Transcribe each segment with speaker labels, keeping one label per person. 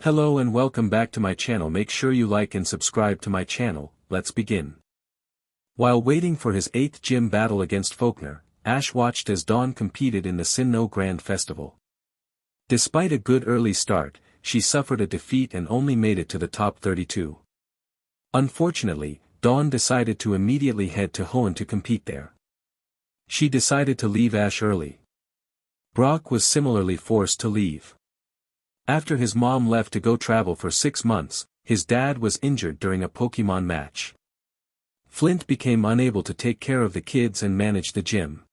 Speaker 1: Hello and welcome back to my channel. Make sure you like and subscribe to my channel. Let's begin. While waiting for his 8th gym battle against Volkner, Ash watched as Dawn competed in the Sinnoh Grand Festival. Despite a good early start, she suffered a defeat and only made it to the top 32. Unfortunately, Dawn decided to immediately head to Hoenn to compete there. She decided to leave Ash early. Brock was similarly forced to leave. After his mom left to go travel for 6 months, his dad was injured during a Pokemon match. Flint became unable to take care of the kids and manage the gym.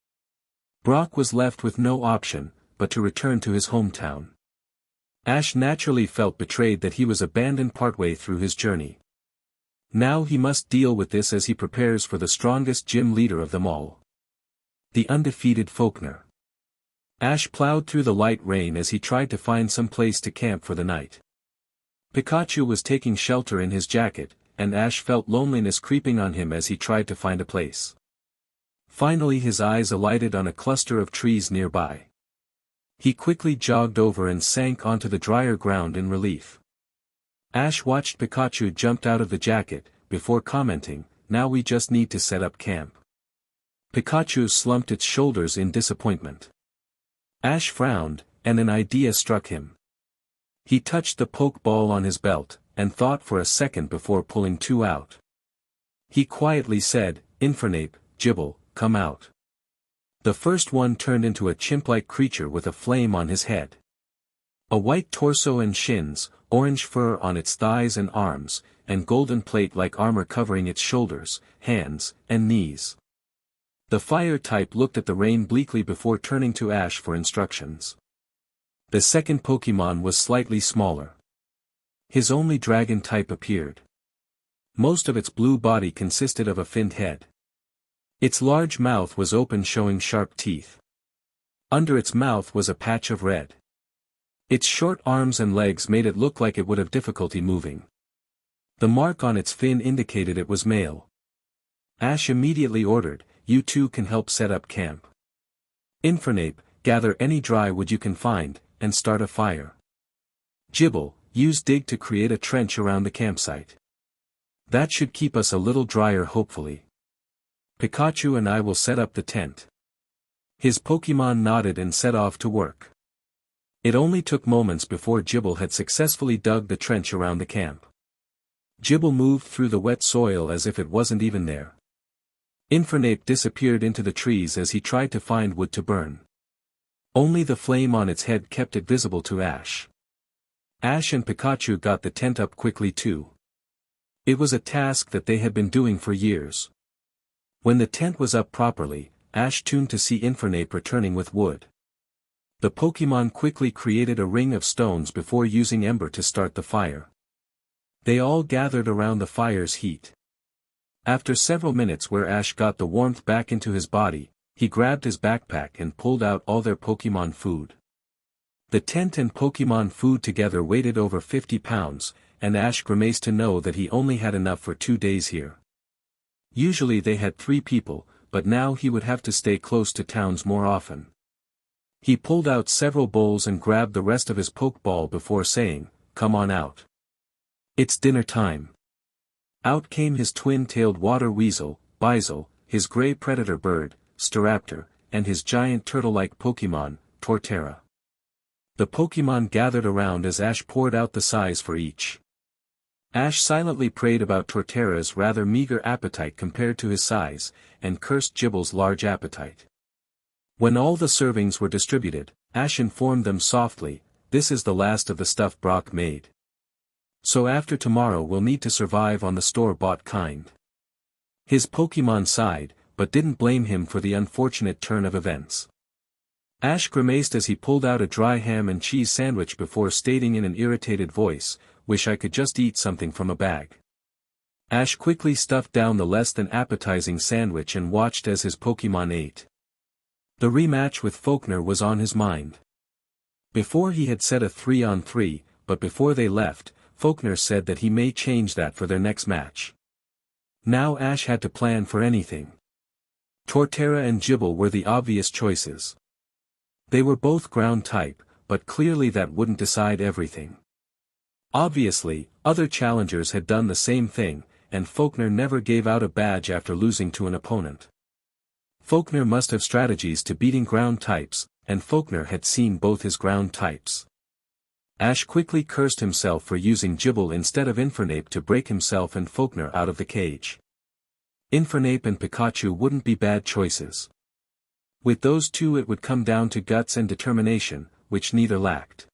Speaker 1: Brock was left with no option, but to return to his hometown. Ash naturally felt betrayed that he was abandoned partway through his journey. Now he must deal with this as he prepares for the strongest gym leader of them all. The undefeated Volkner. Ash plowed through the light rain as he tried to find some place to camp for the night. Pikachu was taking shelter in his jacket, and Ash felt loneliness creeping on him as he tried to find a place. Finally his eyes alighted on a cluster of trees nearby. He quickly jogged over and sank onto the drier ground in relief. Ash watched Pikachu jump out of the jacket, before commenting, "Now we just need to set up camp." Pikachu slumped its shoulders in disappointment. Ash frowned, and an idea struck him. He touched the Pokeball on his belt, and thought for a second before pulling 2 out. He quietly said, "Infernape, Gible, come out." The first one turned into a chimp-like creature with a flame on his head. A white torso and shins, orange fur on its thighs and arms, and golden plate-like armor covering its shoulders, hands, and knees. The fire type looked at the rain bleakly before turning to Ash for instructions. The second Pokemon was slightly smaller. His only dragon type appeared. Most of its blue body consisted of a finned head. Its large mouth was open showing sharp teeth. Under its mouth was a patch of red. Its short arms and legs made it look like it would have difficulty moving. The mark on its fin indicated it was male. Ash immediately ordered, "You two can help set up camp. Infernape, gather any dry wood you can find, and start a fire. Gible, use dig to create a trench around the campsite. That should keep us a little drier hopefully. Pikachu and I will set up the tent." His Pokemon nodded and set off to work. It only took moments before Gible had successfully dug the trench around the camp. Gible moved through the wet soil as if it wasn't even there. Infernape disappeared into the trees as he tried to find wood to burn. Only the flame on its head kept it visible to Ash. Ash and Pikachu got the tent up quickly too. It was a task that they had been doing for years. When the tent was up properly, Ash tuned to see Infernape returning with wood. The Pokemon quickly created a ring of stones before using Ember to start the fire. They all gathered around the fire's heat. After several minutes where Ash got the warmth back into his body, he grabbed his backpack and pulled out all their Pokemon food. The tent and Pokemon food together weighed over 50 pounds, and Ash grimaced to know that he only had enough for 2 days here. Usually they had 3 people, but now he would have to stay close to towns more often. He pulled out several bowls and grabbed the rest of his Pokeball before saying, "Come on out. It's dinner time." Out came his twin-tailed water weasel, Bizel, his gray predator bird, Staraptor, and his giant turtle-like Pokemon, Torterra. The Pokemon gathered around as Ash poured out the size for each. Ash silently prayed about Torterra's rather meager appetite compared to his size, and cursed Gible's large appetite. When all the servings were distributed, Ash informed them softly, "This is the last of the stuff Brock made. So after tomorrow we'll need to survive on the store-bought kind." His Pokemon sighed, but didn't blame him for the unfortunate turn of events. Ash grimaced as he pulled out a dry ham and cheese sandwich before stating in an irritated voice, "Wish I could just eat something from a bag." Ash quickly stuffed down the less than appetizing sandwich and watched as his Pokemon ate. The rematch with Volkner was on his mind. Before he had set a 3-on-3, but before they left, Volkner said that he may change that for their next match. Now Ash had to plan for anything. Torterra and Gible were the obvious choices. They were both ground type, but clearly that wouldn't decide everything. Obviously, other challengers had done the same thing, and Volkner never gave out a badge after losing to an opponent. Volkner must have strategies to beating ground types, and Volkner had seen both his ground types. Ash quickly cursed himself for using Gible instead of Infernape to break himself and Volkner out of the cage. Infernape and Pikachu wouldn't be bad choices. With those two it would come down to guts and determination, which neither lacked.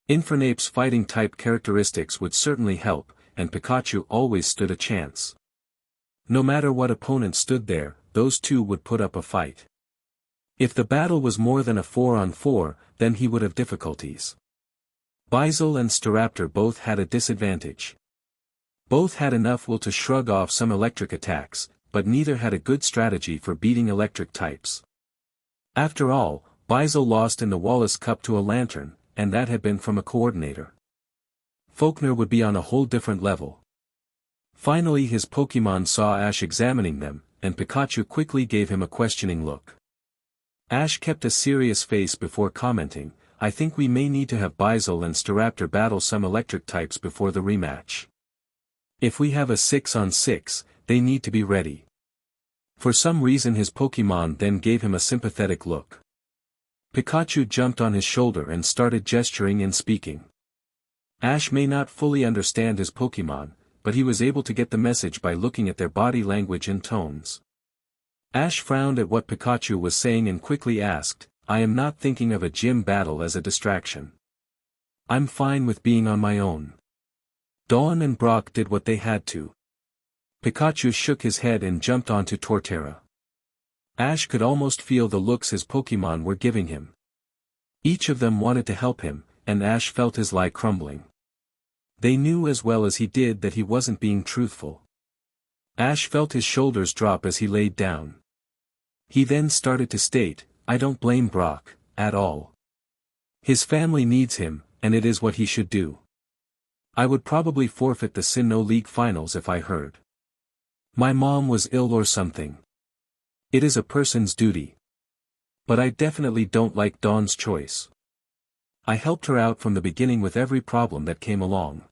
Speaker 1: Infernape's fighting type characteristics would certainly help, and Pikachu always stood a chance. No matter what opponent stood there, those two would put up a fight. If the battle was more than a 4-on-4, then he would have difficulties. Volkner and Staraptor both had a disadvantage. Both had enough will to shrug off some electric attacks, but neither had a good strategy for beating electric types. After all, Volkner lost in the Wallace Cup to a Lantern, and that had been from a coordinator. Volkner would be on a whole different level. Finally his Pokémon saw Ash examining them, and Pikachu quickly gave him a questioning look. Ash kept a serious face before commenting, "I think we may need to have Volkner and Staraptor battle some electric types before the rematch. If we have a 6-on-6, they need to be ready." For some reason his Pokémon then gave him a sympathetic look. Pikachu jumped on his shoulder and started gesturing and speaking. Ash may not fully understand his Pokémon, but he was able to get the message by looking at their body language and tones. Ash frowned at what Pikachu was saying and quickly asked, "I am not thinking of a gym battle as a distraction. I'm fine with being on my own." Dawn and Brock did what they had to. Pikachu shook his head and jumped onto Torterra. Ash could almost feel the looks his Pokémon were giving him. Each of them wanted to help him, and Ash felt his lie crumbling. They knew as well as he did that he wasn't being truthful. Ash felt his shoulders drop as he laid down. He then started to state, "I don't blame Brock, at all. His family needs him, and it is what he should do. I would probably forfeit the Sinnoh League finals if I heard my mom was ill or something. It is a person's duty. But I definitely don't like Dawn's choice. I helped her out from the beginning with every problem that came along.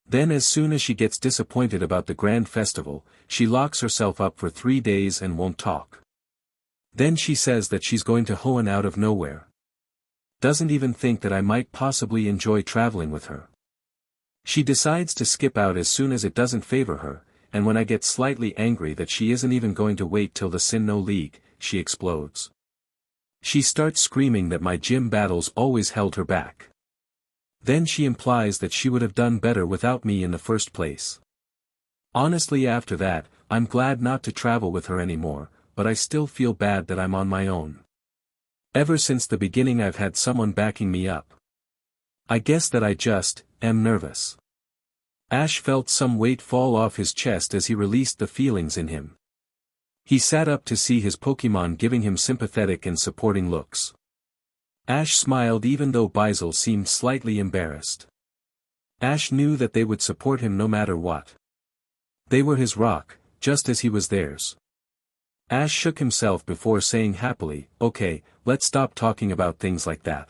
Speaker 1: Then as soon as she gets disappointed about the grand festival, she locks herself up for 3 days and won't talk. Then she says that she's going to Hoenn out of nowhere. Doesn't even think that I might possibly enjoy traveling with her. She decides to skip out as soon as it doesn't favor her, and when I get slightly angry that she isn't even going to wait till the Sinnoh League, she explodes. She starts screaming that my gym battles always held her back. Then she implies that she would have done better without me in the first place. Honestly, after that, I'm glad not to travel with her anymore, but I still feel bad that I'm on my own. Ever since the beginning I've had someone backing me up. I guess that I just am nervous." Ash felt some weight fall off his chest as he released the feelings in him. He sat up to see his Pokémon giving him sympathetic and supporting looks. Ash smiled even though Volkner seemed slightly embarrassed. Ash knew that they would support him no matter what. They were his rock, just as he was theirs. Ash shook himself before saying happily, "Okay, let's stop talking about things like that.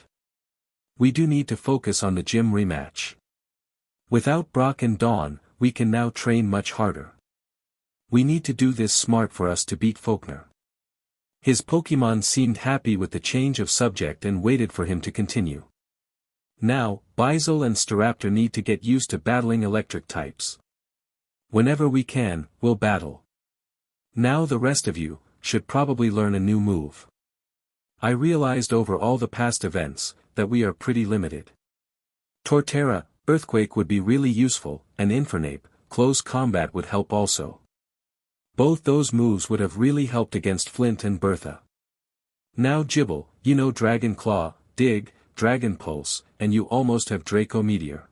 Speaker 1: We do need to focus on the gym rematch. Without Brock and Dawn, we can now train much harder. We need to do this smart for us to beat Volkner." His Pokémon seemed happy with the change of subject and waited for him to continue. "Now, Volkner and Staraptor need to get used to battling electric types. Whenever we can, we'll battle. Now the rest of you should probably learn a new move. I realized over all the past events that we are pretty limited. Torterra, Earthquake would be really useful, and Infernape, Close Combat would help also. Both those moves would have really helped against Flint and Bertha. Now Gible, you know Dragon Claw, Dig, Dragon Pulse, and you almost have Draco Meteor.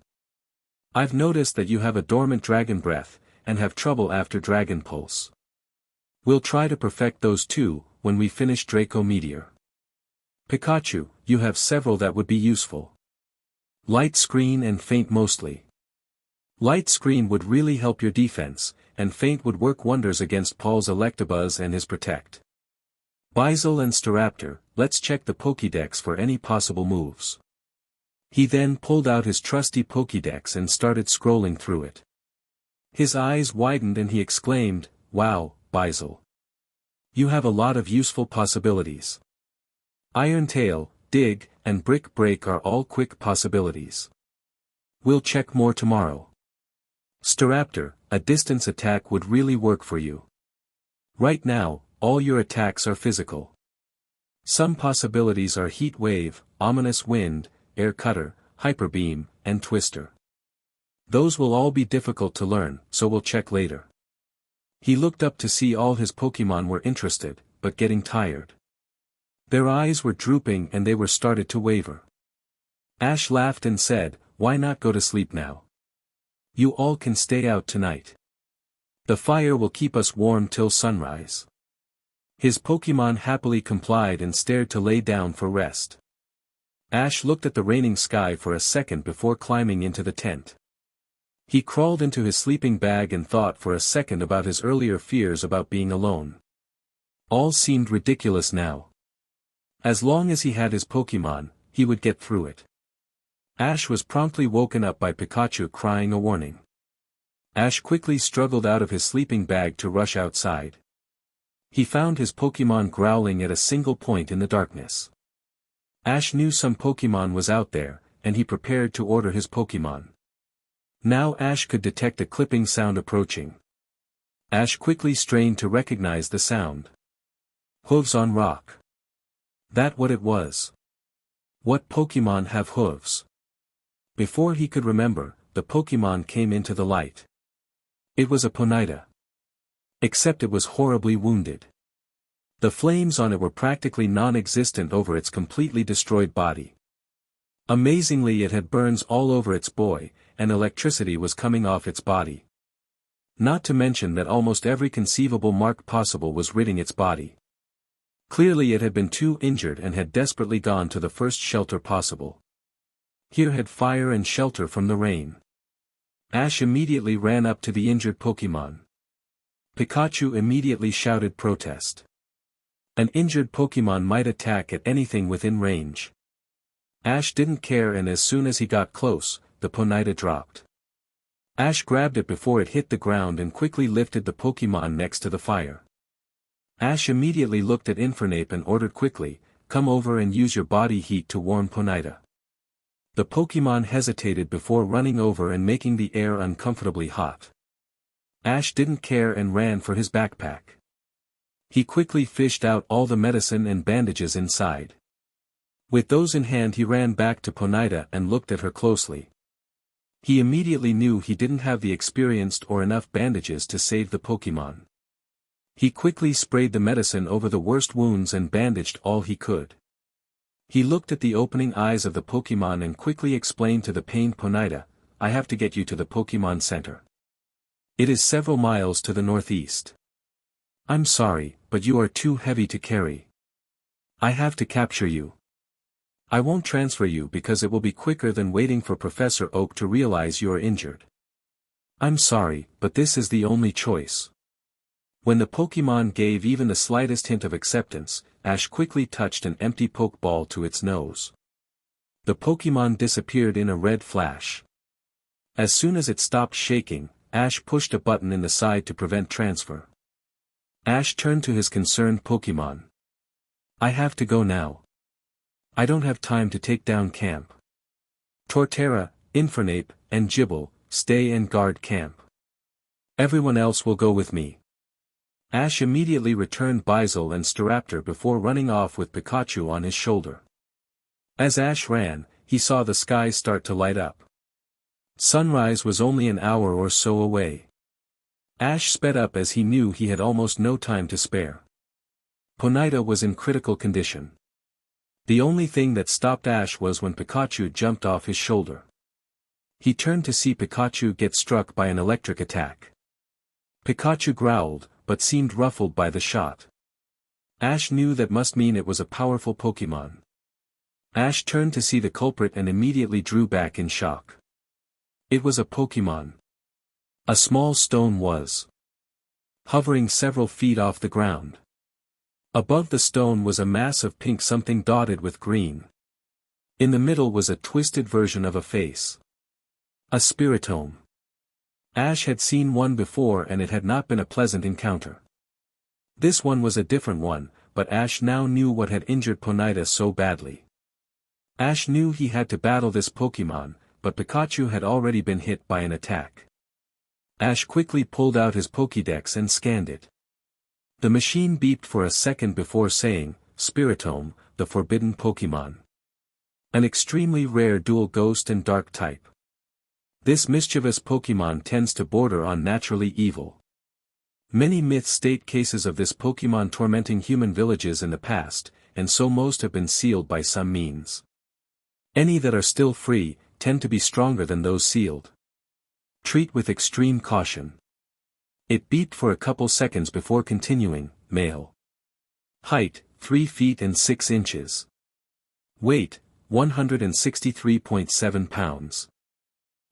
Speaker 1: I've noticed that you have a dormant Dragon Breath, and have trouble after Dragon Pulse. We'll try to perfect those two, when we finish Draco Meteor. Pikachu, you have several that would be useful. Light Screen and Feint mostly. Light Screen would really help your defense, and Feint would work wonders against Paul's Electabuzz and his Protect. Volkner and Staraptor, let's check the Pokédex for any possible moves. He then pulled out his trusty Pokédex and started scrolling through it. His eyes widened and he exclaimed, "Wow, Bizel. You have a lot of useful possibilities. Iron Tail, Dig, and Brick Break are all quick possibilities. We'll check more tomorrow. Staraptor, a distance attack would really work for you. Right now, all your attacks are physical. Some possibilities are Heat Wave, Ominous Wind, Air Cutter, Hyper Beam, and Twister. Those will all be difficult to learn, so we'll check later." He looked up to see all his Pokémon were interested, but getting tired. Their eyes were drooping and they were started to waver. Ash laughed and said, "Why not go to sleep now? You all can stay out tonight. The fire will keep us warm till sunrise." His Pokémon happily complied and stared to lay down for rest. Ash looked at the raining sky for a second before climbing into the tent. He crawled into his sleeping bag and thought for a second about his earlier fears about being alone. All seemed ridiculous now. As long as he had his Pokémon, he would get through it. Ash was promptly woken up by Pikachu crying a warning. Ash quickly struggled out of his sleeping bag to rush outside. He found his Pokémon growling at a single point in the darkness. Ash knew some Pokémon was out there, and he prepared to order his Pokémon. Now Ash could detect a clipping sound approaching. Ash quickly strained to recognize the sound. Hooves on rock. That what it was. What Pokémon have hooves? Before he could remember, the Pokémon came into the light. It was a Ponyta. Except it was horribly wounded. The flames on it were practically non-existent over its completely destroyed body. Amazingly, it had burns all over its body, and electricity was coming off its body. Not to mention that almost every conceivable mark possible was ridding its body. Clearly it had been too injured and had desperately gone to the first shelter possible. Here had fire and shelter from the rain. Ash immediately ran up to the injured Pokémon. Pikachu immediately shouted protest. An injured Pokémon might attack at anything within range. Ash didn't care, and as soon as he got close, the Ponyta dropped. Ash grabbed it before it hit the ground and quickly lifted the Pokémon next to the fire. Ash immediately looked at Infernape and ordered quickly, "Come over and use your body heat to warm Ponyta." The Pokémon hesitated before running over and making the air uncomfortably hot. Ash didn't care and ran for his backpack. He quickly fished out all the medicine and bandages inside. With those in hand he ran back to Ponyta and looked at her closely. He immediately knew he didn't have the experience or enough bandages to save the Pokémon. He quickly sprayed the medicine over the worst wounds and bandaged all he could. He looked at the opening eyes of the Pokémon and quickly explained to the pained Ponyta, "I have to get you to the Pokémon Center. It is several miles to the northeast. I'm sorry, but you are too heavy to carry. I have to capture you. I won't transfer you because it will be quicker than waiting for Professor Oak to realize you are injured. I'm sorry, but this is the only choice." When the Pokémon gave even the slightest hint of acceptance, Ash quickly touched an empty Pokeball to its nose. The Pokémon disappeared in a red flash. As soon as it stopped shaking, Ash pushed a button in the side to prevent transfer. Ash turned to his concerned Pokémon. "I have to go now. I don't have time to take down camp. Torterra, Infernape, and Gible, stay and guard camp. Everyone else will go with me." Ash immediately returned Bizel and Staraptor before running off with Pikachu on his shoulder. As Ash ran, he saw the sky start to light up. Sunrise was only an hour or so away. Ash sped up as he knew he had almost no time to spare. Ponyta was in critical condition. The only thing that stopped Ash was when Pikachu jumped off his shoulder. He turned to see Pikachu get struck by an electric attack. Pikachu growled, but seemed ruffled by the shot. Ash knew that must mean it was a powerful Pokémon. Ash turned to see the culprit and immediately drew back in shock. It was a Pokémon. A small stone was hovering several feet off the ground. Above the stone was a mass of pink something dotted with green. In the middle was a twisted version of a face. A Spiritomb. Ash had seen one before and it had not been a pleasant encounter. This one was a different one, but Ash now knew what had injured Ponyta so badly. Ash knew he had to battle this Pokemon, but Pikachu had already been hit by an attack. Ash quickly pulled out his Pokédex and scanned it. The machine beeped for a second before saying, Spiritomb, the forbidden Pokemon. An extremely rare dual ghost and dark type. This mischievous Pokemon tends to border on naturally evil. Many myths state cases of this Pokemon tormenting human villages in the past, and so most have been sealed by some means. Any that are still free, tend to be stronger than those sealed. Treat with extreme caution. It beeped for a couple seconds before continuing, male. Height, 3 feet and 6 inches. Weight, 163.7 pounds.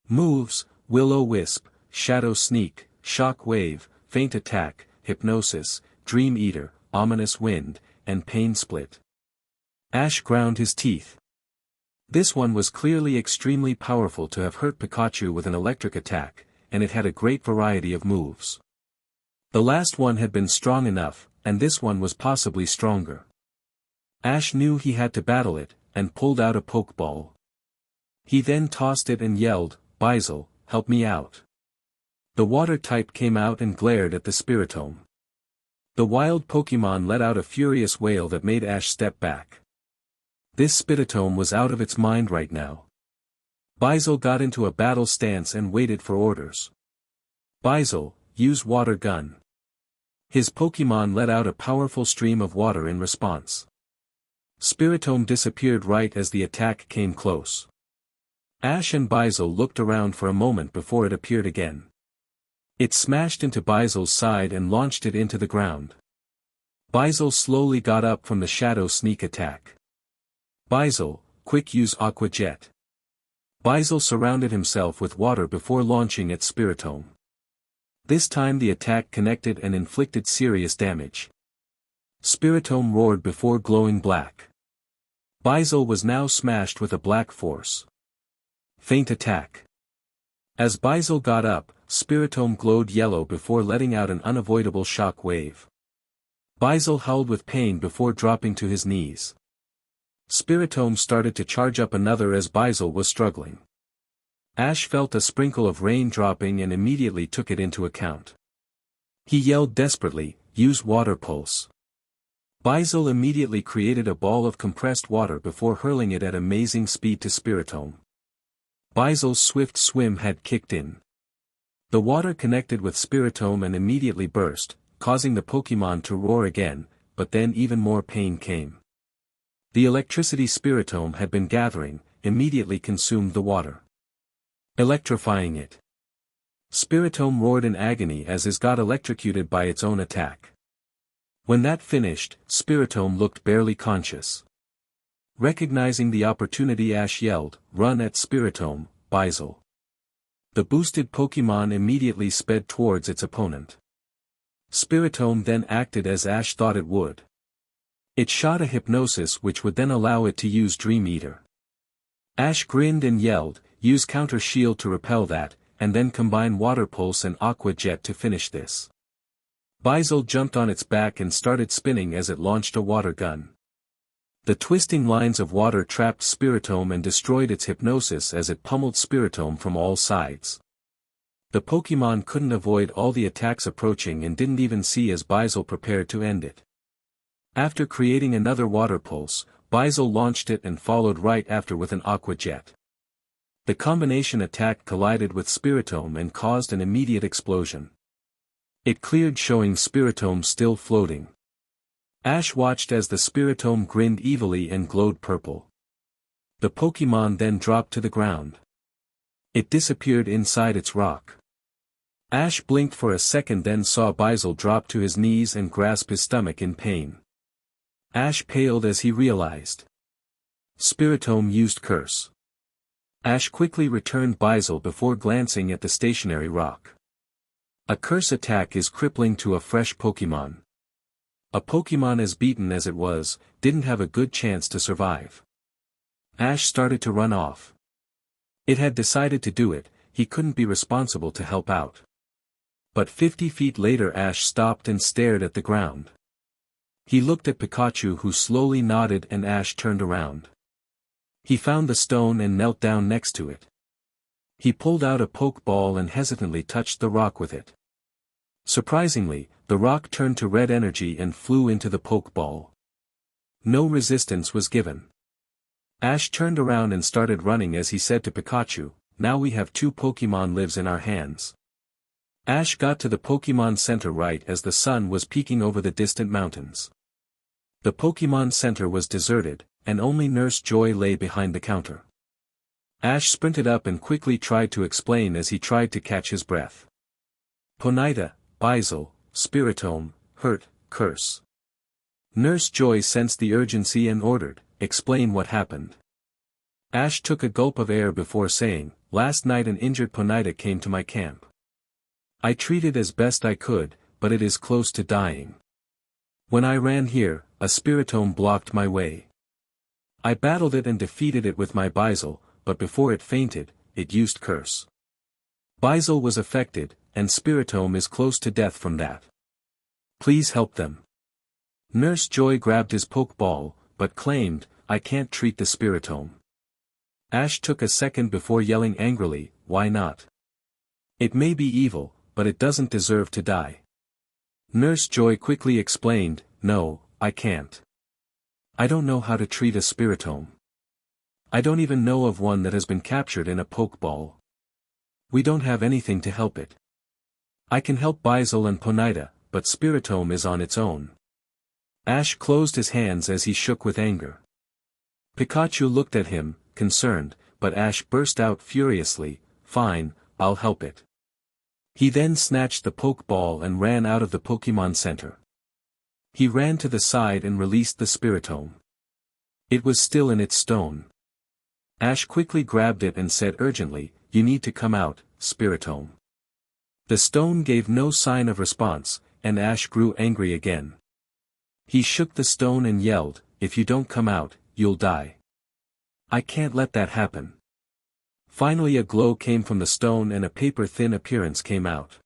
Speaker 1: Moves, Will-O-Wisp, Shadow Sneak, Shock Wave, Faint Attack, Hypnosis, Dream Eater, Ominous Wind, and Pain Split. Ash ground his teeth. This one was clearly extremely powerful to have hurt Pikachu with an electric attack, and it had a great variety of moves. The last one had been strong enough, and this one was possibly stronger. Ash knew he had to battle it, and pulled out a Pokeball. He then tossed it and yelled, Bizel, help me out. The water type came out and glared at the Spiritomb. The wild Pokemon let out a furious wail that made Ash step back. This Spiritomb was out of its mind right now. Bizel got into a battle stance and waited for orders. Bizel, use water gun. His Pokemon let out a powerful stream of water in response. Spiritomb disappeared right as the attack came close. Ash and Bizel looked around for a moment before it appeared again. It smashed into Bizel's side and launched it into the ground. Bizel slowly got up from the Shadow Sneak attack. Bizel, quick use Aqua Jet. Bizel surrounded himself with water before launching at Spiritomb. This time the attack connected and inflicted serious damage. Spiritomb roared before glowing black. Bizel was now smashed with a black force. Faint attack. As Bizel got up, Spiritomb glowed yellow before letting out an unavoidable shock wave. Bizel howled with pain before dropping to his knees. Spiritomb started to charge up another as Bizel was struggling. Ash felt a sprinkle of rain dropping and immediately took it into account. He yelled desperately, use Water Pulse. Bizel immediately created a ball of compressed water before hurling it at amazing speed to Spiritomb. Bizel's swift swim had kicked in. The water connected with Spiritomb and immediately burst, causing the Pokemon to roar again, but then even more pain came. The electricity Spiritomb had been gathering, immediately consumed the water, electrifying it. Spiritomb roared in agony as it got electrocuted by its own attack. When that finished, Spiritomb looked barely conscious. Recognizing the opportunity, Ash yelled, run at Spiritomb, Bizel. The boosted Pokemon immediately sped towards its opponent. Spiritomb then acted as Ash thought it would. It shot a hypnosis which would then allow it to use Dream Eater. Ash grinned and yelled, use Counter Shield to repel that, and then combine Water Pulse and Aqua Jet to finish this. Bizel jumped on its back and started spinning as it launched a water gun. The twisting lines of water trapped Spiritomb and destroyed its hypnosis as it pummeled Spiritomb from all sides. The Pokemon couldn't avoid all the attacks approaching and didn't even see as Bizel prepared to end it. After creating another Water Pulse, Bizel launched it and followed right after with an Aqua Jet. The combination attack collided with Spiritomb and caused an immediate explosion. It cleared, showing Spiritomb still floating. Ash watched as the Spiritomb grinned evilly and glowed purple. The Pokemon then dropped to the ground. It disappeared inside its rock. Ash blinked for a second, then saw Bizel drop to his knees and grasp his stomach in pain. Ash paled as he realized. Spiritomb used Curse. Ash quickly returned Bizel before glancing at the stationary rock. A Curse attack is crippling to a fresh Pokemon. A Pokemon as beaten as it was, didn't have a good chance to survive. Ash started to run off. It had decided to do it, he couldn't be responsible to help out. But 50 feet later Ash stopped and stared at the ground. He looked at Pikachu, who slowly nodded, and Ash turned around. He found the stone and knelt down next to it. He pulled out a Pokeball and hesitantly touched the rock with it. Surprisingly, the rock turned to red energy and flew into the Pokeball. No resistance was given. Ash turned around and started running as he said to Pikachu, "Now we have 2 Pokemon lives in our hands." Ash got to the Pokemon Center right as the sun was peeking over the distant mountains. The Pokemon Center was deserted, and only Nurse Joy lay behind the counter. Ash sprinted up and quickly tried to explain as he tried to catch his breath. Ponyta, Bizel, Spiritomb, hurt, curse. Nurse Joy sensed the urgency and ordered, "Explain what happened." Ash took a gulp of air before saying, "Last night an injured Ponyta came to my camp. I treated as best I could, but it is close to dying. When I ran here, a Spiritomb blocked my way. I battled it and defeated it with my Bizel, but before it fainted, it used curse. Bizel was affected, and Spiritomb is close to death from that. Please help them." Nurse Joy grabbed his Pokeball, but claimed, "I can't treat the Spiritomb." Ash took a second before yelling angrily, "Why not? It may be evil, but it doesn't deserve to die." Nurse Joy quickly explained, "No, I can't. I don't know how to treat a Spiritomb. I don't even know of one that has been captured in a Pokeball. We don't have anything to help it. I can help Bizel and Ponyta, but Spiritomb is on its own." Ash closed his hands as he shook with anger. Pikachu looked at him, concerned, but Ash burst out furiously, "Fine, I'll help it." He then snatched the Pokeball and ran out of the Pokemon Center. He ran to the side and released the Spiritomb. It was still in its stone. Ash quickly grabbed it and said urgently, "You need to come out, Spiritomb." The stone gave no sign of response, and Ash grew angry again. He shook the stone and yelled, "If you don't come out, you'll die. I can't let that happen." Finally a glow came from the stone and a paper-thin appearance came out.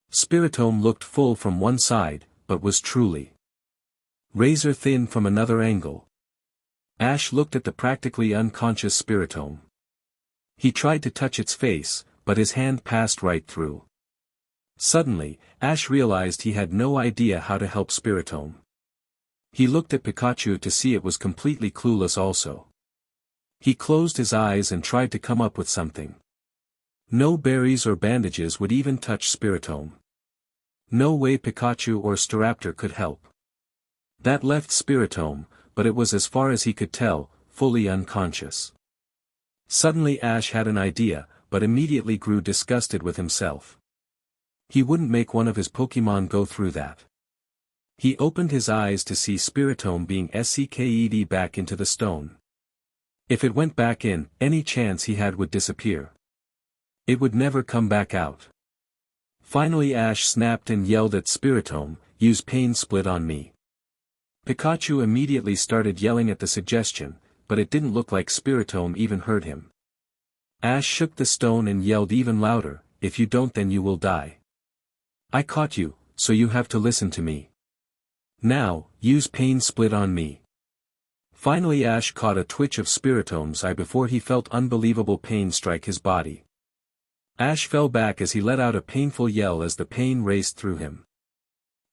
Speaker 1: Spiritomb looked full from one side, but was truly razor-thin from another angle. Ash looked at the practically unconscious Spiritomb. He tried to touch its face, but his hand passed right through. Suddenly, Ash realized he had no idea how to help Spiritomb. He looked at Pikachu to see it was completely clueless also. He closed his eyes and tried to come up with something. No berries or bandages would even touch Spiritomb. No way Pikachu or Staraptor could help. That left Spiritomb, but it was as far as he could tell, fully unconscious. Suddenly Ash had an idea, but immediately grew disgusted with himself. He wouldn't make one of his Pokemon go through that. He opened his eyes to see Spiritomb being sucked back into the stone. If it went back in, any chance he had would disappear. It would never come back out. Finally Ash snapped and yelled at Spiritomb, "Use Pain Split on me." Pikachu immediately started yelling at the suggestion, but it didn't look like Spiritomb even heard him. Ash shook the stone and yelled even louder, "If you don't then you will die. I caught you, so you have to listen to me. Now, use Pain Split on me." Finally Ash caught a twitch of Spiritomb's eye before he felt unbelievable pain strike his body. Ash fell back as he let out a painful yell as the pain raced through him.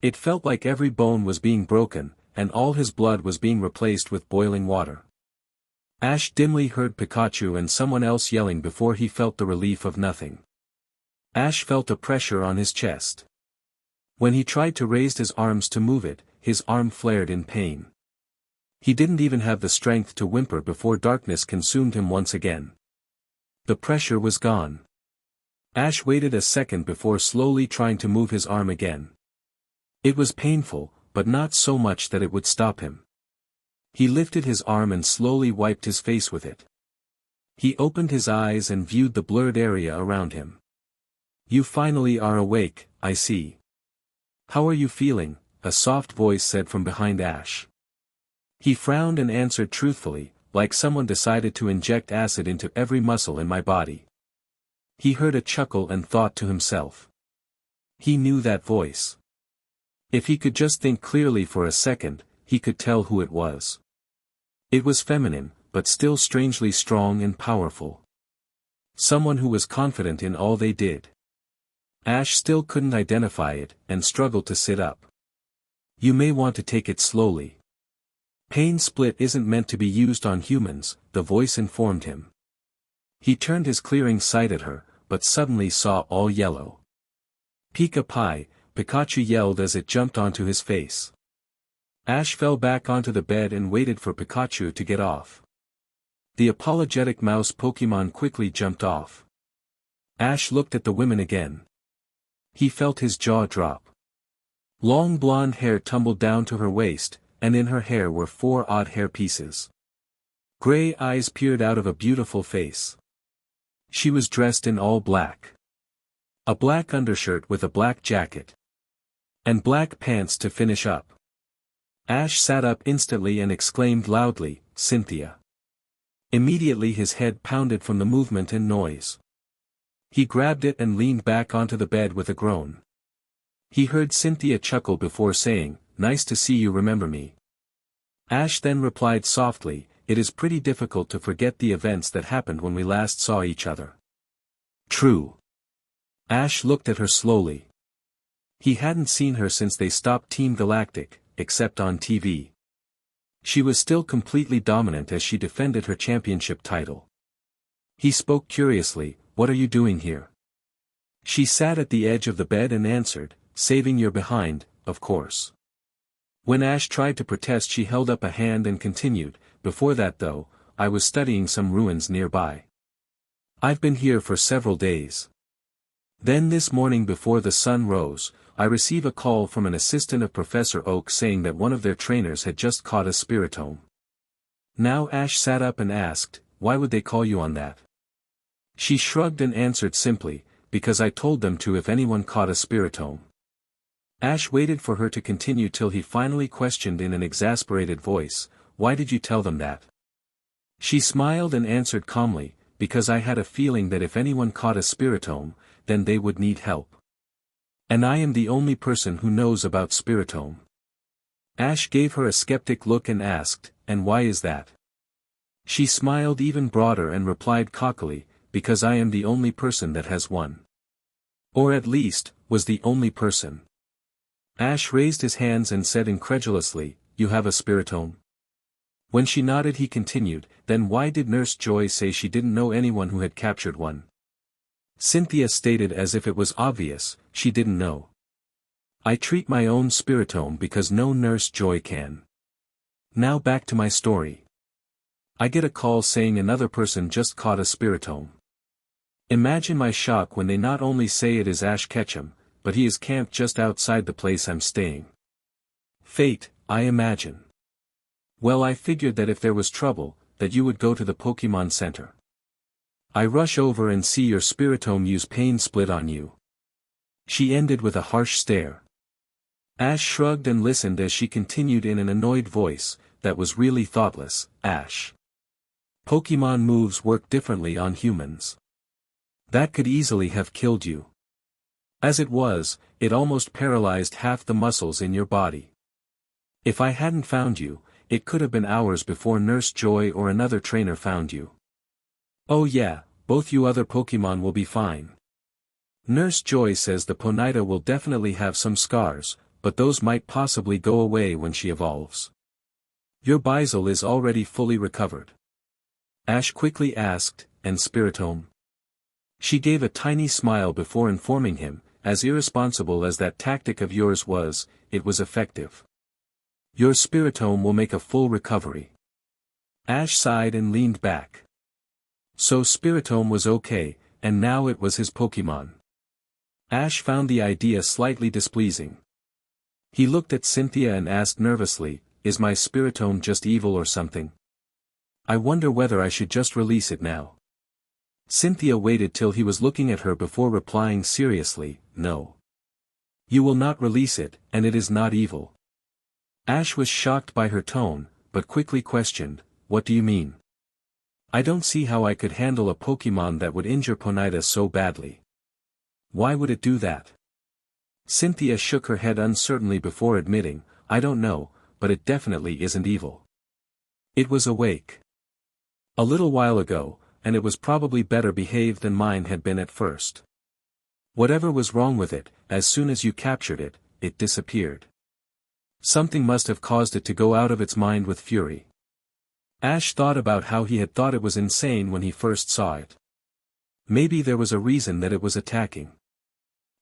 Speaker 1: It felt like every bone was being broken, and all his blood was being replaced with boiling water. Ash dimly heard Pikachu and someone else yelling before he felt the relief of nothing. Ash felt a pressure on his chest. When he tried to raise his arms to move it, his arm flared in pain. He didn't even have the strength to whimper before darkness consumed him once again. The pressure was gone. Ash waited a second before slowly trying to move his arm again. It was painful, but not so much that it would stop him. He lifted his arm and slowly wiped his face with it. He opened his eyes and viewed the blurred area around him. "You finally are awake, I see. How are you feeling?" a soft voice said from behind Ash. He frowned and answered truthfully, like someone decided to inject acid into every muscle in my body. He heard a chuckle and thought to himself. He knew that voice. If he could just think clearly for a second, he could tell who it was. It was feminine, but still strangely strong and powerful. Someone who was confident in all they did. Ash still couldn't identify it, and struggled to sit up. You may want to take it slowly. Pain split isn't meant to be used on humans, the voice informed him. He turned his clearing sight at her, but suddenly saw all yellow. Pika Pie, Pikachu yelled as it jumped onto his face. Ash fell back onto the bed and waited for Pikachu to get off. The apologetic mouse Pokemon quickly jumped off. Ash looked at the women again. He felt his jaw drop. Long blonde hair tumbled down to her waist, and in her hair were 4 odd hair pieces. Gray eyes peered out of a beautiful face. She was dressed in all black. A black undershirt with a black jacket. And black pants to finish up. Ash sat up instantly and exclaimed loudly, "Cynthia." Immediately his head pounded from the movement and noise. He grabbed it and leaned back onto the bed with a groan. He heard Cynthia chuckle before saying, "Nice to see you remember me." Ash then replied softly, "It is pretty difficult to forget the events that happened when we last saw each other." True. Ash looked at her slowly. He hadn't seen her since they stopped Team Galactic, except on TV. She was still completely dominant as she defended her championship title. He spoke curiously, "What are you doing here?" She sat at the edge of the bed and answered, "Saving your behind, of course." When Ash tried to protest, she held up a hand and continued, "Before that though, I was studying some ruins nearby. I've been here for several days. Then this morning before the sun rose, I receive a call from an assistant of Professor Oak saying that one of their trainers had just caught a Spiritomb." Now Ash sat up and asked, "Why would they call you on that?" She shrugged and answered simply, "Because I told them to if anyone caught a Spiritomb." Ash waited for her to continue till he finally questioned in an exasperated voice, "Why did you tell them that?" She smiled and answered calmly, "Because I had a feeling that if anyone caught a Spiritomb, then they would need help. And I am the only person who knows about Spiritomb." Ash gave her a skeptic look and asked, "And why is that?" She smiled even broader and replied cockily, "Because I am the only person that has one. Or at least, was the only person." Ash raised his hands and said incredulously, "You have a Spiritomb?" When she nodded he continued, "Then why did Nurse Joy say she didn't know anyone who had captured one?" Cynthia stated as if it was obvious, she didn't know. "I treat my own Spiritomb because no Nurse Joy can." Now back to my story. I get a call saying another person just caught a Spiritomb. Imagine my shock when they not only say it is Ash Ketchum, but he is camped just outside the place I'm staying. Fate, I imagine. Well, I figured that if there was trouble, that you would go to the Pokemon Center. I rush over and see your Spiritomb use pain split on you." She ended with a harsh stare. Ash shrugged and listened as she continued in an annoyed voice, "That was really thoughtless, Ash. Pokemon moves work differently on humans. That could easily have killed you. As it was, it almost paralyzed half the muscles in your body. If I hadn't found you, it could have been hours before Nurse Joy or another trainer found you. Oh yeah, both you other Pokemon will be fine. Nurse Joy says the Ponyta will definitely have some scars, but those might possibly go away when she evolves. Your Bizel is already fully recovered." Ash quickly asked, "And Spiritomb?" She gave a tiny smile before informing him, "As irresponsible as that tactic of yours was, it was effective. Your Spiritomb will make a full recovery." Ash sighed and leaned back. So Spiritomb was okay, and now it was his Pokemon. Ash found the idea slightly displeasing. He looked at Cynthia and asked nervously, "Is my Spiritomb just evil or something? I wonder whether I should just release it now." Cynthia waited till he was looking at her before replying seriously, "No. You will not release it, and it is not evil." Ash was shocked by her tone, but quickly questioned, "What do you mean?" I don't see how I could handle a Pokemon that would injure Ponyta so badly. Why would it do that? Cynthia shook her head uncertainly before admitting, I don't know, but it definitely isn't evil. It was awake a little while ago, and it was probably better behaved than mine had been at first. Whatever was wrong with it, as soon as you captured it, it disappeared. Something must have caused it to go out of its mind with fury. Ash thought about how he had thought it was insane when he first saw it. Maybe there was a reason that it was attacking.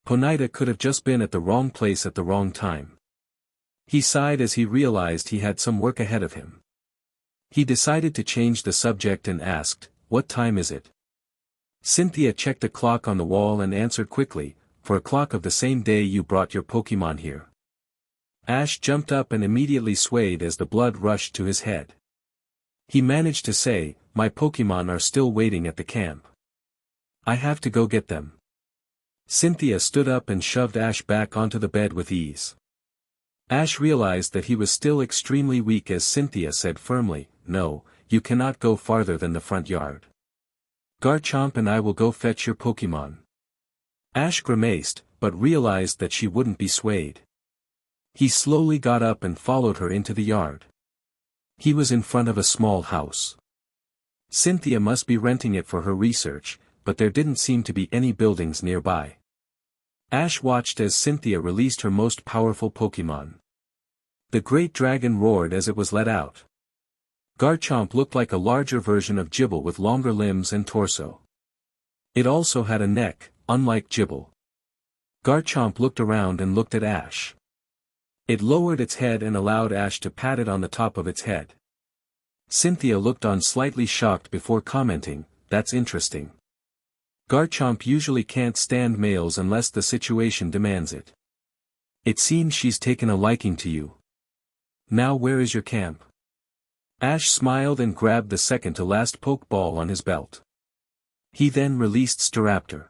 Speaker 1: Ponyta could have just been at the wrong place at the wrong time. He sighed as he realized he had some work ahead of him. He decided to change the subject and asked, "What time is it?" Cynthia checked a clock on the wall and answered quickly, "For a clock of the same day you brought your Pokemon here." Ash jumped up and immediately swayed as the blood rushed to his head. He managed to say, "My Pokemon are still waiting at the camp. I have to go get them." Cynthia stood up and shoved Ash back onto the bed with ease. Ash realized that he was still extremely weak as Cynthia said firmly, "No, you cannot go farther than the front yard. Garchomp and I will go fetch your Pokemon." Ash grimaced, but realized that she wouldn't be swayed. He slowly got up and followed her into the yard. He was in front of a small house. Cynthia must be renting it for her research, but there didn't seem to be any buildings nearby. Ash watched as Cynthia released her most powerful Pokemon. The great dragon roared as it was let out. Garchomp looked like a larger version of Gible with longer limbs and torso. It also had a neck, unlike Gible. Garchomp looked around and looked at Ash. It lowered its head and allowed Ash to pat it on the top of its head. Cynthia looked on slightly shocked before commenting, "That's interesting. Garchomp usually can't stand males unless the situation demands it. It seems she's taken a liking to you. Now where is your camp?" Ash smiled and grabbed the second-to-last Pokeball on his belt. He then released Staraptor.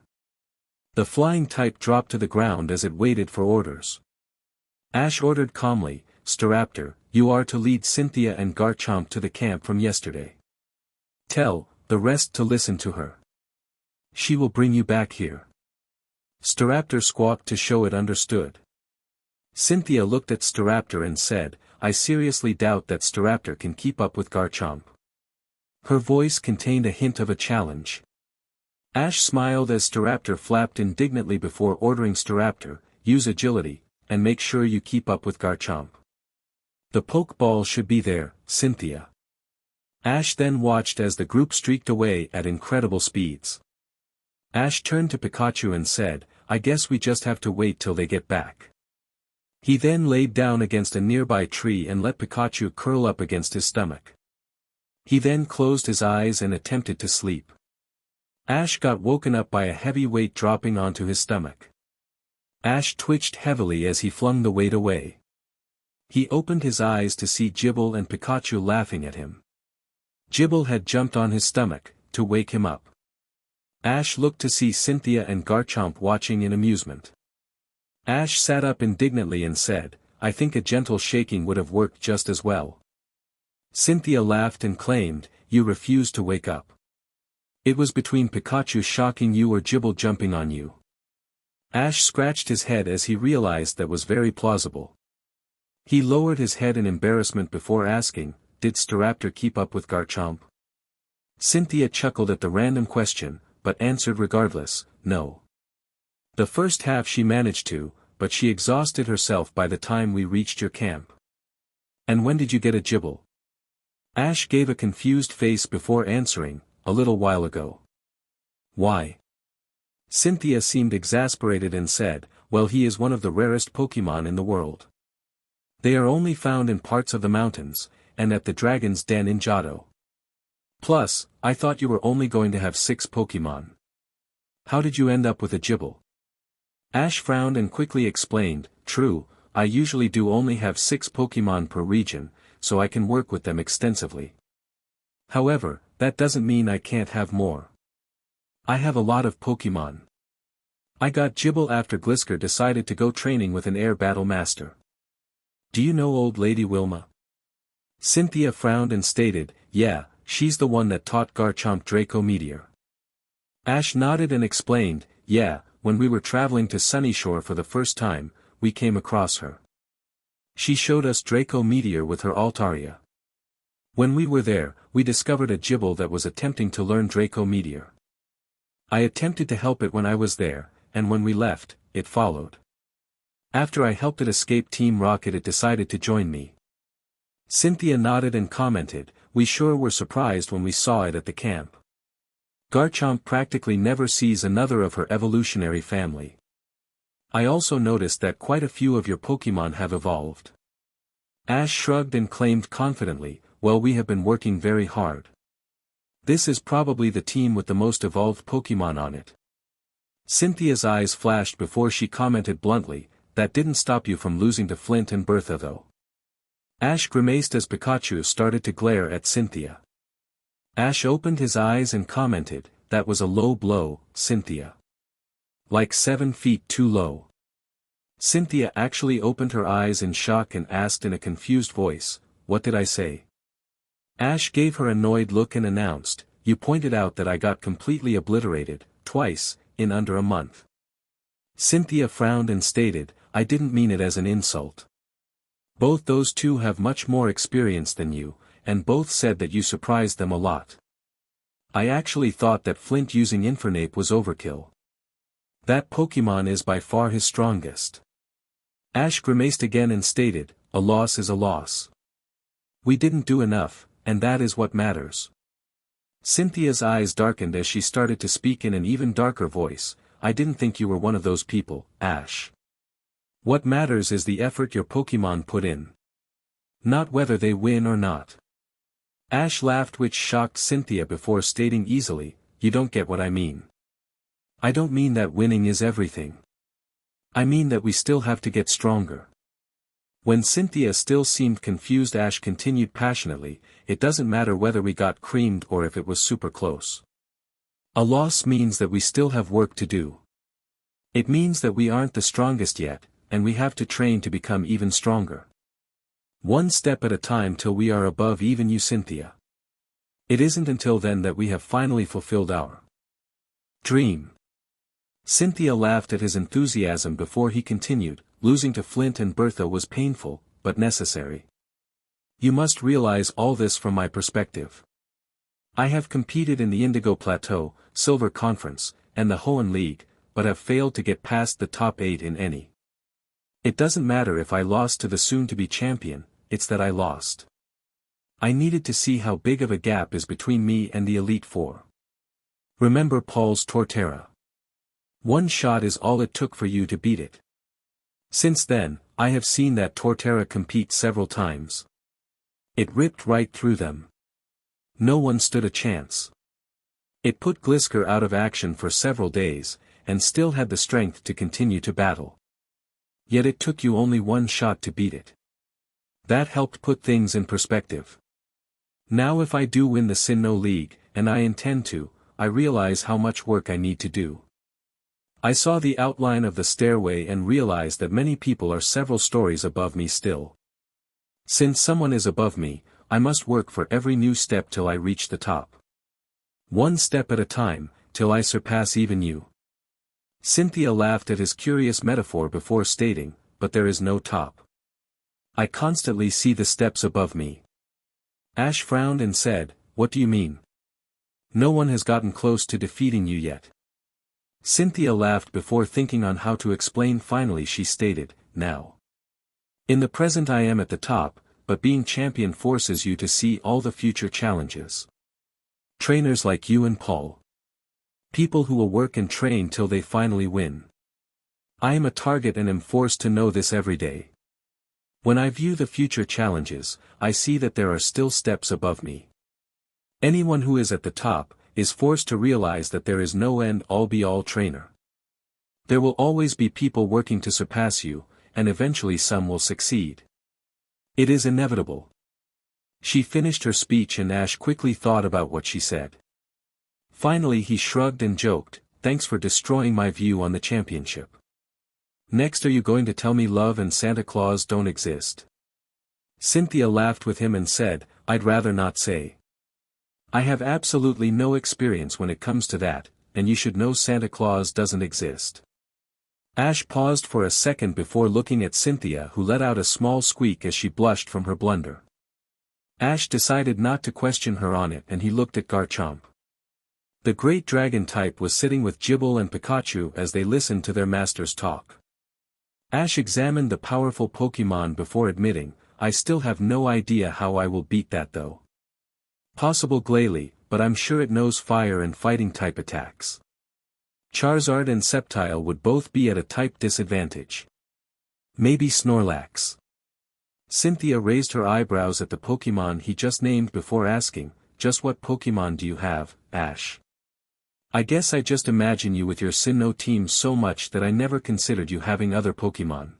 Speaker 1: The flying type dropped to the ground as it waited for orders. Ash ordered calmly, "Staraptor, you are to lead Cynthia and Garchomp to the camp from yesterday. Tell the rest to listen to her. She will bring you back here." Staraptor squawked to show it understood. Cynthia looked at Staraptor and said, "I seriously doubt that Staraptor can keep up with Garchomp." Her voice contained a hint of a challenge. Ash smiled as Staraptor flapped indignantly before ordering Staraptor, "Use agility, and make sure you keep up with Garchomp. The Pokeball should be there, Cynthia." Ash then watched as the group streaked away at incredible speeds. Ash turned to Pikachu and said, "I guess we just have to wait till they get back." He then laid down against a nearby tree and let Pikachu curl up against his stomach. He then closed his eyes and attempted to sleep. Ash got woken up by a heavy weight dropping onto his stomach. Ash twitched heavily as he flung the weight away. He opened his eyes to see Gible and Pikachu laughing at him. Gible had jumped on his stomach, to wake him up. Ash looked to see Cynthia and Garchomp watching in amusement. Ash sat up indignantly and said, "I think a gentle shaking would have worked just as well." Cynthia laughed and claimed, "You refused to wake up. It was between Pikachu shocking you or Gible jumping on you." Ash scratched his head as he realized that was very plausible. He lowered his head in embarrassment before asking, "Did Staraptor keep up with Garchomp?" Cynthia chuckled at the random question, but answered regardless, "No. The first half she managed to, but she exhausted herself by the time we reached your camp." "And when did you get a Gible?" Ash gave a confused face before answering, "A little while ago." "Why?" Cynthia seemed exasperated and said, "Well, he is one of the rarest Pokemon in the world. They are only found in parts of the mountains, and at the Dragon's Den in Johto. Plus, I thought you were only going to have 6 Pokemon. How did you end up with a Gible?" Ash frowned and quickly explained, "True, I usually do only have 6 Pokemon per region, so I can work with them extensively. However, that doesn't mean I can't have more. I have a lot of Pokemon. I got Gible after Glisker decided to go training with an air battle master. Do you know old lady Wilma?" Cynthia frowned and stated, "Yeah, she's the one that taught Garchomp Draco Meteor. Ash nodded and explained, yeah, when we were traveling to Sunnyshore for the first time, we came across her. She showed us Draco Meteor with her Altaria. When we were there, we discovered a Gible that was attempting to learn Draco Meteor. I attempted to help it when I was there, and when we left, it followed. After I helped it escape Team Rocket, it decided to join me. Cynthia nodded and commented, we sure were surprised when we saw it at the camp. Garchomp practically never sees another of her evolutionary family. I also noticed that quite a few of your Pokémon have evolved. Ash shrugged and claimed confidently, well, we have been working very hard. This is probably the team with the most evolved Pokémon on it. Cynthia's eyes flashed before she commented bluntly, that didn't stop you from losing to Flint and Bertha though. Ash grimaced as Pikachu started to glare at Cynthia. Ash opened his eyes and commented, that was a low blow, Cynthia. Like 7 feet too low. Cynthia actually opened her eyes in shock and asked in a confused voice, what did I say? Ash gave her an annoyed look and announced, you pointed out that I got completely obliterated, twice, in under a month. Cynthia frowned and stated, I didn't mean it as an insult. Both those two have much more experience than you, and both said that you surprised them a lot. I actually thought that Flint using Infernape was overkill. That Pokémon is by far his strongest. Ash grimaced again and stated, a loss is a loss. We didn't do enough, and that is what matters. Cynthia's eyes darkened as she started to speak in an even darker voice, I didn't think you were one of those people, Ash. What matters is the effort your Pokémon put in. Not whether they win or not. Ash laughed, which shocked Cynthia before stating easily, you don't get what I mean. I don't mean that winning is everything. I mean that we still have to get stronger. When Cynthia still seemed confused, Ash continued passionately, it doesn't matter whether we got creamed or if it was super close. A loss means that we still have work to do. It means that we aren't the strongest yet, and we have to train to become even stronger. One step at a time till we are above even you, Cynthia. It isn't until then that we have finally fulfilled our dream. Cynthia laughed at his enthusiasm before he continued, losing to Flint and Bertha was painful, but necessary. You must realize all this from my perspective. I have competed in the Indigo Plateau, Silver Conference, and the Hoenn League, but have failed to get past the top 8 in any. It doesn't matter if I lost to the soon-to-be champion, it's that I lost. I needed to see how big of a gap is between me and the Elite Four. Remember Paul's Torterra. One shot is all it took for you to beat it. Since then, I have seen that Torterra compete several times. It ripped right through them. No one stood a chance. It put Glisker out of action for several days, and still had the strength to continue to battle. Yet it took you only one shot to beat it. That helped put things in perspective. Now if I do win the Sinnoh League, and I intend to, I realize how much work I need to do. I saw the outline of the stairway and realized that many people are several stories above me still. Since someone is above me, I must work for every new step till I reach the top. One step at a time, till I surpass even you. Cynthia laughed at his curious metaphor before stating, but there is no top. I constantly see the steps above me. Ash frowned and said, what do you mean? No one has gotten close to defeating you yet. Cynthia laughed before thinking on how to explain. Finally she stated, now. In the present I am at the top, but being champion forces you to see all the future challenges. Trainers like you and Paul. People who will work and train till they finally win. I am a target and am forced to know this every day. When I view the future challenges, I see that there are still steps above me. Anyone who is at the top, is forced to realize that there is no end-all be-all trainer. There will always be people working to surpass you, and eventually some will succeed. It is inevitable. She finished her speech and Ash quickly thought about what she said. Finally he shrugged and joked, thanks for destroying my view on the championship. Next, are you going to tell me love and Santa Claus don't exist? Cynthia laughed with him and said, I'd rather not say. I have absolutely no experience when it comes to that, and you should know Santa Claus doesn't exist. Ash paused for a second before looking at Cynthia, who let out a small squeak as she blushed from her blunder. Ash decided not to question her on it, and he looked at Garchomp. The great dragon type was sitting with Gible and Pikachu as they listened to their masters talk. Ash examined the powerful Pokémon before admitting, I still have no idea how I will beat that though. Possible Glalie, but I'm sure it knows fire and fighting type attacks. Charizard and Sceptile would both be at a type disadvantage. Maybe Snorlax. Cynthia raised her eyebrows at the Pokémon he just named before asking, just what Pokémon do you have, Ash? I guess I just imagine you with your Sinnoh team so much that I never considered you having other Pokémon.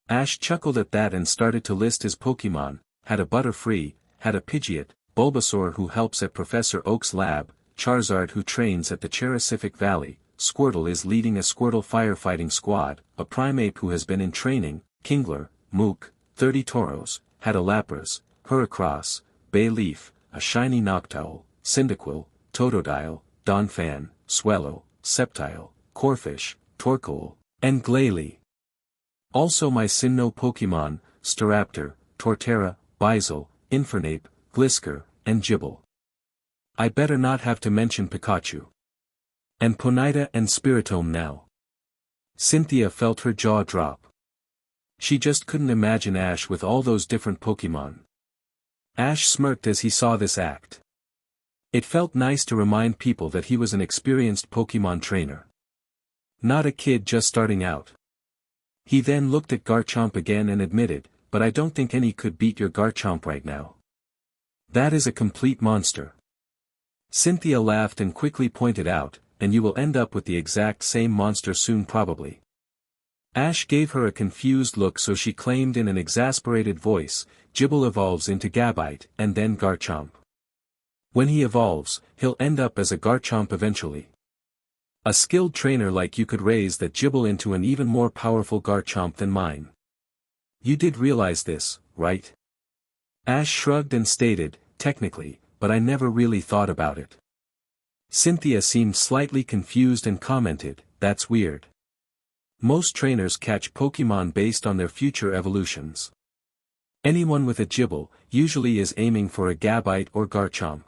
Speaker 1: Ash chuckled at that and started to list his Pokémon, had a Butterfree, had a Pidgeot, Bulbasaur who helps at Professor Oak's lab, Charizard who trains at the Cherasific Valley, Squirtle is leading a Squirtle firefighting squad, a Primeape who has been in training, Kingler, Mook, 30 Tauros, had a Lapras, Heracross, Bayleaf, a shiny Noctowl, Cyndaquil, Totodile, Donphan, Swellow, Sceptile, Corphish, Torkoal, and Glalie. Also my Sinnoh Pokémon, Staraptor, Torterra, Bizel, Infernape, Glisker, and Gible. I better not have to mention Pikachu. And Ponyta and Spiritomb now. Cynthia felt her jaw drop. She just couldn't imagine Ash with all those different Pokémon. Ash smirked as he saw this act. It felt nice to remind people that he was an experienced Pokémon trainer. Not a kid just starting out. He then looked at Garchomp again and admitted, but I don't think any could beat your Garchomp right now. That is a complete monster. Cynthia laughed and quickly pointed out, and you will end up with the exact same monster soon probably. Ash gave her a confused look, so she claimed in an exasperated voice, Gible evolves into Gabite and then Garchomp. When he evolves, he'll end up as a Garchomp eventually. A skilled trainer like you could raise that Gible into an even more powerful Garchomp than mine. You did realize this, right? Ash shrugged and stated, technically, but I never really thought about it. Cynthia seemed slightly confused and commented, that's weird. Most trainers catch Pokémon based on their future evolutions. Anyone with a Gible usually is aiming for a Gabite or Garchomp.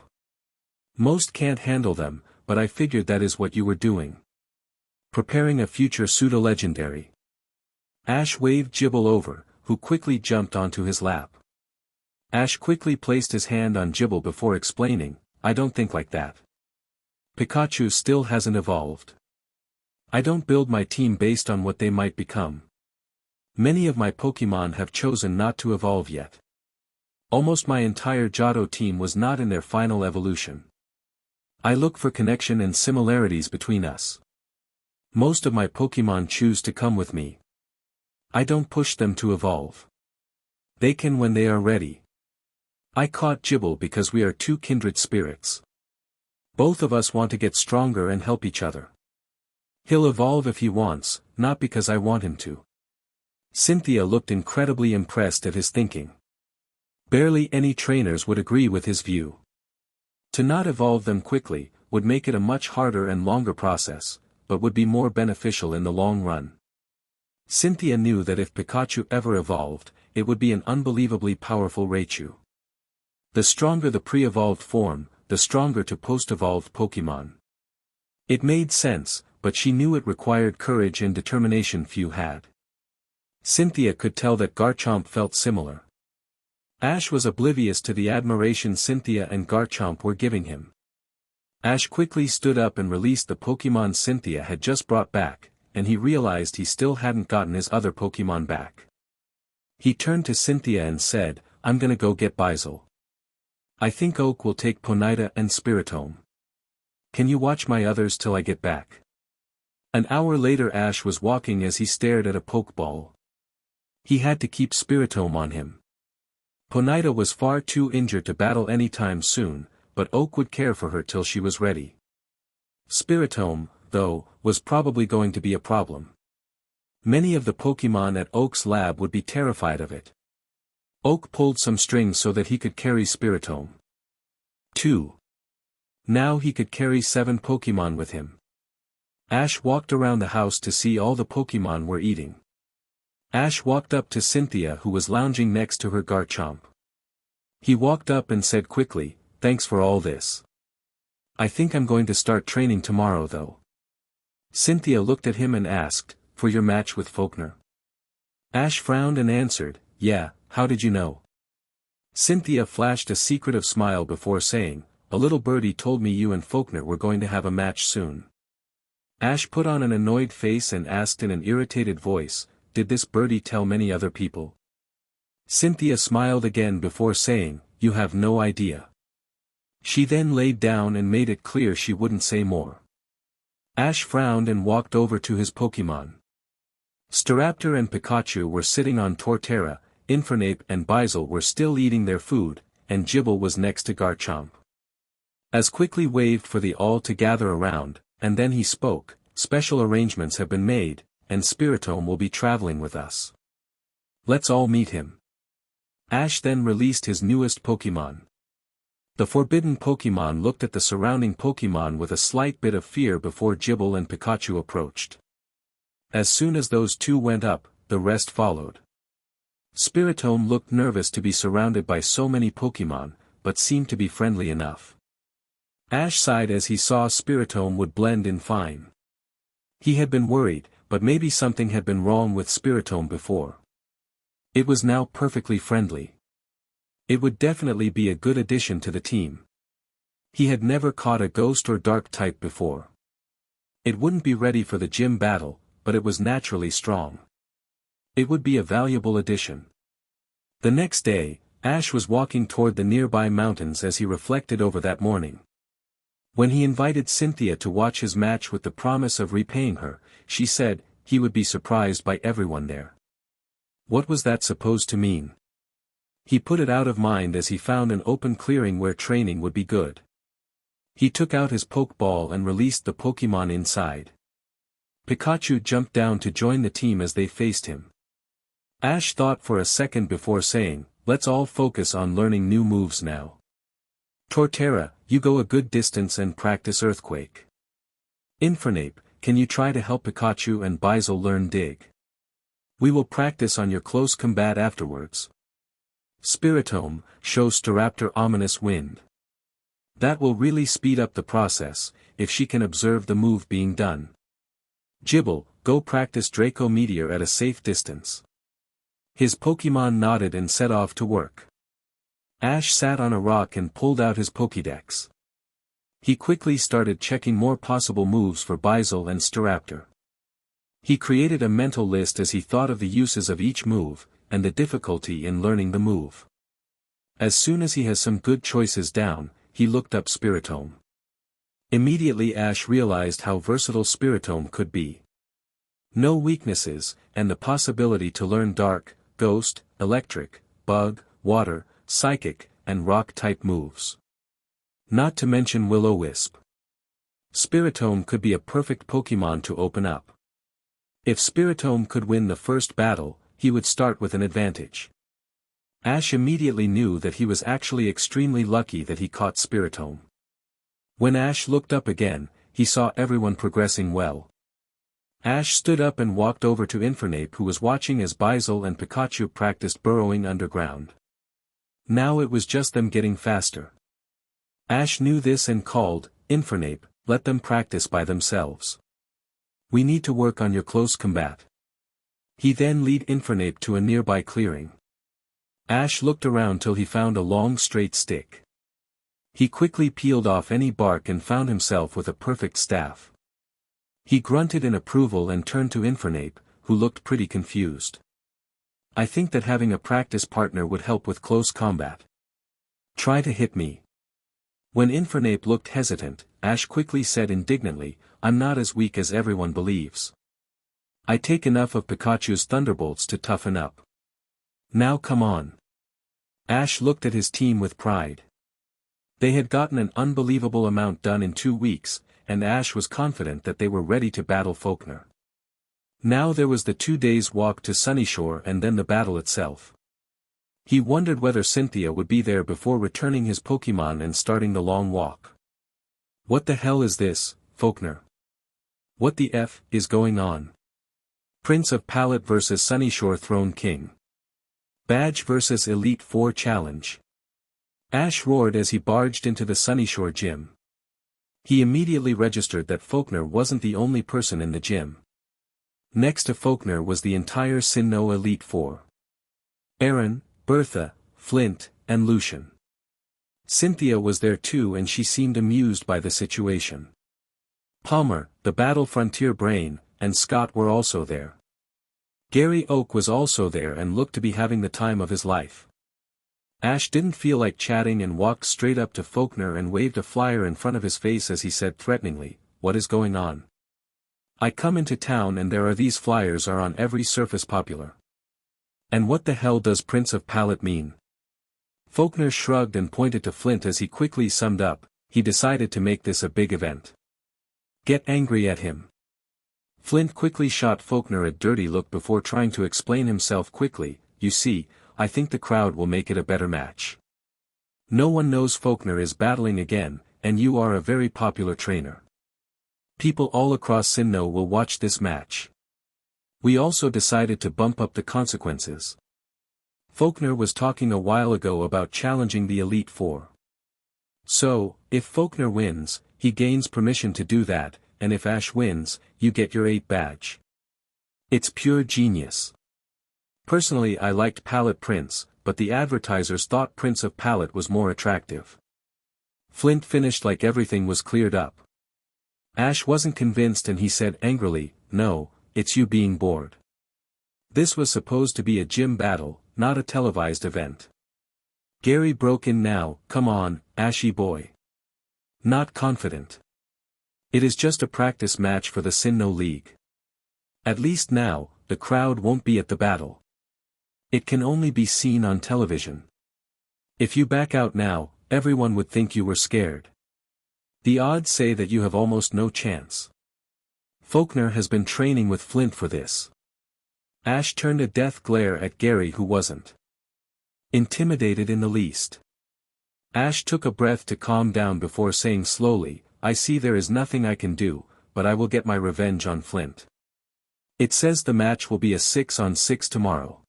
Speaker 1: Most can't handle them, but I figured that is what you were doing. Preparing a future pseudo-legendary. Ash waved Gible over, who quickly jumped onto his lap. Ash quickly placed his hand on Gible before explaining, I don't think like that. Pikachu still hasn't evolved. I don't build my team based on what they might become. Many of my Pokémon have chosen not to evolve yet. Almost my entire Johto team was not in their final evolution. I look for connection and similarities between us. Most of my Pokémon choose to come with me. I don't push them to evolve. They can when they are ready. I caught Gible because we are two kindred spirits. Both of us want to get stronger and help each other. He'll evolve if he wants, not because I want him to. Cynthia looked incredibly impressed at his thinking. Barely any trainers would agree with his view. To not evolve them quickly, would make it a much harder and longer process, but would be more beneficial in the long run. Cynthia knew that if Pikachu ever evolved, it would be an unbelievably powerful Raichu. The stronger the pre-evolved form, the stronger to post-evolved Pokémon. It made sense, but she knew it required courage and determination few had. Cynthia could tell that Garchomp felt similar. Ash was oblivious to the admiration Cynthia and Garchomp were giving him. Ash quickly stood up and released the Pokémon Cynthia had just brought back, and he realized he still hadn't gotten his other Pokémon back. He turned to Cynthia and said, I'm gonna go get Bizel. I think Oak will take Ponyta and Spiritomb. Can you watch my others till I get back? An hour later Ash was walking as he stared at a Pokeball. He had to keep Spiritomb on him. Ponyta was far too injured to battle anytime soon, but Oak would care for her till she was ready. Spiritomb, though, was probably going to be a problem. Many of the Pokémon at Oak's lab would be terrified of it. Oak pulled some strings so that he could carry Spiritomb. 2. Now he could carry 7 Pokemon with him. Ash walked around the house to see all the Pokemon were eating. Ash walked up to Cynthia who was lounging next to her Garchomp. He walked up and said quickly, "Thanks for all this. I think I'm going to start training tomorrow though." Cynthia looked at him and asked, "For your match with Volkner?" Ash frowned and answered, "Yeah, how did you know?" Cynthia flashed a secretive smile before saying, "A little birdie told me you and Volkner were going to have a match soon." Ash put on an annoyed face and asked in an irritated voice, "Did this birdie tell many other people?" Cynthia smiled again before saying, "You have no idea." She then laid down and made it clear she wouldn't say more. Ash frowned and walked over to his Pokemon. Staraptor and Pikachu were sitting on Torterra, Infernape and Gible were still eating their food, and Gible was next to Garchomp. As quickly waved for the all to gather around, and then he spoke, "Special arrangements have been made, and Spiritomb will be traveling with us. Let's all meet him." Ash then released his newest Pokemon. The forbidden Pokemon looked at the surrounding Pokemon with a slight bit of fear before Gible and Pikachu approached. As soon as those two went up, the rest followed. Spiritomb looked nervous to be surrounded by so many Pokemon, but seemed to be friendly enough. Ash sighed as he saw Spiritomb would blend in fine. He had been worried, but maybe something had been wrong with Spiritomb before. It was now perfectly friendly. It would definitely be a good addition to the team. He had never caught a ghost or dark type before. It wouldn't be ready for the gym battle, but it was naturally strong. It would be a valuable addition. The next day, Ash was walking toward the nearby mountains as he reflected over that morning. When he invited Cynthia to watch his match with the promise of repaying her, she said, he would be surprised by everyone there. What was that supposed to mean? He put it out of mind as he found an open clearing where training would be good. He took out his Pokeball and released the Pokemon inside. Pikachu jumped down to join the team as they faced him. Ash thought for a second before saying, "Let's all focus on learning new moves now. Torterra, you go a good distance and practice Earthquake. Infernape, can you try to help Pikachu and Gible learn Dig? We will practice on your close combat afterwards. Spiritomb, show Staraptor Ominous Wind. That will really speed up the process, if she can observe the move being done. Gible, go practice Draco Meteor at a safe distance." His Pokemon nodded and set off to work. Ash sat on a rock and pulled out his Pokédex. He quickly started checking more possible moves for Gible and Staraptor. He created a mental list as he thought of the uses of each move, and the difficulty in learning the move. As soon as he has some good choices down, he looked up Spiritomb. Immediately Ash realized how versatile Spiritomb could be. No weaknesses, and the possibility to learn Dark, Ghost, Electric, Bug, Water, Psychic, and Rock-type moves. Not to mention Will-O-Wisp. Spiritomb could be a perfect Pokemon to open up. If Spiritomb could win the first battle, he would start with an advantage. Ash immediately knew that he was actually extremely lucky that he caught Spiritomb. When Ash looked up again, he saw everyone progressing well. Ash stood up and walked over to Infernape who was watching as Gible and Pikachu practiced burrowing underground. Now it was just them getting faster. Ash knew this and called, "Infernape, let them practice by themselves. We need to work on your close combat." He then led Infernape to a nearby clearing. Ash looked around till he found a long straight stick. He quickly peeled off any bark and found himself with a perfect staff. He grunted in approval and turned to Infernape, who looked pretty confused. "I think that having a practice partner would help with close combat. Try to hit me." When Infernape looked hesitant, Ash quickly said indignantly, "I'm not as weak as everyone believes. I take enough of Pikachu's thunderbolts to toughen up. Now come on." Ash looked at his team with pride. They had gotten an unbelievable amount done in 2 weeks, and Ash was confident that they were ready to battle Volkner. Now there was the 2 days' walk to Sunyshore and then the battle itself. He wondered whether Cynthia would be there before returning his Pokemon and starting the long walk. What the hell is this, Volkner? What the F is going on? Prince of Palette vs Sunyshore Throne King. Badge vs Elite Four Challenge. Ash roared as he barged into the Sunyshore gym. He immediately registered that Volkner wasn't the only person in the gym. Next to Volkner was the entire Sinnoh Elite Four. Aaron, Bertha, Flint, and Lucian. Cynthia was there too, and she seemed amused by the situation. Palmer, the Battle Frontier Brain, and Scott were also there. Gary Oak was also there and looked to be having the time of his life. Ash didn't feel like chatting and walked straight up to Volkner and waved a flyer in front of his face as he said threateningly, "What is going on? I come into town and there are these flyers are on every surface popular. And what the hell does Prince of Palette mean?" Volkner shrugged and pointed to Flint as he quickly summed up, he decided to make this a big event. Get angry at him. Flint quickly shot Volkner a dirty look before trying to explain himself quickly, you see, I think the crowd will make it a better match. No one knows Volkner is battling again, and you are a very popular trainer. People all across Sinnoh will watch this match. We also decided to bump up the consequences. Volkner was talking a while ago about challenging the Elite Four. So, if Volkner wins, he gains permission to do that, and if Ash wins, you get your 8 badge. It's pure genius. Personally I liked Palette Prince, but the advertisers thought Prince of Palette was more attractive. Flint finished like everything was cleared up. Ash wasn't convinced and he said angrily, "No, it's you being bored." This was supposed to be a gym battle, not a televised event. Gary broke in now, "Come on, Ashy boy. Not confident. It is just a practice match for the Sinnoh League. At least now, the crowd won't be at the battle. It can only be seen on television. If you back out now, everyone would think you were scared. The odds say that you have almost no chance. Volkner has been training with Flint for this." Ash turned a death glare at Gary who wasn't intimidated in the least. Ash took a breath to calm down before saying slowly, "I see there is nothing I can do, but I will get my revenge on Flint. It says the match will be a 6-on-6 tomorrow."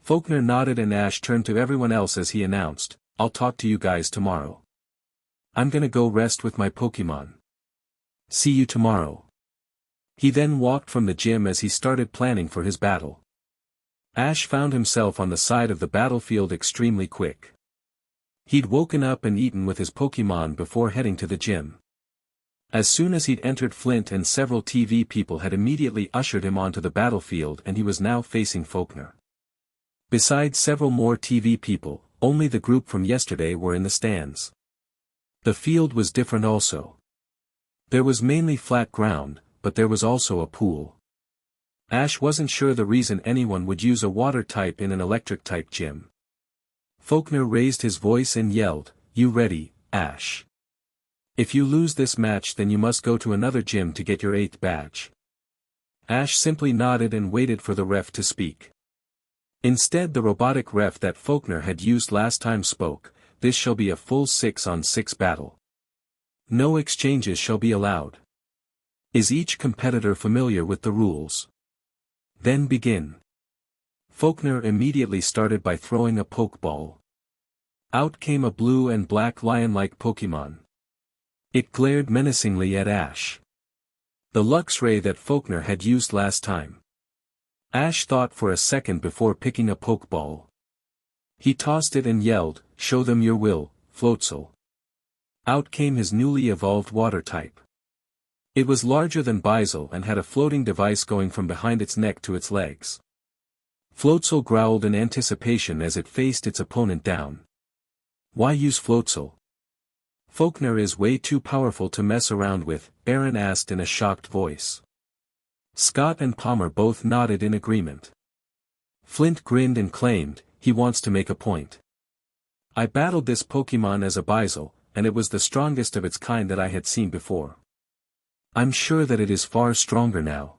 Speaker 1: Volkner nodded and Ash turned to everyone else as he announced, "I'll talk to you guys tomorrow. I'm gonna go rest with my Pokemon. See you tomorrow." He then walked from the gym as he started planning for his battle. Ash found himself on the side of the battlefield extremely quick. He'd woken up and eaten with his Pokemon before heading to the gym. As soon as he'd entered, Flint and several TV people had immediately ushered him onto the battlefield and he was now facing Volkner. Besides several more TV people, only the group from yesterday were in the stands. The field was different also. There was mainly flat ground, but there was also a pool. Ash wasn't sure the reason anyone would use a water type in an electric type gym. Volkner raised his voice and yelled, "You ready, Ash? If you lose this match then you must go to another gym to get your 8th badge." Ash simply nodded and waited for the ref to speak. Instead the robotic ref that Volkner had used last time spoke, "This shall be a full 6-on-6 battle. No exchanges shall be allowed. Is each competitor familiar with the rules? Then begin." Volkner immediately started by throwing a Pokeball. Out came a blue and black lion-like Pokemon. It glared menacingly at Ash. The Luxray that Volkner had used last time. Ash thought for a second before picking a Pokeball. He tossed it and yelled, "Show them your will, Floatzel." Out came his newly evolved water type. It was larger than Bizel and had a floating device going from behind its neck to its legs. Floatzel growled in anticipation as it faced its opponent down. "Why use Floatzel? Volkner is way too powerful to mess around with," Aaron asked in a shocked voice. Scott and Palmer both nodded in agreement. Flint grinned and claimed, "He wants to make a point. I battled this Pokemon as a Bizel, and it was the strongest of its kind that I had seen before. I'm sure that it is far stronger now.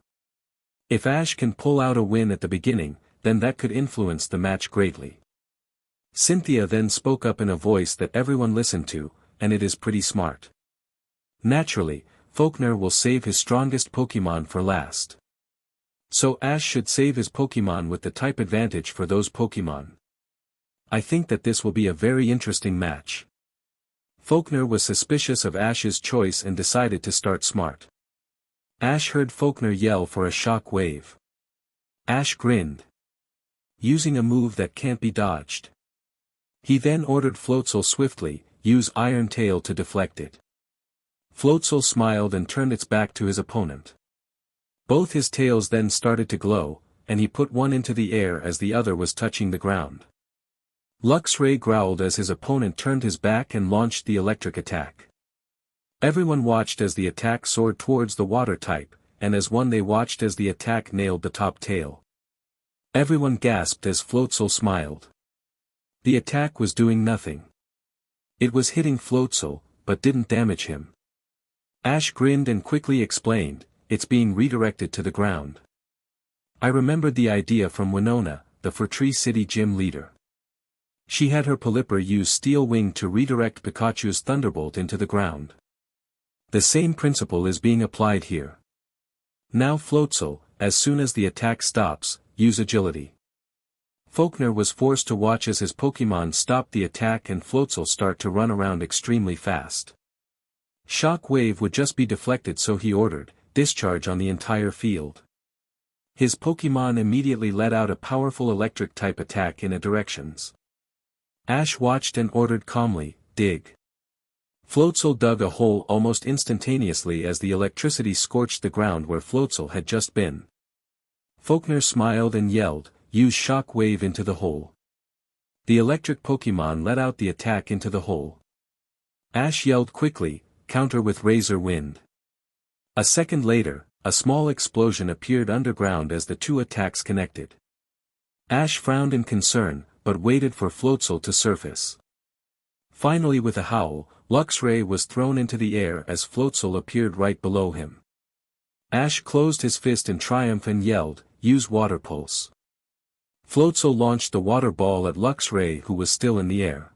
Speaker 1: If Ash can pull out a win at the beginning, then that could influence the match greatly." Cynthia then spoke up in a voice that everyone listened to, "And it is pretty smart. Naturally, Volkner will save his strongest Pokemon for last. So Ash should save his Pokemon with the type advantage for those Pokemon. I think that this will be a very interesting match. Volkner was suspicious of Ash's choice and decided to start smart. Ash heard Volkner yell for a shock wave. Ash grinned, using a move that can't be dodged. He then ordered Floatzel swiftly, use Iron Tail to deflect it. Floatzel smiled and turned its back to his opponent. Both his tails then started to glow, and he put one into the air as the other was touching the ground. Luxray growled as his opponent turned his back and launched the electric attack. Everyone watched as the attack soared towards the water type, and as one they watched as the attack nailed the top tail. Everyone gasped as Floatzel smiled. The attack was doing nothing. It was hitting Floatzel, but didn't damage him. Ash grinned and quickly explained, it's being redirected to the ground. I remembered the idea from Winona, the Fortree City gym leader. She had her Pelipper use Steel Wing to redirect Pikachu's Thunderbolt into the ground. The same principle is being applied here. Now Floatzel, as soon as the attack stops, use Agility. Volkner was forced to watch as his Pokemon stopped the attack and Floatzel start to run around extremely fast. Shock Wave would just be deflected, so he ordered, discharge on the entire field. His Pokemon immediately let out a powerful electric-type attack in a directions. Ash watched and ordered calmly, dig. Floatzel dug a hole almost instantaneously as the electricity scorched the ground where Floatzel had just been. Volkner smiled and yelled, use Shock Wave into the hole. The electric Pokemon let out the attack into the hole. Ash yelled quickly, counter with Razor Wind. A second later, a small explosion appeared underground as the two attacks connected. Ash frowned in concern, but waited for Floatzel to surface. Finally, with a howl, Luxray was thrown into the air as Floatzel appeared right below him. Ash closed his fist in triumph and yelled, use Water Pulse. Floatzel launched the water ball at Luxray, who was still in the air.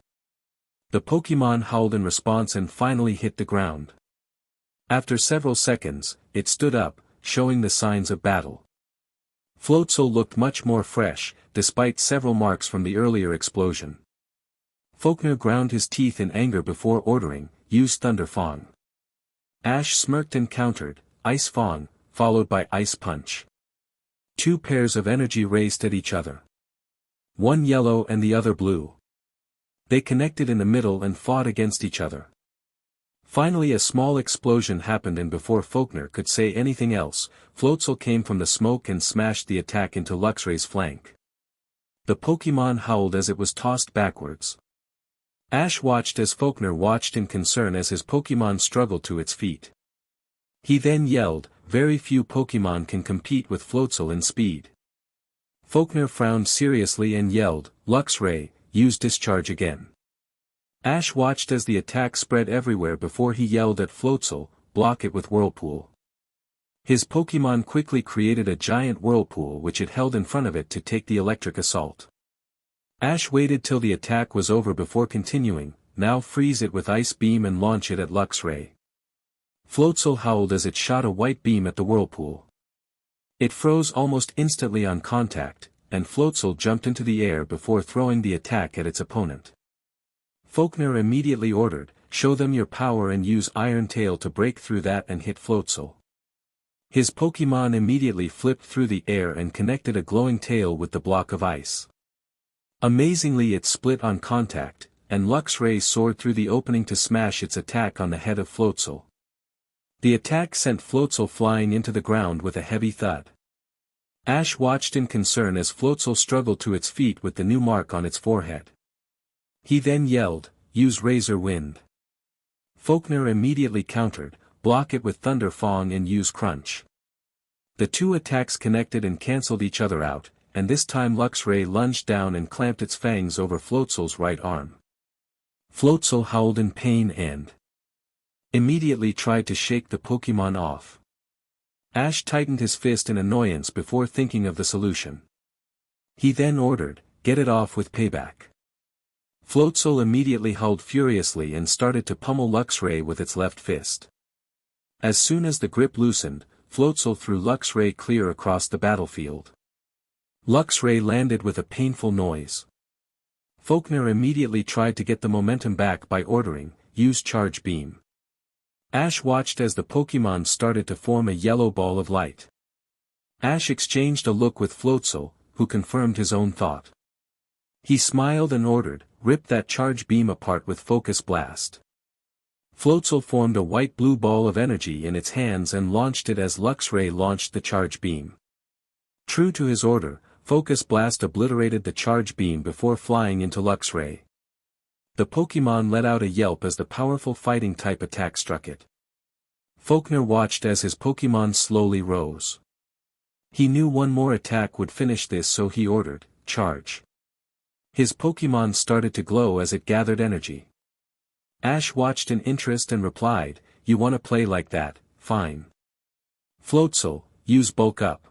Speaker 1: The Pokemon howled in response and finally hit the ground. After several seconds, it stood up, showing the signs of battle. Floatzel looked much more fresh, despite several marks from the earlier explosion. Volkner ground his teeth in anger before ordering, use Thunder Fang. Ash smirked and countered, Ice Fang, followed by Ice Punch. Two pairs of energy raced at each other. One yellow and the other blue. They connected in the middle and fought against each other. Finally a small explosion happened, and before Volkner could say anything else, Floatzel came from the smoke and smashed the attack into Luxray's flank. The Pokemon howled as it was tossed backwards. Ash watched as Volkner watched in concern as his Pokemon struggled to its feet. He then yelled, very few Pokemon can compete with Floatzel in speed. Volkner frowned seriously and yelled, Luxray, use Discharge again. Ash watched as the attack spread everywhere before he yelled at Floatzel, block it with Whirlpool. His Pokemon quickly created a giant whirlpool which it held in front of it to take the electric assault. Ash waited till the attack was over before continuing, now freeze it with Ice Beam and launch it at Luxray. Floatzel howled as it shot a white beam at the whirlpool. It froze almost instantly on contact, and Floatzel jumped into the air before throwing the attack at its opponent. Volkner immediately ordered, show them your power and use Iron Tail to break through that and hit Floatzel. His Pokemon immediately flipped through the air and connected a glowing tail with the block of ice. Amazingly it split on contact, and Luxray soared through the opening to smash its attack on the head of Floatzel. The attack sent Floatzel flying into the ground with a heavy thud. Ash watched in concern as Floatzel struggled to its feet with the new mark on its forehead. He then yelled, use Razor Wind. Volkner immediately countered, block it with Thunder Fang and use Crunch. The two attacks connected and cancelled each other out, and this time Luxray lunged down and clamped its fangs over Floatzel's right arm. Floatzel howled in pain and immediately tried to shake the Pokemon off. Ash tightened his fist in annoyance before thinking of the solution. He then ordered, get it off with Payback. Floatzel immediately howled furiously and started to pummel Luxray with its left fist. As soon as the grip loosened, Floatzel threw Luxray clear across the battlefield. Luxray landed with a painful noise. Volkner immediately tried to get the momentum back by ordering, use Charge Beam. Ash watched as the Pokémon started to form a yellow ball of light. Ash exchanged a look with Floatzel, who confirmed his own thought. He smiled and ordered, rip that Charge Beam apart with Focus Blast. Floatzel formed a white-blue ball of energy in its hands and launched it as Luxray launched the Charge Beam. True to his order, Focus Blast obliterated the Charge Beam before flying into Luxray. The Pokémon let out a yelp as the powerful fighting-type attack struck it. Volkner watched as his Pokémon slowly rose. He knew one more attack would finish this, so he ordered, charge. His Pokémon started to glow as it gathered energy. Ash watched in interest and replied, "You wanna play like that, fine. Floatzel, use Bulk Up."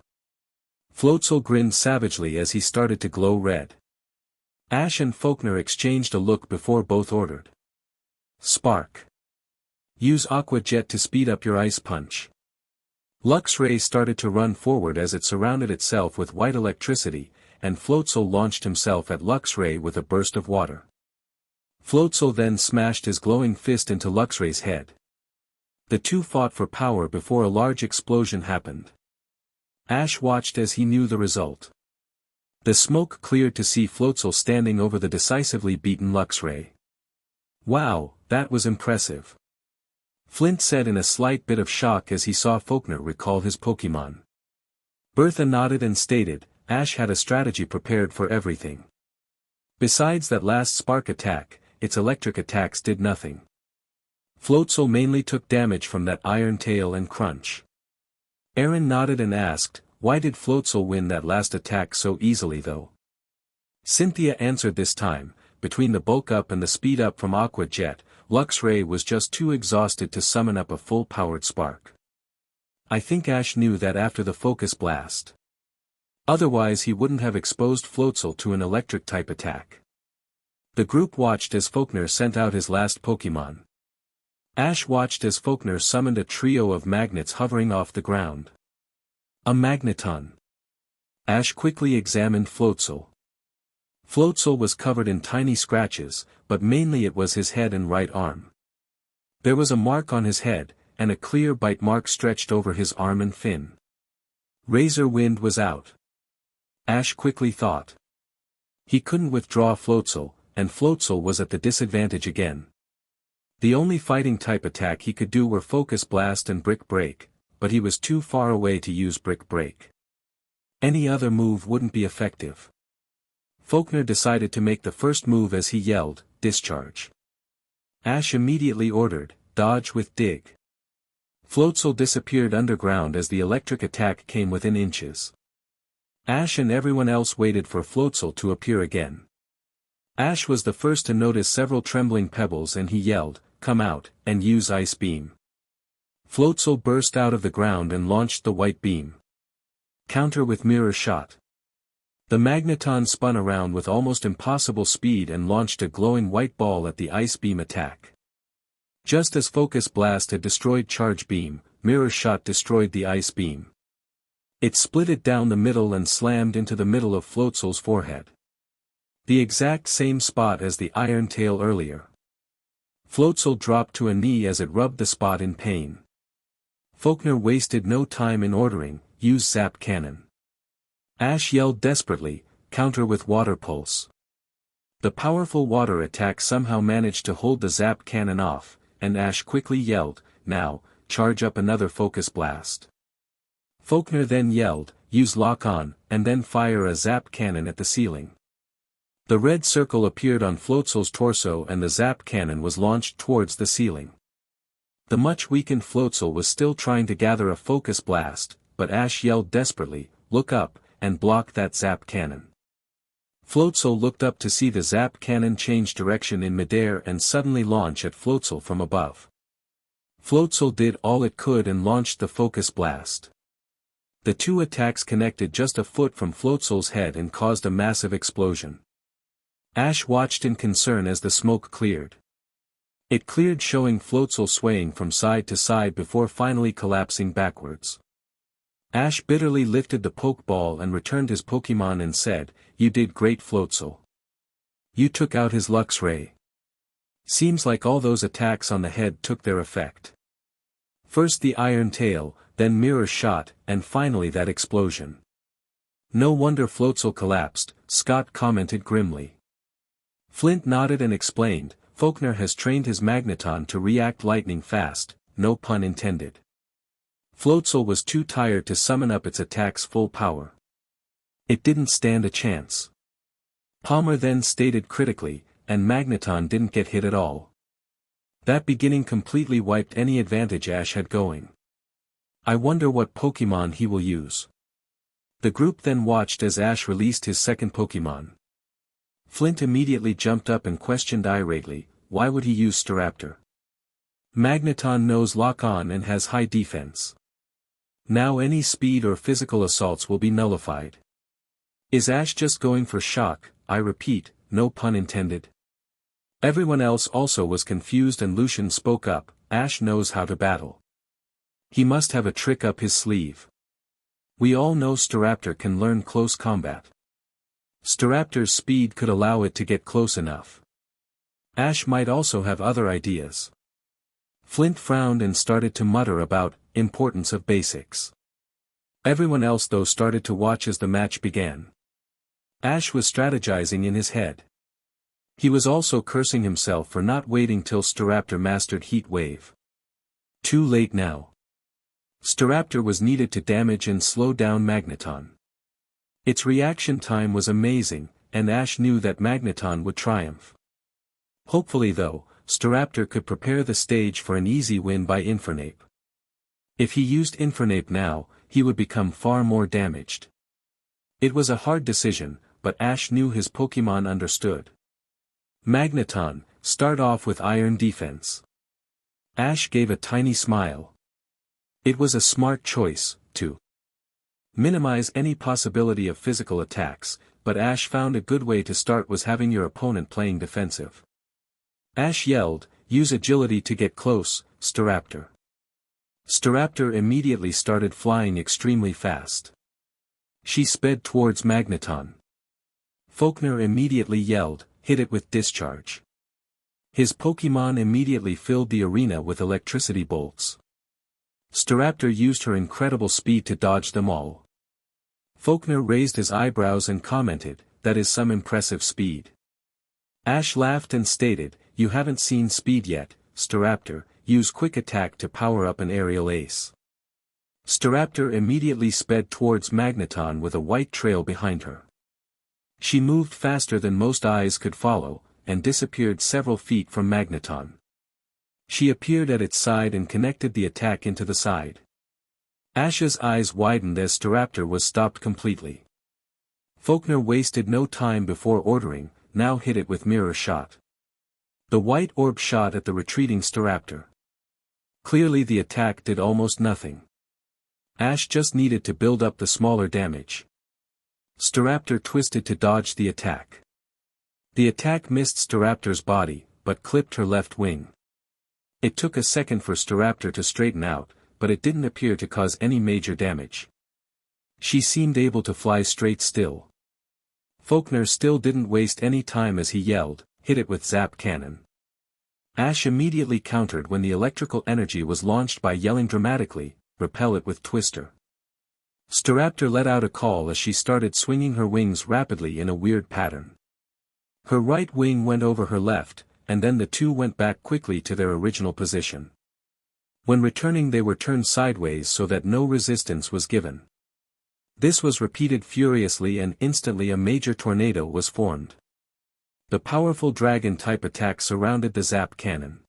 Speaker 1: Floatzel grinned savagely as he started to glow red. Ash and Volkner exchanged a look before both ordered, Spark. Use Aqua Jet to speed up your Ice Punch. Luxray started to run forward as it surrounded itself with white electricity, and Floatzel launched himself at Luxray with a burst of water. Floatzel then smashed his glowing fist into Luxray's head. The two fought for power before a large explosion happened. Ash watched as he knew the result. The smoke cleared to see Floatzel standing over the decisively beaten Luxray. "Wow, that was impressive," Flint said in a slight bit of shock as he saw Volkner recall his Pokémon. Bertha nodded and stated, Ash had a strategy prepared for everything. Besides that last spark attack, its electric attacks did nothing. Floatzel mainly took damage from that Iron Tail and Crunch. Aaron nodded and asked, why did Floatzel win that last attack so easily though? Cynthia answered this time, between the bulk up and the speed up from Aqua Jet, Luxray was just too exhausted to summon up a full-powered spark. I think Ash knew that after the Focus Blast. Otherwise he wouldn't have exposed Floatzel to an electric-type attack. The group watched as Volkner sent out his last Pokémon. Ash watched as Volkner summoned a trio of magnets hovering off the ground. A Magneton. Ash quickly examined Floatzel. Floatzel was covered in tiny scratches, but mainly it was his head and right arm. There was a mark on his head, and a clear bite mark stretched over his arm and fin. Razor Wind was out. Ash quickly thought. He couldn't withdraw Floatzel, and Floatzel was at the disadvantage again. The only fighting-type attack he could do were Focus Blast and Brick Break, but he was too far away to use Brick Break. Any other move wouldn't be effective. Volkner decided to make the first move as he yelled, Discharge. Ash immediately ordered, Dodge with Dig. Floatzel disappeared underground as the electric attack came within inches. Ash and everyone else waited for Floatzel to appear again. Ash was the first to notice several trembling pebbles and he yelled, Come out, and use Ice Beam. Floatzel burst out of the ground and launched the white beam. Counter with Mirror Shot. The Magneton spun around with almost impossible speed and launched a glowing white ball at the Ice Beam attack. Just as Focus Blast had destroyed Charge Beam, Mirror Shot destroyed the Ice Beam. It split it down the middle and slammed into the middle of Floatzel's forehead. The exact same spot as the Iron Tail earlier. Floatzel dropped to a knee as it rubbed the spot in pain. Volkner wasted no time in ordering, use Zap Cannon. Ash yelled desperately, counter with Water Pulse. The powerful water attack somehow managed to hold the Zap Cannon off, and Ash quickly yelled, now, charge up another Focus Blast. Volkner then yelled, use Lock On, and then fire a Zap Cannon at the ceiling. The red circle appeared on Floatzel's torso and the Zap Cannon was launched towards the ceiling. The much weakened Floatzel was still trying to gather a Focus Blast, but Ash yelled desperately, look up, and block that Zap Cannon. Floatzel looked up to see the Zap Cannon change direction in midair and suddenly launch at Floatzel from above. Floatzel did all it could and launched the Focus Blast. The two attacks connected just a foot from Floatzel's head and caused a massive explosion. Ash watched in concern as the smoke cleared. It cleared, showing Floatzel swaying from side to side before finally collapsing backwards. Ash bitterly lifted the Pokeball and returned his Pokemon and said, "You did great, Floatzel. You took out his Luxray. Seems like all those attacks on the head took their effect. First the Iron Tail, then Mirror Shot, and finally that explosion. No wonder Floatzel collapsed," Scott commented grimly. Flint nodded and explained, "Volkner has trained his Magneton to react lightning fast, no pun intended. Floatzel was too tired to summon up its attack's full power. It didn't stand a chance." Palmer then stated critically, "And Magneton didn't get hit at all. That beginning completely wiped any advantage Ash had going. I wonder what Pokemon he will use." The group then watched as Ash released his second Pokemon. Flint immediately jumped up and questioned irately, why would he use Staraptor? Magneton knows Lock-On and has high defense. Now any speed or physical assaults will be nullified. Is Ash just going for shock? I repeat, no pun intended. Everyone else also was confused and Lucian spoke up, "Ash knows how to battle. He must have a trick up his sleeve. We all know Staraptor can learn close combat. Staraptor's speed could allow it to get close enough. Ash might also have other ideas." Flint frowned and started to mutter about importance of basics. Everyone else though started to watch as the match began. Ash was strategizing in his head. He was also cursing himself for not waiting till Staraptor mastered Heat Wave. Too late now. Staraptor was needed to damage and slow down Magneton. Its reaction time was amazing, and Ash knew that Magneton would triumph. Hopefully though, Staraptor could prepare the stage for an easy win by Infernape. If he used Infernape now, he would become far more damaged. It was a hard decision, but Ash knew his Pokemon understood. Magneton, start off with Iron Defense. Ash gave a tiny smile. It was a smart choice, to minimize any possibility of physical attacks, but Ash found a good way to start was having your opponent playing defensive. Ash yelled, "Use agility to get close, Staraptor." Staraptor immediately started flying extremely fast. She sped towards Magneton. Volkner immediately yelled, "Hit it with Discharge." His Pokemon immediately filled the arena with electricity bolts. Staraptor used her incredible speed to dodge them all. Volkner raised his eyebrows and commented, "That is some impressive speed." Ash laughed and stated, "You haven't seen speed yet, Staraptor, use Quick Attack to power up an aerial ace." Staraptor immediately sped towards Magneton with a white trail behind her. She moved faster than most eyes could follow, and disappeared several feet from Magneton. She appeared at its side and connected the attack into the side. Ash's eyes widened as Staraptor was stopped completely. Volkner wasted no time before ordering, "Now hit it with Mirror Shot." The white orb shot at the retreating Staraptor. Clearly the attack did almost nothing. Ash just needed to build up the smaller damage. Staraptor twisted to dodge the attack. The attack missed Staraptor's body, but clipped her left wing. It took a second for Staraptor to straighten out, but it didn't appear to cause any major damage. She seemed able to fly straight still. Volkner still didn't waste any time as he yelled, "Hit it with Zap Cannon." Ash immediately countered when the electrical energy was launched by yelling dramatically, "Repel it with Twister." Staraptor let out a call as she started swinging her wings rapidly in a weird pattern. Her right wing went over her left, and then the two went back quickly to their original position. When returning they were turned sideways so that no resistance was given. This was repeated furiously and instantly a major tornado was formed. The powerful dragon-type attack surrounded the Zap Cannon.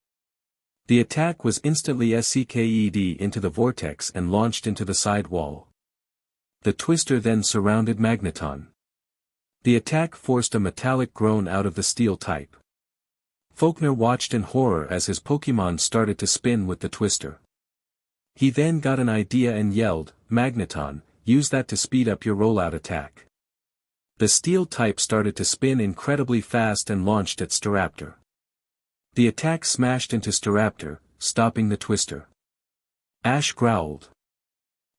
Speaker 1: The attack was instantly SCKED into the vortex and launched into the side wall. The Twister then surrounded Magneton. The attack forced a metallic groan out of the steel type. Volkner watched in horror as his Pokemon started to spin with the Twister. He then got an idea and yelled, "Magneton, use that to speed up your rollout attack." The steel type started to spin incredibly fast and launched at Staraptor. The attack smashed into Staraptor, stopping the twister. Ash growled.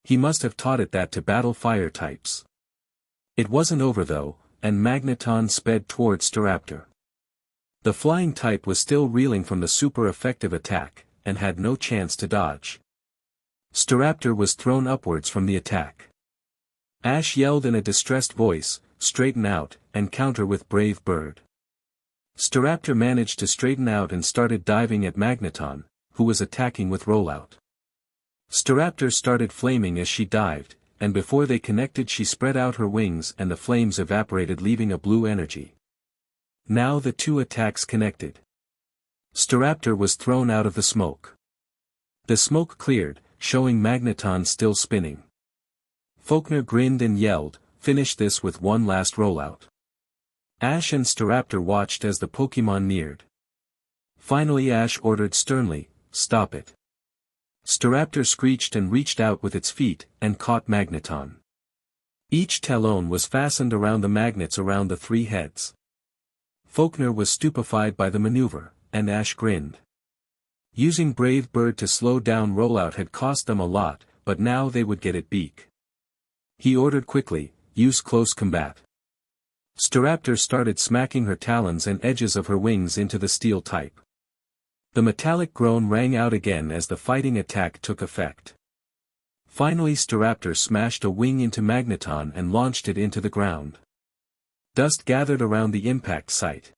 Speaker 1: He must have taught it that to battle fire types. It wasn't over though, and Magneton sped towards Staraptor. The flying type was still reeling from the super effective attack, and had no chance to dodge. Staraptor was thrown upwards from the attack. Ash yelled in a distressed voice, "Straighten out, and counter with Brave Bird." Staraptor managed to straighten out and started diving at Magneton, who was attacking with Rollout. Staraptor started flaming as she dived, and before they connected she spread out her wings and the flames evaporated leaving a blue energy. Now the two attacks connected. Staraptor was thrown out of the smoke. The smoke cleared, showing Magneton still spinning. Volkner grinned and yelled, "Finish this with one last rollout." Ash and Staraptor watched as the Pokémon neared. Finally Ash ordered sternly, "Stop it." Staraptor screeched and reached out with its feet, and caught Magneton. Each talon was fastened around the magnets around the three heads. Volkner was stupefied by the maneuver, and Ash grinned. Using Brave Bird to slow down Rollout had cost them a lot, but now they would get it beak. He ordered quickly, "Use close combat." Staraptor started smacking her talons and edges of her wings into the steel type. The metallic groan rang out again as the fighting attack took effect. Finally Staraptor smashed a wing into Magneton and launched it into the ground. Dust gathered around the impact site.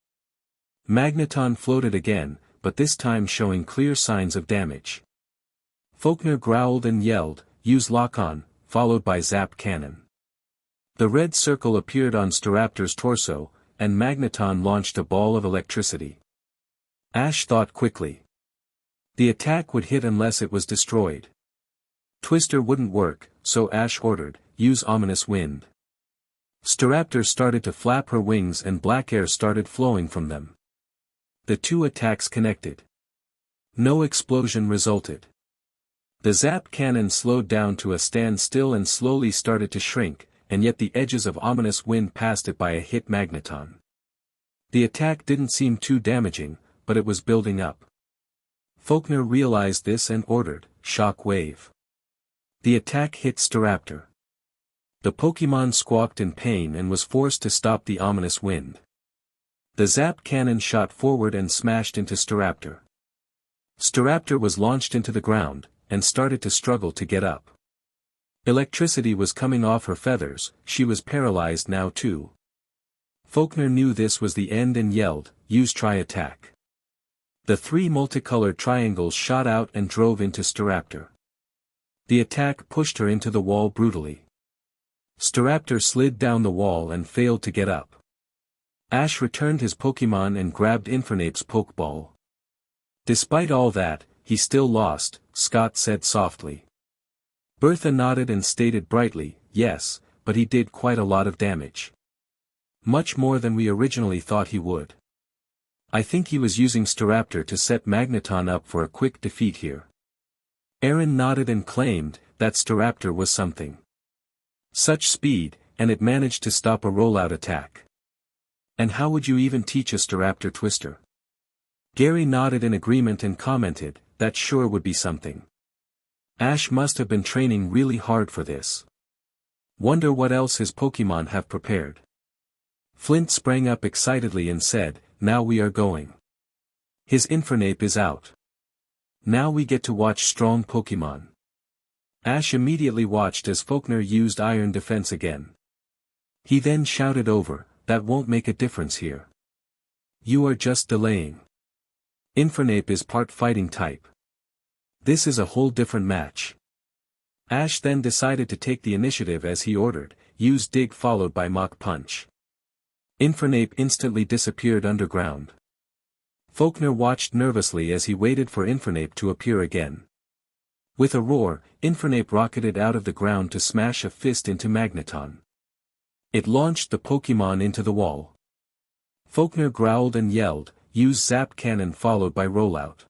Speaker 1: Magneton floated again, but this time showing clear signs of damage. Volkner growled and yelled, "Use Lock-On," followed by Zap Cannon. The red circle appeared on Staraptor's torso, and Magneton launched a ball of electricity. Ash thought quickly. The attack would hit unless it was destroyed. Twister wouldn't work, so Ash ordered, "Use Ominous Wind." Staraptor started to flap her wings and black air started flowing from them. The two attacks connected. No explosion resulted. The Zap Cannon slowed down to a standstill and slowly started to shrink, and yet the edges of Ominous Wind passed it by a hit Magneton. The attack didn't seem too damaging, but it was building up. Volkner realized this and ordered, "Shock Wave." The attack hit Staraptor. The Pokémon squawked in pain and was forced to stop the Ominous Wind. The Zap Cannon shot forward and smashed into Staraptor. Staraptor was launched into the ground, and started to struggle to get up. Electricity was coming off her feathers, she was paralyzed now too. Volkner knew this was the end and yelled, "Use Tri-Attack." The three multicolored triangles shot out and drove into Staraptor. The attack pushed her into the wall brutally. Staraptor slid down the wall and failed to get up. Ash returned his Pokémon and grabbed Infernape's Pokeball. Despite all that, he still lost, Scott said softly. Bertha nodded and stated brightly, "Yes, but he did quite a lot of damage. Much more than we originally thought he would. I think he was using Staraptor to set Magneton up for a quick defeat here." Aaron nodded and claimed that Staraptor was something. Such speed, and it managed to stop a rollout attack. And how would you even teach a Staraptor twister? Gary nodded in agreement and commented, "That sure would be something. Ash must have been training really hard for this. Wonder what else his Pokémon have prepared." Flint sprang up excitedly and said, "Now we are going. His Infernape is out. Now we get to watch strong Pokémon." Ash immediately watched as Volkner used Iron Defense again. He then shouted over, "That won't make a difference here. You are just delaying. Infernape is part fighting type. This is a whole different match." Ash then decided to take the initiative as he ordered, "Use Dig" followed by Mach Punch. Infernape instantly disappeared underground. Volkner watched nervously as he waited for Infernape to appear again. With a roar, Infernape rocketed out of the ground to smash a fist into Magneton. It launched the Pokémon into the wall. Volkner growled and yelled, "Use Zap Cannon" followed by Rollout.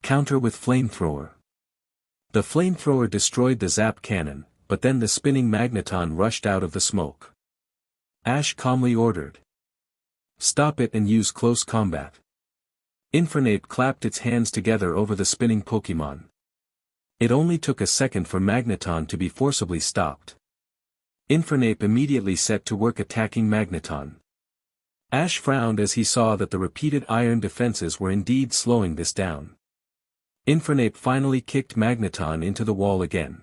Speaker 1: Counter with Flamethrower. The Flamethrower destroyed the Zap Cannon, but then the spinning Magneton rushed out of the smoke. Ash calmly ordered, "Stop it and use Close Combat." Infernape clapped its hands together over the spinning Pokémon. It only took a second for Magneton to be forcibly stopped. Infernape immediately set to work attacking Magneton. Ash frowned as he saw that the repeated iron defenses were indeed slowing this down. Infernape finally kicked Magneton into the wall again.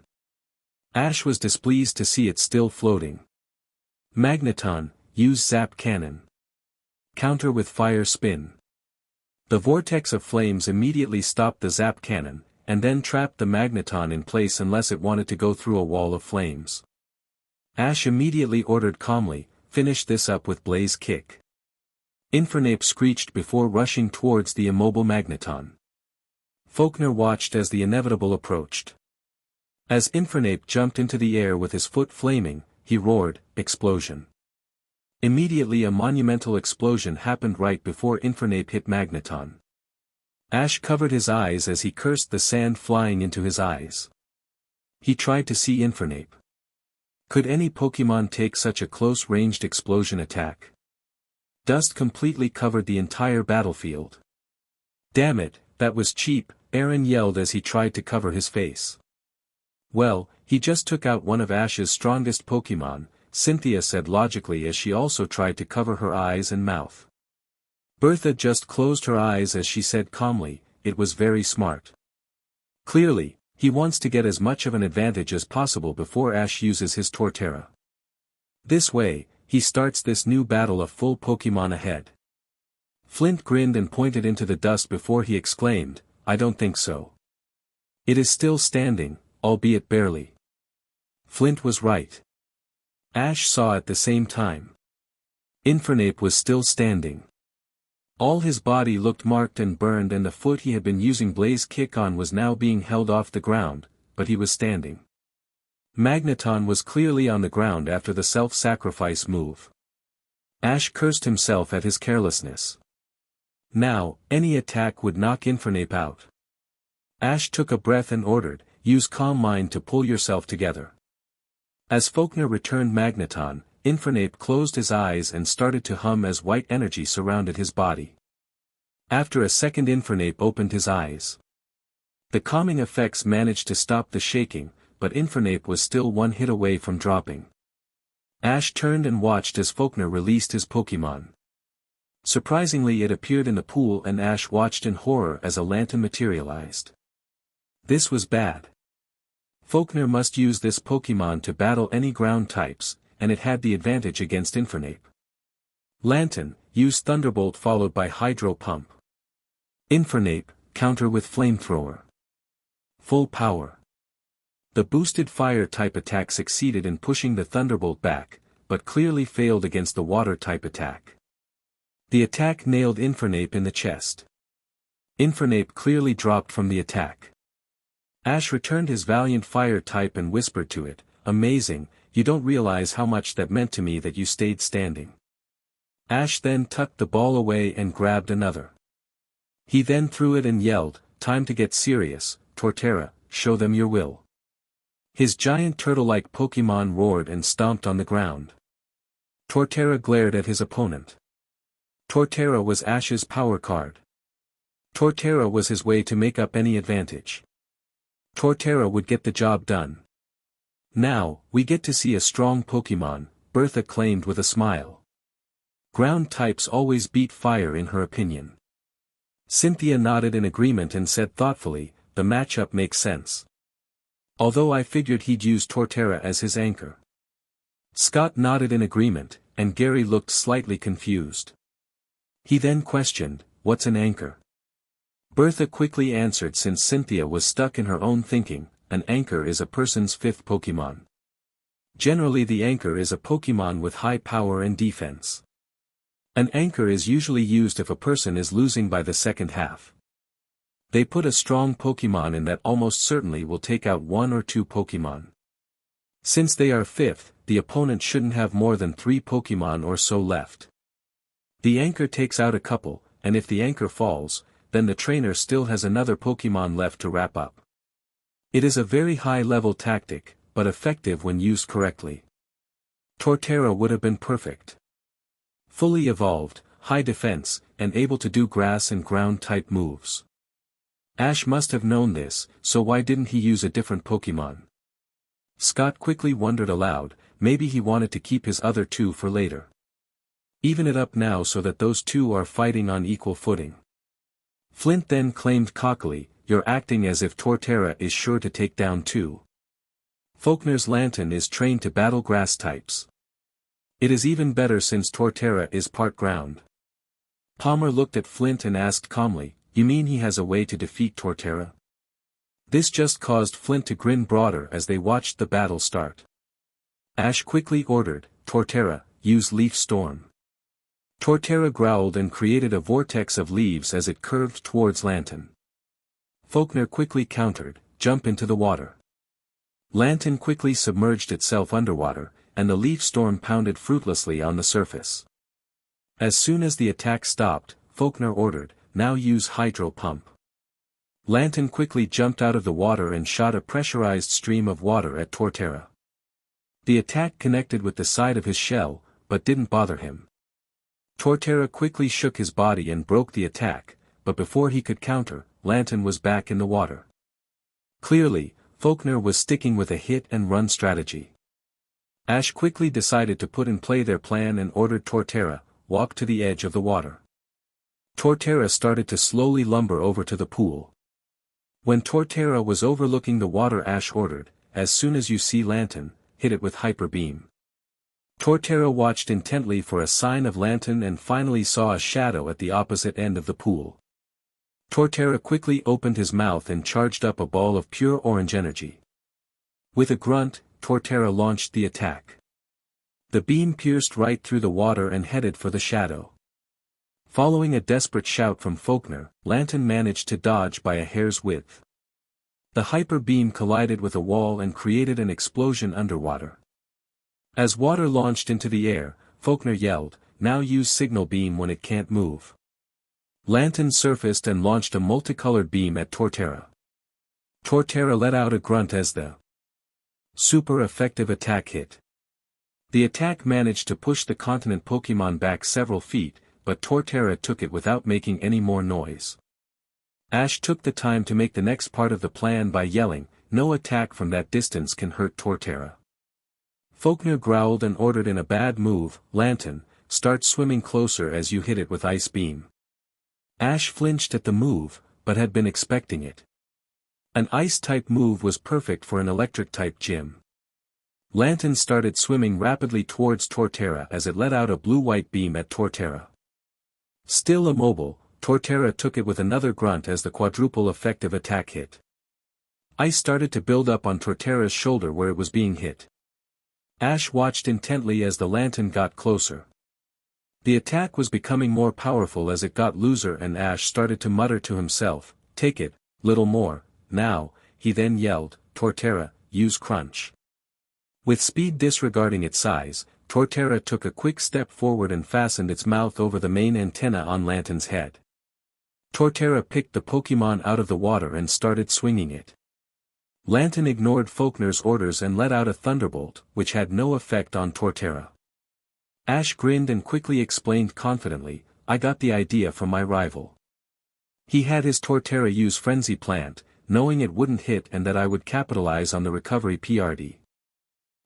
Speaker 1: Ash was displeased to see it still floating. Magneton, use Zap Cannon. Counter with Fire Spin. The vortex of flames immediately stopped the Zap Cannon, and then trapped the Magneton in place unless it wanted to go through a wall of flames. Ash immediately ordered calmly, finish this up with Blaze Kick. Infernape screeched before rushing towards the immobile Magneton. Volkner watched as the inevitable approached. As Infernape jumped into the air with his foot flaming, he roared, "Explosion!" Immediately a monumental explosion happened right before Infernape hit Magneton. Ash covered his eyes as he cursed the sand flying into his eyes. He tried to see Infernape. Could any Pokémon take such a close-ranged explosion attack? Dust completely covered the entire battlefield. Damn it, that was cheap, Aaron yelled as he tried to cover his face. Well, he just took out one of Ash's strongest Pokémon, Cynthia said logically as she also tried to cover her eyes and mouth. Bertha just closed her eyes as she said calmly, "It was very smart." Clearly, he wants to get as much of an advantage as possible before Ash uses his Torterra. This way, he starts this new battle a full Pokémon ahead. Flint grinned and pointed into the dust before he exclaimed, "I don't think so. It is still standing, albeit barely." Flint was right. Ash saw at the same time. Infernape was still standing. All his body looked marked and burned and the foot he had been using Blaze Kick on was now being held off the ground, but he was standing. Magneton was clearly on the ground after the self-sacrifice move. Ash cursed himself at his carelessness. Now, any attack would knock Infernape out. Ash took a breath and ordered, "Use Calm Mind to pull yourself together." As Volkner returned Magneton, Infernape closed his eyes and started to hum as white energy surrounded his body. After a second Infernape opened his eyes. The calming effects managed to stop the shaking, but Infernape was still one hit away from dropping. Ash turned and watched as Volkner released his Pokémon. Surprisingly it appeared in the pool and Ash watched in horror as a lantern materialized. This was bad. Volkner must use this Pokémon to battle any ground types, and it had the advantage against Infernape. Lantern, use Thunderbolt followed by Hydro Pump. Infernape, counter with Flamethrower. Full power. The boosted Fire-type attack succeeded in pushing the Thunderbolt back, but clearly failed against the Water-type attack. The attack nailed Infernape in the chest. Infernape clearly dropped from the attack. Ash returned his valiant Fire-type and whispered to it, "Amazing, you don't realize how much that meant to me that you stayed standing." Ash then tucked the ball away and grabbed another. He then threw it and yelled, "Time to get serious, Torterra, show them your will." His giant turtle-like Pokémon roared and stomped on the ground. Torterra glared at his opponent. Torterra was Ash's power card. Torterra was his way to make up any advantage. Torterra would get the job done. "Now, we get to see a strong Pokémon," Bertha claimed with a smile. Ground types always beat fire in her opinion. Cynthia nodded in agreement and said thoughtfully, "The matchup makes sense. Although I figured he'd use Torterra as his anchor." Scott nodded in agreement, and Gary looked slightly confused. He then questioned, "What's an anchor?" Bertha quickly answered since Cynthia was stuck in her own thinking, an anchor is a person's fifth Pokémon. Generally the anchor is a Pokémon with high power and defense. An anchor is usually used if a person is losing by the second half. They put a strong Pokémon in that almost certainly will take out one or two Pokémon. Since they are fifth, the opponent shouldn't have more than 3 Pokémon or so left. The anchor takes out a couple, and if the anchor falls, then the trainer still has another Pokémon left to wrap up. It is a very high-level tactic, but effective when used correctly. Torterra would have been perfect. Fully evolved, high defense, and able to do grass and ground type moves. Ash must have known this, so why didn't he use a different Pokemon? Scott quickly wondered aloud, maybe he wanted to keep his other two for later. Even it up now so that those two are fighting on equal footing. Flint then claimed cockily, "You're acting as if Torterra is sure to take down two. Volkner's Lantern is trained to battle grass types. It is even better since Torterra is part ground." Palmer looked at Flint and asked calmly, "You mean he has a way to defeat Torterra?" This just caused Flint to grin broader as they watched the battle start. Ash quickly ordered, "Torterra, use Leaf Storm." Torterra growled and created a vortex of leaves as it curved towards Lantern. Volkner quickly countered, "Jump into the water." Lantern quickly submerged itself underwater, and the Leaf Storm pounded fruitlessly on the surface. As soon as the attack stopped, Volkner ordered, "Now use Hydro Pump." Lantern quickly jumped out of the water and shot a pressurized stream of water at Torterra. The attack connected with the side of his shell, but didn't bother him. Torterra quickly shook his body and broke the attack, but before he could counter, Lantern was back in the water. Clearly, Volkner was sticking with a hit-and-run strategy. Ash quickly decided to put in play their plan and ordered Torterra, "Walk to the edge of the water." Torterra started to slowly lumber over to the pool. When Torterra was overlooking the water, Ash ordered, "As soon as you see Lantern, hit it with Hyper Beam." Torterra watched intently for a sign of Lantern and finally saw a shadow at the opposite end of the pool. Torterra quickly opened his mouth and charged up a ball of pure orange energy. With a grunt, Torterra launched the attack. The beam pierced right through the water and headed for the shadow. Following a desperate shout from Volkner, Lantern managed to dodge by a hair's width. The Hyper Beam collided with a wall and created an explosion underwater. As water launched into the air, Volkner yelled, "Now use Signal Beam when it can't move." Lantern surfaced and launched a multicolored beam at Torterra. Torterra let out a grunt as the super effective attack hit. The attack managed to push the continent Pokemon back several feet, but Torterra took it without making any more noise. Ash took the time to make the next part of the plan by yelling, "No attack from that distance can hurt Torterra." Volkner growled and ordered in a bad move, "Lantern, start swimming closer as you hit it with Ice Beam." Ash flinched at the move, but had been expecting it. An Ice-type move was perfect for an Electric-type gym. Lantern started swimming rapidly towards Torterra as it let out a blue-white beam at Torterra. Still immobile, Torterra took it with another grunt as the quadruple effective attack hit. Ice started to build up on Torterra's shoulder where it was being hit. Ash watched intently as the Lantern got closer. The attack was becoming more powerful as it got looser and Ash started to mutter to himself, "Take it, little more, now," he then yelled, "Torterra, use Crunch." With speed disregarding its size, Torterra took a quick step forward and fastened its mouth over the main antenna on Lantern's head. Torterra picked the Pokemon out of the water and started swinging it. Lantern ignored Volkner's orders and let out a thunderbolt, which had no effect on Torterra. Ash grinned and quickly explained confidently, "I got the idea from my rival. He had his Torterra use Frenzy Plant, knowing it wouldn't hit and that I would capitalize on the recovery PRD.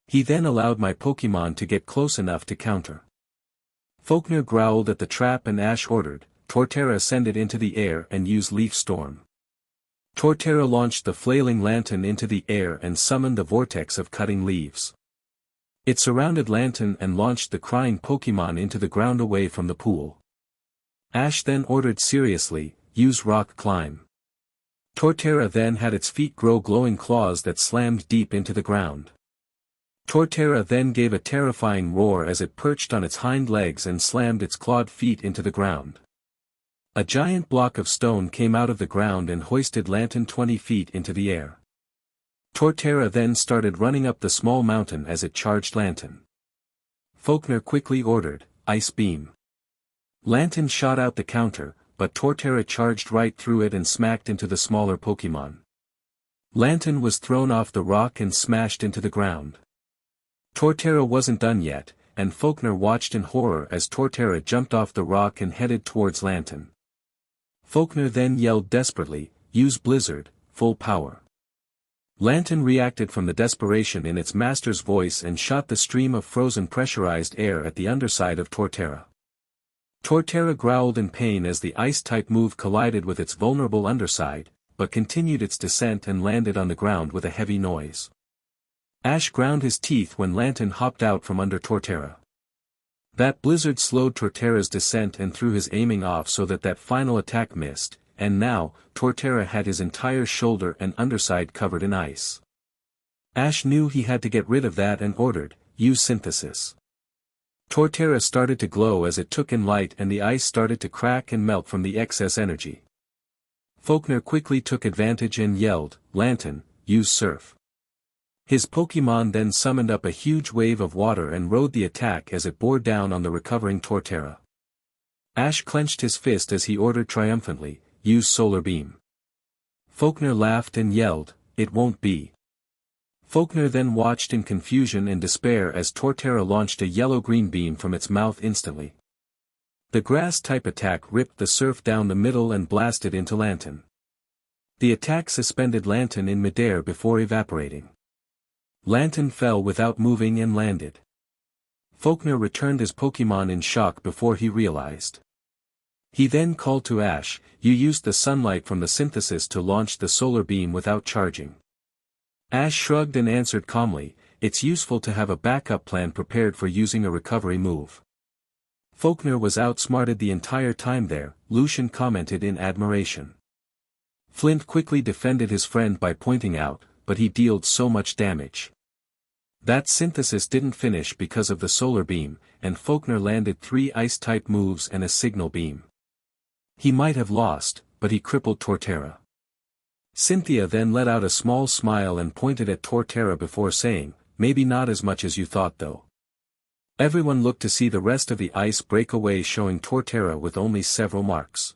Speaker 1: He then allowed my Pokemon to get close enough to counter." Volkner growled at the trap and Ash ordered, "Torterra, send it into the air and use Leaf Storm." Torterra launched the flailing Lantern into the air and summoned a vortex of cutting leaves. It surrounded Lantern and launched the crying Pokemon into the ground away from the pool. Ash then ordered seriously, "Use Rock Climb." Torterra then had its feet grow glowing claws that slammed deep into the ground. Torterra then gave a terrifying roar as it perched on its hind legs and slammed its clawed feet into the ground. A giant block of stone came out of the ground and hoisted Lantern 20 feet into the air. Torterra then started running up the small mountain as it charged Lantern. Volkner quickly ordered, "Ice Beam." Lantern shot out the counter, but Torterra charged right through it and smacked into the smaller Pokemon. Lantern was thrown off the rock and smashed into the ground. Torterra wasn't done yet, and Volkner watched in horror as Torterra jumped off the rock and headed towards Lantern. Volkner then yelled desperately, "Use Blizzard, full power." Lantern reacted from the desperation in its master's voice and shot the stream of frozen pressurized air at the underside of Torterra. Torterra growled in pain as the ice-type move collided with its vulnerable underside, but continued its descent and landed on the ground with a heavy noise. Ash ground his teeth when Lantern hopped out from under Torterra. That blizzard slowed Torterra's descent and threw his aiming off so that final attack missed, and now, Torterra had his entire shoulder and underside covered in ice. Ash knew he had to get rid of that and ordered, "Use synthesis." Torterra started to glow as it took in light and the ice started to crack and melt from the excess energy. Volkner quickly took advantage and yelled, "Lantern, use Surf." His Pokémon then summoned up a huge wave of water and rode the attack as it bore down on the recovering Torterra. Ash clenched his fist as he ordered triumphantly, "Use Solar Beam." Volkner laughed and yelled, "It won't be." Volkner then watched in confusion and despair as Torterra launched a yellow-green beam from its mouth instantly. The grass-type attack ripped the Surf down the middle and blasted into Lantern. The attack suspended Lantern in midair before evaporating. Lantern fell without moving and landed. Volkner returned his Pokémon in shock before he realized. He then called to Ash, "You used the sunlight from the synthesis to launch the solar beam without charging." Ash shrugged and answered calmly, "It's useful to have a backup plan prepared for using a recovery move." Volkner was outsmarted the entire time there, Lucian commented in admiration. Flint quickly defended his friend by pointing out, "But he dealt so much damage." That synthesis didn't finish because of the solar beam, and Volkner landed 3 ice-type moves and a signal beam. He might have lost, but he crippled Torterra. Cynthia then let out a small smile and pointed at Torterra before saying, "Maybe not as much as you thought though." Everyone looked to see the rest of the ice break away, showing Torterra with only several marks.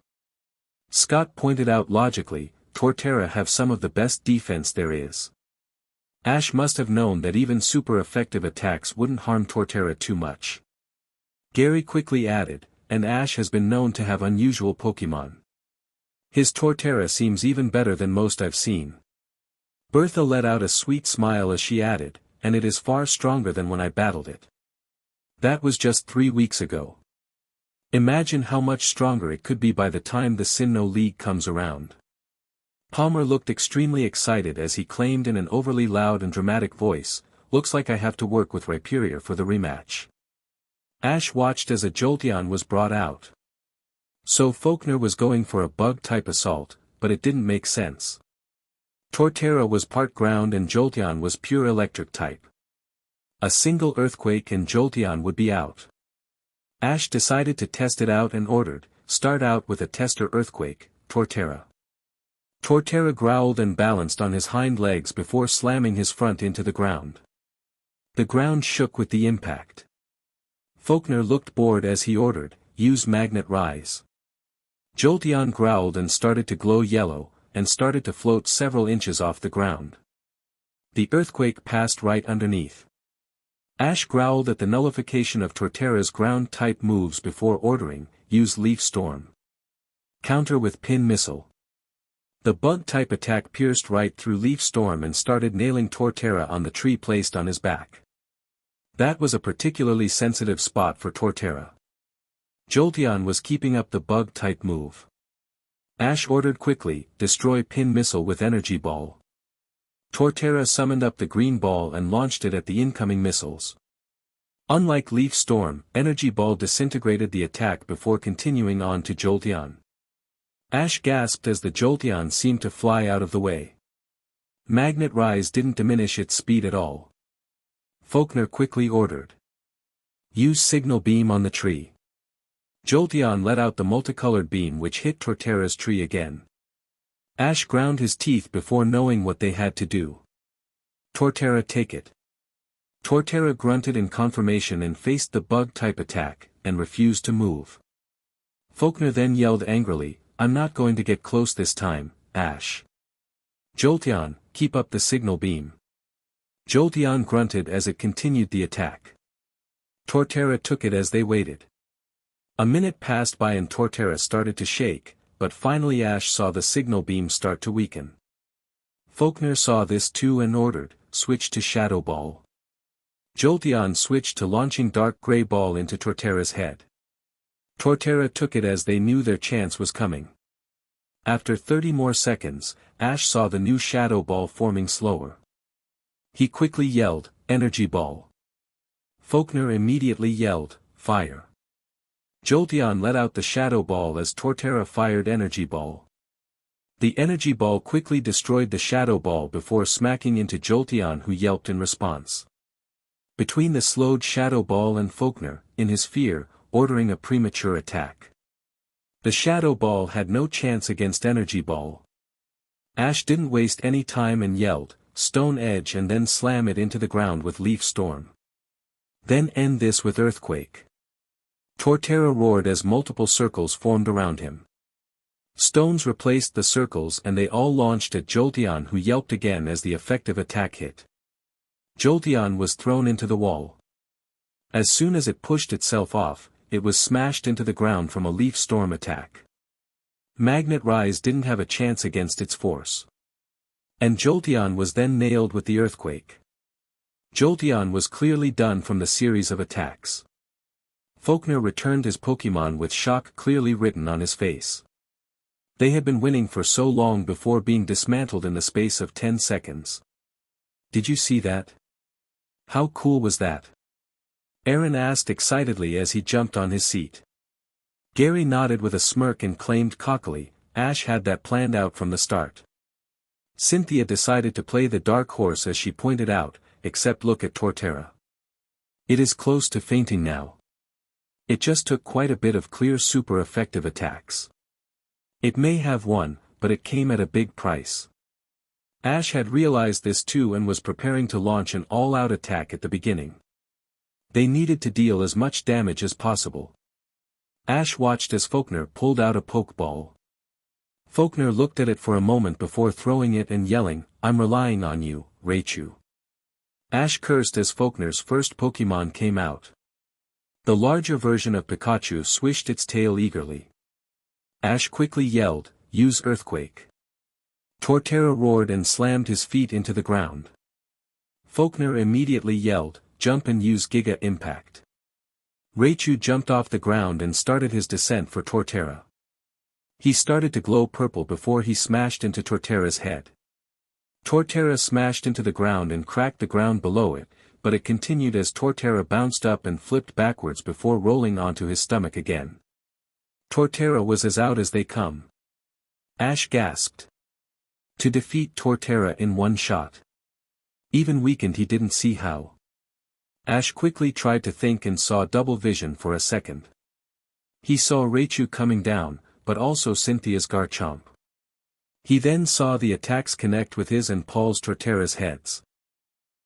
Speaker 1: Scott pointed out logically, "Torterra have some of the best defense there is." Ash must have known that even super effective attacks wouldn't harm Torterra too much. Gary quickly added, "And Ash has been known to have unusual Pokémon. His Torterra seems even better than most I've seen." Bertha let out a sweet smile as she added, "And it is far stronger than when I battled it. That was just 3 weeks ago. Imagine how much stronger it could be by the time the Sinnoh League comes around." Palmer looked extremely excited as he claimed in an overly loud and dramatic voice, "Looks like I have to work with Rhyperior for the rematch." Ash watched as a Jolteon was brought out. So Volkner was going for a bug-type assault, but it didn't make sense. Torterra was part ground and Jolteon was pure electric type. A single earthquake and Jolteon would be out. Ash decided to test it out and ordered, "Start out with a tester earthquake, Torterra." Torterra growled and balanced on his hind legs before slamming his front into the ground. The ground shook with the impact. Volkner looked bored as he ordered, "Use Magnet Rise." Jolteon growled and started to glow yellow, and started to float several inches off the ground. The earthquake passed right underneath. Ash growled at the nullification of Torterra's ground-type moves before ordering, "Use Leaf Storm. Counter with Pin Missile." The bug-type attack pierced right through Leaf Storm and started nailing Torterra on the tree placed on his back. That was a particularly sensitive spot for Torterra. Jolteon was keeping up the bug-type move. Ash ordered quickly, "Destroy Pin Missile with Energy Ball." Torterra summoned up the green ball and launched it at the incoming missiles. Unlike Leaf Storm, Energy Ball disintegrated the attack before continuing on to Jolteon. Ash gasped as the Jolteon seemed to fly out of the way. Magnet Rise didn't diminish its speed at all. Volkner quickly ordered, "Use Signal Beam on the tree." Jolteon let out the multicolored beam which hit Torterra's tree again. Ash ground his teeth before knowing what they had to do. "Torterra, take it." Torterra grunted in confirmation and faced the bug-type attack, and refused to move. Volkner then yelled angrily, "I'm not going to get close this time, Ash. Jolteon, keep up the signal beam." Jolteon grunted as it continued the attack. Torterra took it as they waited. A minute passed by and Torterra started to shake, but finally Ash saw the signal beam start to weaken. Volkner saw this too and ordered, "Switch to Shadow Ball." Jolteon switched to launching Dark Grey Ball into Torterra's head. Torterra took it as they knew their chance was coming. After 30 more seconds, Ash saw the new Shadow Ball forming slower. He quickly yelled, "Energy Ball." Volkner immediately yelled, "Fire." Jolteon let out the Shadow Ball as Torterra fired Energy Ball. The Energy Ball quickly destroyed the Shadow Ball before smacking into Jolteon, who yelped in response. Between the slowed Shadow Ball and Volkner, in his fear, ordering a premature attack. The Shadow Ball had no chance against Energy Ball. Ash didn't waste any time and yelled, "Stone Edge," and then slam it into the ground with Leaf Storm. Then end this with Earthquake. Torterra roared as multiple circles formed around him. Stones replaced the circles and they all launched at Jolteon, who yelped again as the effective attack hit. Jolteon was thrown into the wall. As soon as it pushed itself off, it was smashed into the ground from a Leaf Storm attack. Magnet Rise didn't have a chance against its force. And Jolteon was then nailed with the Earthquake. Jolteon was clearly done from the series of attacks. Volkner returned his Pokémon with shock clearly written on his face. They had been winning for so long before being dismantled in the space of 10 seconds. "Did you see that? How cool was that?" Aaron asked excitedly as he jumped on his seat. Gary nodded with a smirk and claimed cockily, "Ash had that planned out from the start." Cynthia decided to play the dark horse as she pointed out, "Except look at Torterra. It is close to fainting now. It just took quite a bit of clear super effective attacks. It may have won, but it came at a big price." Ash had realized this too and was preparing to launch an all-out attack at the beginning. They needed to deal as much damage as possible. Ash watched as Volkner pulled out a Pokeball. Volkner looked at it for a moment before throwing it and yelling, "I'm relying on you, Raichu." Ash cursed as Volkner's first Pokémon came out. The larger version of Pikachu swished its tail eagerly. Ash quickly yelled, "Use Earthquake." Torterra roared and slammed his feet into the ground. Volkner immediately yelled, "Jump and use Giga Impact." Raichu jumped off the ground and started his descent for Torterra. He started to glow purple before he smashed into Torterra's head. Torterra smashed into the ground and cracked the ground below it, but it continued as Torterra bounced up and flipped backwards before rolling onto his stomach again. Torterra was as out as they come. Ash gasped. To defeat Torterra in one shot. Even weakened, he didn't see how. Ash quickly tried to think and saw double vision for a second. He saw Raichu coming down, but also Cynthia's Garchomp. He then saw the attacks connect with his and Paul's Torterra's heads.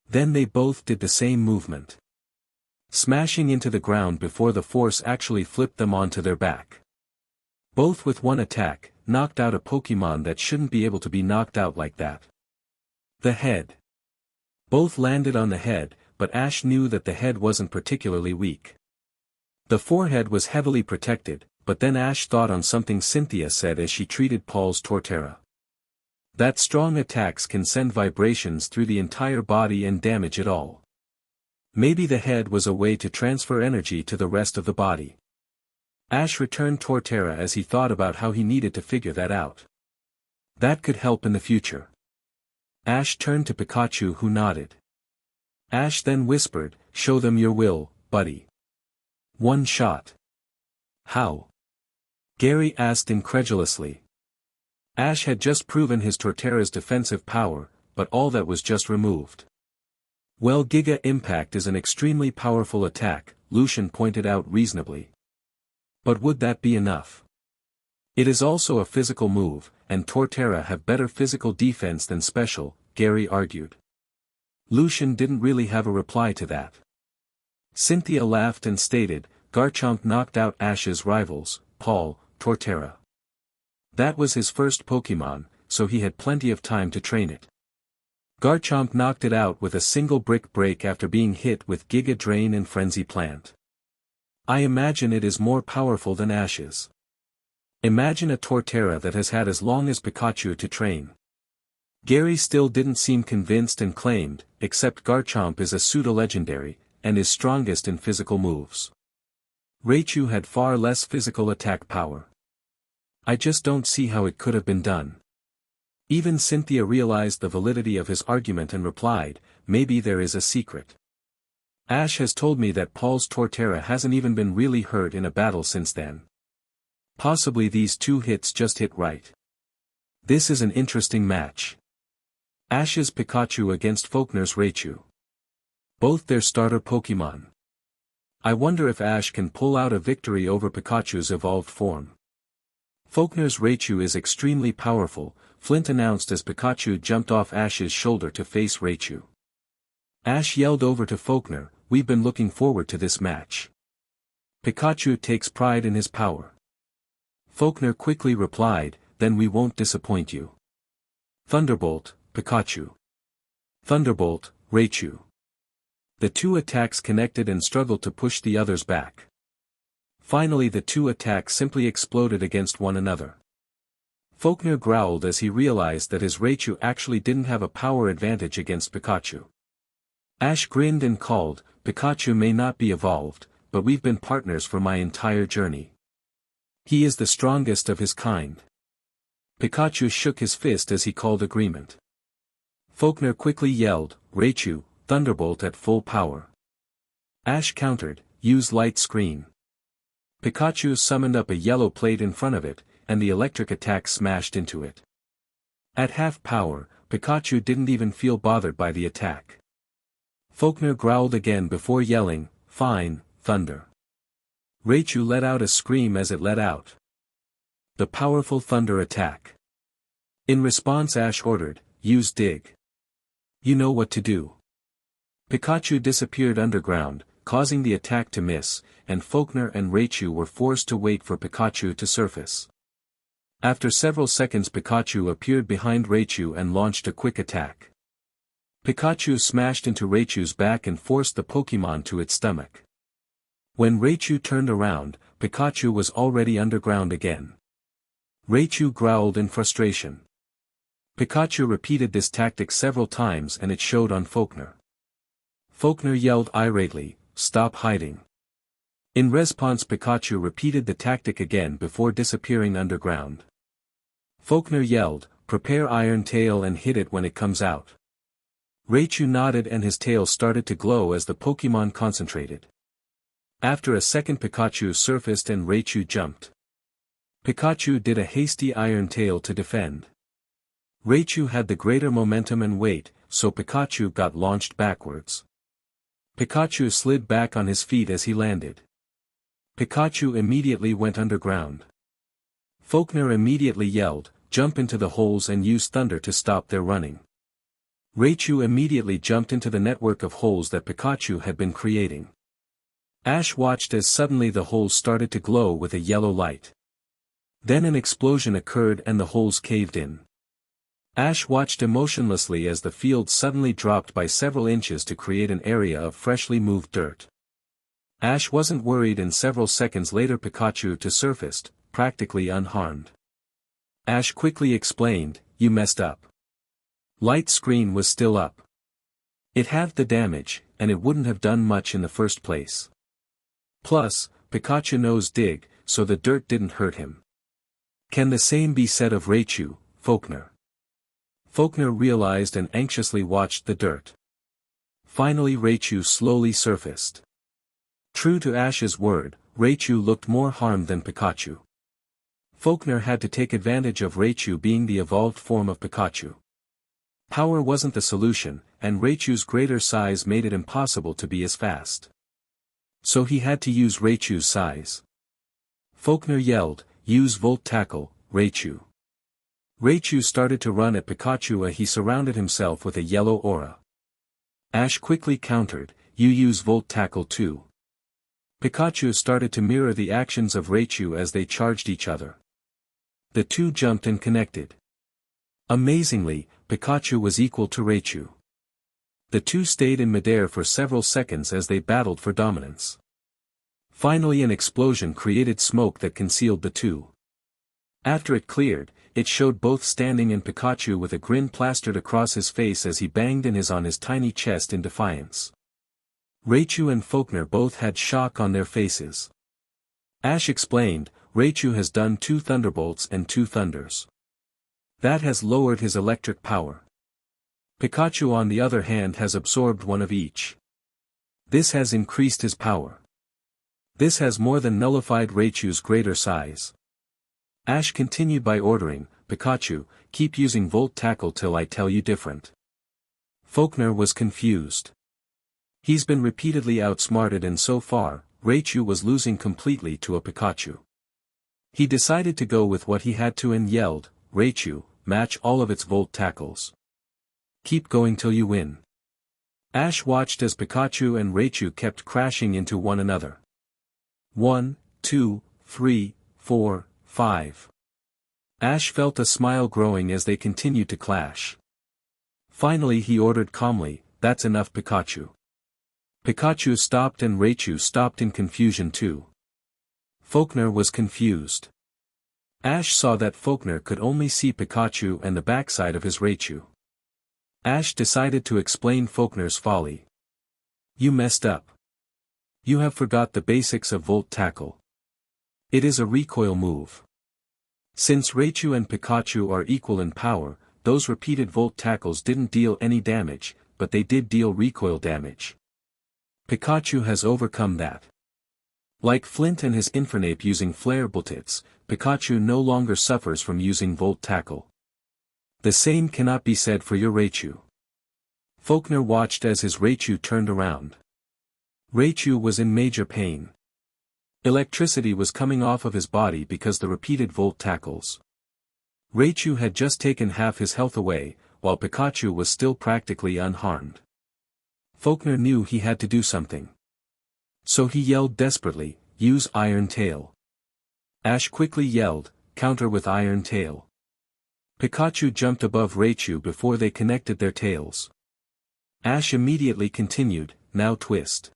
Speaker 1: Then they both did the same movement. Smashing into the ground before the force actually flipped them onto their back. Both with one attack, knocked out a Pokémon that shouldn't be able to be knocked out like that. The head. Both landed on the head, but Ash knew that the head wasn't particularly weak. The forehead was heavily protected, but then Ash thought on something Cynthia said as she treated Paul's Torterra. That strong attacks can send vibrations through the entire body and damage it all. Maybe the head was a way to transfer energy to the rest of the body. Ash returned Torterra as he thought about how he needed to figure that out. That could help in the future. Ash turned to Pikachu, who nodded. Ash then whispered, "Show them your will, buddy." One shot. How? Gary asked incredulously. Ash had just proven his Torterra's defensive power, but all that was just removed. Well, Giga Impact is an extremely powerful attack, Lucian pointed out reasonably. But would that be enough? It is also a physical move, and Torterra have better physical defense than special, Gary argued. Lucian didn't really have a reply to that. Cynthia laughed and stated, "Garchomp knocked out Ash's rivals, Paul, Torterra. That was his first Pokémon, so he had plenty of time to train it. Garchomp knocked it out with a single brick break after being hit with Giga Drain and Frenzy Plant. I imagine it is more powerful than Ash's. Imagine a Torterra that has had as long as Pikachu to train. Gary still didn't seem convinced and claimed, except Garchomp is a pseudo-legendary, and is strongest in physical moves. Raichu had far less physical attack power. I just don't see how it could have been done. Even Cynthia realized the validity of his argument and replied, maybe there is a secret. Ash has told me that Paul's Torterra hasn't even been really hurt in a battle since then. Possibly these two hits just hit right. This is an interesting match. Ash's Pikachu against Volkner's Raichu. Both their starter Pokemon. I wonder if Ash can pull out a victory over Pikachu's evolved form. Volkner's Raichu is extremely powerful, Flint announced as Pikachu jumped off Ash's shoulder to face Raichu. Ash yelled over to Volkner, "We've been looking forward to this match." Pikachu takes pride in his power. Volkner quickly replied, "Then we won't disappoint you." Thunderbolt, Pikachu. Thunderbolt, Raichu. The two attacks connected and struggled to push the others back. Finally the two attacks simply exploded against one another. Volkner growled as he realized that his Raichu actually didn't have a power advantage against Pikachu. Ash grinned and called, "Pikachu may not be evolved, but we've been partners for my entire journey. He is the strongest of his kind." Pikachu shook his fist as he called agreement. Volkner quickly yelled, "Raichu, Thunderbolt at full power." Ash countered, "Use Light Screen." Pikachu summoned up a yellow plate in front of it, and the electric attack smashed into it. At half power, Pikachu didn't even feel bothered by the attack. Volkner growled again before yelling, "Fine, Thunder." Raichu let out a scream as it let out the powerful Thunder attack. In response Ash ordered, "Use Dig. You know what to do." Pikachu disappeared underground, causing the attack to miss, and Volkner and Raichu were forced to wait for Pikachu to surface. After several seconds Pikachu appeared behind Raichu and launched a quick attack. Pikachu smashed into Raichu's back and forced the Pokemon to its stomach. When Raichu turned around, Pikachu was already underground again. Raichu growled in frustration. Pikachu repeated this tactic several times and it showed on Volkner. Volkner yelled irately, "Stop hiding." In response Pikachu repeated the tactic again before disappearing underground. Volkner yelled, "Prepare Iron Tail and hit it when it comes out." Raichu nodded and his tail started to glow as the Pokemon concentrated. After a second Pikachu surfaced and Raichu jumped. Pikachu did a hasty Iron Tail to defend. Raichu had the greater momentum and weight, so Pikachu got launched backwards. Pikachu slid back on his feet as he landed. Pikachu immediately went underground. Volkner immediately yelled, "Jump into the holes and use Thunder to stop their running." Raichu immediately jumped into the network of holes that Pikachu had been creating. Ash watched as suddenly the holes started to glow with a yellow light. Then an explosion occurred and the holes caved in. Ash watched emotionlessly as the field suddenly dropped by several inches to create an area of freshly moved dirt. Ash wasn't worried and several seconds later Pikachu surfaced, practically unharmed. Ash quickly explained, "You messed up. Light Screen was still up. It halved the damage, and it wouldn't have done much in the first place. Plus, Pikachu knows Dig, so the dirt didn't hurt him." Can the same be said of Raichu, Volkner? Volkner realized and anxiously watched the dirt. Finally Raichu slowly surfaced. True to Ash's word, Raichu looked more harmed than Pikachu. Volkner had to take advantage of Raichu being the evolved form of Pikachu. Power wasn't the solution, and Raichu's greater size made it impossible to be as fast. So he had to use Raichu's size. Volkner yelled, "Use Volt Tackle, Raichu." Raichu started to run at Pikachu and he surrounded himself with a yellow aura. Ash quickly countered, "You use Volt Tackle too." Pikachu started to mirror the actions of Raichu as they charged each other. The two jumped and connected. Amazingly, Pikachu was equal to Raichu. The two stayed in midair for several seconds as they battled for dominance. Finally an explosion created smoke that concealed the two. After it cleared, it showed both standing and Pikachu with a grin plastered across his face as he banged on his tiny chest in defiance. Raichu and Volkner both had shock on their faces. Ash explained, Raichu has done 2 thunderbolts and 2 thunders. That has lowered his electric power. Pikachu on the other hand has absorbed 1 of each. This has increased his power. This has more than nullified Raichu's greater size. Ash continued by ordering, Pikachu, keep using Volt Tackle till I tell you different. Volkner was confused. He's been repeatedly outsmarted and so far, Raichu was losing completely to a Pikachu. He decided to go with what he had to and yelled, Raichu, match all of its Volt Tackles. Keep going till you win. Ash watched as Pikachu and Raichu kept crashing into one another. 1, 2, 3, 4, 5. Ash felt a smile growing as they continued to clash. Finally he ordered calmly, that's enough Pikachu. Pikachu stopped and Raichu stopped in confusion too. Volkner was confused. Ash saw that Volkner could only see Pikachu and the backside of his Raichu. Ash decided to explain Volkner's folly. You messed up. You have forgot the basics of Volt Tackle. It is a recoil move. Since Raichu and Pikachu are equal in power, those repeated Volt Tackles didn't deal any damage, but they did deal recoil damage. Pikachu has overcome that. Like Flint and his Infernape using Flare Bullets, Pikachu no longer suffers from using Volt Tackle. The same cannot be said for your Raichu. Volkner watched as his Raichu turned around. Raichu was in major pain. Electricity was coming off of his body because the repeated Volt Tackles. Raichu had just taken half his health away, while Pikachu was still practically unharmed. Volkner knew he had to do something. So he yelled desperately, use Iron Tail. Ash quickly yelled, counter with Iron Tail. Pikachu jumped above Raichu before they connected their tails. Ash immediately continued, now twist.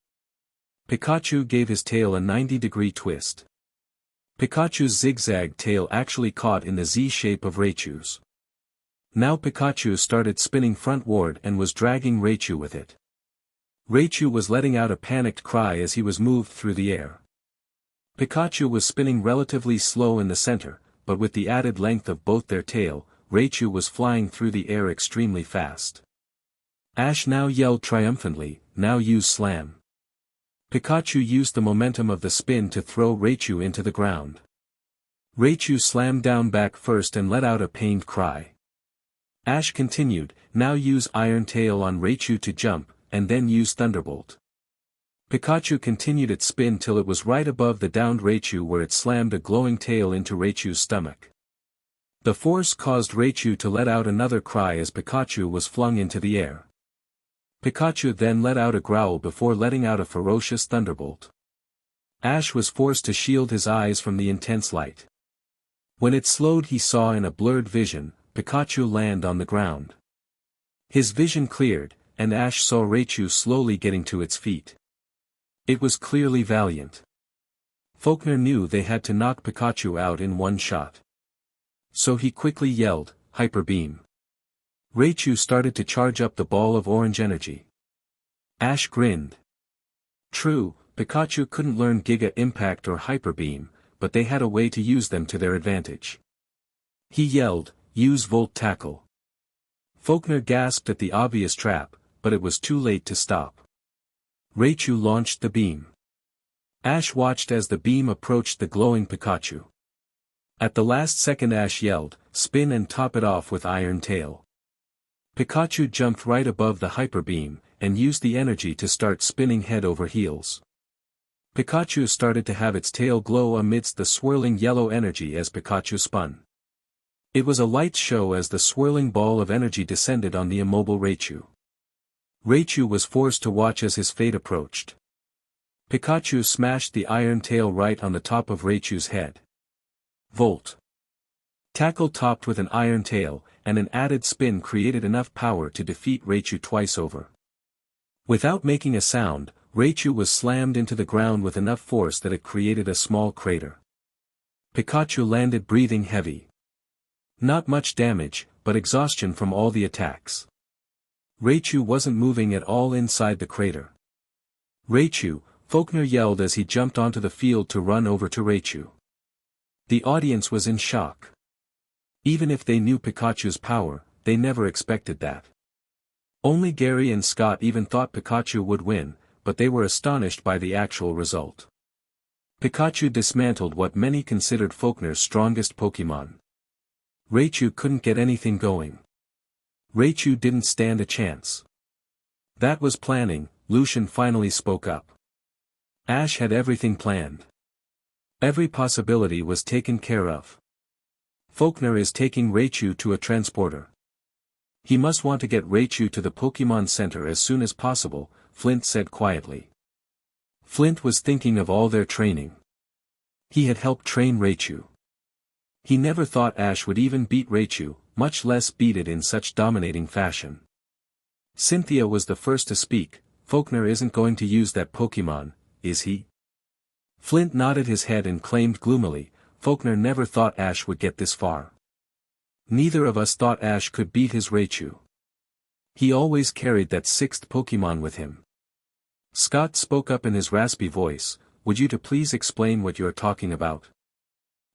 Speaker 1: Pikachu gave his tail a 90-degree twist. Pikachu's zigzag tail actually caught in the Z shape of Raichu's. Now Pikachu started spinning frontward and was dragging Raichu with it. Raichu was letting out a panicked cry as he was moved through the air. Pikachu was spinning relatively slow in the center, but with the added length of both their tail, Raichu was flying through the air extremely fast. Ash now yelled triumphantly, now use Slam. Pikachu used the momentum of the spin to throw Raichu into the ground. Raichu slammed down back first and let out a pained cry. Ash continued, now use Iron Tail on Raichu to jump, and then use Thunderbolt. Pikachu continued its spin till it was right above the downed Raichu where it slammed a glowing tail into Raichu's stomach. The force caused Raichu to let out another cry as Pikachu was flung into the air. Pikachu then let out a growl before letting out a ferocious thunderbolt. Ash was forced to shield his eyes from the intense light. When it slowed he saw in a blurred vision, Pikachu land on the ground. His vision cleared, and Ash saw Raichu slowly getting to its feet. It was clearly valiant. Volkner knew they had to knock Pikachu out in one shot. So he quickly yelled, Hyper Beam. Raichu started to charge up the ball of orange energy. Ash grinned. True, Pikachu couldn't learn Giga Impact or Hyper Beam, but they had a way to use them to their advantage. He yelled, use Volt Tackle. Volkner gasped at the obvious trap, but it was too late to stop. Raichu launched the beam. Ash watched as the beam approached the glowing Pikachu. At the last second Ash yelled, spin and top it off with Iron Tail. Pikachu jumped right above the Hyper Beam, and used the energy to start spinning head over heels. Pikachu started to have its tail glow amidst the swirling yellow energy as Pikachu spun. It was a light show as the swirling ball of energy descended on the immobile Raichu. Raichu was forced to watch as his fate approached. Pikachu smashed the Iron Tail right on the top of Raichu's head. Volt Tackle topped with an Iron Tail, and an added spin created enough power to defeat Raichu twice over. Without making a sound, Raichu was slammed into the ground with enough force that it created a small crater. Pikachu landed breathing heavy. Not much damage, but exhaustion from all the attacks. Raichu wasn't moving at all inside the crater. Raichu, Volkner yelled as he jumped onto the field to run over to Raichu. The audience was in shock. Even if they knew Pikachu's power, they never expected that. Only Gary and Scott even thought Pikachu would win, but they were astonished by the actual result. Pikachu dismantled what many considered Volkner's strongest Pokémon. Raichu couldn't get anything going. Raichu didn't stand a chance. That was planning. Lucian finally spoke up. Ash had everything planned. Every possibility was taken care of. Volkner is taking Raichu to a transporter. He must want to get Raichu to the Pokémon Center as soon as possible, Flint said quietly. Flint was thinking of all their training. He had helped train Raichu. He never thought Ash would even beat Raichu, much less beat it in such dominating fashion. Cynthia was the first to speak. Volkner isn't going to use that Pokémon, is he? Flint nodded his head and claimed gloomily, Volkner never thought Ash would get this far. Neither of us thought Ash could beat his Raichu. He always carried that sixth Pokémon with him. Scott spoke up in his raspy voice, would you to please explain what you are talking about?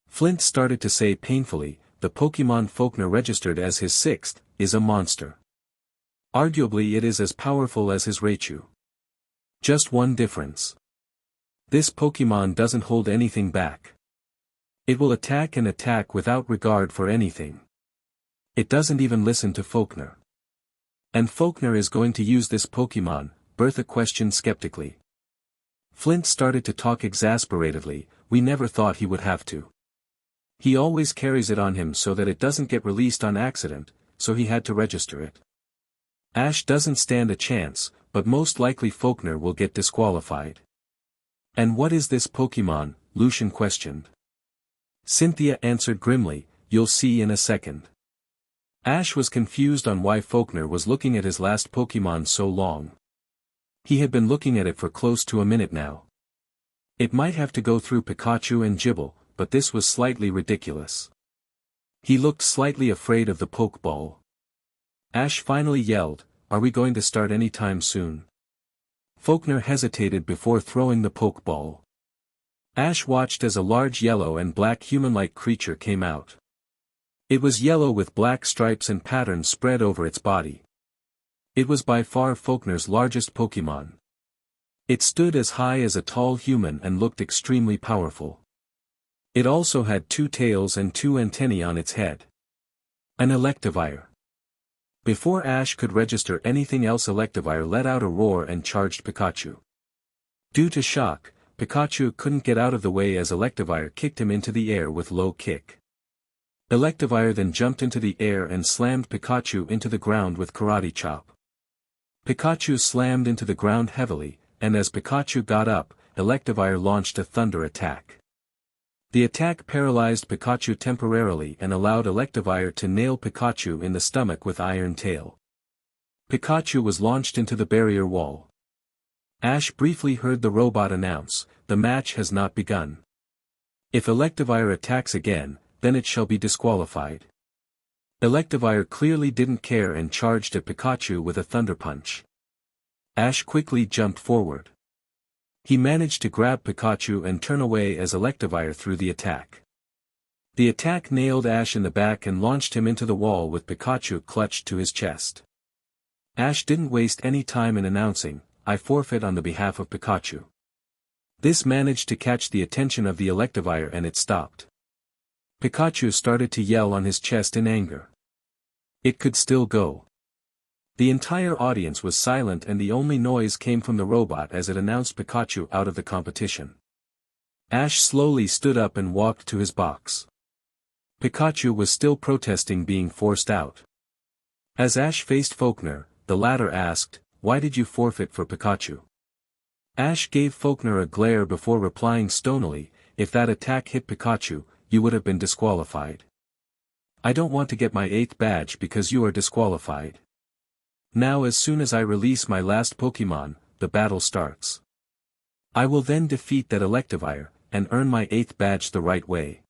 Speaker 1: Flint started to say painfully, the Pokémon Volkner registered as his sixth, is a monster. Arguably it is as powerful as his Raichu. Just one difference. This Pokémon doesn't hold anything back. It will attack and attack without regard for anything. It doesn't even listen to Volkner. And Volkner is going to use this Pokémon, Bertha questioned skeptically. Flint started to talk exasperatedly, we never thought he would have to. He always carries it on him so that it doesn't get released on accident, so he had to register it. Ash doesn't stand a chance, but most likely Volkner will get disqualified. And what is this Pokémon? Lucian questioned. Cynthia answered grimly, you'll see in a second. Ash was confused on why Volkner was looking at his last Pokémon so long. He had been looking at it for close to a minute now. It might have to go through Pikachu and Gible, but this was slightly ridiculous. He looked slightly afraid of the Pokeball. Ash finally yelled, are we going to start any time soon? Volkner hesitated before throwing the Pokeball. Ash watched as a large yellow and black human-like creature came out. It was yellow with black stripes and patterns spread over its body. It was by far Volkner's largest Pokémon. It stood as high as a tall human and looked extremely powerful. It also had 2 tails and 2 antennae on its head. An Electivire. Before Ash could register anything else, Electivire let out a roar and charged Pikachu. Due to shock, Pikachu couldn't get out of the way as Electivire kicked him into the air with low kick. Electivire then jumped into the air and slammed Pikachu into the ground with Karate Chop. Pikachu slammed into the ground heavily, and as Pikachu got up, Electivire launched a thunder attack. The attack paralyzed Pikachu temporarily and allowed Electivire to nail Pikachu in the stomach with Iron Tail. Pikachu was launched into the barrier wall. Ash briefly heard the robot announce, the match has not begun. If Electivire attacks again, then it shall be disqualified. Electivire clearly didn't care and charged at Pikachu with a thunder punch. Ash quickly jumped forward. He managed to grab Pikachu and turn away as Electivire threw the attack. The attack nailed Ash in the back and launched him into the wall with Pikachu clutched to his chest. Ash didn't waste any time in announcing, I forfeit on the behalf of Pikachu. This managed to catch the attention of the Electivire and it stopped. Pikachu started to yell on his chest in anger. It could still go. The entire audience was silent and the only noise came from the robot as it announced Pikachu out of the competition. Ash slowly stood up and walked to his box. Pikachu was still protesting being forced out. As Ash faced Volkner, the latter asked, why did you forfeit for Pikachu? Ash gave Volkner a glare before replying stonily, if that attack hit Pikachu, you would have been disqualified. I don't want to get my 8th badge because you are disqualified. Now as soon as I release my last Pokemon, the battle starts. I will then defeat that Electivire, and earn my 8th badge the right way.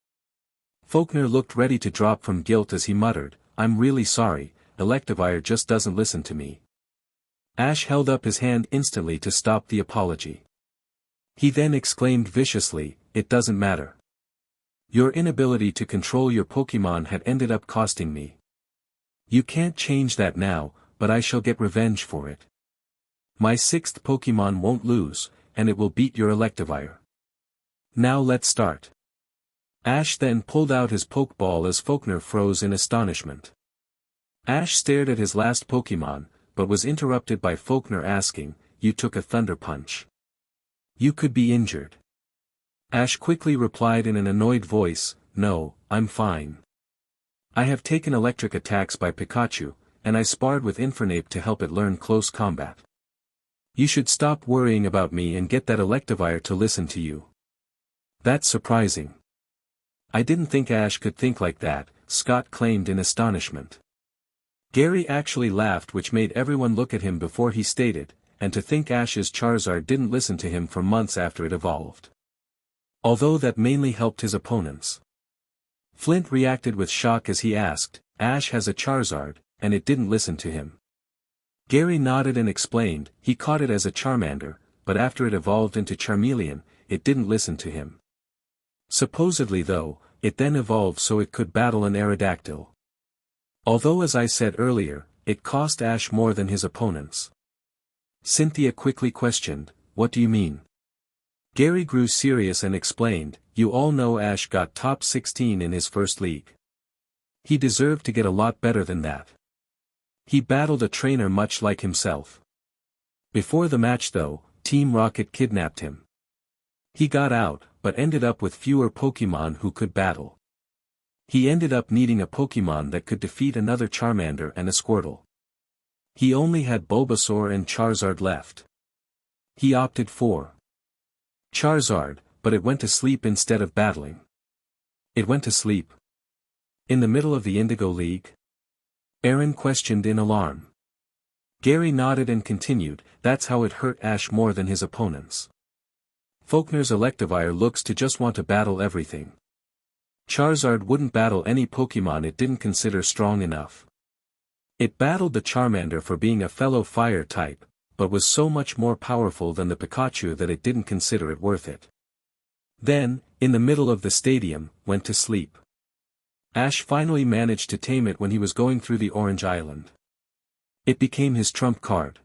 Speaker 1: Volkner looked ready to drop from guilt as he muttered, I'm really sorry, Electivire just doesn't listen to me. Ash held up his hand instantly to stop the apology. He then exclaimed viciously, it doesn't matter. Your inability to control your Pokemon had ended up costing me. You can't change that now, but I shall get revenge for it. My 6th Pokemon won't lose, and it will beat your Electivire. Now let's start. Ash then pulled out his Pokeball as Volkner froze in astonishment. Ash stared at his last Pokemon, but was interrupted by Volkner asking, you took a Thunder Punch. You could be injured. Ash quickly replied in an annoyed voice, no, I'm fine. I have taken electric attacks by Pikachu, and I sparred with Infernape to help it learn close combat. You should stop worrying about me and get that Electivire to listen to you. That's surprising. I didn't think Ash could think like that, Scott claimed in astonishment. Gary actually laughed, which made everyone look at him before he stated, and to think Ash's Charizard didn't listen to him for months after it evolved. Although that mainly helped his opponents. Flint reacted with shock as he asked, Ash has a Charizard, and it didn't listen to him. Gary nodded and explained, he caught it as a Charmander, but after it evolved into Charmeleon, it didn't listen to him. Supposedly though, it then evolved so it could battle an Aerodactyl. Although as I said earlier, it cost Ash more than his opponents. Cynthia quickly questioned, what do you mean? Gary grew serious and explained, you all know Ash got top 16 in his first league. He deserved to get a lot better than that. He battled a trainer much like himself. Before the match though, Team Rocket kidnapped him. He got out, but ended up with fewer Pokemon who could battle. He ended up needing a Pokemon that could defeat another Charmander and a Squirtle. He only had Bulbasaur and Charizard left. He opted for Charizard, but it went to sleep instead of battling. It went to sleep. In the middle of the Indigo League? Aaron questioned in alarm. Gary nodded and continued, that's how it hurt Ash more than his opponents. Volkner's Electivire looks to just want to battle everything. Charizard wouldn't battle any Pokemon it didn't consider strong enough. It battled the Charmander for being a fellow fire type, but was so much more powerful than the Pikachu that it didn't consider it worth it. Then, in the middle of the stadium, went to sleep. Ash finally managed to tame it when he was going through the Orange Island. It became his trump card.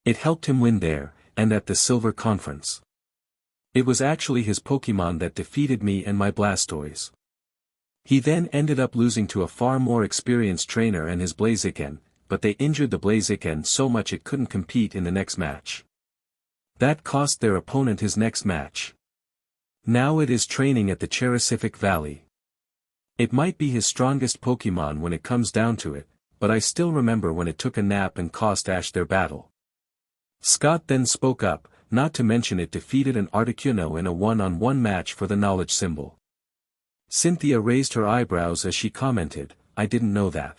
Speaker 1: It helped him win there, and at the Silver Conference. It was actually his Pokemon that defeated me and my Blastoise. He then ended up losing to a far more experienced trainer and his Blaziken, but they injured the Blaziken so much it couldn't compete in the next match. That cost their opponent his next match. Now it is training at the Cherisific Valley. It might be his strongest Pokemon when it comes down to it, but I still remember when it took a nap and cost Ash their battle. Scott then spoke up, not to mention it defeated an Articuno in a one-on-one match for the knowledge symbol. Cynthia raised her eyebrows as she commented, I didn't know that.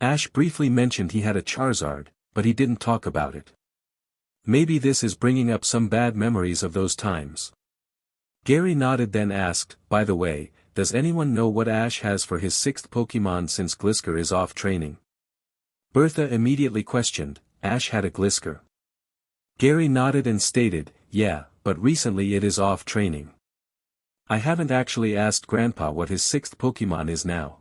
Speaker 1: Ash briefly mentioned he had a Charizard, but he didn't talk about it. Maybe this is bringing up some bad memories of those times. Gary nodded then asked, by the way, does anyone know what Ash has for his 6th Pokemon since Glisker is off training? Bertha immediately questioned, Ash had a Glisker. Gary nodded and stated, yeah, but recently it is off training. I haven't actually asked Grandpa what his 6th Pokemon is now.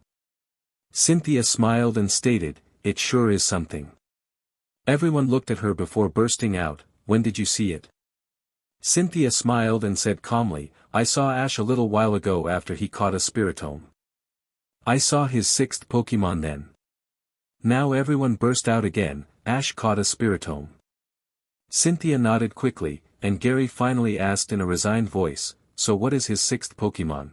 Speaker 1: Cynthia smiled and stated, it sure is something. Everyone looked at her before bursting out, when did you see it? Cynthia smiled and said calmly, I saw Ash a little while ago after he caught a Spiritomb. I saw his 6th Pokemon then. Now everyone burst out again, Ash caught a Spiritomb. Cynthia nodded quickly, and Gary finally asked in a resigned voice, so what is his 6th Pokemon?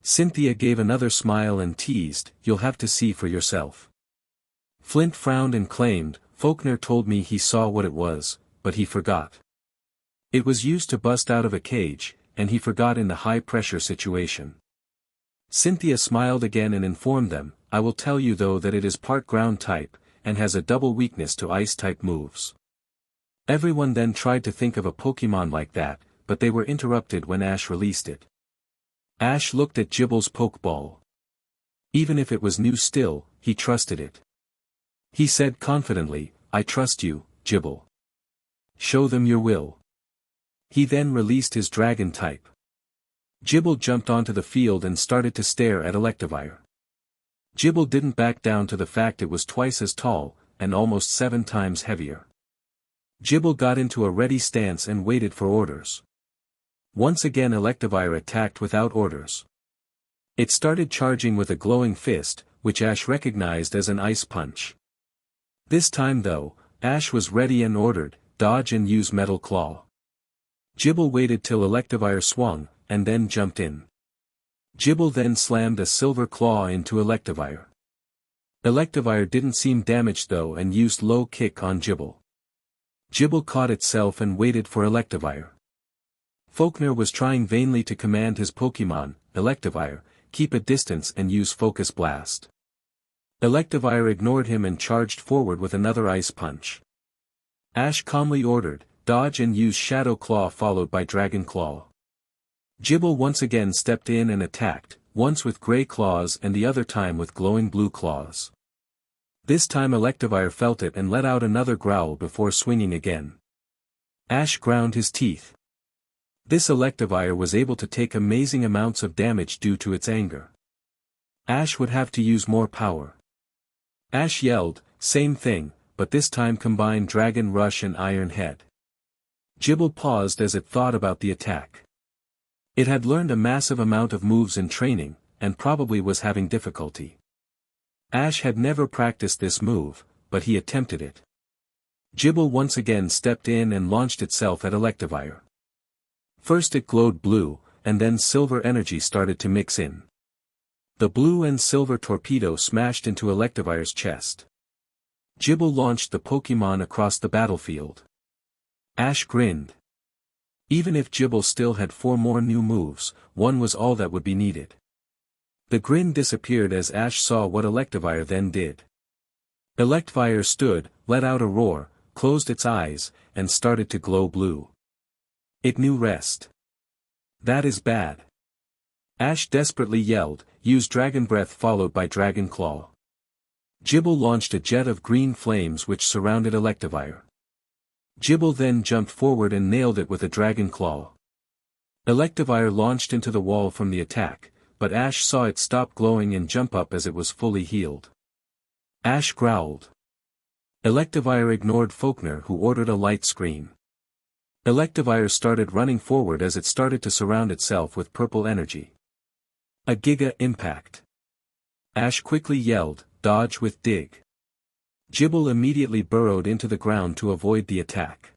Speaker 1: Cynthia gave another smile and teased, you'll have to see for yourself. Flint frowned and claimed, Volkner told me he saw what it was, but he forgot. It was used to bust out of a cage, and he forgot in the high-pressure situation. Cynthia smiled again and informed them, I will tell you though that it is part ground type, and has a double weakness to ice type moves. Everyone then tried to think of a Pokemon like that, but they were interrupted when Ash released it. Ash looked at Gible's Pokeball. Even if it was new still, he trusted it. He said confidently, I trust you, Gible. Show them your will. He then released his dragon type. Gible jumped onto the field and started to stare at Electivire. Gible didn't back down to the fact it was twice as tall, and almost 7 times heavier. Gible got into a ready stance and waited for orders. Once again Electivire attacked without orders. It started charging with a glowing fist, which Ash recognized as an ice punch. This time though, Ash was ready and ordered, dodge and use Metal Claw. Gible waited till Electivire swung, and then jumped in. Gible then slammed a Silver Claw into Electivire. Electivire didn't seem damaged though and used Low Kick on Gible. Gible caught itself and waited for Electivire. Volkner was trying vainly to command his Pokemon, Electivire, keep a distance and use Focus Blast. Electivire ignored him and charged forward with another Ice Punch. Ash calmly ordered, dodge and use Shadow Claw followed by Dragon Claw. Gible once again stepped in and attacked, once with Grey Claws and the other time with glowing blue claws. This time Electivire felt it and let out another growl before swinging again. Ash ground his teeth. This Electivire was able to take amazing amounts of damage due to its anger. Ash would have to use more power. Ash yelled, same thing, but this time combined Dragon Rush and Iron Head. Gible paused as it thought about the attack. It had learned a massive amount of moves in training, and probably was having difficulty. Ash had never practiced this move, but he attempted it. Gible once again stepped in and launched itself at Electivire. First it glowed blue, and then silver energy started to mix in. The blue and silver torpedo smashed into Electivire's chest. Gible launched the Pokemon across the battlefield. Ash grinned. Even if Gible still had 4 more new moves, one was all that would be needed. The grin disappeared as Ash saw what Electivire then did. Electivire stood, let out a roar, closed its eyes, and started to glow blue. It knew rest. That is bad. Ash desperately yelled, use Dragon Breath followed by Dragon Claw. Gible launched a jet of green flames which surrounded Electivire. Gible then jumped forward and nailed it with a Dragon Claw. Electivire launched into the wall from the attack, but Ash saw it stop glowing and jump up as it was fully healed. Ash growled. Electivire ignored Volkner who ordered a light screen. Electivire started running forward as it started to surround itself with purple energy. A Giga Impact. Ash quickly yelled, dodge with Dig. Gible immediately burrowed into the ground to avoid the attack.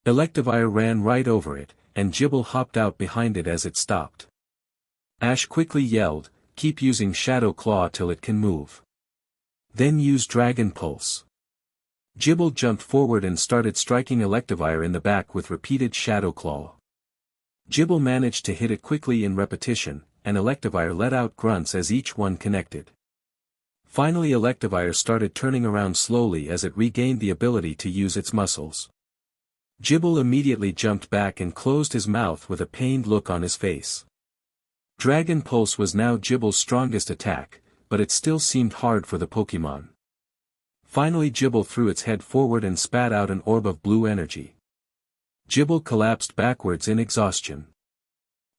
Speaker 1: Electivire ran right over it, and Gible hopped out behind it as it stopped. Ash quickly yelled, keep using Shadow Claw till it can move. Then use Dragon Pulse. Gible jumped forward and started striking Electivire in the back with repeated Shadow Claw. Gible managed to hit it quickly in repetition, and Electivire let out grunts as each one connected. Finally Electivire started turning around slowly as it regained the ability to use its muscles. Gible immediately jumped back and closed his mouth with a pained look on his face. Dragon Pulse was now Gible's strongest attack, but it still seemed hard for the Pokemon. Finally Gible threw its head forward and spat out an orb of blue energy. Gible collapsed backwards in exhaustion.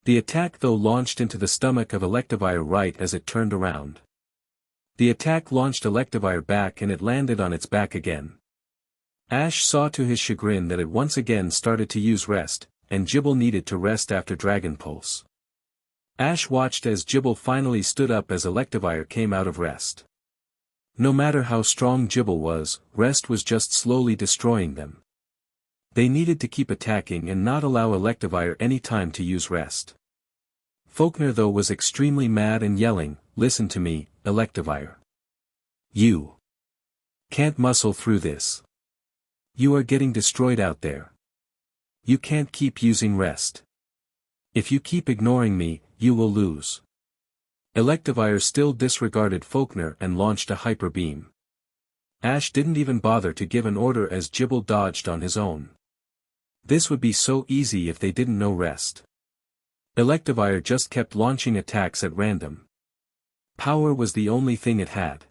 Speaker 1: The attack though launched into the stomach of Electivire right as it turned around. The attack launched Electivire back and it landed on its back again. Ash saw to his chagrin that it once again started to use rest, and Gible needed to rest after Dragon Pulse. Ash watched as Gible finally stood up as Electivire came out of rest. No matter how strong Gible was, rest was just slowly destroying them. They needed to keep attacking and not allow Electivire any time to use rest. Volkner though was extremely mad and yelling, listen to me, Electivire. You can't muscle through this. You are getting destroyed out there. You can't keep using rest. If you keep ignoring me, you will lose. Electivire still disregarded Volkner and launched a Hyper Beam. Ash didn't even bother to give an order as Gible dodged on his own. This would be so easy if they didn't know rest. Electivire just kept launching attacks at random. Power was the only thing it had.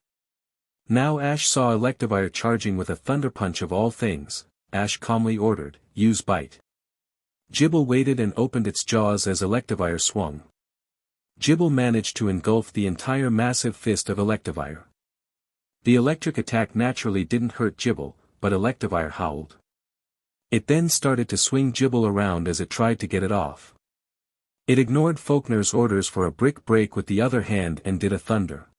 Speaker 1: Now Ash saw Electivire charging with a Thunder Punch of all things. Ash calmly ordered, "Use Bite." Gible waited and opened its jaws as Electivire swung. Gible managed to engulf the entire massive fist of Electivire. The electric attack naturally didn't hurt Gible, but Electivire howled. It then started to swing Gible around as it tried to get it off. It ignored Volkner's orders for a brick break with the other hand and did a thunder.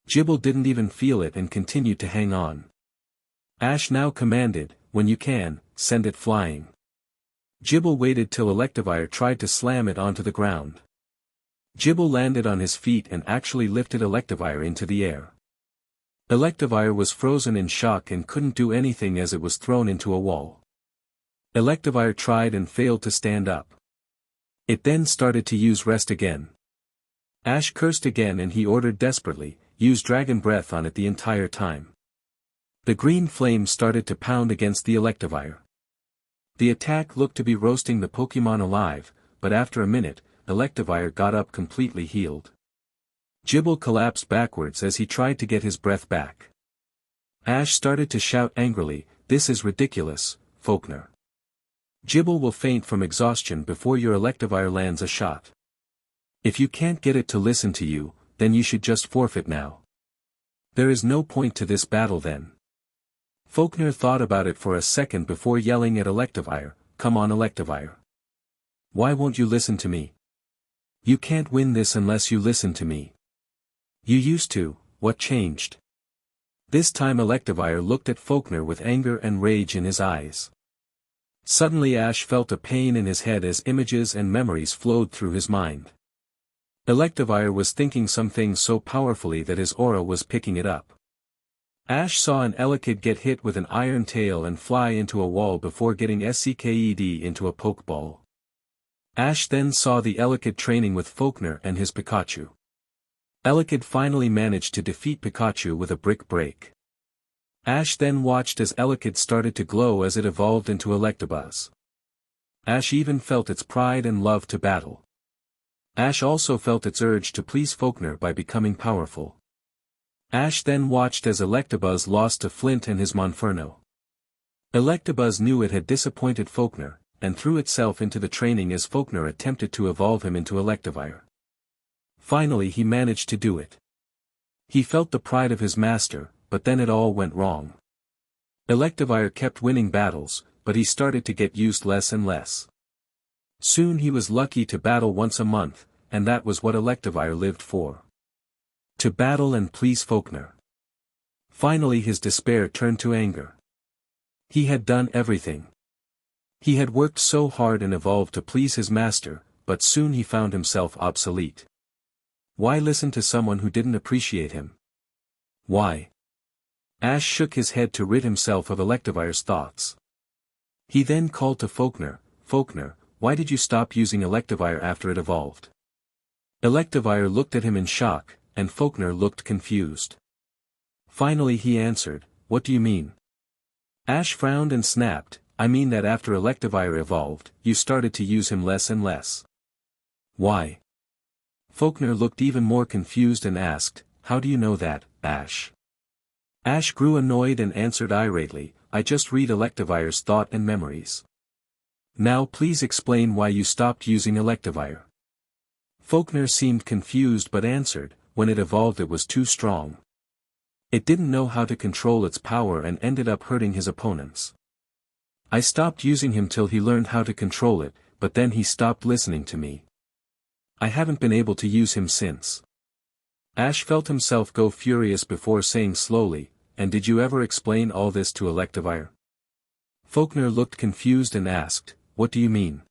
Speaker 1: Gible didn't even feel it and continued to hang on. Ash now commanded, "When you can, send it flying." Gible waited till Electivire tried to slam it onto the ground. Gible landed on his feet and actually lifted Electivire into the air. Electivire was frozen in shock and couldn't do anything as it was thrown into a wall. Electivire tried and failed to stand up. It then started to use rest again. Ash cursed again and he ordered desperately, "Use Dragon Breath on it the entire time." The green flame started to pound against the Electivire. The attack looked to be roasting the Pokémon alive, but after a minute, Electivire got up completely healed. Gible collapsed backwards as he tried to get his breath back. Ash started to shout angrily, "This is ridiculous, Volkner. Gible will faint from exhaustion before your Electivire lands a shot. If you can't get it to listen to you, then you should just forfeit now. There is no point to this battle then." Volkner thought about it for a second before yelling at Electivire, "Come on Electivire. Why won't you listen to me? You can't win this unless you listen to me. You used to, what changed?" This time Electivire looked at Volkner with anger and rage in his eyes. Suddenly Ash felt a pain in his head as images and memories flowed through his mind. Electivire was thinking some things so powerfully that his aura was picking it up. Ash saw an Elekid get hit with an iron tail and fly into a wall before getting SCKED into a Pokeball. Ash then saw the Elekid training with Volkner and his Pikachu. Elekid finally managed to defeat Pikachu with a brick break. Ash then watched as Elekid started to glow as it evolved into Electabuzz. Ash even felt its pride and love to battle. Ash also felt its urge to please Volkner by becoming powerful. Ash then watched as Electabuzz lost to Flint and his Monferno. Electabuzz knew it had disappointed Volkner, and threw itself into the training as Volkner attempted to evolve him into Electivire. Finally he managed to do it. He felt the pride of his master, but then it all went wrong. Electivire kept winning battles, but he started to get used less and less. Soon he was lucky to battle once a month, and that was what Electivire lived for. To battle and please Volkner. Finally his despair turned to anger. He had done everything. He had worked so hard and evolved to please his master, but soon he found himself obsolete. Why listen to someone who didn't appreciate him? Why? Ash shook his head to rid himself of Electivire's thoughts. He then called to Volkner, "Volkner, why did you stop using Electivire after it evolved?" Electivire looked at him in shock, and Volkner looked confused. Finally he answered, "What do you mean?" Ash frowned and snapped, "I mean that after Electivire evolved, you started to use him less and less." "Why?" Volkner looked even more confused and asked, "How do you know that, Ash?" Ash grew annoyed and answered irately, "I just read Electivire's thought and memories. Now please explain why you stopped using Electivire." Volkner seemed confused but answered, "When it evolved it was too strong. It didn't know how to control its power and ended up hurting his opponents. I stopped using him till he learned how to control it, but then he stopped listening to me. I haven't been able to use him since." Ash felt himself go furious before saying slowly, "And did you ever explain all this to Electivire?" Volkner looked confused and asked, "What do you mean?"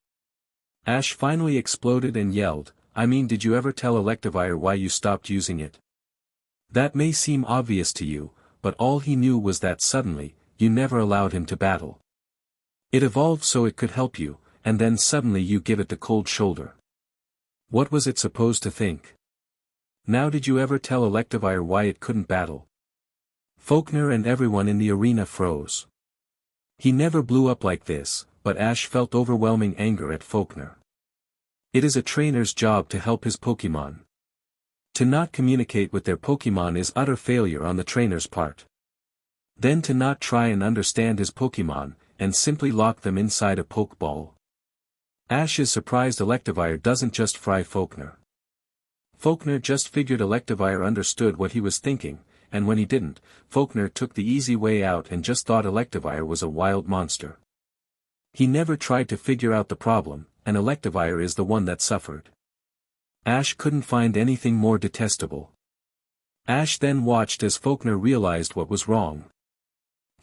Speaker 1: Ash finally exploded and yelled, "I mean, did you ever tell Electivire why you stopped using it? That may seem obvious to you, but all he knew was that suddenly, you never allowed him to battle. It evolved so it could help you, and then suddenly you give it the cold shoulder. What was it supposed to think? Now did you ever tell Electivire why it couldn't battle? Volkner and everyone in the arena froze. He never blew up like this, but Ash felt overwhelming anger at Volkner. It is a trainer's job to help his Pokémon. To not communicate with their Pokémon is utter failure on the trainer's part. Then to not try and understand his Pokémon, and simply lock them inside a Pokeball. Ash is surprised Electivire doesn't just fry Volkner. Volkner just figured Electivire understood what he was thinking, and when he didn't, Volkner took the easy way out and just thought Electivire was a wild monster. He never tried to figure out the problem, and Electivire is the one that suffered. Ash couldn't find anything more detestable. Ash then watched as Volkner realized what was wrong.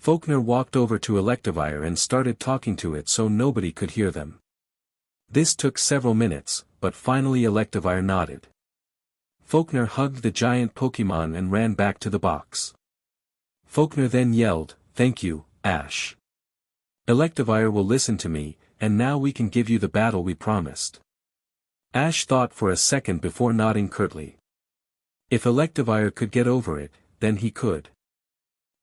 Speaker 1: Volkner walked over to Electivire and started talking to it so nobody could hear them. This took several minutes, but finally Electivire nodded. Volkner hugged the giant Pokémon and ran back to the box. Volkner then yelled, "Thank you, Ash. Electivire will listen to me, and now we can give you the battle we promised." Ash thought for a second before nodding curtly. If Electivire could get over it, then he could.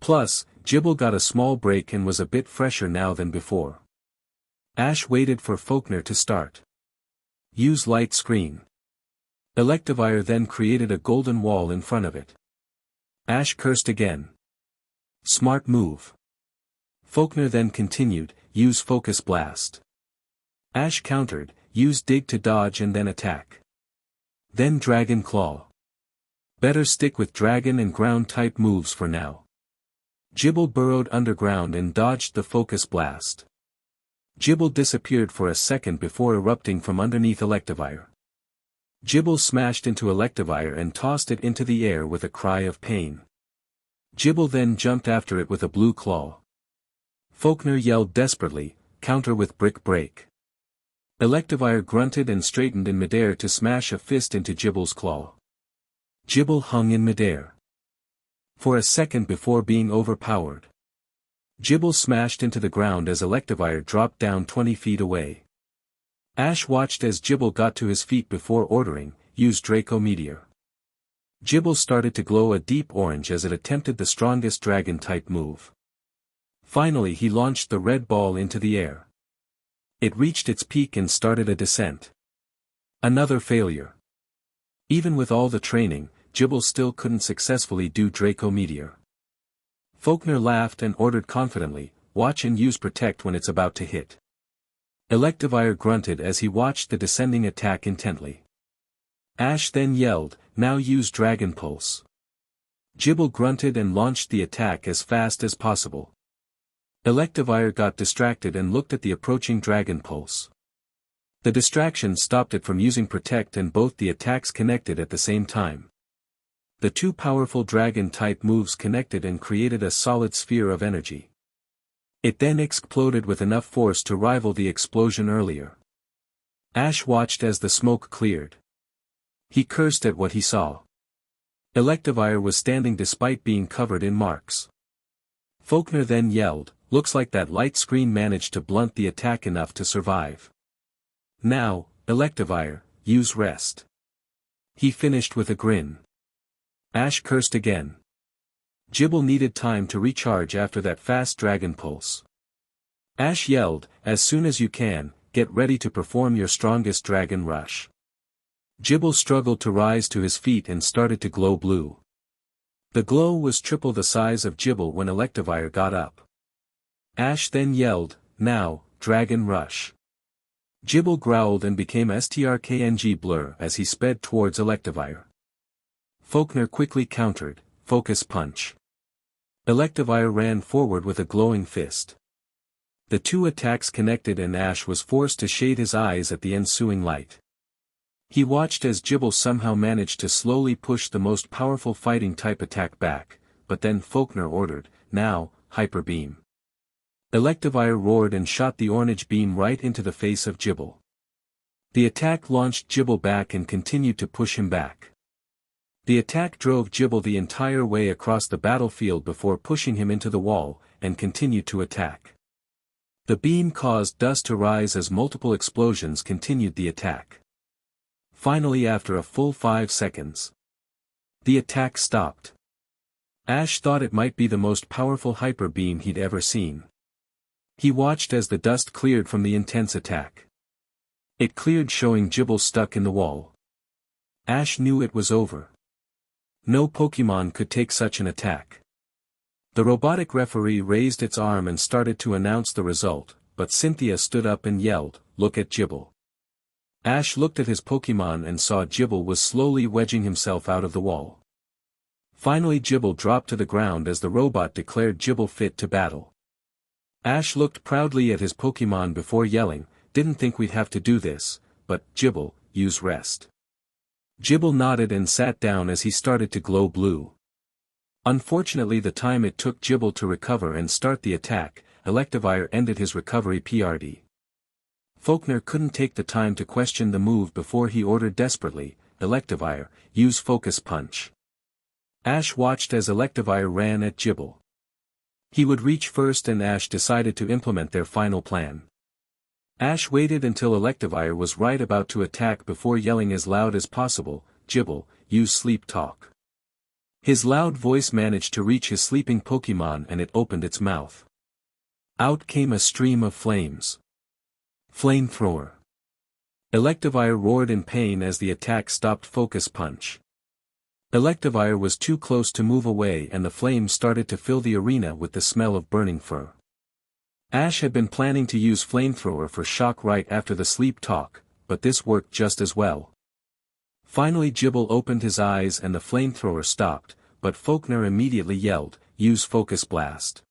Speaker 1: Plus, Gible got a small break and was a bit fresher now than before. Ash waited for Volkner to start. Use light screen. Electivire then created a golden wall in front of it. Ash cursed again. Smart move. Volkner then continued, use Focus Blast. Ash countered, use Dig to dodge and then attack. Then Dragon Claw. Better stick with Dragon and Ground type moves for now. Gible burrowed underground and dodged the Focus Blast. Gible disappeared for a second before erupting from underneath Electivire. Gible smashed into Electivire and tossed it into the air with a cry of pain. Gible then jumped after it with a blue claw. Volkner yelled desperately, counter with Brick Break. Electivire grunted and straightened in midair to smash a fist into Gible's claw. Gible hung in midair for a second before being overpowered. Gible smashed into the ground as Electivire dropped down 20 feet away. Ash watched as Gible got to his feet before ordering, use Draco Meteor. Gible started to glow a deep orange as it attempted the strongest dragon-type move. Finally he launched the red ball into the air. It reached its peak and started a descent. Another failure. Even with all the training, Gible still couldn't successfully do Draco Meteor. Volkner laughed and ordered confidently, watch and use Protect when it's about to hit. Electivire grunted as he watched the descending attack intently. Ash then yelled, now use Dragon Pulse. Gible grunted and launched the attack as fast as possible. Electivire got distracted and looked at the approaching Dragon Pulse. The distraction stopped it from using Protect and both the attacks connected at the same time. The two powerful dragon-type moves connected and created a solid sphere of energy. It then exploded with enough force to rival the explosion earlier. Ash watched as the smoke cleared. He cursed at what he saw. Electivire was standing despite being covered in marks. Volkner then yelled, looks like that light screen managed to blunt the attack enough to survive. Now, Electivire, use Rest. He finished with a grin. Ash cursed again. Gible needed time to recharge after that fast Dragon Pulse. Ash yelled, as soon as you can, get ready to perform your strongest Dragon Rush. Gible struggled to rise to his feet and started to glow blue. The glow was triple the size of Gible when Electivire got up. Ash then yelled, now, Dragon Rush. Gible growled and became Strkng Blur as he sped towards Electivire. Volkner quickly countered, Focus Punch. Electivire ran forward with a glowing fist. The two attacks connected and Ash was forced to shade his eyes at the ensuing light. He watched as Gible somehow managed to slowly push the most powerful fighting-type attack back, but then Volkner ordered, now, Hyper Beam. Electivire roared and shot the orange beam right into the face of Gible. The attack launched Gible back and continued to push him back. The attack drove Gible the entire way across the battlefield before pushing him into the wall, and continued to attack. The beam caused dust to rise as multiple explosions continued the attack. Finally after a full 5 seconds, The attack stopped. Ash thought it might be the most powerful hyper beam he'd ever seen. He watched as the dust cleared from the intense attack. It cleared, showing Gible stuck in the wall. Ash knew it was over. No Pokémon could take such an attack. The robotic referee raised its arm and started to announce the result, but Cynthia stood up and yelled, "Look at Gible." Ash looked at his Pokémon and saw Gible was slowly wedging himself out of the wall. Finally Gible dropped to the ground as the robot declared Gible fit to battle. Ash looked proudly at his Pokémon before yelling, "Didn't think we'd have to do this, but, Gible, use rest." Gible nodded and sat down as he started to glow blue. Unfortunately, the time it took Gible to recover and start the attack, Electivire ended his recovery PRD. Volkner couldn't take the time to question the move before he ordered desperately, "Electivire, use Focus Punch." Ash watched as Electivire ran at Gible. He would reach first and Ash decided to implement their final plan. Ash waited until Electivire was right about to attack before yelling as loud as possible, "Gible, use Sleep Talk." His loud voice managed to reach his sleeping Pokémon and it opened its mouth. Out came a stream of flames. Flamethrower. Electivire roared in pain as the attack stopped Focus Punch. Electivire was too close to move away and the flames started to fill the arena with the smell of burning fur. Ash had been planning to use Flamethrower for shock right after the sleep talk, but this worked just as well. Finally Gible opened his eyes and the Flamethrower stopped, but Volkner immediately yelled, "Use Focus Blast."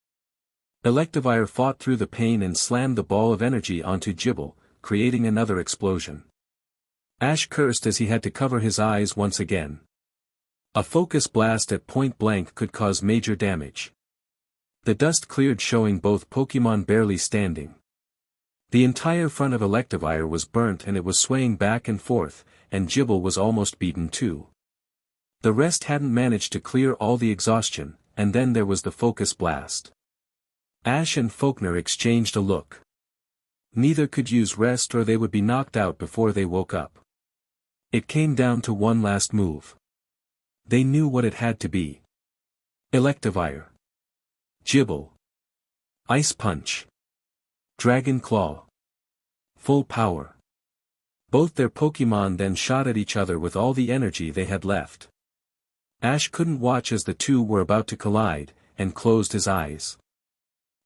Speaker 1: Electivire fought through the pain and slammed the ball of energy onto Gible, creating another explosion. Ash cursed as he had to cover his eyes once again. A Focus Blast at point blank could cause major damage. The dust cleared, showing both Pokémon barely standing. The entire front of Electivire was burnt and it was swaying back and forth, and Gible was almost beaten too. The rest hadn't managed to clear all the exhaustion, and then there was the Focus Blast. Ash and Volkner exchanged a look. Neither could use rest or they would be knocked out before they woke up. It came down to one last move. They knew what it had to be. Electivire. Gible. Ice Punch. Dragon Claw. Full power. Both their Pokémon then shot at each other with all the energy they had left. Ash couldn't watch as the two were about to collide, and closed his eyes.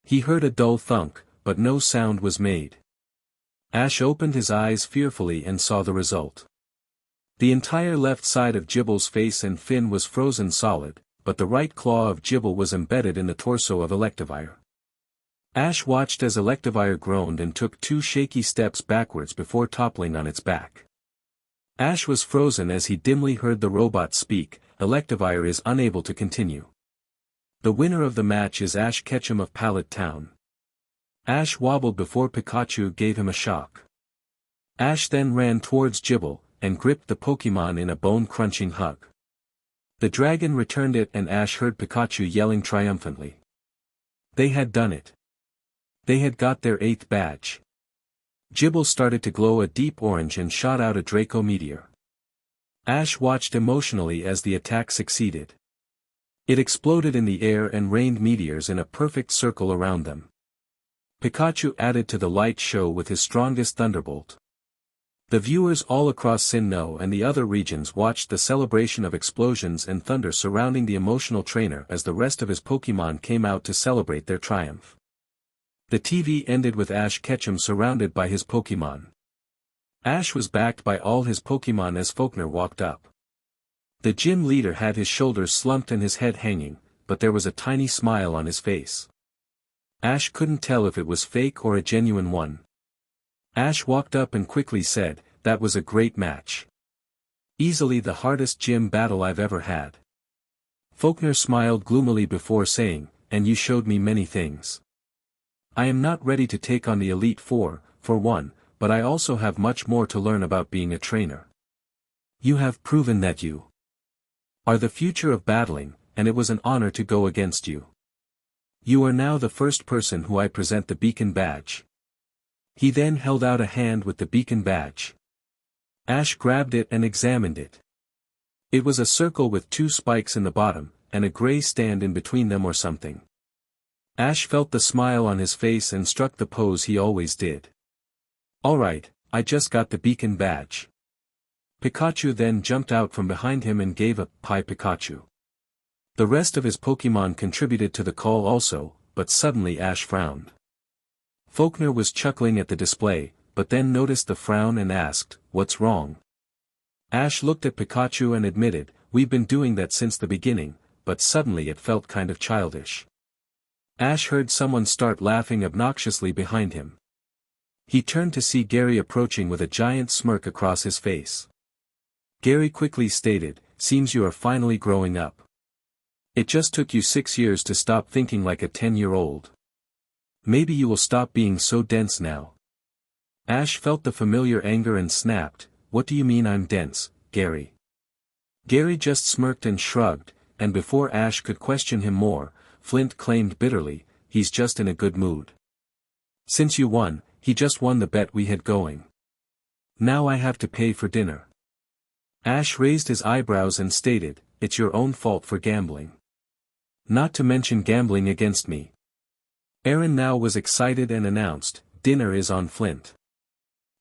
Speaker 1: He heard a dull thunk, but no sound was made. Ash opened his eyes fearfully and saw the result. The entire left side of Gible's face and fin was frozen solid, but the right claw of Gible was embedded in the torso of Electivire. Ash watched as Electivire groaned and took 2 shaky steps backwards before toppling on its back. Ash was frozen as he dimly heard the robot speak, "Electivire is unable to continue. The winner of the match is Ash Ketchum of Pallet Town." Ash wobbled before Pikachu gave him a shock. Ash then ran towards Gible, and gripped the Pokémon in a bone-crunching hug. The dragon returned it and Ash heard Pikachu yelling triumphantly. They had done it. They had got their 8th badge. Gible started to glow a deep orange and shot out a Draco Meteor. Ash watched emotionally as the attack succeeded. It exploded in the air and rained meteors in a perfect circle around them. Pikachu added to the light show with his strongest thunderbolt. The viewers all across Sinnoh and the other regions watched the celebration of explosions and thunder surrounding the emotional trainer as the rest of his Pokémon came out to celebrate their triumph. The TV ended with Ash Ketchum surrounded by his Pokémon. Ash was backed by all his Pokémon as Volkner walked up. The gym leader had his shoulders slumped and his head hanging, but there was a tiny smile on his face. Ash couldn't tell if it was fake or a genuine one. Ash walked up and quickly said, "That was a great match. Easily the hardest gym battle I've ever had." Volkner smiled gloomily before saying, "And you showed me many things. I am not ready to take on the Elite Four, for one, but I also have much more to learn about being a trainer. You have proven that you are the future of battling, and it was an honor to go against you. You are now the first person who I present the Beacon Badge." He then held out a hand with the Beacon Badge. Ash grabbed it and examined it. It was a circle with 2 spikes in the bottom, and a gray stand in between them or something. Ash felt the smile on his face and struck the pose he always did. Alright, I just got the beacon badge. Pikachu then jumped out from behind him and gave a "Pie Pikachu." The rest of his Pokemon contributed to the call also, but suddenly Ash frowned. Volkner was chuckling at the display, but then noticed the frown and asked, "What's wrong?" Ash looked at Pikachu and admitted, "We've been doing that since the beginning," but suddenly it felt kind of childish. Ash heard someone start laughing obnoxiously behind him. He turned to see Gary approaching with a giant smirk across his face. Gary quickly stated, "Seems you are finally growing up. It just took you 6 years to stop thinking like a 10-year-old. Maybe you will stop being so dense now." Ash felt the familiar anger and snapped, "What do you mean I'm dense, Gary?" Gary just smirked and shrugged, and before Ash could question him more, Flint claimed bitterly, "He's just in a good mood. Since you won, he just won the bet we had going. Now I have to pay for dinner." Ash raised his eyebrows and stated, "It's your own fault for gambling. Not to mention gambling against me." Aaron now was excited and announced, "Dinner is on, Flint.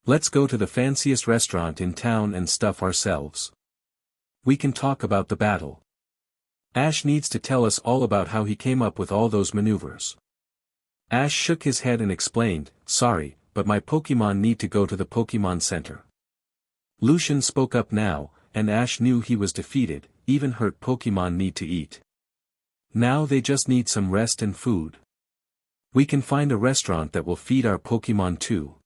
Speaker 1: Let's go to the fanciest restaurant in town and stuff ourselves. We can talk about the battle. Ash needs to tell us all about how he came up with all those maneuvers." Ash shook his head and explained, "Sorry, but my Pokemon need to go to the Pokemon Center." Lucian spoke up now, and Ash knew he was defeated. Even hurt Pokemon need to eat. Now they just need some rest and food. We can find a restaurant that will feed our Pokemon too.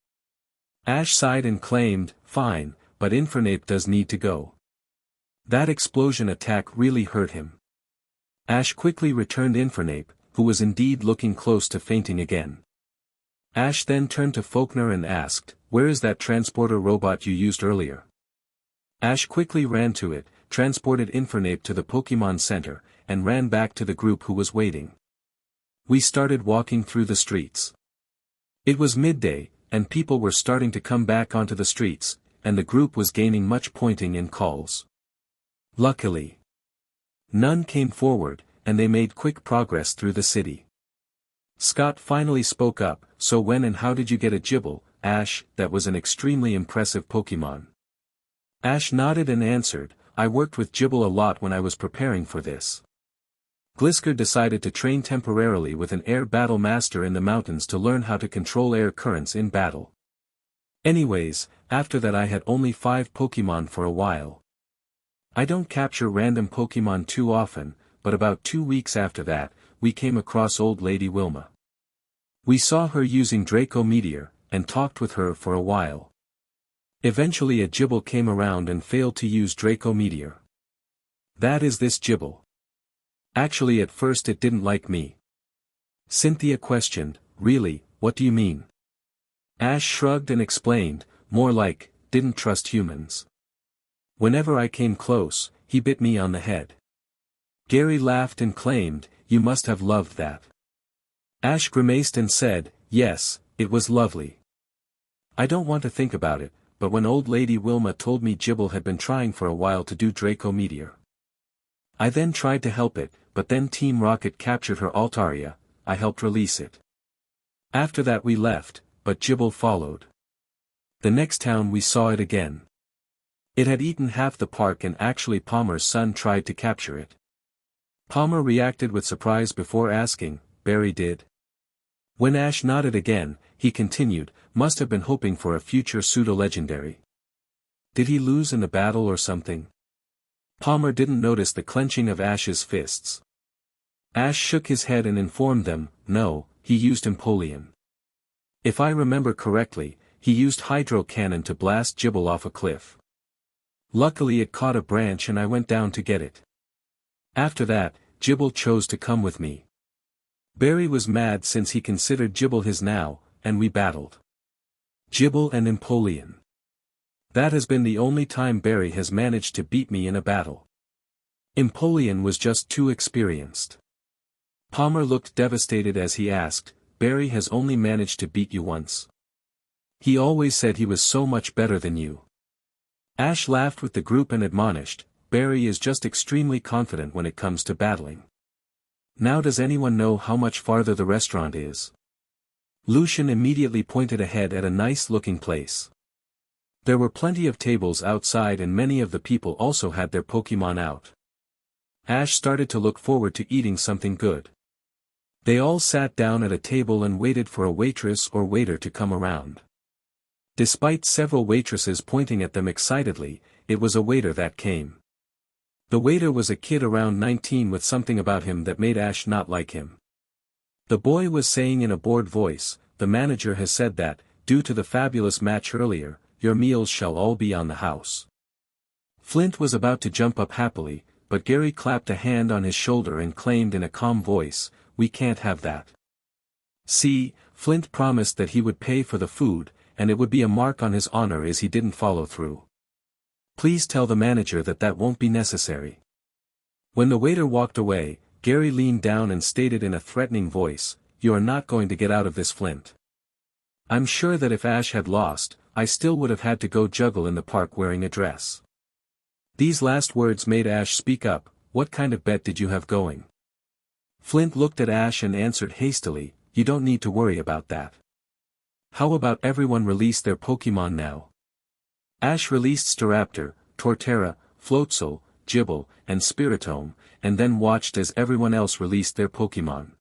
Speaker 1: Ash sighed and claimed, "Fine, but Infernape does need to go. That explosion attack really hurt him." Ash quickly returned Infernape, who was indeed looking close to fainting again. Ash then turned to Volkner and asked, "Where is that transporter robot you used earlier?" Ash quickly ran to it, transported Infernape to the Pokemon Center, and ran back to the group who was waiting. We started walking through the streets. It was midday, and people were starting to come back onto the streets, and the group was gaining much pointing and calls. Luckily, none came forward, and they made quick progress through the city. Scott finally spoke up, "So when and how did you get a Gible, Ash? That was an extremely impressive Pokemon." Ash nodded and answered, "I worked with Gible a lot when I was preparing for this. Glisker decided to train temporarily with an air battle master in the mountains to learn how to control air currents in battle. Anyways, after that I had only 5 Pokemon for a while. I don't capture random Pokemon too often, but about 2 weeks after that, we came across Old Lady Wilma. We saw her using Draco Meteor, and talked with her for a while. Eventually a Gible came around and failed to use Draco Meteor. That is this Gible. Actually at first it didn't like me." Cynthia questioned, "Really, what do you mean?" Ash shrugged and explained, "More like, didn't trust humans. Whenever I came close, he bit me on the head." Gary laughed and claimed, "You must have loved that." Ash grimaced and said, "Yes, it was lovely. I don't want to think about it, but when Old Lady Wilma told me Gible had been trying for a while to do Draco Meteor. I then tried to help it, but then Team Rocket captured her Altaria, I helped release it. After that we left, but Gible followed. The next town we saw it again. It had eaten half the park and actually Palmer's son tried to capture it. Palmer reacted with surprise before asking, "Barry did?" When Ash nodded again, he continued, "Must have been hoping for a future pseudo-legendary. Did he lose in the battle or something?" Palmer didn't notice the clenching of Ash's fists. Ash shook his head and informed them, "No, he used Empoleon. If I remember correctly, he used Hydro Cannon to blast Gible off a cliff. Luckily it caught a branch and I went down to get it. After that, Gible chose to come with me. Barry was mad since he considered Gible his now, and we battled. Gible and Empoleon. That has been the only time Barry has managed to beat me in a battle. Empoleon was just too experienced." Palmer looked devastated as he asked, "Barry has only managed to beat you once. He always said he was so much better than you." Ash laughed with the group and admonished, Barry is just extremely confident when it comes to battling. Now does anyone know how much farther the restaurant is? Lucian immediately pointed ahead at a nice-looking place. There were plenty of tables outside and many of the people also had their Pokémon out. Ash started to look forward to eating something good. They all sat down at a table and waited for a waitress or waiter to come around. Despite several waitresses pointing at them excitedly, it was a waiter that came. The waiter was a kid around 19 with something about him that made Ash not like him. The boy was saying in a bored voice, "The manager has said that, due to the fabulous match earlier, your meals shall all be on the house." Flint was about to jump up happily, but Gary clapped a hand on his shoulder and claimed in a calm voice, "We can't have that." See, Flint promised that he would pay for the food, and it would be a mark on his honor as he didn't follow through. Please tell the manager that that won't be necessary. When the waiter walked away, Gary leaned down and stated in a threatening voice, "You are not going to get out of this, Flint. I'm sure that if Ash had lost, I still would have had to go juggle in the park wearing a dress." These last words made Ash speak up. "What kind of bet did you have going?" Flint looked at Ash and answered hastily, "You don't need to worry about that. How about everyone release their Pokémon now?" Ash released Staraptor, Torterra, Floatzel, Gible, and Spiritomb, and then watched as everyone else released their Pokémon.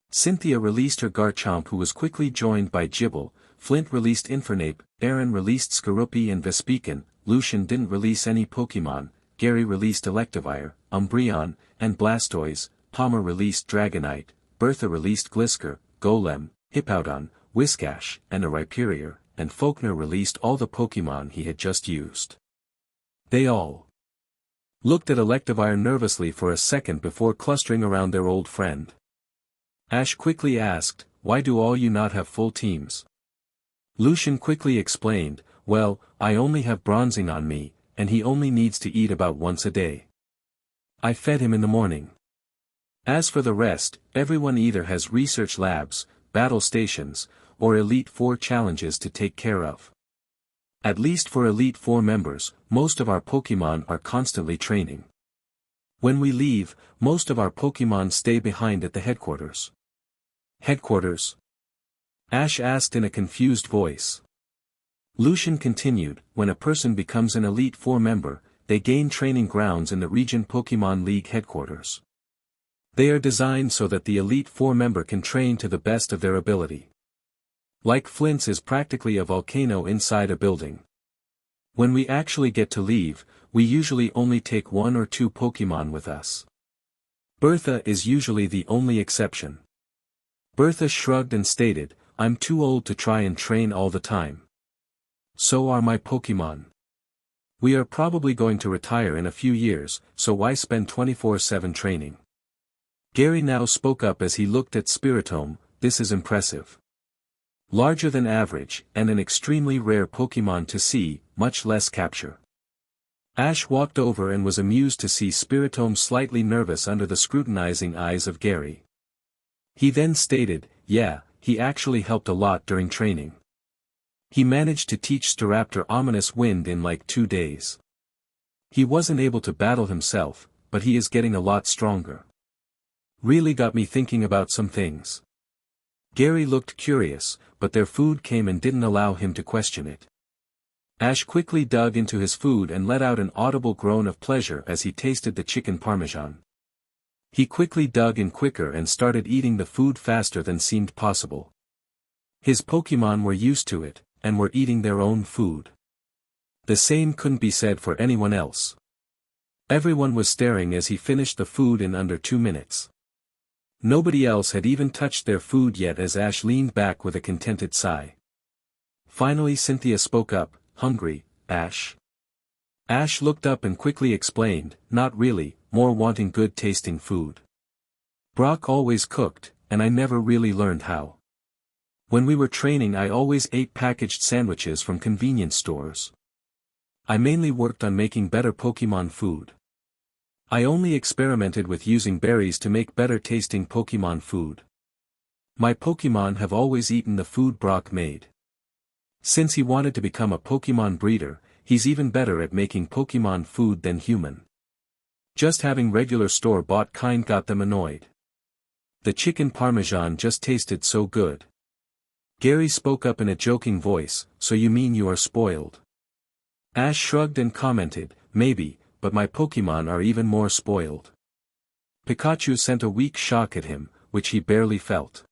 Speaker 1: Cynthia released her Garchomp, who was quickly joined by Gible. Flint released Infernape, Aaron released Skorupi and Vespiquen, Lucian didn't release any Pokémon, Gary released Electivire, Umbreon, and Blastoise, Palmer released Dragonite, Bertha released Glisker, Golem, Hippowdon, Whiscash, and a Rhyperior, and Volkner released all the Pokémon he had just used. They all looked at Electivire nervously for a second before clustering around their old friend. Ash quickly asked, "Why do all you not have full teams?" Lucian quickly explained, "Well, I only have bronzing on me, and he only needs to eat about once a day. I fed him in the morning. As for the rest, everyone either has research labs, battle stations, or Elite Four challenges to take care of. At least for Elite Four members, most of our Pokémon are constantly training. When we leave, most of our Pokémon stay behind at the headquarters." "Headquarters?" Ash asked in a confused voice. Lucian continued, "When a person becomes an Elite Four member, they gain training grounds in the Region Pokémon League headquarters. They are designed so that the Elite Four member can train to the best of their ability. Like Flint's is practically a volcano inside a building. When we actually get to leave, we usually only take 1 or 2 Pokémon with us. Bertha is usually the only exception." Bertha shrugged and stated, "I'm too old to try and train all the time. So are my Pokémon. We are probably going to retire in a few years, so why spend 24/7 training?" Gary now spoke up as he looked at Spiritomb. "This is impressive. Larger than average, and an extremely rare Pokémon to see, much less capture." Ash walked over and was amused to see Spiritomb slightly nervous under the scrutinizing eyes of Gary. He then stated, "Yeah, he actually helped a lot during training. He managed to teach Staraptor Ominous Wind in like 2 days. He wasn't able to battle himself, but he is getting a lot stronger. Really got me thinking about some things." Gary looked curious, but their food came and didn't allow him to question it. Ash quickly dug into his food and let out an audible groan of pleasure as he tasted the chicken parmesan. He quickly dug in quicker and started eating the food faster than seemed possible. His Pokémon were used to it, and were eating their own food. The same couldn't be said for anyone else. Everyone was staring as he finished the food in under 2 minutes. Nobody else had even touched their food yet as Ash leaned back with a contented sigh. Finally Cynthia spoke up, "Hungry, Ash?" Ash looked up and quickly explained, "Not really, more wanting good tasting food. Brock always cooked, and I never really learned how. When we were training I always ate packaged sandwiches from convenience stores. I mainly worked on making better Pokémon food. I only experimented with using berries to make better tasting Pokémon food. My Pokémon have always eaten the food Brock made. Since he wanted to become a Pokémon breeder, he's even better at making Pokemon food than human. Just having regular store-bought kind got them annoyed. The chicken parmesan just tasted so good. Gary spoke up in a joking voice, so you mean you are spoiled? Ash shrugged and commented, maybe, but my Pokemon are even more spoiled. Pikachu sent a weak shock at him, which he barely felt.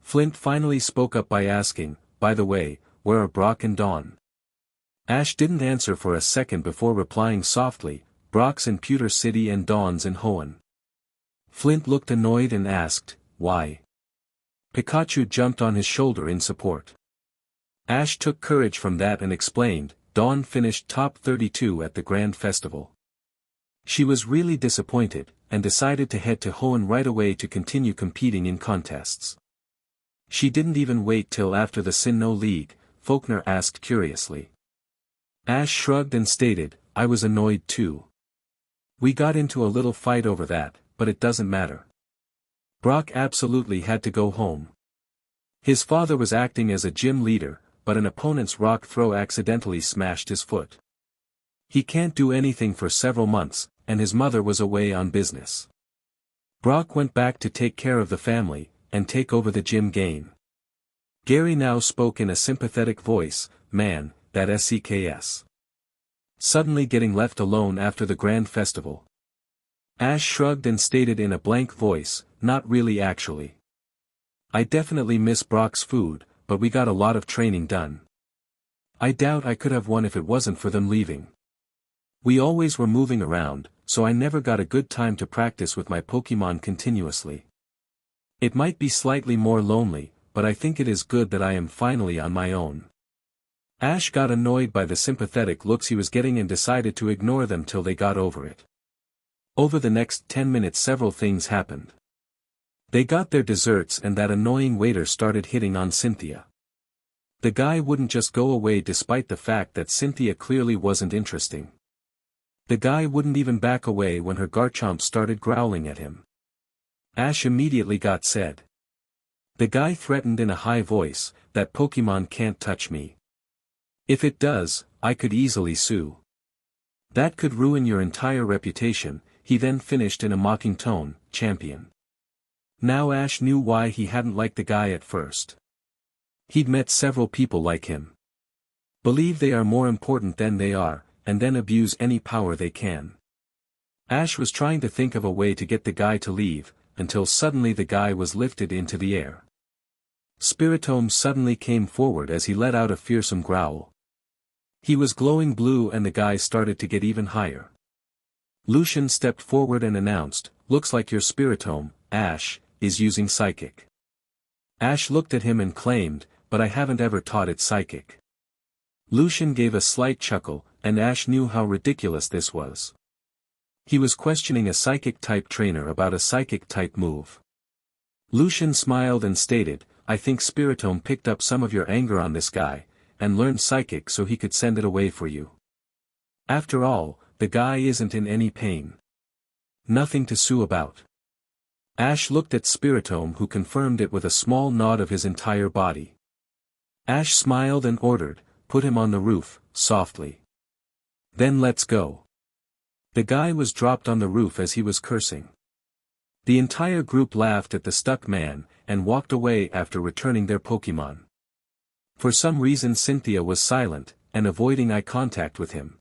Speaker 1: Flint finally spoke up by asking, by the way, where are Brock and Dawn? Ash didn't answer for a second before replying softly, Brock's in Pewter City and Dawn's in Hoenn. Flint looked annoyed and asked, why? Pikachu jumped on his shoulder in support. Ash took courage from that and explained, Dawn finished top 32 at the Grand Festival. She was really disappointed, and decided to head to Hoenn right away to continue competing in contests. She didn't even wait till after the Sinnoh League, Volkner asked curiously. Ash shrugged and stated, I was annoyed too. We got into a little fight over that, but it doesn't matter. Brock absolutely had to go home. His father was acting as a gym leader, but an opponent's rock throw accidentally smashed his foot. He can't do anything for several months, and his mother was away on business. Brock went back to take care of the family, and take over the gym game. Gary now spoke in a sympathetic voice, man, that SCKS. Suddenly getting left alone after the Grand Festival. Ash shrugged and stated in a blank voice, not really actually. I definitely miss Brock's food, but we got a lot of training done. I doubt I could have won if it wasn't for them leaving. We always were moving around, so I never got a good time to practice with my Pokemon continuously. It might be slightly more lonely, but I think it is good that I am finally on my own. Ash got annoyed by the sympathetic looks he was getting and decided to ignore them till they got over it. Over the next 10 minutes several things happened. They got their desserts and that annoying waiter started hitting on Cynthia. The guy wouldn't just go away despite the fact that Cynthia clearly wasn't interesting. The guy wouldn't even back away when her Garchomp started growling at him. Ash immediately got said. The guy threatened in a high voice, that Pokemon can't touch me. If it does, I could easily sue. That could ruin your entire reputation, he then finished in a mocking tone, champion. Now Ash knew why he hadn't liked the guy at first. He'd met several people like him. Believe they are more important than they are, and then abuse any power they can. Ash was trying to think of a way to get the guy to leave, until suddenly the guy was lifted into the air. Spiritomb suddenly came forward as he let out a fearsome growl. He was glowing blue and the guy started to get even higher. Lucian stepped forward and announced, looks like your Spiritomb, Ash, is using Psychic. Ash looked at him and claimed, but I haven't ever taught it Psychic. Lucian gave a slight chuckle, and Ash knew how ridiculous this was. He was questioning a Psychic-type trainer about a Psychic-type move. Lucian smiled and stated, I think Spiritomb picked up some of your anger on this guy, and learned Psychic so he could send it away for you. After all, the guy isn't in any pain. Nothing to sue about. Ash looked at Spiritomb who confirmed it with a small nod of his entire body. Ash smiled and ordered, put him on the roof, softly. Then let's go. The guy was dropped on the roof as he was cursing. The entire group laughed at the stuck man, and walked away after returning their Pokemon. For some reason Cynthia was silent, and avoiding eye contact with him.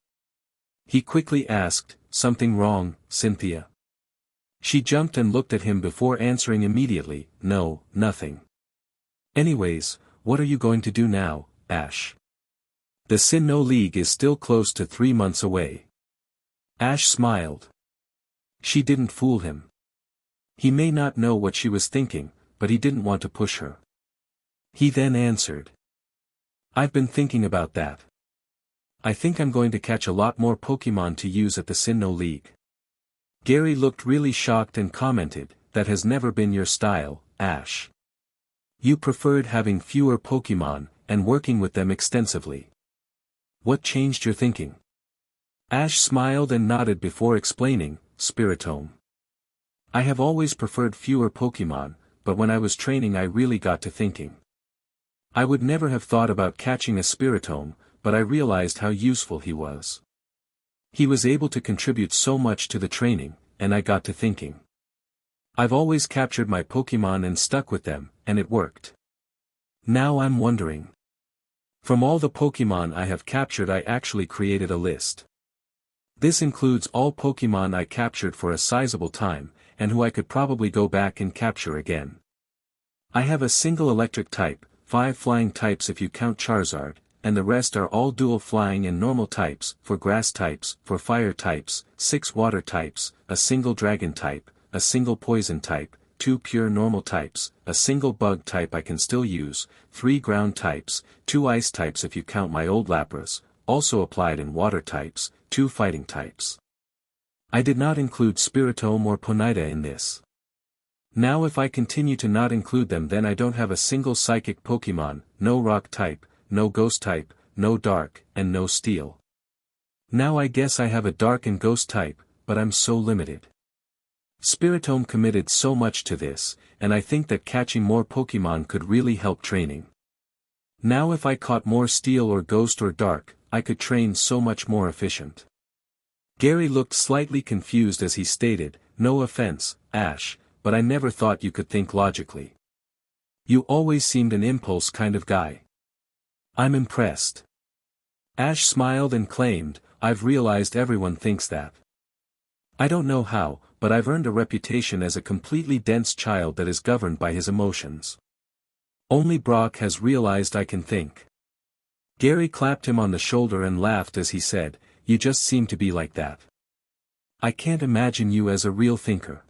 Speaker 1: He quickly asked, something wrong, Cynthia? She jumped and looked at him before answering immediately, no, nothing. Anyways, what are you going to do now, Ash? The Sinnoh League is still close to 3 months away. Ash smiled. She didn't fool him. He may not know what she was thinking, but he didn't want to push her. He then answered. I've been thinking about that. I think I'm going to catch a lot more Pokemon to use at the Sinnoh League. Gary looked really shocked and commented, that has never been your style, Ash. You preferred having fewer Pokemon, and working with them extensively. What changed your thinking? Ash smiled and nodded before explaining, Spiritomb. I have always preferred fewer Pokemon, but when I was training I really got to thinking. I would never have thought about catching a Spiritomb, but I realized how useful he was. He was able to contribute so much to the training, and I got to thinking. I've always captured my Pokémon and stuck with them, and it worked. Now I'm wondering. From all the Pokémon I have captured, I actually created a list. This includes all Pokémon I captured for a sizable time, and who I could probably go back and capture again. I have a single electric type, 5 flying types if you count Charizard, and the rest are all dual flying and normal types, for grass types, for fire types, 6 water types, a single dragon type, a single poison type, 2 pure normal types, a single bug type I can still use, 3 ground types, 2 ice types if you count my old Lapras, also applied in water types, 2 fighting types. I did not include Spiritomb or Ponyta in this. Now if I continue to not include them, then I don't have a single psychic Pokémon, no rock type, no ghost type, no dark, and no steel. Now I guess I have a dark and ghost type, but I'm so limited. Spiritomb committed so much to this, and I think that catching more Pokémon could really help training. Now if I caught more steel or ghost or dark, I could train so much more efficient. Gary looked slightly confused as he stated, "No offense, Ash, but I never thought you could think logically. You always seemed an impulse kind of guy. I'm impressed." Ash smiled and claimed, "I've realized everyone thinks that. I don't know how, but I've earned a reputation as a completely dense child that is governed by his emotions. Only Brock has realized I can think." Gary clapped him on the shoulder and laughed as he said, "You just seem to be like that. I can't imagine you as a real thinker.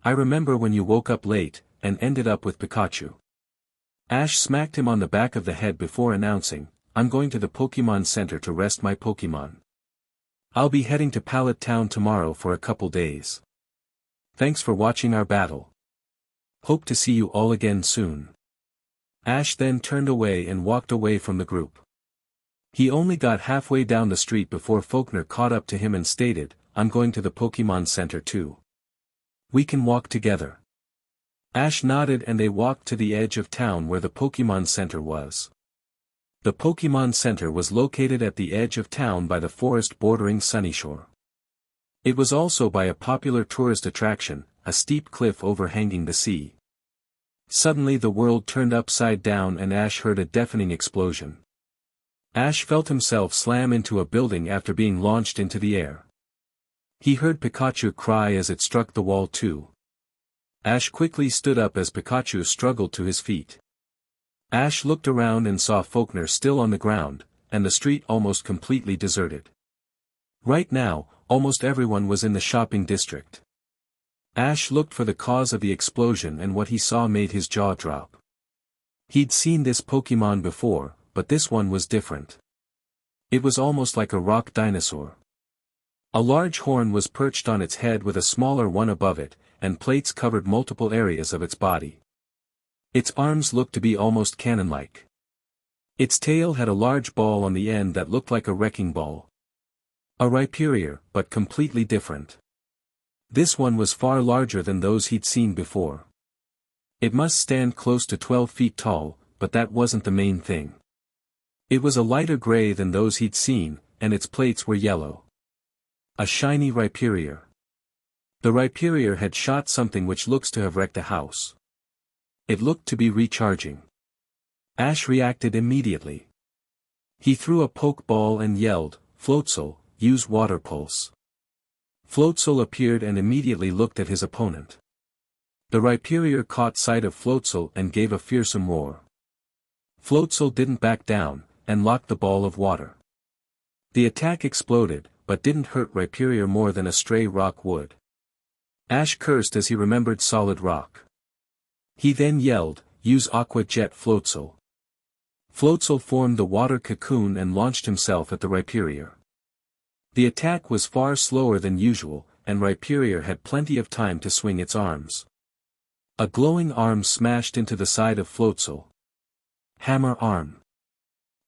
Speaker 1: I remember when you woke up late, and ended up with Pikachu." Ash smacked him on the back of the head before announcing, "I'm going to the Pokemon Center to rest my Pokemon. I'll be heading to Pallet Town tomorrow for a couple days. Thanks for watching our battle. Hope to see you all again soon." Ash then turned away and walked away from the group. He only got halfway down the street before Volkner caught up to him and stated, "I'm going to the Pokemon Center too. We can walk together." Ash nodded and they walked to the edge of town where the Pokemon Center was. The Pokemon Center was located at the edge of town by the forest bordering Sunyshore. It was also by a popular tourist attraction, a steep cliff overhanging the sea. Suddenly the world turned upside down and Ash heard a deafening explosion. Ash felt himself slam into a building after being launched into the air. He heard Pikachu cry as it struck the wall too. Ash quickly stood up as Pikachu struggled to his feet. Ash looked around and saw Volkner still on the ground, and the street almost completely deserted. Right now, almost everyone was in the shopping district. Ash looked for the cause of the explosion and what he saw made his jaw drop. He'd seen this Pokemon before, but this one was different. It was almost like a rock dinosaur. A large horn was perched on its head with a smaller one above it, and plates covered multiple areas of its body. Its arms looked to be almost cannon-like. Its tail had a large ball on the end that looked like a wrecking ball. A Rhyperior, but completely different. This one was far larger than those he'd seen before. It must stand close to 12 feet tall, but that wasn't the main thing. It was a lighter gray than those he'd seen, and its plates were yellow. A shiny Rhyperior. The Rhyperior had shot something which looks to have wrecked a house. It looked to be recharging. Ash reacted immediately. He threw a Pokeball and yelled, "Floatzel, use Water Pulse." Floatzel appeared and immediately looked at his opponent. The Rhyperior caught sight of Floatzel and gave a fearsome roar. Floatzel didn't back down, and locked the ball of water. The attack exploded, but didn't hurt Rhyperior more than a stray rock would. Ash cursed as he remembered solid rock. He then yelled, "Use Aqua Jet Floatzel." Floatzel formed the water cocoon and launched himself at the Rhyperior. The attack was far slower than usual, and Rhyperior had plenty of time to swing its arms. A glowing arm smashed into the side of Floatzel. Hammer arm.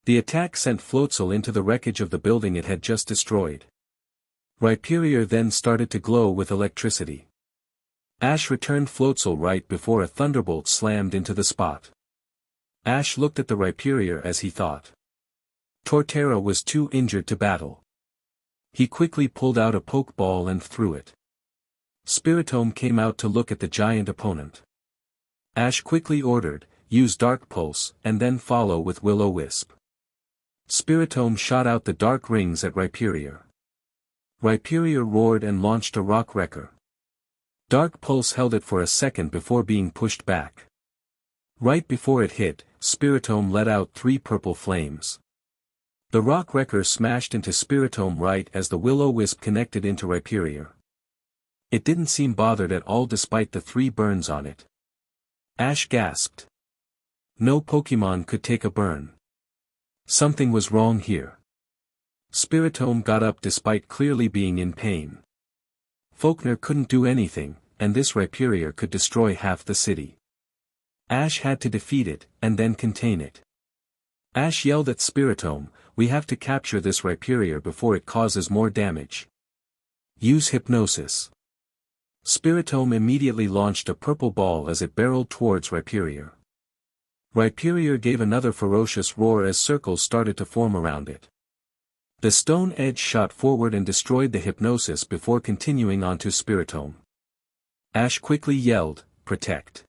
Speaker 1: The attack sent Floatzel into the wreckage of the building it had just destroyed. Rhyperior then started to glow with electricity. Ash returned Floatzel right before a thunderbolt slammed into the spot. Ash looked at the Rhyperior as he thought. Torterra was too injured to battle. He quickly pulled out a Pokeball and threw it. Spiritomb came out to look at the giant opponent. Ash quickly ordered, use Dark Pulse, and then follow with Will-O-Wisp. Spiritomb shot out the dark rings at Rhyperior. Rhyperior roared and launched a Rock Wrecker. Dark Pulse held it for a second before being pushed back. Right before it hit, Spiritomb let out 3 purple flames. The Rock Wrecker smashed into Spiritomb right as the Will-O-Wisp connected into Rhyperior. It didn't seem bothered at all despite the 3 burns on it. Ash gasped. No Pokemon could take a burn. Something was wrong here. Spiritomb got up despite clearly being in pain. Volkner couldn't do anything, and this Rhyperior could destroy half the city. Ash had to defeat it, and then contain it. Ash yelled at Spiritomb, we have to capture this Rhyperior before it causes more damage. Use Hypnosis. Spiritomb immediately launched a purple ball as it barreled towards Rhyperior. Rhyperior gave another ferocious roar as circles started to form around it. The Stone Edge shot forward and destroyed the Hypnosis before continuing onto Spiritomb. Ash quickly yelled, protect.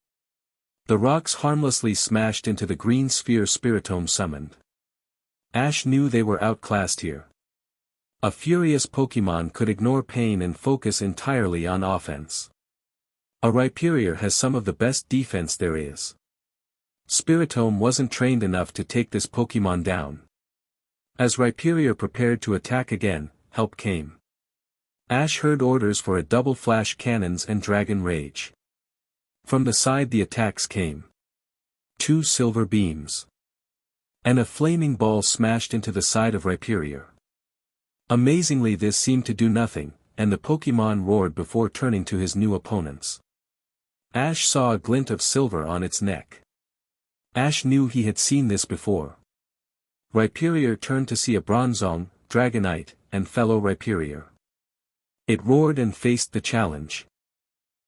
Speaker 1: The rocks harmlessly smashed into the green sphere Spiritomb summoned. Ash knew they were outclassed here. A furious Pokemon could ignore pain and focus entirely on offense. A Rhyperior has some of the best defense there is. Spiritomb wasn't trained enough to take this Pokemon down. As Rhyperior prepared to attack again, help came. Ash heard orders for a double flash cannons and Dragon Rage. From the side the attacks came. 2 silver beams. And a flaming ball smashed into the side of Rhyperior. Amazingly this seemed to do nothing, and the Pokemon roared before turning to his new opponents. Ash saw a glint of silver on its neck. Ash knew he had seen this before. Rhyperior turned to see a Bronzong, Dragonite, and fellow Rhyperior. It roared and faced the challenge.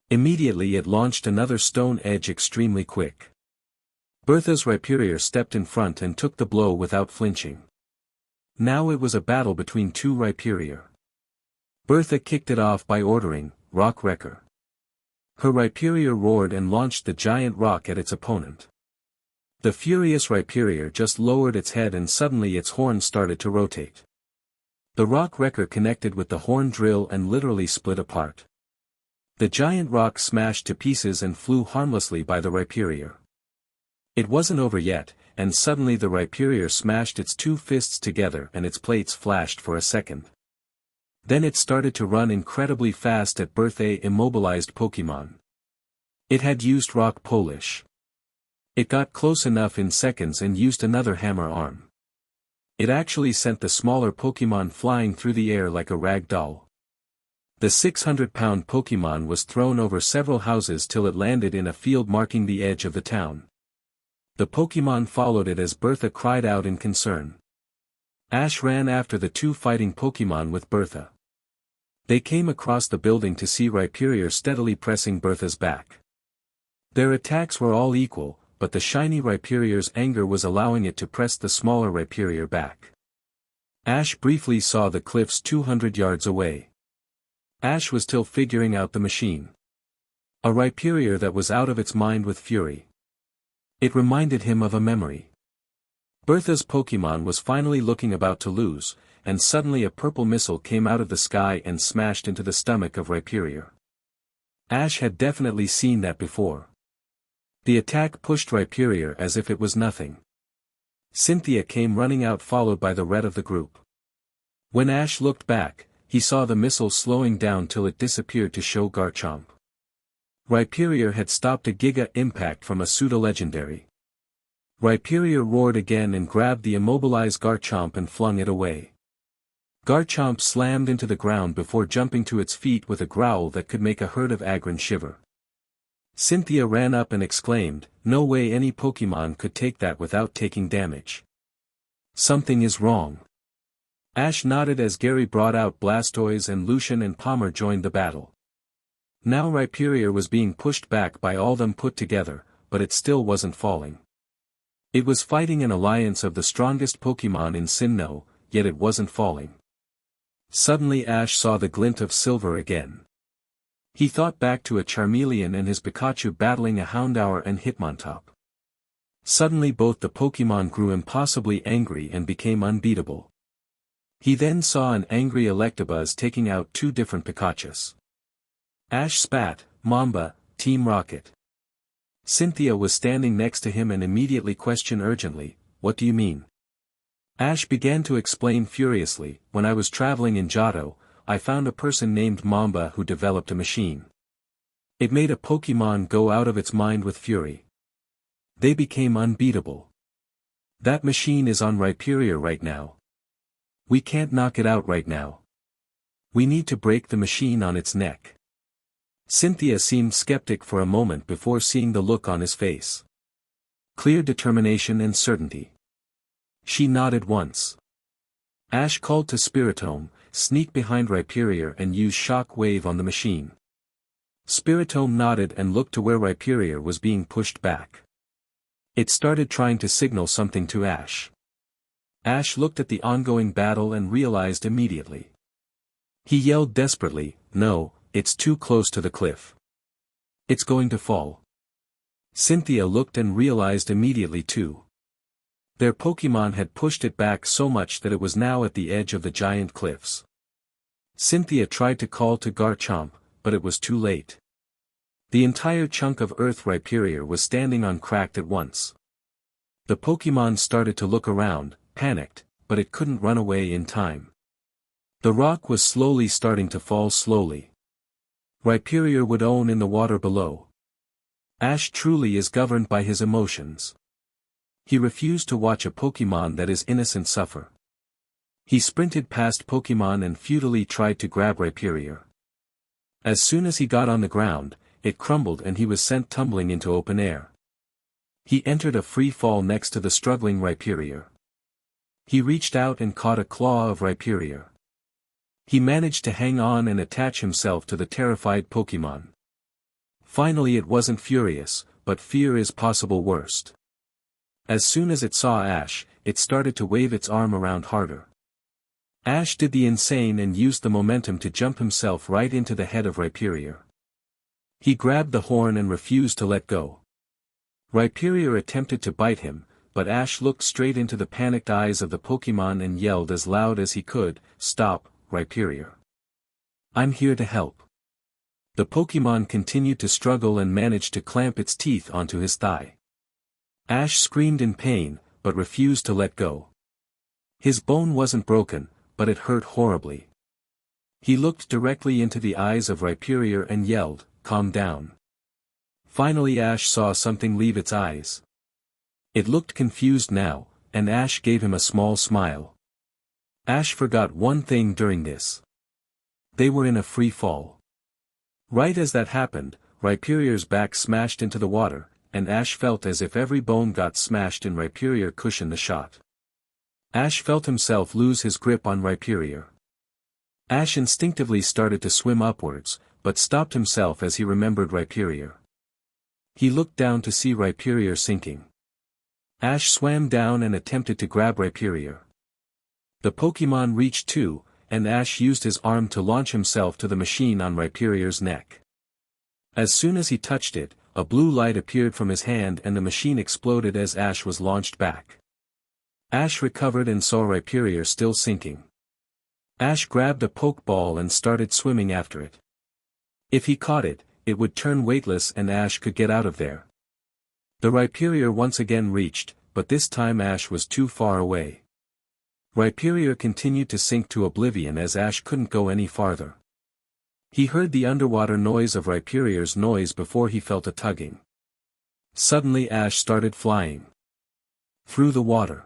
Speaker 1: Immediately it launched another Stone Edge extremely quick. Bertha's Rhyperior stepped in front and took the blow without flinching. Now it was a battle between 2 Rhyperior. Bertha kicked it off by ordering, Rock Wrecker. Her Rhyperior roared and launched the giant rock at its opponent. The furious Rhyperior just lowered its head and suddenly its horn started to rotate. The Rock Wrecker connected with the horn drill and literally split apart. The giant rock smashed to pieces and flew harmlessly by the Rhyperior. It wasn't over yet, and suddenly the Rhyperior smashed its 2 fists together and its plates flashed for a second. Then it started to run incredibly fast at Bertha immobilized Pokemon. It had used Rock Polish. It got close enough in seconds and used another Hammer Arm. It actually sent the smaller Pokemon flying through the air like a rag doll. The 600-pound Pokemon was thrown over several houses till it landed in a field marking the edge of the town. The Pokemon followed it as Bertha cried out in concern. Ash ran after the 2 fighting Pokemon with Bertha. They came across the building to see Rhyperior steadily pressing Bertha's back. Their attacks were all equal, but the shiny Rhyperior's anger was allowing it to press the smaller Rhyperior back. Ash briefly saw the cliffs 200 yards away. Ash was still figuring out the machine. A Rhyperior that was out of its mind with fury. It reminded him of a memory. Bertha's Pokemon was finally looking about to lose, and suddenly a purple missile came out of the sky and smashed into the stomach of Rhyperior. Ash had definitely seen that before. The attack pushed Rhyperior as if it was nothing. Cynthia came running out followed by the red of the group. When Ash looked back, he saw the missile slowing down till it disappeared to show Garchomp. Rhyperior had stopped a Giga Impact from a pseudo-legendary. Rhyperior roared again and grabbed the immobilized Garchomp and flung it away. Garchomp slammed into the ground before jumping to its feet with a growl that could make a herd of Aggron shiver. Cynthia ran up and exclaimed, "No way any Pokemon could take that without taking damage. Something is wrong." Ash nodded as Gary brought out Blastoise and Lucian and Palmer joined the battle. Now Rhyperior was being pushed back by all them put together, but it still wasn't falling. It was fighting an alliance of the strongest Pokemon in Sinnoh, yet it wasn't falling. Suddenly Ash saw the glint of silver again. He thought back to a Charmeleon and his Pikachu battling a Houndour and Hitmontop. Suddenly both the Pokemon grew impossibly angry and became unbeatable. He then saw an angry Electabuzz taking out two different Pikachus. Ash spat, "Mamba, Team Rocket." Cynthia was standing next to him and immediately questioned urgently, "What do you mean?" Ash began to explain furiously, "When I was traveling in Johto, I found a person named Mamba who developed a machine. It made a Pokemon go out of its mind with fury. They became unbeatable. That machine is on Rhyperior right now. We can't knock it out right now. We need to break the machine on its neck." Cynthia seemed skeptic for a moment before seeing the look on his face. Clear determination and certainty. She nodded once. Ash called to Spiritomb, "Sneak behind Rhyperior and use Shock Wave on the machine." Spiritomb nodded and looked to where Rhyperior was being pushed back. It started trying to signal something to Ash. Ash looked at the ongoing battle and realized immediately. He yelled desperately, "No, it's too close to the cliff. It's going to fall." Cynthia looked and realized immediately too. Their Pokemon had pushed it back so much that it was now at the edge of the giant cliffs. Cynthia tried to call to Garchomp, but it was too late. The entire chunk of Earth Rhyperior was standing on cracked at once. The Pokemon started to look around, panicked, but it couldn't run away in time. The rock was slowly starting to fall slowly. Rhyperior would own in the water below. Ash truly is governed by his emotions. He refused to watch a Pokemon that is innocent suffer. He sprinted past Pokemon and futilely tried to grab Rhyperior. As soon as he got on the ground, it crumbled and he was sent tumbling into open air. He entered a free fall next to the struggling Rhyperior. He reached out and caught a claw of Rhyperior. He managed to hang on and attach himself to the terrified Pokemon. Finally it wasn't furious, but fear is possible worst. As soon as it saw Ash, it started to wave its arm around harder. Ash did the insane and used the momentum to jump himself right into the head of Rhyperior. He grabbed the horn and refused to let go. Rhyperior attempted to bite him, but Ash looked straight into the panicked eyes of the Pokemon and yelled as loud as he could, "Stop, Rhyperior. I'm here to help." The Pokemon continued to struggle and managed to clamp its teeth onto his thigh. Ash screamed in pain, but refused to let go. His bone wasn't broken, but it hurt horribly. He looked directly into the eyes of Rhyperior and yelled, "Calm down." Finally Ash saw something leave its eyes. It looked confused now, and Ash gave him a small smile. Ash forgot one thing during this. They were in a free fall. Right as that happened, Rhyperior's back smashed into the water, and Ash felt as if every bone got smashed and Rhyperior cushioned the shot. Ash felt himself lose his grip on Rhyperior. Ash instinctively started to swim upwards, but stopped himself as he remembered Rhyperior. He looked down to see Rhyperior sinking. Ash swam down and attempted to grab Rhyperior. The Pokemon reached too, and Ash used his arm to launch himself to the machine on Rhyperior's neck. As soon as he touched it, a blue light appeared from his hand and the machine exploded as Ash was launched back. Ash recovered and saw Rhyperior still sinking. Ash grabbed a Pokeball and started swimming after it. If he caught it, it would turn weightless and Ash could get out of there. The Rhyperior once again reached, but this time Ash was too far away. Rhyperior continued to sink to oblivion as Ash couldn't go any farther. He heard the underwater noise of Rhyperior's noise before he felt a tugging. Suddenly Ash started flying through the water.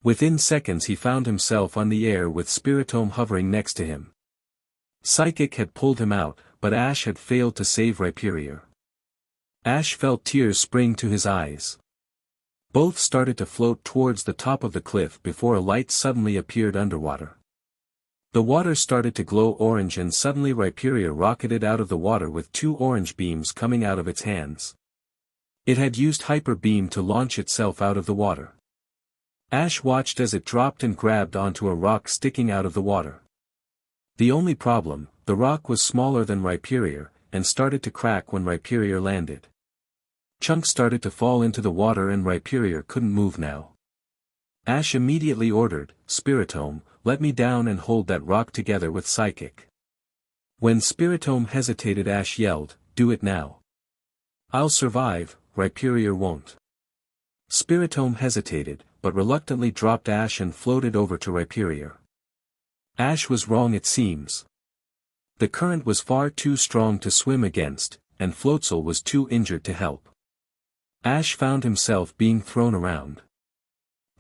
Speaker 1: Within seconds he found himself on the air with Spiritomb hovering next to him. Psychic had pulled him out, but Ash had failed to save Rhyperior. Ash felt tears spring to his eyes. Both started to float towards the top of the cliff before a light suddenly appeared underwater. The water started to glow orange and suddenly Rhyperior rocketed out of the water with two orange beams coming out of its hands. It had used Hyper Beam to launch itself out of the water. Ash watched as it dropped and grabbed onto a rock sticking out of the water. The only problem, the rock was smaller than Rhyperior, and started to crack when Rhyperior landed. Chunks started to fall into the water and Rhyperior couldn't move now. Ash immediately ordered, Spiritomb, let me down and hold that rock together with Psychic. When Spiritomb hesitated, Ash yelled, do it now. I'll survive, Rhyperior won't. Spiritomb hesitated, but reluctantly dropped Ash and floated over to Rhyperior. Ash was wrong, it seems. The current was far too strong to swim against, and Floatzel was too injured to help. Ash found himself being thrown around.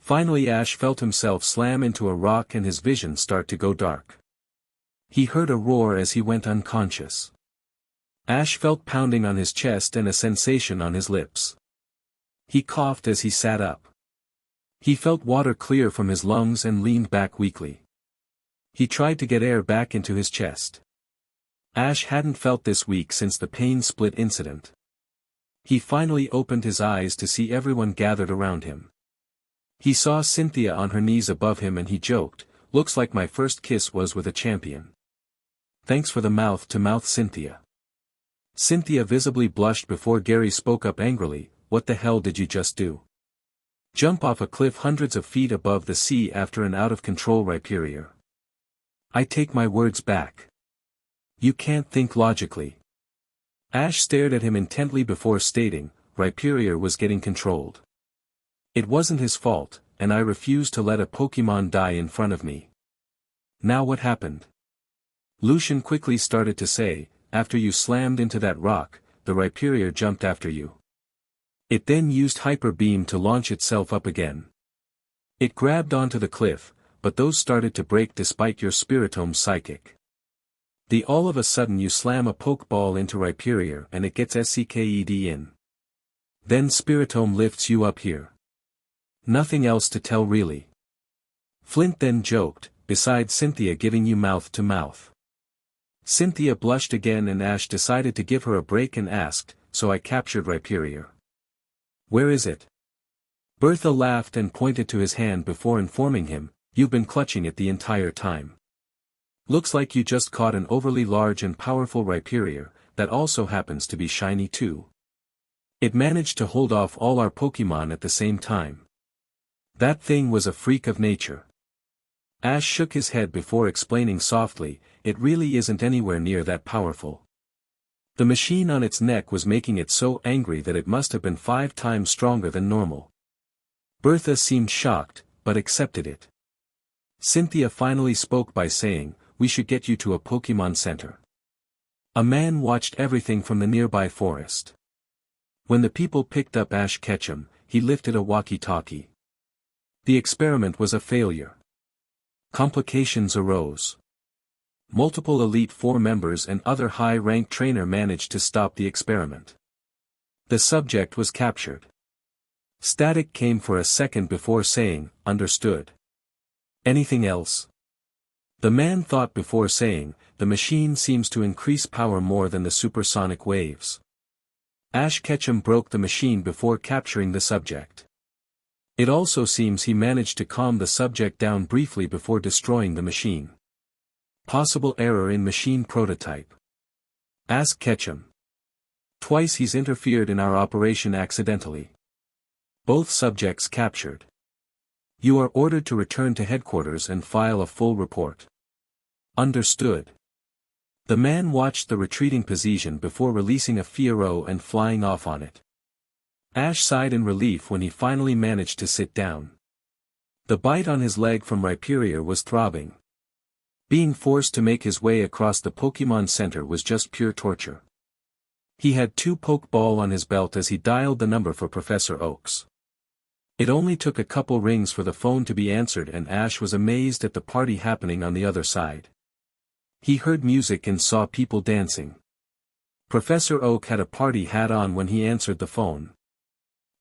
Speaker 1: Finally Ash felt himself slam into a rock and his vision start to go dark. He heard a roar as he went unconscious. Ash felt pounding on his chest and a sensation on his lips. He coughed as he sat up. He felt water clear from his lungs and leaned back weakly. He tried to get air back into his chest. Ash hadn't felt this weak since the pain split incident. He finally opened his eyes to see everyone gathered around him. He saw Cynthia on her knees above him and he joked, looks like my first kiss was with a champion. Thanks for the mouth-to-mouth, Cynthia. Cynthia visibly blushed before Gary spoke up angrily, what the hell did you just do? Jump off a cliff hundreds of feet above the sea after an out-of-control Rhyperior? I take my words back. You can't think logically. Ash stared at him intently before stating, Rhyperior was getting controlled. It wasn't his fault, and I refused to let a Pokemon die in front of me. Now what happened? Lucian quickly started to say, after you slammed into that rock, the Rhyperior jumped after you. It then used Hyper Beam to launch itself up again. It grabbed onto the cliff, but those started to break despite your Spiritomb Psychic. All of a sudden you slam a Pokeball into Rhyperior and it gets SCKED in. Then Spiritomb lifts you up here. Nothing else to tell really. Flint then joked, besides Cynthia giving you mouth-to-mouth. Cynthia blushed again and Ash decided to give her a break and asked, so I captured Rhyperior. Where is it? Bertha laughed and pointed to his hand before informing him, you've been clutching it the entire time. Looks like you just caught an overly large and powerful Rhyperior, that also happens to be shiny too. It managed to hold off all our Pokemon at the same time. That thing was a freak of nature. Ash shook his head before explaining softly, it really isn't anywhere near that powerful. The machine on its neck was making it so angry that it must have been 5 times stronger than normal. Bertha seemed shocked, but accepted it. Cynthia finally spoke by saying, we should get you to a Pokemon Center. A man watched everything from the nearby forest. When the people picked up Ash Ketchum, he lifted a walkie-talkie. The experiment was a failure. Complications arose. Multiple Elite Four members and other high-ranked trainer managed to stop the experiment. The subject was captured. Static came for a second before saying, understood. Anything else? The man thought before saying, the machine seems to increase power more than the supersonic waves. Ash Ketchum broke the machine before capturing the subject. It also seems he managed to calm the subject down briefly before destroying the machine. Possible error in machine prototype. Ask Ketchum. Twice he's interfered in our operation accidentally. Both subjects captured. You are ordered to return to headquarters and file a full report. Understood. The man watched the retreating Pidgeot before releasing a Fiero and flying off on it. Ash sighed in relief when he finally managed to sit down. The bite on his leg from Rhyperior was throbbing. Being forced to make his way across the Pokemon Center was just pure torture. He had 2 Pokeball on his belt as he dialed the number for Professor Oaks. It only took a couple rings for the phone to be answered and Ash was amazed at the party happening on the other side. He heard music and saw people dancing. Professor Oak had a party hat on when he answered the phone.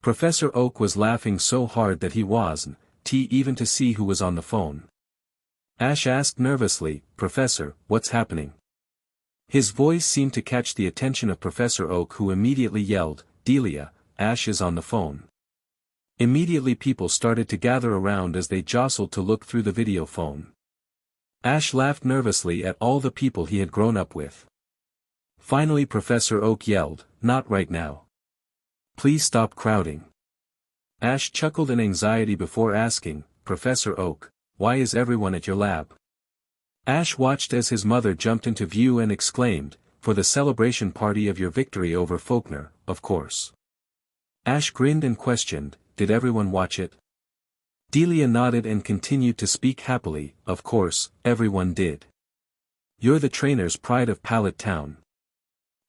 Speaker 1: Professor Oak was laughing so hard that he wasn't even to see who was on the phone. Ash asked nervously, Professor, what's happening? His voice seemed to catch the attention of Professor Oak who immediately yelled, Delia, Ash is on the phone. Immediately people started to gather around as they jostled to look through the video phone. Ash laughed nervously at all the people he had grown up with. Finally Professor Oak yelled, "Not right now. Please stop crowding." Ash chuckled in anxiety before asking, "Professor Oak, why is everyone at your lab?" Ash watched as his mother jumped into view and exclaimed, "For the celebration party of your victory over Volkner, of course." Ash grinned and questioned, "Did everyone watch it?" Delia nodded and continued to speak happily, "Of course, everyone did. You're the trainer's pride of Pallet Town.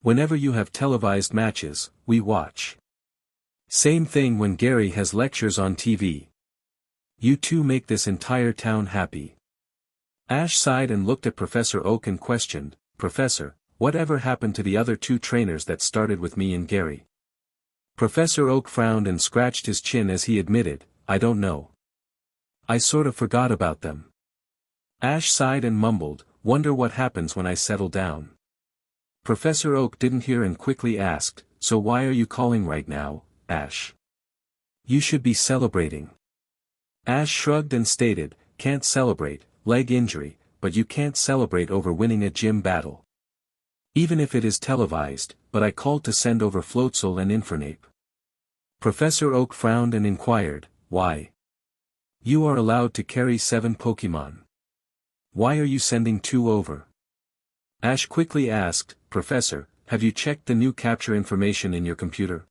Speaker 1: Whenever you have televised matches, we watch. Same thing when Gary has lectures on TV. You two make this entire town happy." Ash sighed and looked at Professor Oak and questioned, "Professor, whatever happened to the other two trainers that started with me and Gary?" Professor Oak frowned and scratched his chin as he admitted, "I don't know. I sort of forgot about them." Ash sighed and mumbled, "Wonder what happens when I settle down." Professor Oak didn't hear and quickly asked, "So why are you calling right now, Ash? You should be celebrating." Ash shrugged and stated, "Can't celebrate, leg injury, but you can't celebrate over winning a gym battle. Even if it is televised, but I called to send over Floatzel and Infernape." Professor Oak frowned and inquired, "Why? You are allowed to carry 7 Pokemon. Why are you sending 2 over?" Ash quickly asked, "Professor, have you checked the new capture information in your computer?"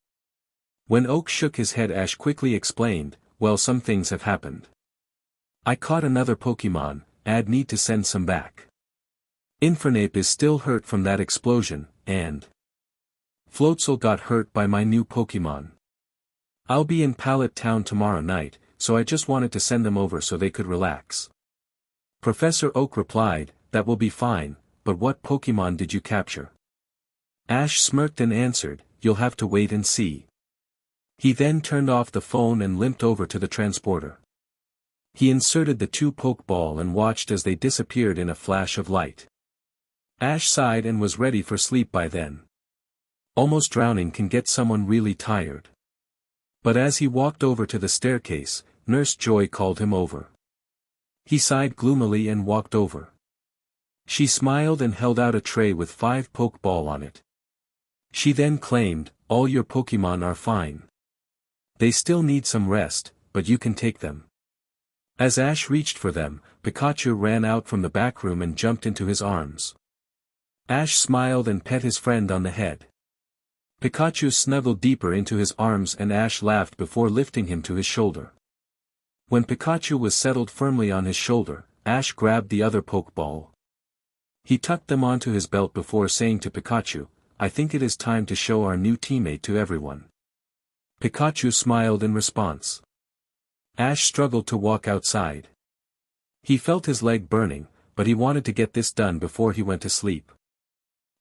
Speaker 1: When Oak shook his head, Ash quickly explained, "Well, some things have happened. I caught another Pokemon, I'd need to send some back. Infernape is still hurt from that explosion, and Floatzel got hurt by my new Pokemon. I'll be in Pallet Town tomorrow night, so I just wanted to send them over so they could relax." Professor Oak replied, "That will be fine, but what Pokemon did you capture?" Ash smirked and answered, "You'll have to wait and see." He then turned off the phone and limped over to the transporter. He inserted the 2 Pokeball and watched as they disappeared in a flash of light. Ash sighed and was ready for sleep by then. Almost drowning can get someone really tired. But as he walked over to the staircase, Nurse Joy called him over. He sighed gloomily and walked over. She smiled and held out a tray with 5 Pokeball on it. She then claimed, "All your Pokemon are fine. They still need some rest, but you can take them." As Ash reached for them, Pikachu ran out from the back room and jumped into his arms. Ash smiled and pet his friend on the head. Pikachu snuggled deeper into his arms and Ash laughed before lifting him to his shoulder. When Pikachu was settled firmly on his shoulder, Ash grabbed the other Pokeball. He tucked them onto his belt before saying to Pikachu, "I think it is time to show our new teammate to everyone." Pikachu smiled in response. Ash struggled to walk outside. He felt his leg burning, but he wanted to get this done before he went to sleep.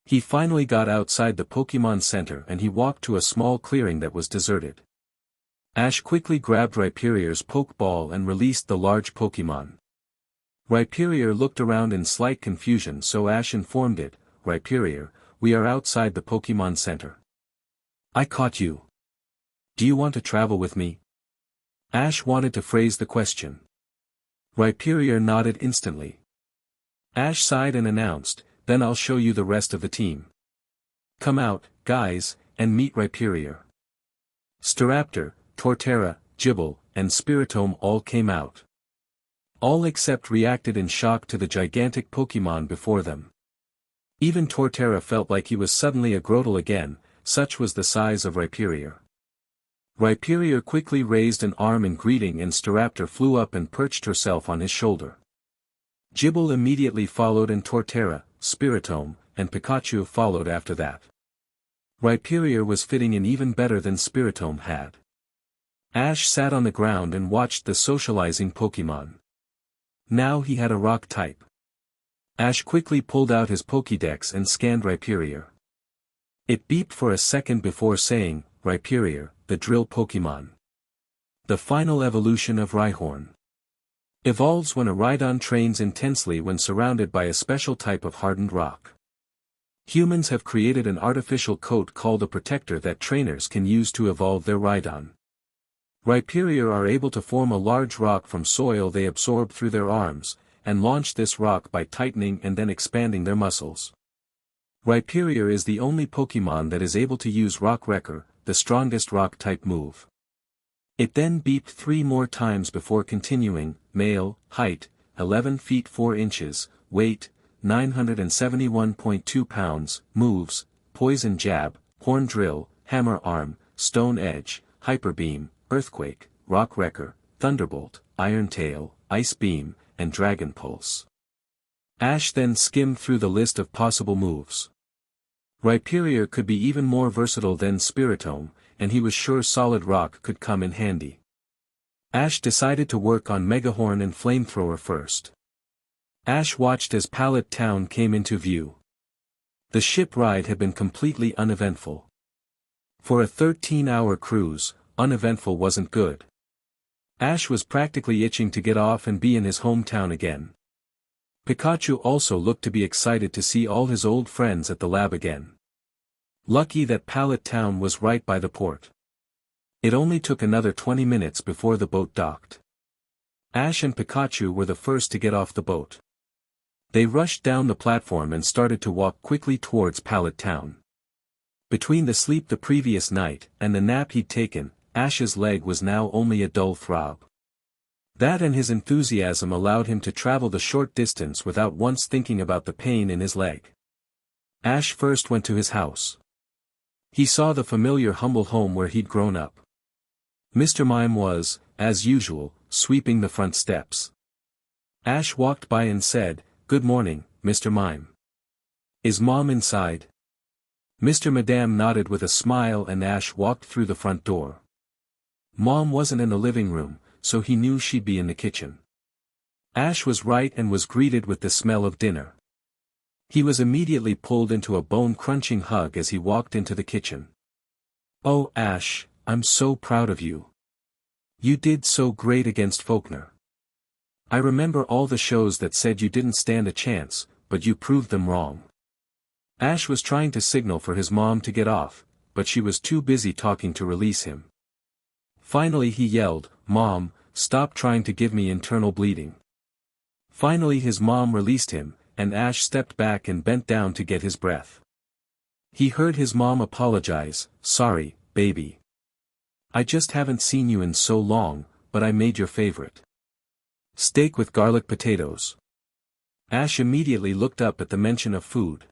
Speaker 1: He finally got outside the Pokemon Center and he walked to a small clearing that was deserted. Ash quickly grabbed Rhyperior's Pokeball and released the large Pokemon. Rhyperior looked around in slight confusion, so Ash informed it, "Rhyperior, we are outside the Pokemon Center. I caught you. Do you want to travel with me?" Ash wanted to phrase the question. Rhyperior nodded instantly. Ash sighed and announced, "Then I'll show you the rest of the team. Come out, guys, and meet Rhyperior." Staraptor, Torterra, Gible, and Spiritomb all came out. All except reacted in shock to the gigantic Pokemon before them. Even Torterra felt like he was suddenly a Grotle again, such was the size of Rhyperior. Rhyperior quickly raised an arm in greeting and Staraptor flew up and perched herself on his shoulder. Gible immediately followed and Torterra, Spiritomb, and Pikachu followed after that. Rhyperior was fitting in even better than Spiritomb had. Ash sat on the ground and watched the socializing Pokemon. Now he had a rock type. Ash quickly pulled out his Pokédex and scanned Rhyperior. It beeped for a second before saying, "Rhyperior, the drill Pokemon. The final evolution of Rhyhorn. Evolves when a Rhydon trains intensely when surrounded by a special type of hardened rock. Humans have created an artificial coat called a protector that trainers can use to evolve their Rhydon. Rhyperior are able to form a large rock from soil they absorb through their arms, and launch this rock by tightening and then expanding their muscles. Rhyperior is the only Pokémon that is able to use Rock Wrecker, the strongest rock-type move. It then beeped 3 more times before continuing. Male, height, 11 feet 4 inches, weight, 971.2 pounds, moves, Poison Jab, Horn Drill, Hammer Arm, Stone Edge, Hyper Beam, Earthquake, Rock Wrecker, Thunderbolt, Iron Tail, Ice Beam, and Dragon Pulse. Ash then skimmed through the list of possible moves. Rhyperior could be even more versatile than Spiritomb, and he was sure Solid Rock could come in handy. Ash decided to work on Megahorn and Flamethrower first. Ash watched as Pallet Town came into view. The ship ride had been completely uneventful. For a 13-hour cruise, uneventful wasn't good. Ash was practically itching to get off and be in his hometown again. Pikachu also looked to be excited to see all his old friends at the lab again. Lucky that Pallet Town was right by the port. It only took another 20 minutes before the boat docked. Ash and Pikachu were the first to get off the boat. They rushed down the platform and started to walk quickly towards Pallet Town. Between the sleep the previous night and the nap he'd taken, Ash's leg was now only a dull throb. That and his enthusiasm allowed him to travel the short distance without once thinking about the pain in his leg. Ash first went to his house. He saw the familiar humble home where he'd grown up. Mr. Mime was, as usual, sweeping the front steps. Ash walked by and said, "Good morning, Mr. Mime. Is Mom inside?" Mr. Madame nodded with a smile and Ash walked through the front door. Mom wasn't in the living room, so he knew she'd be in the kitchen. Ash was right and was greeted with the smell of dinner. He was immediately pulled into a bone-crunching hug as he walked into the kitchen. "Oh Ash, I'm so proud of you. You did so great against Volkner. I remember all the shows that said you didn't stand a chance, but you proved them wrong." Ash was trying to signal for his mom to get off, but she was too busy talking to release him. Finally he yelled, "Mom, stop trying to give me internal bleeding." Finally his mom released him, and Ash stepped back and bent down to get his breath. He heard his mom apologize, "Sorry, baby. I just haven't seen you in so long, but I made your favorite. Steak with garlic potatoes." Ash immediately looked up at the mention of food.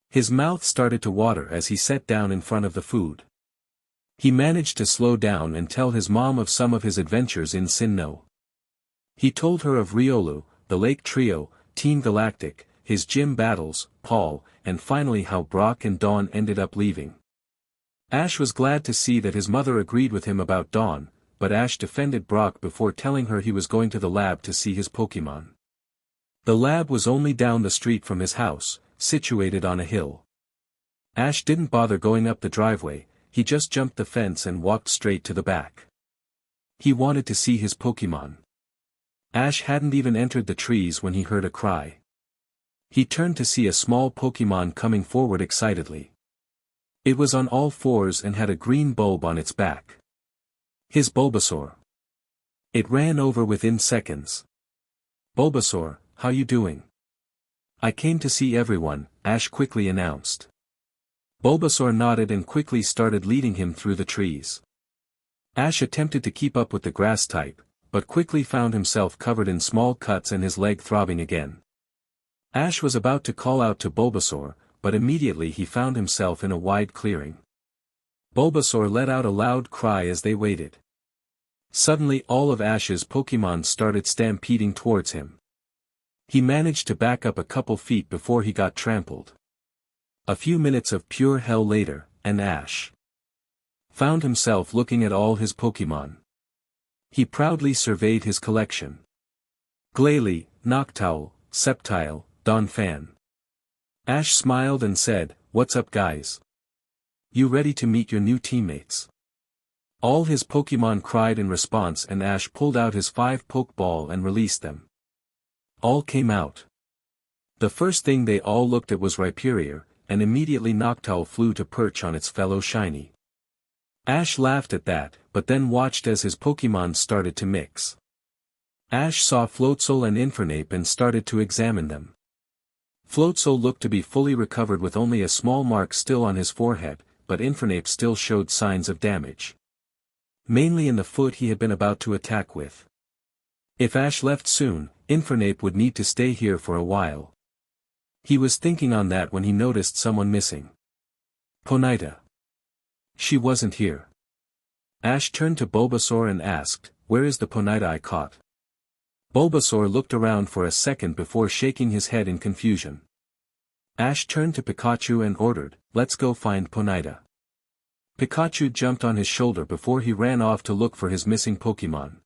Speaker 1: His mouth started to water as he sat down in front of the food. He managed to slow down and tell his mom of some of his adventures in Sinnoh. He told her of Riolu, the Lake Trio, Team Galactic, his gym battles, Paul, and finally how Brock and Dawn ended up leaving. Ash was glad to see that his mother agreed with him about Dawn, but Ash defended Brock before telling her he was going to the lab to see his Pokémon. The lab was only down the street from his house, situated on a hill. Ash didn't bother going up the driveway, he just jumped the fence and walked straight to the back. He wanted to see his Pokémon. Ash hadn't even entered the trees when he heard a cry. He turned to see a small Pokémon coming forward excitedly. It was on all fours and had a green bulb on its back. His Bulbasaur. It ran over within seconds. "Bulbasaur, how you doing?" "I came to see everyone," Ash quickly announced. Bulbasaur nodded and quickly started leading him through the trees. Ash attempted to keep up with the grass type, but quickly found himself covered in small cuts and his leg throbbing again. Ash was about to call out to Bulbasaur, but immediately he found himself in a wide clearing. Bulbasaur let out a loud cry as they waited. Suddenly all of Ash's Pokémon started stampeding towards him. He managed to back up a couple feet before he got trampled. A few minutes of pure hell later, and Ash found himself looking at all his Pokémon. He proudly surveyed his collection. Glalie, Noctowl, Sceptile, Donphan. Ash smiled and said, "What's up guys? You ready to meet your new teammates?" All his Pokémon cried in response and Ash pulled out his 5 Pokeball and released them. All came out. The first thing they all looked at was Rhyperior, and immediately Noctowl flew to perch on its fellow shiny. Ash laughed at that, but then watched as his Pokémon started to mix. Ash saw Floatzel and Infernape and started to examine them. Floatzel looked to be fully recovered with only a small mark still on his forehead, but Infernape still showed signs of damage. Mainly in the foot he had been about to attack with. If Ash left soon, Infernape would need to stay here for a while. He was thinking on that when he noticed someone missing. Ponyta. She wasn't here. Ash turned to Bulbasaur and asked, "Where is the Ponyta I caught?" Bulbasaur looked around for a second before shaking his head in confusion. Ash turned to Pikachu and ordered, "Let's go find Ponyta." Pikachu jumped on his shoulder before he ran off to look for his missing Pokémon.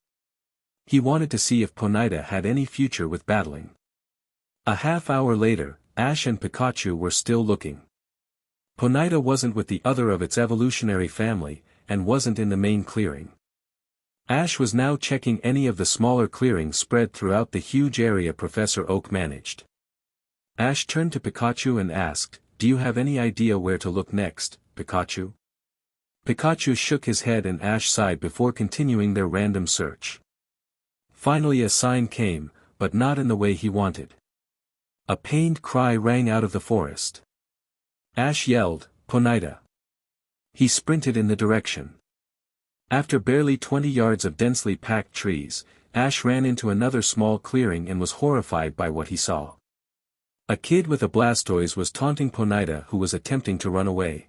Speaker 1: He wanted to see if Ponyta had any future with battling. A half hour later, Ash and Pikachu were still looking. Ponyta wasn't with the other of its evolutionary family, and wasn't in the main clearing. Ash was now checking any of the smaller clearings spread throughout the huge area Professor Oak managed. Ash turned to Pikachu and asked, "Do you have any idea where to look next, Pikachu?" Pikachu shook his head and Ash sighed before continuing their random search. Finally a sign came, but not in the way he wanted. A pained cry rang out of the forest. Ash yelled, "Ponyta!" He sprinted in the direction. After barely 20 yards of densely packed trees, Ash ran into another small clearing and was horrified by what he saw. A kid with a Blastoise was taunting Ponyta, who was attempting to run away.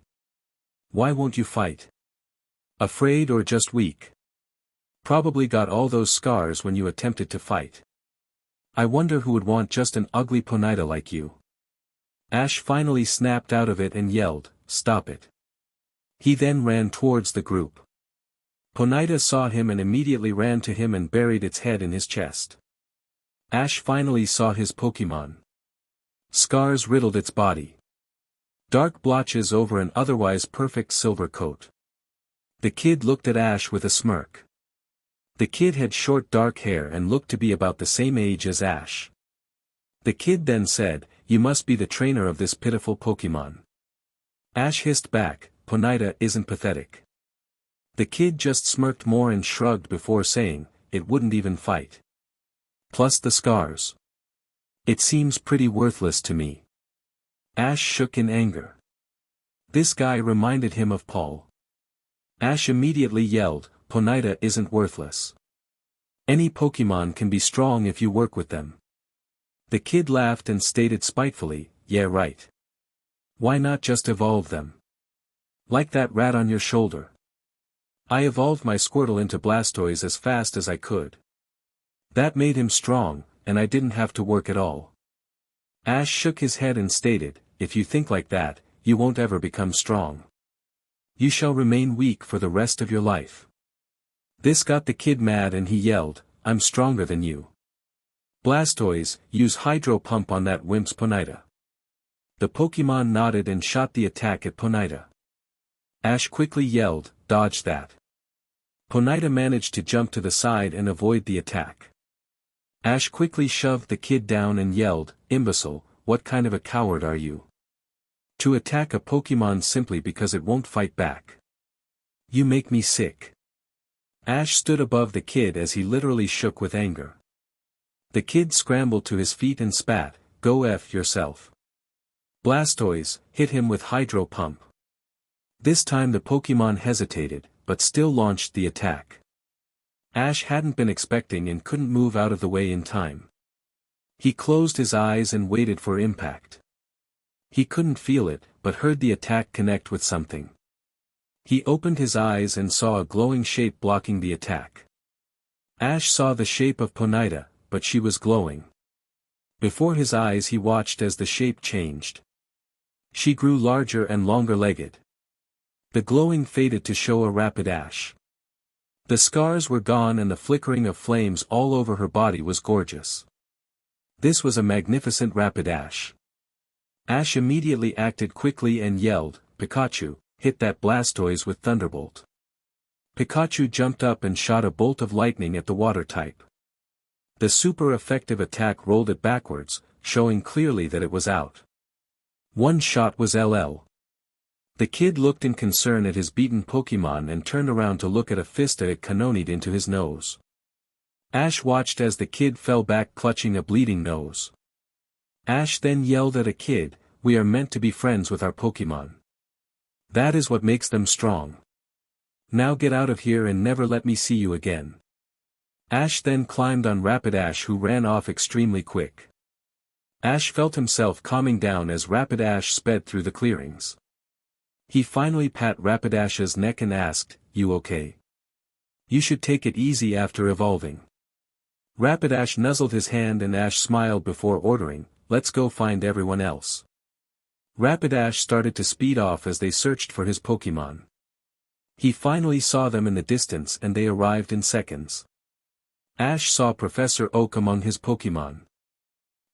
Speaker 1: "Why won't you fight? Afraid or just weak? Probably got all those scars when you attempted to fight. I wonder who would want just an ugly Ponyta like you." Ash finally snapped out of it and yelled, "Stop it." He then ran towards the group. Ponyta saw him and immediately ran to him and buried its head in his chest. Ash finally saw his Pokémon. Scars riddled its body. Dark blotches over an otherwise perfect silver coat. The kid looked at Ash with a smirk. The kid had short dark hair and looked to be about the same age as Ash. The kid then said, "You must be the trainer of this pitiful Pokémon." Ash hissed back, "Ponyta isn't pathetic." The kid just smirked more and shrugged before saying, "It wouldn't even fight. Plus the scars. It seems pretty worthless to me." Ash shook in anger. This guy reminded him of Paul. Ash immediately yelled, "Ponyta isn't worthless. Any Pokémon can be strong if you work with them." The kid laughed and stated spitefully, "Yeah right. Why not just evolve them? Like that rat on your shoulder. I evolved my Squirtle into Blastoise as fast as I could. That made him strong, and I didn't have to work at all." Ash shook his head and stated, "If you think like that, you won't ever become strong. You shall remain weak for the rest of your life." This got the kid mad and he yelled, "I'm stronger than you. Blastoise, use Hydro Pump on that wimp's Ponyta." The Pokémon nodded and shot the attack at Ponyta. Ash quickly yelled, "Dodge that." Ponyta managed to jump to the side and avoid the attack. Ash quickly shoved the kid down and yelled, "Imbecile, what kind of a coward are you? To attack a Pokémon simply because it won't fight back. You make me sick." Ash stood above the kid as he literally shook with anger. The kid scrambled to his feet and spat, "Go F yourself." Blastoise, hit him with Hydro Pump. This time the Pokémon hesitated, but still launched the attack. Ash hadn't been expecting and couldn't move out of the way in time. He closed his eyes and waited for impact. He couldn't feel it, but heard the attack connect with something. He opened his eyes and saw a glowing shape blocking the attack. Ash saw the shape of Ponyta, but she was glowing. Before his eyes he watched as the shape changed. She grew larger and longer-legged. The glowing faded to show a rapid Ash. The scars were gone and the flickering of flames all over her body was gorgeous. This was a magnificent rapid Ash. Ash immediately acted quickly and yelled, "Pikachu, hit that Blastoise with Thunderbolt." Pikachu jumped up and shot a bolt of lightning at the water type. The super effective attack rolled it backwards, showing clearly that it was out. One shot was LL. The kid looked in concern at his beaten Pokemon and turned around to look at a fist it canonied into his nose. Ash watched as the kid fell back clutching a bleeding nose. Ash then yelled at a kid, "We are meant to be friends with our Pokemon. That is what makes them strong. Now get out of here and never let me see you again." Ash then climbed on Rapidash, who ran off extremely quick. Ash felt himself calming down as Rapidash sped through the clearings. He finally pat Rapidash's neck and asked, "You okay? You should take it easy after evolving." Rapidash nuzzled his hand and Ash smiled before ordering, "Let's go find everyone else." Rapidash started to speed off as they searched for his Pokemon. He finally saw them in the distance and they arrived in seconds. Ash saw Professor Oak among his Pokemon.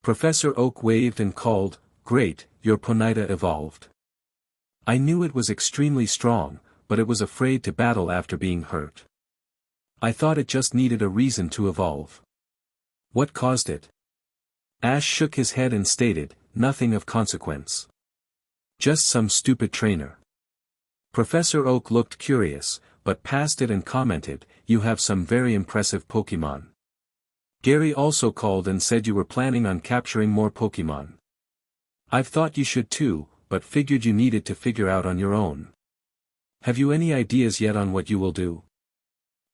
Speaker 1: Professor Oak waved and called, "Great, your Ponyta evolved. I knew it was extremely strong, but it was afraid to battle after being hurt. I thought it just needed a reason to evolve." "What caused it?" Ash shook his head and stated, "Nothing of consequence. Just some stupid trainer." Professor Oak looked curious, but passed it and commented, "You have some very impressive Pokemon. Gary also called and said you were planning on capturing more Pokemon. I've thought you should too, but figured you needed to figure out on your own. Have you any ideas yet on what you will do?"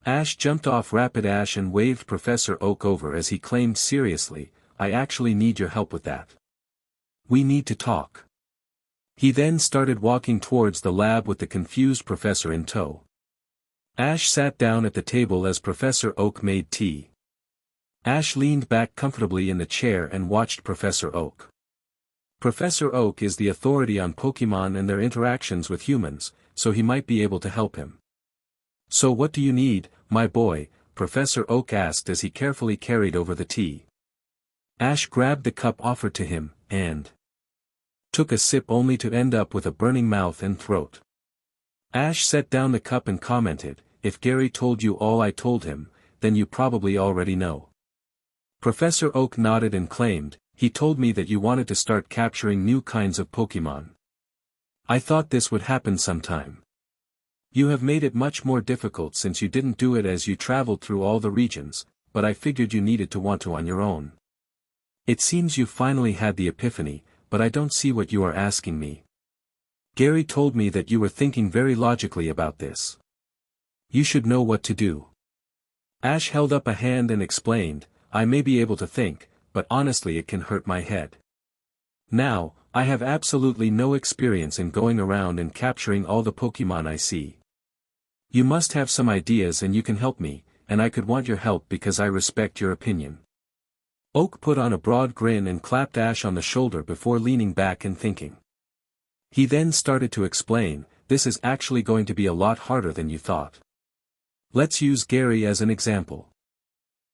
Speaker 1: Ash jumped off Rapidash and waved Professor Oak over as he claimed seriously, "I actually need your help with that. We need to talk." He then started walking towards the lab with the confused professor in tow. Ash sat down at the table as Professor Oak made tea. Ash leaned back comfortably in the chair and watched Professor Oak. Professor Oak is the authority on Pokemon and their interactions with humans, so he might be able to help him. "So what do you need, my boy?" Professor Oak asked as he carefully carried over the tea. Ash grabbed the cup offered to him, and took a sip only to end up with a burning mouth and throat. Ash set down the cup and commented, "If Gary told you all I told him, then you probably already know." Professor Oak nodded and claimed, "He told me that you wanted to start capturing new kinds of Pokemon. I thought this would happen sometime. You have made it much more difficult since you didn't do it as you traveled through all the regions, but I figured you needed to want to on your own. It seems you finally had the epiphany, but I don't see what you are asking me. Gary told me that you were thinking very logically about this. You should know what to do." Ash held up a hand and explained, "I may be able to think, but honestly it can hurt my head. Now, I have absolutely no experience in going around and capturing all the Pokemon I see. You must have some ideas and you can help me, and I could want your help because I respect your opinion." Oak put on a broad grin and clapped Ash on the shoulder before leaning back and thinking. He then started to explain, "This is actually going to be a lot harder than you thought. Let's use Gary as an example.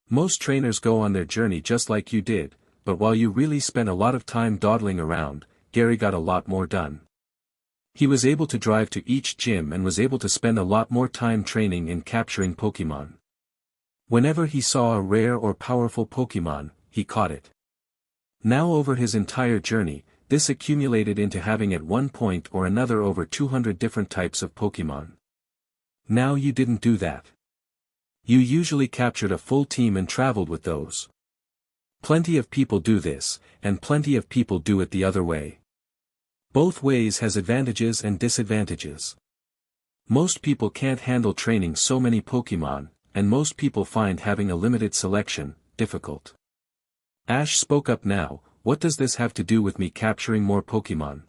Speaker 1: Most trainers go on their journey just like you did, but while you really spent a lot of time dawdling around, Gary got a lot more done. He was able to drive to each gym and was able to spend a lot more time training and capturing Pokemon. Whenever he saw a rare or powerful Pokemon, he caught it. Now over his entire journey, this accumulated into having at one point or another over 200 different types of Pokemon. Now you didn't do that. You usually captured a full team and traveled with those. Plenty of people do this, and plenty of people do it the other way. Both ways has advantages and disadvantages. Most people can't handle training so many Pokemon, and most people find having a limited selection difficult. Ash spoke up now, "What does this have to do with me capturing more Pokemon?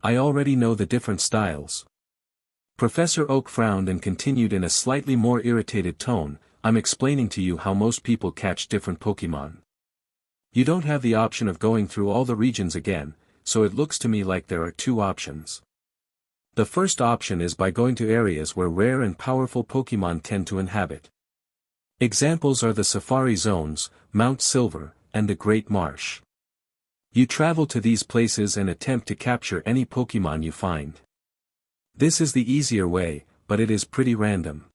Speaker 1: I already know the different styles." Professor Oak frowned and continued in a slightly more irritated tone, "I'm explaining to you how most people catch different Pokemon. You don't have the option of going through all the regions again, so it looks to me like there are two options. The first option is by going to areas where rare and powerful Pokemon tend to inhabit. Examples are the Safari Zones, Mount Silver, and the Great Marsh. You travel to these places and attempt to capture any Pokemon you find. This is the easier way, but it is pretty random.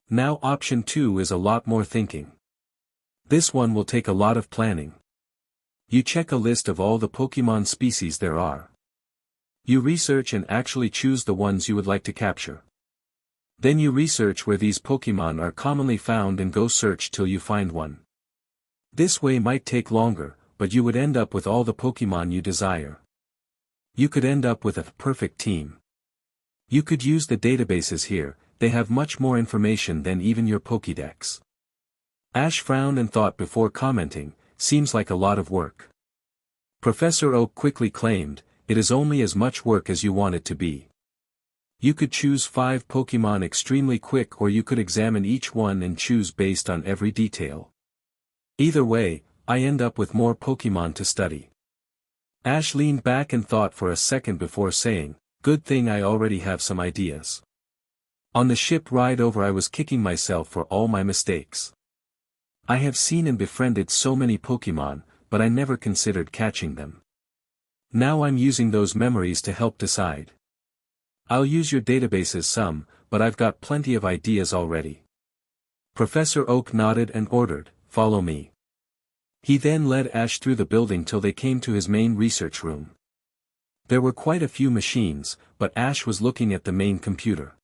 Speaker 1: Now option 2 is a lot more thinking. This one will take a lot of planning. You check a list of all the Pokemon species there are. You research and actually choose the ones you would like to capture. Then you research where these Pokemon are commonly found and go search till you find one. This way might take longer, but you would end up with all the Pokemon you desire. You could end up with a perfect team. You could use the databases here, they have much more information than even your Pokédex. Ash frowned and thought before commenting, seems like a lot of work. Professor Oak quickly claimed, it is only as much work as you want it to be. You could choose 5 Pokemon extremely quick, or you could examine each one and choose based on every detail. Either way, I end up with more Pokemon to study. Ash leaned back and thought for a second before saying, good thing I already have some ideas. On the ship ride over I was kicking myself for all my mistakes. I have seen and befriended so many Pokemon, but I never considered catching them. Now I'm using those memories to help decide. I'll use your databases some, but I've got plenty of ideas already. Professor Oak nodded and ordered, follow me. He then led Ash through the building till they came to his main research room. There were quite a few machines, but Ash was looking at the main computer.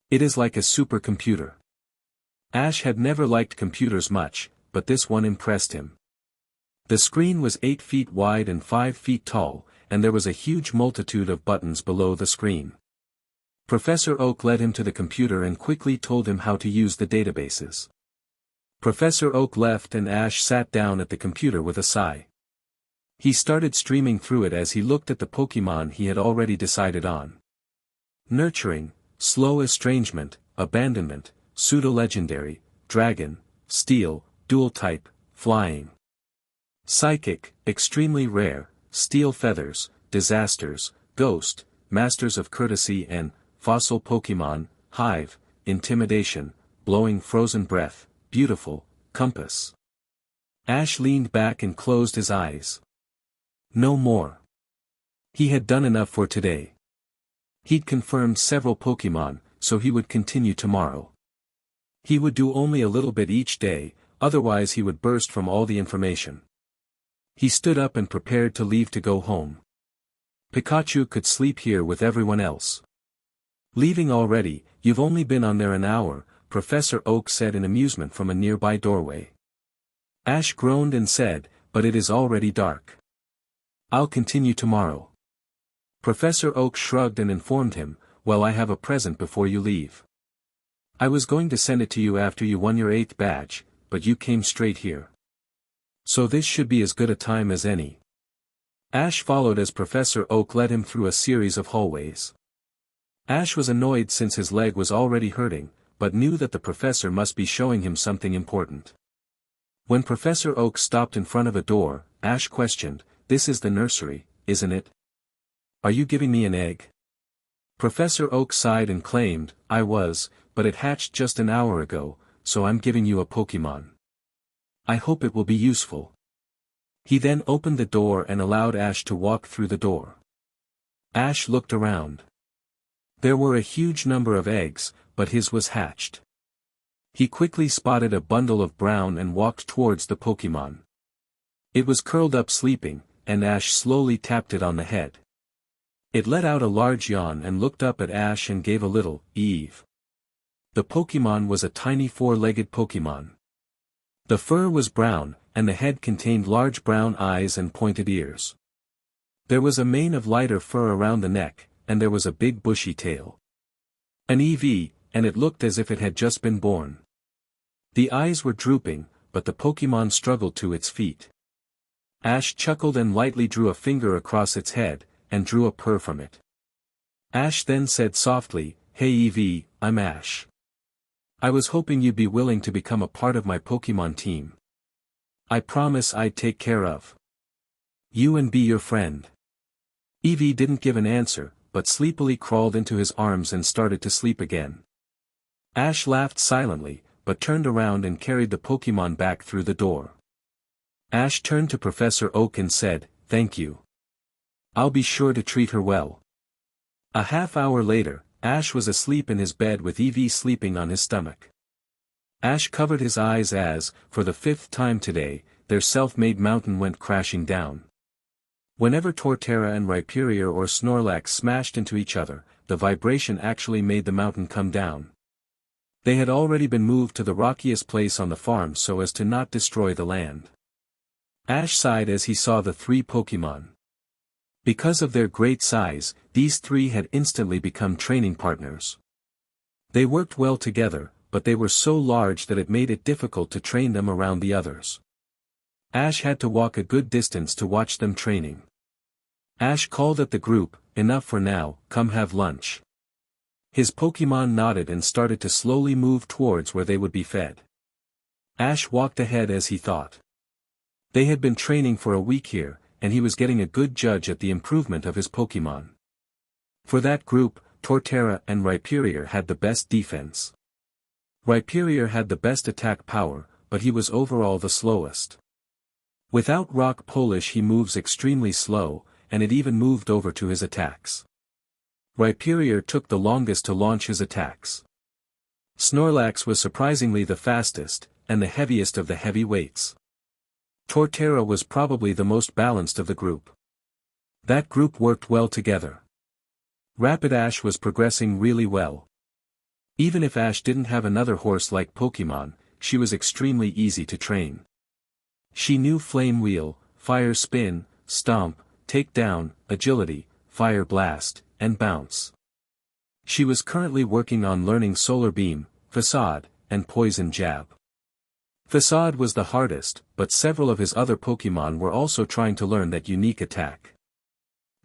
Speaker 1: It is like a supercomputer. Ash had never liked computers much, but this one impressed him. The screen was 8 feet wide and 5 feet tall, and there was a huge multitude of buttons below the screen. Professor Oak led him to the computer and quickly told him how to use the databases. Professor Oak left and Ash sat down at the computer with a sigh. He started streaming through it as he looked at the Pokemon he had already decided on. Nurturing, slow estrangement, abandonment, pseudo-legendary, dragon, steel, dual type, flying. Psychic, extremely rare, steel feathers, disasters, ghost, masters of courtesy and, fossil Pokemon, hive, intimidation, blowing frozen breath, beautiful, compass. Ash leaned back and closed his eyes. No more. He had done enough for today. He'd confirmed several Pokemon, so he would continue tomorrow. He would do only a little bit each day, otherwise he would burst from all the information. He stood up and prepared to leave to go home. Pikachu could sleep here with everyone else. Leaving already, you've only been on there an hour, Professor Oak said in amusement from a nearby doorway. Ash groaned and said, but it is already dark. I'll continue tomorrow. Professor Oak shrugged and informed him, well, I have a present before you leave. I was going to send it to you after you won your 8th badge, but you came straight here. So this should be as good a time as any. Ash followed as Professor Oak led him through a series of hallways. Ash was annoyed since his leg was already hurting, but knew that the professor must be showing him something important. When Professor Oak stopped in front of a door, Ash questioned, this is the nursery, isn't it? Are you giving me an egg? Professor Oak sighed and claimed, I was, but it hatched just an hour ago, so I'm giving you a Pokemon. I hope it will be useful. He then opened the door and allowed Ash to walk through the door. Ash looked around. There were a huge number of eggs, but his was hatched. He quickly spotted a bundle of brown and walked towards the Pokemon. It was curled up sleeping, and Ash slowly tapped it on the head. It let out a large yawn and looked up at Ash and gave a little, Eve. The Pokemon was a tiny 4-legged Pokemon. The fur was brown, and the head contained large brown eyes and pointed ears. There was a mane of lighter fur around the neck, and there was a big bushy tail. An EV, and it looked as if it had just been born. The eyes were drooping, but the Pokemon struggled to its feet. Ash chuckled and lightly drew a finger across its head, and drew a purr from it. Ash then said softly, Hey EV, I'm Ash. I was hoping you'd be willing to become a part of my Pokemon team. I promise I'd take care of you and be your friend. Eevee didn't give an answer, but sleepily crawled into his arms and started to sleep again. Ash laughed silently, but turned around and carried the Pokemon back through the door. Ash turned to Professor Oak and said, Thank you. I'll be sure to treat her well. A half hour later, Ash was asleep in his bed with Eevee sleeping on his stomach. Ash covered his eyes as, for the 5th time today, their self-made mountain went crashing down. Whenever Torterra and Rhyperior or Snorlax smashed into each other, the vibration actually made the mountain come down. They had already been moved to the rockiest place on the farm so as to not destroy the land. Ash sighed as he saw the three Pokémon. Because of their great size, these three had instantly become training partners. They worked well together, but they were so large that it made it difficult to train them around the others. Ash had to walk a good distance to watch them training. Ash called at the group, "Enough for now, come have lunch." His Pokémon nodded and started to slowly move towards where they would be fed. Ash walked ahead as he thought. They had been training for a week here, and he was getting a good judge at the improvement of his Pokémon. For that group, Torterra and Rhyperior had the best defense. Rhyperior had the best attack power, but he was overall the slowest. Without rock polish he moves extremely slow, and it even moved over to his attacks. Rhyperior took the longest to launch his attacks. Snorlax was surprisingly the fastest, and the heaviest of the heavy weights. Torterra was probably the most balanced of the group. That group worked well together. Rapidash was progressing really well. Even if Ash didn't have another horse-like Pokémon, she was extremely easy to train. She knew Flame Wheel, Fire Spin, Stomp, Take Down, Agility, Fire Blast, and Bounce. She was currently working on learning Solar Beam, Facade, and Poison Jab. Facade was the hardest, but several of his other Pokémon were also trying to learn that unique attack.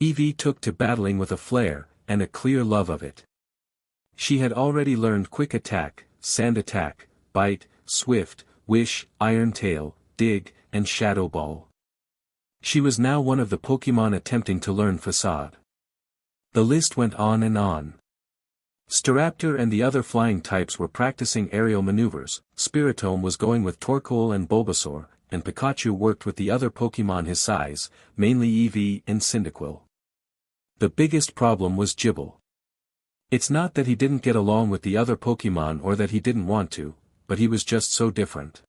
Speaker 1: Eevee took to battling with a flare, and a clear love of it. She had already learned Quick Attack, Sand Attack, Bite, Swift, Wish, Iron Tail, Dig, and Shadow Ball. She was now one of the Pokémon attempting to learn Facade. The list went on and on. Staraptor and the other flying types were practicing aerial maneuvers, Spiritomb was going with Torkoal and Bulbasaur, and Pikachu worked with the other Pokémon his size, mainly Eevee and Cyndaquil. The biggest problem was Gible. It's not that he didn't get along with the other Pokémon or that he didn't want to, but he was just so different.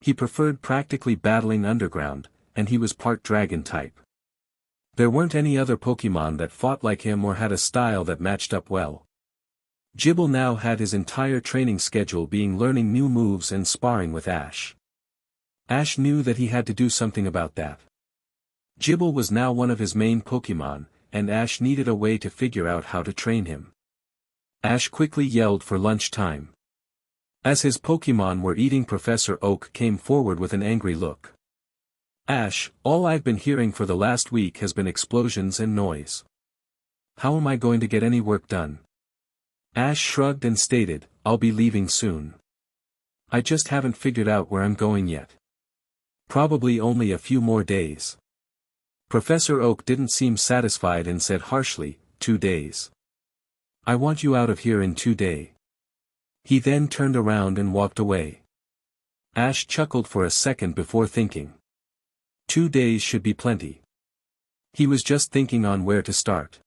Speaker 1: He preferred practically battling underground, and he was part dragon type. There weren't any other Pokémon that fought like him or had a style that matched up well. Gible now had his entire training schedule being learning new moves and sparring with Ash. Ash knew that he had to do something about that. Gible was now one of his main Pokémon, and Ash needed a way to figure out how to train him. Ash quickly yelled for lunchtime. As his Pokémon were eating, Professor Oak came forward with an angry look. "Ash, all I've been hearing for the last week has been explosions and noise. How am I going to get any work done?" Ash shrugged and stated, "I'll be leaving soon. I just haven't figured out where I'm going yet. Probably only a few more days." Professor Oak didn't seem satisfied and said harshly, 2 days. "I want you out of here in 2 days." He then turned around and walked away. Ash chuckled for a second before thinking. 2 days should be plenty. He was just thinking on where to start.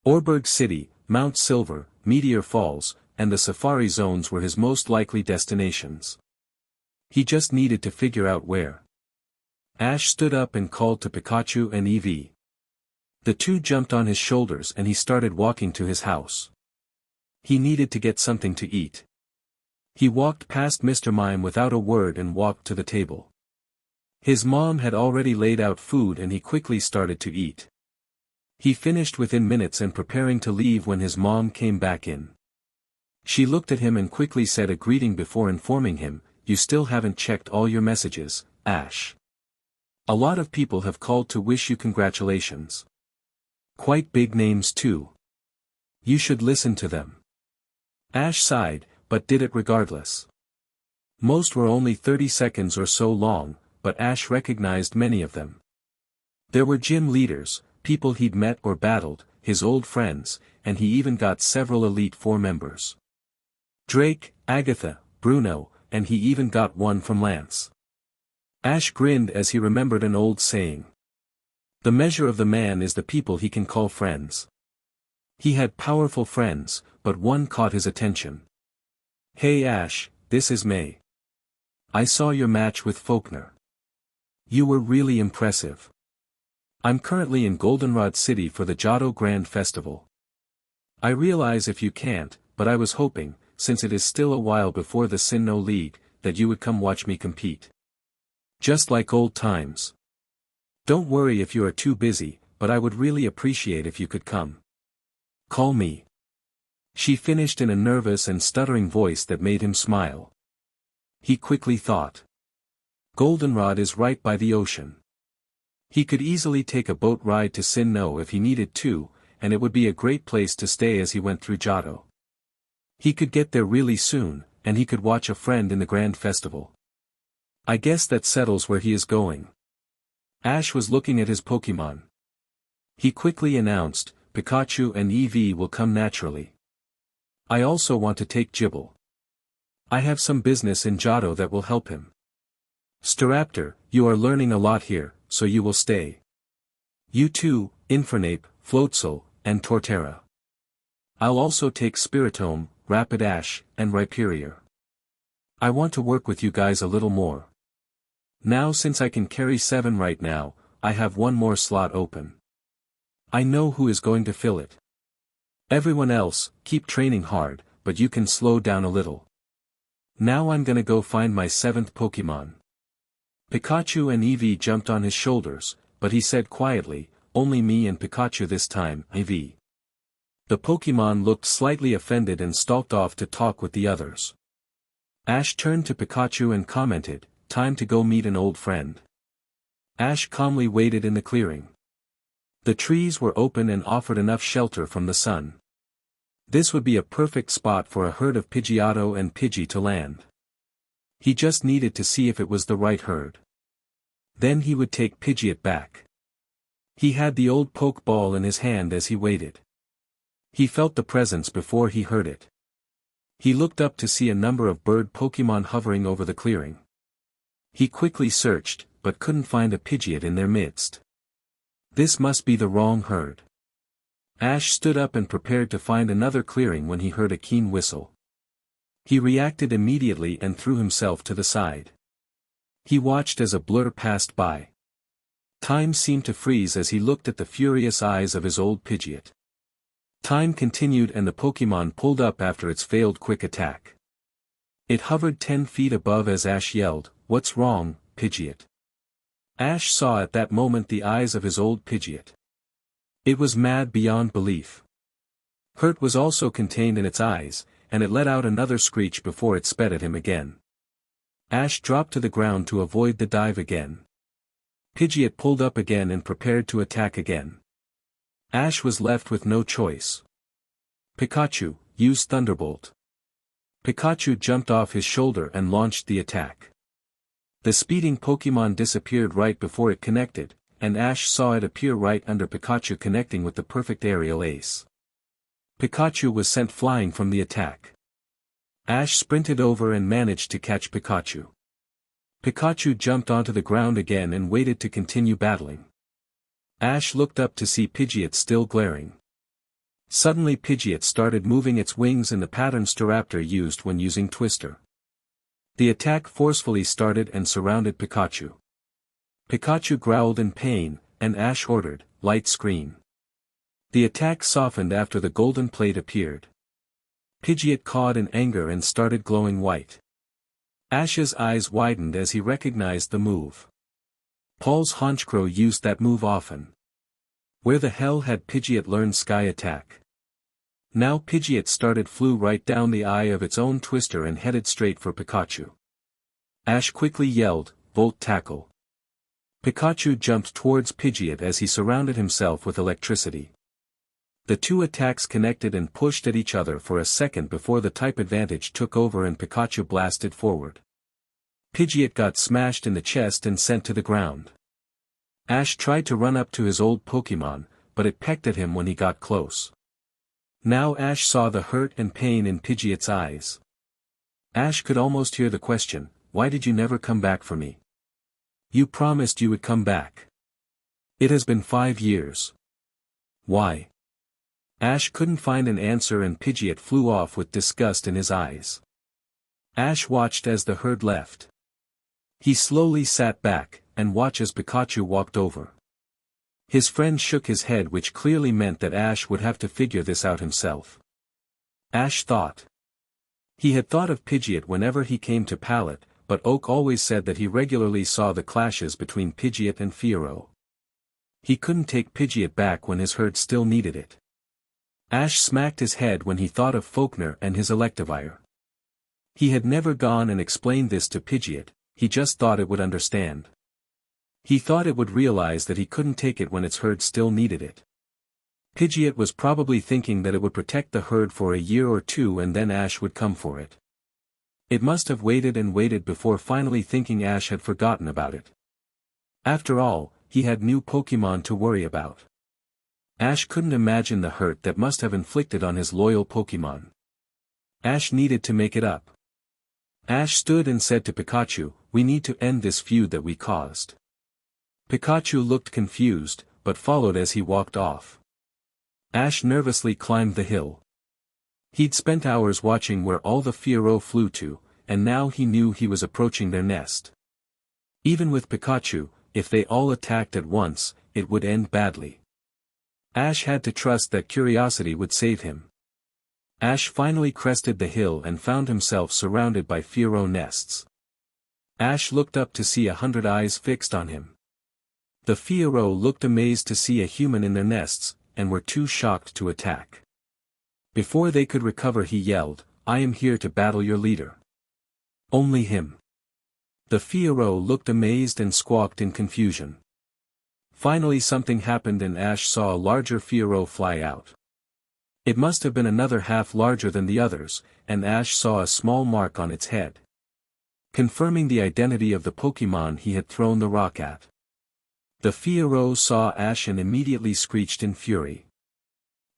Speaker 1: Orberg City, Mount Silver, Meteor Falls, and the Safari Zones were his most likely destinations. He just needed to figure out where. Ash stood up and called to Pikachu and Eevee. The two jumped on his shoulders and he started walking to his house. He needed to get something to eat. He walked past Mr. Mime without a word and walked to the table. His mom had already laid out food and he quickly started to eat. He finished within minutes and preparing to leave when his mom came back in. She looked at him and quickly said a greeting before informing him, "You still haven't checked all your messages, Ash. A lot of people have called to wish you congratulations. Quite big names too. You should listen to them." Ash sighed, but did it regardless. Most were only 30 seconds or so long, but Ash recognized many of them. There were gym leaders, people he'd met or battled, his old friends, and he even got several Elite Four members. Drake, Agatha, Bruno, and he even got one from Lance. Ash grinned as he remembered an old saying. The measure of the man is the people he can call friends. He had powerful friends, but one caught his attention. "Hey Ash, this is May. I saw your match with Volkner. You were really impressive. I'm currently in Goldenrod City for the Johto Grand Festival. I realize if you can't, but I was hoping, since it is still a while before the Sinnoh League, that you would come watch me compete. Just like old times. Don't worry if you are too busy, but I would really appreciate if you could come. Call me. She finished in a nervous and stuttering voice that made him smile. He quickly thought. Goldenrod is right by the ocean. He could easily take a boat ride to Sinnoh if he needed to, and it would be a great place to stay as he went through Johto. He could get there really soon, and he could watch a friend in the Grand Festival. I guess that settles where he is going. Ash was looking at his Pokémon. He quickly announced, Pikachu and Eevee will come naturally. I also want to take Gible. I have some business in Johto that will help him. Staraptor, you are learning a lot here, so you will stay. You too, Infernape, Floatzel, and Torterra. I'll also take Spiritomb, Rapidash, and Rhyperior. I want to work with you guys a little more. Now since I can carry 7 right now, I have one more slot open. I know who is going to fill it. Everyone else, keep training hard, but you can slow down a little. Now I'm gonna go find my 7th Pokémon. Pikachu and Eevee jumped on his shoulders, but he said quietly, only me and Pikachu this time, Eevee. The Pokémon looked slightly offended and stalked off to talk with the others. Ash turned to Pikachu and commented, time to go meet an old friend. Ash calmly waited in the clearing. The trees were open and offered enough shelter from the sun. This would be a perfect spot for a herd of Pidgeotto and Pidgey to land. He just needed to see if it was the right herd. Then he would take Pidgeot back. He had the old Pokeball in his hand as he waited. He felt the presence before he heard it. He looked up to see a number of bird Pokémon hovering over the clearing. He quickly searched, but couldn't find a Pidgeot in their midst. This must be the wrong herd. Ash stood up and prepared to find another clearing when he heard a keen whistle. He reacted immediately and threw himself to the side. He watched as a blur passed by. Time seemed to freeze as he looked at the furious eyes of his old Pidgeot. Time continued and the Pokémon pulled up after its failed quick attack. It hovered 10 feet above as Ash yelled, "What's wrong, Pidgeot?" Ash saw at that moment the eyes of his old Pidgeot. It was mad beyond belief. Hurt was also contained in its eyes, and it let out another screech before it sped at him again. Ash dropped to the ground to avoid the dive again. Pidgeot pulled up again and prepared to attack again. Ash was left with no choice. Pikachu, use Thunderbolt. Pikachu jumped off his shoulder and launched the attack. The speeding Pokémon disappeared right before it connected, and Ash saw it appear right under Pikachu connecting with the perfect aerial ace. Pikachu was sent flying from the attack. Ash sprinted over and managed to catch Pikachu. Pikachu jumped onto the ground again and waited to continue battling. Ash looked up to see Pidgeot still glaring. Suddenly Pidgeot started moving its wings in the pattern Staraptor used when using Twister. The attack forcefully started and surrounded Pikachu. Pikachu growled in pain, and Ash ordered, light screen. The attack softened after the golden plate appeared. Pidgeot cawed in anger and started glowing white. Ash's eyes widened as he recognized the move. Paul's Honchkrow used that move often. Where the hell had Pidgeot learned Sky Attack? Now Pidgeot flew right down the eye of its own Twister and headed straight for Pikachu. Ash quickly yelled, Volt Tackle. Pikachu jumped towards Pidgeot as he surrounded himself with electricity. The two attacks connected and pushed at each other for a second before the type advantage took over and Pikachu blasted forward. Pidgeot got smashed in the chest and sent to the ground. Ash tried to run up to his old Pokémon, but it pecked at him when he got close. Now Ash saw the hurt and pain in Pidgeot's eyes. Ash could almost hear the question, why did you never come back for me? You promised you would come back. It has been 5 years. Why? Ash couldn't find an answer and Pidgeot flew off with disgust in his eyes. Ash watched as the herd left. He slowly sat back, and watch as Pikachu walked over. His friend shook his head, which clearly meant that Ash would have to figure this out himself. Ash thought. He had thought of Pidgeot whenever he came to Pallet, but Oak always said that he regularly saw the clashes between Pidgeot and Fearow. He couldn't take Pidgeot back when his herd still needed it. Ash smacked his head when he thought of Volkner and his Electivire. He had never gone and explained this to Pidgeot, he just thought it would understand. He thought it would realize that he couldn't take it when its herd still needed it. Pidgeot was probably thinking that it would protect the herd for a year or two and then Ash would come for it. It must have waited and waited before finally thinking Ash had forgotten about it. After all, he had new Pokémon to worry about. Ash couldn't imagine the hurt that must have inflicted on his loyal Pokémon. Ash needed to make it up. Ash stood and said to Pikachu, "We need to end this feud that we caused." Pikachu looked confused, but followed as he walked off. Ash nervously climbed the hill. He'd spent hours watching where all the Fearow flew to, and now he knew he was approaching their nest. Even with Pikachu, if they all attacked at once, it would end badly. Ash had to trust that curiosity would save him. Ash finally crested the hill and found himself surrounded by Fearow nests. Ash looked up to see 100 eyes fixed on him. The Fearow looked amazed to see a human in their nests, and were too shocked to attack. Before they could recover, he yelled, "I am here to battle your leader." Only him. The Fearow looked amazed and squawked in confusion. Finally something happened and Ash saw a larger Fearow fly out. It must have been another half larger than the others, and Ash saw a small mark on its head, confirming the identity of the Pokémon he had thrown the rock at. The Fearow saw Ash and immediately screeched in fury.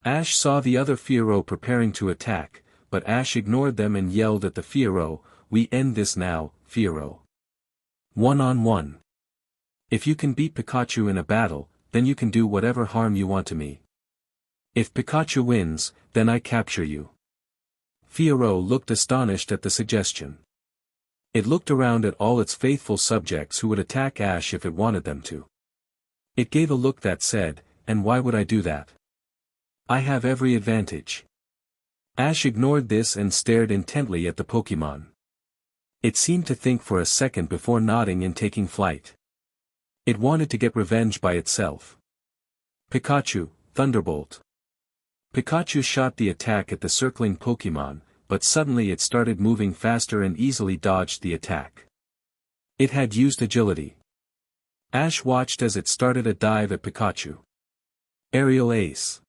Speaker 1: Ash saw the other Fearow preparing to attack, but Ash ignored them and yelled at the Fearow, "We end this now, Fearow. 1-on-1. If you can beat Pikachu in a battle, then you can do whatever harm you want to me. If Pikachu wins, then I capture you." Fearow looked astonished at the suggestion. It looked around at all its faithful subjects who would attack Ash if it wanted them to. It gave a look that said, "And why would I do that? I have every advantage." Ash ignored this and stared intently at the Pokémon. It seemed to think for a second before nodding and taking flight. It wanted to get revenge by itself. Pikachu, Thunderbolt. Pikachu shot the attack at the circling Pokémon, but suddenly it started moving faster and easily dodged the attack. It had used agility. Ash watched as it started a dive at Pikachu. Aerial Ace.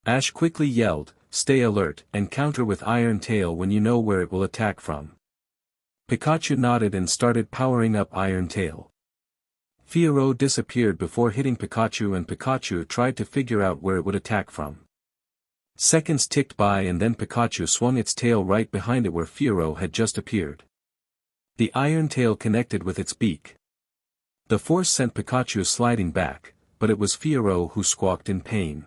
Speaker 1: Ash quickly yelled, "Stay alert, and counter with Iron Tail when you know where it will attack from." Pikachu nodded and started powering up Iron Tail. Fearow disappeared before hitting Pikachu and Pikachu tried to figure out where it would attack from. Seconds ticked by and then Pikachu swung its tail right behind it where Fearow had just appeared. The Iron Tail connected with its beak. The force sent Pikachu sliding back, but it was Fearow who squawked in pain.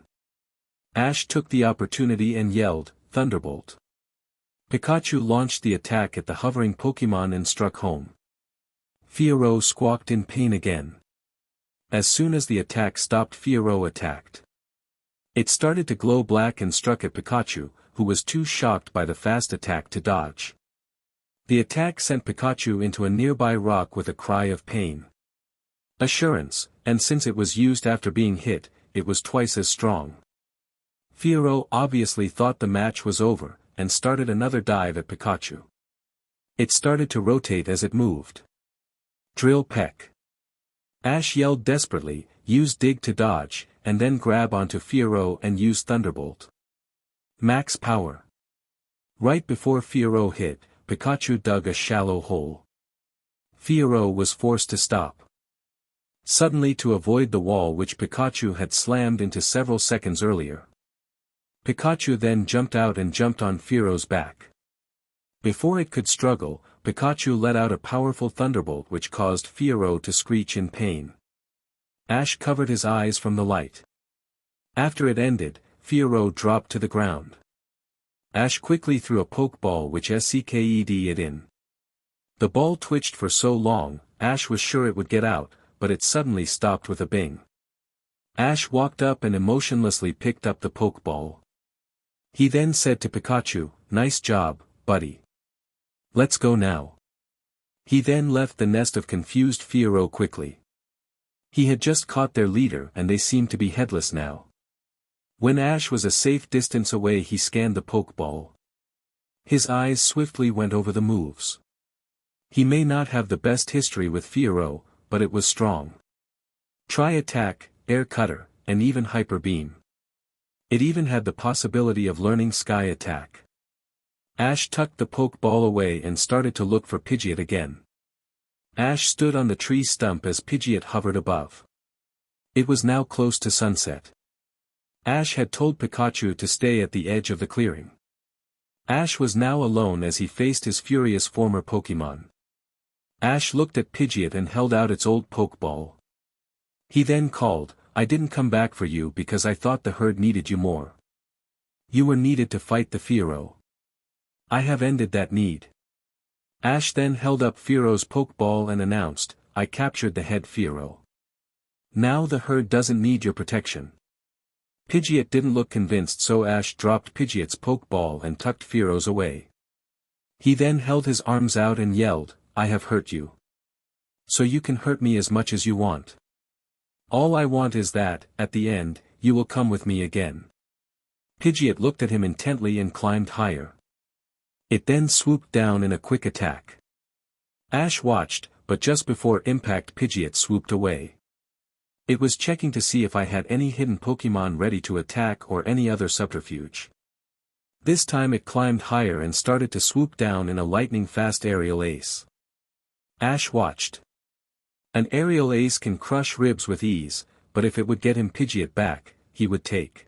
Speaker 1: Ash took the opportunity and yelled, "Thunderbolt." Pikachu launched the attack at the hovering Pokémon and struck home. Fearow squawked in pain again. As soon as the attack stopped, Fearow attacked. It started to glow black and struck at Pikachu, who was too shocked by the fast attack to dodge. The attack sent Pikachu into a nearby rock with a cry of pain. Assurance, and since it was used after being hit, it was twice as strong. Fearow obviously thought the match was over, and started another dive at Pikachu. It started to rotate as it moved. Drill Peck. Ash yelled desperately, use Dig to dodge, and then grab onto Fearow and use Thunderbolt. Max Power. Right before Fearow hit, Pikachu dug a shallow hole. Fearow was forced to stop. Suddenly to avoid the wall which Pikachu had slammed into several seconds earlier. Pikachu then jumped out and jumped on Fearow's back. Before it could struggle, Pikachu let out a powerful thunderbolt which caused Fearow to screech in pain. Ash covered his eyes from the light. After it ended, Fearow dropped to the ground. Ash quickly threw a pokeball which sucked it in. The ball twitched for so long, Ash was sure it would get out, but it suddenly stopped with a bing. Ash walked up and emotionlessly picked up the Pokeball. He then said to Pikachu, "Nice job, buddy. Let's go now." He then left the nest of confused Fearow quickly. He had just caught their leader and they seemed to be headless now. When Ash was a safe distance away he scanned the Pokeball. His eyes swiftly went over the moves. He may not have the best history with Fearow, but it was strong. Try Attack, Air Cutter, and even Hyper Beam. It even had the possibility of learning Sky Attack. Ash tucked the Pokeball away and started to look for Pidgeot again. Ash stood on the tree stump as Pidgeot hovered above. It was now close to sunset. Ash had told Pikachu to stay at the edge of the clearing. Ash was now alone as he faced his furious former Pokémon. Ash looked at Pidgeot and held out its old Pokeball. He then called, "I didn't come back for you because I thought the herd needed you more. You were needed to fight the Fearow. I have ended that need." Ash then held up Fearow's Pokeball and announced, "I captured the head Fearow. Now the herd doesn't need your protection." Pidgeot didn't look convinced so Ash dropped Pidgeot's Pokeball and tucked Fearow's away. He then held his arms out and yelled, "I have hurt you. So you can hurt me as much as you want. All I want is that, at the end, you will come with me again." Pidgeot looked at him intently and climbed higher. It then swooped down in a quick attack. Ash watched, but just before impact Pidgeot swooped away. It was checking to see if I had any hidden Pokémon ready to attack or any other subterfuge. This time it climbed higher and started to swoop down in a lightning-fast aerial ace. Ash watched. An aerial ace can crush ribs with ease, but if it would get him Pidgeot back, he would take.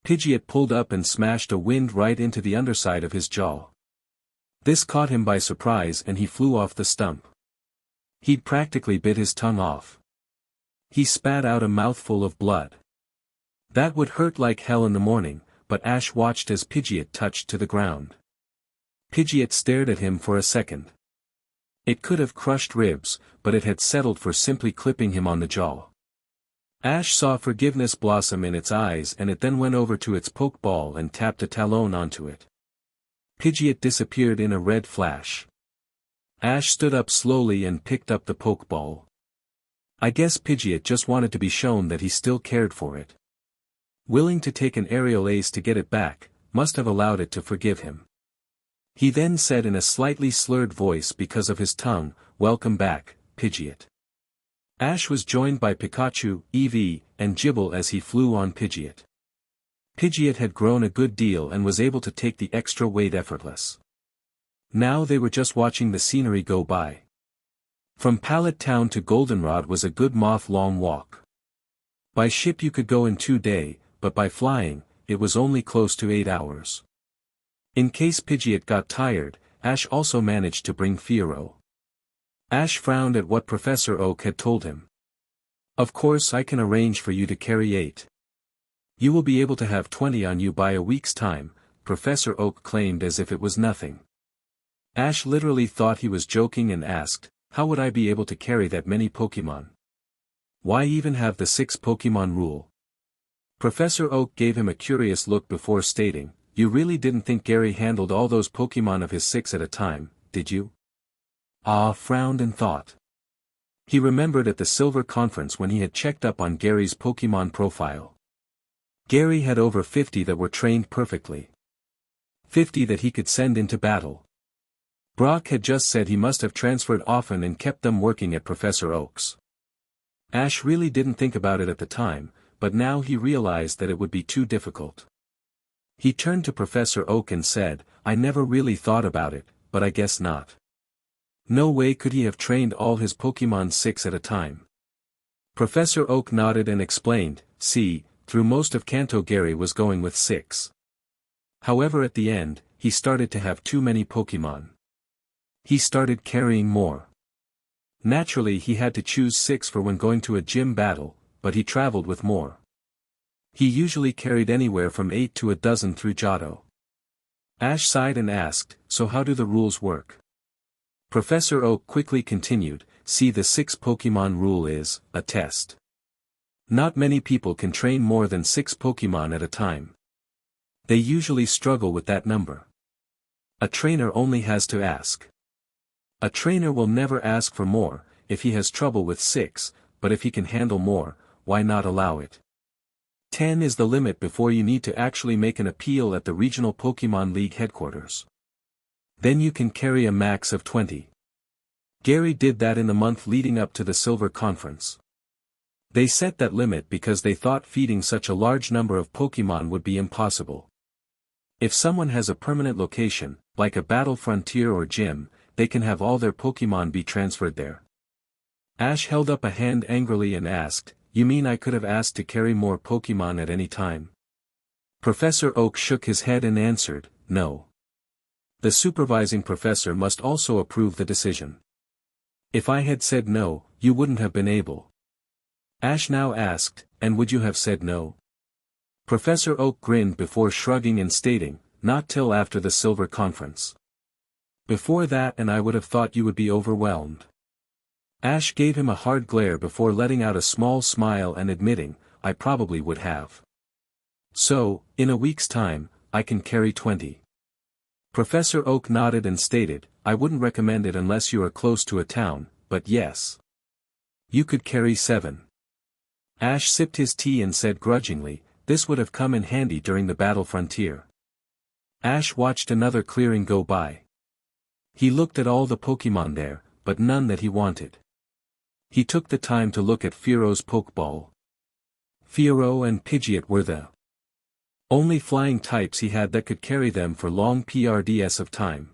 Speaker 1: Pidgeot pulled up and smashed a wind right into the underside of his jaw. This caught him by surprise and he flew off the stump. He'd practically bit his tongue off. He spat out a mouthful of blood. That would hurt like hell in the morning, but Ash watched as Pidgeot touched to the ground. Pidgeot stared at him for a second. It could have crushed ribs, but it had settled for simply clipping him on the jaw. Ash saw forgiveness blossom in its eyes and it then went over to its Pokeball and tapped a Talon onto it. Pidgeot disappeared in a red flash. Ash stood up slowly and picked up the Pokeball. I guess Pidgeot just wanted to be shown that he still cared for it. Willing to take an aerial ace to get it back, must have allowed it to forgive him. He then said in a slightly slurred voice because of his tongue, "Welcome back, Pidgeot." Ash was joined by Pikachu, Eevee, and Gible as he flew on Pidgeot. Pidgeot had grown a good deal and was able to take the extra weight effortless. Now they were just watching the scenery go by. From Pallet Town to Goldenrod was a good long walk. By ship you could go in 2 days, but by flying, it was only close to 8 hours. In case Pidgeot got tired, Ash also managed to bring Fearow. Ash frowned at what Professor Oak had told him. "Of course I can arrange for you to carry 8. You will be able to have 20 on you by a week's time," Professor Oak claimed as if it was nothing. Ash literally thought he was joking and asked, "How would I be able to carry that many Pokémon? Why even have the 6 Pokémon rule?" Professor Oak gave him a curious look before stating, "You really didn't think Gary handled all those Pokémon of his 6 at a time, did you?" Ah frowned and thought. He remembered at the Silver Conference when he had checked up on Gary's Pokémon profile. Gary had over 50 that were trained perfectly. 50 that he could send into battle. Brock had just said he must have transferred often and kept them working at Professor Oak's. Ash really didn't think about it at the time, but now he realized that it would be too difficult. He turned to Professor Oak and said, "I never really thought about it, but I guess not. No way could he have trained all his Pokémon 6 at a time." Professor Oak nodded and explained, "See, through most of Kanto Gary was going with 6. However at the end, he started to have too many Pokémon. He started carrying more. Naturally he had to choose 6 for when going to a gym battle, but he traveled with more. He usually carried anywhere from 8 to a dozen through Johto." Ash sighed and asked, "So how do the rules work?" Professor Oak quickly continued, see the 6 Pokemon rule is a test. Not many people can train more than 6 Pokemon at a time. They usually struggle with that number. A trainer only has to ask. A trainer will never ask for more, if he has trouble with 6, but if he can handle more, why not allow it? 10 is the limit before you need to actually make an appeal at the regional Pokemon League headquarters. Then you can carry a max of 20. Gary did that in the month leading up to the Silver Conference. They set that limit because they thought feeding such a large number of Pokemon would be impossible. If someone has a permanent location, like a battle frontier or gym, they can have all their Pokemon be transferred there. Ash held up a hand angrily and asked, "You mean I could have asked to carry more Pokemon at any time?" Professor Oak shook his head and answered, "No. The supervising professor must also approve the decision. If I had said no, you wouldn't have been able." Ash now asked, "And would you have said no?" Professor Oak grinned before shrugging and stating, "Not till after the Silver Conference. Before that and I would have thought you would be overwhelmed." Ash gave him a hard glare before letting out a small smile and admitting, "I probably would have. So, in a week's time, I can carry 20. Professor Oak nodded and stated, "I wouldn't recommend it unless you are close to a town, but yes. You could carry 7. Ash sipped his tea and said grudgingly, "This would have come in handy during the battle frontier." Ash watched another clearing go by. He looked at all the Pokemon there, but none that he wanted. He took the time to look at Fearo's Pokeball. Fearo and Pidgeot were the only flying types he had that could carry them for long PRDS of time.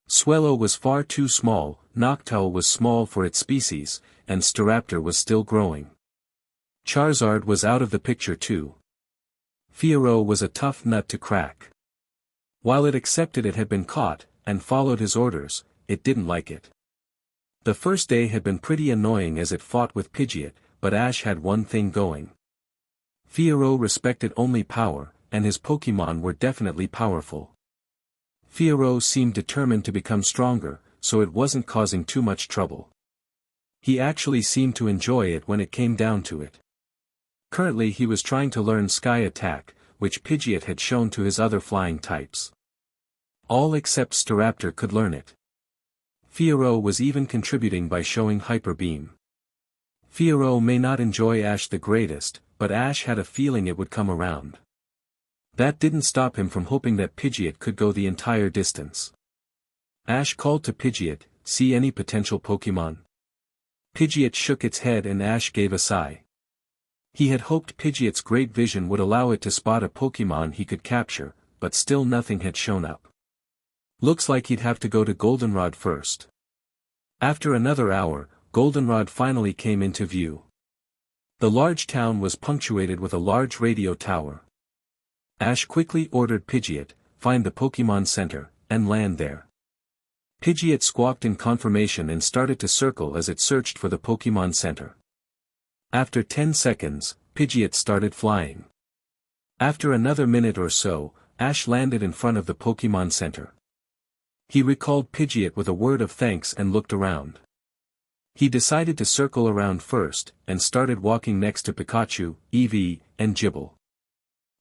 Speaker 1: Swellow was far too small, Noctowl was small for its species, and Staraptor was still growing. Charizard was out of the picture too. Fearo was a tough nut to crack. While it accepted it had been caught, and followed his orders, it didn't like it. The first day had been pretty annoying as it fought with Pidgeot, but Ash had one thing going. Fearo respected only power, and his Pokemon were definitely powerful. Fearo seemed determined to become stronger, so it wasn't causing too much trouble. He actually seemed to enjoy it when it came down to it. Currently he was trying to learn Sky Attack, which Pidgeot had shown to his other flying types. All except Staraptor could learn it. Fearo was even contributing by showing Hyper Beam. Fearo may not enjoy Ash the greatest, but Ash had a feeling it would come around. That didn't stop him from hoping that Pidgeot could go the entire distance. Ash called to Pidgeot, "See any potential Pokemon?" Pidgeot shook its head and Ash gave a sigh. He had hoped Pidgeot's great vision would allow it to spot a Pokemon he could capture, but still nothing had shown up. Looks like he'd have to go to Goldenrod first. After another hour, Goldenrod finally came into view. The large town was punctuated with a large radio tower. Ash quickly ordered Pidgeot, "Find the Pokemon Center, and land there." Pidgeot squawked in confirmation and started to circle as it searched for the Pokemon Center. After 10 seconds, Pidgeot started flying. After another minute or so, Ash landed in front of the Pokemon Center. He recalled Pidgeot with a word of thanks and looked around. He decided to circle around first, and started walking next to Pikachu, Eevee, and Gible.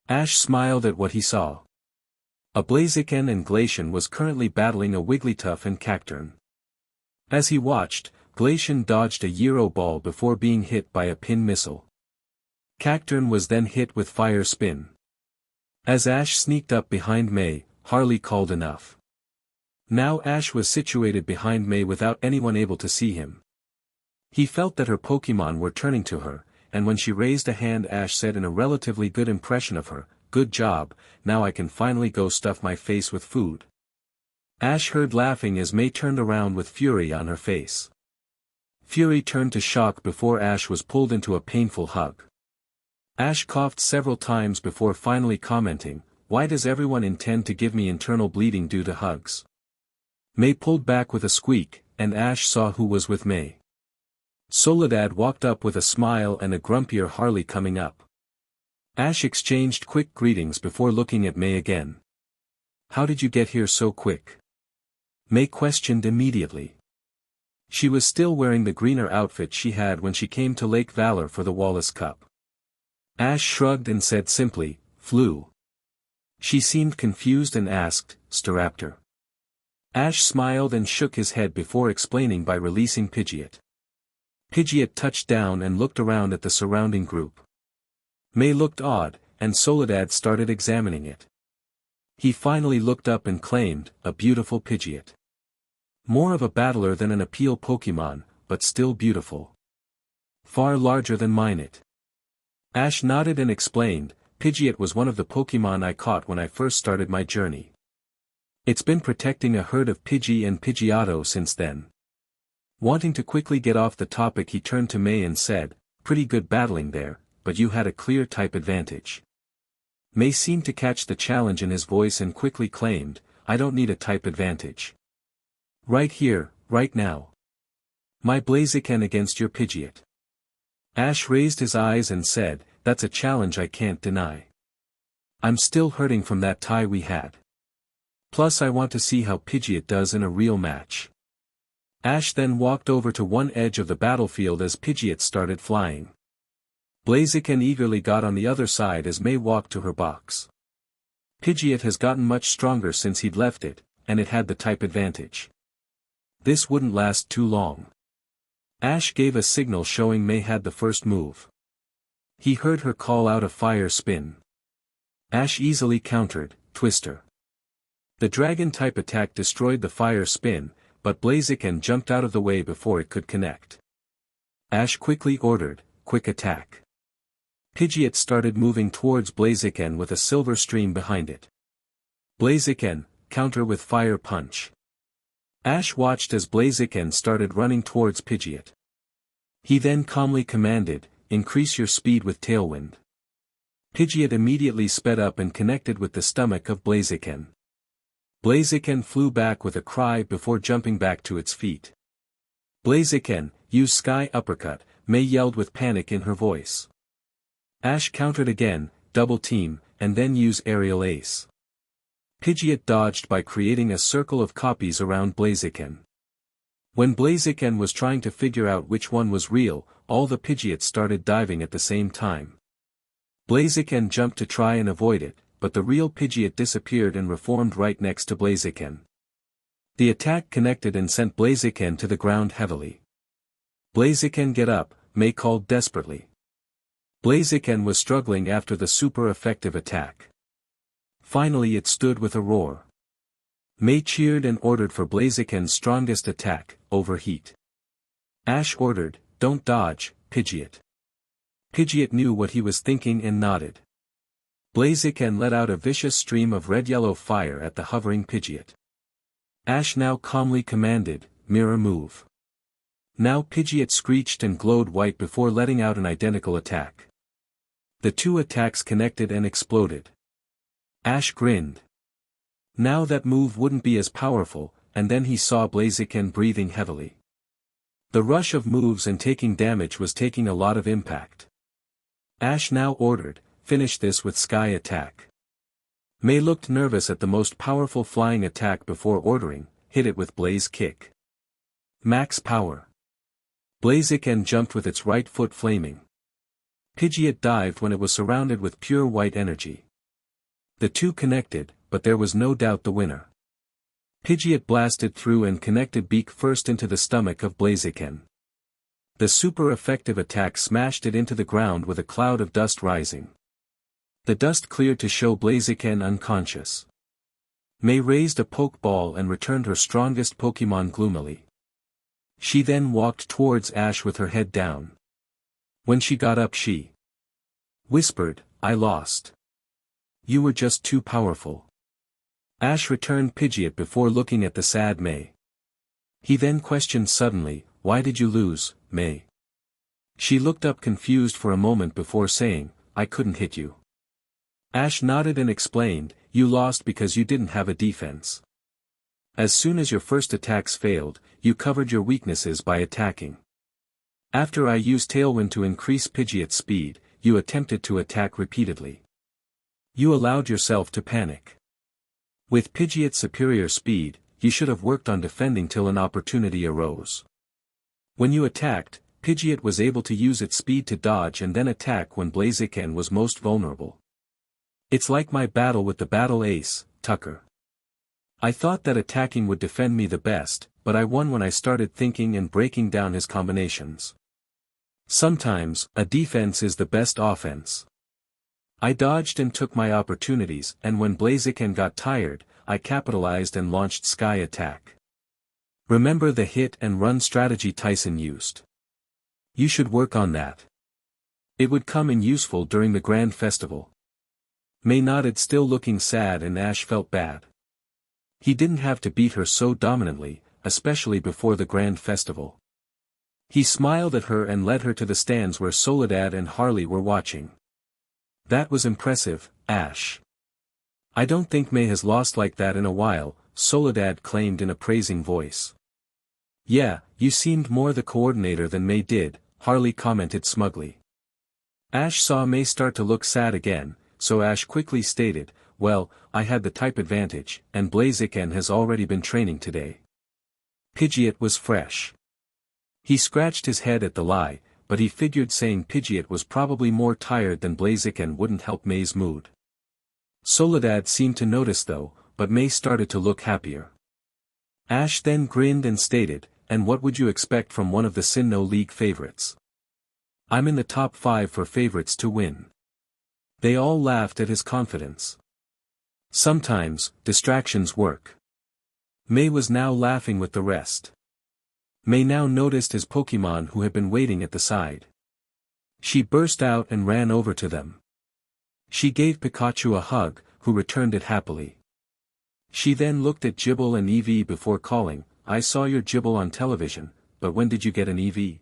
Speaker 1: Ash smiled at what he saw. A Blaziken and Glaceon was currently battling a Wigglytuff and Cacturne. As he watched, Glaceon dodged a Gyro Ball before being hit by a Pin Missile. Cacturne was then hit with Fire Spin. As Ash sneaked up behind May, Harley called enough. Now Ash was situated behind May without anyone able to see him. He felt that her Pokemon were turning to her, and when she raised a hand Ash said in a relatively good impression of her, "Good job, now I can finally go stuff my face with food." Ash heard laughing as May turned around with fury on her face. Fury turned to shock before Ash was pulled into a painful hug. Ash coughed several times before finally commenting, "Why does everyone intend to give me internal bleeding due to hugs?" May pulled back with a squeak, and Ash saw who was with May. Soledad walked up with a smile and a grumpier Harley coming up. Ash exchanged quick greetings before looking at May again. "How did you get here so quick?" May questioned immediately. She was still wearing the greener outfit she had when she came to Lake Valor for the Wallace Cup. Ash shrugged and said simply, "Flew." She seemed confused and asked, "Staraptor?" Ash smiled and shook his head before explaining by releasing Pidgeot. Pidgeot touched down and looked around at the surrounding group. May looked odd, and Soledad started examining it. He finally looked up and claimed, "A beautiful Pidgeot. More of a battler than an appeal Pokemon, but still beautiful. Far larger than Minot." Ash nodded and explained, "Pidgeot was one of the Pokemon I caught when I first started my journey. It's been protecting a herd of Pidgey and Pidgeotto since then." Wanting to quickly get off the topic, he turned to May and said, "Pretty good battling there, but you had a clear type advantage." May seemed to catch the challenge in his voice and quickly claimed, "I don't need a type advantage. Right here, right now. My Blaziken against your Pidgeot." Ash raised his eyes and said, "That's a challenge I can't deny. I'm still hurting from that tie we had. Plus I want to see how Pidgeot does in a real match." Ash then walked over to one edge of the battlefield as Pidgeot started flying. Blaziken eagerly got on the other side as May walked to her box. Pidgeot has gotten much stronger since he'd left it, and it had the type advantage. This wouldn't last too long. Ash gave a signal showing May had the first move. He heard her call out a fire spin. Ash easily countered, "Twister." The dragon-type attack destroyed the fire spin, but Blaziken jumped out of the way before it could connect. Ash quickly ordered, "Quick attack." Pidgeot started moving towards Blaziken with a silver stream behind it. Blaziken, counter with fire punch. Ash watched as Blaziken started running towards Pidgeot. He then calmly commanded, "Increase your speed with Tailwind." Pidgeot immediately sped up and connected with the stomach of Blaziken. Blaziken flew back with a cry before jumping back to its feet. "Blaziken, use Sky Uppercut," May yelled with panic in her voice. Ash countered again, "Double Team," and then use Aerial Ace. Pidgeot dodged by creating a circle of copies around Blaziken. When Blaziken was trying to figure out which one was real, all the Pidgeots started diving at the same time. Blaziken jumped to try and avoid it, but the real Pidgeot disappeared and reformed right next to Blaziken. The attack connected and sent Blaziken to the ground heavily. "Blaziken, get up," May called desperately. Blaziken was struggling after the super effective attack. Finally it stood with a roar. May cheered and ordered for Blaziken's strongest attack, Overheat. Ash ordered, "Don't dodge, Pidgeot." Pidgeot knew what he was thinking and nodded. Blaziken let out a vicious stream of red-yellow fire at the hovering Pidgeot. Ash now calmly commanded, "Mirror move." Now Pidgeot screeched and glowed white before letting out an identical attack. The two attacks connected and exploded. Ash grinned. Now that move wouldn't be as powerful, and then he saw Blaziken breathing heavily. The rush of moves and taking damage was taking a lot of impact. Ash now ordered, "Finish this with Sky Attack." May looked nervous at the most powerful flying attack before ordering, "Hit it with Blaze Kick." Max power. Blaziken jumped with its right foot flaming. Pidgeot dived when it was surrounded with pure white energy. The two connected, but there was no doubt the winner. Pidgeot blasted through and connected beak first into the stomach of Blaziken. The super effective attack smashed it into the ground with a cloud of dust rising. The dust cleared to show Blaziken unconscious. May raised a Pokeball and returned her strongest Pokemon gloomily. She then walked towards Ash with her head down. When she got up she whispered, "I lost. You were just too powerful." Ash returned Pidgeot before looking at the sad May. He then questioned suddenly, "Why did you lose, May?" She looked up confused for a moment before saying, "I couldn't hit you." Ash nodded and explained, "You lost because you didn't have a defense. As soon as your first attacks failed, you covered your weaknesses by attacking. After I used Tailwind to increase Pidgeot's speed, you attempted to attack repeatedly. You allowed yourself to panic. With Pidgeot's superior speed, you should have worked on defending till an opportunity arose. When you attacked, Pidgeot was able to use its speed to dodge and then attack when Blaziken was most vulnerable. It's like my battle with the battle ace, Tucker. I thought that attacking would defend me the best, but I won when I started thinking and breaking down his combinations. Sometimes, a defense is the best offense. I dodged and took my opportunities, and when Blaziken got tired, I capitalized and launched Sky Attack. Remember the hit and run strategy Tyson used? You should work on that. It would come in useful during the Grand Festival. May nodded, still looking sad, and Ash felt bad. He didn't have to beat her so dominantly, especially before the Grand Festival. He smiled at her and led her to the stands where Soledad and Harley were watching. That was impressive, Ash. I don't think May has lost like that in a while, Soledad claimed in a praising voice. Yeah, you seemed more the coordinator than May did, Harley commented smugly. Ash saw May start to look sad again, so Ash quickly stated, well, I had the type advantage, and Blaziken has already been training today. Pidgeot was fresh. He scratched his head at the lie, but he figured saying Pidgeot was probably more tired than Blaziken wouldn't help May's mood. Soledad seemed to notice though, but May started to look happier. Ash then grinned and stated, and what would you expect from one of the Sinnoh League favorites? I'm in the top 5 for favorites to win. They all laughed at his confidence. Sometimes, distractions work. May was now laughing with the rest. May now noticed his Pokémon who had been waiting at the side. She burst out and ran over to them. She gave Pikachu a hug, who returned it happily. She then looked at Gible and Eevee before calling, I saw your Gible on television, but when did you get an Eevee?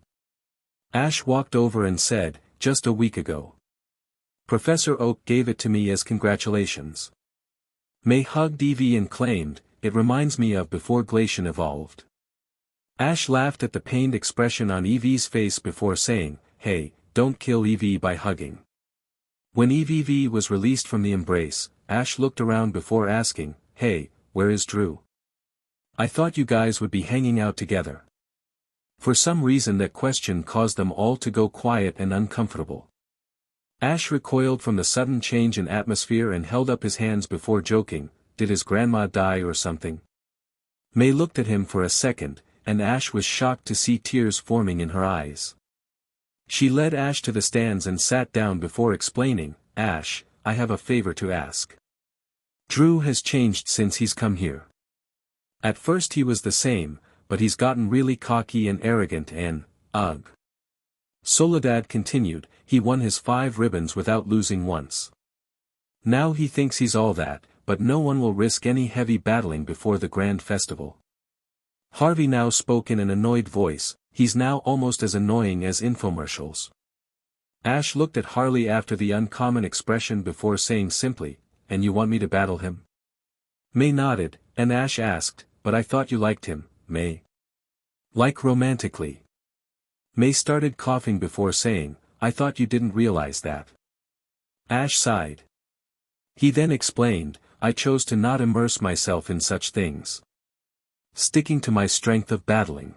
Speaker 1: Ash walked over and said, just a week ago. Professor Oak gave it to me as congratulations. May hugged Eevee and claimed, it reminds me of before Glacian evolved. Ash laughed at the pained expression on Eevee's face before saying, hey, don't kill Eevee by hugging. When Eevee was released from the embrace, Ash looked around before asking, hey, where is Drew? I thought you guys would be hanging out together. For some reason that question caused them all to go quiet and uncomfortable. Ash recoiled from the sudden change in atmosphere and held up his hands before joking, did his grandma die or something? May looked at him for a second, and Ash was shocked to see tears forming in her eyes. She led Ash to the stands and sat down before explaining, Ash, I have a favor to ask. Drew has changed since he's come here. At first he was the same, but he's gotten really cocky and arrogant and, ugh. Soledad continued, he won his 5 ribbons without losing once. Now he thinks he's all that, but no one will risk any heavy battling before the Grand Festival. Harvey now spoke in an annoyed voice, he's now almost as annoying as infomercials. Ash looked at Harley after the uncommon expression before saying simply, and you want me to battle him? May nodded, and Ash asked, but I thought you liked him, May. Like romantically. May started coughing before saying, I thought you didn't realize that. Ash sighed. He then explained, I chose to not immerse myself in such things. Sticking to my strength of battling.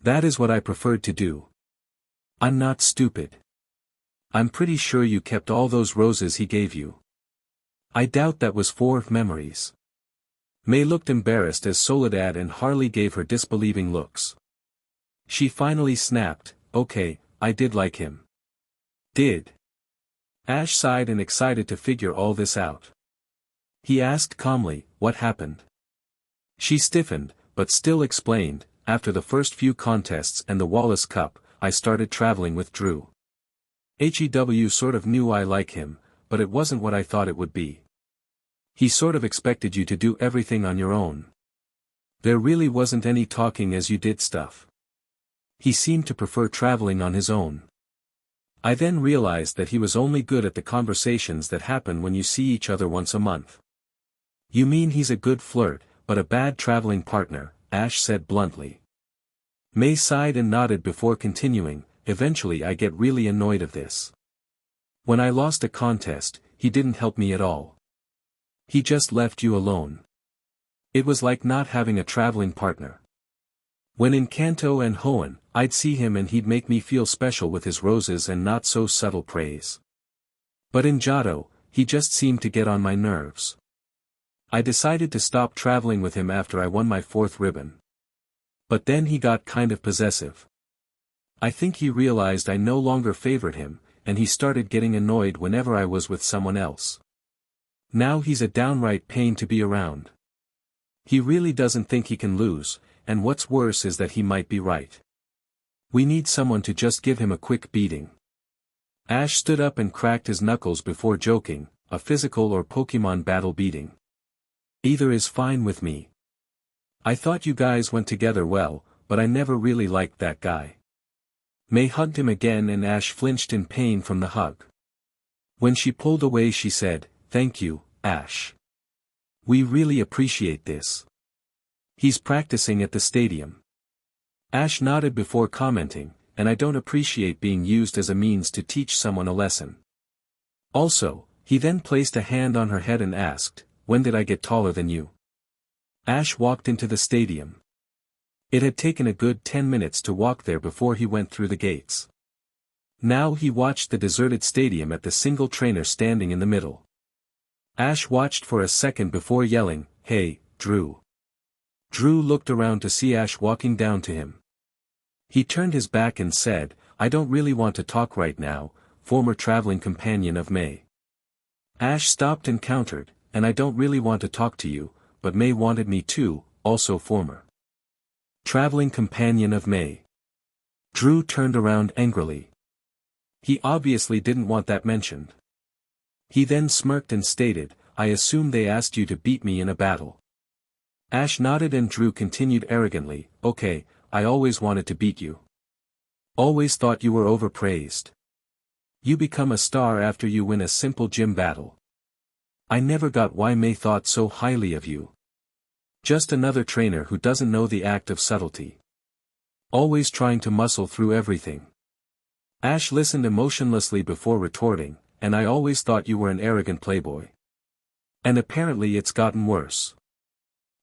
Speaker 1: That is what I preferred to do. I'm not stupid. I'm pretty sure you kept all those roses he gave you. I doubt that was for memories. May looked embarrassed as Soledad and Harley gave her disbelieving looks. She finally snapped, okay, I did like him. Did. Ash sighed and excited to figure all this out. He asked calmly, what happened? She stiffened, but still explained, after the first few contests and the Wallace Cup, I started traveling with Drew. HEW sort of knew I like him, but it wasn't what I thought it would be. He sort of expected you to do everything on your own. There really wasn't any talking as you did stuff. He seemed to prefer traveling on his own. I then realized that he was only good at the conversations that happen when you see each other once a month. You mean he's a good flirt, but a bad traveling partner, Ash said bluntly. May sighed and nodded before continuing, eventually I get really annoyed of this. When I lost a contest, he didn't help me at all. He just left you alone. It was like not having a traveling partner. When in Kanto and Hoenn, I'd see him and he'd make me feel special with his roses and not so subtle praise. But in Johto, he just seemed to get on my nerves. I decided to stop traveling with him after I won my 4th ribbon. But then he got kind of possessive. I think he realized I no longer favored him, and he started getting annoyed whenever I was with someone else. Now he's a downright pain to be around. He really doesn't think he can lose, and what's worse is that he might be right. We need someone to just give him a quick beating. Ash stood up and cracked his knuckles before joking, a physical or Pokemon battle beating. Either is fine with me. I thought you guys went together well, but I never really liked that guy. May hugged him again and Ash flinched in pain from the hug. When she pulled away she said, "Thank you, Ash. We really appreciate this. He's practicing at the stadium." Ash nodded before commenting, "And I don't appreciate being used as a means to teach someone a lesson." Also, he then placed a hand on her head and asked, "When did I get taller than you?" Ash walked into the stadium. It had taken a good 10 minutes to walk there before he went through the gates. Now he watched the deserted stadium at the single trainer standing in the middle. Ash watched for a second before yelling, "Hey, Drew." Drew looked around to see Ash walking down to him. He turned his back and said, "I don't really want to talk right now, former traveling companion of May." Ash stopped and countered, "And I don't really want to talk to you, but May wanted me to, also former traveling companion of May." Drew turned around angrily. He obviously didn't want that mentioned. He then smirked and stated, "I assume they asked you to beat me in a battle." Ash nodded and Drew continued arrogantly, "Okay, I always wanted to beat you. Always thought you were overpraised. You become a star after you win a simple gym battle. I never got why May thought so highly of you. Just another trainer who doesn't know the act of subtlety. Always trying to muscle through everything." Ash listened emotionlessly before retorting, "And I always thought you were an arrogant playboy. And apparently it's gotten worse.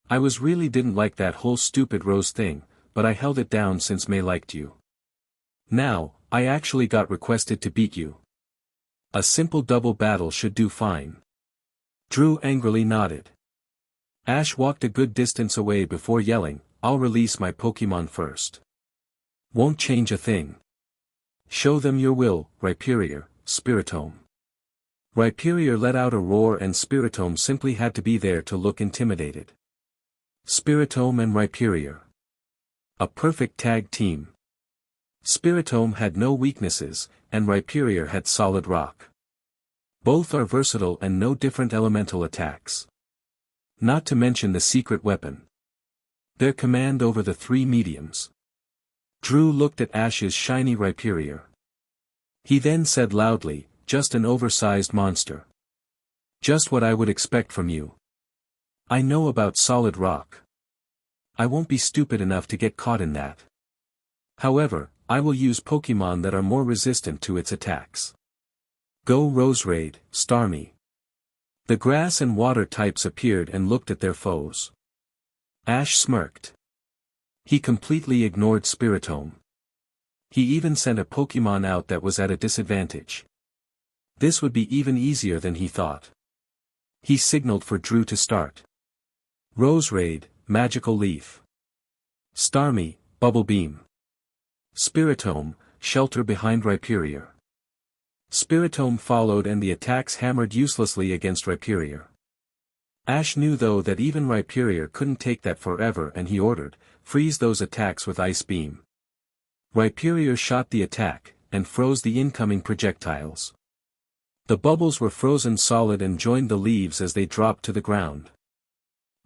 Speaker 1: I really didn't like that whole stupid rose thing, but I held it down since May liked you. Now, I actually got requested to beat you. A simple double battle should do fine." Drew angrily nodded. Ash walked a good distance away before yelling, "I'll release my Pokemon first. Won't change a thing. Show them your will, Rhyperior, Spiritomb." Rhyperior let out a roar and Spiritomb simply had to be there to look intimidated. Spiritomb and Rhyperior. A perfect tag team. Spiritomb had no weaknesses, and Rhyperior had solid rock. Both are versatile and no different elemental attacks. Not to mention the secret weapon. Their command over the 3 mediums. Drew looked at Ash's shiny Rhyperior. He then said loudly, "Just an oversized monster. Just what I would expect from you. I know about solid rock. I won't be stupid enough to get caught in that. However, I will use Pokemon that are more resistant to its attacks. Go Roserade, Starmie." The grass and water types appeared and looked at their foes. Ash smirked. He completely ignored Spiritomb. He even sent a Pokemon out that was at a disadvantage. This would be even easier than he thought. He signaled for Drew to start. Roserade, Magical Leaf. Starmie, Bubble Beam. Spiritomb, Shelter behind Rhyperior. Spiritomb followed and the attacks hammered uselessly against Rhyperior. Ash knew though that even Rhyperior couldn't take that forever and he ordered, "Freeze those attacks with Ice Beam." Rhyperior shot the attack, and froze the incoming projectiles. The bubbles were frozen solid and joined the leaves as they dropped to the ground.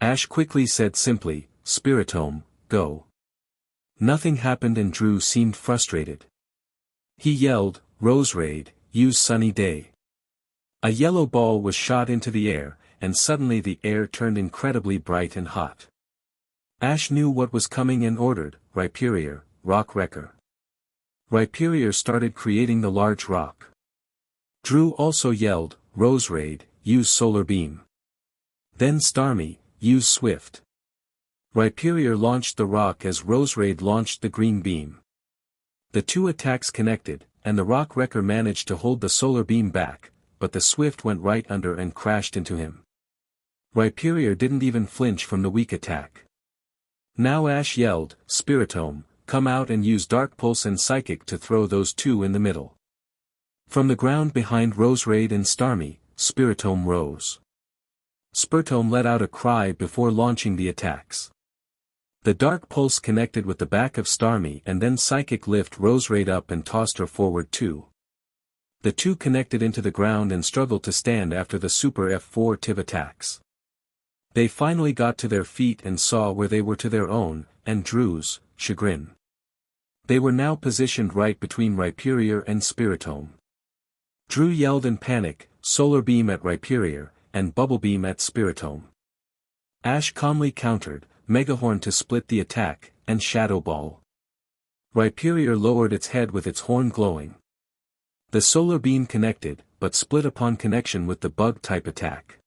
Speaker 1: Ash quickly said simply, "Spiritomb, go." Nothing happened and Drew seemed frustrated. He yelled, "Roserade, use Sunny Day." A yellow ball was shot into the air, and suddenly the air turned incredibly bright and hot. Ash knew what was coming and ordered, "Rhyperior, Rock Wrecker." Rhyperior started creating the large rock. Drew also yelled, "Roserade, use Solar Beam." Then Starmie, use Swift. Rhyperior launched the rock as Roserade launched the green beam. The two attacks connected, and the rock wrecker managed to hold the solar beam back, but the Swift went right under and crashed into him. Rhyperior didn't even flinch from the weak attack. Now Ash yelled, "Spiritomb, come out and use Dark Pulse and Psychic to throw those two in the middle." From the ground behind Roserade and Starmie, Spiritomb rose. Spiritomb let out a cry before launching the attacks. The Dark Pulse connected with the back of Starmie and then Psychic lift Roserade up and tossed her forward too. The two connected into the ground and struggled to stand after the Super F4 Tiv attacks. They finally got to their feet and saw where they were to their own, and Drew's, chagrin. They were now positioned right between Rhyperior and Spiritomb. Drew yelled in panic, Solar Beam at Rhyperior, and Bubble Beam at Spiritomb. Ash calmly countered, Megahorn to split the attack, and Shadow Ball. Rhyperior lowered its head with its horn glowing. The Solar Beam connected, but split upon connection with the Bug-type attack.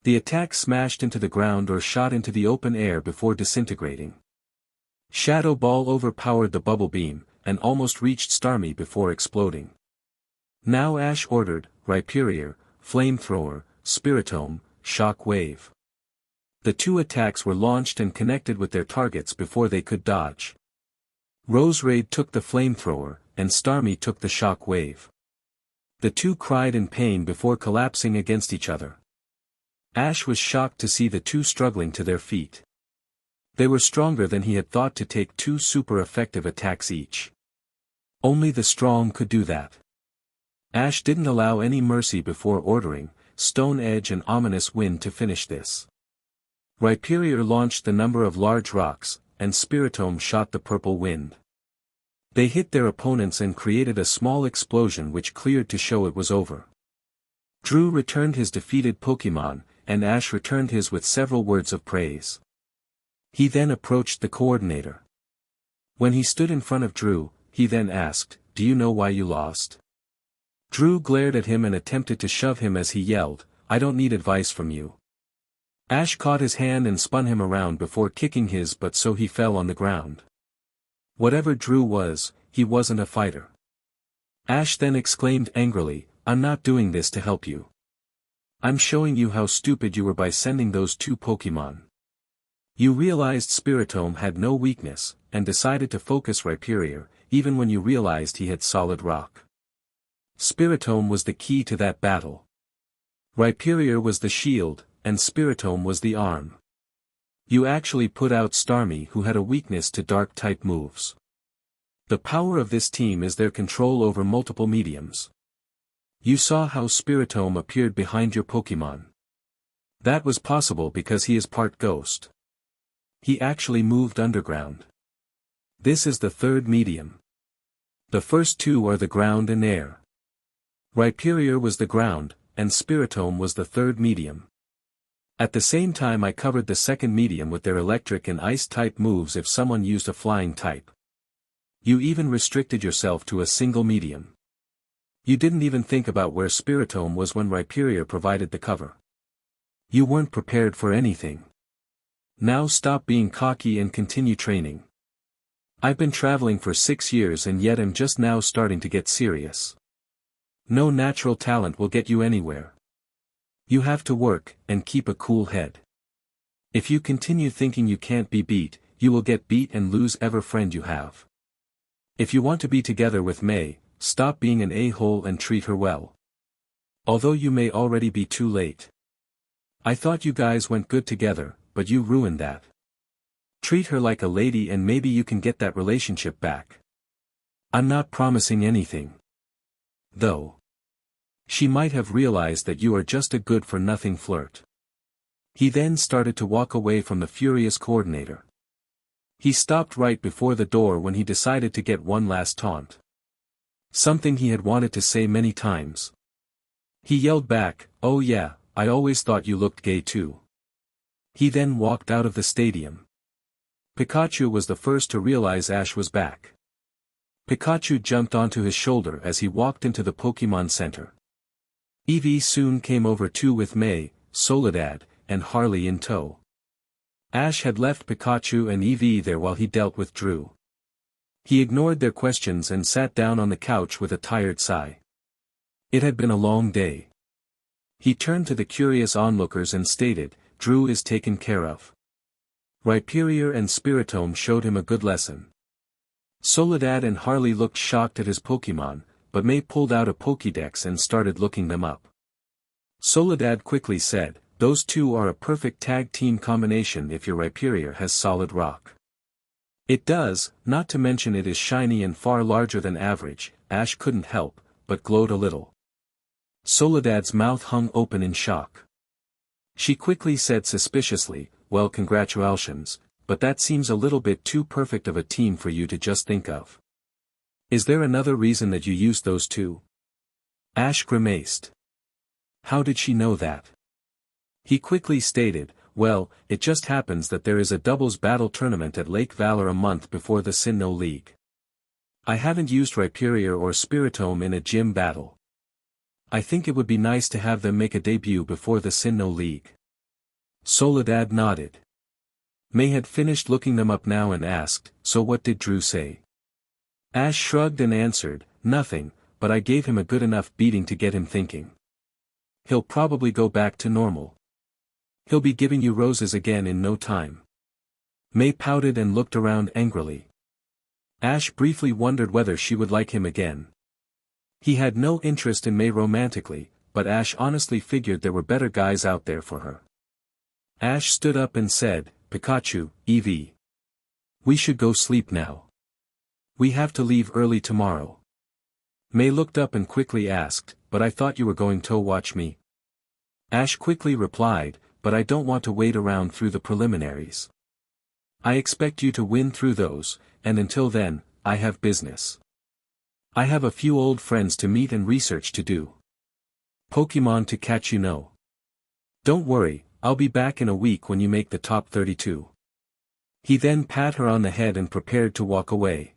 Speaker 1: The attack smashed into the ground or shot into the open air before disintegrating. Shadow Ball overpowered the Bubble Beam, and almost reached Starmie before exploding. Now Ash ordered, Rhyperior, Flamethrower, Spiritomb, Shock Wave. The two attacks were launched and connected with their targets before they could dodge. Roserade took the Flamethrower, and Starmie took the Shock Wave. The two cried in pain before collapsing against each other. Ash was shocked to see the two struggling to their feet. They were stronger than he had thought to take two super effective attacks each. Only the strong could do that. Ash didn't allow any mercy before ordering, Stone Edge and Ominous Wind to finish this. Rhyperior launched the number of large rocks, and Spiritomb shot the Purple Wind. They hit their opponents and created a small explosion which cleared to show it was over. Drew returned his defeated Pokémon, and Ash returned his with several words of praise. He then approached the coordinator. When he stood in front of Drew, he then asked, "Do you know why you lost?" Drew glared at him and attempted to shove him as he yelled, "I don't need advice from you." Ash caught his hand and spun him around before kicking his butt so he fell on the ground. Whatever Drew was, he wasn't a fighter. Ash then exclaimed angrily, "I'm not doing this to help you. I'm showing you how stupid you were by sending those two Pokémon. You realized Spiritomb had no weakness, and decided to focus Rhyperior, even when you realized he had solid rock. Spiritomb was the key to that battle. Rhyperior was the shield, and Spiritomb was the arm. You actually put out Starmie who had a weakness to dark-type moves. The power of this team is their control over multiple mediums. You saw how Spiritomb appeared behind your Pokémon. That was possible because he is part ghost. He actually moved underground. This is the third medium. The first two are the ground and air. Rhyperior was the ground, and Spiritomb was the third medium. At the same time I covered the second medium with their electric and ice-type moves if someone used a flying type. You even restricted yourself to a single medium. You didn't even think about where Spiritomb was when Rhyperior provided the cover. You weren't prepared for anything. Now stop being cocky and continue training. I've been traveling for 6 years and yet am just now starting to get serious. No natural talent will get you anywhere. You have to work, and keep a cool head. If you continue thinking you can't be beat, you will get beat and lose every friend you have. If you want to be together with May, stop being an a-hole and treat her well. Although you may already be too late. I thought you guys went good together, but you ruined that. Treat her like a lady and maybe you can get that relationship back. I'm not promising anything. Though. She might have realized that you are just a good-for-nothing flirt. He then started to walk away from the furious coordinator. He stopped right before the door when he decided to get one last taunt. Something he had wanted to say many times. He yelled back, "Oh yeah, I always thought you looked gay too." He then walked out of the stadium. Pikachu was the first to realize Ash was back. Pikachu jumped onto his shoulder as he walked into the Pokemon Center. Eevee soon came over too with May, Soledad, and Harley in tow. Ash had left Pikachu and Eevee there while he dealt with Drew. He ignored their questions and sat down on the couch with a tired sigh. It had been a long day. He turned to the curious onlookers and stated, "Drew is taken care of." Rhyperior and Spiritomb showed him a good lesson. Soledad and Harley looked shocked at his Pokémon, but May pulled out a Pokédex and started looking them up. Soledad quickly said, "Those two are a perfect tag team combination if your Rhyperior has solid rock." "It does, not to mention it is shiny and far larger than average." Ash couldn't help, but glowed a little. Soledad's mouth hung open in shock. She quickly said suspiciously, "Well, congratulations, but that seems a little bit too perfect of a team for you to just think of. Is there another reason that you used those two?" Ash grimaced. How did she know that? He quickly stated, "Well, it just happens that there is a doubles battle tournament at Lake Valor a month before the Sinnoh League. I haven't used Rhyperior or Spiritomb in a gym battle. I think it would be nice to have them make a debut before the Sinnoh League." Soledad nodded. May had finished looking them up now and asked, "So what did Drew say?" Ash shrugged and answered, "Nothing, but I gave him a good enough beating to get him thinking. He'll probably go back to normal. He'll be giving you roses again in no time." May pouted and looked around angrily. Ash briefly wondered whether she would like him again. He had no interest in May romantically, but Ash honestly figured there were better guys out there for her. Ash stood up and said, "Pikachu, Eevee. We should go sleep now. We have to leave early tomorrow." May looked up and quickly asked, "But I thought you were going to watch me?" Ash quickly replied, "But I don't want to wait around through the preliminaries. I expect you to win through those, and until then, I have business. I have a few old friends to meet and research to do. Pokémon to catch, you know. Don't worry, I'll be back in a week when you make the top 32. He then pat her on the head and prepared to walk away.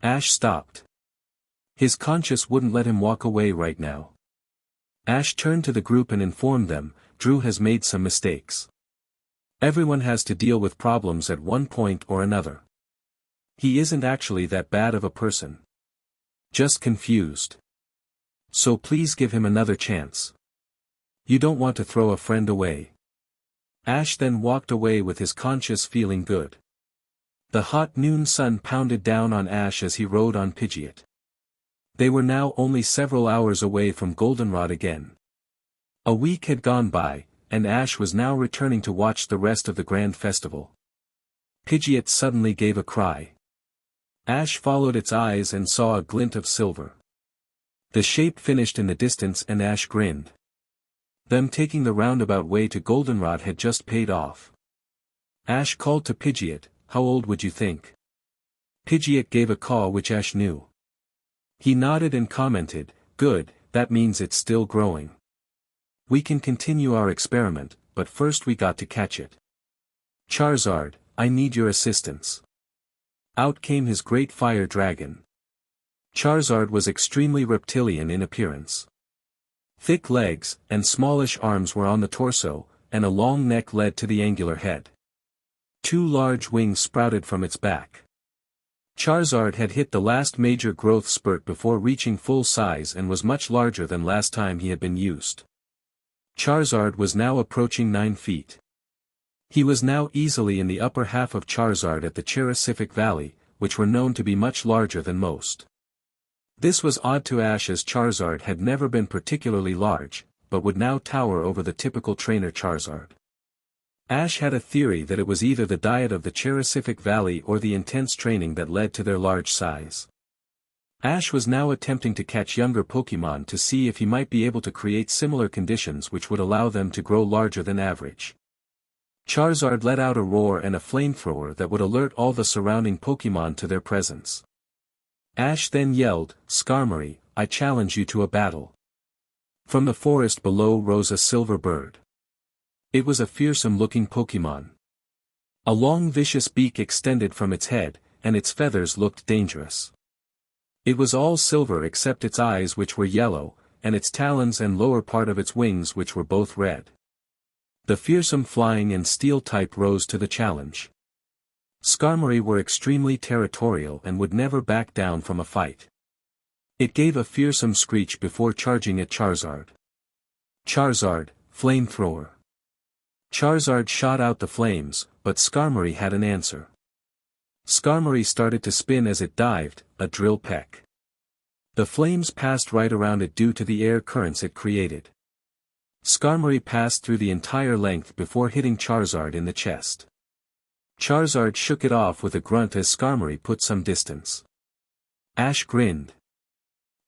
Speaker 1: Ash stopped. His conscience wouldn't let him walk away right now. Ash turned to the group and informed them, "Drew has made some mistakes. Everyone has to deal with problems at one point or another. He isn't actually that bad of a person. Just confused. So please give him another chance. You don't want to throw a friend away." Ash then walked away with his conscience feeling good. The hot noon sun pounded down on Ash as he rode on Pidgeot. They were now only several hours away from Goldenrod again. A week had gone by, and Ash was now returning to watch the rest of the grand festival. Pidgeot suddenly gave a cry. Ash followed its eyes and saw a glint of silver. The shape finished in the distance and Ash grinned. Them taking the roundabout way to Goldenrod had just paid off. Ash called to Pidgeot, "How old would you think?" Pidgeot gave a caw which Ash knew. He nodded and commented, "Good, that means it's still growing. We can continue our experiment, but first we got to catch it. Charizard, I need your assistance." Out came his great fire dragon. Charizard was extremely reptilian in appearance. Thick legs, and smallish arms were on the torso, and a long neck led to the angular head. 2 large wings sprouted from its back. Charizard had hit the last major growth spurt before reaching full size and was much larger than last time he had been used. Charizard was now approaching 9 feet. He was now easily in the upper half of Charizard at the Girafarig Valley, which were known to be much larger than most. This was odd to Ash as Charizard had never been particularly large, but would now tower over the typical trainer Charizard. Ash had a theory that it was either the diet of the Girafarig Valley or the intense training that led to their large size. Ash was now attempting to catch younger Pokémon to see if he might be able to create similar conditions which would allow them to grow larger than average. Charizard let out a roar and a flamethrower that would alert all the surrounding Pokémon to their presence. Ash then yelled, "Skarmory, I challenge you to a battle." From the forest below rose a silver bird. It was a fearsome-looking Pokémon. A long vicious beak extended from its head, and its feathers looked dangerous. It was all silver except its eyes which were yellow, and its talons and lower part of its wings which were both red. The fearsome flying and steel type rose to the challenge. Skarmory were extremely territorial and would never back down from a fight. It gave a fearsome screech before charging at Charizard. Charizard, Flamethrower. Charizard shot out the flames, but Skarmory had an answer. Skarmory started to spin as it dived, a drill peck. The flames passed right around it due to the air currents it created. Skarmory passed through the entire length before hitting Charizard in the chest. Charizard shook it off with a grunt as Skarmory put some distance. Ash grinned.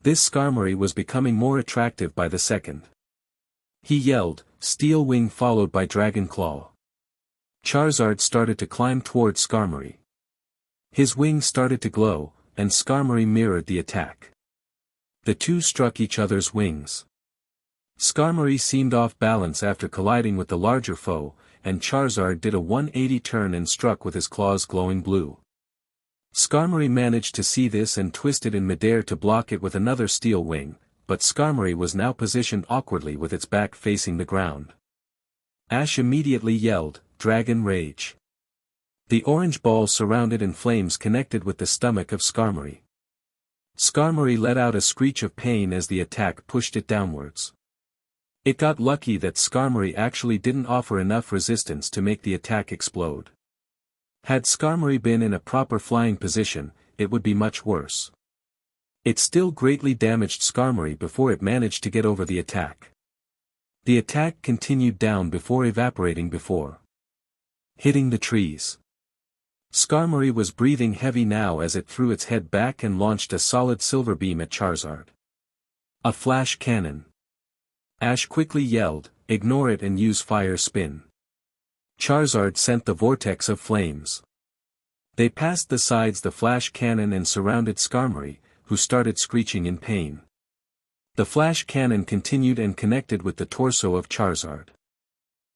Speaker 1: This Skarmory was becoming more attractive by the second. He yelled, Steel Wing followed by Dragon Claw. Charizard started to climb toward Skarmory. His wings started to glow, and Skarmory mirrored the attack. The two struck each other's wings. Skarmory seemed off balance after colliding with the larger foe, and Charizard did a 180 turn and struck with his claws glowing blue. Skarmory managed to see this and twisted in midair to block it with another steel wing, but Skarmory was now positioned awkwardly with its back facing the ground. Ash immediately yelled, Dragon Rage. The orange ball surrounded in flames connected with the stomach of Skarmory. Skarmory let out a screech of pain as the attack pushed it downwards. It got lucky that Skarmory actually didn't offer enough resistance to make the attack explode. Had Skarmory been in a proper flying position, it would be much worse. It still greatly damaged Skarmory before it managed to get over the attack. The attack continued down before evaporating before hitting the trees. Skarmory was breathing heavy now as it threw its head back and launched a solid silver beam at Charizard. A flash cannon. Ash quickly yelled, ignore it and use fire spin. Charizard sent the vortex of flames. They passed the sides the flash cannon and surrounded Skarmory, who started screeching in pain. The flash cannon continued and connected with the torso of Charizard.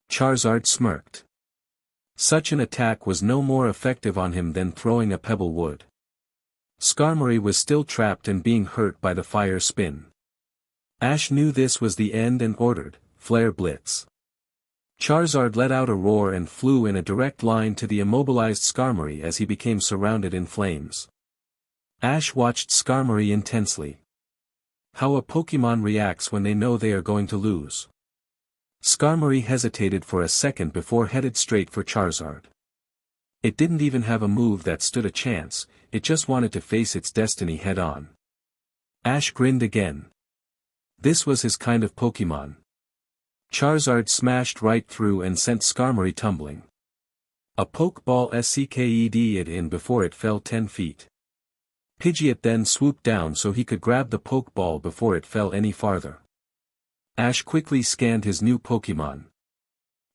Speaker 1: Charizard smirked. Such an attack was no more effective on him than throwing a pebble would. Skarmory was still trapped and being hurt by the fire spin. Ash knew this was the end and ordered, Flare Blitz. Charizard let out a roar and flew in a direct line to the immobilized Skarmory as he became surrounded in flames. Ash watched Skarmory intensely. How a Pokemon reacts when they know they are going to lose. Skarmory hesitated for a second before headed straight for Charizard. It didn't even have a move that stood a chance, it just wanted to face its destiny head-on. Ash grinned again. This was his kind of Pokemon. Charizard smashed right through and sent Skarmory tumbling. A Pokeball SCKED it in before it fell 10 feet. Pidgeot then swooped down so he could grab the Pokeball before it fell any farther. Ash quickly scanned his new Pokemon.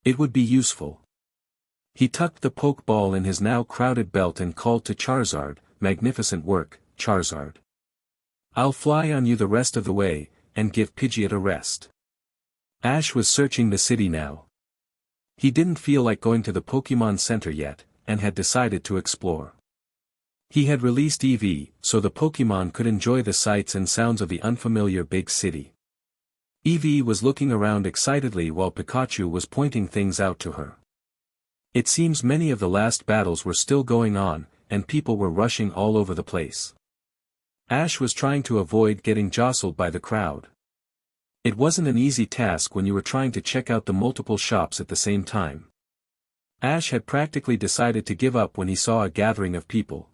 Speaker 1: It would be useful. He tucked the Pokeball in his now crowded belt and called to Charizard, magnificent work, Charizard. I'll fly on you the rest of the way, and give Pidgeot a rest. Ash was searching the city now. He didn't feel like going to the Pokemon Center yet, and had decided to explore. He had released Eevee, so the Pokemon could enjoy the sights and sounds of the unfamiliar big city. Eevee was looking around excitedly while Pikachu was pointing things out to her. It seems many of the last battles were still going on, and people were rushing all over the place. Ash was trying to avoid getting jostled by the crowd. It wasn't an easy task when you were trying to check out the multiple shops at the same time. Ash had practically decided to give up when he saw a gathering of people.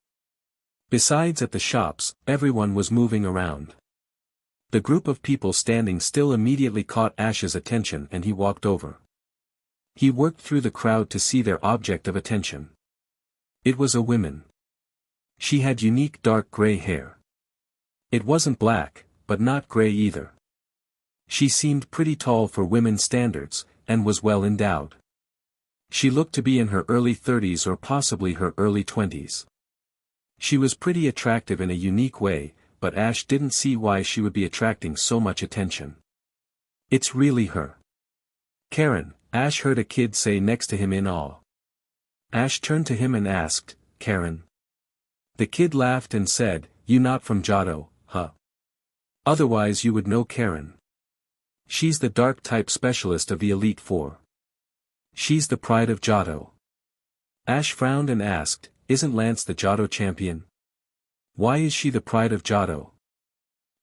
Speaker 1: Besides at the shops, everyone was moving around. The group of people standing still immediately caught Ash's attention and he walked over. He worked through the crowd to see their object of attention. It was a woman. She had unique dark gray hair. It wasn't black, but not gray either. She seemed pretty tall for women's standards, and was well endowed. She looked to be in her early 30s or possibly her early 20s. She was pretty attractive in a unique way, but Ash didn't see why she would be attracting so much attention. It's really her. Karen, Ash heard a kid say next to him in awe. Ash turned to him and asked, Karen? The kid laughed and said, You not from Johto, huh? Otherwise you would know Karen. She's the dark type specialist of the Elite Four. She's the pride of Johto. Ash frowned and asked, isn't Lance the Johto champion? Why is she the pride of Johto?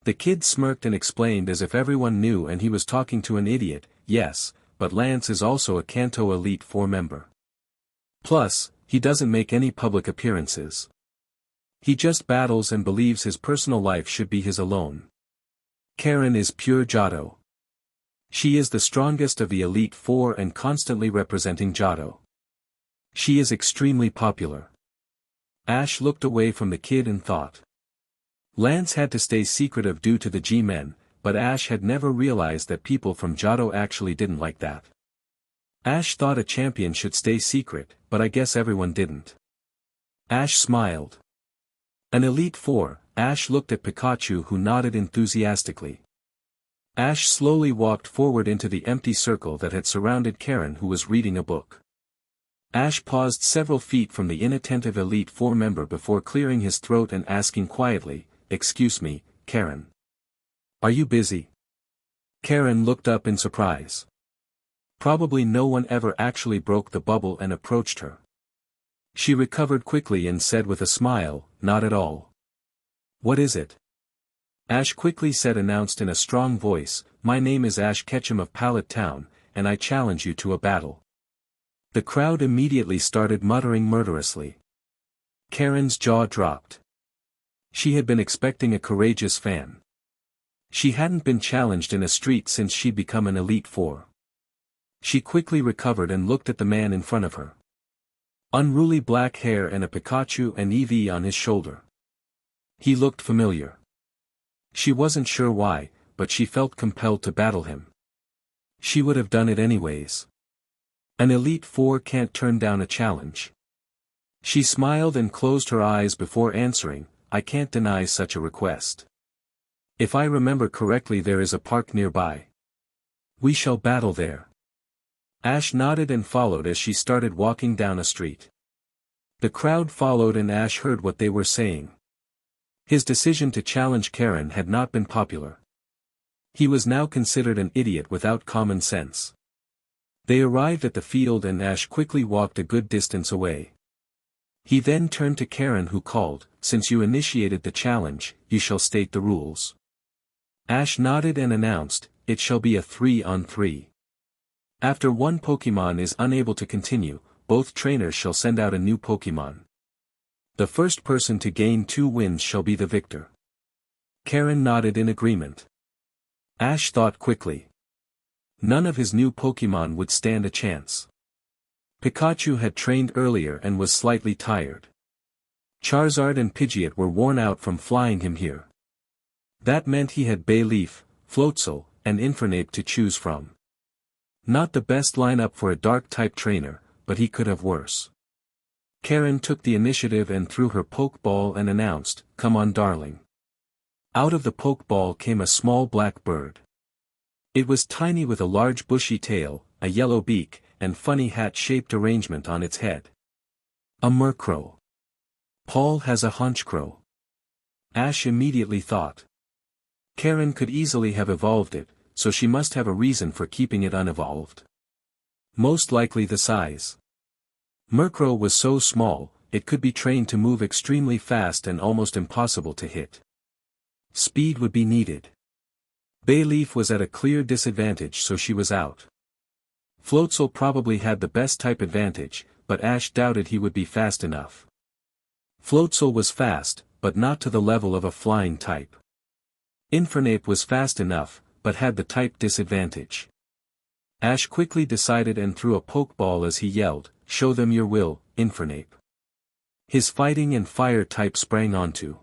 Speaker 1: The kid smirked and explained as if everyone knew and he was talking to an idiot, yes, but Lance is also a Kanto Elite Four member. Plus, he doesn't make any public appearances. He just battles and believes his personal life should be his alone. Karen is pure Johto. She is the strongest of the Elite Four and constantly representing Johto. She is extremely popular. Ash looked away from the kid and thought. Lance had to stay secretive due to the G-Men, but Ash had never realized that people from Johto actually didn't like that. Ash thought a champion should stay secret, but I guess everyone didn't. Ash smiled. An Elite Four, Ash looked at Pikachu who nodded enthusiastically. Ash slowly walked forward into the empty circle that had surrounded Karen who was reading a book. Ash paused several feet from the inattentive Elite Four member before clearing his throat and asking quietly, "Excuse me, Karen. Are you busy?" Karen looked up in surprise. Probably no one ever actually broke the bubble and approached her. She recovered quickly and said with a smile, "Not at all." "What is it?" Ash quickly said, announced in a strong voice, "My name is Ash Ketchum of Pallet Town, and I challenge you to a battle." The crowd immediately started muttering murderously. Karen's jaw dropped. She had been expecting a courageous fan. She hadn't been challenged in a street since she'd become an Elite Four. She quickly recovered and looked at the man in front of her. Unruly black hair and a Pikachu and Eevee on his shoulder. He looked familiar. She wasn't sure why, but she felt compelled to battle him. She would have done it anyways. An Elite Four can't turn down a challenge. She smiled and closed her eyes before answering, "I can't deny such a request. If I remember correctly, there is a park nearby. We shall battle there." Ash nodded and followed as she started walking down a street. The crowd followed and Ash heard what they were saying. His decision to challenge Karen had not been popular. He was now considered an idiot without common sense. They arrived at the field and Ash quickly walked a good distance away. He then turned to Karen who called, "Since you initiated the challenge, you shall state the rules." Ash nodded and announced, "It shall be a 3-on-3. After one Pokemon is unable to continue, both trainers shall send out a new Pokemon. The first person to gain 2 wins shall be the victor." Karen nodded in agreement. Ash thought quickly. None of his new Pokemon would stand a chance. Pikachu had trained earlier and was slightly tired. Charizard and Pidgeot were worn out from flying him here. That meant he had Bayleaf, Floatzel, and Infernape to choose from. Not the best lineup for a Dark-type trainer, but he could have worse. Karen took the initiative and threw her Pokeball and announced, "Come on, darling." Out of the Pokeball came a small black bird. It was tiny with a large bushy tail, a yellow beak, and funny hat-shaped arrangement on its head. A Murkrow. Paul has a Honchkrow. Ash immediately thought. Karen could easily have evolved it, so she must have a reason for keeping it unevolved. Most likely the size. Murkrow was so small, it could be trained to move extremely fast and almost impossible to hit. Speed would be needed. Bayleaf was at a clear disadvantage, so she was out. Floatzel probably had the best type advantage, but Ash doubted he would be fast enough. Floatzel was fast, but not to the level of a flying type. Infernape was fast enough, but had the type disadvantage. Ash quickly decided and threw a Pokeball as he yelled, "Show them your will, Infernape." His fighting and fire type sprang onto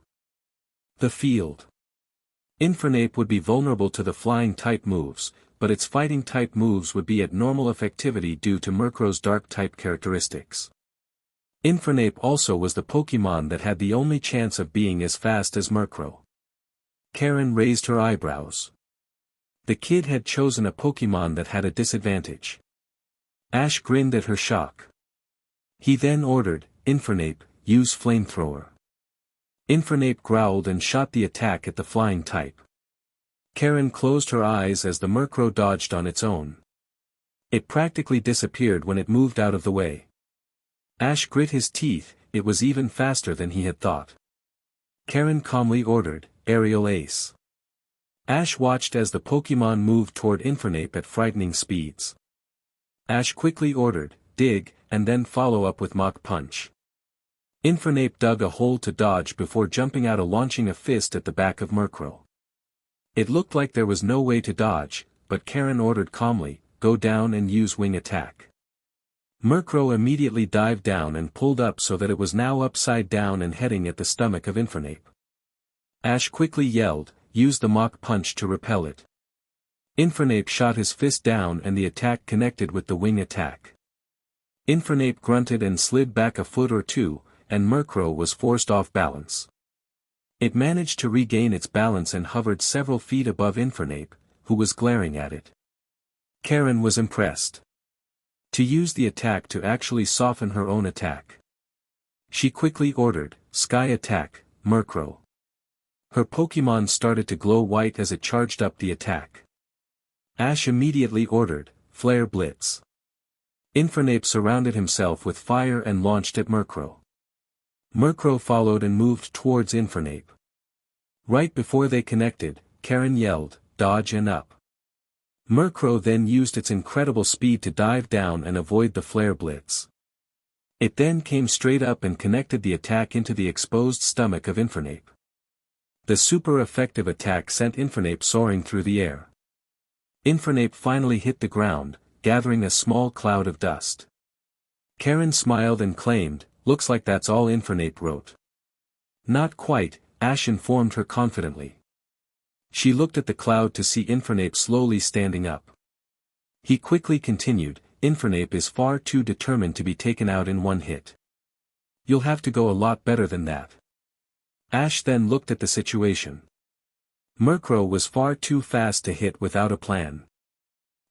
Speaker 1: the field. Infernape would be vulnerable to the flying type moves, but its fighting type moves would be at normal effectivity due to Murkrow's dark type characteristics. Infernape also was the Pokemon that had the only chance of being as fast as Murkrow. Karen raised her eyebrows. The kid had chosen a Pokemon that had a disadvantage. Ash grinned at her shock. He then ordered, "Infernape, use Flamethrower." Infernape growled and shot the attack at the flying type. Karen closed her eyes as the Murkrow dodged on its own. It practically disappeared when it moved out of the way. Ash grit his teeth, it was even faster than he had thought. Karen calmly ordered, Aerial Ace. Ash watched as the Pokémon moved toward Infernape at frightening speeds. Ash quickly ordered, Dig, and then follow up with Mach Punch. Infernape dug a hole to dodge before jumping out and launching a fist at the back of Murkrow. It looked like there was no way to dodge, but Karen ordered calmly, Go down and use Wing Attack. Murkrow immediately dived down and pulled up so that it was now upside down and heading at the stomach of Infernape. Ash quickly yelled, Use the Mach Punch to repel it. Infernape shot his fist down and the attack connected with the Wing Attack. Infernape grunted and slid back a foot or two, and Murkrow was forced off balance. It managed to regain its balance and hovered several feet above Infernape, who was glaring at it. Karen was impressed. To use the attack to actually soften her own attack. She quickly ordered, Sky Attack, Murkrow. Her Pokémon started to glow white as it charged up the attack. Ash immediately ordered, Flare Blitz. Infernape surrounded himself with fire and launched at Murkrow. Murkrow followed and moved towards Infernape. Right before they connected, Karen yelled, Dodge and up. Murkrow then used its incredible speed to dive down and avoid the Flare Blitz. It then came straight up and connected the attack into the exposed stomach of Infernape. The super effective attack sent Infernape soaring through the air. Infernape finally hit the ground, gathering a small cloud of dust. Karen smiled and claimed, Looks like that's all Infernape wrote. Not quite, Ash informed her confidently. She looked at the cloud to see Infernape slowly standing up. He quickly continued, Infernape is far too determined to be taken out in one hit. You'll have to go a lot better than that. Ash then looked at the situation. Murkrow was far too fast to hit without a plan.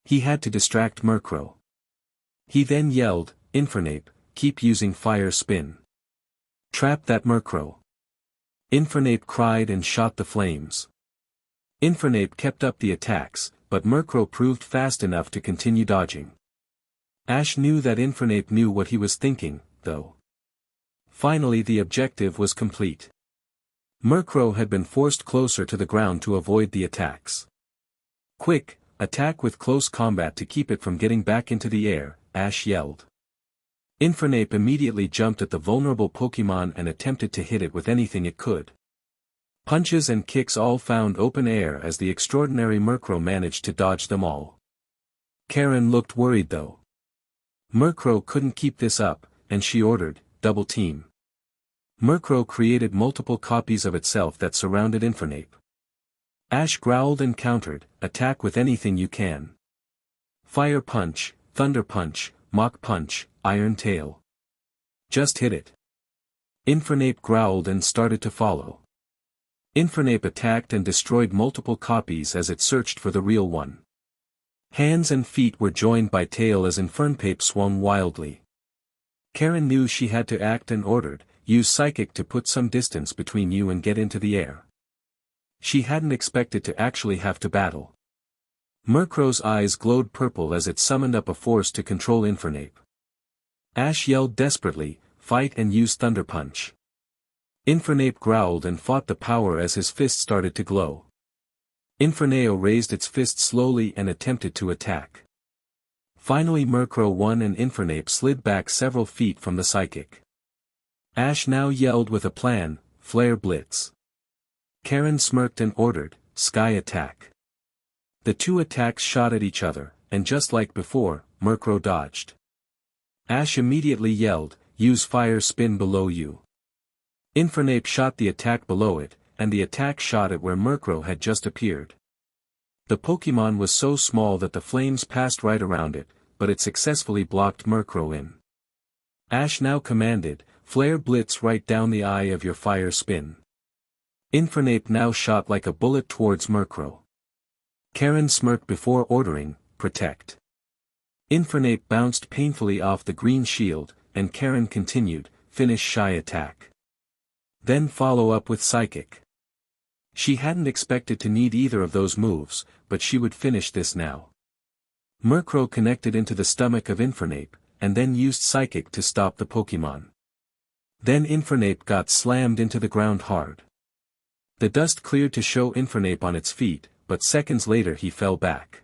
Speaker 1: He had to distract Murkrow. He then yelled, Infernape, keep using Fire Spin. Trap that Murkrow. Infernape cried and shot the flames. Infernape kept up the attacks, but Murkrow proved fast enough to continue dodging. Ash knew that Infernape knew what he was thinking, though. Finally the objective was complete. Murkrow had been forced closer to the ground to avoid the attacks. Quick, attack with close combat to keep it from getting back into the air, Ash yelled. Infernape immediately jumped at the vulnerable Pokémon and attempted to hit it with anything it could. Punches and kicks all found open air as the extraordinary Murkrow managed to dodge them all. Karen looked worried though. Murkrow couldn't keep this up, and she ordered, Double Team. Murkrow created multiple copies of itself that surrounded Infernape. Ash growled and countered, Attack with anything you can. Fire Punch, Thunder Punch, Mach Punch, Iron Tail. Just hit it. Infernape growled and started to follow. Infernape attacked and destroyed multiple copies as it searched for the real one. Hands and feet were joined by tail as Infernape swung wildly. Karen knew she had to act and ordered, Use Psychic to put some distance between you and get into the air. She hadn't expected to actually have to battle. Murkrow's eyes glowed purple as it summoned up a force to control Infernape. Ash yelled desperately, Fight and use Thunder Punch. Infernape growled and fought the power as his fist started to glow. Infernape raised its fist slowly and attempted to attack. Finally Murkrow won and Infernape slid back several feet from the Psychic. Ash now yelled with a plan, Flare Blitz. Karen smirked and ordered, Sky Attack. The two attacks shot at each other, and just like before, Murkrow dodged. Ash immediately yelled, Use Fire Spin below you. Infernape shot the attack below it, and the attack shot at where Murkrow had just appeared. The Pokémon was so small that the flames passed right around it, but it successfully blocked Murkrow in. Ash now commanded, Flare Blitz right down the eye of your Fire Spin. Infernape now shot like a bullet towards Murkrow. Karen smirked before ordering, Protect. Infernape bounced painfully off the green shield, and Karen continued, Finish Shy Attack. Then follow up with Psychic. She hadn't expected to need either of those moves, but she would finish this now. Murkrow connected into the stomach of Infernape, and then used Psychic to stop the Pokémon. Then Infernape got slammed into the ground hard. The dust cleared to show Infernape on its feet, but seconds later he fell back.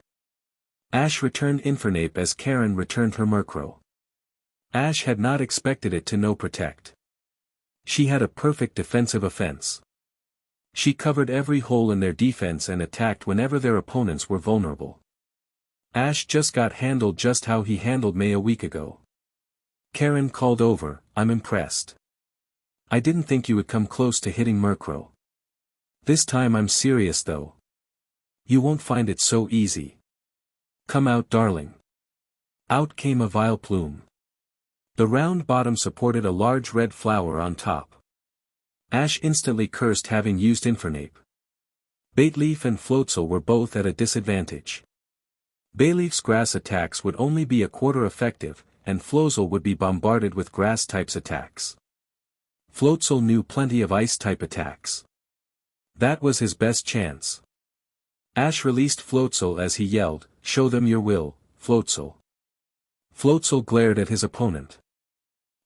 Speaker 1: Ash returned Infernape as Karen returned her Murkrow. Ash had not expected it to no protect. She had a perfect defensive offense. She covered every hole in their defense and attacked whenever their opponents were vulnerable. Ash just got handled just how he handled May a week ago. Karen called over, "I'm impressed. I didn't think you would come close to hitting Murkrow. This time I'm serious though. You won't find it so easy. Come out, darling." Out came a Vileplume. The round bottom supported a large red flower on top. Ash instantly cursed having used Infernape. Bayleaf and Floatzel were both at a disadvantage. Bayleaf's grass attacks would only be a quarter effective, and Floatzel would be bombarded with grass types attacks. Floatzel knew plenty of ice type attacks. That was his best chance. Ash released Floatzel as he yelled, "Show them your will, Floatzel." Floatzel glared at his opponent.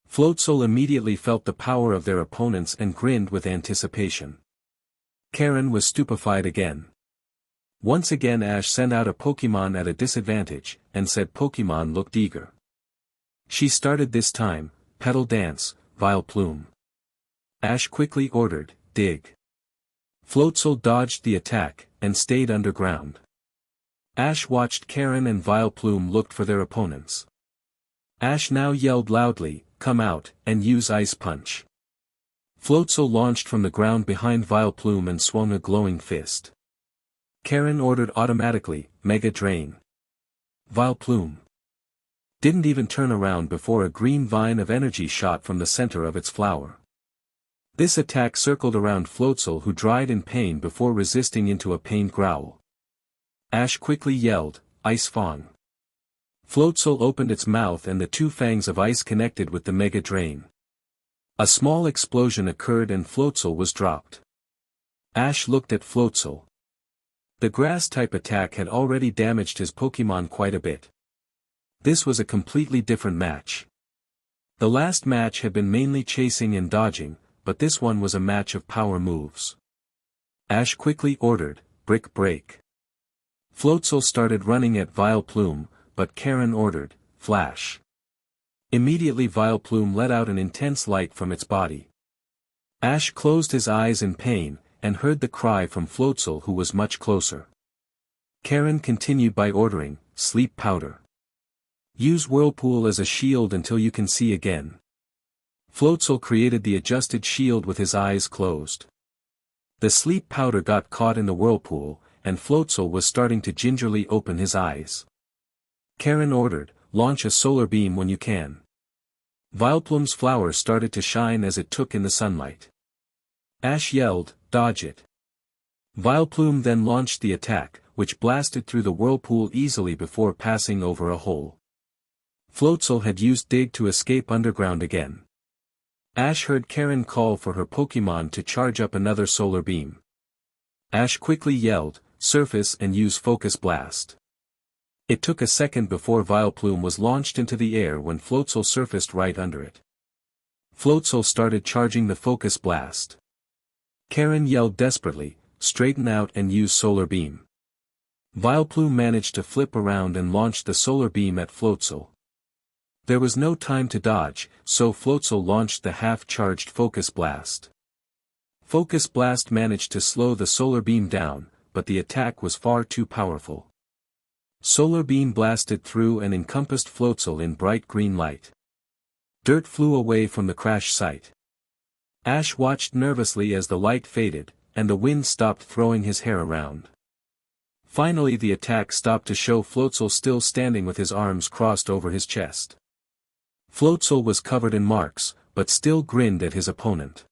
Speaker 1: Floatzel immediately felt the power of their opponents and grinned with anticipation. Karen was stupefied again. Once again Ash sent out a Pokémon at a disadvantage, and said Pokémon looked eager. She started this time, Petal Dance, Vileplume. Ash quickly ordered, "Dig." Floatzel dodged the attack, and stayed underground. Ash watched Karen and Vileplume looked for their opponents. Ash now yelled loudly, "Come out, and use Ice Punch." Floatzel launched from the ground behind Vileplume and swung a glowing fist. Karen ordered automatically, "Mega Drain." Vileplume didn't even turn around before a green vine of energy shot from the center of its flower. This attack circled around Floatzel, who dried in pain before resisting into a pained growl. Ash quickly yelled, "Ice Fang." Floatzel opened its mouth and the two fangs of ice connected with the Mega Drain. A small explosion occurred and Floatzel was dropped. Ash looked at Floatzel. The grass-type attack had already damaged his Pokémon quite a bit. This was a completely different match. The last match had been mainly chasing and dodging, but this one was a match of power moves. Ash quickly ordered, "Brick Break." Floatzel started running at Vileplume, but Karen ordered, "Flash." Immediately Vileplume let out an intense light from its body. Ash closed his eyes in pain, and heard the cry from Floatzel, who was much closer. Karen continued by ordering, "Sleep Powder. Use Whirlpool as a shield until you can see again." Floatzel created the adjusted shield with his eyes closed. The sleep powder got caught in the whirlpool, and Floatzel was starting to gingerly open his eyes. Karen ordered, "Launch a solar beam when you can." Vileplume's flower started to shine as it took in the sunlight. Ash yelled, "Dodge it." Vileplume then launched the attack, which blasted through the whirlpool easily before passing over a hole. Floatzel had used Dig to escape underground again. Ash heard Karen call for her Pokémon to charge up another solar beam. Ash quickly yelled, "Surface and use Focus Blast." It took a second before Vileplume was launched into the air when Floatzel surfaced right under it. Floatzel started charging the Focus Blast. Karen yelled desperately, "Straighten out and use Solar Beam." Vileplume managed to flip around and launched the Solar Beam at Floatzel. There was no time to dodge, so Floatzel launched the half-charged Focus Blast. Focus Blast managed to slow the Solar Beam down, but the attack was far too powerful. Solar Beam blasted through and encompassed Floatzel in bright green light. Dirt flew away from the crash site. Ash watched nervously as the light faded, and the wind stopped throwing his hair around. Finally the attack stopped to show Floatzel still standing with his arms crossed over his chest. Floatzel was covered in marks, but still grinned at his opponent.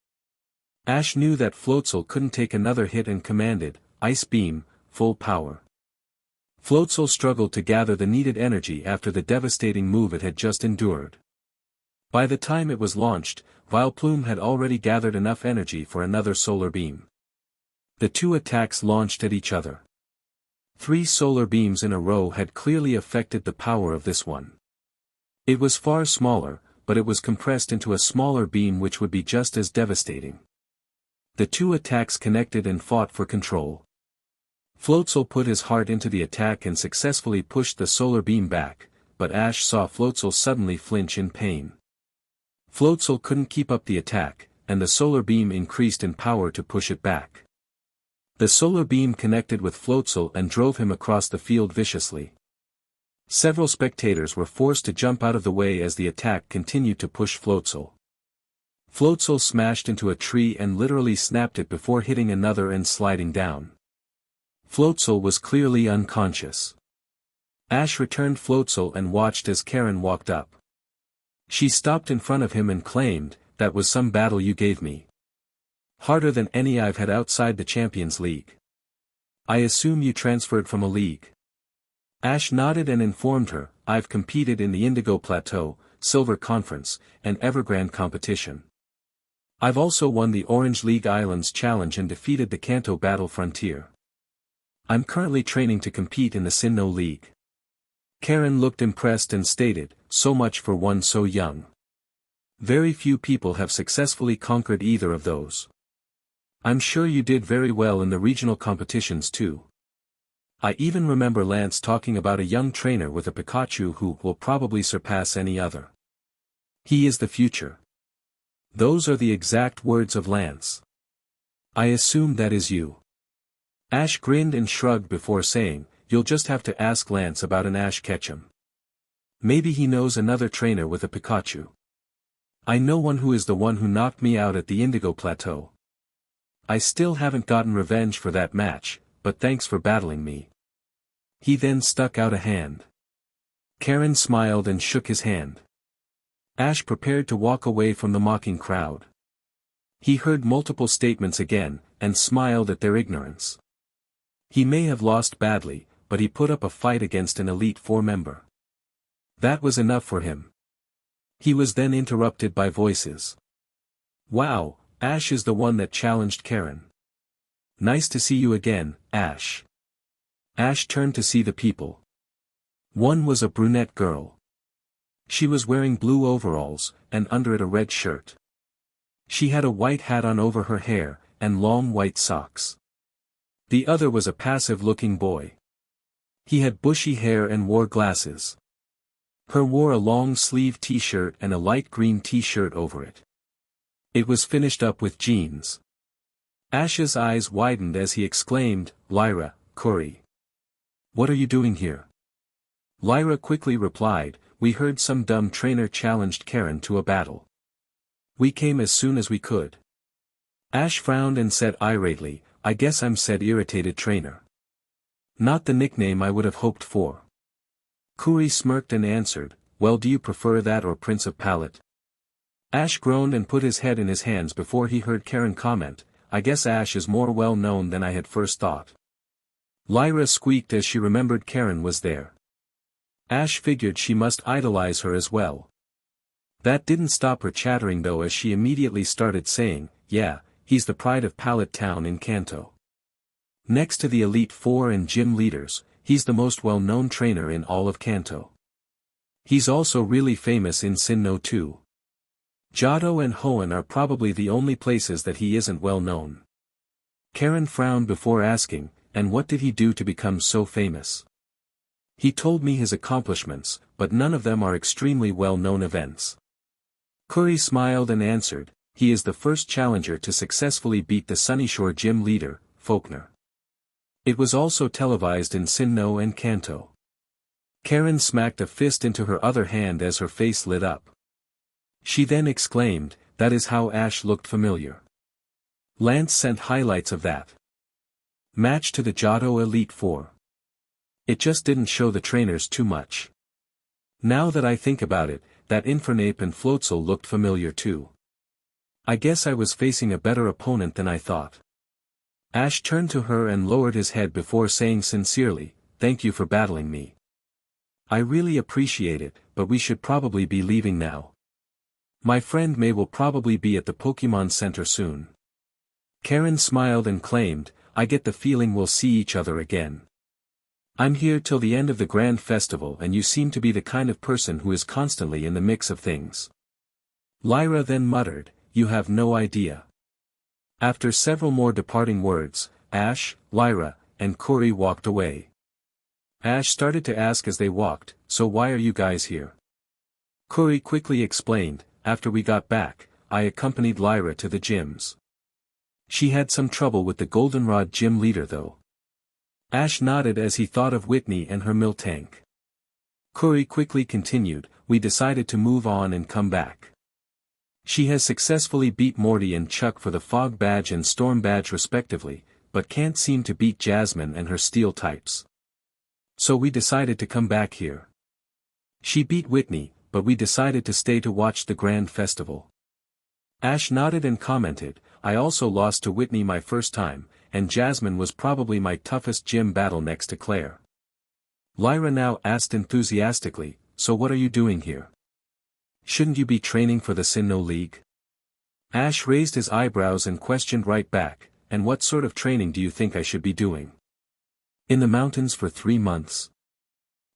Speaker 1: Ash knew that Floatzel couldn't take another hit and commanded, "Ice Beam, full power." Floatzel struggled to gather the needed energy after the devastating move it had just endured. By the time it was launched, Vileplume had already gathered enough energy for another solar beam. The two attacks launched at each other. 3 solar beams in a row had clearly affected the power of this one. It was far smaller, but it was compressed into a smaller beam which would be just as devastating. The 2 attacks connected and fought for control. Floatzel put his heart into the attack and successfully pushed the solar beam back, but Ash saw Floatzel suddenly flinch in pain. Floatzel couldn't keep up the attack, and the solar beam increased in power to push it back. The solar beam connected with Floatzel and drove him across the field viciously. Several spectators were forced to jump out of the way as the attack continued to push Floatzel. Floatzel smashed into a tree and literally snapped it before hitting another and sliding down. Floatzel was clearly unconscious. Ash returned Floatzel and watched as Karen walked up. She stopped in front of him and claimed, "That was some battle you gave me. Harder than any I've had outside the Champions League. I assume you transferred from a league." Ash nodded and informed her, "I've competed in the Indigo Plateau, Silver Conference, and Evergrande competition. I've also won the Orange League Islands Challenge and defeated the Kanto Battle Frontier. I'm currently training to compete in the Sinnoh League." Karen looked impressed and stated, "So much for one so young. Very few people have successfully conquered either of those. I'm sure you did very well in the regional competitions too. I even remember Lance talking about a young trainer with a Pikachu who will probably surpass any other. He is the future." Those are the exact words of Lance. "I assume that is you." Ash grinned and shrugged before saying, "You'll just have to ask Lance about an Ash Ketchum. Maybe he knows another trainer with a Pikachu. I know one who is the one who knocked me out at the Indigo Plateau. I still haven't gotten revenge for that match, but thanks for battling me." He then stuck out a hand. Karen smiled and shook his hand. Ash prepared to walk away from the mocking crowd. He heard multiple statements again, and smiled at their ignorance. He may have lost badly, but he put up a fight against an Elite Four member. That was enough for him. He was then interrupted by voices. "Wow, Ash is the one that challenged Karen. Nice to see you again, Ash." Ash turned to see the people. One was a brunette girl. She was wearing blue overalls, and under it a red shirt. She had a white hat on over her hair, and long white socks. The other was a passive-looking boy. He had bushy hair and wore glasses. Her wore a long-sleeved t-shirt and a light green t-shirt over it. It was finished up with jeans. Ash's eyes widened as he exclaimed, "Lyra, Curry. What are you doing here?" Lyra quickly replied, "We heard some dumb trainer challenged Karen to a battle. We came as soon as we could." Ash frowned and said irately, "I guess I'm said irritated trainer. Not the nickname I would have hoped for." Curry smirked and answered, "Well, do you prefer that or Prince of Palette?" Ash groaned and put his head in his hands before he heard Karen comment, "I guess Ash is more well known than I had first thought." Lyra squeaked as she remembered Karen was there. Ash figured she must idolize her as well. That didn't stop her chattering though, as she immediately started saying, "Yeah, he's the pride of Palette Town in Kanto. Next to the Elite Four and gym leaders, he's the most well-known trainer in all of Kanto. He's also really famous in Sinnoh too. Johto and Hoenn are probably the only places that he isn't well known." Karen frowned before asking, "And what did he do to become so famous?" "He told me his accomplishments, but none of them are extremely well-known events." Curry smiled and answered, "He is the first challenger to successfully beat the Sunyshore gym leader, Volkner. It was also televised in Sinnoh and Kanto." Karen smacked a fist into her other hand as her face lit up. She then exclaimed, "That is how Ash looked familiar. Lance sent highlights of that match to the Johto Elite Four. It just didn't show the trainers too much. Now that I think about it, that Infernape and Floatzel looked familiar too. I guess I was facing a better opponent than I thought." Ash turned to her and lowered his head before saying sincerely, "Thank you for battling me. I really appreciate it, but we should probably be leaving now. My friend May will probably be at the Pokemon Center soon." Karen smiled and claimed, "I get the feeling we'll see each other again." I'm here till the end of the grand festival and you seem to be the kind of person who is constantly in the mix of things. Lyra then muttered, you have no idea. After several more departing words, Ash, Lyra, and Corey walked away. Ash started to ask as they walked, so why are you guys here? Corey quickly explained, after we got back, I accompanied Lyra to the gyms. She had some trouble with the Goldenrod gym leader though. Ash nodded as he thought of Whitney and her Miltank. Corey quickly continued, we decided to move on and come back. She has successfully beat Morty and Chuck for the Fog Badge and Storm Badge respectively, but can't seem to beat Jasmine and her Steel types. So we decided to come back here. She beat Whitney, but we decided to stay to watch the grand festival. Ash nodded and commented, I also lost to Whitney my first time, and Jasmine was probably my toughest gym battle next to Claire. Lyra now asked enthusiastically, so what are you doing here? Shouldn't you be training for the Sinnoh League? Ash raised his eyebrows and questioned right back, and what sort of training do you think I should be doing? In the mountains for 3 months.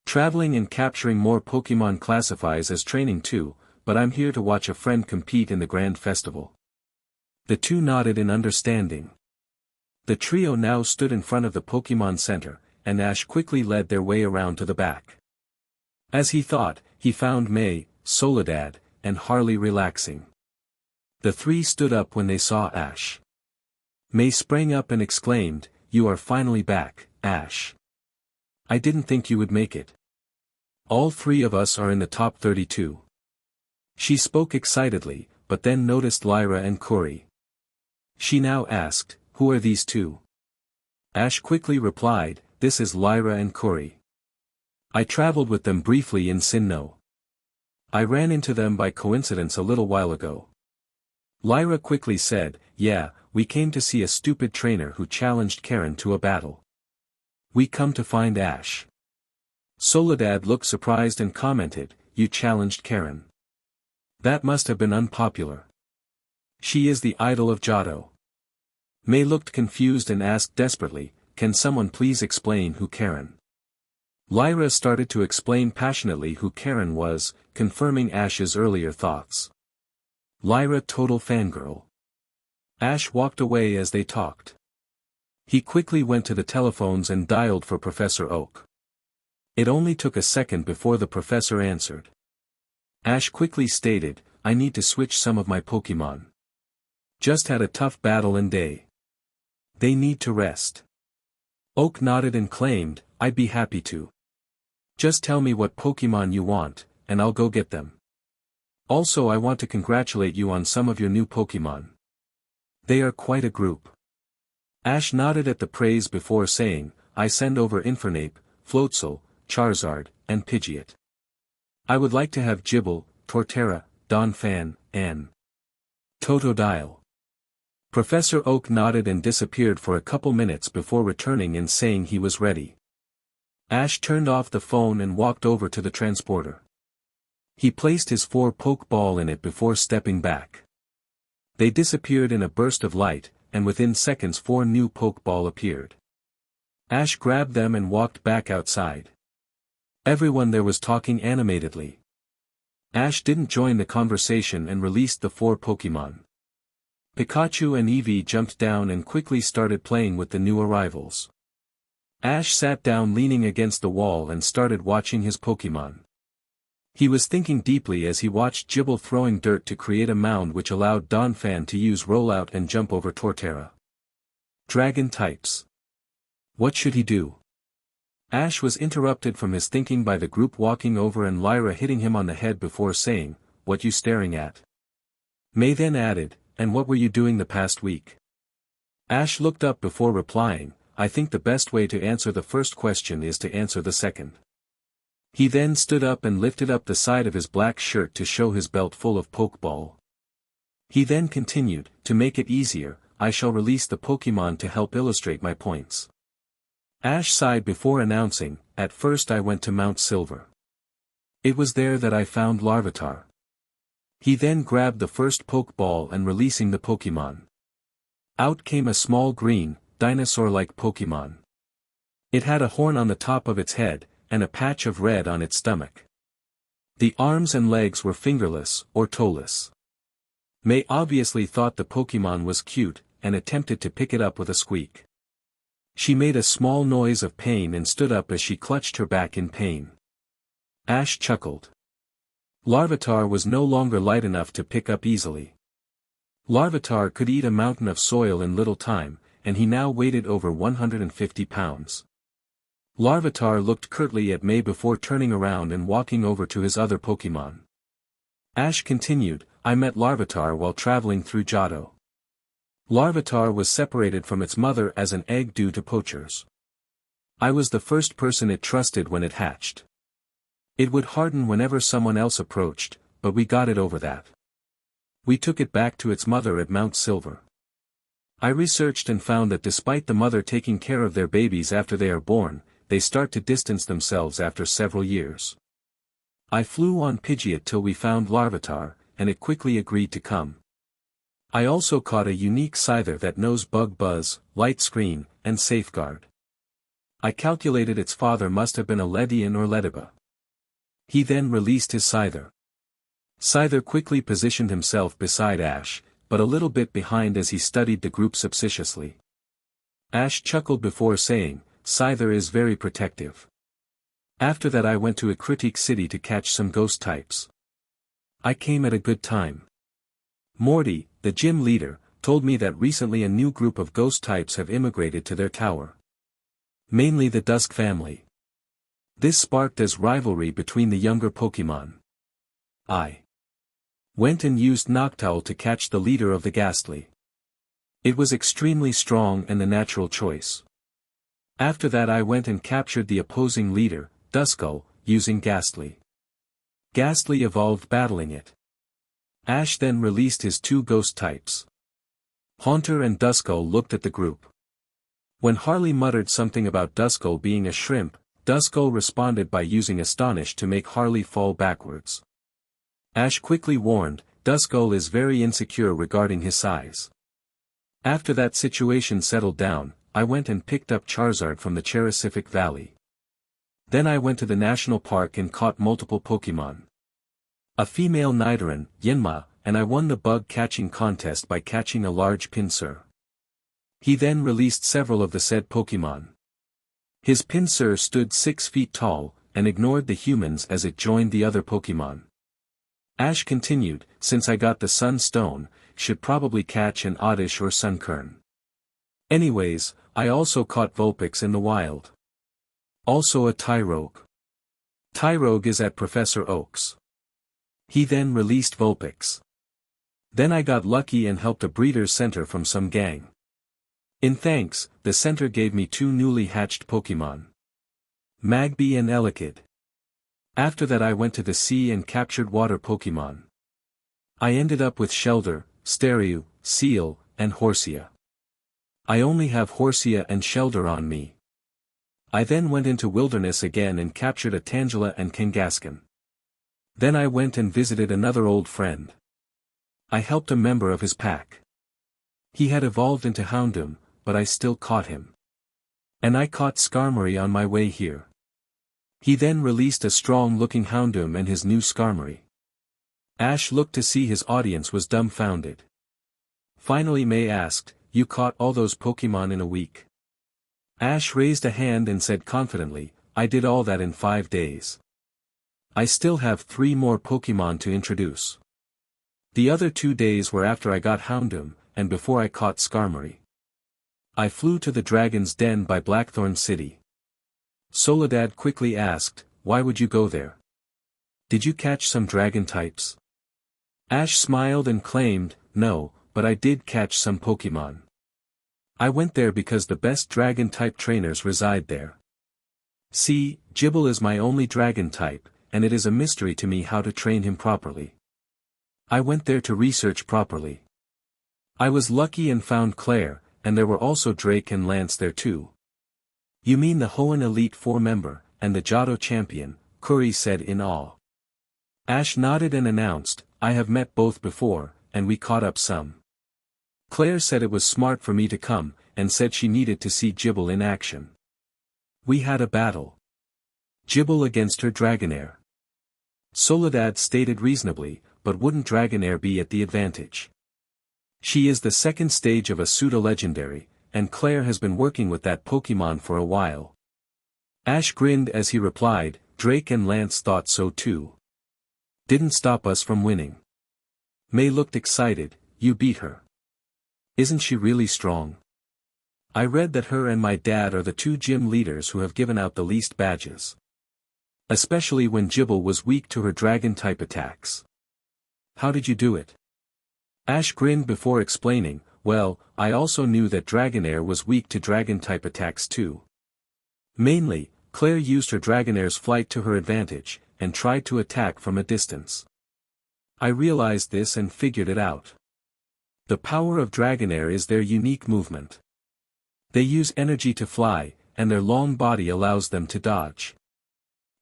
Speaker 1: Traveling and capturing more Pokémon classifies as training too, but I'm here to watch a friend compete in the grand festival. The two nodded in understanding. The trio now stood in front of the Pokémon Center, and Ash quickly led their way around to the back. As he thought, he found May, Soledad, and Harley relaxing. The three stood up when they saw Ash. May sprang up and exclaimed, you are finally back, Ash. I didn't think you would make it. All 3 of us are in the top 32. She spoke excitedly, but then noticed Lyra and Corey. She now asked, who are these 2? Ash quickly replied, this is Lyra and Corey. I traveled with them briefly in Sinnoh. I ran into them by coincidence a little while ago. Lyra quickly said, yeah, we came to see a stupid trainer who challenged Karen to a battle. We come to find Ash. Soledad looked surprised and commented, you challenged Karen. That must have been unpopular. She is the idol of Johto. May looked confused and asked desperately, can someone please explain who Karen? Lyra started to explain passionately who Karen was, confirming Ash's earlier thoughts. Lyra total fangirl. Ash walked away as they talked. He quickly went to the telephones and dialed for Professor Oak. It only took a second before the professor answered. Ash quickly stated, I need to switch some of my Pokémon. Just had a tough battle and day. They need to rest. Oak nodded and claimed, I'd be happy to. Just tell me what Pokémon you want, and I'll go get them. Also I want to congratulate you on some of your new Pokémon. They are quite a group. Ash nodded at the praise before saying, I send over Infernape, Floatzel, Charizard, and Pidgeot. I would like to have Gible, Torterra, Donphan, and Totodile. Professor Oak nodded and disappeared for a couple minutes before returning and saying he was ready. Ash turned off the phone and walked over to the transporter. He placed his 4 Pokeball in it before stepping back. They disappeared in a burst of light, and within seconds 4 new Pokeball appeared. Ash grabbed them and walked back outside. Everyone there was talking animatedly. Ash didn't join the conversation and released the 4 Pokémon. Pikachu and Eevee jumped down and quickly started playing with the new arrivals. Ash sat down leaning against the wall and started watching his Pokémon. He was thinking deeply as he watched Gible throwing dirt to create a mound which allowed Donphan to use rollout and jump over Torterra. Dragon types. What should he do? Ash was interrupted from his thinking by the group walking over and Lyra hitting him on the head before saying, what you staring at? May then added, and what were you doing the past week? Ash looked up before replying, I think the best way to answer the first question is to answer the second. He then stood up and lifted up the side of his black shirt to show his belt full of Pokeball. He then continued, to make it easier, I shall release the Pokemon to help illustrate my points. Ash sighed before announcing, at first I went to Mount Silver. It was there that I found Larvitar. He then grabbed the first Pokeball and releasing the Pokemon. Out came a small green, dinosaur-like Pokemon. It had a horn on the top of its head, and a patch of red on its stomach. The arms and legs were fingerless, or toeless. May obviously thought the Pokémon was cute, and attempted to pick it up with a squeak. She made a small noise of pain and stood up as she clutched her back in pain. Ash chuckled. Larvitar was no longer light enough to pick up easily. Larvitar could eat a mountain of soil in little time, and he now weighed over 150 pounds. Larvitar looked curtly at May before turning around and walking over to his other Pokémon. Ash continued, I met Larvitar while traveling through Johto. Larvitar was separated from its mother as an egg due to poachers. I was the first person it trusted when it hatched. It would harden whenever someone else approached, but we got it over that. We took it back to its mother at Mount Silver. I researched and found that despite the mother taking care of their babies after they are born, they start to distance themselves after several years. I flew on Pidgeot till we found Larvitar, and it quickly agreed to come. I also caught a unique Scyther that knows Bug Buzz, Light Screen, and Safeguard. I calculated its father must have been a Ledian or Lediba. He then released his Scyther. Scyther quickly positioned himself beside Ash, but a little bit behind as he studied the group suspiciously. Ash chuckled before saying, Scyther is very protective. After that I went to Critique City to catch some ghost types. I came at a good time. Morty, the gym leader, told me that recently a new group of ghost types have immigrated to their tower. Mainly the Dusk family. This sparked as rivalry between the younger Pokémon. I went and used Noctowl to catch the leader of the Ghastly. It was extremely strong and the natural choice. After that I went and captured the opposing leader, Duskull, using Ghastly. Ghastly evolved battling it. Ash then released his two ghost types. Haunter and Duskull looked at the group. When Harley muttered something about Duskull being a shrimp, Duskull responded by using Astonish to make Harley fall backwards. Ash quickly warned, Duskull is very insecure regarding his size. After that situation settled down, I went and picked up Charizard from the Cherisific Valley. Then I went to the national park and caught multiple Pokémon. A female Nidoran, Yinma, and I won the bug catching contest by catching a large Pinsir. He then released several of the said Pokémon. His Pinsir stood 6 feet tall, and ignored the humans as it joined the other Pokémon. Ash continued, since I got the Sun Stone, should probably catch an Oddish or Sunkern. Anyways, I also caught Vulpix in the wild. Also a Tyrogue. Tyrogue is at Professor Oak's. He then released Vulpix. Then I got lucky and helped a breeder's center from some gang. In thanks, the center gave me 2 newly hatched Pokémon. Magby and Elekid. After that I went to the sea and captured water Pokémon. I ended up with Shelder, Staryu, Seal, and Horsia. I only have Horsia and Shelder on me. I then went into Wilderness again and captured a Tangela and Kangaskhan. Then I went and visited another old friend. I helped a member of his pack. He had evolved into Houndoom, but I still caught him. And I caught Skarmory on my way here. He then released a strong-looking Houndoom and his new Skarmory. Ash looked to see his audience was dumbfounded. Finally May asked, "You caught all those Pokémon in a week?" Ash raised a hand and said confidently, "I did all that in 5 days. I still have 3 more Pokémon to introduce. The other 2 days were after I got Houndoom, and before I caught Skarmory. I flew to the Dragon's Den by Blackthorn City." Soledad quickly asked, "Why would you go there? Did you catch some dragon types?" Ash smiled and claimed, "No, but I did catch some Pokémon. I went there because the best dragon-type trainers reside there. See, Gible is my only dragon type, and it is a mystery to me how to train him properly. I went there to research properly. I was lucky and found Claire, and there were also Drake and Lance there too." "You mean the Hoenn Elite 4 member, and the Johto champion," Curry said in awe. Ash nodded and announced, "I have met both before, and we caught up some. Claire said it was smart for me to come, and said she needed to see Gible in action. We had a battle. Gible against her Dragonair. Soledad stated reasonably, but wouldn't Dragonair be at the advantage? She is the second stage of a pseudo-legendary, and Claire has been working with that Pokémon for a while. Ash grinned as he replied, Drake and Lance thought so too. Didn't stop us from winning. May looked excited, you beat her. Isn't she really strong? I read that her and my dad are the two gym leaders who have given out the least badges. Especially when Gible was weak to her dragon-type attacks. How did you do it? Ash grinned before explaining, well, I also knew that Dragonair was weak to dragon-type attacks too. Mainly, Claire used her Dragonair's flight to her advantage, and tried to attack from a distance. I realized this and figured it out. The power of Dragonair is their unique movement. They use energy to fly, and their long body allows them to dodge.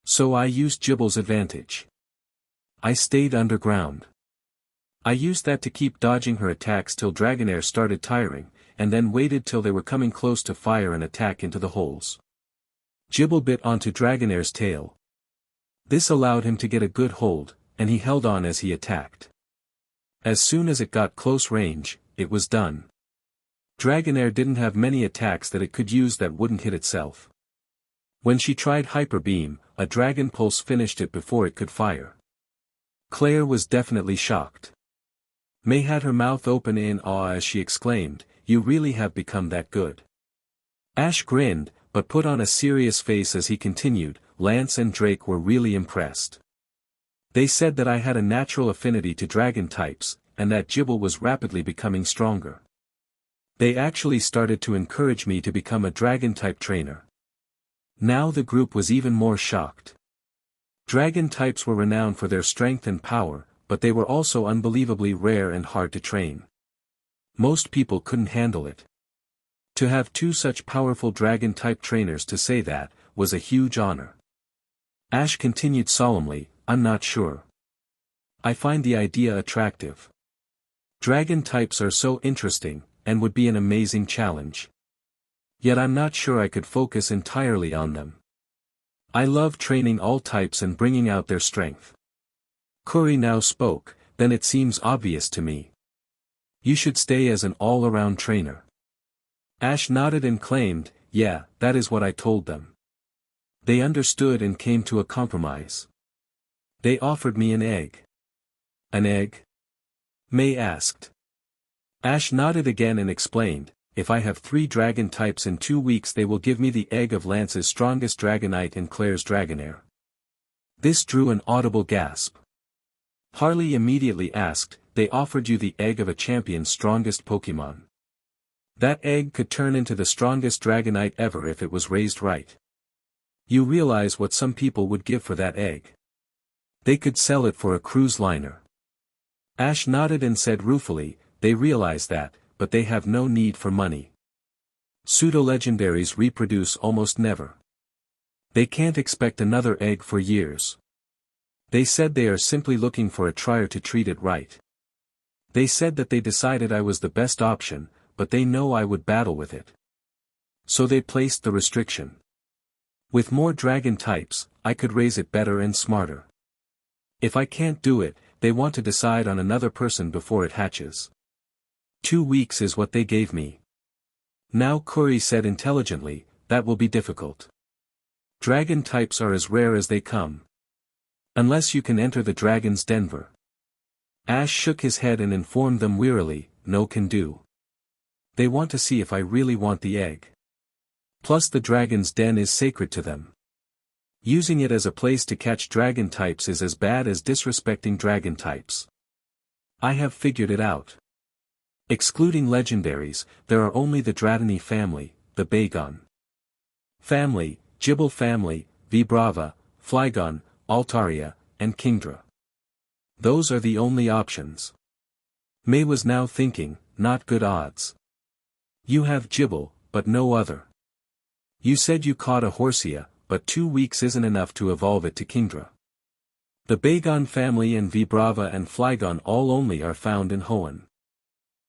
Speaker 1: So I used Gible's advantage. I stayed underground. I used that to keep dodging her attacks till Dragonair started tiring, and then waited till they were coming close to fire an attack into the holes. Gible bit onto Dragonair's tail. This allowed him to get a good hold, and he held on as he attacked. As soon as it got close range, it was done. Dragonair didn't have many attacks that it could use that wouldn't hit itself. When she tried Hyper Beam, a Dragon Pulse finished it before it could fire. Claire was definitely shocked. May had her mouth open in awe as she exclaimed, you really have become that good. Ash grinned, but put on a serious face as he continued, Lance and Drake were really impressed. They said that I had a natural affinity to dragon types, and that Gible was rapidly becoming stronger. They actually started to encourage me to become a dragon-type trainer. Now the group was even more shocked. Dragon types were renowned for their strength and power, but they were also unbelievably rare and hard to train. Most people couldn't handle it. To have two such powerful dragon-type trainers to say that, was a huge honor. Ash continued solemnly, I'm not sure. I find the idea attractive. Dragon types are so interesting, and would be an amazing challenge. Yet I'm not sure I could focus entirely on them. I love training all types and bringing out their strength. Curry now spoke, then it seems obvious to me. You should stay as an all-around trainer. Ash nodded and claimed, yeah, that is what I told them. They understood and came to a compromise. They offered me an egg. An egg? May asked. Ash nodded again and explained, if I have 3 dragon types in 2 weeks they will give me the egg of Lance's strongest Dragonite and Claire's Dragonair. This drew an audible gasp. Harley immediately asked, they offered you the egg of a champion's strongest Pokémon. That egg could turn into the strongest Dragonite ever if it was raised right. You realize what some people would give for that egg. They could sell it for a cruise liner. Ash nodded and said ruefully, they realize that, but they have no need for money. Pseudo-legendaries reproduce almost never. They can't expect another egg for years. They said they are simply looking for a trier to treat it right. They said that they decided I was the best option, but they know I would battle with it. So they placed the restriction. With more dragon types, I could raise it better and smarter. If I can't do it, they want to decide on another person before it hatches. 2 weeks is what they gave me. Now Curry said intelligently, that will be difficult. Dragon types are as rare as they come. Unless you can enter the Dragon's Denver. Ash shook his head and informed them wearily, no can do. They want to see if I really want the egg. Plus the Dragon's Den is sacred to them. Using it as a place to catch dragon types is as bad as disrespecting dragon types. I have figured it out. Excluding legendaries, there are only the Dratini family, the Bagon family, Gible family, Vibrava, Flygon, Altaria, and Kingdra. Those are the only options. May was now thinking, not good odds. You have Gible, but no other. You said you caught a Horsia, but 2 weeks isn't enough to evolve it to Kingdra. The Bagon family and Vibrava and Flygon all only are found in Hoenn.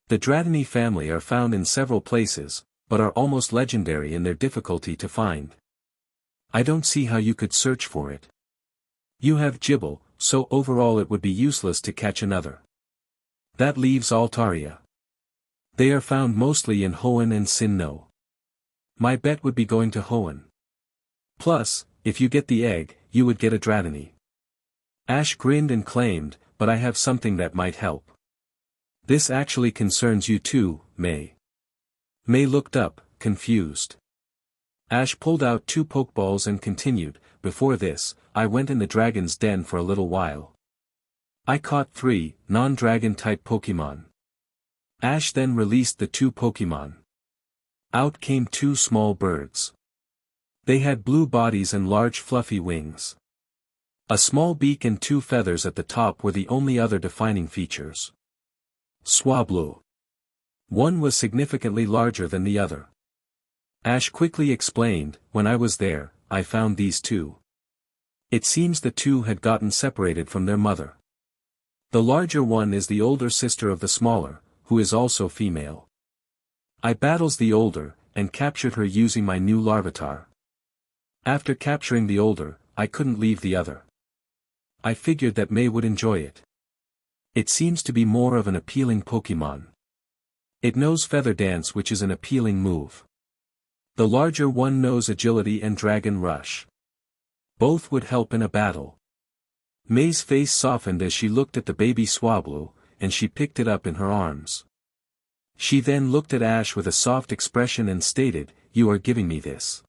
Speaker 1: The Dratini family are found in several places, but are almost legendary in their difficulty to find. I don't see how you could search for it. You have Gible, so overall it would be useless to catch another. That leaves Altaria. They are found mostly in Hoenn and Sinnoh. My bet would be going to Hoenn. Plus, if you get the egg, you would get a Dratini. Ash grinned and claimed, but I have something that might help. This actually concerns you too, May. May looked up, confused. Ash pulled out 2 Pokeballs and continued, before this, I went in the dragon's den for a little while. I caught 3 non-dragon-type Pokemon. Ash then released the 2 Pokemon. Out came 2 small birds. They had blue bodies and large fluffy wings. A small beak and 2 feathers at the top were the only other defining features. Swablu. One was significantly larger than the other. Ash quickly explained, when I was there, I found these 2. It seems the 2 had gotten separated from their mother. The larger one is the older sister of the smaller, who is also female. I battles the older, and captured her using my new Larvitar. After capturing the older, I couldn't leave the other. I figured that May would enjoy it. It seems to be more of an appealing Pokemon. It knows Feather Dance, which is an appealing move. The larger one knows Agility and Dragon Rush. Both would help in a battle. May's face softened as she looked at the baby Swablu, and she picked it up in her arms. She then looked at Ash with a soft expression and stated, "You are giving me this.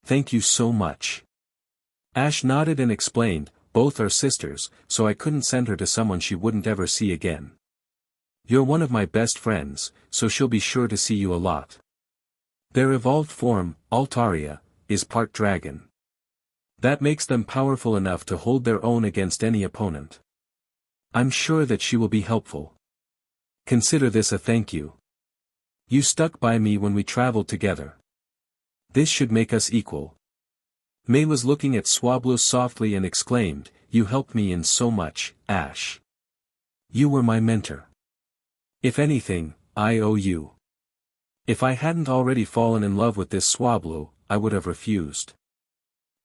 Speaker 1: Thank you so much." Ash nodded and explained, "Both are sisters, so I couldn't send her to someone she wouldn't ever see again. You're one of my best friends, so she'll be sure to see you a lot." Their evolved form, Altaria, is part dragon. That makes them powerful enough to hold their own against any opponent. I'm sure that she will be helpful. Consider this a thank you. You stuck by me when we traveled together. This should make us equal. May was looking at Swablu softly and exclaimed, "You helped me in so much, Ash. You were my mentor. If anything, I owe you." If I hadn't already fallen in love with this Swablu, I would have refused.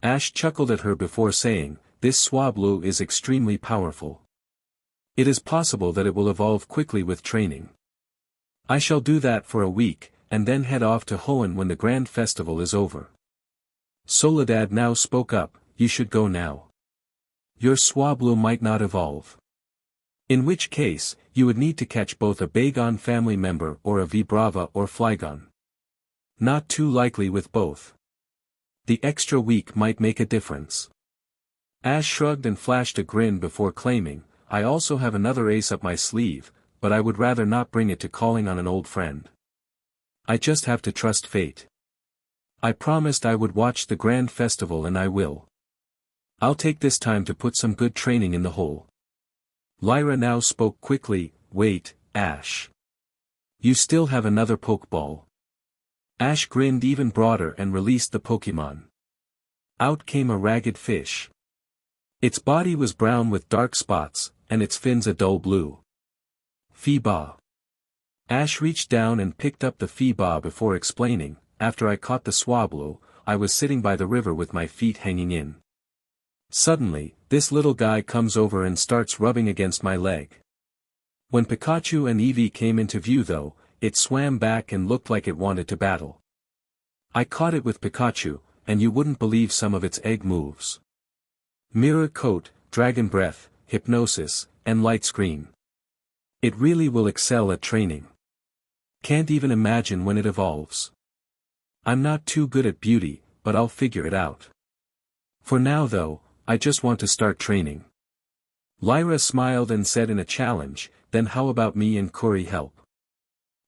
Speaker 1: Ash chuckled at her before saying, "This Swablu is extremely powerful. It is possible that it will evolve quickly with training. I shall do that for a week, and then head off to Hoenn when the Grand Festival is over." Soledad now spoke up, "You should go now. Your Swablu might not evolve. In which case, you would need to catch both a Bagon family member or a Vibrava or Flygon. Not too likely with both. The extra week might make a difference." Ash shrugged and flashed a grin before claiming, "I also have another ace up my sleeve, but I would rather not bring it to calling on an old friend. I just have to trust fate. I promised I would watch the Grand Festival and I will. I'll take this time to put some good training in the hole." Lyra now spoke quickly, "Wait, Ash. You still have another Pokeball." Ash grinned even broader and released the Pokemon. Out came a ragged fish. Its body was brown with dark spots, and its fins a dull blue. Feebah. Ash reached down and picked up the Feebah before explaining, "After I caught the Swablu, I was sitting by the river with my feet hanging in. Suddenly, this little guy comes over and starts rubbing against my leg. When Pikachu and Eevee came into view though, it swam back and looked like it wanted to battle. I caught it with Pikachu, and you wouldn't believe some of its egg moves. Mirror Coat, Dragon Breath, Hypnosis, and Light Screen. It really will excel at training. Can't even imagine when it evolves. I'm not too good at beauty, but I'll figure it out. For now though, I just want to start training." Lyra smiled and said in a challenge, "Then how about me and Curry help?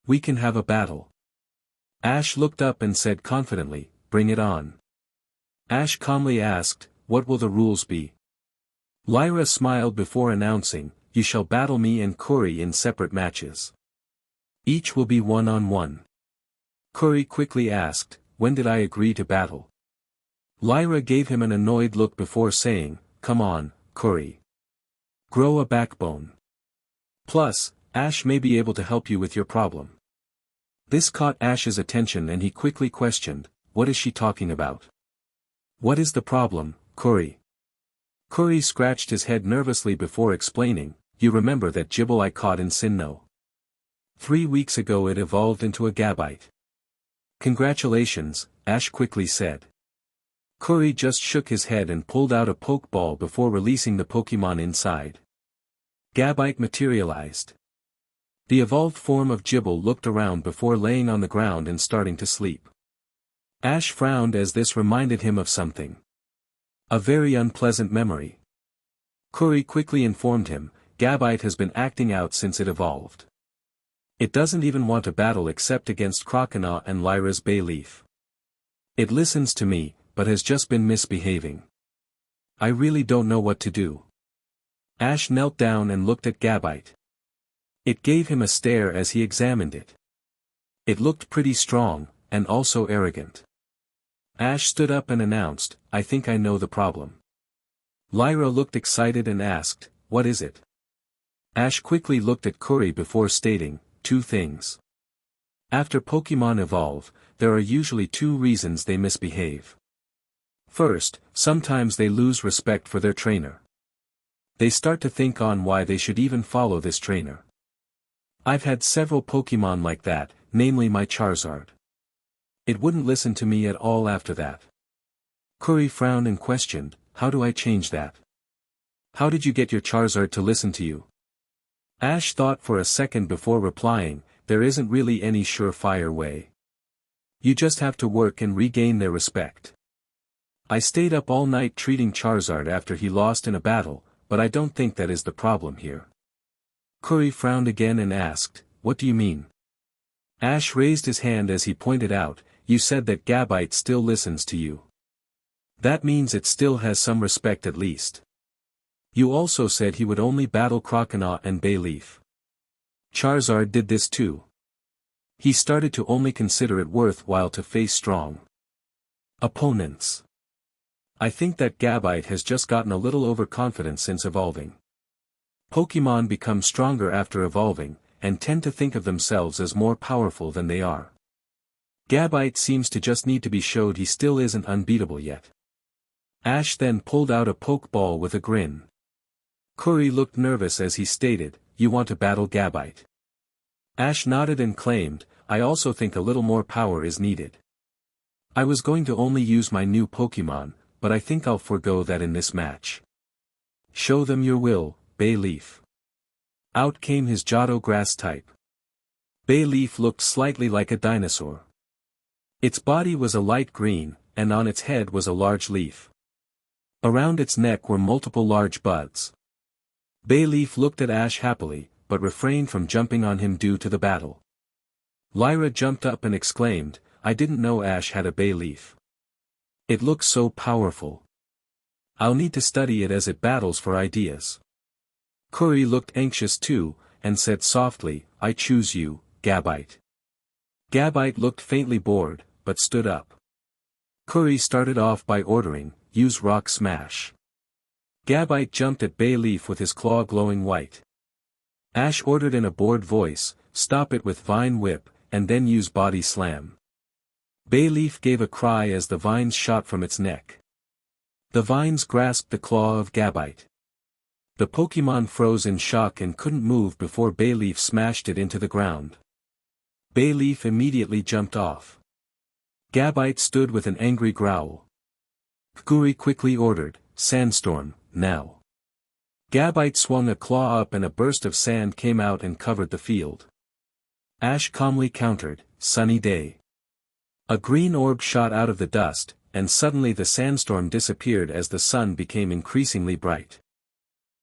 Speaker 1: We can have a battle." Ash looked up and said confidently, "Bring it on." Ash calmly asked, "What will the rules be?" Lyra smiled before announcing, "You shall battle me and Curry in separate matches. Each will be one-on-one." Curry quickly asked, "When did I agree to battle?" Lyra gave him an annoyed look before saying, "Come on, Curry. Grow a backbone. Plus, Ash may be able to help you with your problem." This caught Ash's attention and he quickly questioned, "What is she talking about?" What is the problem, Curry? Curry scratched his head nervously before explaining, you remember that Gible I caught in Sinnoh. 3 weeks ago it evolved into a Gabite. Congratulations, Ash quickly said. Curry just shook his head and pulled out a Pokeball before releasing the Pokemon inside. Gabite materialized. The evolved form of Gible looked around before laying on the ground and starting to sleep. Ash frowned as this reminded him of something. A very unpleasant memory. Curry quickly informed him, Gabite has been acting out since it evolved. It doesn't even want to battle except against Croconaw and Lyra's Bayleaf. It listens to me, but has just been misbehaving. I really don't know what to do. Ash knelt down and looked at Gabite. It gave him a stare as he examined it. It looked pretty strong, and also arrogant. Ash stood up and announced, I think I know the problem. Lyra looked excited and asked, what is it? Ash quickly looked at Curry before stating, 2 things. After Pokemon evolve, there are usually 2 reasons they misbehave. First, sometimes they lose respect for their trainer. They start to think on why they should even follow this trainer. I've had several Pokemon like that, namely my Charizard. It wouldn't listen to me at all after that. Curry frowned and questioned, how do I change that? How did you get your Charizard to listen to you? Ash thought for a second before replying, there isn't really any surefire way. You just have to work and regain their respect. I stayed up all night treating Charizard after he lost in a battle, but I don't think that is the problem here. Curry frowned again and asked, what do you mean? Ash raised his hand as he pointed out, you said that Gabite still listens to you. That means it still has some respect at least. You also said he would only battle Croconaw and Bayleaf. Charizard did this too. He started to only consider it worthwhile to face strong opponents. I think that Gabite has just gotten a little overconfident since evolving. Pokemon become stronger after evolving, and tend to think of themselves as more powerful than they are. Gabite seems to just need to be showed he still isn't unbeatable yet. Ash then pulled out a Pokeball with a grin. Curry looked nervous as he stated, you want to battle Gabite. Ash nodded and claimed, I also think a little more power is needed. I was going to only use my new Pokemon, but I think I'll forego that in this match. Show them your will, Bayleaf. Out came his Johto grass type. Bayleaf looked slightly like a dinosaur. Its body was a light green, and on its head was a large leaf. Around its neck were multiple large buds. Bayleaf looked at Ash happily, but refrained from jumping on him due to the battle. Lyra jumped up and exclaimed, I didn't know Ash had a Bayleaf. It looks so powerful. I'll need to study it as it battles for ideas. Curry looked anxious too, and said softly, I choose you, Gabite. Gabite looked faintly bored, but stood up. Curry started off by ordering, use Rock Smash. Gabite jumped at Bayleaf with his claw glowing white. Ash ordered in a bored voice, stop it with Vine Whip, and then use Body Slam. Bayleaf gave a cry as the vines shot from its neck. The vines grasped the claw of Gabite. The Pokemon froze in shock and couldn't move before Bayleaf smashed it into the ground. Bayleaf immediately jumped off. Gabite stood with an angry growl. Curry quickly ordered, Sandstorm, now. Gabite swung a claw up and a burst of sand came out and covered the field. Ash calmly countered, Sunny Day. A green orb shot out of the dust, and suddenly the sandstorm disappeared as the sun became increasingly bright.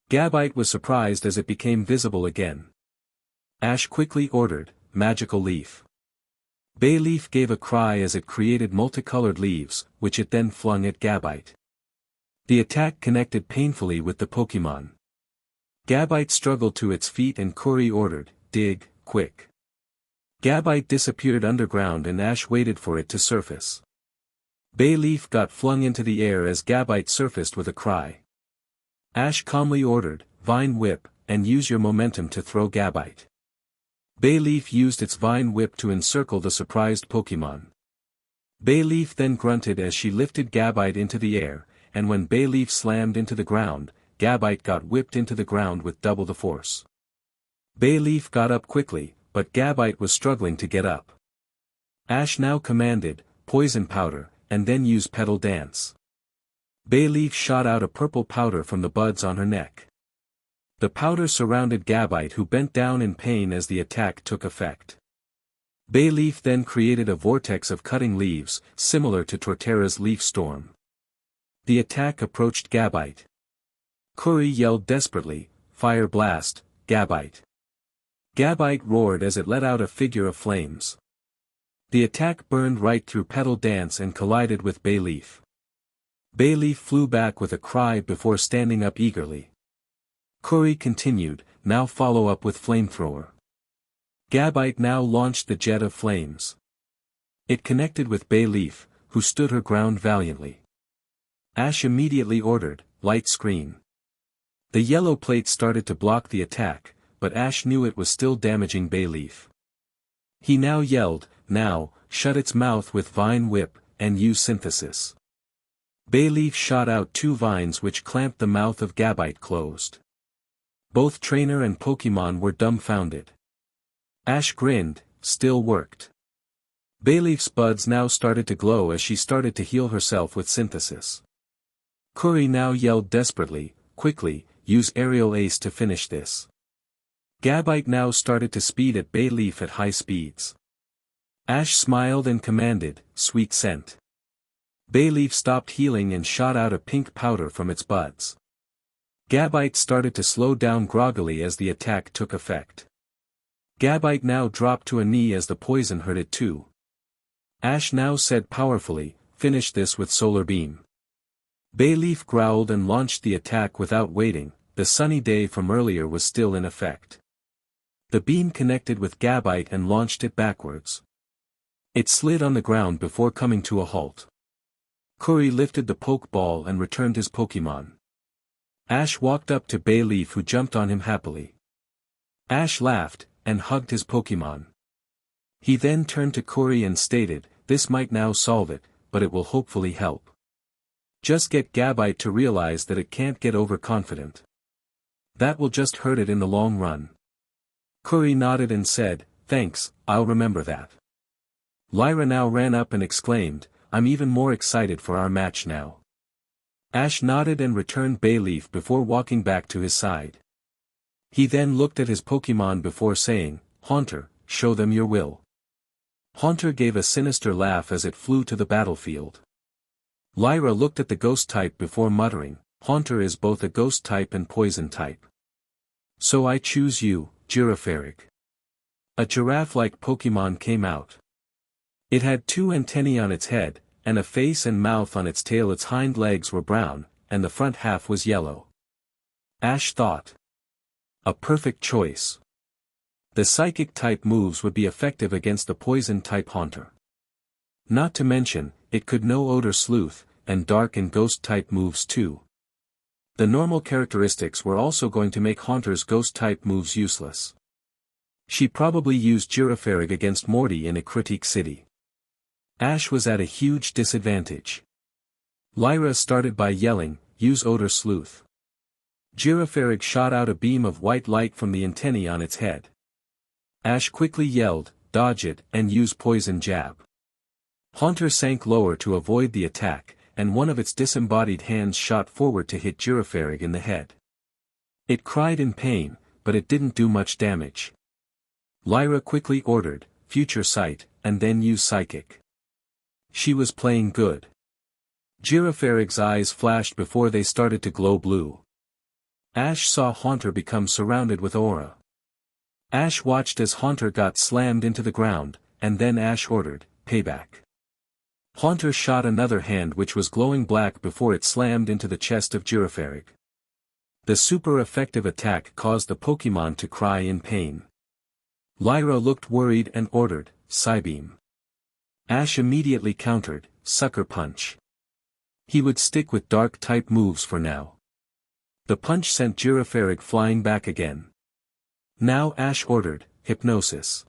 Speaker 1: Gabite was surprised as it became visible again. Ash quickly ordered, Magical Leaf. Bayleaf gave a cry as it created multicolored leaves, which it then flung at Gabite. The attack connected painfully with the Pokemon. Gabite struggled to its feet and Curry ordered, Dig, quick. Gabite disappeared underground and Ash waited for it to surface. Bayleaf got flung into the air as Gabite surfaced with a cry. Ash calmly ordered, Vine Whip, and use your momentum to throw Gabite. Bayleaf used its Vine Whip to encircle the surprised Pokemon. Bayleaf then grunted as she lifted Gabite into the air, and when Bayleaf slammed into the ground, Gabite got whipped into the ground with double the force. Bayleaf got up quickly, but Gabite was struggling to get up. Ash now commanded, Poison Powder, and then used Petal Dance. Bayleaf shot out a purple powder from the buds on her neck. The powder surrounded Gabite, who bent down in pain as the attack took effect. Bayleaf then created a vortex of cutting leaves, similar to Torterra's Leaf Storm. The attack approached Gabite. Curry yelled desperately, Fire Blast, Gabite. Gabite roared as it let out a figure of flames. The attack burned right through Petal Dance and collided with Bayleaf. Bayleaf flew back with a cry before standing up eagerly. Curry continued, now follow up with Flamethrower. Gabite now launched the jet of flames. It connected with Bayleaf, who stood her ground valiantly. Ash immediately ordered, Light Screen. The yellow plate started to block the attack, but Ash knew it was still damaging Bayleaf. He now yelled, now, shut its mouth with Vine Whip, and use Synthesis. Bayleaf shot out 2 vines which clamped the mouth of Gabite closed. Both trainer and Pokémon were dumbfounded. Ash grinned, still worked. Bayleaf's buds now started to glow as she started to heal herself with Synthesis. Curry now yelled desperately, quickly, use Aerial Ace to finish this. Gabite now started to speed at Bayleaf at high speeds. Ash smiled and commanded, Sweet Scent. Bayleaf stopped healing and shot out a pink powder from its buds. Gabite started to slow down groggily as the attack took effect. Gabite now dropped to a knee as the poison hurt it too. Ash now said powerfully, finish this with Solar Beam. Bayleaf growled and launched the attack without waiting, the sunny day from earlier was still in effect. The beam connected with Gabite and launched it backwards. It slid on the ground before coming to a halt. Curry lifted the Pokeball and returned his Pokémon. Ash walked up to Bayleaf, who jumped on him happily. Ash laughed, and hugged his Pokémon. He then turned to Curry and stated, this might now solve it, but it will hopefully help. Just get Gabite to realize that it can't get overconfident. That will just hurt it in the long run. Curry nodded and said, thanks, I'll remember that. Lyra now ran up and exclaimed, I'm even more excited for our match now. Ash nodded and returned Bayleaf before walking back to his side. He then looked at his Pokémon before saying, Haunter, show them your will. Haunter gave a sinister laugh as it flew to the battlefield. Lyra looked at the ghost type before muttering, Haunter is both a ghost type and poison type. So I choose you, Girafarig. A giraffe-like Pokémon came out. It had 2 antennae on its head, and a face and mouth on its tail. Its hind legs were brown, and the front half was yellow. Ash thought. A perfect choice. The psychic-type moves would be effective against the poison-type Haunter. Not to mention, it could know Odor Sleuth, and dark and ghost-type moves too. The normal characteristics were also going to make Haunter's ghost-type moves useless. She probably used Girafarig against Morty in a Critique City. Ash was at a huge disadvantage. Lyra started by yelling, use Odor Sleuth. Girafarig shot out a beam of white light from the antennae on its head. Ash quickly yelled, dodge it, and use Poison Jab. Haunter sank lower to avoid the attack, and one of its disembodied hands shot forward to hit Girafarig in the head. It cried in pain, but it didn't do much damage. Lyra quickly ordered, Future Sight, and then use Psychic. She was playing good. Girafarig's eyes flashed before they started to glow blue. Ash saw Haunter become surrounded with aura. Ash watched as Haunter got slammed into the ground, and then Ash ordered, Payback. Haunter shot another hand which was glowing black before it slammed into the chest of Girafarig. The super effective attack caused the Pokémon to cry in pain. Lyra looked worried and ordered, Psybeam. Ash immediately countered, Sucker Punch. He would stick with dark-type moves for now. The punch sent Girafarig flying back again. Now Ash ordered, Hypnosis.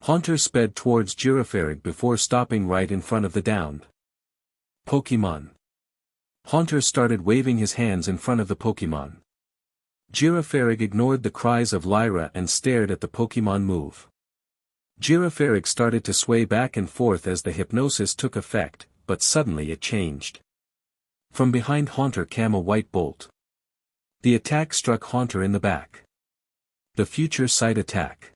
Speaker 1: Haunter sped towards Girafarig before stopping right in front of the downed Pokémon. Haunter started waving his hands in front of the Pokémon. Girafarig ignored the cries of Lyra and stared at the Pokémon move. Girafarig started to sway back and forth as the hypnosis took effect, but suddenly it changed. From behind Haunter came a white bolt. The attack struck Haunter in the back. The Future Sight attack.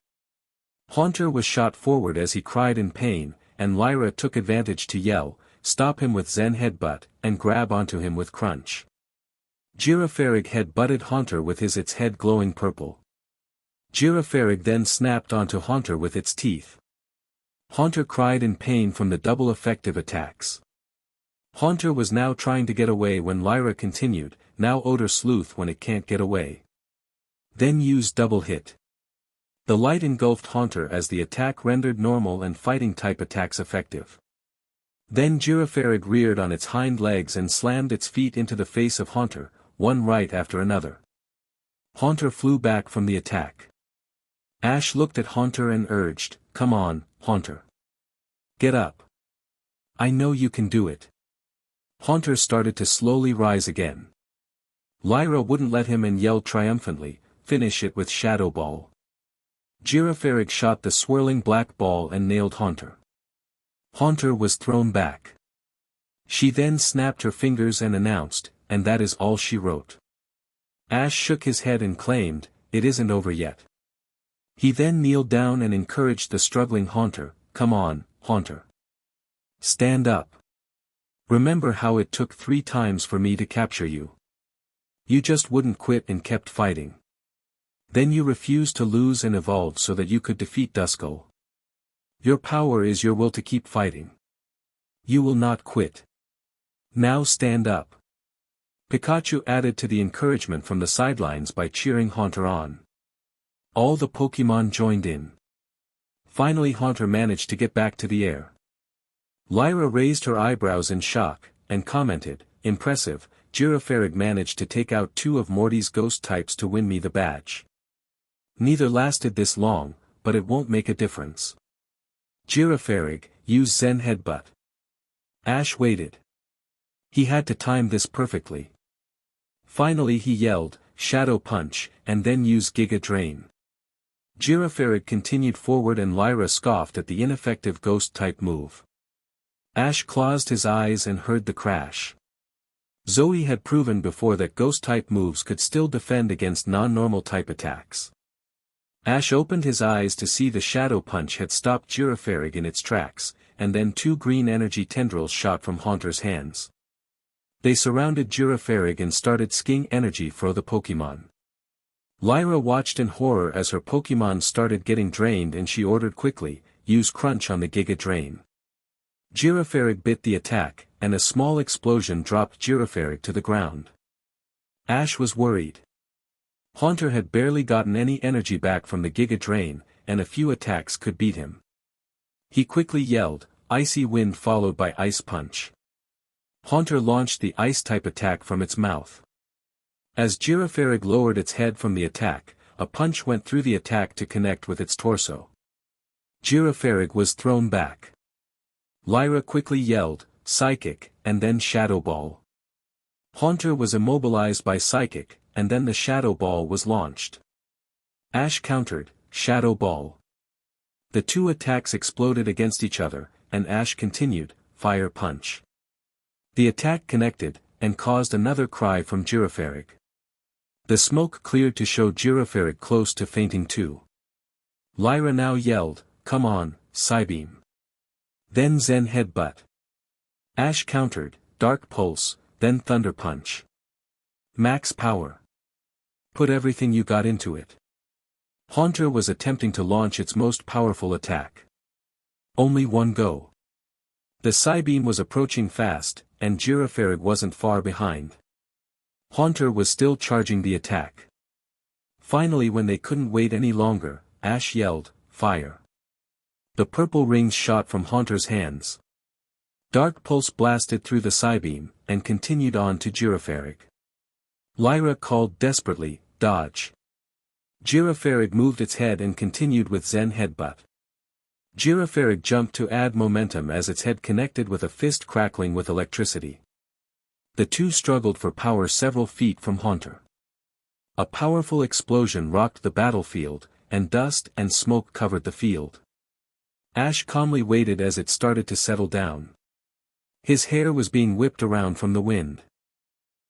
Speaker 1: Haunter was shot forward as he cried in pain, and Lyra took advantage to yell, "Stop him with Zen Headbutt," and grab onto him with Crunch. Girafarig head-butted Haunter with its head glowing purple. Girafarig then snapped onto Haunter with its teeth. Haunter cried in pain from the double effective attacks. Haunter was now trying to get away when Lyra continued, "Now Odor Sleuth when it can't get away. Then use double hit." The light engulfed Haunter as the attack rendered normal and fighting-type attacks effective. Then Girafarig reared on its hind legs and slammed its feet into the face of Haunter, one right after another. Haunter flew back from the attack. Ash looked at Haunter and urged, "Come on, Haunter. Get up. I know you can do it." Haunter started to slowly rise again. Lyra wouldn't let him and yelled triumphantly, "Finish it with Shadow Ball." Girafarig shot the swirling black ball and nailed Haunter. Haunter was thrown back. She then snapped her fingers and announced, "And that is all she wrote." Ash shook his head and claimed, "It isn't over yet." He then kneeled down and encouraged the struggling Haunter, "Come on, Haunter. Stand up. Remember how it took 3 times for me to capture you. You just wouldn't quit and kept fighting. Then you refused to lose and evolved so that you could defeat Duskull. Your power is your will to keep fighting. You will not quit. Now stand up." Pikachu added to the encouragement from the sidelines by cheering Haunter on. All the Pokémon joined in. Finally Haunter managed to get back to the air. Lyra raised her eyebrows in shock, and commented, "Impressive, Girafarig managed to take out 2 of Morty's ghost types to win me the badge. Neither lasted this long, but it won't make a difference. Girafarig, use Zen Headbutt." Ash waited. He had to time this perfectly. Finally he yelled, "Shadow Punch," and then used Giga Drain. Girafarig continued forward and Lyra scoffed at the ineffective ghost-type move. Ash closed his eyes and heard the crash. Zoe had proven before that ghost-type moves could still defend against non-normal type attacks. Ash opened his eyes to see the Shadow Punch had stopped Girafarig in its tracks, and then 2 green energy tendrils shot from Haunter's hands. They surrounded Girafarig and started skiing energy for the Pokémon. Lyra watched in horror as her Pokémon started getting drained and she ordered quickly, "Use Crunch on the Giga Drain." Girafarig bit the attack, and a small explosion dropped Girafarig to the ground. Ash was worried. Haunter had barely gotten any energy back from the Giga Drain, and a few attacks could beat him. He quickly yelled, "Icy Wind," followed by Ice Punch. Haunter launched the Ice-type attack from its mouth. As Girafarig lowered its head from the attack, a punch went through the attack to connect with its torso. Girafarig was thrown back. Lyra quickly yelled, "Psychic," and then Shadow Ball. Haunter was immobilized by Psychic, and then the Shadow Ball was launched. Ash countered, "Shadow Ball." The 2 attacks exploded against each other, and Ash continued, "Fire Punch." The attack connected, and caused another cry from Girafarig. The smoke cleared to show Girafarig close to fainting too. Lyra now yelled, "Come on, Psybeam." Then Zen Headbutt. Ash countered, "Dark Pulse," then Thunder Punch. Max Power. Put everything you got into it. Haunter was attempting to launch its most powerful attack. Only one go. The Psybeam was approaching fast, and Girafarig wasn't far behind. Haunter was still charging the attack. Finally, when they couldn't wait any longer, Ash yelled, "Fire." The purple rings shot from Haunter's hands. Dark Pulse blasted through the Psybeam, and continued on to Girafarig. Lyra called desperately, "Dodge." Girafarig moved its head and continued with Zen Headbutt. Girafarig jumped to add momentum as its head connected with a fist crackling with electricity. The two struggled for power several feet from Haunter. A powerful explosion rocked the battlefield, and dust and smoke covered the field. Ash calmly waited as it started to settle down. His hair was being whipped around from the wind.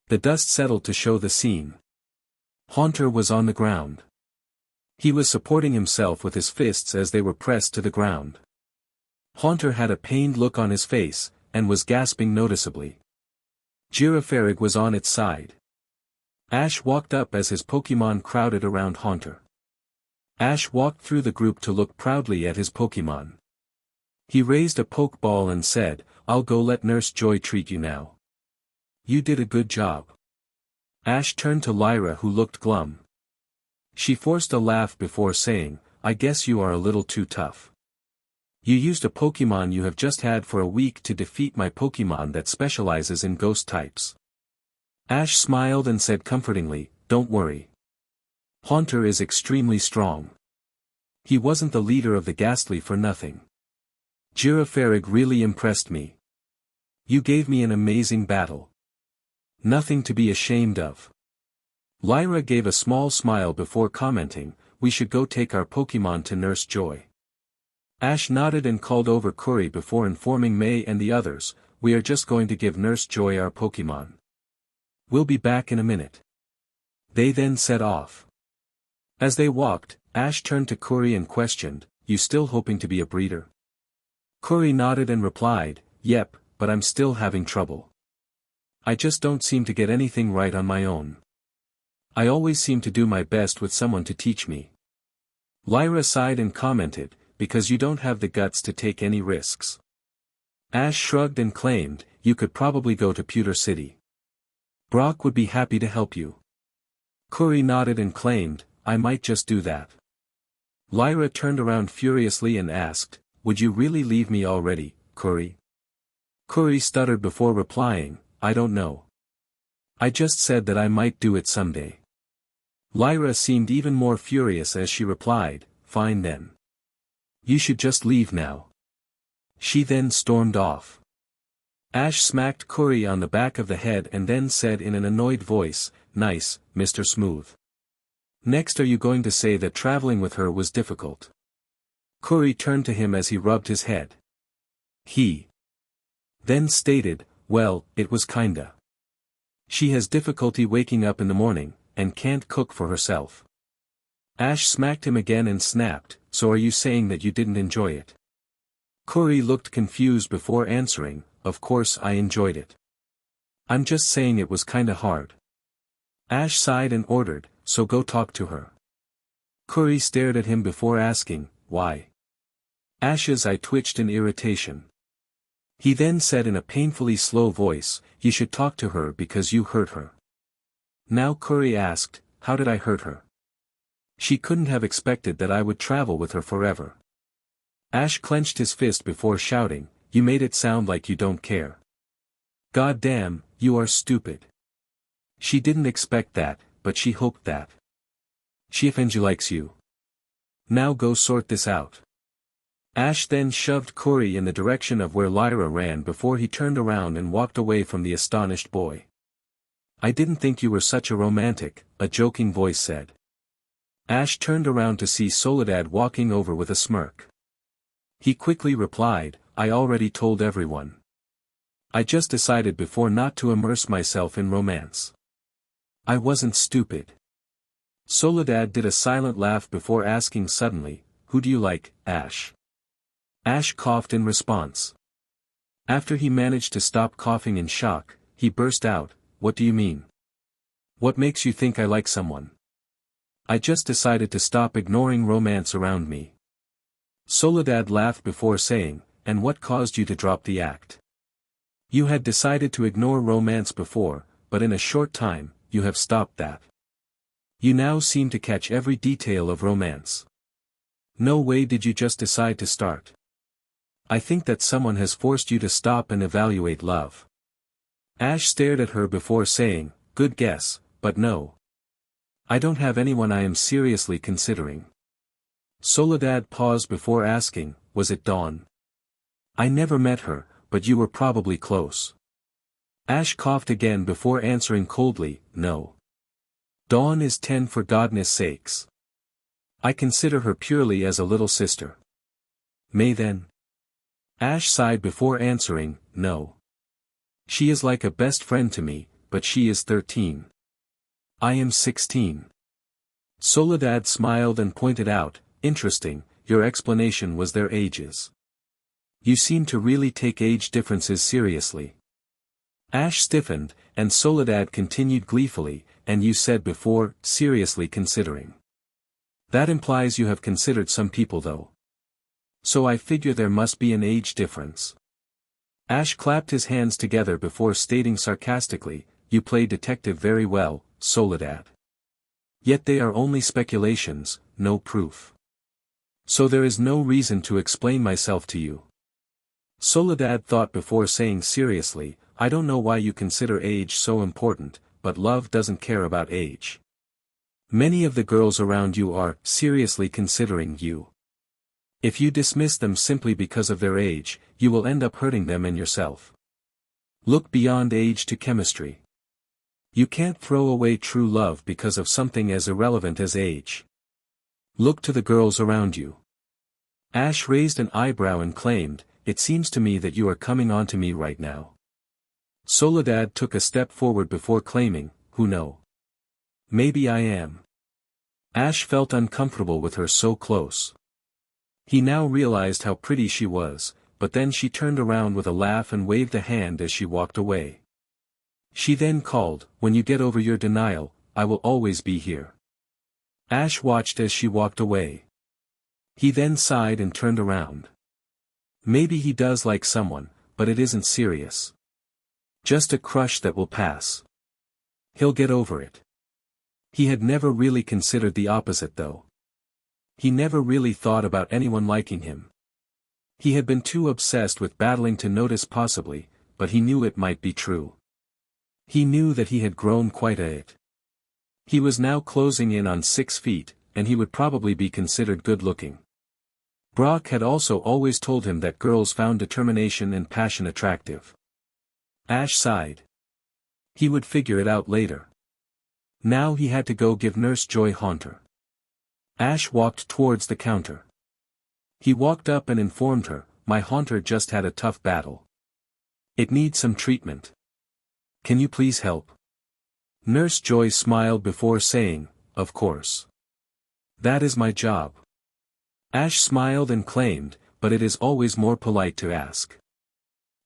Speaker 1: The dust settled to show the scene. Haunter was on the ground. He was supporting himself with his fists as they were pressed to the ground. Haunter had a pained look on his face, and was gasping noticeably. Girafarig was on its side. Ash walked up as his Pokémon crowded around Haunter. Ash walked through the group to look proudly at his Pokémon. He raised a Pokeball and said, "I'll go let Nurse Joy treat you now. You did a good job." Ash turned to Lyra, who looked glum. She forced a laugh before saying, "I guess you are a little too tough. You used a Pokémon you have just had for a week to defeat my Pokémon that specializes in ghost types." Ash smiled and said comfortingly, "Don't worry. Haunter is extremely strong. He wasn't the leader of the Ghastly for nothing. Girafarig really impressed me. You gave me an amazing battle. Nothing to be ashamed of." Lyra gave a small smile before commenting, "We should go take our Pokémon to Nurse Joy." Ash nodded and called over Curry before informing May and the others, "We are just going to give Nurse Joy our Pokémon. We'll be back in a minute." They then set off. As they walked, Ash turned to Curry and questioned, "You still hoping to be a breeder?" Curry nodded and replied, "Yep, but I'm still having trouble. I just don't seem to get anything right on my own. I always seem to do my best with someone to teach me." Lyra sighed and commented, "Because you don't have the guts to take any risks." Ash shrugged and claimed, "You could probably go to Pewter City. Brock would be happy to help you." Curry nodded and claimed, "I might just do that." Lyra turned around furiously and asked, "Would you really leave me already, Curry?" Curry stuttered before replying, "I don't know. I just said that I might do it someday." Lyra seemed even more furious as she replied, "Fine then. You should just leave now." She then stormed off. Ash smacked Curry on the back of the head and then said in an annoyed voice, "Nice, Mr. Smooth. Next, are you going to say that traveling with her was difficult?" Curry turned to him as he rubbed his head. He then stated, "Well, it was kinda. She has difficulty waking up in the morning, and can't cook for herself." Ash smacked him again and snapped, "So are you saying that you didn't enjoy it?" Curry looked confused before answering, "Of course I enjoyed it. I'm just saying it was kinda hard." Ash sighed and ordered, "So go talk to her." Curry stared at him before asking, "Why?" Ash's eye twitched in irritation. He then said in a painfully slow voice, "You should talk to her because you hurt her." Now Curry asked, "How did I hurt her?" She couldn't have expected that I would travel with her forever. Ash clenched his fist before shouting, "You made it sound like you don't care. God damn, you are stupid. She didn't expect that, but she hoped that. She offends you likes you. Now go sort this out." Ash then shoved Curry in the direction of where Lyra ran before he turned around and walked away from the astonished boy. "I didn't think you were such a romantic," a joking voice said. Ash turned around to see Soledad walking over with a smirk. He quickly replied, "I already told everyone. I just decided before not to immerse myself in romance. I wasn't stupid." Soledad did a silent laugh before asking suddenly, "Who do you like, Ash?" Ash coughed in response. After he managed to stop coughing in shock, he burst out, "What do you mean? What makes you think I like someone? I just decided to stop ignoring romance around me." Soledad laughed before saying, "And what caused you to drop the act? You had decided to ignore romance before, but in a short time, you have stopped that. You now seem to catch every detail of romance. No way did you just decide to start. I think that someone has forced you to stop and evaluate love." Ash stared at her before saying, "Good guess, but no. I don't have anyone I am seriously considering." Soledad paused before asking, was it Dawn? I never met her, but you were probably close. Ash coughed again before answering coldly, no. Dawn is 10 for goodness sakes. I consider her purely as a little sister. May then? Ash sighed before answering, no. She is like a best friend to me, but she is 13. I am 16. Soledad smiled and pointed out, interesting, your explanation was their ages. You seem to really take age differences seriously. Ash stiffened, and Soledad continued gleefully, and you said before, seriously considering. That implies you have considered some people though. So I figure there must be an age difference. Ash clapped his hands together before stating sarcastically, you play detective very well, Soledad. Yet they are only speculations, no proof. So there is no reason to explain myself to you. Soledad thought before saying seriously, I don't know why you consider age so important, but love doesn't care about age. Many of the girls around you are seriously considering you. If you dismiss them simply because of their age, you will end up hurting them and yourself. Look beyond age to chemistry. You can't throw away true love because of something as irrelevant as age. Look to the girls around you. Ash raised an eyebrow and claimed, it seems to me that you are coming on to me right now. Soledad took a step forward before claiming, who know? Maybe I am. Ash felt uncomfortable with her so close. He now realized how pretty she was, but then she turned around with a laugh and waved a hand as she walked away. She then called, when you get over your denial, I will always be here. Ash watched as she walked away. He then sighed and turned around. Maybe he does like someone, but it isn't serious. Just a crush that will pass. He'll get over it. He had never really considered the opposite though. He never really thought about anyone liking him. He had been too obsessed with battling to notice possibly, but he knew it might be true. He knew that he had grown quite a it. He was now closing in on 6 feet, and he would probably be considered good-looking. Brock had also always told him that girls found determination and passion attractive. Ash sighed. He would figure it out later. Now he had to go give Nurse Joy Haunter. Ash walked towards the counter. He walked up and informed her, my Haunter just had a tough battle. It needs some treatment. Can you please help? Nurse Joy smiled before saying, of course. That is my job. Ash smiled and claimed, but it is always more polite to ask.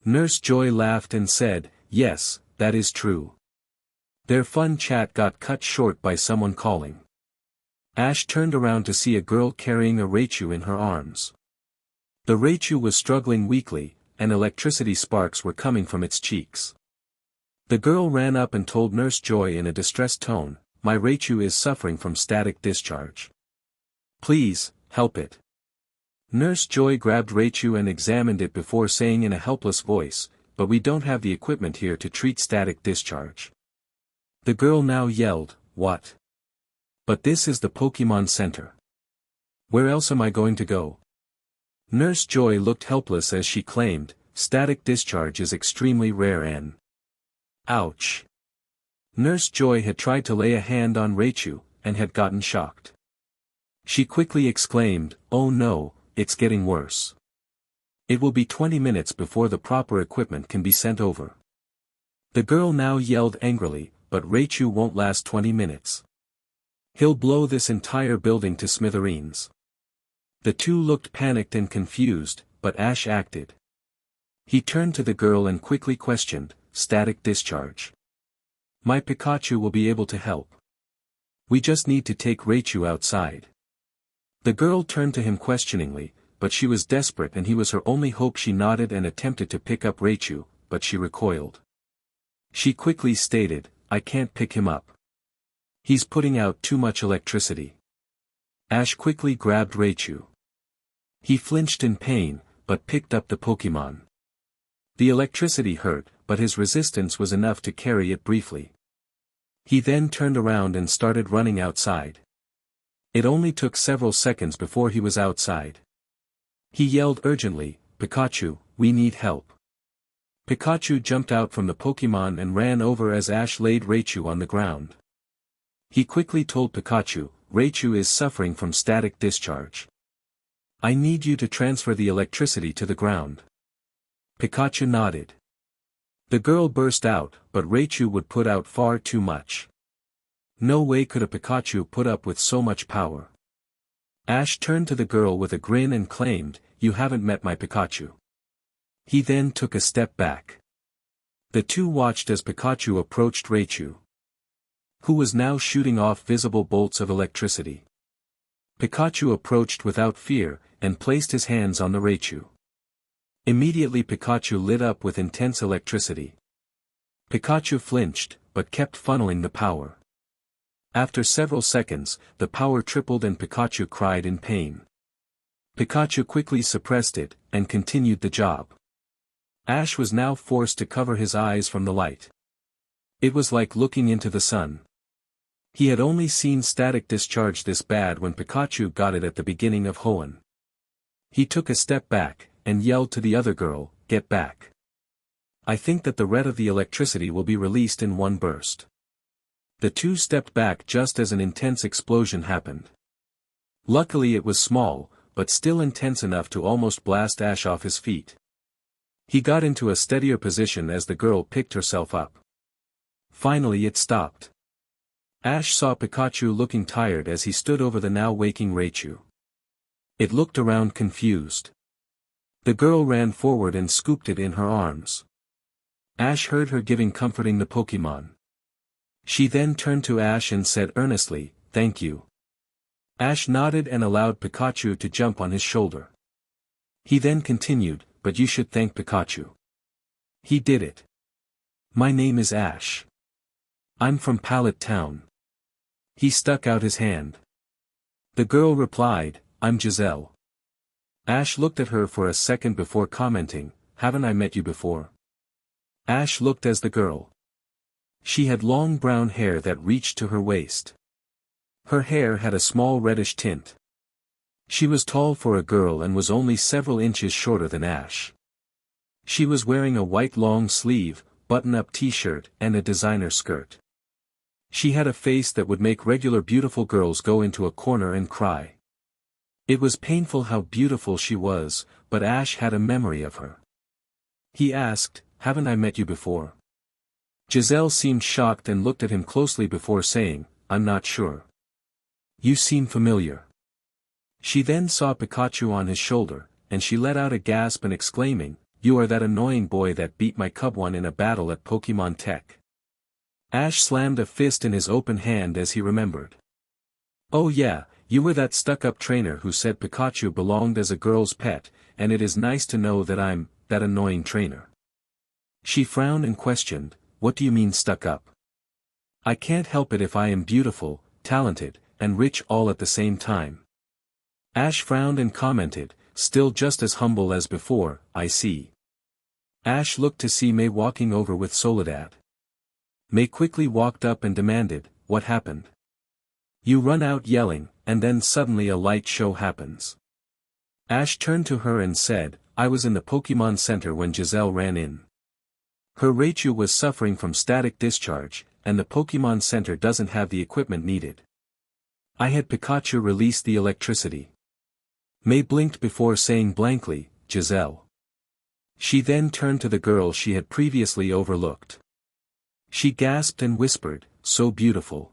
Speaker 1: Nurse Joy laughed and said, yes, that is true. Their fun chat got cut short by someone calling. Ash turned around to see a girl carrying a Raichu in her arms. The Raichu was struggling weakly, and electricity sparks were coming from its cheeks. The girl ran up and told Nurse Joy in a distressed tone, my Raichu is suffering from static discharge. Please, help it. Nurse Joy grabbed Raichu and examined it before saying in a helpless voice, but we don't have the equipment here to treat static discharge. The girl now yelled, what? But this is the Pokemon Center. Where else am I going to go? Nurse Joy looked helpless as she claimed, static discharge is extremely rare and... Ouch. Nurse Joy had tried to lay a hand on Raichu, and had gotten shocked. She quickly exclaimed, oh no, it's getting worse. It will be 20 minutes before the proper equipment can be sent over. The girl now yelled angrily, but Raichu won't last 20 minutes. He'll blow this entire building to smithereens. The two looked panicked and confused, but Ash acted. He turned to the girl and quickly questioned, static discharge. My Pikachu will be able to help. We just need to take Raichu outside. The girl turned to him questioningly, but she was desperate and he was her only hope. She nodded and attempted to pick up Raichu, but she recoiled. She quickly stated, I can't pick him up. He's putting out too much electricity. Ash quickly grabbed Raichu. He flinched in pain, but picked up the Pokemon. The electricity hurt, but his resistance was enough to carry it briefly. He then turned around and started running outside. It only took several seconds before he was outside. He yelled urgently, "Pikachu, we need help." Pikachu jumped out from the Pokémon and ran over as Ash laid Raichu on the ground. He quickly told Pikachu, "Raichu is suffering from static discharge. I need you to transfer the electricity to the ground." Pikachu nodded. The girl burst out, but Raichu would put out far too much. No way could a Pikachu put up with so much power. Ash turned to the girl with a grin and claimed, "You haven't met my Pikachu." He then took a step back. The two watched as Pikachu approached Raichu, who was now shooting off visible bolts of electricity. Pikachu approached without fear, and placed his hands on the Raichu. Immediately Pikachu lit up with intense electricity. Pikachu flinched, but kept funneling the power. After several seconds, the power tripled and Pikachu cried in pain. Pikachu quickly suppressed it, and continued the job. Ash was now forced to cover his eyes from the light. It was like looking into the sun. He had only seen static discharge this bad when Pikachu got it at the beginning of Hoenn. He took a step back, and yelled to the other girl, "Get back. I think that the red of the electricity will be released in one burst." The two stepped back just as an intense explosion happened. Luckily it was small, but still intense enough to almost blast Ash off his feet. He got into a steadier position as the girl picked herself up. Finally it stopped. Ash saw Pikachu looking tired as he stood over the now waking Raichu. It looked around confused. The girl ran forward and scooped it in her arms. Ash heard her comforting the Pokémon. She then turned to Ash and said earnestly, "Thank you." Ash nodded and allowed Pikachu to jump on his shoulder. He then continued, "But you should thank Pikachu. He did it. My name is Ash. I'm from Pallet Town." He stuck out his hand. The girl replied, "I'm Giselle." Ash looked at her for a second before commenting, "Haven't I met you before?" Ash looked at the girl. She had long brown hair that reached to her waist. Her hair had a small reddish tint. She was tall for a girl and was only several inches shorter than Ash. She was wearing a white long-sleeve, button-up t-shirt and a designer skirt. She had a face that would make regular beautiful girls go into a corner and cry. It was painful how beautiful she was, but Ash had a memory of her. He asked, "Haven't I met you before?" Giselle seemed shocked and looked at him closely before saying, "I'm not sure. You seem familiar." She then saw Pikachu on his shoulder, and she let out a gasp and exclaiming, "You are that annoying boy that beat my cub one in a battle at Pokemon Tech." Ash slammed a fist in his open hand as he remembered. "Oh yeah, you were that stuck-up trainer who said Pikachu belonged as a girl's pet, and it is nice to know that I'm that annoying trainer." She frowned and questioned, "What do you mean stuck up? I can't help it if I am beautiful, talented, and rich all at the same time." Ash frowned and commented, still just as humble as before, "I see." Ash looked to see May walking over with Soledad. May quickly walked up and demanded, "What happened?" You run out yelling, and then suddenly a light show happens. Ash turned to her and said, "I was in the Pokemon Center when Giselle ran in. Her Raichu was suffering from static discharge, and the Pokemon Center doesn't have the equipment needed. I had Pikachu release the electricity." May blinked before saying blankly, "Giselle." She then turned to the girl she had previously overlooked. She gasped and whispered, "So beautiful."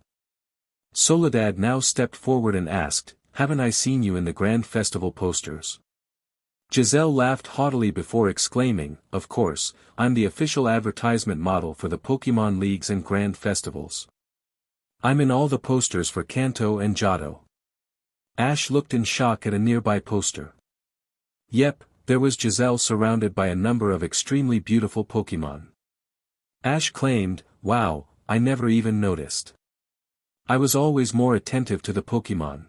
Speaker 1: Soledad now stepped forward and asked, "Haven't I seen you in the Grand Festival posters?" Giselle laughed haughtily before exclaiming, "Of course, I'm the official advertisement model for the Pokemon Leagues and Grand Festivals. I'm in all the posters for Kanto and Johto." Ash looked in shock at a nearby poster. Yep, there was Giselle surrounded by a number of extremely beautiful Pokemon. Ash claimed, "Wow, I never even noticed. I was always more attentive to the Pokemon.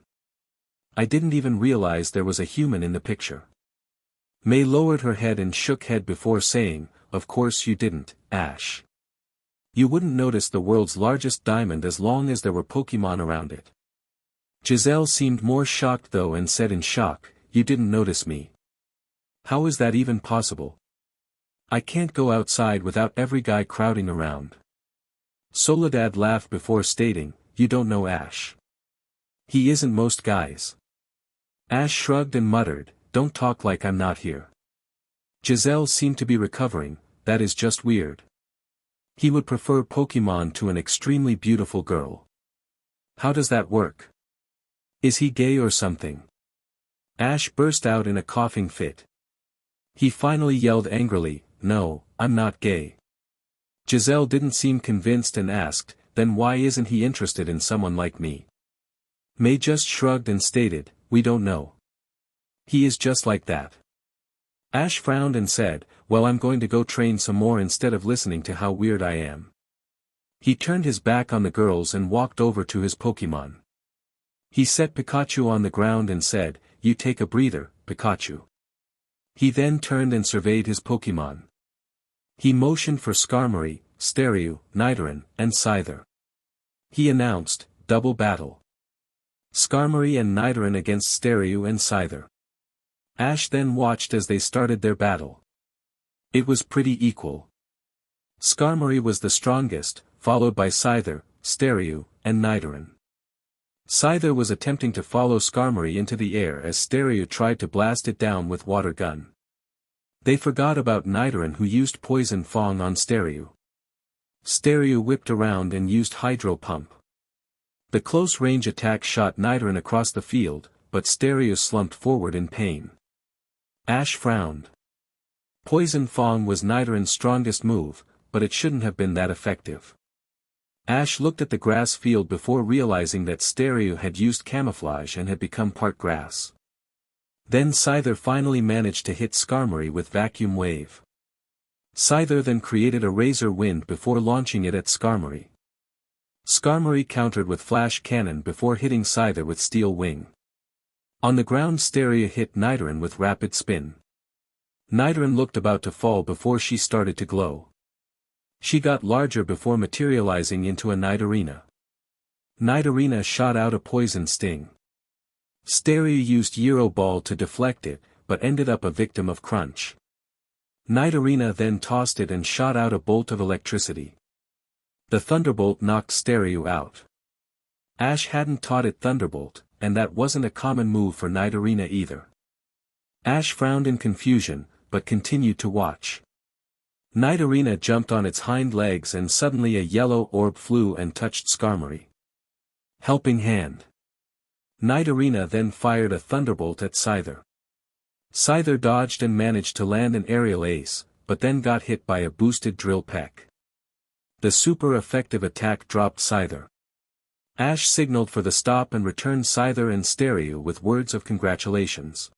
Speaker 1: I didn't even realize there was a human in the picture." May lowered her head and shook head before saying, "Of course you didn't, Ash. You wouldn't notice the world's largest diamond as long as there were Pokemon around it." Giselle seemed more shocked though and said in shock, "You didn't notice me. How is that even possible? I can't go outside without every guy crowding around. Soledad laughed before stating, you don't know Ash. He isn't most guys. Ash shrugged and muttered, don't talk like I'm not here. Giselle seemed to be recovering, that is just weird. He would prefer Pokemon to an extremely beautiful girl. How does that work? Is he gay or something? Ash burst out in a coughing fit. He finally yelled angrily, no, I'm not gay. Giselle didn't seem convinced and asked, then why isn't he interested in someone like me? May just shrugged and stated, we don't know. He is just like that. Ash frowned and said, well, I'm going to go train some more instead of listening to how weird I am. He turned his back on the girls and walked over to his Pokemon. He set Pikachu on the ground and said, you take a breather, Pikachu. He then turned and surveyed his Pokemon. He motioned for Skarmory, Staryu, Nidoran, and Scyther. He announced, double battle. Skarmory and Nidoran against Staryu and Scyther. Ash then watched as they started their battle. It was pretty equal. Skarmory was the strongest, followed by Scyther, Staryu, and Nidoran. Scyther was attempting to follow Skarmory into the air as Staryu tried to blast it down with water gun. They forgot about Nidoran, who used Poison Fang on Staryu. Staryu whipped around and used Hydro Pump. The close-range attack shot Nidoran across the field, but Staryu slumped forward in pain. Ash frowned. Poison Fang was Nidoran's strongest move, but it shouldn't have been that effective. Ash looked at the grass field before realizing that Staryu had used camouflage and had become part grass. Then Scyther finally managed to hit Skarmory with Vacuum Wave. Scyther then created a Razor Wind before launching it at Skarmory. Skarmory countered with Flash Cannon before hitting Scyther with Steel Wing. On the ground, Staryu hit Nidoran with Rapid Spin. Nidoran looked about to fall before she started to glow. She got larger before materializing into a Nidorina. Nidorina shot out a Poison Sting. Staryu used Euro Ball to deflect it, but ended up a victim of Crunch. Nidorina then tossed it and shot out a bolt of electricity. The Thunderbolt knocked Staryu out. Ash hadn't taught it Thunderbolt, and that wasn't a common move for Nidorina either. Ash frowned in confusion, but continued to watch. Nidorina jumped on its hind legs and suddenly a yellow orb flew and touched Skarmory. Helping Hand. Nidorina then fired a Thunderbolt at Scyther. Scyther dodged and managed to land an aerial ace, but then got hit by a boosted Drill Peck. The super effective attack dropped Scyther. Ash signaled for the stop and returned Scyther and Staryu with words of congratulations.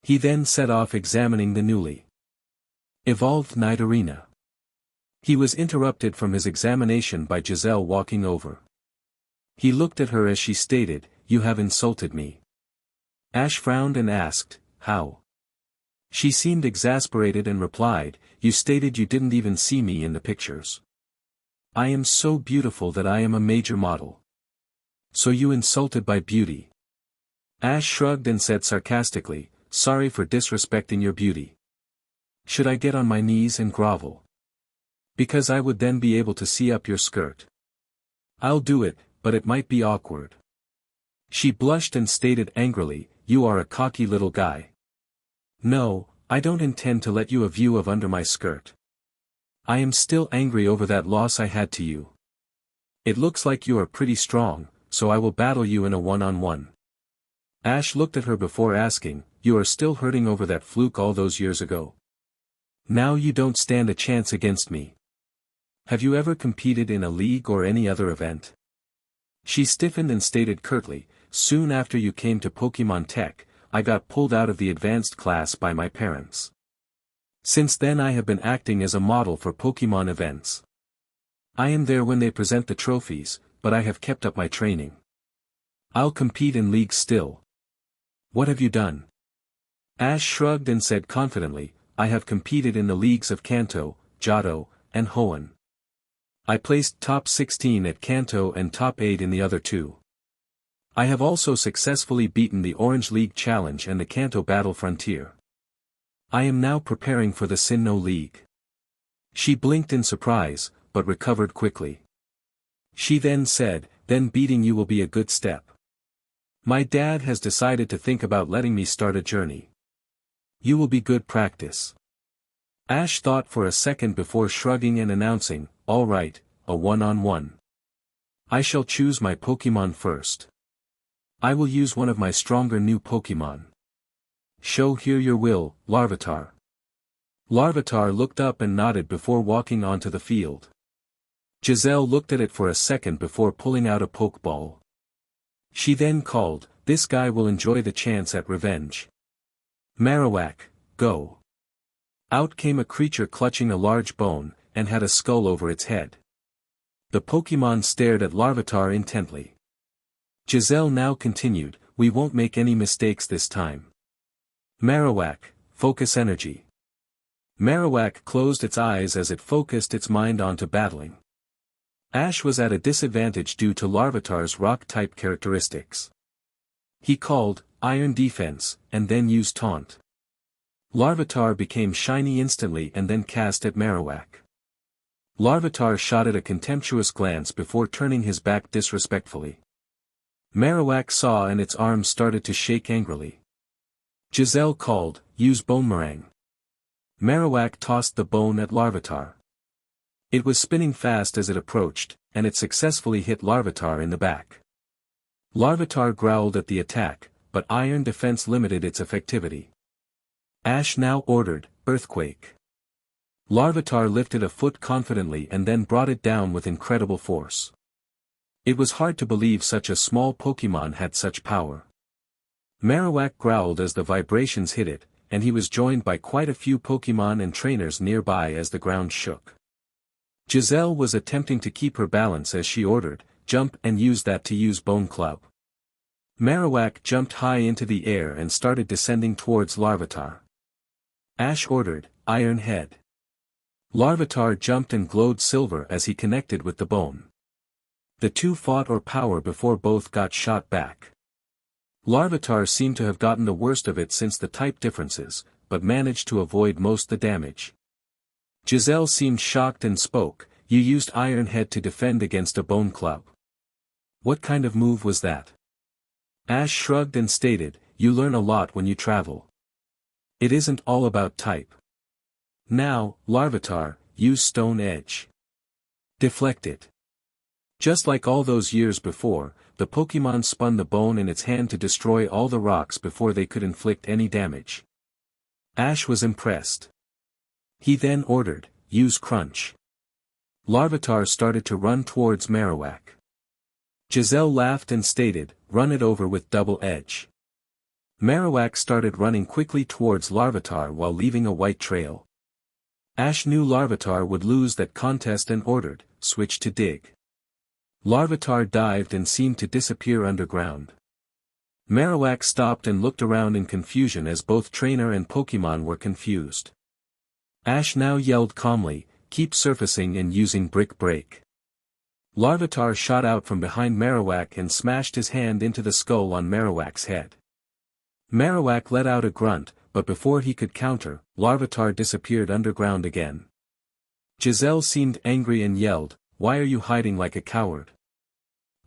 Speaker 1: He then set off examining the newly evolved Nidorina. He was interrupted from his examination by Giselle walking over. He looked at her as she stated, "You have insulted me." Ash frowned and asked, "How?" She seemed exasperated and replied, "You stated you didn't even see me in the pictures. I am so beautiful that I am a major model. So you insulted by beauty." Ash shrugged and said sarcastically, "Sorry for disrespecting your beauty. Should I get on my knees and grovel? Because I would then be able to see up your skirt." "I'll do it, but it might be awkward." She blushed and stated angrily, "You are a cocky little guy. No, I don't intend to let you a view of under my skirt. I am still angry over that loss I had to you. It looks like you are pretty strong, so I will battle you in a one-on-one." Ash looked at her before asking, "You are still hurting over that fluke all those years ago? Now you don't stand a chance against me. Have you ever competed in a league or any other event?" She stiffened and stated curtly, "Soon after you came to Pokemon Tech, I got pulled out of the advanced class by my parents. Since then I have been acting as a model for Pokemon events. I am there when they present the trophies, but I have kept up my training. I'll compete in leagues still." "What have you done?" Ash shrugged and said confidently, "I have competed in the leagues of Kanto, Johto, and Hoenn. I placed top 16 at Kanto and top 8 in the other two. I have also successfully beaten the Orange League Challenge and the Kanto Battle Frontier." I am now preparing for the Sinnoh League. She blinked in surprise, but recovered quickly. She then said, then beating you will be a good step. My dad has decided to think about letting me start a journey. You will be good practice. Ash thought for a second before shrugging and announcing, all right, a one-on-one. I shall choose my Pokemon first. I will use one of my stronger new Pokemon. Show here your will, Larvitar. Larvitar looked up and nodded before walking onto the field. Giselle looked at it for a second before pulling out a Pokeball. She then called, this guy will enjoy the chance at revenge. Marowak, go. Out came a creature clutching a large bone, and had a skull over its head. The Pokemon stared at Larvitar intently. Giselle now continued, we won't make any mistakes this time. Marowak, focus energy. Marowak closed its eyes as it focused its mind onto battling. Ash was at a disadvantage due to Larvitar's rock-type characteristics. He called, Iron Defense, and then used Taunt. Larvitar became shiny instantly and then cast at Marowak. Larvitar shot it a contemptuous glance before turning his back disrespectfully. Marowak saw and its arms started to shake angrily. Giselle called, use Boomerang. Marowak tossed the bone at Larvitar. It was spinning fast as it approached, and it successfully hit Larvitar in the back. Larvitar growled at the attack, but Iron Defense limited its effectivity. Ash now ordered, Earthquake. Larvitar lifted a foot confidently and then brought it down with incredible force. It was hard to believe such a small Pokemon had such power. Marowak growled as the vibrations hit it, and he was joined by quite a few Pokemon and trainers nearby as the ground shook. Giselle was attempting to keep her balance as she ordered, jump and use that to use Bone Club. Marowak jumped high into the air and started descending towards Larvitar. Ash ordered, Iron Head. Larvitar jumped and glowed silver as he connected with the bone. The two fought or power before both got shot back. Larvitar seemed to have gotten the worst of it since the type differences, but managed to avoid most the damage. Giselle seemed shocked and spoke, you used Iron Head to defend against a Bone Club. What kind of move was that? Ash shrugged and stated, you learn a lot when you travel. It isn't all about type. Now, Larvitar, use Stone Edge. Deflect it. Just like all those years before, the Pokemon spun the bone in its hand to destroy all the rocks before they could inflict any damage. Ash was impressed. He then ordered, use Crunch. Larvitar started to run towards Marowak. Giselle laughed and stated, run it over with Double Edge. Marowak started running quickly towards Larvitar while leaving a white trail. Ash knew Larvitar would lose that contest and ordered, switch to Dig. Larvitar dived and seemed to disappear underground. Marowak stopped and looked around in confusion as both trainer and Pokemon were confused. Ash now yelled calmly, keep surfacing and using Brick Break. Larvitar shot out from behind Marowak and smashed his hand into the skull on Marowak's head. Marowak let out a grunt, but before he could counter, Larvitar disappeared underground again. Giselle seemed angry and yelled, why are you hiding like a coward?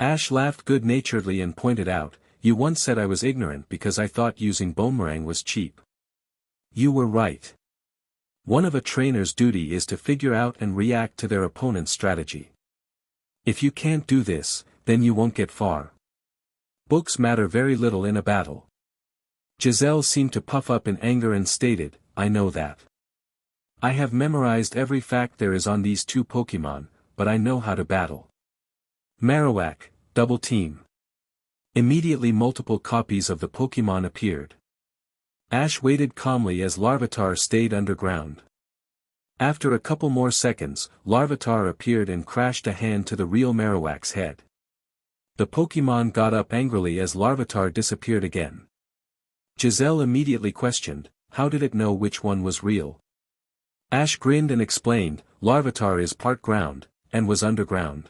Speaker 1: Ash laughed good-naturedly and pointed out, you once said I was ignorant because I thought using Boomerang was cheap. You were right. One of a trainer's duty is to figure out and react to their opponent's strategy. If you can't do this, then you won't get far. Books matter very little in a battle. Giselle seemed to puff up in anger and stated, I know that. I have memorized every fact there is on these two Pokemon, but I know how to battle. Marowak, double team. Immediately multiple copies of the Pokemon appeared. Ash waited calmly as Larvitar stayed underground. After a couple more seconds, Larvitar appeared and crashed a hand to the real Marowak's head. The Pokemon got up angrily as Larvitar disappeared again. Giselle immediately questioned, how did it know which one was real? Ash grinned and explained, Larvitar is part ground, and was underground.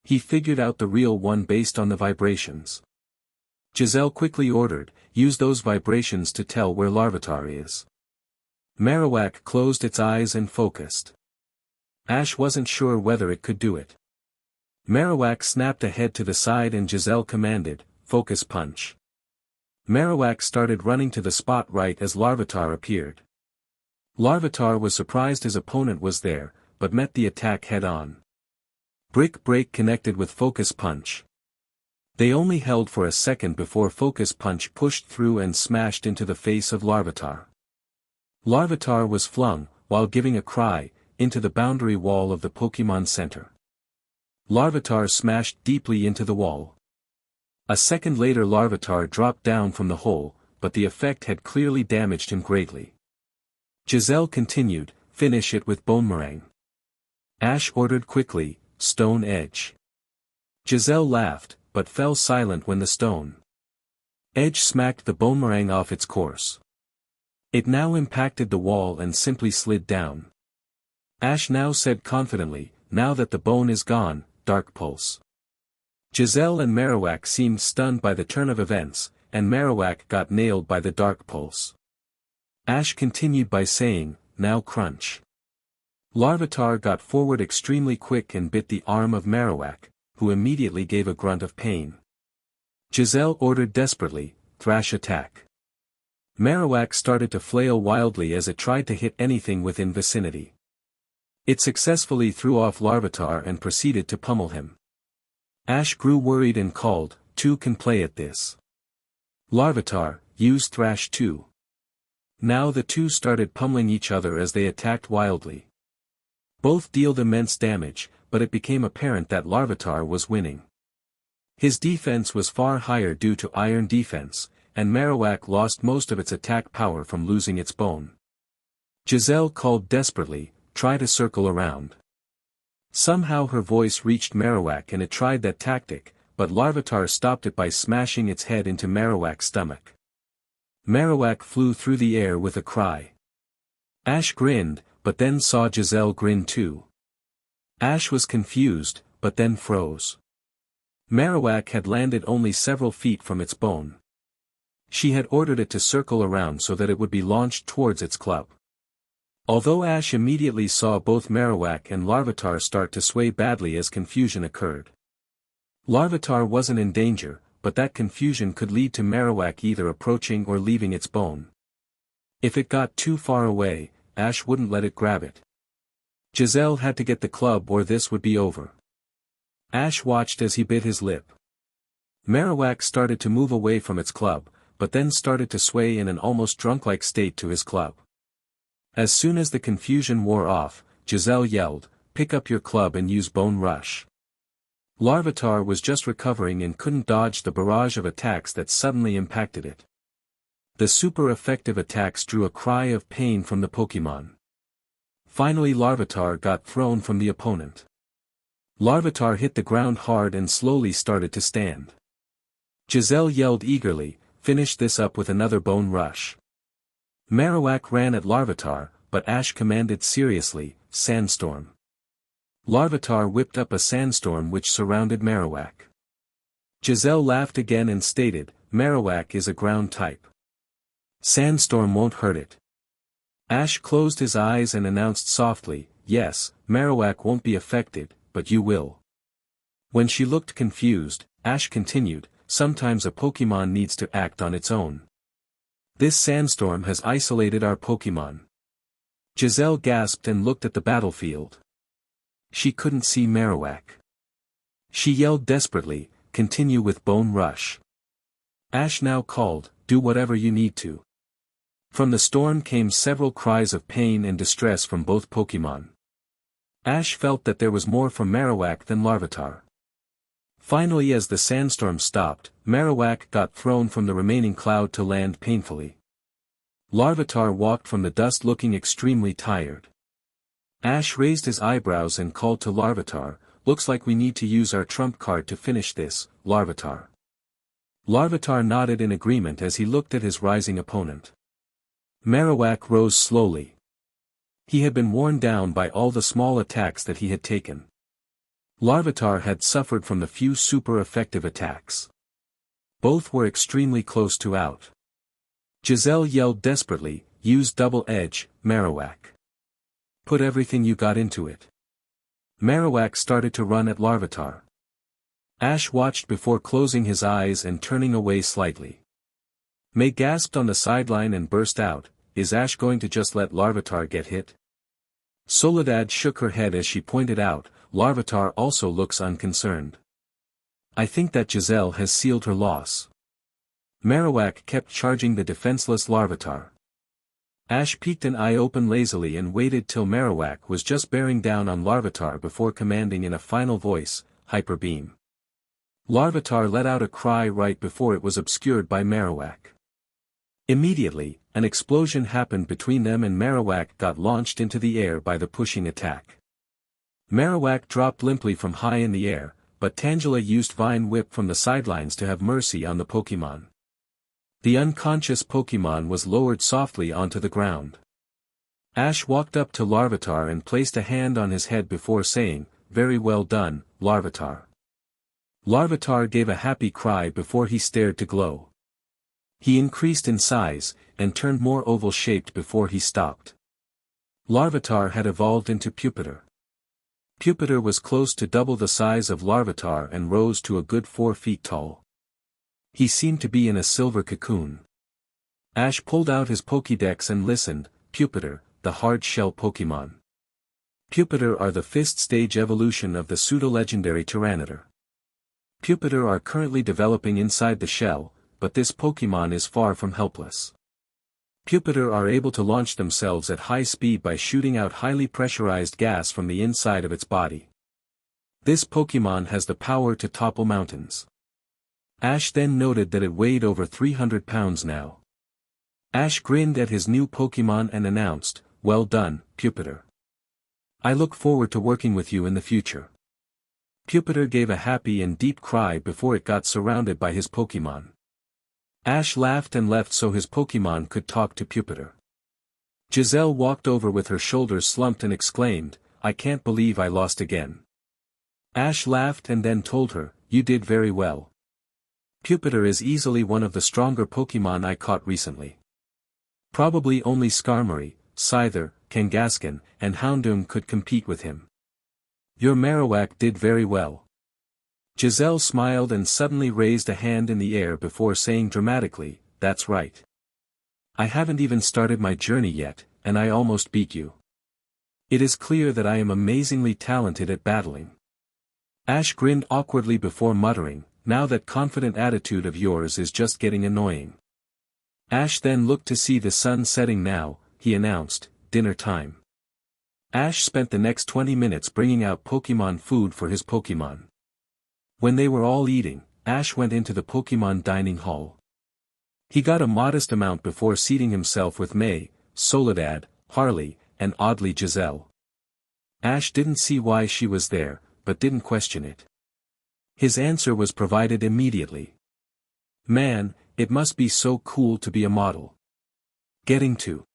Speaker 1: He figured out the real one based on the vibrations. Giselle quickly ordered, use those vibrations to tell where Larvitar is. Marowak closed its eyes and focused. Ash wasn't sure whether it could do it. Marowak snapped a head to the side and Giselle commanded, "Focus punch." Marowak started running to the spot right as Larvitar appeared. Larvitar was surprised his opponent was there, but met the attack head-on. Brick Break connected with Focus Punch. They only held for a second before Focus Punch pushed through and smashed into the face of Larvitar. Larvitar was flung, while giving a cry, into the boundary wall of the Pokémon Center. Larvitar smashed deeply into the wall. A second later Larvitar dropped down from the hole, but the effect had clearly damaged him greatly. Giselle continued, "Finish it with Bonemerang." Ash ordered quickly, "Stone Edge." Giselle laughed, but fell silent when the Stone Edge smacked the Bonemerang off its course. It now impacted the wall and simply slid down. Ash now said confidently, "Now that the bone is gone, Dark Pulse." Giselle and Marowak seemed stunned by the turn of events, and Marowak got nailed by the Dark Pulse. Ash continued by saying, "Now Crunch." Larvitar got forward extremely quick and bit the arm of Marowak, who immediately gave a grunt of pain. Giselle ordered desperately, "Thrash Attack." Marowak started to flail wildly as it tried to hit anything within vicinity. It successfully threw off Larvitar and proceeded to pummel him. Ash grew worried and called, "Two can play at this. Larvitar, use Thrash too." Now the two started pummeling each other as they attacked wildly. Both dealt immense damage, but it became apparent that Larvitar was winning. His defense was far higher due to iron defense, and Marowak lost most of its attack power from losing its bone. Giselle called desperately, "Try to circle around." Somehow her voice reached Marowak and it tried that tactic, but Larvitar stopped it by smashing its head into Marowak's stomach. Marowak flew through the air with a cry. Ash grinned, but then saw Giselle grin too. Ash was confused, but then froze. Marowak had landed only several feet from its bone. She had ordered it to circle around so that it would be launched towards its club. Although Ash immediately saw both Marowak and Larvitar start to sway badly as confusion occurred. Larvitar wasn't in danger, but that confusion could lead to Marowak either approaching or leaving its bone. If it got too far away, Ash wouldn't let it grab it. Giselle had to get the club or this would be over. Ash watched as he bit his lip. Marowak started to move away from its club, but then started to sway in an almost drunk-like state to his club. As soon as the confusion wore off, Giselle yelled, "Pick up your club and use Bone Rush." Larvitar was just recovering and couldn't dodge the barrage of attacks that suddenly impacted it. The super effective attacks drew a cry of pain from the Pokémon. Finally Larvitar got thrown from the opponent. Larvitar hit the ground hard and slowly started to stand. Giselle yelled eagerly, "Finish this up with another Bone Rush." Marowak ran at Larvitar, but Ash commanded seriously, "Sandstorm." Larvitar whipped up a sandstorm which surrounded Marowak. Giselle laughed again and stated, "Marowak is a ground type. Sandstorm won't hurt it." Ash closed his eyes and announced softly, "Yes, Marowak won't be affected, but you will." When she looked confused, Ash continued, "Sometimes a Pokémon needs to act on its own. This sandstorm has isolated our Pokémon." Giselle gasped and looked at the battlefield. She couldn't see Marowak. She yelled desperately, "Continue with Bone Rush." Ash now called, "Do whatever you need to." From the storm came several cries of pain and distress from both Pokémon. Ash felt that there was more from Marowak than Larvitar. Finally, as the sandstorm stopped, Marowak got thrown from the remaining cloud to land painfully. Larvitar walked from the dust looking extremely tired. Ash raised his eyebrows and called to Larvitar, "Looks like we need to use our trump card to finish this, Larvitar." Larvitar nodded in agreement as he looked at his rising opponent. Marowak rose slowly. He had been worn down by all the small attacks that he had taken. Larvitar had suffered from the few super effective attacks. Both were extremely close to out. Giselle yelled desperately, use double edge, Marowak. Put everything you got into it. Marowak started to run at Larvitar. Ash watched before closing his eyes and turning away slightly. May gasped on the sideline and burst out, is Ash going to just let Larvitar get hit? Soledad shook her head as she pointed out, Larvitar also looks unconcerned. I think that Giselle has sealed her loss. Marowak kept charging the defenseless Larvitar. Ash peeked an eye open lazily and waited till Marowak was just bearing down on Larvitar before commanding in a final voice, Hyper Beam. Larvitar let out a cry right before it was obscured by Marowak. Immediately, an explosion happened between them and Marowak got launched into the air by the pushing attack. Marowak dropped limply from high in the air, but Tangela used Vine Whip from the sidelines to have mercy on the Pokémon. The unconscious Pokémon was lowered softly onto the ground. Ash walked up to Larvitar and placed a hand on his head before saying, very well done, Larvitar. Larvitar gave a happy cry before he stared to glow. He increased in size, and turned more oval-shaped before he stopped. Larvitar had evolved into Pupitar. Pupitar was close to double the size of Larvitar and rose to a good 4 feet tall. He seemed to be in a silver cocoon. Ash pulled out his Pokédex and listened, Pupitar, the hard-shell Pokémon. Pupitar are the 5th stage evolution of the pseudo-legendary Tyranitar. Pupitar are currently developing inside the shell, but this Pokémon is far from helpless. Pupitar are able to launch themselves at high speed by shooting out highly pressurized gas from the inside of its body. This Pokémon has the power to topple mountains. Ash then noted that it weighed over 300 pounds now. Ash grinned at his new Pokémon and announced, well done, Pupitar. I look forward to working with you in the future. Pupitar gave a happy and deep cry before it got surrounded by his Pokémon. Ash laughed and left so his Pokémon could talk to Pupitar. Giselle walked over with her shoulders slumped and exclaimed, I can't believe I lost again. Ash laughed and then told her, you did very well. Pupitar is easily one of the stronger Pokémon I caught recently. Probably only Skarmory, Scyther, Kangaskhan, and Houndoom could compete with him. Your Marowak did very well. Giselle smiled and suddenly raised a hand in the air before saying dramatically, that's right. I haven't even started my journey yet, and I almost beat you. It is clear that I am amazingly talented at battling. Ash grinned awkwardly before muttering, now that confident attitude of yours is just getting annoying. Ash then looked to see the sun setting now, he announced, dinner time. Ash spent the next 20 minutes bringing out Pokémon food for his Pokémon. When they were all eating, Ash went into the Pokémon dining hall. He got a modest amount before seating himself with May, Soledad, Harley, and oddly Giselle. Ash didn't see why she was there, but didn't question it. His answer was provided immediately. Man, it must be so cool to be a model. Getting to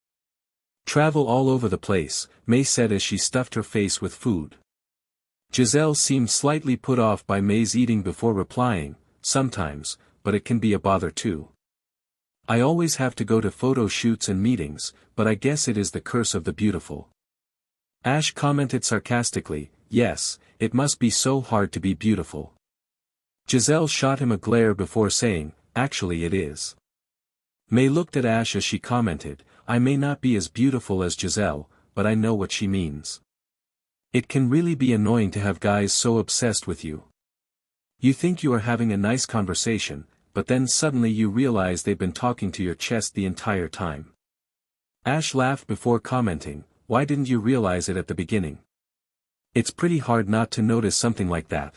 Speaker 1: travel all over the place, May said as she stuffed her face with food. Giselle seemed slightly put off by May's eating before replying, sometimes, but it can be a bother too. I always have to go to photo shoots and meetings, but I guess it is the curse of the beautiful. Ash commented sarcastically, yes, it must be so hard to be beautiful. Giselle shot him a glare before saying, actually it is. May looked at Ash as she commented, I may not be as beautiful as Giselle, but I know what she means. It can really be annoying to have guys so obsessed with you. You think you are having a nice conversation, but then suddenly you realize they've been talking to your chest the entire time. Ash laughed before commenting, why didn't you realize it at the beginning? It's pretty hard not to notice something like that.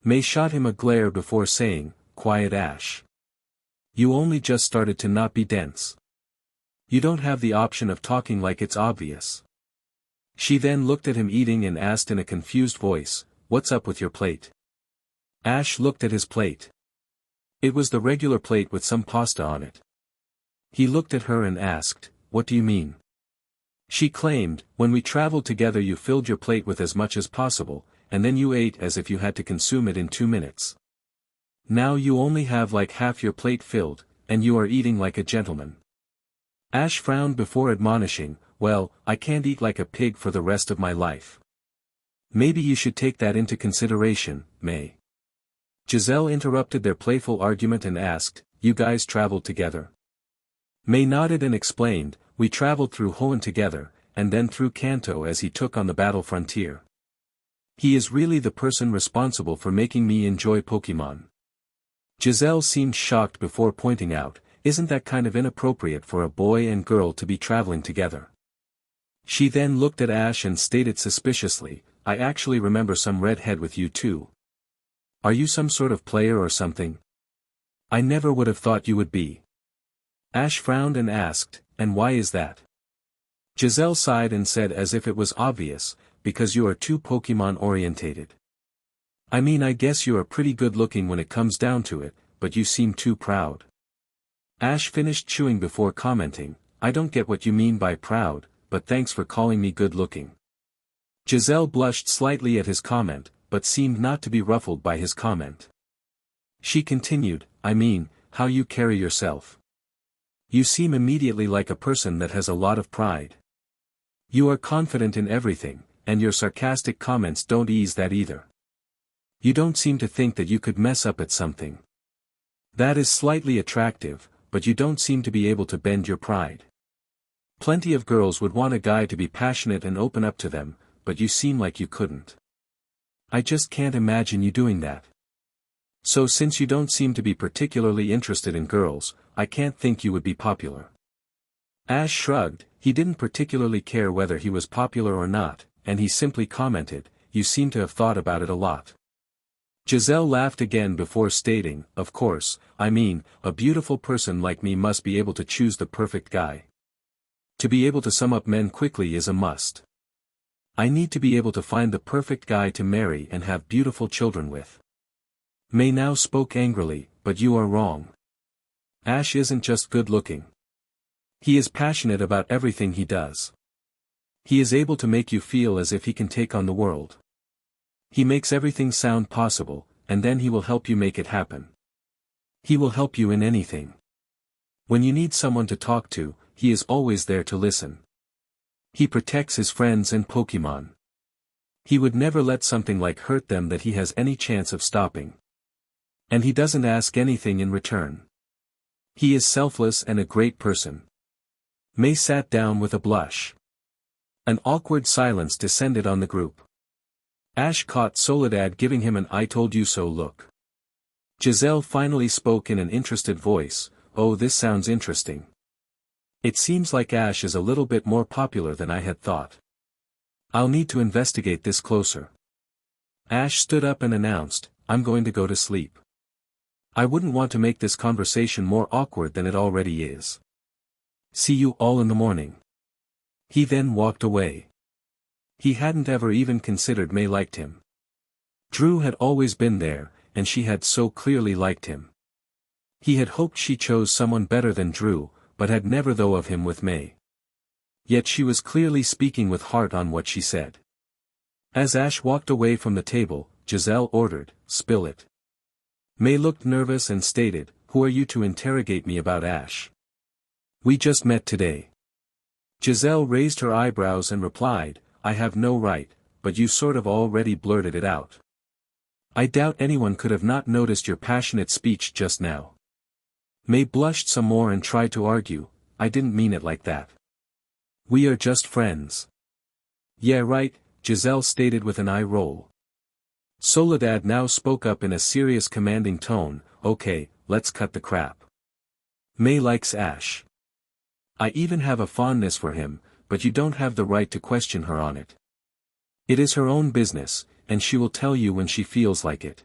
Speaker 1: May shot him a glare before saying, quiet Ash. You only just started to not be dense. You don't have the option of talking like it's obvious. She then looked at him eating and asked in a confused voice, what's up with your plate? Ash looked at his plate. It was the regular plate with some pasta on it. He looked at her and asked, what do you mean? She claimed, when we traveled together you filled your plate with as much as possible, and then you ate as if you had to consume it in 2 minutes. Now you only have like half your plate filled, and you are eating like a gentleman. Ash frowned before admonishing, well, I can't eat like a pig for the rest of my life. Maybe you should take that into consideration, May. Giselle interrupted their playful argument and asked, you guys traveled together? May nodded and explained, we traveled through Hoenn together, and then through Kanto as he took on the battle frontier. He is really the person responsible for making me enjoy Pokemon. Giselle seemed shocked before pointing out, isn't that kind of inappropriate for a boy and girl to be traveling together? She then looked at Ash and stated suspiciously, I actually remember some redhead with you too. Are you some sort of player or something? I never would have thought you would be. Ash frowned and asked, and why is that? Giselle sighed and said as if it was obvious, because you are too Pokemon orientated. I mean I guess you are pretty good looking when it comes down to it, but you seem too proud. Ash finished chewing before commenting, I don't get what you mean by proud, but thanks for calling me good looking. Giselle blushed slightly at his comment, but seemed not to be ruffled by his comment. She continued, I mean, how you carry yourself. You seem immediately like a person that has a lot of pride. You are confident in everything, and your sarcastic comments don't ease that either. You don't seem to think that you could mess up at something. That is slightly attractive, but you don't seem to be able to bend your pride. Plenty of girls would want a guy to be passionate and open up to them, but you seem like you couldn't. I just can't imagine you doing that. So since you don't seem to be particularly interested in girls, I can't think you would be popular. Ash shrugged, he didn't particularly care whether he was popular or not, and he simply commented, you seem to have thought about it a lot. Giselle laughed again before stating, of course, I mean, a beautiful person like me must be able to choose the perfect guy. To be able to sum up men quickly is a must. I need to be able to find the perfect guy to marry and have beautiful children with. May now spoke angrily, but you are wrong. Ash isn't just good looking. He is passionate about everything he does. He is able to make you feel as if he can take on the world. He makes everything sound possible, and then he will help you make it happen. He will help you in anything. When you need someone to talk to, he is always there to listen. He protects his friends and Pokemon. He would never let something like hurt them that he has any chance of stopping. And he doesn't ask anything in return. He is selfless and a great person. May sat down with a blush. An awkward silence descended on the group. Ash caught Soledad giving him an I told you so look. Giselle finally spoke in an interested voice, oh this sounds interesting. It seems like Ash is a little bit more popular than I had thought. I'll need to investigate this closer. Ash stood up and announced, I'm going to go to sleep. I wouldn't want to make this conversation more awkward than it already is. See you all in the morning. He then walked away. He hadn't ever even considered May liked him. Drew had always been there, and she had so clearly liked him. He had hoped she chose someone better than Drew, but had never thought of him with May. Yet she was clearly speaking with heart on what she said. As Ash walked away from the table, Giselle ordered, spill it. May looked nervous and stated, who are you to interrogate me about Ash? We just met today. Giselle raised her eyebrows and replied, I have no right, but you sort of already blurted it out. I doubt anyone could have not noticed your passionate speech just now. May blushed some more and tried to argue, I didn't mean it like that. We are just friends. Yeah right, Giselle stated with an eye roll. Soledad now spoke up in a serious commanding tone, okay, let's cut the crap. May likes Ash. I even have a fondness for him, but you don't have the right to question her on it. It is her own business, and she will tell you when she feels like it.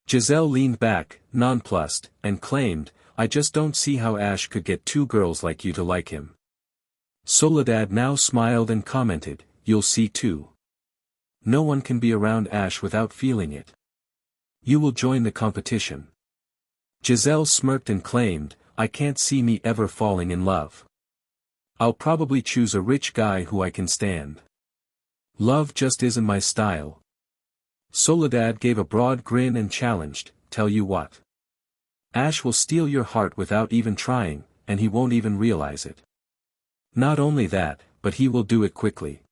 Speaker 1: Giselle leaned back, nonplussed, and claimed, I just don't see how Ash could get two girls like you to like him. Soledad now smiled and commented, you'll see too. No one can be around Ash without feeling it. You will join the competition. Giselle smirked and claimed, I can't see me ever falling in love. I'll probably choose a rich guy who I can stand. Love just isn't my style. Soledad gave a broad grin and challenged, tell you what. Ash will steal your heart without even trying, and he won't even realize it. Not only that, but he will do it quickly.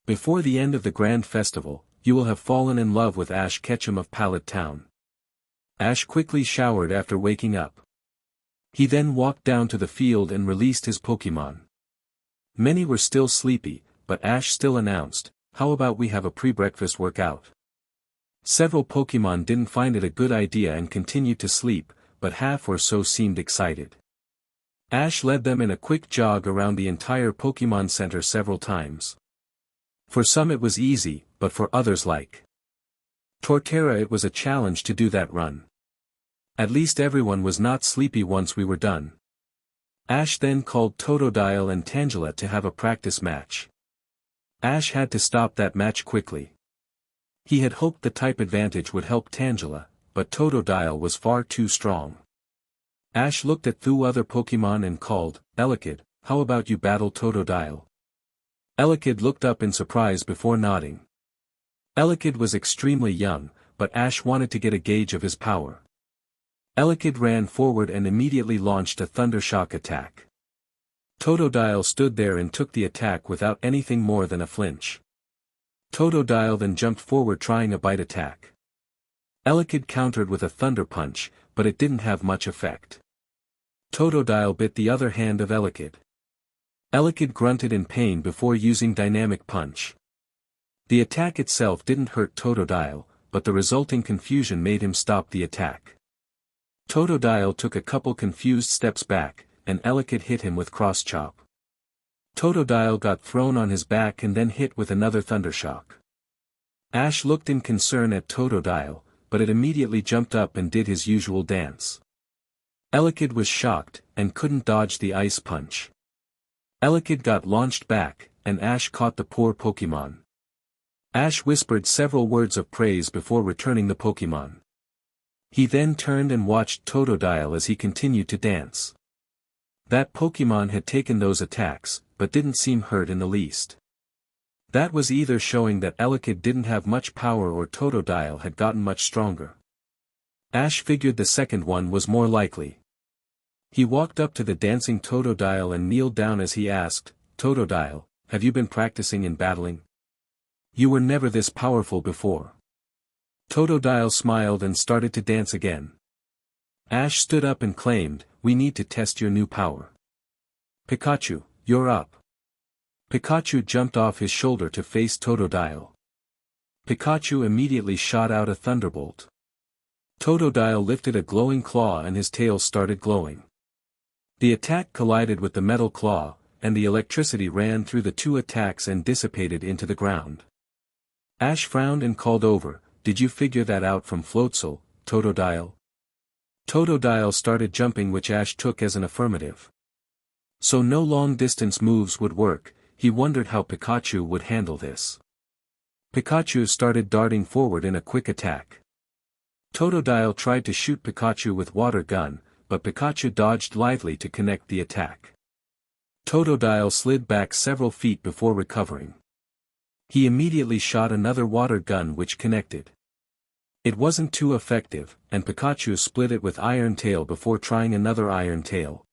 Speaker 1: Before the end of the Grand Festival, you will have fallen in love with Ash Ketchum of Pallet Town. Ash quickly showered after waking up. He then walked down to the field and released his Pokémon. Many were still sleepy, but Ash still announced, "How about we have a pre-breakfast workout?" Several Pokémon didn't find it a good idea and continued to sleep, but half or so seemed excited. Ash led them in a quick jog around the entire Pokémon Center several times. For some it was easy, but for others like Torterra it was a challenge to do that run. At least everyone was not sleepy once we were done. Ash then called Totodile and Tangela to have a practice match. Ash had to stop that match quickly. He had hoped the type advantage would help Tangela, but Totodile was far too strong. Ash looked at two other Pokémon and called, "Electivire, how about you battle Totodile?" Electivire looked up in surprise before nodding. Electivire was extremely young, but Ash wanted to get a gauge of his power. Electivire ran forward and immediately launched a Thundershock attack. Totodile stood there and took the attack without anything more than a flinch. Totodile then jumped forward trying a bite attack. Electivire countered with a Thunder Punch, but it didn't have much effect. Totodile bit the other hand of Electivire. Electivire grunted in pain before using Dynamic Punch. The attack itself didn't hurt Totodile, but the resulting confusion made him stop the attack. Totodile took a couple confused steps back, and Electivire hit him with Cross Chop. Totodile got thrown on his back and then hit with another Thundershock. Ash looked in concern at Totodile, but it immediately jumped up and did his usual dance. Electivire was shocked, and couldn't dodge the Ice Punch. Electivire got launched back, and Ash caught the poor Pokémon. Ash whispered several words of praise before returning the Pokémon. He then turned and watched Totodile as he continued to dance. That Pokémon had taken those attacks, but didn't seem hurt in the least. That was either showing that Electivire didn't have much power or Totodile had gotten much stronger. Ash figured the second one was more likely. He walked up to the dancing Totodile and kneeled down as he asked, "Totodile, have you been practicing in battling? You were never this powerful before." Totodile smiled and started to dance again. Ash stood up and claimed, "We need to test your new power. Pikachu, you're up." Pikachu jumped off his shoulder to face Totodile. Pikachu immediately shot out a thunderbolt. Totodile lifted a glowing claw and his tail started glowing. The attack collided with the metal claw, and the electricity ran through the two attacks and dissipated into the ground. Ash frowned and called over, "Did you figure that out from Floatzel, Totodile?" Totodile started jumping, which Ash took as an affirmative. So no long-distance moves would work. He wondered how Pikachu would handle this. Pikachu started darting forward in a quick attack. Totodile tried to shoot Pikachu with Water Gun, but Pikachu dodged lively to connect the attack. Totodile slid back several feet before recovering. He immediately shot another Water Gun which connected. It wasn't too effective, and Pikachu split it with Iron Tail before trying another Iron Tail.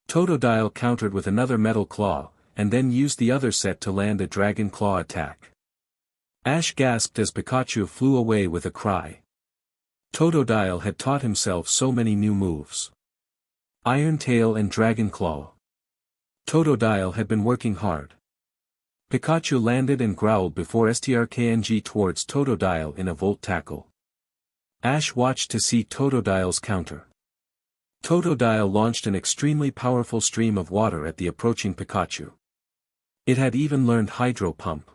Speaker 1: Totodile countered with another Metal Claw, and then used the other set to land a Dragon Claw attack. Ash gasped as Pikachu flew away with a cry. Totodile had taught himself so many new moves. Iron Tail and Dragon Claw. Totodile had been working hard. Pikachu landed and growled before strkng towards Totodile in a Volt Tackle. Ash watched to see Totodile's counter. Totodile launched an extremely powerful stream of water at the approaching Pikachu. It had even learned Hydro Pump.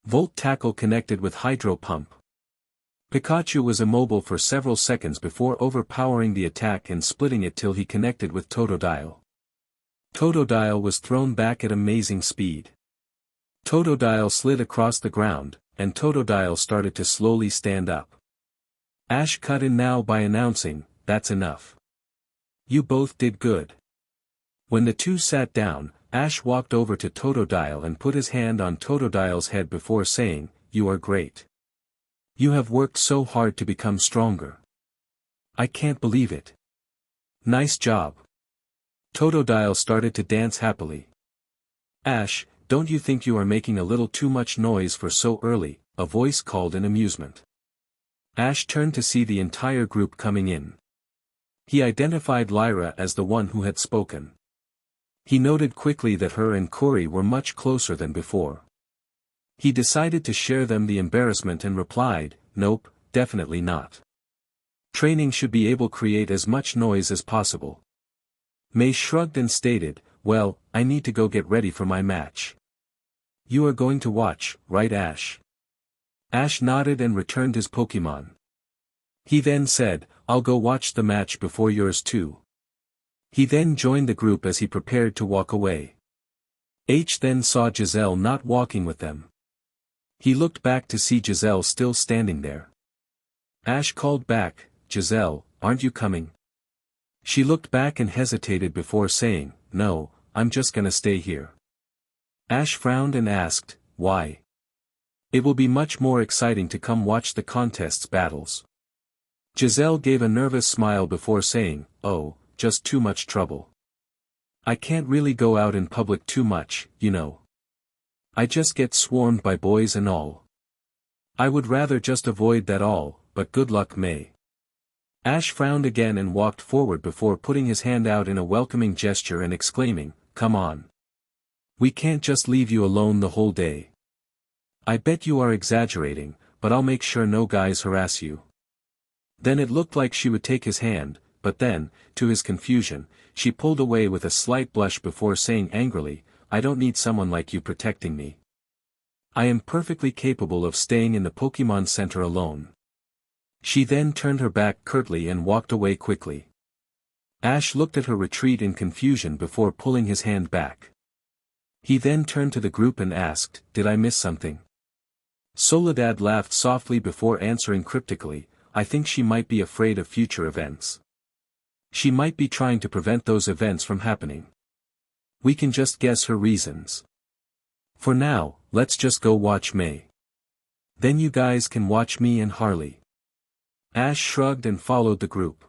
Speaker 1: Volt Tackle connected with Hydro Pump. Pikachu was immobile for several seconds before overpowering the attack and splitting it till he connected with Totodile. Totodile was thrown back at amazing speed. Totodile slid across the ground, and Totodile started to slowly stand up. Ash cut in now by announcing, "That's enough. You both did good." When the two sat down, Ash walked over to Totodile and put his hand on Totodile's head before saying, "You are great. You have worked so hard to become stronger. I can't believe it. Nice job." Totodile started to dance happily. Ash, don't you think you are making a little too much noise for so early? A voice called in amusement. Ash turned to see the entire group coming in. He identified Lyra as the one who had spoken. He noted quickly that her and Corey were much closer than before. He decided to share them the embarrassment and replied, "Nope, definitely not. Training should be able to create as much noise as possible." May shrugged and stated, "Well, I need to go get ready for my match." "You are going to watch, right Ash?" Ash nodded and returned his Pokemon. He then said, "I'll go watch the match before yours too." He then joined the group as he prepared to walk away. H then saw Giselle not walking with them. He looked back to see Giselle still standing there. Ash called back, "Giselle, aren't you coming?" She looked back and hesitated before saying, "No, I'm just gonna stay here." Ash frowned and asked, "Why?" "It will be much more exciting to come watch the contest's battles." Giselle gave a nervous smile before saying, "Oh, just too much trouble. I can't really go out in public too much, you know. I just get swarmed by boys and all. I would rather just avoid that all, but good luck May." Ash frowned again and walked forward before putting his hand out in a welcoming gesture and exclaiming, "Come on. We can't just leave you alone the whole day. I bet you are exaggerating, but I'll make sure no guys harass you." Then it looked like she would take his hand, but then, to his confusion, she pulled away with a slight blush before saying angrily, "I don't need someone like you protecting me. I am perfectly capable of staying in the Pokemon Center alone." She then turned her back curtly and walked away quickly. Ash looked at her retreat in confusion before pulling his hand back. He then turned to the group and asked, "Did I miss something?" Soledad laughed softly before answering cryptically, "I think she might be afraid of future events. She might be trying to prevent those events from happening. We can just guess her reasons. For now, let's just go watch May. Then you guys can watch me and Harley." Ash shrugged and followed the group.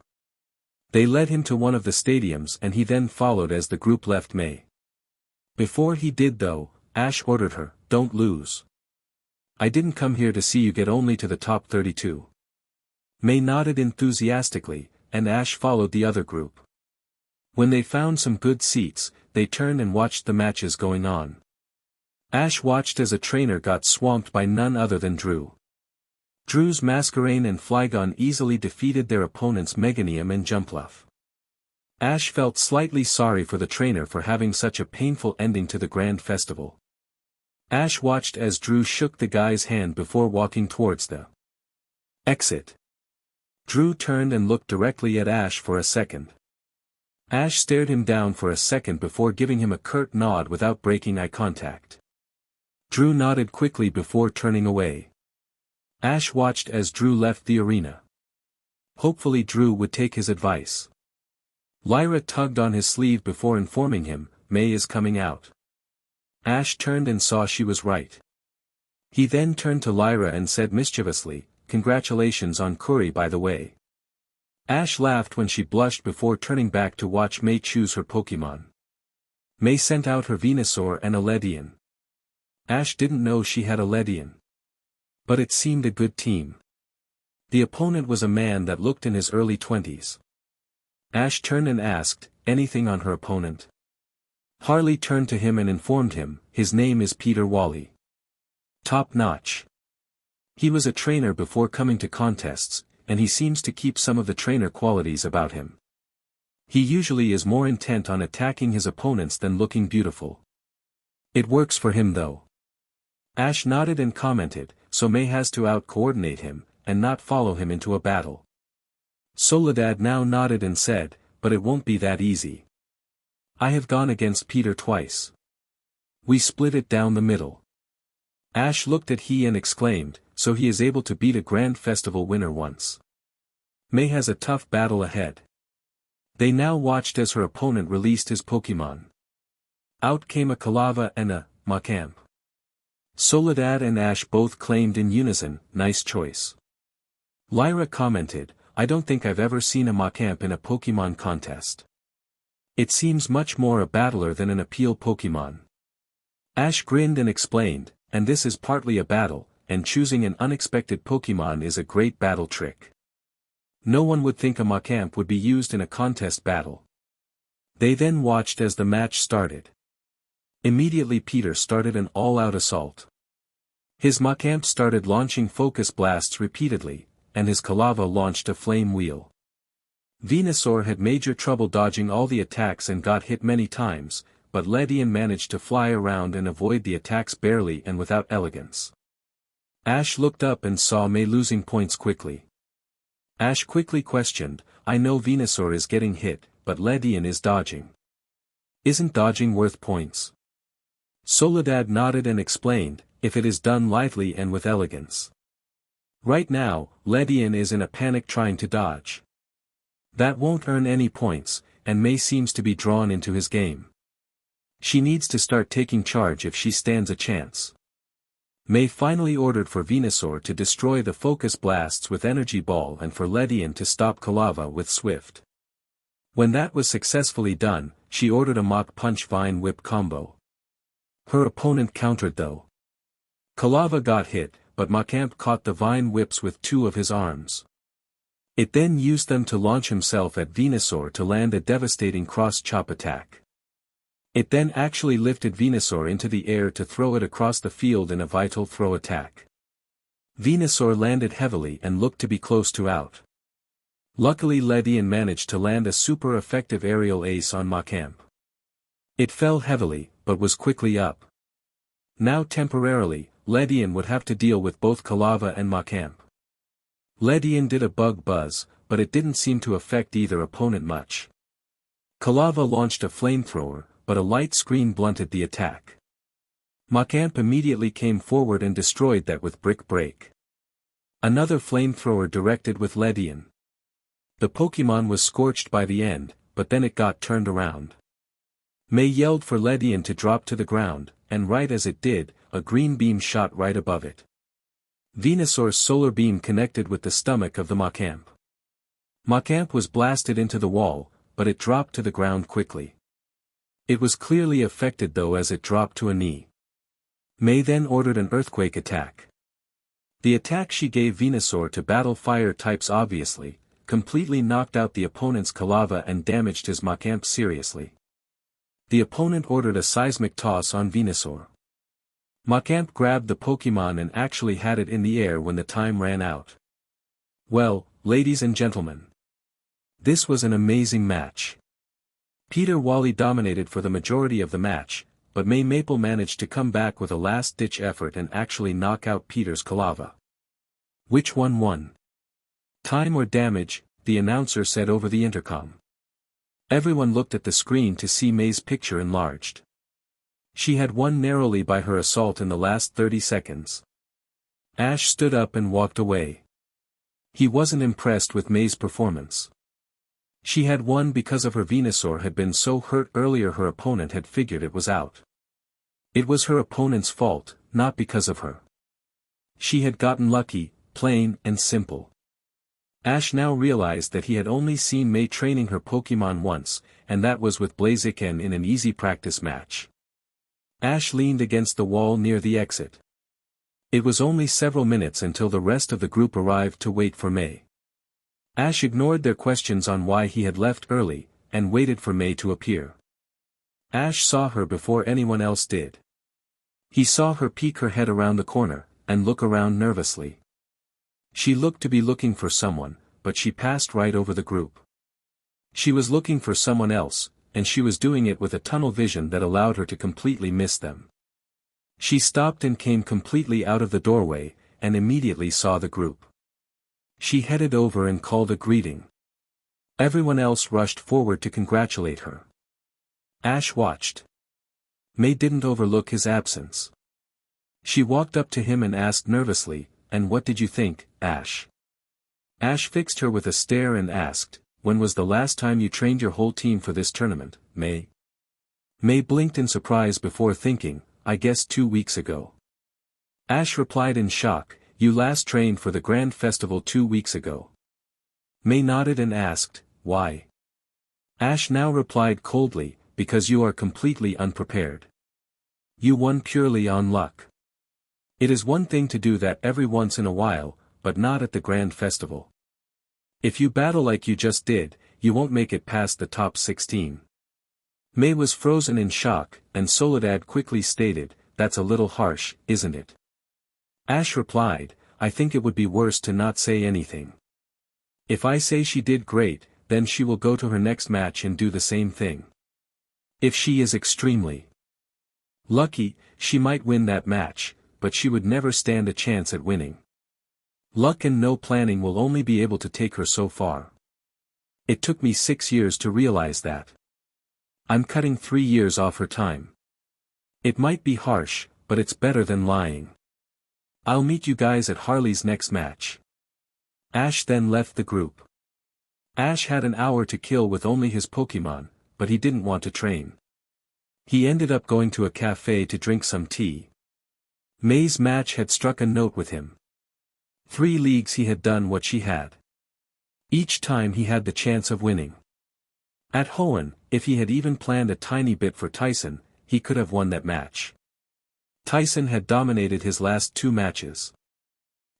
Speaker 1: They led him to one of the stadiums and he then followed as the group left May. Before he did though, Ash ordered her, "Don't lose. I didn't come here to see you get only to the top 32. May nodded enthusiastically, and Ash followed the other group. When they found some good seats, they turned and watched the matches going on. Ash watched as a trainer got swamped by none other than Drew. Drew's Masquerain and Flygon easily defeated their opponents Meganium and Jumpluff. Ash felt slightly sorry for the trainer for having such a painful ending to the Grand Festival. Ash watched as Drew shook the guy's hand before walking towards the exit. Drew turned and looked directly at Ash for a second. Ash stared him down for a second before giving him a curt nod without breaking eye contact. Drew nodded quickly before turning away. Ash watched as Drew left the arena. Hopefully Drew would take his advice. Lyra tugged on his sleeve before informing him, "May is coming out." Ash turned and saw she was right. He then turned to Lyra and said mischievously, "Congratulations on Curry by the way." Ash laughed when she blushed before turning back to watch May choose her Pokemon. May sent out her Venusaur and a Ledian. Ash didn't know she had a Ledian. But it seemed a good team. The opponent was a man that looked in his early 20s. Ash turned and asked, "Anything on her opponent?" Harley turned to him and informed him, "His name is Peter Wally. Top notch. He was a trainer before coming to contests, and he seems to keep some of the trainer qualities about him. He usually is more intent on attacking his opponents than looking beautiful. It works for him though." Ash nodded and commented, "So May has to out-coordinate him, and not follow him into a battle." Soledad now nodded and said, "But it won't be that easy. I have gone against Peter twice. We split it down the middle." Ash looked at he and exclaimed, "So he is able to beat a Grand Festival winner once. May has a tough battle ahead." They now watched as her opponent released his Pokemon. Out came a Kalava and a Macamp. Soledad and Ash both claimed in unison, "Nice choice." Lyra commented, "I don't think I've ever seen a Macamp in a Pokemon contest." It seems much more a battler than an appeal Pokemon. Ash grinned and explained, and this is partly a battle, and choosing an unexpected Pokemon is a great battle trick. No one would think a Machamp would be used in a contest battle. They then watched as the match started. Immediately Peter started an all-out assault. His Machamp started launching focus blasts repeatedly, and his Kalava launched a flame wheel. Venusaur had major trouble dodging all the attacks and got hit many times, but Ledian managed to fly around and avoid the attacks barely and without elegance. Ash looked up and saw May losing points quickly. Ash quickly questioned, I know Venusaur is getting hit, but Ledian is dodging. Isn't dodging worth points? Soledad nodded and explained, if it is done lightly and with elegance. Right now, Ledian is in a panic trying to dodge. That won't earn any points, and May seems to be drawn into his game. She needs to start taking charge if she stands a chance. May finally ordered for Venusaur to destroy the focus blasts with Energy Ball and for Ledian to stop Kalava with Swift. When that was successfully done, she ordered a Mach Punch Vine Whip combo. Her opponent countered though. Kalava got hit, but Machamp caught the Vine Whips with two of his arms. It then used them to launch himself at Venusaur to land a devastating cross-chop attack. It then actually lifted Venusaur into the air to throw it across the field in a vital throw attack. Venusaur landed heavily and looked to be close to out. Luckily Ledian managed to land a super effective aerial ace on Machamp. It fell heavily, but was quickly up. Now temporarily, Ledian would have to deal with both Kalava and Machamp. Ledian did a bug buzz, but it didn't seem to affect either opponent much. Kalava launched a flamethrower, but a light screen blunted the attack. Machamp immediately came forward and destroyed that with Brick Break. Another flamethrower directed with Ledian. The Pokemon was scorched by the end, but then it got turned around. May yelled for Ledian to drop to the ground, and right as it did, a green beam shot right above it. Venusaur's solar beam connected with the stomach of the Machamp. Machamp was blasted into the wall, but it dropped to the ground quickly. It was clearly affected though as it dropped to a knee. May then ordered an earthquake attack. The attack she gave Venusaur to battle fire types obviously, completely knocked out the opponent's Kalava and damaged his Machamp seriously. The opponent ordered a seismic toss on Venusaur. Machamp grabbed the Pokemon and actually had it in the air when the time ran out. Well, ladies and gentlemen. This was an amazing match. Peter Wally dominated for the majority of the match, but May Maple managed to come back with a last-ditch effort and actually knock out Peter's Kalava. Which one won? Time or damage, the announcer said over the intercom. Everyone looked at the screen to see May's picture enlarged. She had won narrowly by her assault in the last 30 seconds. Ash stood up and walked away. He wasn't impressed with May's performance. She had won because of her Venusaur had been so hurt earlier her opponent had figured it was out. It was her opponent's fault, not because of her. She had gotten lucky, plain and simple. Ash now realized that he had only seen May training her Pokemon once, and that was with Blaziken in an easy practice match. Ash leaned against the wall near the exit. It was only several minutes until the rest of the group arrived to wait for May. Ash ignored their questions on why he had left early, and waited for May to appear. Ash saw her before anyone else did. He saw her peek her head around the corner, and look around nervously. She looked to be looking for someone, but she passed right over the group. She was looking for someone else, and she was doing it with a tunnel vision that allowed her to completely miss them. She stopped and came completely out of the doorway, and immediately saw the group. She headed over and called a greeting. Everyone else rushed forward to congratulate her. Ash watched. May didn't overlook his absence. She walked up to him and asked nervously, "And what did you think, Ash?" Ash fixed her with a stare and asked, "When was the last time you trained your whole team for this tournament, May?" May blinked in surprise before thinking, "I guess 2 weeks ago." Ash replied in shock, "You last trained for the Grand Festival 2 weeks ago." May nodded and asked, "Why?" Ash now replied coldly, because you are completely unprepared. You won purely on luck. It is one thing to do that every once in a while, but not at the grand festival. If you battle like you just did, you won't make it past the top 16. May was frozen in shock, and Soledad quickly stated, that's a little harsh, isn't it? Ash replied, I think it would be worse to not say anything. If I say she did great, then she will go to her next match and do the same thing. If she is extremely lucky, she might win that match, but she would never stand a chance at winning. Luck and no planning will only be able to take her so far. It took me 6 years to realize that. I'm cutting 3 years off her time. It might be harsh, but it's better than lying. I'll meet you guys at Harley's next match. Ash then left the group. Ash had an hour to kill with only his Pokemon, but he didn't want to train. He ended up going to a cafe to drink some tea. May's match had struck a note with him. 3 leagues he had done what she had. Each time he had the chance of winning. At Hoenn, if he had even planned a tiny bit for Tyson, he could have won that match. Tyson had dominated his last 2 matches.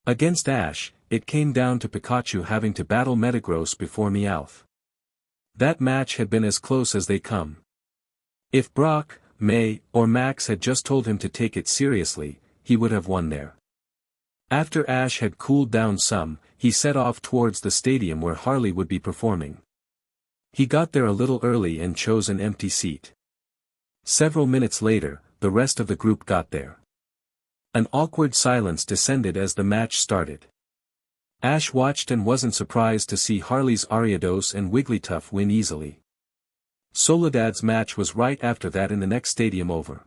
Speaker 1: Against Ash, it came down to Pikachu having to battle Metagross before Meowth. That match had been as close as they come. If Brock, May, or Max had just told him to take it seriously, he would have won there. After Ash had cooled down some, he set off towards the stadium where Harley would be performing. He got there a little early and chose an empty seat. Several minutes later, the rest of the group got there. An awkward silence descended as the match started. Ash watched and wasn't surprised to see Harley's Ariados and Wigglytuff win easily. Soledad's match was right after that in the next stadium over.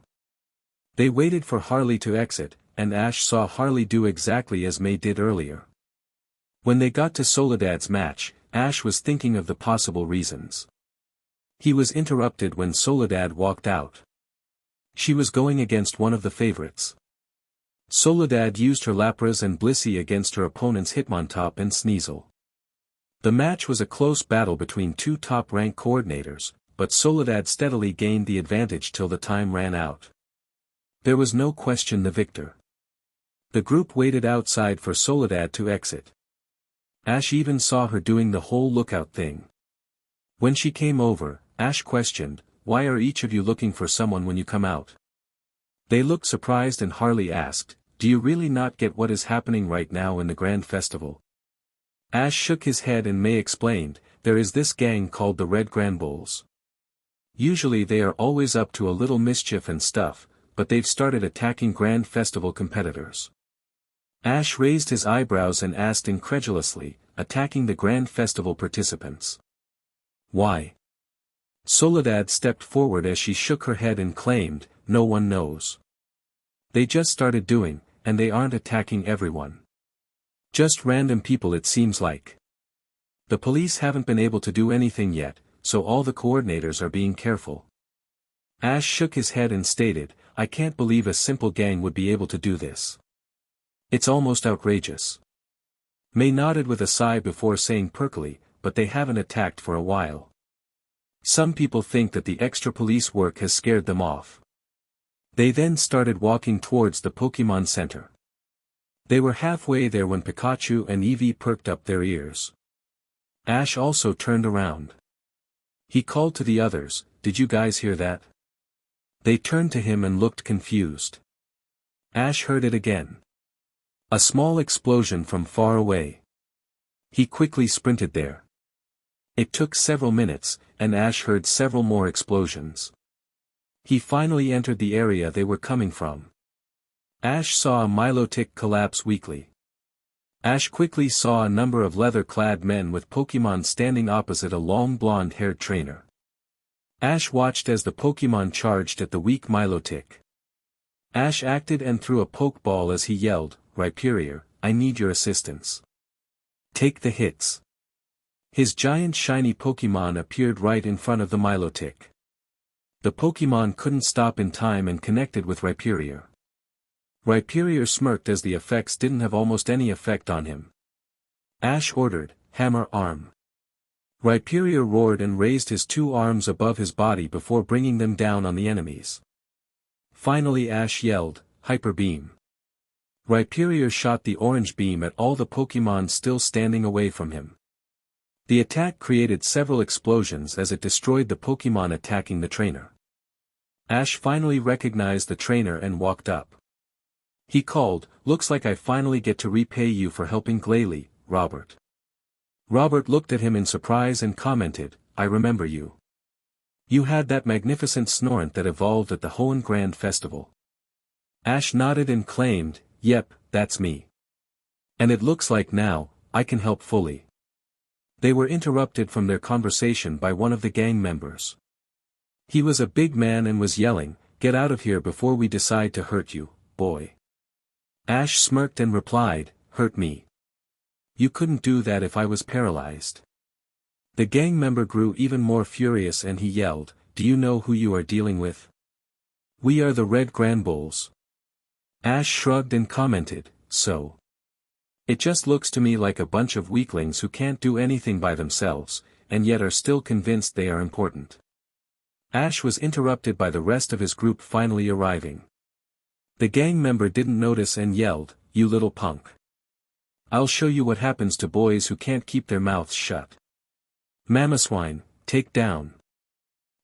Speaker 1: They waited for Harley to exit, and Ash saw Harley do exactly as May did earlier. When they got to Soledad's match, Ash was thinking of the possible reasons. He was interrupted when Soledad walked out. She was going against one of the favorites. Soledad used her Lapras and Blissey against her opponent's Hitmontop and Sneasel. The match was a close battle between 2 top-ranked coordinators, but Soledad steadily gained the advantage till the time ran out. There was no question the victor. The group waited outside for Soledad to exit. Ash even saw her doing the whole lookout thing. When she came over, Ash questioned, "Why are each of you looking for someone when you come out?" They looked surprised and Harley asked, "Do you really not get what is happening right now in the Grand Festival?" Ash shook his head and May explained, "There is this gang called the Red Granbulls. Usually they are always up to a little mischief and stuff, but they've started attacking Grand Festival competitors." Ash raised his eyebrows and asked incredulously, "Attacking the Grand Festival participants? Why?" Soledad stepped forward as she shook her head and claimed, "No one knows. They just started doing, and they aren't attacking everyone. Just random people it seems like. The police haven't been able to do anything yet, so all the coordinators are being careful." Ash shook his head and stated, "I can't believe a simple gang would be able to do this. It's almost outrageous." May nodded with a sigh before saying perkily, "But they haven't attacked for a while. Some people think that the extra police work has scared them off." They then started walking towards the Pokemon Center. They were halfway there when Pikachu and Eevee perked up their ears. Ash also turned around. He called to the others, "Did you guys hear that?" They turned to him and looked confused. Ash heard it again. A small explosion from far away. He quickly sprinted there. It took several minutes, and Ash heard several more explosions. He finally entered the area they were coming from. Ash saw a Milotic collapse weakly. Ash quickly saw a number of leather-clad men with Pokemon standing opposite a long blonde-haired trainer. Ash watched as the Pokemon charged at the weak Milotic. Ash acted and threw a Pokeball as he yelled, "Rhyperior, I need your assistance. Take the hits." His giant shiny Pokemon appeared right in front of the Milotic. The Pokemon couldn't stop in time and connected with Rhyperior. Rhyperior smirked as the effects didn't have almost any effect on him. Ash ordered, "Hammer arm." Rhyperior roared and raised his two arms above his body before bringing them down on the enemies. Finally Ash yelled, Hyper Beam. Rhyperior shot the orange beam at all the Pokémon still standing away from him. The attack created several explosions as it destroyed the Pokémon attacking the trainer. Ash finally recognized the trainer and walked up. He called, Looks like I finally get to repay you for helping Glalie, Robert. Robert looked at him in surprise and commented, I remember you. You had that magnificent Snorant that evolved at the Hoenn Grand Festival. Ash nodded and claimed, Yep, that's me. And it looks like now, I can help fully. They were interrupted from their conversation by one of the gang members. He was a big man and was yelling, Get out of here before we decide to hurt you, boy. Ash smirked and replied, Hurt me. You couldn't do that if I was paralyzed. The gang member grew even more furious and he yelled, Do you know who you are dealing with? We are the Red Granbulls. Ash shrugged and commented, So. It just looks to me like a bunch of weaklings who can't do anything by themselves, and yet are still convinced they are important. Ash was interrupted by the rest of his group finally arriving. The gang member didn't notice and yelled, You little punk. I'll show you what happens to boys who can't keep their mouths shut. Mamoswine, take down.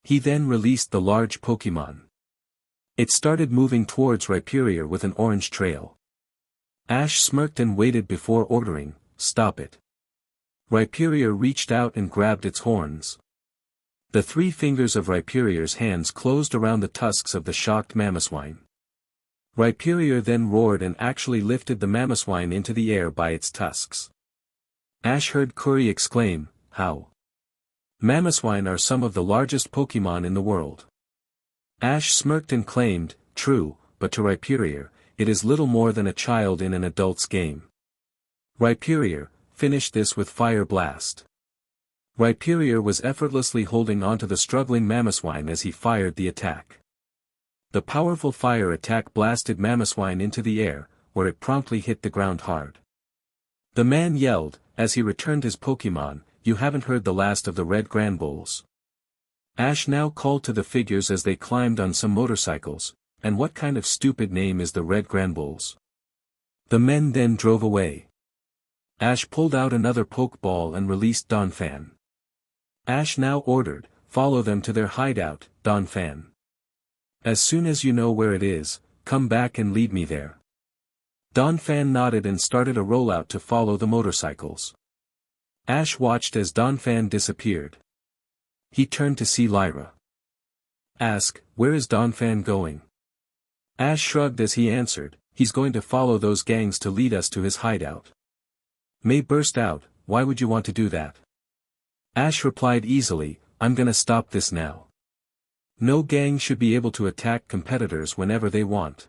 Speaker 1: He then released the large Pokémon. It started moving towards Rhyperior with an orange trail. Ash smirked and waited before ordering, Stop it. Rhyperior reached out and grabbed its horns. The 3 fingers of Rhyperior's hands closed around the tusks of the shocked Mamoswine. Rhyperior then roared and actually lifted the Mamoswine into the air by its tusks. Ash heard Curry exclaim, How? Mamoswine are some of the largest Pokémon in the world. Ash smirked and claimed, True, but to Rhyperior, it is little more than a child in an adult's game. Rhyperior, finish this with Fire Blast. Rhyperior was effortlessly holding onto the struggling Mamoswine as he fired the attack. The powerful fire attack blasted Mamoswine into the air, where it promptly hit the ground hard. The man yelled, as he returned his Pokémon, You haven't heard the last of the Red Granbulls. Ash now called to the figures as they climbed on some motorcycles, and what kind of stupid name is the Red Granbulls? The men then drove away. Ash pulled out another Pokeball and released Donphan. Ash now ordered, Follow them to their hideout, Donphan. As soon as you know where it is, come back and lead me there. Donphan nodded and started a rollout to follow the motorcycles. Ash watched as Donphan disappeared. He turned to see Lyra. Ask, Where is Donphan going? Ash shrugged as he answered, He's going to follow those gangs to lead us to his hideout. May burst out, Why would you want to do that? Ash replied easily, I'm gonna stop this now. No gang should be able to attack competitors whenever they want.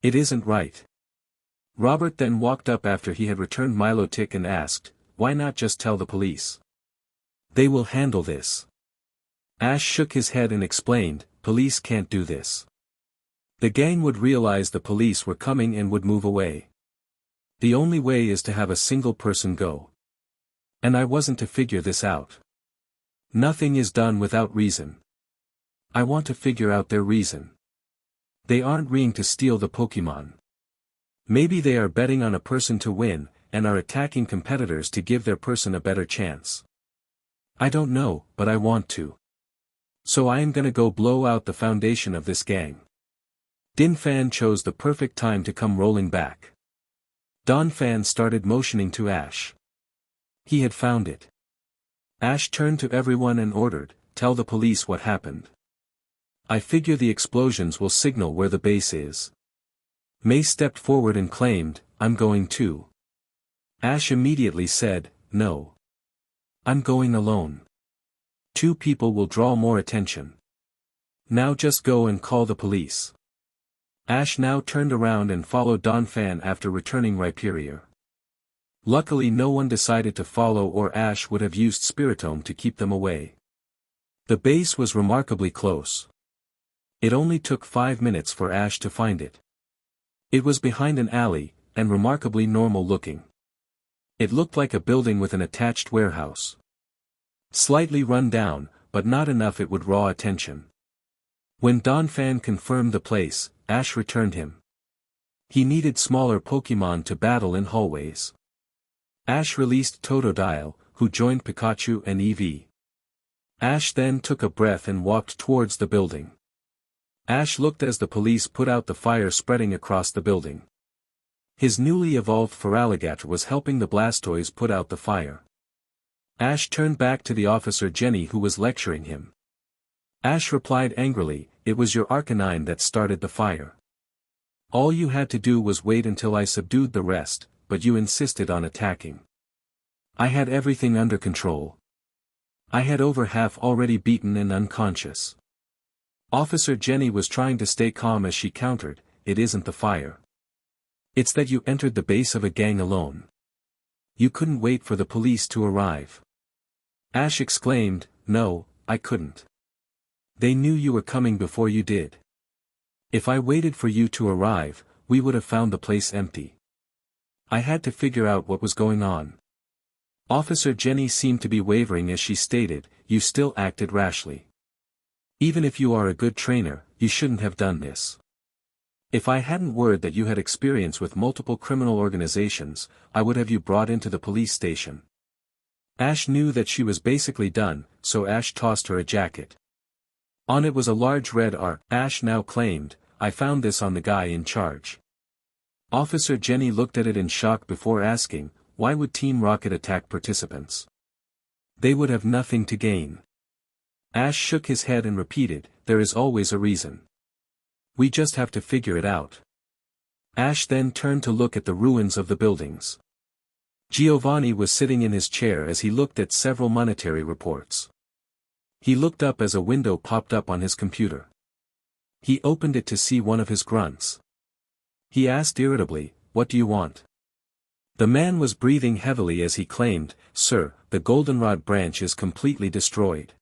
Speaker 1: It isn't right. Robert then walked up after he had returned Milotic and asked, Why not just tell the police? They will handle this. Ash shook his head and explained, Police can't do this. The gang would realize the police were coming and would move away. The only way is to have a single person go. And I wasn't to figure this out. Nothing is done without reason. I want to figure out their reason. They aren't ringing to steal the Pokémon. Maybe they are betting on a person to win, and are attacking competitors to give their person a better chance. I don't know, but I want to. So I am gonna go blow out the foundation of this gang. Donphan chose the perfect time to come rolling back. Donphan started motioning to Ash. He had found it. Ash turned to everyone and ordered, Tell the police what happened. I figure the explosions will signal where the base is. May stepped forward and claimed, I'm going too. Ash immediately said, No. I'm going alone. 2 people will draw more attention. Now just go and call the police. Ash now turned around and followed Donphan after returning Rhyperior. Luckily no one decided to follow or Ash would have used Spiritomb to keep them away. The base was remarkably close. It only took 5 minutes for Ash to find it. It was behind an alley, and remarkably normal looking. It looked like a building with an attached warehouse. Slightly run down, but not enough it would draw attention. When Donphan confirmed the place, Ash returned him. He needed smaller Pokemon to battle in hallways. Ash released Totodile, who joined Pikachu and Eevee. Ash then took a breath and walked towards the building. Ash looked as the police put out the fire spreading across the building. His newly evolved Feraligatr was helping the Blastoise put out the fire. Ash turned back to the officer Jenny who was lecturing him. Ash replied angrily, "It was your Arcanine that started the fire. All you had to do was wait until I subdued the rest, but you insisted on attacking. I had everything under control. I had over half already beaten and unconscious." Officer Jenny was trying to stay calm as she countered, "It isn't the fire. It's that you entered the base of a gang alone. You couldn't wait for the police to arrive." Ash exclaimed, "No, I couldn't. They knew you were coming before you did. If I waited for you to arrive, we would have found the place empty. I had to figure out what was going on." Officer Jenny seemed to be wavering as she stated, "You still acted rashly. Even if you are a good trainer, you shouldn't have done this. If I hadn't word that you had experience with multiple criminal organizations, I would have you brought into the police station." Ash knew that she was basically done, so Ash tossed her a jacket. On it was a large red R. Ash now claimed, "I found this on the guy in charge." Officer Jenny looked at it in shock before asking, "Why would Team Rocket attack participants? They would have nothing to gain." Ash shook his head and repeated, "There is always a reason. We just have to figure it out." Ash then turned to look at the ruins of the buildings. Giovanni was sitting in his chair as he looked at several monetary reports. He looked up as a window popped up on his computer. He opened it to see one of his grunts. He asked irritably, "What do you want?" The man was breathing heavily as he claimed, "Sir, the Goldenrod branch is completely destroyed."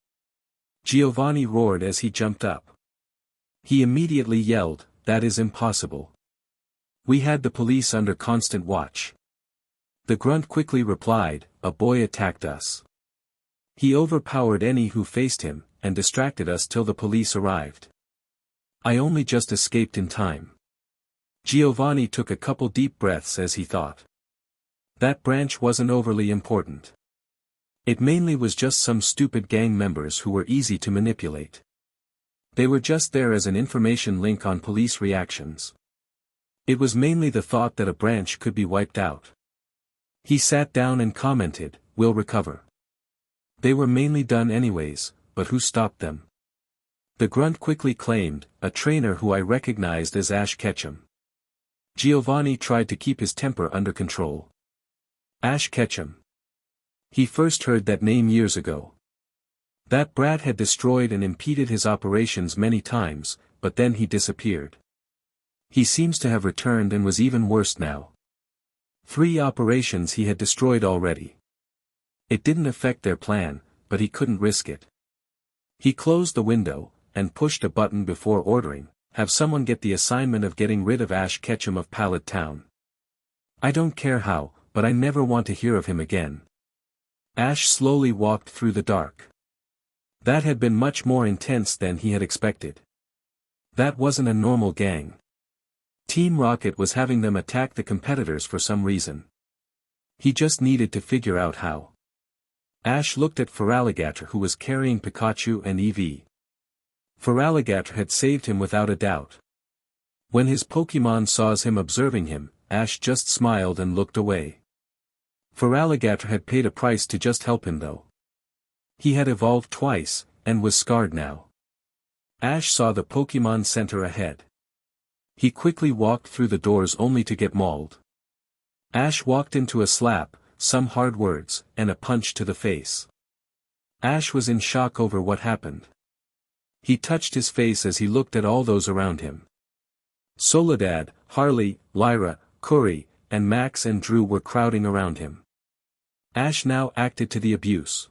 Speaker 1: Giovanni roared as he jumped up. He immediately yelled, "That is impossible. We had the police under constant watch." The grunt quickly replied, "A boy attacked us. He overpowered any who faced him, and distracted us till the police arrived. I only just escaped in time." Giovanni took a couple deep breaths as he thought. That branch wasn't overly important. It mainly was just some stupid gang members who were easy to manipulate. They were just there as an information link on police reactions. It was mainly the thought that a branch could be wiped out. He sat down and commented, "We'll recover." They were mainly done anyways, but who stopped them? The grunt quickly claimed, "A trainer who I recognized as Ash Ketchum." Giovanni tried to keep his temper under control. Ash Ketchum. He first heard that name years ago. That brat had destroyed and impeded his operations many times, but then he disappeared. He seems to have returned and was even worse now. 3 operations he had destroyed already. It didn't affect their plan, but he couldn't risk it. He closed the window, and pushed a button before ordering, "Have someone get the assignment of getting rid of Ash Ketchum of Pallet Town. I don't care how, but I never want to hear of him again." Ash slowly walked through the dark. That had been much more intense than he had expected. That wasn't a normal gang. Team Rocket was having them attack the competitors for some reason. He just needed to figure out how. Ash looked at Feraligatr who was carrying Pikachu and Eevee. Feraligatr had saved him without a doubt. When his Pokemon saw him observing him, Ash just smiled and looked away. Feraligatr had paid a price to just help him though. He had evolved twice, and was scarred now. Ash saw the Pokemon Center ahead. He quickly walked through the doors only to get mauled. Ash walked into a slap, some hard words, and a punch to the face. Ash was in shock over what happened. He touched his face as he looked at all those around him. Soledad, Harley, Lyra, Curry, and Max and Drew were crowding around him. Ash now acted to the abuse.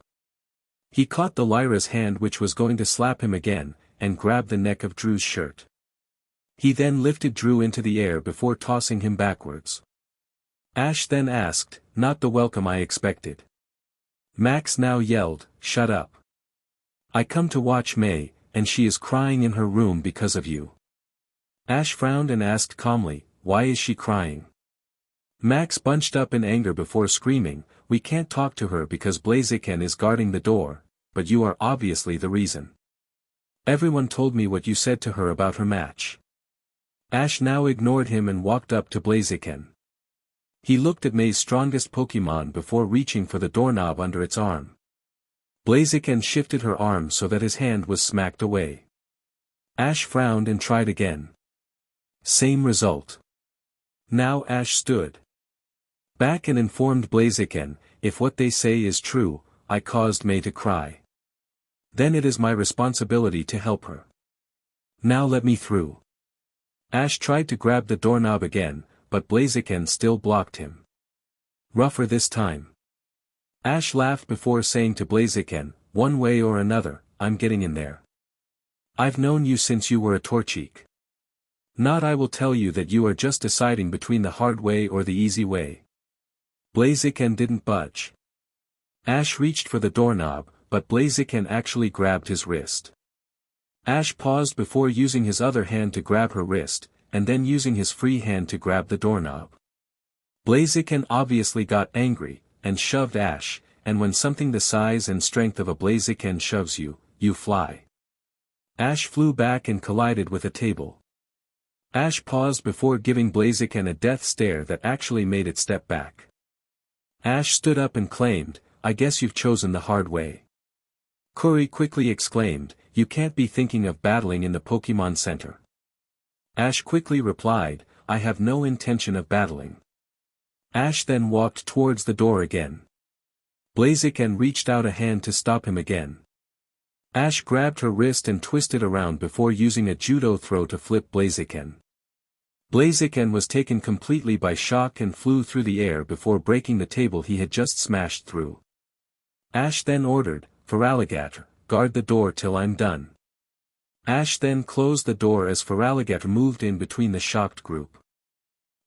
Speaker 1: He caught the Lyra's hand which was going to slap him again, and grabbed the neck of Drew's shirt. He then lifted Drew into the air before tossing him backwards. Ash then asked, "Not the welcome I expected." Max now yelled, "Shut up. I come to watch May, and she is crying in her room because of you." Ash frowned and asked calmly, "Why is she crying?" Max bunched up in anger before screaming, "We can't talk to her because Blaziken is guarding the door, but you are obviously the reason. Everyone told me what you said to her about her match." Ash now ignored him and walked up to Blaziken. He looked at May's strongest Pokemon before reaching for the doorknob under its arm. Blaziken shifted her arm so that his hand was smacked away. Ash frowned and tried again. Same result. Now Ash stood back and informed Blaziken, "If what they say is true, I caused May to cry. Then it is my responsibility to help her. Now let me through." Ash tried to grab the doorknob again, but Blaziken still blocked him. Rougher this time. Ash laughed before saying to Blaziken, "One way or another, I'm getting in there. I've known you since you were a Torchic. Not I will tell you that you are just deciding between the hard way or the easy way." Blaziken didn't budge. Ash reached for the doorknob, but Blaziken actually grabbed his wrist. Ash paused before using his other hand to grab her wrist, and then using his free hand to grab the doorknob. Blaziken obviously got angry, and shoved Ash, and when something the size and strength of a Blaziken shoves you, you fly. Ash flew back and collided with a table. Ash paused before giving Blaziken a death stare that actually made it step back. Ash stood up and claimed, "I guess you've chosen the hard way." Curry quickly exclaimed, "You can't be thinking of battling in the Pokemon Center." Ash quickly replied, "I have no intention of battling." Ash then walked towards the door again. Blaziken reached out a hand to stop him again. Ash grabbed her wrist and twisted around before using a judo throw to flip Blaziken. Blaziken was taken completely by shock and flew through the air before breaking the table he had just smashed through. Ash then ordered, "Feraligatr, guard the door till I'm done." Ash then closed the door as Feraligatr moved in between the shocked group.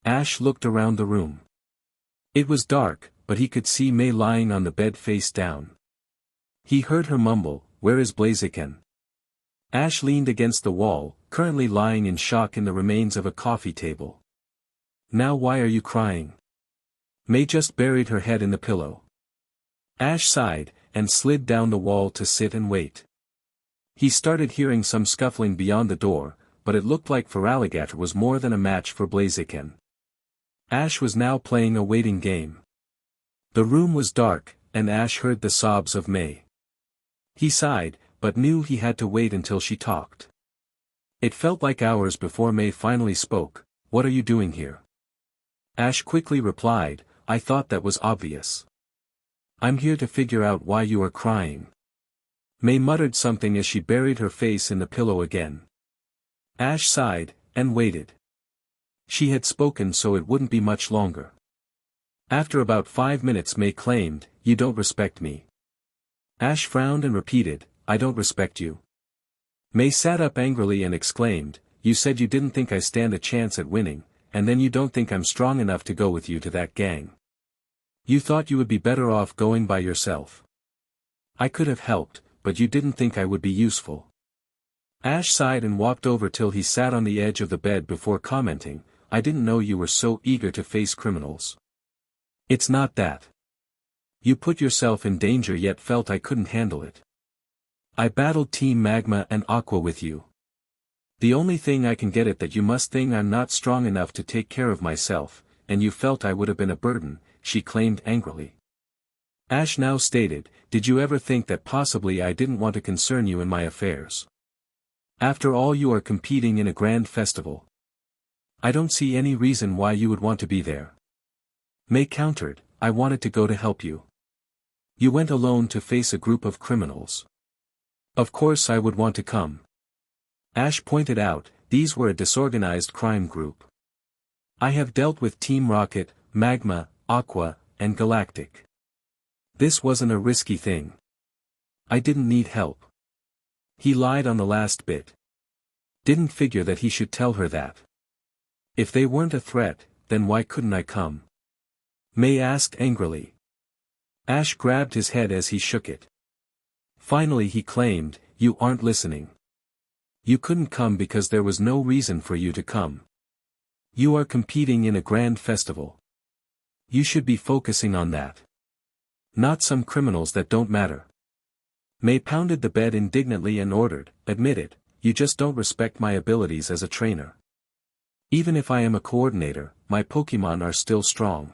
Speaker 1: Ash looked around the room. It was dark, but he could see May lying on the bed face down. He heard her mumble, "Where is Blaziken?" Ash leaned against the wall, currently lying in shock in the remains of a coffee table. "Now why are you crying?" May just buried her head in the pillow. Ash sighed, and slid down the wall to sit and wait. He started hearing some scuffling beyond the door, but it looked like Feraligatr was more than a match for Blaziken. Ash was now playing a waiting game. The room was dark, and Ash heard the sobs of May. He sighed, but knew he had to wait until she talked. It felt like hours before May finally spoke, "What are you doing here?" Ash quickly replied, "I thought that was obvious. I'm here to figure out why you are crying." May muttered something as she buried her face in the pillow again. Ash sighed, and waited. She had spoken so it wouldn't be much longer. After about 5 minutes May claimed, "You don't respect me." Ash frowned and repeated, "I don't respect you." May sat up angrily and exclaimed, "You said you didn't think I stand a chance at winning, and then you don't think I'm strong enough to go with you to that gang. You thought you would be better off going by yourself. I could have helped, but you didn't think I would be useful." Ash sighed and walked over till he sat on the edge of the bed before commenting, "I didn't know you were so eager to face criminals. It's not that. You put yourself in danger yet felt I couldn't handle it. I battled Team Magma and Aqua with you. The only thing I can get at that you must think I'm not strong enough to take care of myself, and you felt I would have been a burden," she claimed angrily. Ash now stated, "Did you ever think that possibly I didn't want to concern you in my affairs? After all, you are competing in a grand festival. I don't see any reason why you would want to be there." May countered, "I wanted to go to help you. You went alone to face a group of criminals. Of course I would want to come." Ash pointed out, "These were a disorganized crime group. I have dealt with Team Rocket, Magma, Aqua, and Galactic. This wasn't a risky thing. I didn't need help." He lied on the last bit. Didn't figure that he should tell her that. If they weren't a threat, then why couldn't I come? May asked angrily. Ash grabbed his head as he shook it. Finally he claimed, "You aren't listening. You couldn't come because there was no reason for you to come. You are competing in a grand festival. You should be focusing on that. Not some criminals that don't matter." May pounded the bed indignantly and ordered, "Admit it, you just don't respect my abilities as a trainer. Even if I am a coordinator, my Pokemon are still strong.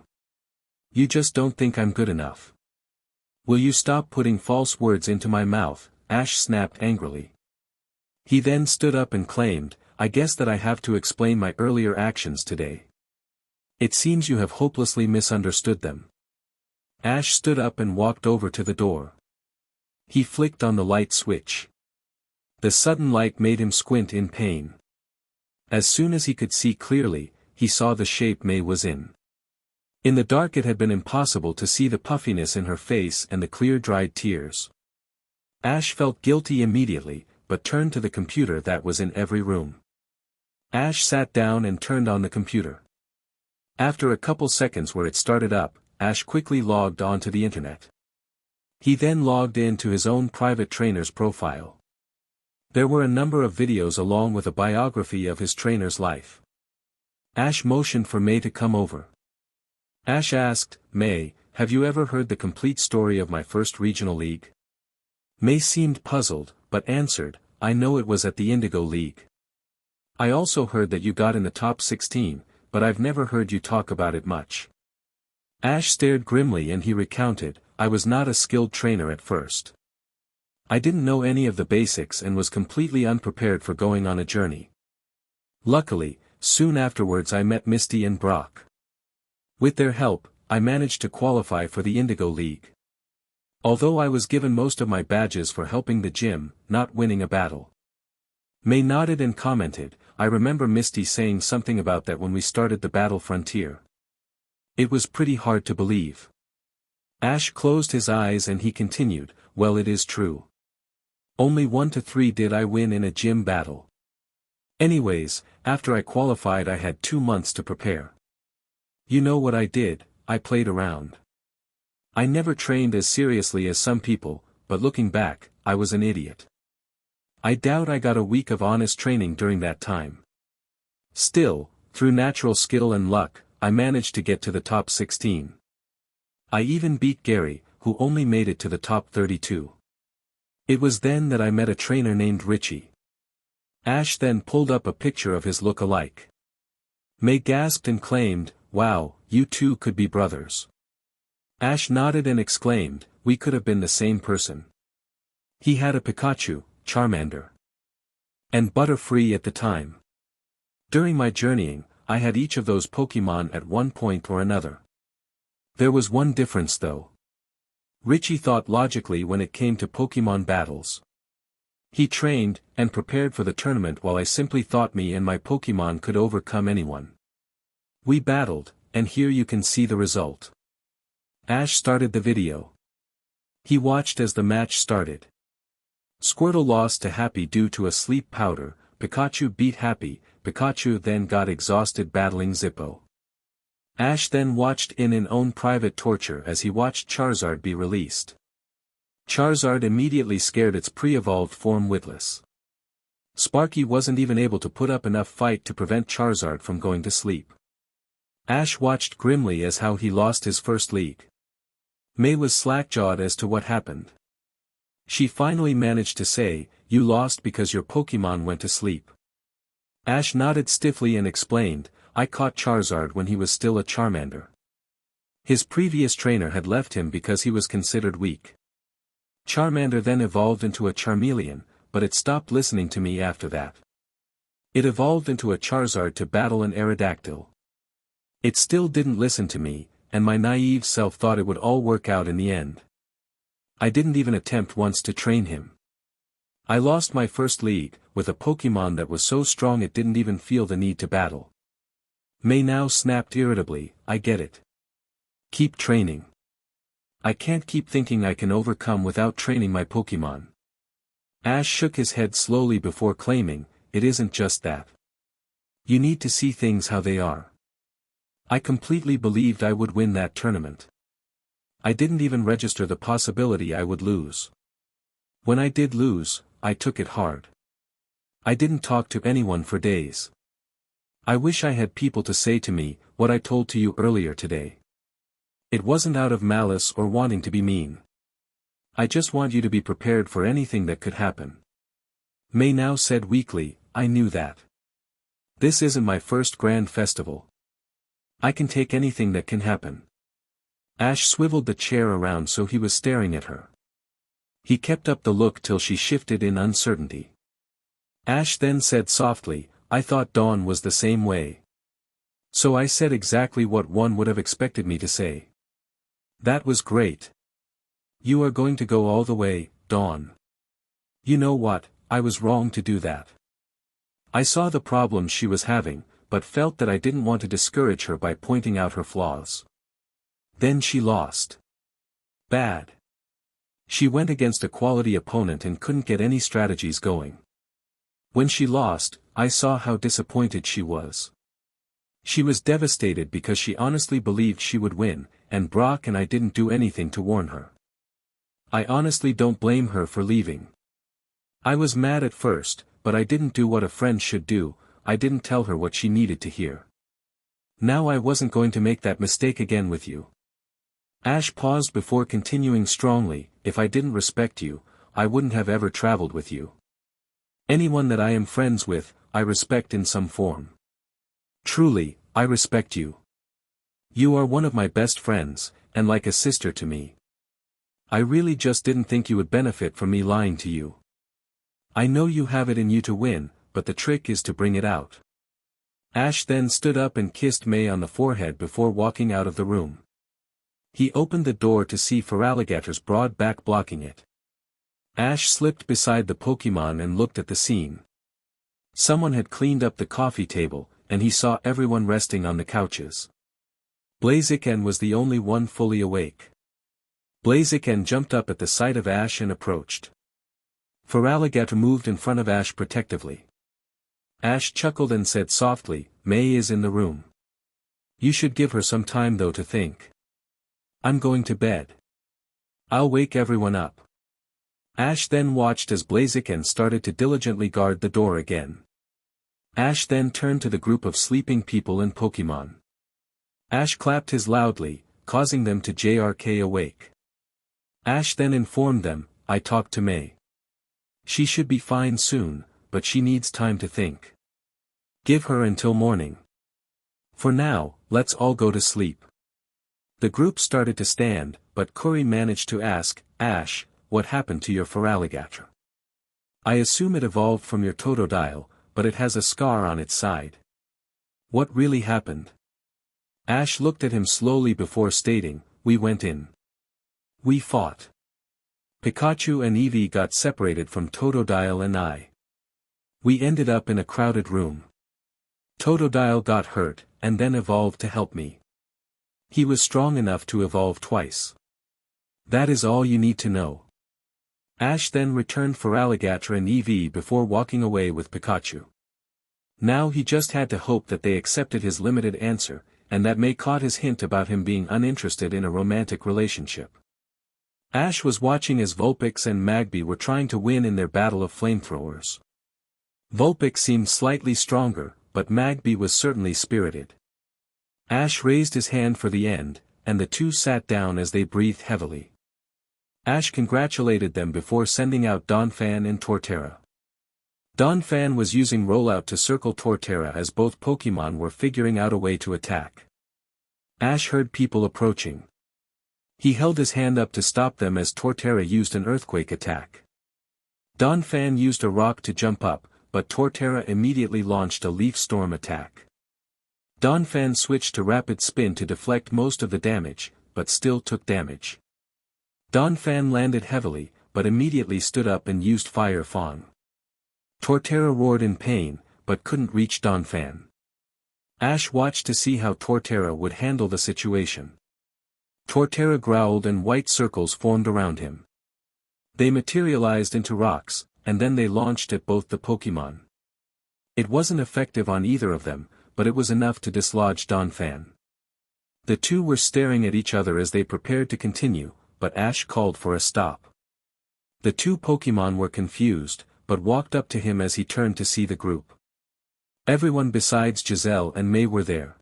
Speaker 1: You just don't think I'm good enough. Will you stop putting false words into my mouth?" Ash snapped angrily. He then stood up and claimed, "I guess that I have to explain my earlier actions today. It seems you have hopelessly misunderstood them." Ash stood up and walked over to the door. He flicked on the light switch. The sudden light made him squint in pain. As soon as he could see clearly, he saw the shape May was in. In the dark it had been impossible to see the puffiness in her face and the clear dried tears. Ash felt guilty immediately, but turned to the computer that was in every room. Ash sat down and turned on the computer. After a couple seconds where it started up, Ash quickly logged onto the internet. He then logged into his own private trainer's profile. There were a number of videos along with a biography of his trainer's life. Ash motioned for May to come over. Ash asked, "May, have you ever heard the complete story of my first regional league?" May seemed puzzled, but answered, "I know it was at the Indigo League. I also heard that you got in the top 16, but I've never heard you talk about it much." Ash stared grimly and he recounted, "I was not a skilled trainer at first. I didn't know any of the basics and was completely unprepared for going on a journey. Luckily, soon afterwards I met Misty and Brock. With their help, I managed to qualify for the Indigo League. Although I was given most of my badges for helping the gym, not winning a battle." May nodded and commented, "I remember Misty saying something about that when we started the battle frontier. It was pretty hard to believe." Ash closed his eyes and he continued, "Well, it is true. Only 1 to 3 did I win in a gym battle. Anyways, after I qualified I had 2 months to prepare. You know what I did, I played around. I never trained as seriously as some people, but looking back, I was an idiot. I doubt I got a week of honest training during that time. Still, through natural skill and luck, I managed to get to the top 16. I even beat Gary, who only made it to the top 32. It was then that I met a trainer named Richie." Ash then pulled up a picture of his look-alike. May gasped and claimed, "Wow, you two could be brothers." Ash nodded and exclaimed, "We could have been the same person. He had a Pikachu, Charmander, and Butterfree at the time. During my journeying, I had each of those Pokemon at one point or another. There was one difference though. Richie thought logically when it came to Pokemon battles. He trained, and prepared for the tournament while I simply thought me and my Pokemon could overcome anyone. We battled, and here you can see the result." Ash started the video. He watched as the match started. Squirtle lost to Happy due to a sleep powder, Pikachu beat Happy, Pikachu then got exhausted battling Zippo. Ash then watched in an own private torture as he watched Charizard be released. Charizard immediately scared its pre-evolved form Witless. Sparky wasn't even able to put up enough fight to prevent Charizard from going to sleep. Ash watched grimly as how he lost his first league. May was slack-jawed as to what happened. She finally managed to say, "You lost because your Pokemon went to sleep." Ash nodded stiffly and explained, "I caught Charizard when he was still a Charmander. His previous trainer had left him because he was considered weak. Charmander then evolved into a Charmeleon, but it stopped listening to me after that. It evolved into a Charizard to battle an Aerodactyl. It still didn't listen to me, and my naive self thought it would all work out in the end. I didn't even attempt once to train him. I lost my first league, with a Pokemon that was so strong it didn't even feel the need to battle." May now snapped irritably, "I get it. Keep training. I can't keep thinking I can overcome without training my Pokemon." Ash shook his head slowly before claiming, "It isn't just that. You need to see things how they are. I completely believed I would win that tournament. I didn't even register the possibility I would lose. When I did lose, I took it hard. I didn't talk to anyone for days. I wish I had people to say to me what I told to you earlier today. It wasn't out of malice or wanting to be mean. I just want you to be prepared for anything that could happen. May now said weakly, I knew that. This isn't my first grand festival. I can take anything that can happen. Ash swiveled the chair around so he was staring at her. He kept up the look till she shifted in uncertainty. Ash then said softly, I thought Dawn was the same way. So I said exactly what one would have expected me to say. That was great. You are going to go all the way, Dawn. You know what, I was wrong to do that. I saw the problems she was having, but felt that I didn't want to discourage her by pointing out her flaws. Then she lost. Bad. She went against a quality opponent and couldn't get any strategies going. When she lost, I saw how disappointed she was. She was devastated because she honestly believed she would win, and Brock and I didn't do anything to warn her. I honestly don't blame her for leaving. I was mad at first, but I didn't do what a friend should do, I didn't tell her what she needed to hear. Now I wasn't going to make that mistake again with you. Ash paused before continuing strongly, if I didn't respect you, I wouldn't have ever traveled with you. Anyone that I am friends with, I respect in some form. Truly, I respect you. You are one of my best friends, and like a sister to me. I really just didn't think you would benefit from me lying to you. I know you have it in you to win, but the trick is to bring it out. Ash then stood up and kissed May on the forehead before walking out of the room. He opened the door to see Feraligator's broad back blocking it. Ash slipped beside the Pokémon and looked at the scene. Someone had cleaned up the coffee table, and he saw everyone resting on the couches. Blaziken was the only one fully awake. Blaziken jumped up at the sight of Ash and approached. Feraligator moved in front of Ash protectively. Ash chuckled and said softly, May is in the room. You should give her some time though to think. I'm going to bed. I'll wake everyone up. Ash then watched as Blaziken started to diligently guard the door again. Ash then turned to the group of sleeping people and Pokémon. Ash clapped his loudly, causing them to JRK awake. Ash then informed them, I talked to May. She should be fine soon, but she needs time to think. Give her until morning. For now, let's all go to sleep. The group started to stand, but Curry managed to ask, Ash, what happened to your Feraligatr? I assume it evolved from your Totodile, but it has a scar on its side. What really happened? Ash looked at him slowly before stating, we went in. We fought. Pikachu and Eevee got separated from Totodile and I. We ended up in a crowded room. Totodile got hurt, and then evolved to help me. He was strong enough to evolve twice. That is all you need to know. Ash then returned Feraligatr and Eevee before walking away with Pikachu. Now he just had to hope that they accepted his limited answer, and that May caught his hint about him being uninterested in a romantic relationship. Ash was watching as Vulpix and Magby were trying to win in their battle of flamethrowers. Vulpix seemed slightly stronger, but Magby was certainly spirited. Ash raised his hand for the end, and the two sat down as they breathed heavily. Ash congratulated them before sending out Donphan and Torterra. Donphan was using Rollout to circle Torterra as both Pokémon were figuring out a way to attack. Ash heard people approaching. He held his hand up to stop them as Torterra used an earthquake attack. Donphan used a rock to jump up, but Torterra immediately launched a leaf storm attack. Donphan switched to rapid spin to deflect most of the damage, but still took damage. Donphan landed heavily, but immediately stood up and used Fire Fang. Torterra roared in pain, but couldn't reach Donphan. Ash watched to see how Torterra would handle the situation. Torterra growled and white circles formed around him. They materialized into rocks, and then they launched at both the Pokémon. It wasn't effective on either of them, but it was enough to dislodge Donphan. The two were staring at each other as they prepared to continue, but Ash called for a stop. The two Pokémon were confused, but walked up to him as he turned to see the group. Everyone besides Giselle and May were there.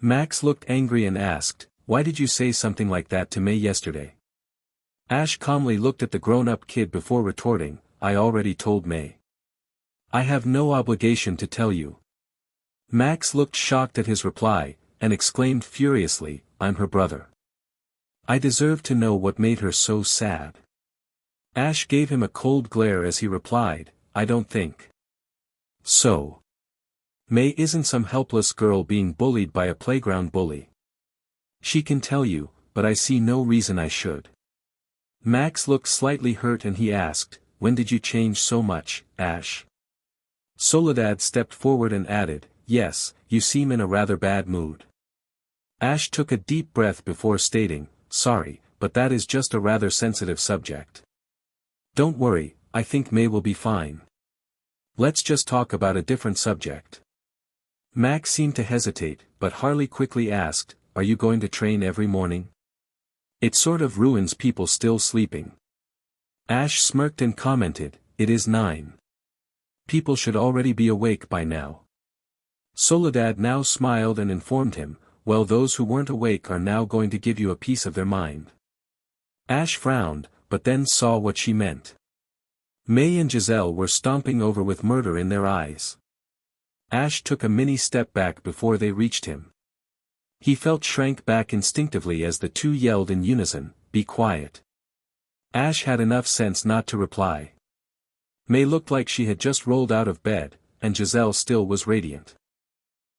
Speaker 1: Max looked angry and asked, "Why did you say something like that to May yesterday?" Ash calmly looked at the grown-up kid before retorting, "I already told May. I have no obligation to tell you." Max looked shocked at his reply, and exclaimed furiously, "I'm her brother. I deserve to know what made her so sad." Ash gave him a cold glare as he replied, "I don't think so. May isn't some helpless girl being bullied by a playground bully. She can tell you, but I see no reason I should." Max looked slightly hurt and he asked, "When did you change so much, Ash?" Soledad stepped forward and added, "Yes, you seem in a rather bad mood." Ash took a deep breath before stating, "Sorry, but that is just a rather sensitive subject. Don't worry, I think May will be fine. Let's just talk about a different subject." Max seemed to hesitate, but Harley quickly asked, "Are you going to train every morning? It sort of ruins people still sleeping." Ash smirked and commented, "It is 9. People should already be awake by now." Soledad now smiled and informed him, "Well, those who weren't awake are now going to give you a piece of their mind." Ash frowned, but then saw what she meant. May and Giselle were stomping over with murder in their eyes. Ash took a mini step back before they reached him. He shrank back instinctively as the two yelled in unison, "Be quiet." Ash had enough sense not to reply. May looked like she had just rolled out of bed, and Giselle still was radiant.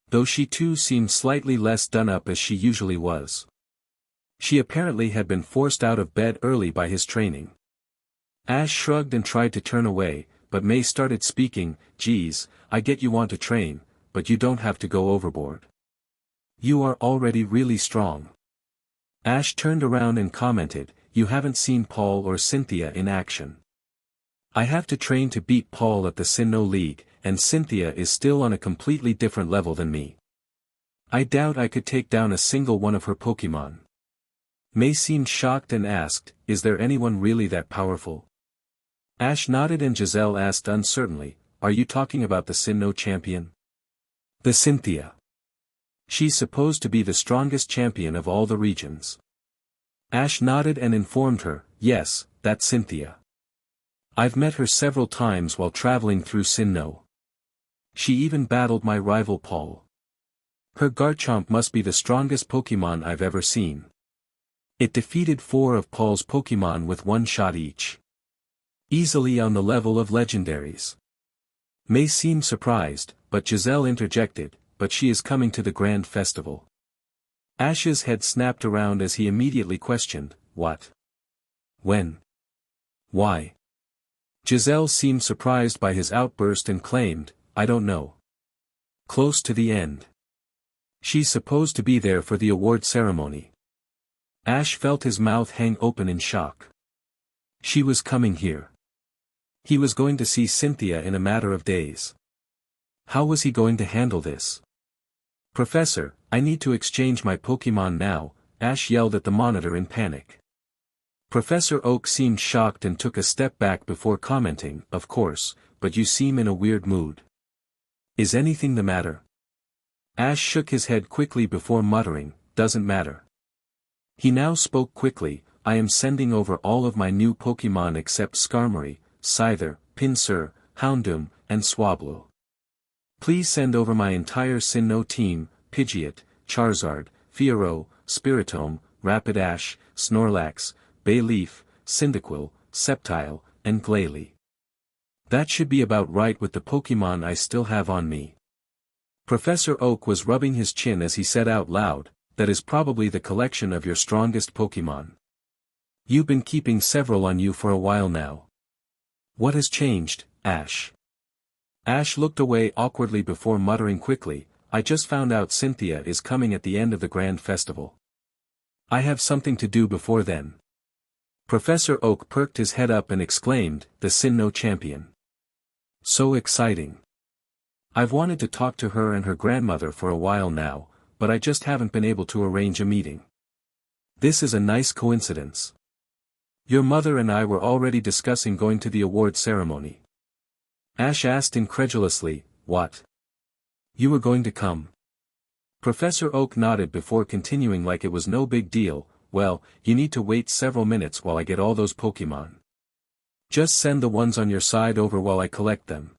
Speaker 1: Though she too seemed slightly less done up as she usually was. She apparently had been forced out of bed early by his training. Ash shrugged and tried to turn away, but May started speaking, "Geez, I get you want to train, but you don't have to go overboard. You are already really strong." Ash turned around and commented, "You haven't seen Paul or Cynthia in action. I have to train to beat Paul at the Sinnoh League, and Cynthia is still on a completely different level than me. I doubt I could take down a single one of her Pokémon." May seemed shocked and asked, "Is there anyone really that powerful?" Ash nodded and Giselle asked uncertainly, "Are you talking about the Sinnoh champion?" "The Cynthia. She's supposed to be the strongest champion of all the regions." Ash nodded and informed her, "Yes, that's Cynthia. I've met her several times while traveling through Sinnoh. She even battled my rival Paul. Her Garchomp must be the strongest Pokémon I've ever seen. It defeated 4 of Paul's Pokémon with one shot each. Easily on the level of legendaries." May seemed surprised, but Giselle interjected, "But she is coming to the Grand Festival." Ash's head snapped around as he immediately questioned, "What? When? Why?" Giselle seemed surprised by his outburst and claimed, "I don't know. Close to the end. She's supposed to be there for the award ceremony." Ash felt his mouth hang open in shock. She was coming here. He was going to see Cynthia in a matter of days. How was he going to handle this? "Professor, I need to exchange my Pokémon now," Ash yelled at the monitor in panic. Professor Oak seemed shocked and took a step back before commenting, "Of course, but you seem in a weird mood. Is anything the matter?" Ash shook his head quickly before muttering, "Doesn't matter." He now spoke quickly, "I am sending over all of my new Pokémon except Skarmory, Scyther, Pinsir, Houndoom, and Swablu. Please send over my entire Sinnoh team, Pidgeot, Charizard, Fiero, Spiritomb, Rapidash, Snorlax, Bayleaf, Cyndaquil, Sceptile, and Glalie. That should be about right with the Pokémon I still have on me." Professor Oak was rubbing his chin as he said out loud, "That is probably the collection of your strongest Pokémon. You've been keeping several on you for a while now. What has changed, Ash?" Ash looked away awkwardly before muttering quickly, "I just found out Cynthia is coming at the end of the Grand Festival. I have something to do before then." Professor Oak perked his head up and exclaimed, "The Sinnoh champion. So exciting. I've wanted to talk to her and her grandmother for a while now, but I just haven't been able to arrange a meeting. This is a nice coincidence. Your mother and I were already discussing going to the award ceremony. Ash asked incredulously, what? You were going to come? Professor Oak nodded before continuing like it was no big deal. Well, you need to wait several minutes while I get all those Pokémon. Just send the ones on your side over while I collect them.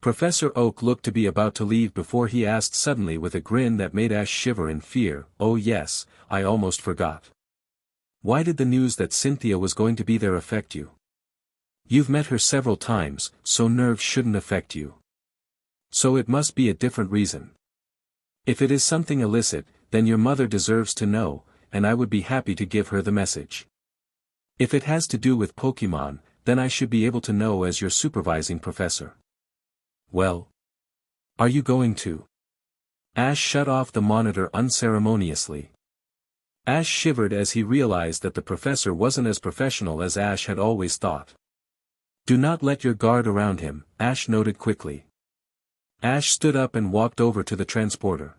Speaker 1: Professor Oak looked to be about to leave before he asked suddenly with a grin that made Ash shiver in fear, oh yes, I almost forgot. Why did the news that Cynthia was going to be there affect you? You've met her several times, so nerves shouldn't affect you. So it must be a different reason. If it is something illicit, then your mother deserves to know, and I would be happy to give her the message. If it has to do with Pokémon, then I should be able to know as your supervising professor. Well? Are you going to? Ash shut off the monitor unceremoniously. Ash shivered as he realized that the professor wasn't as professional as Ash had always thought. Do not let your guard around him, Ash noted quickly. Ash stood up and walked over to the transporter.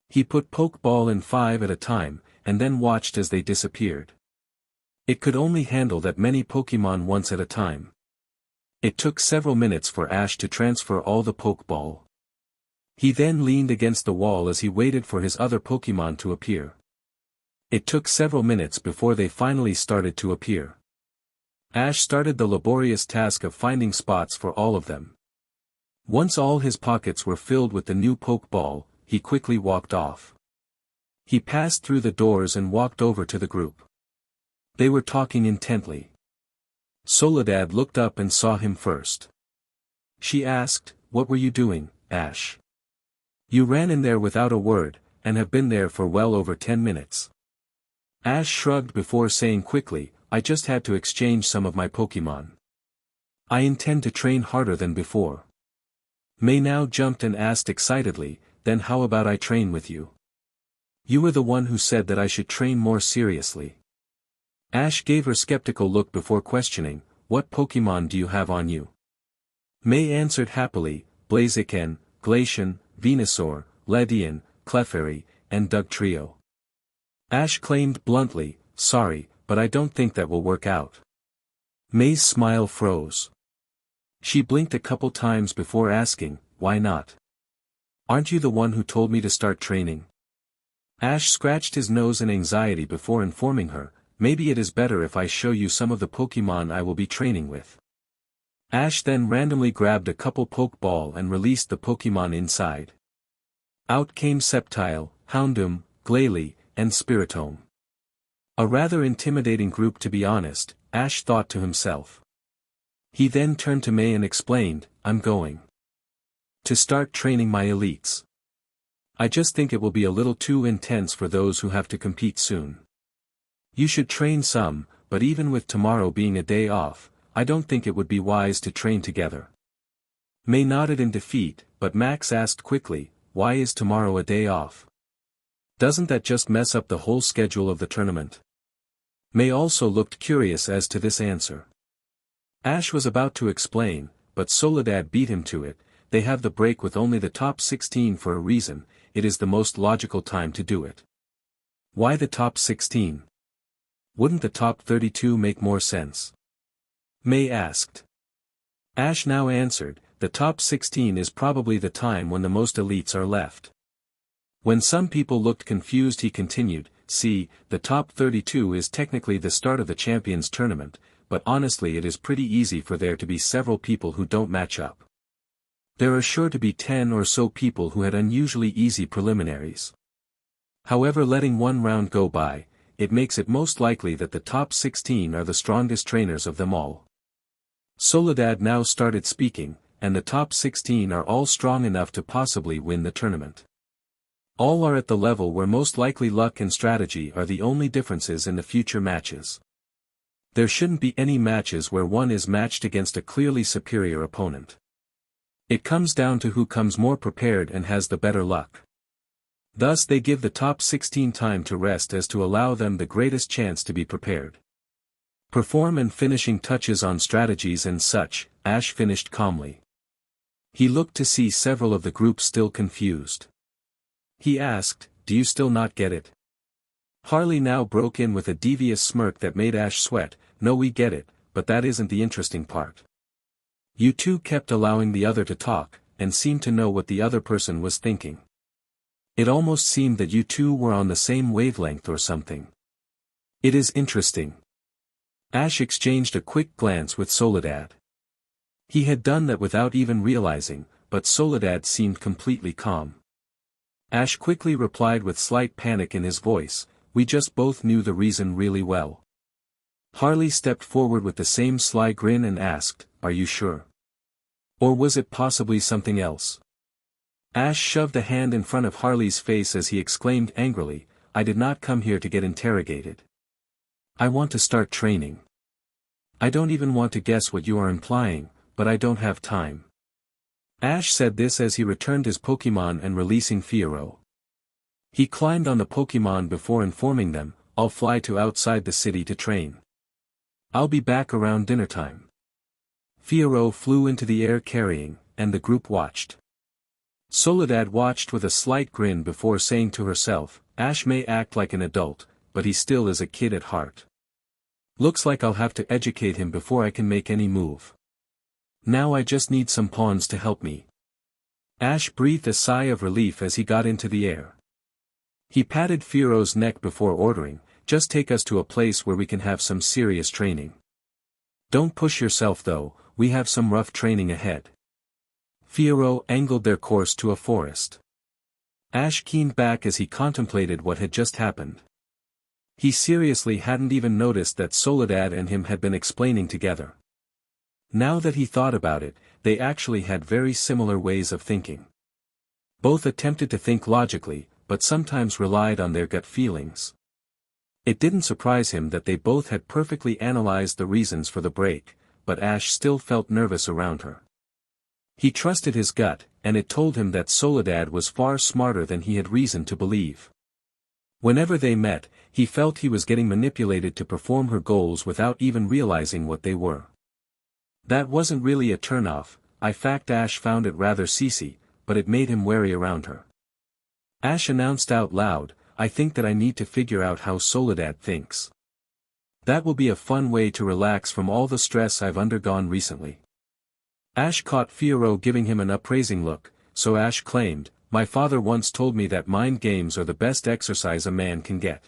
Speaker 1: He put Pokeball in 5 at a time, and then watched as they disappeared. It could only handle that many Pokémon once at a time. It took several minutes for Ash to transfer all the Pokeball. He then leaned against the wall as he waited for his other Pokémon to appear. It took several minutes before they finally started to appear. Ash started the laborious task of finding spots for all of them. Once all his pockets were filled with the new Pokeball, he quickly walked off. He passed through the doors and walked over to the group. They were talking intently. Soledad looked up and saw him first. She asked, "What were you doing, Ash? You ran in there without a word, and have been there for well over 10 minutes. Ash shrugged before saying quickly, I just had to exchange some of my Pokémon. I intend to train harder than before. May now jumped and asked excitedly, then how about I train with you? You were the one who said that I should train more seriously. Ash gave her skeptical look before questioning, what Pokémon do you have on you? May answered happily, Blaziken, Glaceon, Venusaur, Ledian, Clefairy, and Dugtrio. Ash claimed bluntly, sorry, but I don't think that will work out. May's smile froze. She blinked a couple times before asking, why not? Aren't you the one who told me to start training? Ash scratched his nose in anxiety before informing her, maybe it is better if I show you some of the Pokémon I will be training with. Ash then randomly grabbed a couple Pokeball and released the Pokémon inside. Out came Sceptile, Houndoom, Glalie, and Spiritomb. A rather intimidating group to be honest, Ash thought to himself. He then turned to May and explained, I'm going to start training my elites. I just think it will be a little too intense for those who have to compete soon. You should train some, but even with tomorrow being a day off, I don't think it would be wise to train together. May nodded in defeat, but Max asked quickly, why is tomorrow a day off? Doesn't that just mess up the whole schedule of the tournament? May also looked curious as to this answer. Ash was about to explain, but Soledad beat him to it, they have the break with only the top 16 for a reason, it is the most logical time to do it. Why the top 16? Wouldn't the top 32 make more sense? May asked. Ash now answered, the top 16 is probably the time when the most elites are left. When some people looked confused he continued, see, the top 32 is technically the start of the Champions Tournament, but honestly it is pretty easy for there to be several people who don't match up. There are sure to be 10 or so people who had unusually easy preliminaries. However, letting one round go by, it makes it most likely that the top 16 are the strongest trainers of them all. Soledad now started speaking, and the top 16 are all strong enough to possibly win the tournament. All are at the level where most likely luck and strategy are the only differences in the future matches. There shouldn't be any matches where one is matched against a clearly superior opponent. It comes down to who comes more prepared and has the better luck. Thus they give the top 16 time to rest as to allow them the greatest chance to be prepared. Perform and finishing touches on strategies and such, Ash finished calmly. He looked to see several of the group still confused. He asked, do you still not get it? Harley now broke in with a devious smirk that made Ash sweat. No, we get it, but that isn't the interesting part. You two kept allowing the other to talk, and seemed to know what the other person was thinking. It almost seemed that you two were on the same wavelength or something. It is interesting. Ash exchanged a quick glance with Soledad. He had done that without even realizing, but Soledad seemed completely calm. Ash quickly replied with slight panic in his voice, we just both knew the reason really well. Harley stepped forward with the same sly grin and asked, are you sure? Or was it possibly something else? Ash shoved a hand in front of Harley's face as he exclaimed angrily, I did not come here to get interrogated. I want to start training. I don't even want to guess what you are implying, but I don't have time. Ash said this as he returned his Pokémon and releasing Fiero. He climbed on the Pokémon before informing them, I'll fly to outside the city to train. I'll be back around dinner time. Fiero flew into the air carrying, and the group watched. Soledad watched with a slight grin before saying to herself, Ash may act like an adult, but he still is a kid at heart. Looks like I'll have to educate him before I can make any move. Now I just need some pawns to help me. Ash breathed a sigh of relief as he got into the air. He patted Fiero's neck before ordering, just take us to a place where we can have some serious training. Don't push yourself though, we have some rough training ahead. Fiero angled their course to a forest. Ash keened back as he contemplated what had just happened. He seriously hadn't even noticed that Soledad and him had been explaining together. Now that he thought about it, they actually had very similar ways of thinking. Both attempted to think logically, but sometimes relied on their gut feelings. It didn't surprise him that they both had perfectly analyzed the reasons for the break, but Ash still felt nervous around her. He trusted his gut, and it told him that Soledad was far smarter than he had reason to believe. Whenever they met, he felt he was getting manipulated to perform her goals without even realizing what they were. That wasn't really a turnoff, in fact Ash found it rather ceasy, but it made him wary around her. Ash announced out loud, I think that I need to figure out how Soledad thinks. That will be a fun way to relax from all the stress I've undergone recently. Ash caught Fiero giving him an appraising look, so Ash claimed, my father once told me that mind games are the best exercise a man can get.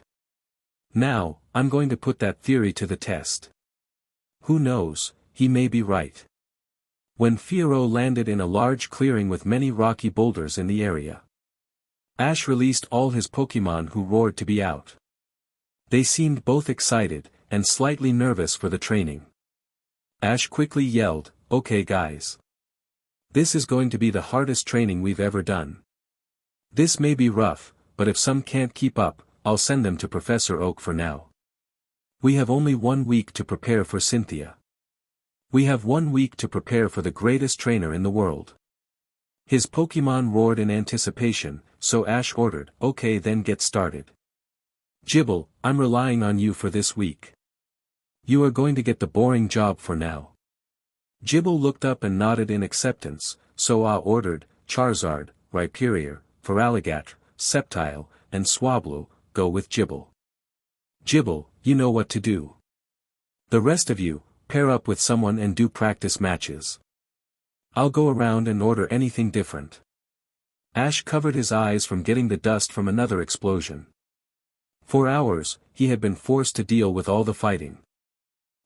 Speaker 1: Now, I'm going to put that theory to the test. Who knows, he may be right. When Fiero landed in a large clearing with many rocky boulders in the area, Ash released all his Pokémon who roared to be out. They seemed both excited, and slightly nervous for the training. Ash quickly yelled, okay guys. This is going to be the hardest training we've ever done. This may be rough, but if some can't keep up, I'll send them to Professor Oak for now. We have only 1 week to prepare for Cynthia. We have 1 week to prepare for the greatest trainer in the world. His Pokémon roared in anticipation, so Ash ordered, okay then get started. Gible, I'm relying on you for this week. You are going to get the boring job for now. Gible looked up and nodded in acceptance, so I ordered, Charizard, Rhyperior, Feraligatr, Sceptile, and Swablu, go with Gible. Gible, you know what to do. The rest of you, pair up with someone and do practice matches. I'll go around and order anything different. Ash covered his eyes from getting the dust from another explosion. For hours, he had been forced to deal with all the fighting.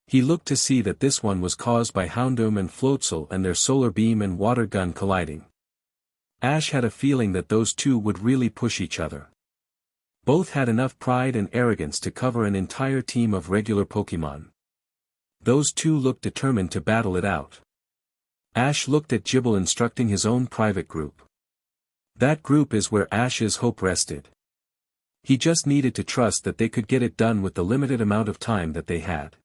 Speaker 1: He looked to see that this one was caused by Houndoom and Floatzel and their solar beam and water gun colliding. Ash had a feeling that those two would really push each other. Both had enough pride and arrogance to cover an entire team of regular Pokémon. Those two looked determined to battle it out. Ash looked at Gible instructing his own private group. That group is where Ash's hope rested. He just needed to trust that they could get it done with the limited amount of time that they had.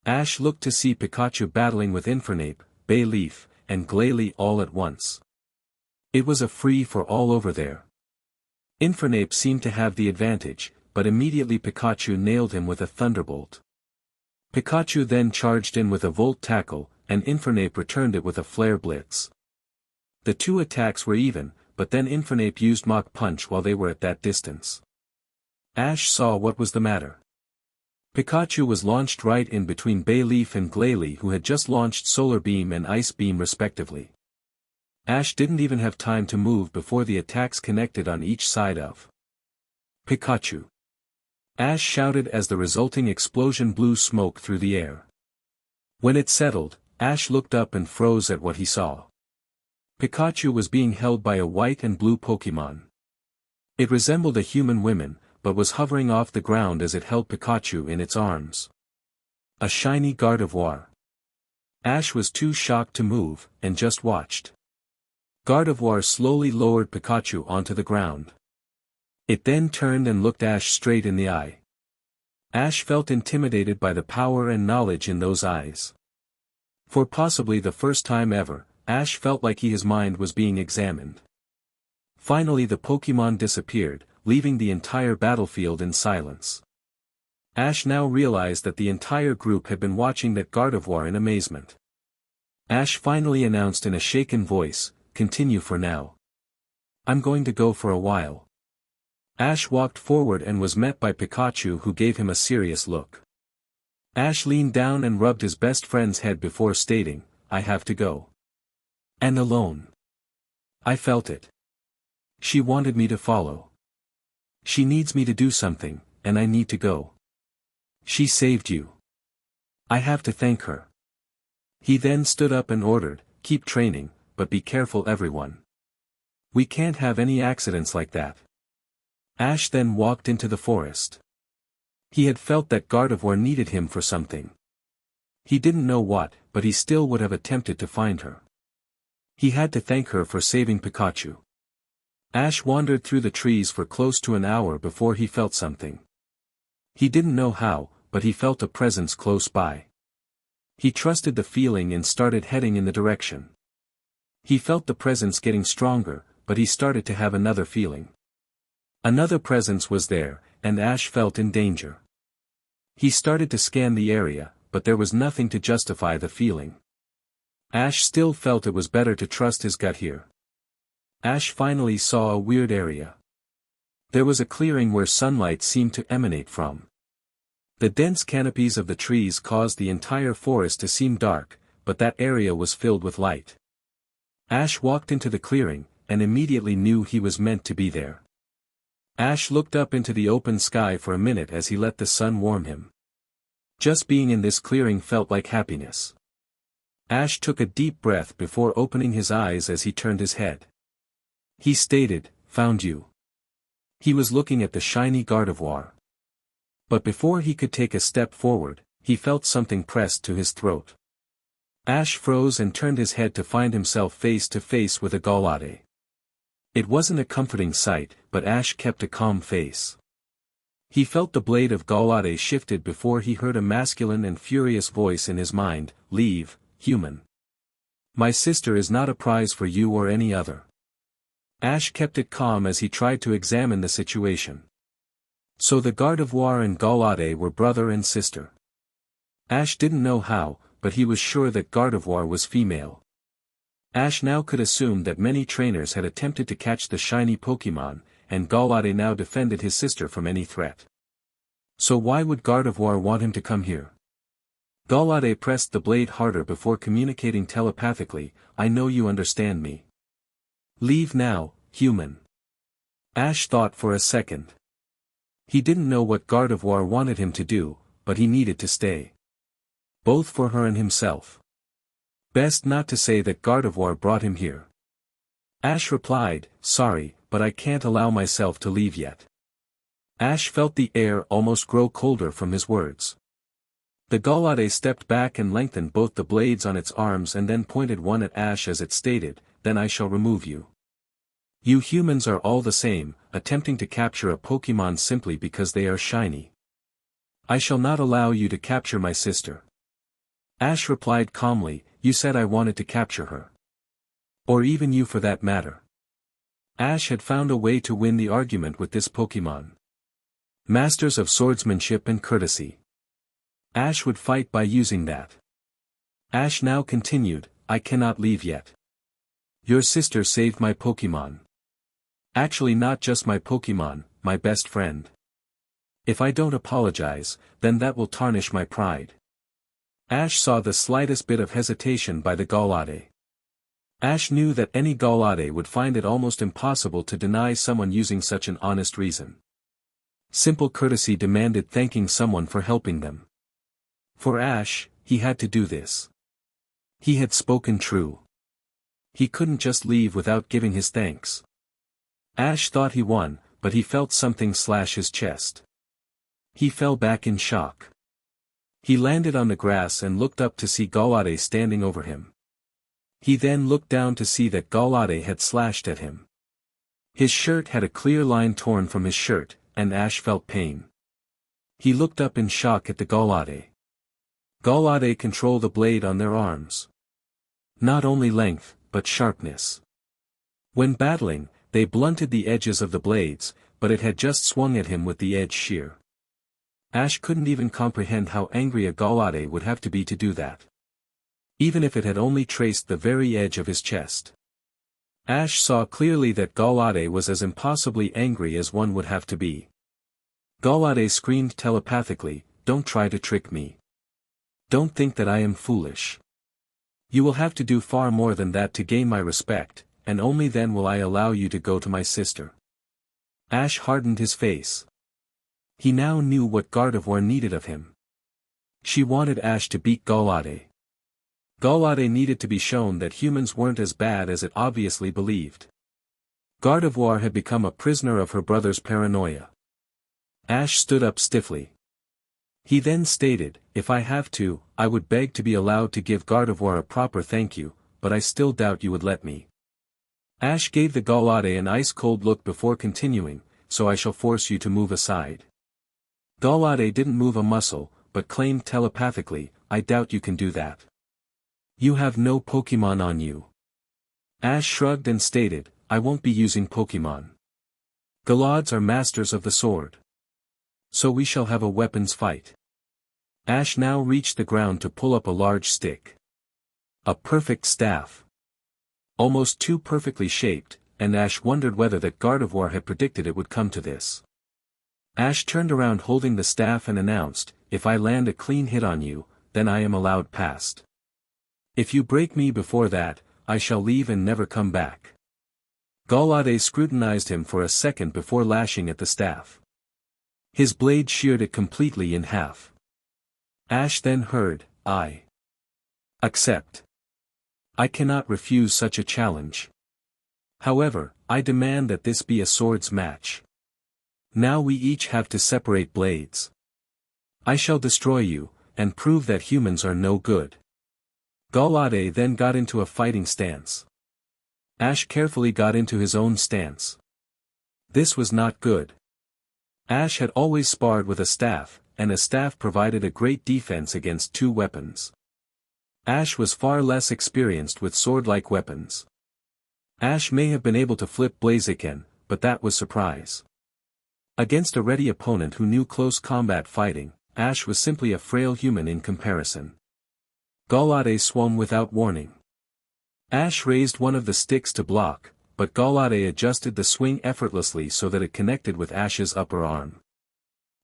Speaker 1: Ash looked to see Pikachu battling with Infernape, Bayleaf, and Glalie all at once. It was a free-for-all over there. Infernape seemed to have the advantage, but immediately Pikachu nailed him with a Thunderbolt. Pikachu then charged in with a Volt Tackle, and Infernape returned it with a Flare Blitz. The two attacks were even, but then Infernape used Mach Punch while they were at that distance. Ash saw what was the matter. Pikachu was launched right in between Bayleaf and Glalie, who had just launched Solar Beam and Ice Beam respectively. Ash didn't even have time to move before the attacks connected on each side of Pikachu. Ash shouted as the resulting explosion blew smoke through the air. When it settled, Ash looked up and froze at what he saw. Pikachu was being held by a white and blue Pokémon. It resembled a human woman, but was hovering off the ground as it held Pikachu in its arms. A shiny Gardevoir. Ash was too shocked to move, and just watched. Gardevoir slowly lowered Pikachu onto the ground. It then turned and looked Ash straight in the eye. Ash felt intimidated by the power and knowledge in those eyes. For possibly the first time ever, Ash felt like his mind was being examined. Finally the Pokémon disappeared, leaving the entire battlefield in silence. Ash now realized that the entire group had been watching that Gardevoir in amazement. Ash finally announced in a shaken voice, "Continue for now. I'm going to go for a while." Ash walked forward and was met by Pikachu, who gave him a serious look. Ash leaned down and rubbed his best friend's head before stating, "I have to go. And alone. I felt it. She wanted me to follow. She needs me to do something, and I need to go. She saved you. I have to thank her." He then stood up and ordered, "Keep training, but be careful everyone. We can't have any accidents like that." Ash then walked into the forest. He had felt that Gardevoir needed him for something. He didn't know what, but he still would have attempted to find her. He had to thank her for saving Pikachu. Ash wandered through the trees for close to an hour before he felt something. He didn't know how, but he felt a presence close by. He trusted the feeling and started heading in the direction. He felt the presence getting stronger, but he started to have another feeling. Another presence was there, and Ash felt in danger. He started to scan the area, but there was nothing to justify the feeling. Ash still felt it was better to trust his gut here. Ash finally saw a weird area. There was a clearing where sunlight seemed to emanate from. The dense canopies of the trees caused the entire forest to seem dark, but that area was filled with light. Ash walked into the clearing, and immediately knew he was meant to be there. Ash looked up into the open sky for a minute as he let the sun warm him. Just being in this clearing felt like happiness. Ash took a deep breath before opening his eyes as he turned his head. He stated, "Found you." He was looking at the shiny Gardevoir. But before he could take a step forward, he felt something pressed to his throat. Ash froze and turned his head to find himself face to face with a Goldenrod. It wasn't a comforting sight, but Ash kept a calm face. He felt the blade of Goldenrod shifted before he heard a masculine and furious voice in his mind, "Leave, human. My sister is not a prize for you or any other." Ash kept it calm as he tried to examine the situation. So the Gardevoir and Goldenrod were brother and sister. Ash didn't know how, but he was sure that Gardevoir was female. Ash now could assume that many trainers had attempted to catch the shiny Pokémon, and Goldenrod now defended his sister from any threat. So why would Gardevoir want him to come here? Goldenrod pressed the blade harder before communicating telepathically, "I know you understand me. Leave now, human." Ash thought for a second. He didn't know what Gardevoir wanted him to do, but he needed to stay. Both for her and himself. Best not to say that Gardevoir brought him here. Ash replied, "Sorry, but I can't allow myself to leave yet." Ash felt the air almost grow colder from his words. The Goldenrod stepped back and lengthened both the blades on its arms and then pointed one at Ash as it stated, "Then I shall remove you. You humans are all the same, attempting to capture a Pokémon simply because they are shiny. I shall not allow you to capture my sister." Ash replied calmly, "You said I wanted to capture her. Or even you for that matter." Ash had found a way to win the argument with this Pokémon. Masters of swordsmanship and courtesy. Ash would fight by using that. Ash now continued, "I cannot leave yet. Your sister saved my Pokémon. Actually not just my Pokemon, my best friend. If I don't apologize, then that will tarnish my pride. Ash saw the slightest bit of hesitation by the Golade. Ash knew that any Golade would find it almost impossible to deny someone using such an honest reason. Simple courtesy demanded thanking someone for helping them. For Ash, he had to do this. He had spoken true. He couldn't just leave without giving his thanks. Ash thought he won, but he felt something slash his chest. He fell back in shock. He landed on the grass and looked up to see Golade standing over him. He then looked down to see that Golade had slashed at him. His shirt had a clear line torn from his shirt, and Ash felt pain. He looked up in shock at the Golade. Golade control the blade on their arms. Not only length, but sharpness. When battling, they blunted the edges of the blades, but it had just swung at him with the edge sheer. Ash couldn't even comprehend how angry a Golade would have to be to do that. Even if it had only traced the very edge of his chest. Ash saw clearly that Golade was as impossibly angry as one would have to be. Golade screamed telepathically, "Don't try to trick me. Don't think that I am foolish. You will have to do far more than that to gain my respect, and only then will I allow you to go to my sister." Ash hardened his face. He now knew what Gardevoir needed of him. She wanted Ash to beat Golade. Golade needed to be shown that humans weren't as bad as it obviously believed. Gardevoir had become a prisoner of her brother's paranoia. Ash stood up stiffly. He then stated, "If I have to, I would beg to be allowed to give Gardevoir a proper thank you, but I still doubt you would let me." Ash gave the Golade an ice-cold look before continuing, "So I shall force you to move aside." Golade didn't move a muscle, but claimed telepathically, "I doubt you can do that. You have no Pokemon on you." Ash shrugged and stated, "I won't be using Pokemon. Galods are masters of the sword. So we shall have a weapons fight." Ash now reached the ground to pull up a large stick. A perfect staff. Almost too perfectly shaped, and Ash wondered whether that Gardevoir had predicted it would come to this. Ash turned around holding the staff and announced, "If I land a clean hit on you, then I am allowed past. If you break me before that, I shall leave and never come back." Golade scrutinized him for a second before lashing at the staff. His blade sheared it completely in half. Ash then heard, "I accept. I cannot refuse such a challenge. However, I demand that this be a swords match. Now we each have to separate blades. I shall destroy you, and prove that humans are no good." Golade then got into a fighting stance. Ash carefully got into his own stance. This was not good. Ash had always sparred with a staff, and a staff provided a great defense against two weapons. Ash was far less experienced with sword-like weapons. Ash may have been able to flip Blaziken, but that was surprise. Against a ready opponent who knew close combat fighting, Ash was simply a frail human in comparison. Golade swung without warning. Ash raised one of the sticks to block, but Golade adjusted the swing effortlessly so that it connected with Ash's upper arm.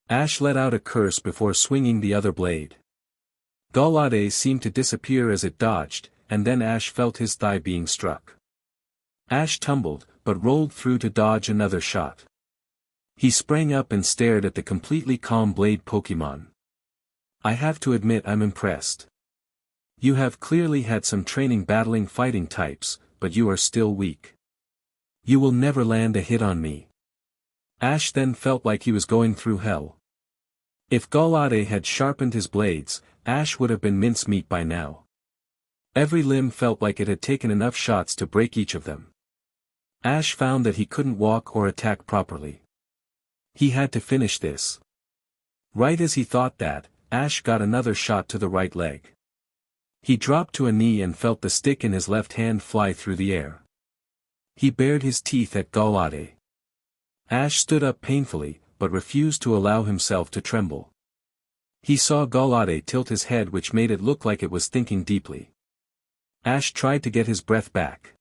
Speaker 1: Ash let out a curse before swinging the other blade. Golade seemed to disappear as it dodged, and then Ash felt his thigh being struck. Ash tumbled, but rolled through to dodge another shot. He sprang up and stared at the completely calm blade Pokemon. "I have to admit I'm impressed. You have clearly had some training battling fighting types, but you are still weak. You will never land a hit on me." Ash then felt like he was going through hell. If Golade had sharpened his blades, Ash would have been mincemeat by now. Every limb felt like it had taken enough shots to break each of them. Ash found that he couldn't walk or attack properly. He had to finish this. Right as he thought that, Ash got another shot to the right leg. He dropped to a knee and felt the stick in his left hand fly through the air. He bared his teeth at Golade. Ash stood up painfully, but refused to allow himself to tremble. He saw Golade tilt his head, which made it look like it was thinking deeply. Ash tried to get his breath back.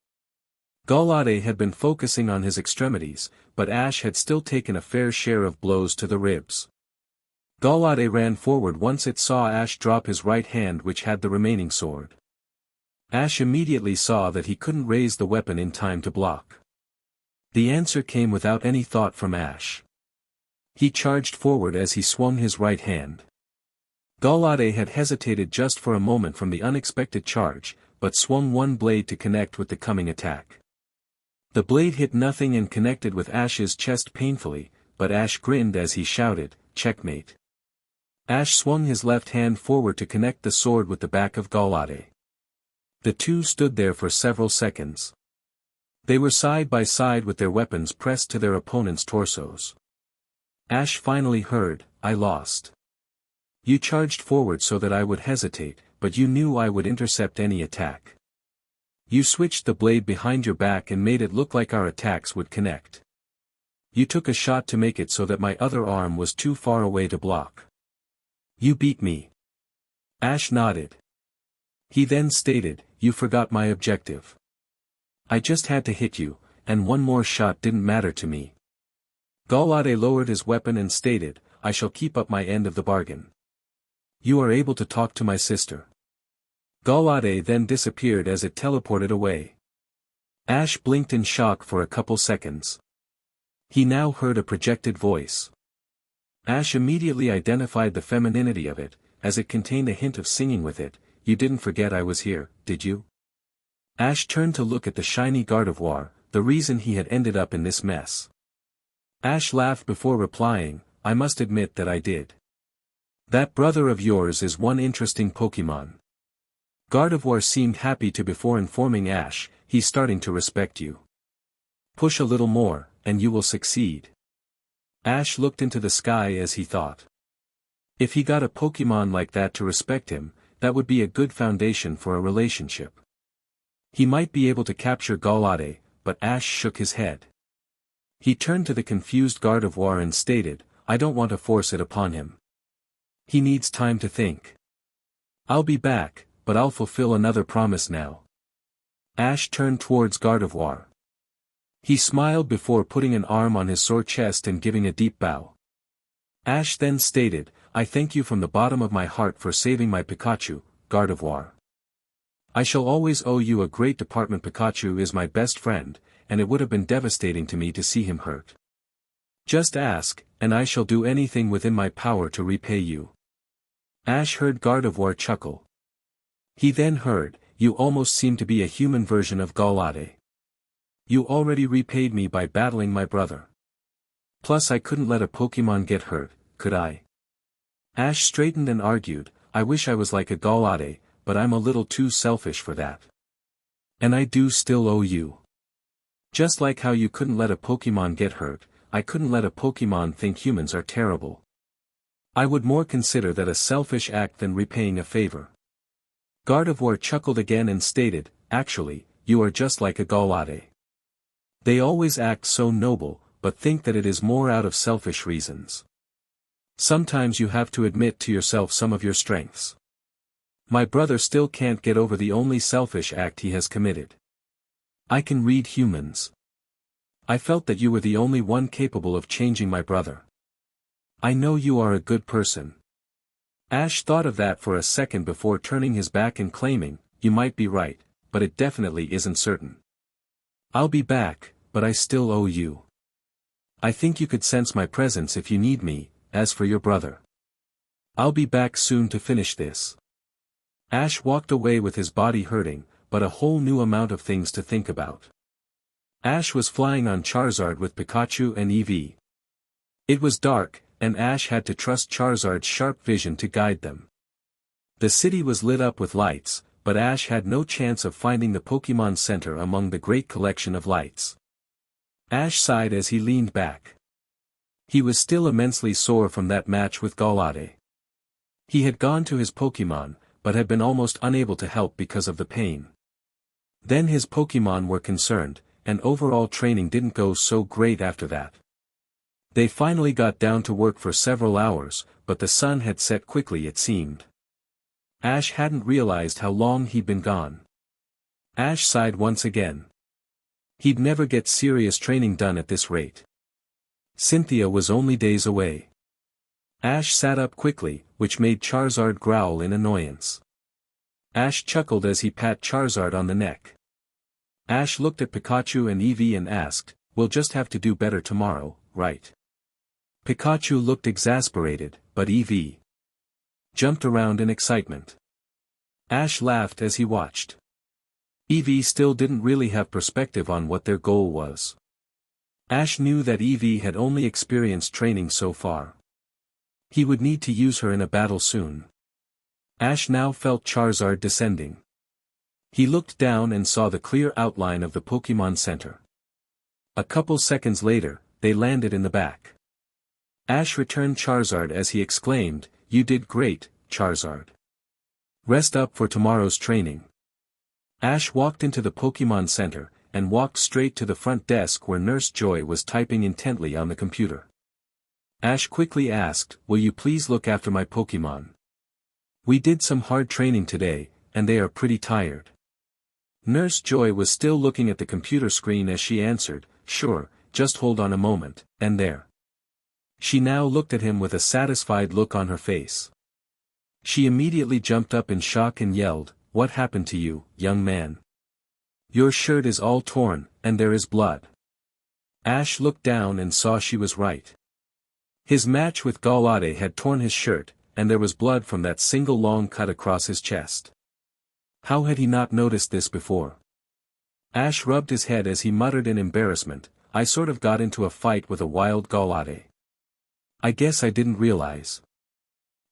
Speaker 1: Goldenrod had been focusing on his extremities, but Ash had still taken a fair share of blows to the ribs. Goldenrod ran forward once it saw Ash drop his right hand which had the remaining sword. Ash immediately saw that he couldn't raise the weapon in time to block. The answer came without any thought from Ash. He charged forward as he swung his right hand. Goldenrod had hesitated just for a moment from the unexpected charge, but swung one blade to connect with the coming attack. The blade hit nothing and connected with Ash's chest painfully, but Ash grinned as he shouted, "Checkmate." Ash swung his left hand forward to connect the sword with the back of Goldenrod. The two stood there for several seconds. They were side by side with their weapons pressed to their opponents' torsos. Ash finally heard, "I lost. You charged forward so that I would hesitate, but you knew I would intercept any attack. You switched the blade behind your back and made it look like our attacks would connect. You took a shot to make it so that my other arm was too far away to block. You beat me." Ash nodded. He then stated, "You forgot my objective. I just had to hit you, and one more shot didn't matter to me." Goldenrod lowered his weapon and stated, "I shall keep up my end of the bargain. You are able to talk to my sister." Goldenrod then disappeared as it teleported away. Ash blinked in shock for a couple seconds. He now heard a projected voice. Ash immediately identified the femininity of it, as it contained a hint of singing with it. "You didn't forget I was here, did you?" Ash turned to look at the shiny Gardevoir, the reason he had ended up in this mess. Ash laughed before replying, "I must admit that I did. That brother of yours is one interesting Pokemon." Gardevoir seemed happy to before informing Ash, "He's starting to respect you. Push a little more, and you will succeed." Ash looked into the sky as he thought. If he got a Pokemon like that to respect him, that would be a good foundation for a relationship. He might be able to capture Goldenrod, but Ash shook his head. He turned to the confused Gardevoir and stated, "I don't want to force it upon him. He needs time to think. I'll be back, but I'll fulfill another promise now." Ash turned towards Gardevoir. He smiled before putting an arm on his sore chest and giving a deep bow. Ash then stated, "I thank you from the bottom of my heart for saving my Pikachu, Gardevoir. I shall always owe you a great department. Pikachu is my best friend, and it would have been devastating to me to see him hurt. Just ask, and I shall do anything within my power to repay you." Ash heard Gardevoir chuckle. He then heard, "You almost seem to be a human version of Goldenrod. You already repaid me by battling my brother. Plus I couldn't let a Pokemon get hurt, could I?" Ash straightened and argued, "I wish I was like a Goldenrod, but I'm a little too selfish for that. And I do still owe you. Just like how you couldn't let a Pokemon get hurt, I couldn't let a Pokemon think humans are terrible. I would more consider that a selfish act than repaying a favor." Gardevoir chuckled again and stated, "Actually, you are just like a Goldenrod. They always act so noble, but think that it is more out of selfish reasons. Sometimes you have to admit to yourself some of your strengths. My brother still can't get over the only selfish act he has committed. I can read humans. I felt that you were the only one capable of changing my brother. I know you are a good person." Ash thought of that for a second before turning his back and claiming, "You might be right, but it definitely isn't certain. I'll be back, but I still owe you. I think you could sense my presence if you need me. As for your brother, I'll be back soon to finish this." Ash walked away with his body hurting, but a whole new amount of things to think about. Ash was flying on Charizard with Pikachu and Eevee. It was dark, and Ash had to trust Charizard's sharp vision to guide them. The city was lit up with lights, but Ash had no chance of finding the Pokemon Center among the great collection of lights. Ash sighed as he leaned back. He was still immensely sore from that match with Goldenrod. He had gone to his Pokemon, but had been almost unable to help because of the pain. Then his Pokemon were concerned, and overall training didn't go so great after that. They finally got down to work for several hours, but the sun had set quickly it seemed. Ash hadn't realized how long he'd been gone. Ash sighed once again. He'd never get serious training done at this rate. Cynthia was only days away. Ash sat up quickly, which made Charizard growl in annoyance. Ash chuckled as he pat Charizard on the neck. Ash looked at Pikachu and Eevee and asked, "We'll just have to do better tomorrow, right?" Pikachu looked exasperated, but Eevee jumped around in excitement. Ash laughed as he watched. Eevee still didn't really have perspective on what their goal was. Ash knew that Eevee had only experienced training so far. He would need to use her in a battle soon. Ash now felt Charizard descending. He looked down and saw the clear outline of the Pokémon Center. A couple seconds later, they landed in the back. Ash returned Charizard as he exclaimed, "You did great, Charizard. Rest up for tomorrow's training." Ash walked into the Pokémon Center, and walked straight to the front desk where Nurse Joy was typing intently on the computer. Ash quickly asked, "Will you please look after my Pokémon? We did some hard training today, and they are pretty tired." Nurse Joy was still looking at the computer screen as she answered, "Sure, just hold on a moment," and there. She now looked at him with a satisfied look on her face. She immediately jumped up in shock and yelled, "What happened to you, young man? Your shirt is all torn, and there is blood." Ash looked down and saw she was right. His match with Goldenrod had torn his shirt, and there was blood from that single long cut across his chest. How had he not noticed this before? Ash rubbed his head as he muttered in embarrassment, "I sort of got into a fight with a wild Goldenrod. I guess I didn't realize.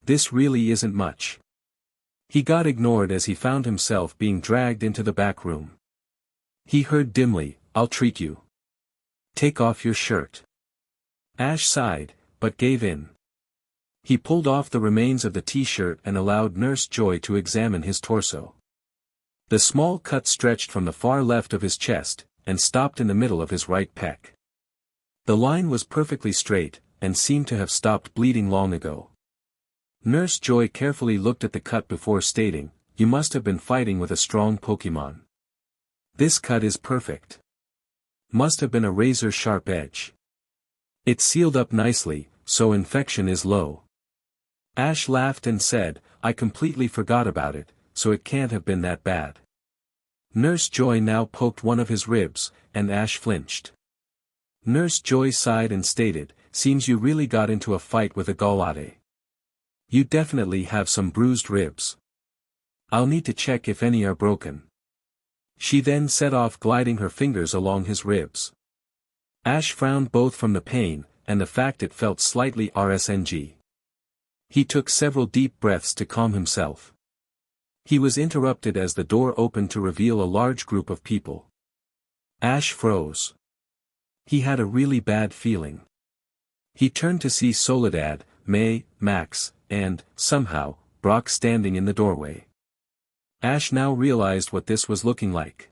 Speaker 1: This really isn't much." He got ignored as he found himself being dragged into the back room. He heard dimly, "I'll treat you. Take off your shirt." Ash sighed, but gave in. He pulled off the remains of the t-shirt and allowed Nurse Joy to examine his torso. The small cut stretched from the far left of his chest, and stopped in the middle of his right pec. The line was perfectly straight, and seemed to have stopped bleeding long ago. Nurse Joy carefully looked at the cut before stating, "You must have been fighting with a strong Pokémon. This cut is perfect. Must have been a razor-sharp edge. It's sealed up nicely, so infection is low." Ash laughed and said, "I completely forgot about it, so it can't have been that bad." Nurse Joy now poked one of his ribs, and Ash flinched. Nurse Joy sighed and stated, "Seems you really got into a fight with a Goldenrod. You definitely have some bruised ribs. I'll need to check if any are broken." She then set off gliding her fingers along his ribs. Ash frowned both from the pain, and the fact it felt slightly RSNG. He took several deep breaths to calm himself. He was interrupted as the door opened to reveal a large group of people. Ash froze. He had a really bad feeling. He turned to see Soledad, May, Max, and, somehow, Brock standing in the doorway. Ash now realized what this was looking like.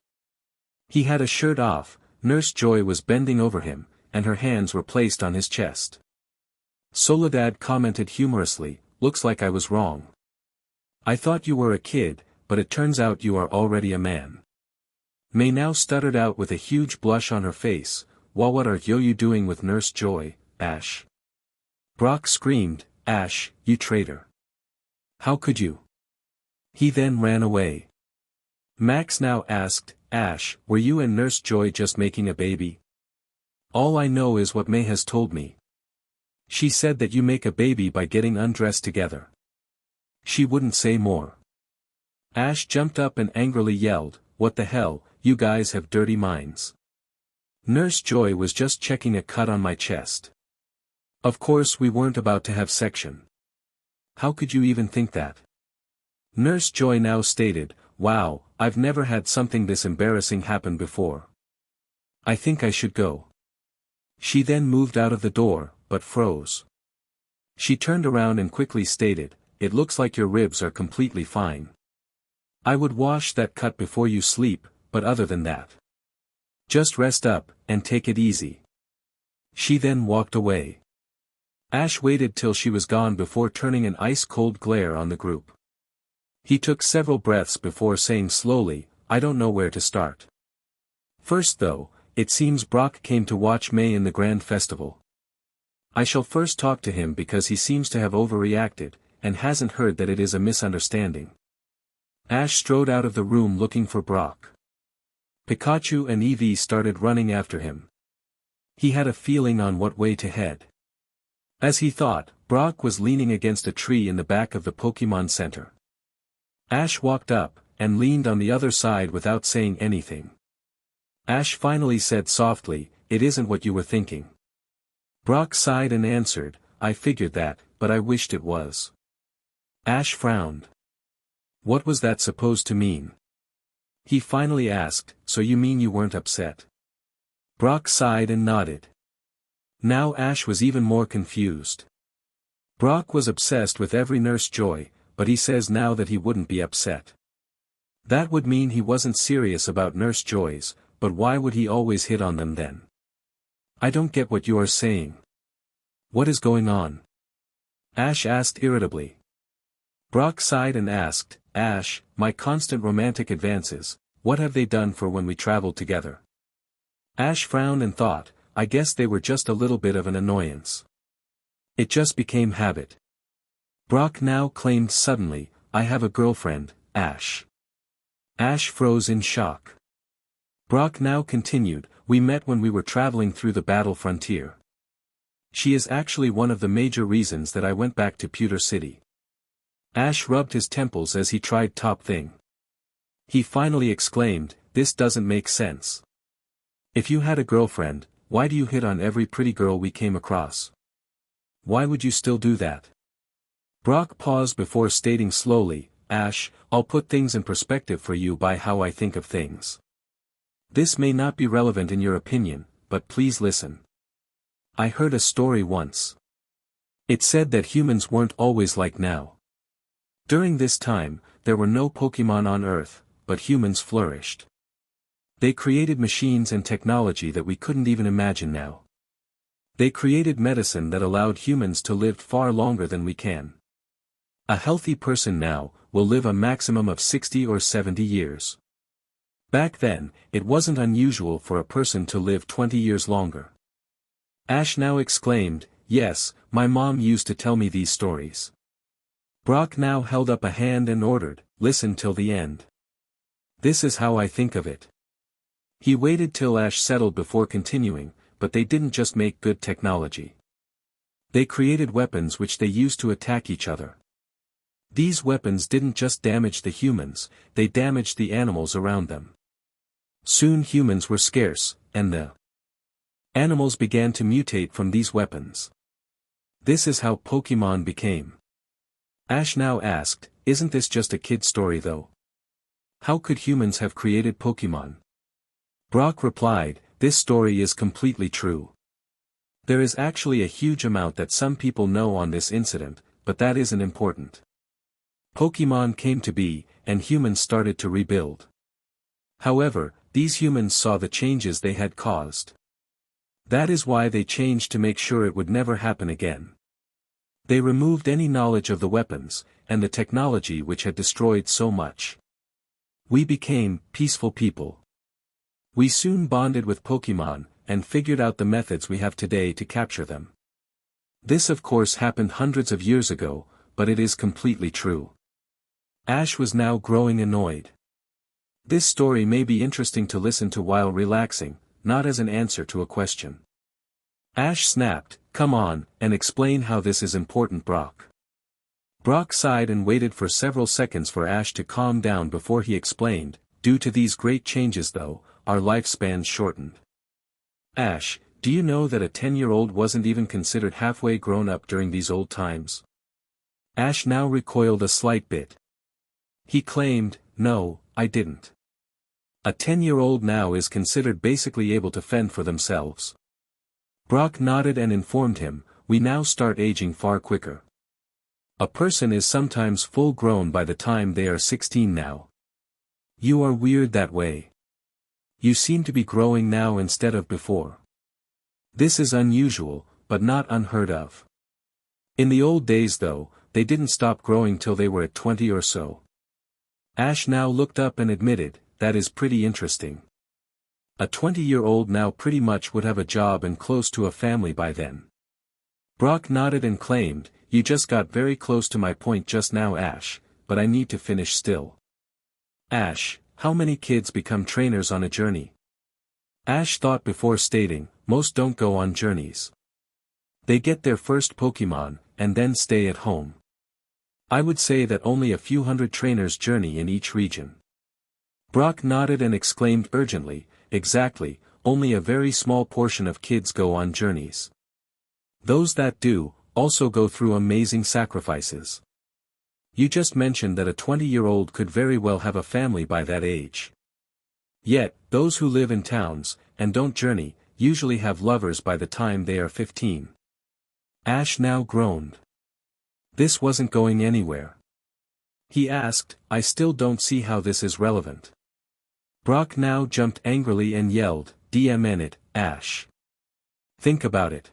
Speaker 1: He had a shirt off, Nurse Joy was bending over him, and her hands were placed on his chest. Soledad commented humorously, "Looks like I was wrong. I thought you were a kid, but it turns out you are already a man." May now stuttered out with a huge blush on her face, What are you doing with Nurse Joy, Ash?" Brock screamed, "Ash, you traitor. How could you?" He then ran away. Max now asked, "Ash, were you and Nurse Joy just making a baby?" "All I know is what May has told me. She said that you make a baby by getting undressed together. She wouldn't say more." Ash jumped up and angrily yelled, "What the hell, you guys have dirty minds. Nurse Joy was just checking a cut on my chest. Of course we weren't about to have section. How could you even think that?" Nurse Joy now stated, "Wow, I've never had something this embarrassing happen before. I think I should go." She then moved out of the door, but froze. She turned around and quickly stated, "It looks like your ribs are completely fine. I would wash that cut before you sleep, but other than that, just rest up, and take it easy." She then walked away. Ash waited till she was gone before turning an ice-cold glare on the group. He took several breaths before saying slowly, "I don't know where to start. First though, It seems Brock came to watch May in the grand festival. I shall first talk to him because he seems to have overreacted, and hasn't heard that it is a misunderstanding. Ash strode out of the room looking for Brock. Pikachu and Eevee started running after him. He had a feeling on what way to head. As he thought, Brock was leaning against a tree in the back of the Pokémon Center. Ash walked up, and leaned on the other side without saying anything. Ash finally said softly, "It isn't what you were thinking." Brock sighed and answered, "I figured that, but I wished it was." Ash frowned. What was that supposed to mean? He finally asked, "So you mean you weren't upset?" Brock sighed and nodded. Now Ash was even more confused. Brock was obsessed with every Nurse Joy, but he says now that he wouldn't be upset. That would mean he wasn't serious about Nurse Joys, but why would he always hit on them then? I don't get what you are saying. What is going on? Ash asked irritably. Brock sighed and asked, "Ash, my constant romantic advances, what have they done for when we traveled together?" Ash frowned and thought, I guess they were just a little bit of an annoyance. It just became habit. Brock now claimed suddenly, "I have a girlfriend, Ash." Ash froze in shock. Brock now continued, "We met when we were traveling through the battle frontier. She is actually one of the major reasons that I went back to Pewter City." Ash rubbed his temples as he tried top thing. He finally exclaimed, "This doesn't make sense. If you had a girlfriend, why do you hit on every pretty girl we came across? Why would you still do that?" Brock paused before stating slowly, "Ash, I'll put things in perspective for you by how I think of things. This may not be relevant in your opinion, but please listen. I heard a story once. It said that humans weren't always like now. During this time, there were no Pokémon on Earth, but humans flourished. They created machines and technology that we couldn't even imagine now. They created medicine that allowed humans to live far longer than we can. A healthy person now will live a maximum of 60 or 70 years. Back then, it wasn't unusual for a person to live 20 years longer." Ash now exclaimed, "Yes, my mom used to tell me these stories." Brock now held up a hand and ordered, "Listen till the end. This is how I think of it." He waited till Ash settled before continuing, but they didn't just make good technology. They created weapons which they used to attack each other. These weapons didn't just damage the humans, they damaged the animals around them. Soon humans were scarce, and the animals began to mutate from these weapons. This is how Pokémon became. Ash now asked, "Isn't this just a kid story though? How could humans have created Pokémon?" Brock replied, "This story is completely true. There is actually a huge amount that some people know on this incident, but that isn't important. Pokémon came to be, and humans started to rebuild. However, these humans saw the changes they had caused. That is why they changed to make sure it would never happen again. They removed any knowledge of the weapons, and the technology which had destroyed so much. We became peaceful people. We soon bonded with Pokémon, and figured out the methods we have today to capture them. This of course happened hundreds of years ago, but it is completely true." Ash was now growing annoyed. This story may be interesting to listen to while relaxing, not as an answer to a question. Ash snapped, "Come on, and explain how this is important, Brock." Brock sighed and waited for several seconds for Ash to calm down before he explained, "Due to these great changes though, our lifespans shortened. Ash, do you know that a 10-year-old wasn't even considered halfway grown up during these old times?" Ash now recoiled a slight bit. He claimed, "No, I didn't. A 10-year-old now is considered basically able to fend for themselves." Brock nodded and informed him, "We now start aging far quicker. A person is sometimes full grown by the time they are 16 now. You are weird that way. You seem to be growing now instead of before. This is unusual, but not unheard of. In the old days though, they didn't stop growing till they were at 20 or so." Ash now looked up and admitted, "That is pretty interesting. A 20-year-old now pretty much would have a job and close to a family by then. Brock nodded and claimed, "You just got very close to my point just now, Ash, but I need to finish still." Ash, how many kids become trainers on a journey? Ash thought before stating, most don't go on journeys. They get their first Pokemon, and then stay at home. I would say that only a few hundred trainers journey in each region. Brock nodded and exclaimed urgently, "Exactly, only a very small portion of kids go on journeys. Those that do, also go through amazing sacrifices. You just mentioned that a 20-year-old could very well have a family by that age. Yet, those who live in towns, and don't journey, usually have lovers by the time they are 15. Ash now groaned. This wasn't going anywhere. He asked, "I still don't see how this is relevant." Brock now jumped angrily and yelled, "DMN it, Ash. Think about it.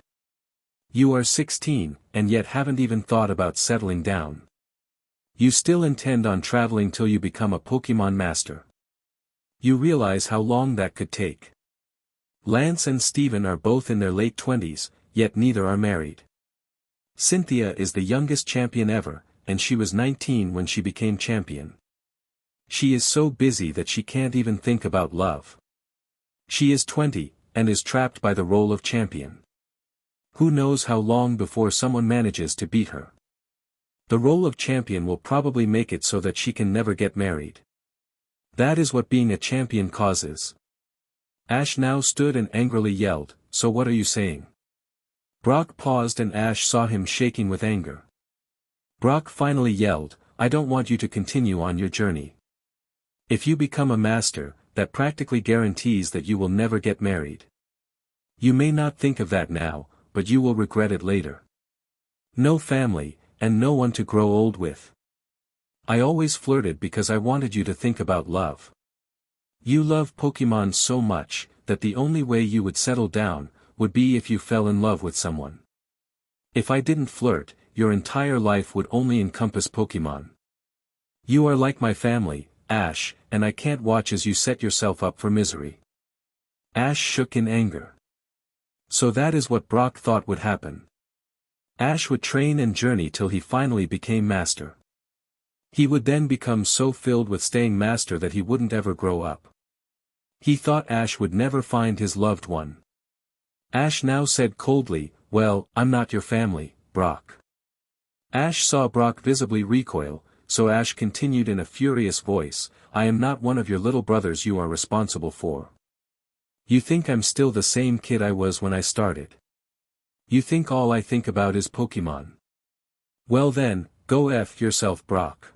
Speaker 1: You are 16, and yet haven't even thought about settling down. You still intend on traveling till you become a Pokemon Master. You realize how long that could take. Lance and Steven are both in their late 20s, yet neither are married. Cynthia is the youngest champion ever, and she was 19 when she became champion. She is so busy that she can't even think about love. She is 20, and is trapped by the role of champion. Who knows how long before someone manages to beat her. The role of champion will probably make it so that she can never get married. That is what being a champion causes." Ash now stood and angrily yelled, "So what are you saying?" Brock paused and Ash saw him shaking with anger. Brock finally yelled, "I don't want you to continue on your journey. If you become a master, that practically guarantees that you will never get married. You may not think of that now, but you will regret it later. No family, and no one to grow old with. I always flirted because I wanted you to think about love. You love Pokemon so much, that the only way you would settle down, would be if you fell in love with someone. If I didn't flirt, your entire life would only encompass Pokemon. You are like my family, Ash, and I can't watch as you set yourself up for misery." Ash shook in anger. So that is what Brock thought would happen. Ash would train and journey till he finally became master. He would then become so filled with staying master that he wouldn't ever grow up. He thought Ash would never find his loved one. Ash now said coldly, "Well, I'm not your family, Brock." Ash saw Brock visibly recoil, so Ash continued in a furious voice, "I am not one of your little brothers you are responsible for. You think I'm still the same kid I was when I started. You think all I think about is Pokemon. Well then, go F yourself, Brock.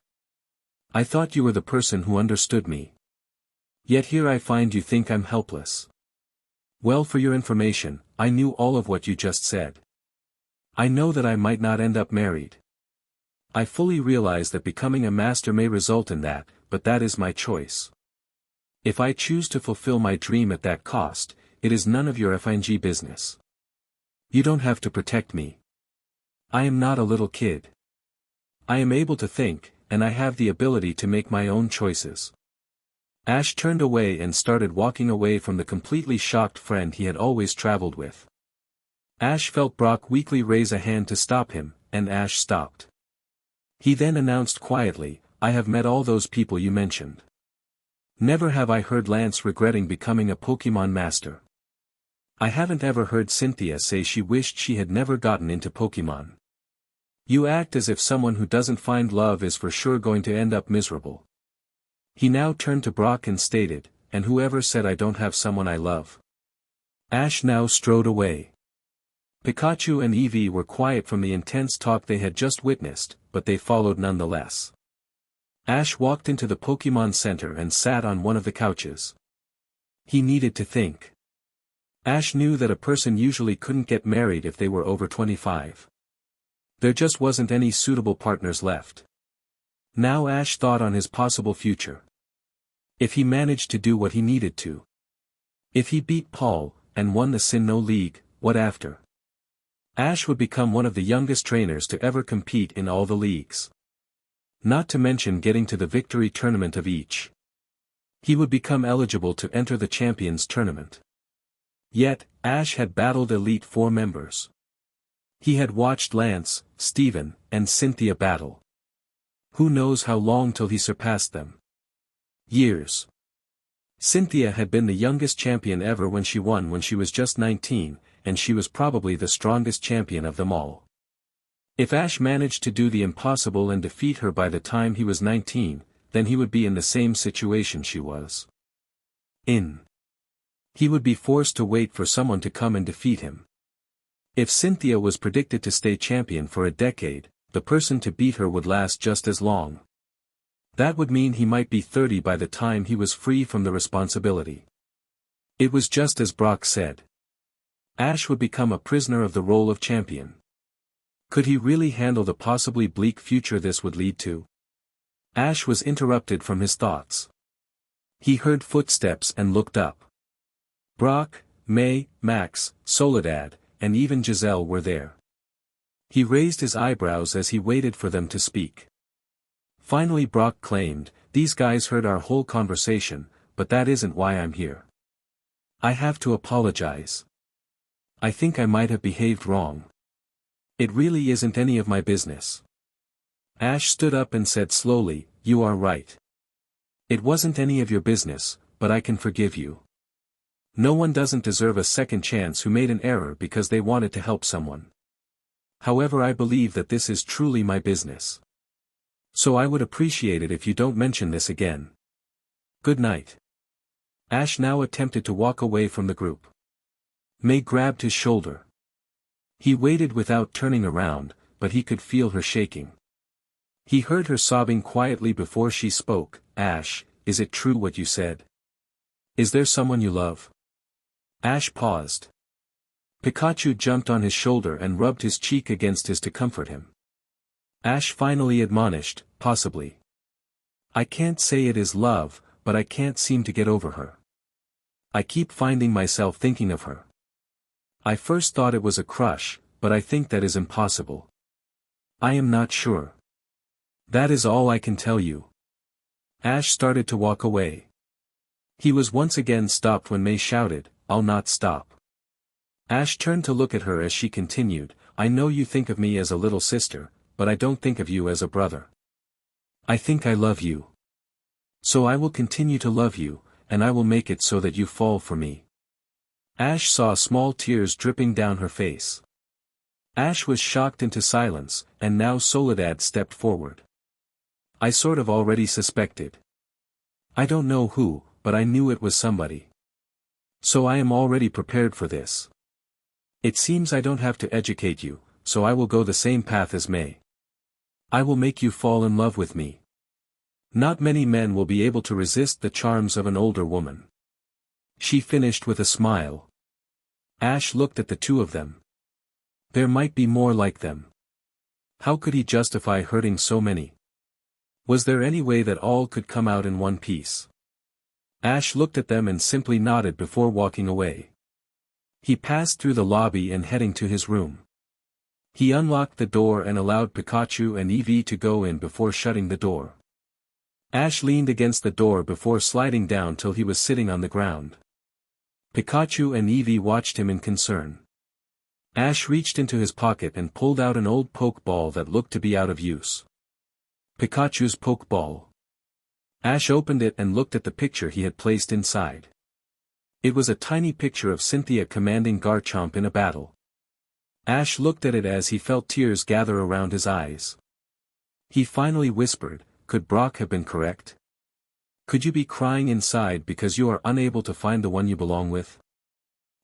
Speaker 1: I thought you were the person who understood me. Yet here I find you think I'm helpless. Well, for your information, I knew all of what you just said. I know that I might not end up married. I fully realize that becoming a master may result in that, but that is my choice. If I choose to fulfill my dream at that cost, it is none of your FNG business. You don't have to protect me. I am not a little kid. I am able to think, and I have the ability to make my own choices." Ash turned away and started walking away from the completely shocked friend he had always traveled with. Ash felt Brock weakly raise a hand to stop him, and Ash stopped. He then announced quietly, "I have met all those people you mentioned. Never have I heard Lance regretting becoming a Pokemon Master. I haven't ever heard Cynthia say she wished she had never gotten into Pokemon. You act as if someone who doesn't find love is for sure going to end up miserable." He now turned to Brock and stated, "And whoever said I don't have someone I love?" Ash now strode away. Pikachu and Eevee were quiet from the intense talk they had just witnessed, but they followed nonetheless. Ash walked into the Pokemon Center and sat on one of the couches. He needed to think. Ash knew that a person usually couldn't get married if they were over 25. There just wasn't any suitable partners left. Now Ash thought on his possible future. If he managed to do what he needed to. If he beat Paul, and won the Sinnoh League, what after? Ash would become one of the youngest trainers to ever compete in all the leagues. Not to mention getting to the victory tournament of each. He would become eligible to enter the Champions Tournament. Yet, Ash had battled Elite Four members. He had watched Lance, Steven, and Cynthia battle. Who knows how long till he surpassed them? Years. Cynthia had been the youngest champion ever when she won when she was just 19, and she was probably the strongest champion of them all. If Ash managed to do the impossible and defeat her by the time he was 19, then he would be in the same situation she was in. He would be forced to wait for someone to come and defeat him. If Cynthia was predicted to stay champion for a decade, the person to beat her would last just as long. That would mean he might be 30 by the time he was free from the responsibility. It was just as Brock said. Ash would become a prisoner of the role of champion. Could he really handle the possibly bleak future this would lead to? Ash was interrupted from his thoughts. He heard footsteps and looked up. Brock, May, Max, Soledad, and even Giselle were there. He raised his eyebrows as he waited for them to speak. Finally Brock claimed, "These guys heard our whole conversation, but that isn't why I'm here. I have to apologize. I think I might have behaved wrong. It really isn't any of my business." Ash stood up and said slowly, "You are right. It wasn't any of your business, but I can forgive you. No one doesn't deserve a second chance who made an error because they wanted to help someone. However, I believe that this is truly my business. So I would appreciate it if you don't mention this again. Good night." Ash now attempted to walk away from the group. May grabbed his shoulder. He waited without turning around, but he could feel her shaking. He heard her sobbing quietly before she spoke. "Ash, is it true what you said? Is there someone you love?" Ash paused. Pikachu jumped on his shoulder and rubbed his cheek against his to comfort him. Ash finally admonished, "Possibly. I can't say it is love, but I can't seem to get over her. I keep finding myself thinking of her. I first thought it was a crush, but I think that is impossible. I am not sure. That is all I can tell you." Ash started to walk away. He was once again stopped when May shouted, "I'll not stop." Ash turned to look at her as she continued, "I know you think of me as a little sister, but I don't think of you as a brother. I think I love you. So I will continue to love you, and I will make it so that you fall for me." Ash saw small tears dripping down her face. Ash was shocked into silence, and now Soledad stepped forward. "I sort of already suspected. I don't know who, but I knew it was somebody. So I am already prepared for this. It seems I don't have to educate you, so I will go the same path as May. I will make you fall in love with me. Not many men will be able to resist the charms of an older woman." She finished with a smile. Ash looked at the two of them. There might be more like them. How could he justify hurting so many? Was there any way that all could come out in one piece? Ash looked at them and simply nodded before walking away. He passed through the lobby and heading to his room. He unlocked the door and allowed Pikachu and Eevee to go in before shutting the door. Ash leaned against the door before sliding down till he was sitting on the ground. Pikachu and Eevee watched him in concern. Ash reached into his pocket and pulled out an old Pokeball that looked to be out of use. Pikachu's Pokeball. Ash opened it and looked at the picture he had placed inside. It was a tiny picture of Cynthia commanding Garchomp in a battle. Ash looked at it as he felt tears gather around his eyes. He finally whispered, "Could Brock have been correct? Could you be crying inside because you are unable to find the one you belong with?"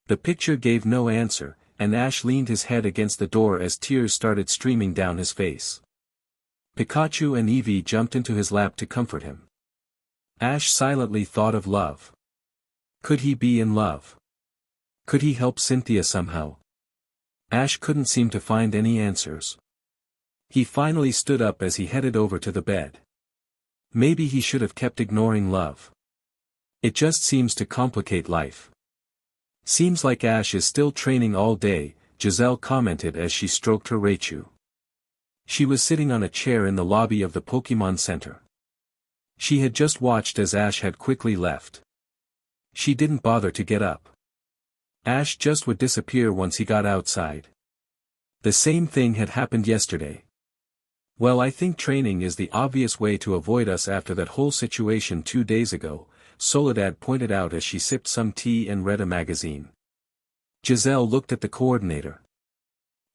Speaker 1: The picture gave no answer, and Ash leaned his head against the door as tears started streaming down his face. Pikachu and Eevee jumped into his lap to comfort him. Ash silently thought of love. Could he be in love? Could he help Cynthia somehow? Ash couldn't seem to find any answers. He finally stood up as he headed over to the bed. Maybe he should have kept ignoring love. It just seems to complicate life. Seems like Ash is still training all day, Giselle commented as she stroked her Raichu. She was sitting on a chair in the lobby of the Pokémon Center. She had just watched as Ash had quickly left. She didn't bother to get up. Ash just would disappear once he got outside. The same thing had happened yesterday. Well, I think training is the obvious way to avoid us after that whole situation 2 days ago, Soledad pointed out as she sipped some tea and read a magazine. Giselle looked at the coordinator.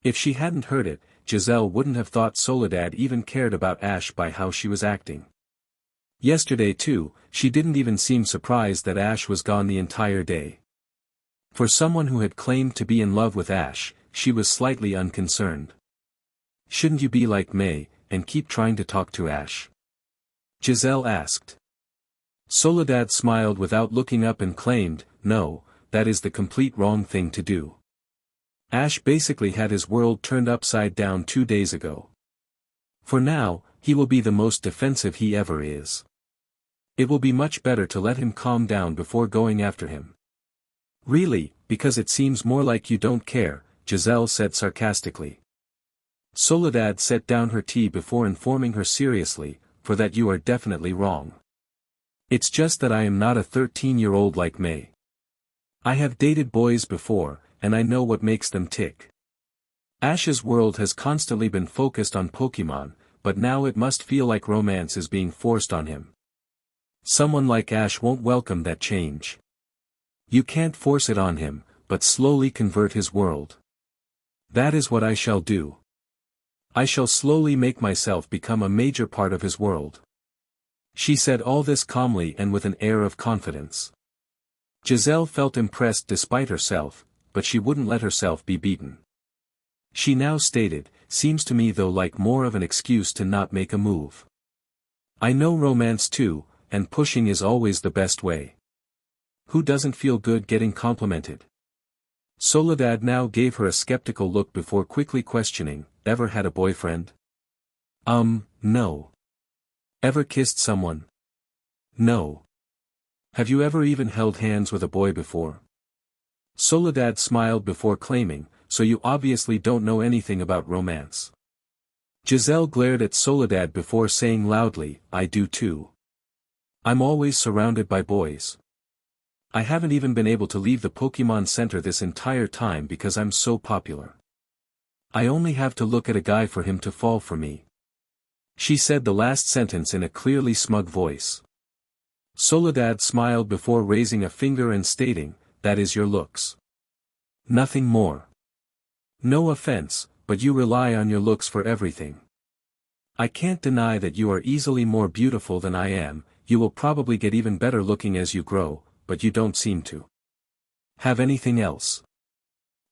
Speaker 1: If she hadn't heard it, Giselle wouldn't have thought Soledad even cared about Ash by how she was acting. Yesterday too, she didn't even seem surprised that Ash was gone the entire day. For someone who had claimed to be in love with Ash, she was slightly unconcerned. Shouldn't you be like May, and keep trying to talk to Ash? Giselle asked. Soledad smiled without looking up and claimed, no, that is the complete wrong thing to do. Ash basically had his world turned upside down 2 days ago. For now, he will be the most defensive he ever is. It will be much better to let him calm down before going after him. Really, because it seems more like you don't care, Giselle said sarcastically. Soledad set down her tea before informing her seriously, for that you are definitely wrong. It's just that I am not a 13-year-old like May. I have dated boys before, and I know what makes them tick. Ash's world has constantly been focused on Pokemon, but now it must feel like romance is being forced on him. Someone like Ash won't welcome that change. You can't force it on him, but slowly convert his world. That is what I shall do. I shall slowly make myself become a major part of his world. She said all this calmly and with an air of confidence. Giselle felt impressed despite herself, but she wouldn't let herself be beaten. She now stated, seems to me though like more of an excuse to not make a move. I know romance too, and pushing is always the best way. Who doesn't feel good getting complimented? Soledad now gave her a skeptical look before quickly questioning, ever had a boyfriend? No. Ever kissed someone? No. Have you ever even held hands with a boy before? Soledad smiled before claiming, so you obviously don't know anything about romance. Giselle glared at Soledad before saying loudly, I do too. I'm always surrounded by boys. I haven't even been able to leave the Pokemon Center this entire time because I'm so popular. I only have to look at a guy for him to fall for me. She said the last sentence in a clearly smug voice. Soledad smiled before raising a finger and stating, that is your looks. Nothing more. No offense, but you rely on your looks for everything. I can't deny that you are easily more beautiful than I am, you will probably get even better looking as you grow, but you don't seem to have anything else.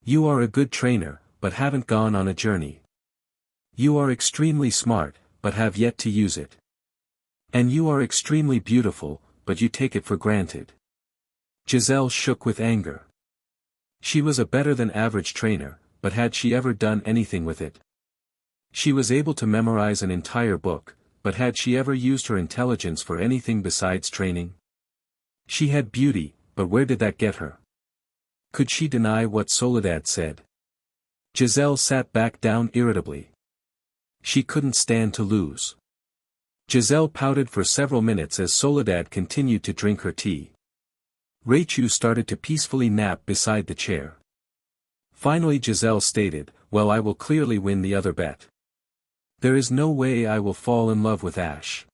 Speaker 1: You are a good trainer, but haven't gone on a journey. You are extremely smart, but have yet to use it. And you are extremely beautiful, but you take it for granted. Giselle shook with anger. She was a better than average trainer, but had she ever done anything with it? She was able to memorize an entire book, but had she ever used her intelligence for anything besides training? She had beauty, but where did that get her? Could she deny what Soledad said? Giselle sat back down irritably. She couldn't stand to lose. Giselle pouted for several minutes as Soledad continued to drink her tea. Raichu started to peacefully nap beside the chair. Finally Giselle stated, well, I will clearly win the other bet. There is no way I will fall in love with Ash.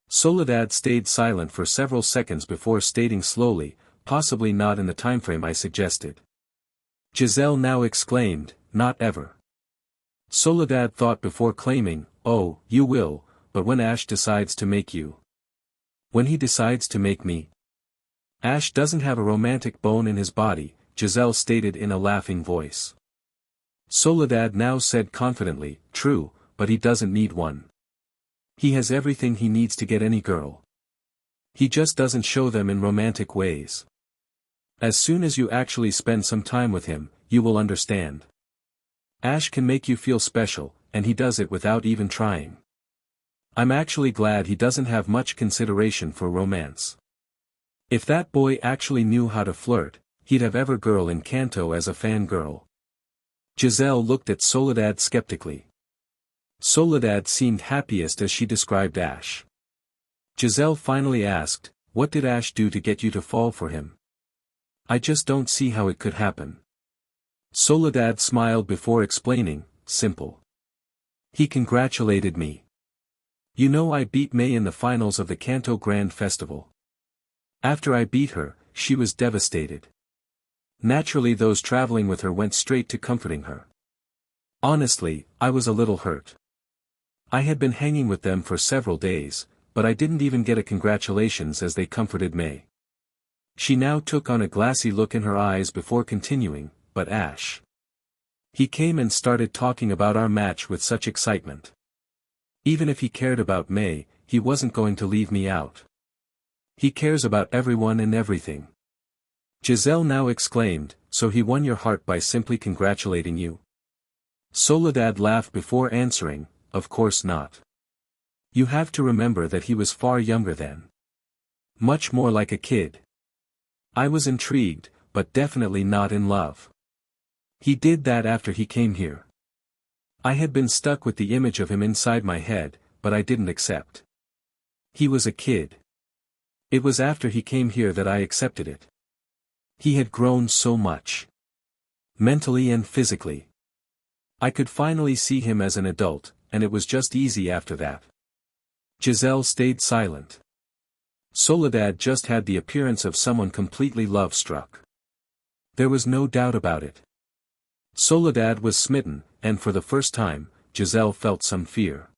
Speaker 1: Soledad stayed silent for several seconds before stating slowly, possibly not in the timeframe I suggested. Giselle now exclaimed, not ever. Soledad thought before claiming, oh, you will, but when Ash decides to make you. When he decides to make me. Ash doesn't have a romantic bone in his body, Giselle stated in a laughing voice. Soledad now said confidently, true, but he doesn't need one. He has everything he needs to get any girl. He just doesn't show them in romantic ways. As soon as you actually spend some time with him, you will understand. Ash can make you feel special, and he does it without even trying. I'm actually glad he doesn't have much consideration for romance. If that boy actually knew how to flirt, he'd have every girl in Kanto as a fangirl. Giselle looked at Soledad skeptically. Soledad seemed happiest as she described Ash. Giselle finally asked, "What did Ash do to get you to fall for him?" "I just don't see how it could happen." Soledad smiled before explaining, "Simple. He congratulated me. You know, I beat May in the finals of the Kanto Grand Festival. After I beat her, she was devastated. Naturally, those traveling with her went straight to comforting her. Honestly, I was a little hurt. I had been hanging with them for several days, but I didn't even get a congratulations as they comforted May." She now took on a glassy look in her eyes before continuing, "But Ash. He came and started talking about our match with such excitement. Even if he cared about May, he wasn't going to leave me out. He cares about everyone and everything." Giselle now exclaimed, "So he won your heart by simply congratulating you?" Soledad laughed before answering, "Of course not. You have to remember that he was far younger then. Much more like a kid. I was intrigued, but definitely not in love. He did that after he came here. I had been stuck with the image of him inside my head, but I didn't accept. He was a kid. It was after he came here that I accepted it. He had grown so much. Mentally and physically. I could finally see him as an adult, and it was just easy after that." Giselle stayed silent. Soledad just had the appearance of someone completely love-struck. There was no doubt about it. Soledad was smitten, and for the first time, Giselle felt some fear.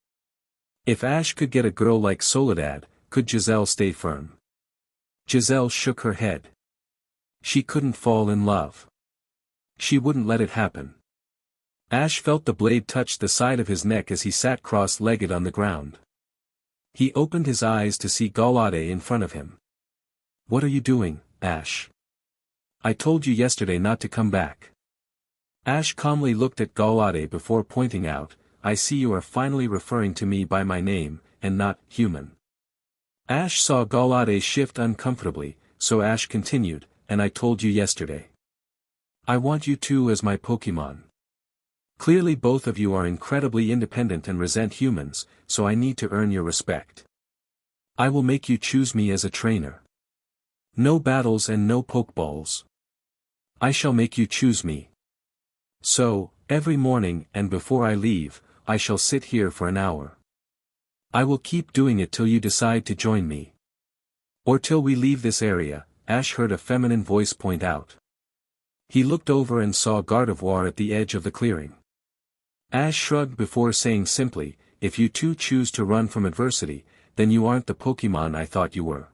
Speaker 1: If Ash could get a girl like Soledad, could Giselle stay firm? Giselle shook her head. She couldn't fall in love. She wouldn't let it happen. Ash felt the blade touch the side of his neck as he sat cross-legged on the ground. He opened his eyes to see Goldenrod in front of him. "What are you doing, Ash? I told you yesterday not to come back." Ash calmly looked at Goldenrod before pointing out, "I see you are finally referring to me by my name, and not human." Ash saw Goldenrod shift uncomfortably, so Ash continued, "And I told you yesterday. I want you two as my Pokémon. Clearly both of you are incredibly independent and resent humans, so I need to earn your respect. I will make you choose me as a trainer. No battles and no Pokeballs. I shall make you choose me. So, every morning and before I leave, I shall sit here for an hour. I will keep doing it till you decide to join me. Or till we leave this area," Ash heard a feminine voice point out. He looked over and saw Gardevoir at the edge of the clearing. Ash shrugged before saying simply, "If you two choose to run from adversity, then you aren't the Pokémon I thought you were.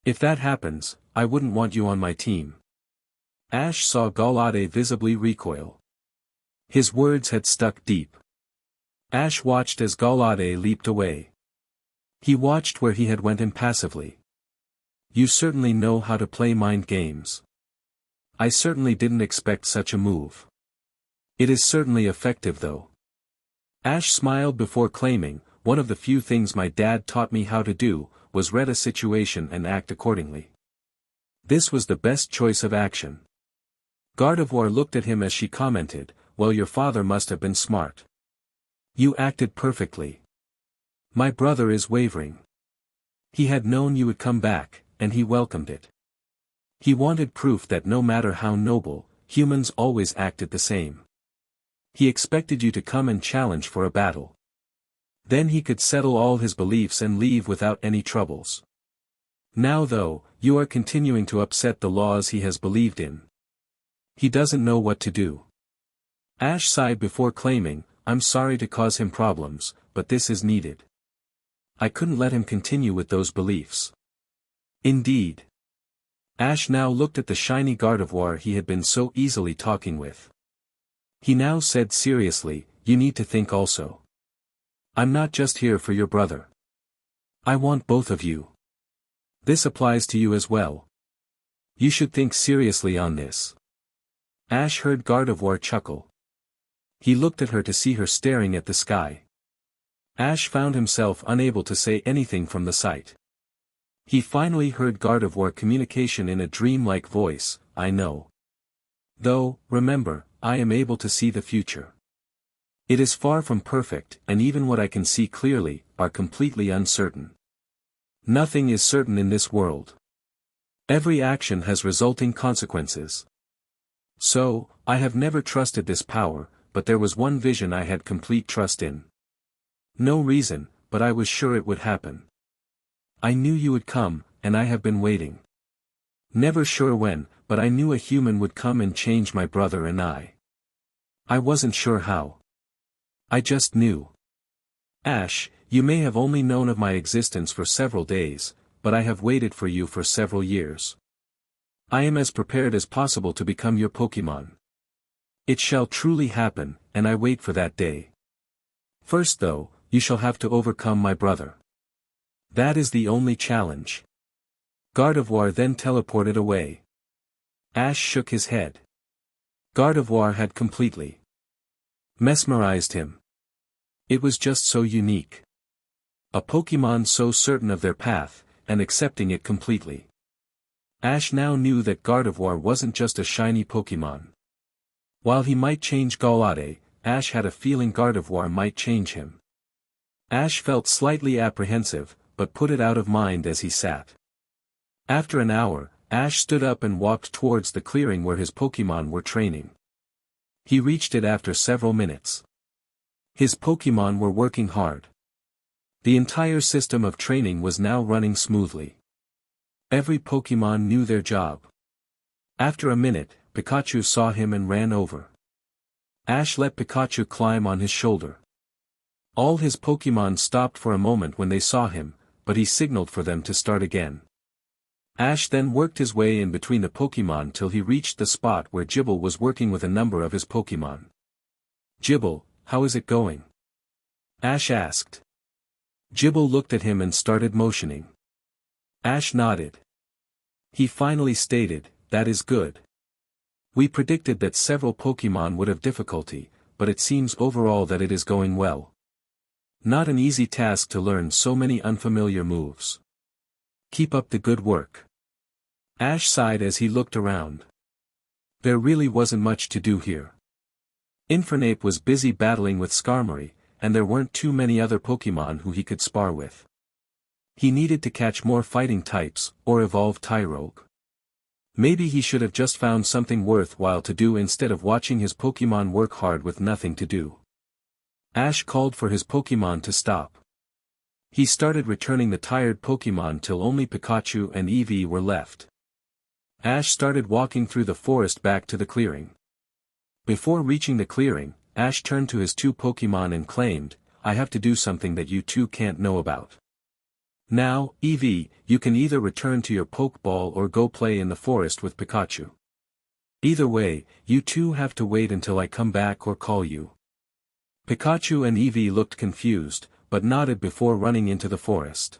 Speaker 1: If that happens, I wouldn't want you on my team." Ash saw Goldenrod visibly recoil. His words had stuck deep. Ash watched as Goldenrod leaped away. He watched where he had went impassively. "You certainly know how to play mind games. I certainly didn't expect such a move. It is certainly effective though." Ash smiled before claiming, "One of the few things my dad taught me how to do, was read a situation and act accordingly. This was the best choice of action." Gardevoir looked at him as she commented, "Well, your father must have been smart. You acted perfectly. My brother is wavering. He had known you would come back, and he welcomed it. He wanted proof that no matter how noble, humans always acted the same. He expected you to come and challenge for a battle. Then he could settle all his beliefs and leave without any troubles. Now though, you are continuing to upset the laws he has believed in. He doesn't know what to do." Ash sighed before claiming, "I'm sorry to cause him problems, but this is needed. I couldn't let him continue with those beliefs." "Indeed." Ash now looked at the shiny Gardevoir he had been so easily talking with. He now said seriously, "You need to think also. I'm not just here for your brother. I want both of you. This applies to you as well. You should think seriously on this." Ash heard Gardevoir chuckle. He looked at her to see her staring at the sky. Ash found himself unable to say anything from the sight. He finally heard Gardevoir communication in a dream-like voice, "I know. Though, remember, I am able to see the future. It is far from perfect, and even what I can see clearly, are completely uncertain. Nothing is certain in this world. Every action has resulting consequences. So, I have never trusted this power, but there was one vision I had complete trust in. No reason, but I was sure it would happen. I knew you would come, and I have been waiting. Never sure when, but I knew a human would come and change my brother and I. I wasn't sure how. I just knew. Ash, you may have only known of my existence for several days, but I have waited for you for several years. I am as prepared as possible to become your Pokémon. It shall truly happen, and I wait for that day. First though, you shall have to overcome my brother. That is the only challenge. Gardevoir then teleported away. Ash shook his head. Gardevoir had completely mesmerized him. It was just so unique. A Pokémon so certain of their path, and accepting it completely. Ash now knew that Gardevoir wasn't just a shiny Pokémon. While he might change Goldenrod, Ash had a feeling Gardevoir might change him. Ash felt slightly apprehensive, but put it out of mind as he sat. After an hour, Ash stood up and walked towards the clearing where his Pokémon were training. He reached it after several minutes. His Pokémon were working hard. The entire system of training was now running smoothly. Every Pokémon knew their job. After a minute, Pikachu saw him and ran over. Ash let Pikachu climb on his shoulder. All his Pokémon stopped for a moment when they saw him, but he signaled for them to start again. Ash then worked his way in between the Pokémon till he reached the spot where Gible was working with a number of his Pokémon. Gible, how is it going? Ash asked. Gible looked at him and started motioning. Ash nodded. He finally stated, that is good. We predicted that several Pokémon would have difficulty, but it seems overall that it is going well. Not an easy task to learn so many unfamiliar moves. Keep up the good work. Ash sighed as he looked around. There really wasn't much to do here. Infernape was busy battling with Skarmory, and there weren't too many other Pokémon who he could spar with. He needed to catch more fighting types, or evolve Tyrogue. Maybe he should have just found something worthwhile to do instead of watching his Pokémon work hard with nothing to do. Ash called for his Pokémon to stop. He started returning the tired Pokémon till only Pikachu and Eevee were left. Ash started walking through the forest back to the clearing. Before reaching the clearing, Ash turned to his two Pokémon and claimed, I have to do something that you two can't know about. Now, Eevee, you can either return to your Pokeball or go play in the forest with Pikachu. Either way, you two have to wait until I come back or call you. Pikachu and Eevee looked confused, but nodded before running into the forest.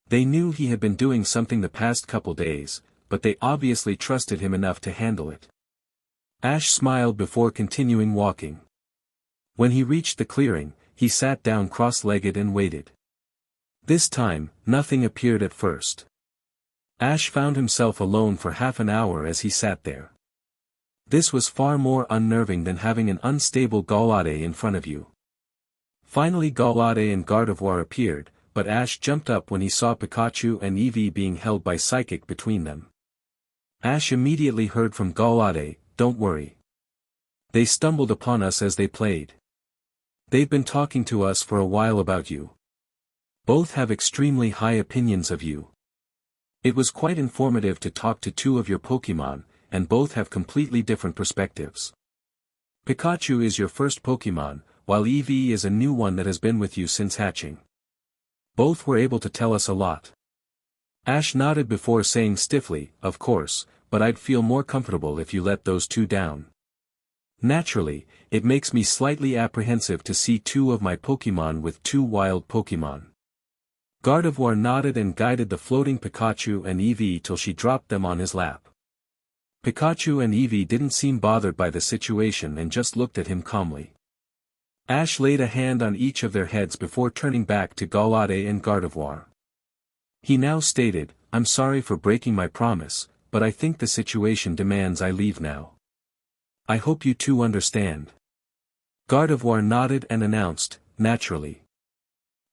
Speaker 1: They knew he had been doing something the past couple days, but they obviously trusted him enough to handle it. Ash smiled before continuing walking. When he reached the clearing, he sat down cross-legged and waited. This time, nothing appeared at first. Ash found himself alone for half an hour as he sat there. This was far more unnerving than having an unstable Goldenrod in front of you. Finally Goldenrod and Gardevoir appeared, but Ash jumped up when he saw Pikachu and Eevee being held by Psychic between them. Ash immediately heard from Goldenrod, don't worry. They stumbled upon us as they played. They've been talking to us for a while about you. Both have extremely high opinions of you. It was quite informative to talk to two of your Pokémon, and both have completely different perspectives. Pikachu is your first Pokémon, while Eevee is a new one that has been with you since hatching. Both were able to tell us a lot. Ash nodded before saying stiffly, of course, but I'd feel more comfortable if you let those two down. Naturally, it makes me slightly apprehensive to see two of my Pokémon with two wild Pokémon. Gardevoir nodded and guided the floating Pikachu and Eevee till she dropped them on his lap. Pikachu and Eevee didn't seem bothered by the situation and just looked at him calmly. Ash laid a hand on each of their heads before turning back to Goldenrod and Gardevoir. He now stated, I'm sorry for breaking my promise, but I think the situation demands I leave now. I hope you two understand. Gardevoir nodded and announced, naturally.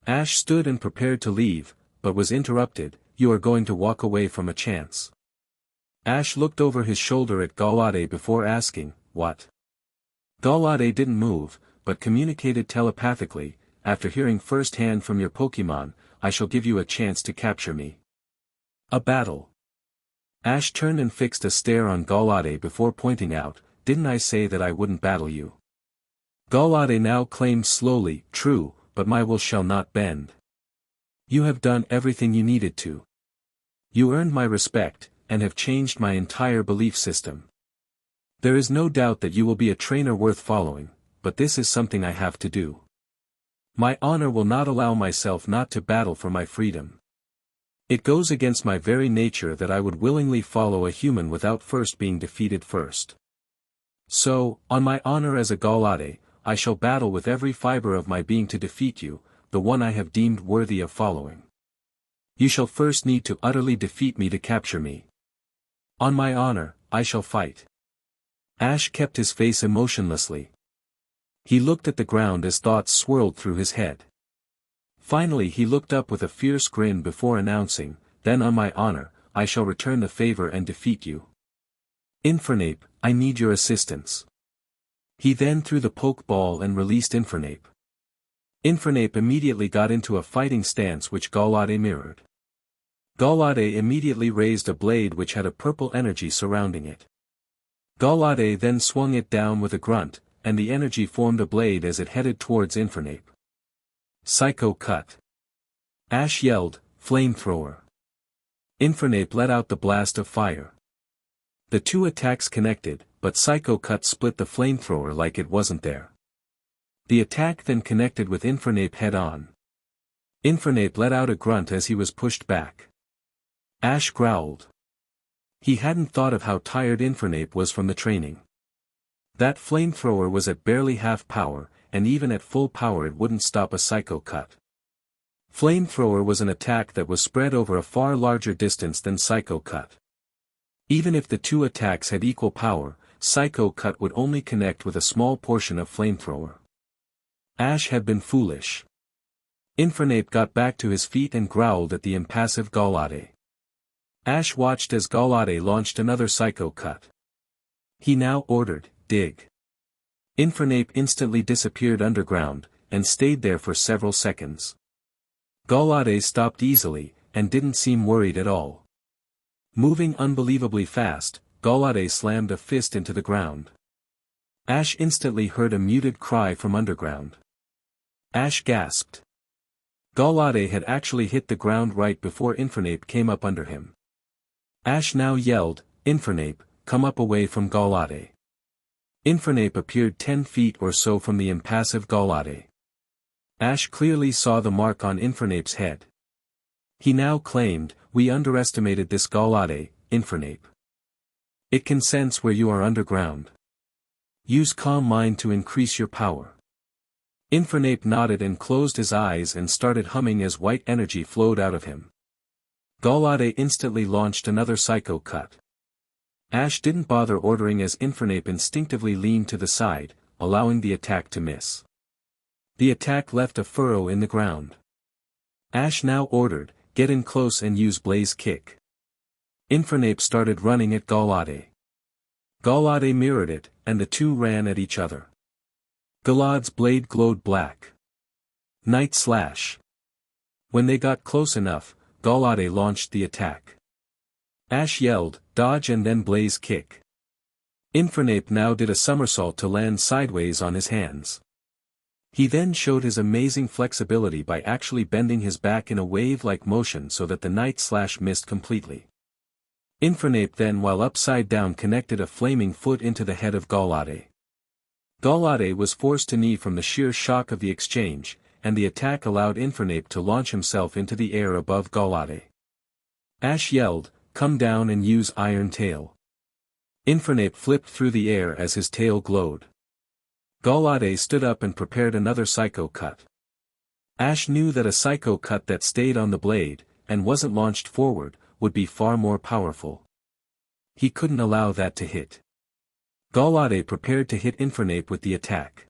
Speaker 1: Ash stood and prepared to leave, but was interrupted. You are going to walk away from a chance. Ash looked over his shoulder at Goldenrod before asking, what? Goldenrod didn't move, but communicated telepathically, after hearing firsthand from your Pokemon, I shall give you a chance to capture me. A battle. Ash turned and fixed a stare on Goldenrod before pointing out, didn't I say that I wouldn't battle you? Goldenrod now claimed slowly, true, but my will shall not bend. You have done everything you needed to. You earned my respect, and have changed my entire belief system. There is no doubt that you will be a trainer worth following, but this is something I have to do. My honor will not allow myself not to battle for my freedom. It goes against my very nature that I would willingly follow a human without first being defeated first. So, on my honor as a Goldenrod, I shall battle with every fiber of my being to defeat you, the one I have deemed worthy of following. You shall first need to utterly defeat me to capture me. On my honor, I shall fight. Ash kept his face emotionlessly. He looked at the ground as thoughts swirled through his head. Finally he looked up with a fierce grin before announcing, then on my honor, I shall return the favor and defeat you. Infernape, I need your assistance. He then threw the Pokeball and released Infernape. Infernape immediately got into a fighting stance which Goldenrod mirrored. Goldenrod immediately raised a blade which had a purple energy surrounding it. Goldenrod then swung it down with a grunt, and the energy formed a blade as it headed towards Infernape. Psycho Cut. Ash yelled, Flamethrower. Infernape let out the blast of fire. The two attacks connected, but Psycho Cut split the flamethrower like it wasn't there. The attack then connected with Infernape head-on. Infernape let out a grunt as he was pushed back. Ash growled. He hadn't thought of how tired Infernape was from the training. That flamethrower was at barely half power, and even at full power it wouldn't stop a Psycho Cut. Flamethrower was an attack that was spread over a far larger distance than Psycho Cut. Even if the two attacks had equal power, Psycho Cut would only connect with a small portion of Flamethrower. Ash had been foolish. Infernape got back to his feet and growled at the impassive Goldenrod. Ash watched as Goldenrod launched another Psycho Cut. He now ordered, dig. Infernape instantly disappeared underground, and stayed there for several seconds. Goldenrod stopped easily, and didn't seem worried at all. Moving unbelievably fast, Goldenrod slammed a fist into the ground. Ash instantly heard a muted cry from underground. Ash gasped. Goldenrod had actually hit the ground right before Infernape came up under him. Ash now yelled, Infernape, come up away from Goldenrod. Infernape appeared 10 feet or so from the impassive Goldenrod. Ash clearly saw the mark on Infernape's head. He now claimed, we underestimated this Goldenrod, Infernape. It can sense where you are underground. Use Calm Mind to increase your power. Infernape nodded and closed his eyes and started humming as white energy flowed out of him. Goldenrod instantly launched another Psycho Cut. Ash didn't bother ordering as Infernape instinctively leaned to the side, allowing the attack to miss. The attack left a furrow in the ground. Ash now ordered, get in close and use Blaze Kick. Infernape started running at Goldenrod. Goldenrod mirrored it, and the two ran at each other. Goldenrod's blade glowed black. Night Slash. When they got close enough, Goldenrod launched the attack. Ash yelled, dodge and then Blaze Kick. Infernape now did a somersault to land sideways on his hands. He then showed his amazing flexibility by actually bending his back in a wave-like motion so that the Night Slash missed completely. Infernape then while upside down connected a flaming foot into the head of Goldenrod. Goldenrod was forced to knee from the sheer shock of the exchange, and the attack allowed Infernape to launch himself into the air above Goldenrod. Ash yelled, come down and use Iron Tail. Infernape flipped through the air as his tail glowed. Goldenrod stood up and prepared another Psycho Cut. Ash knew that a Psycho Cut that stayed on the blade, and wasn't launched forward, would be far more powerful. He couldn't allow that to hit. Goldenrod prepared to hit Infernape with the attack.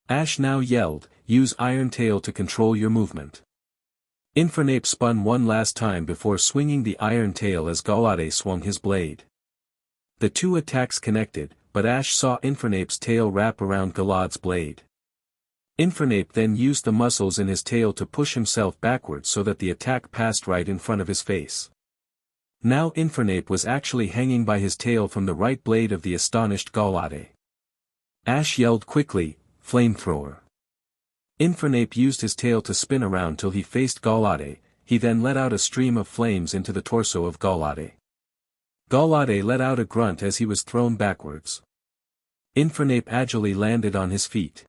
Speaker 1: Ash now yelled, use Iron Tail to control your movement. Infernape spun one last time before swinging the iron tail as Golade swung his blade. The two attacks connected, but Ash saw Infernape's tail wrap around Galade's blade. Infernape then used the muscles in his tail to push himself backwards so that the attack passed right in front of his face. Now Infernape was actually hanging by his tail from the right blade of the astonished Golade. Ash yelled quickly, "Flamethrower." Infernape used his tail to spin around till he faced Golade. He then let out a stream of flames into the torso of Golade. Golade let out a grunt as he was thrown backwards. Infernape agilely landed on his feet.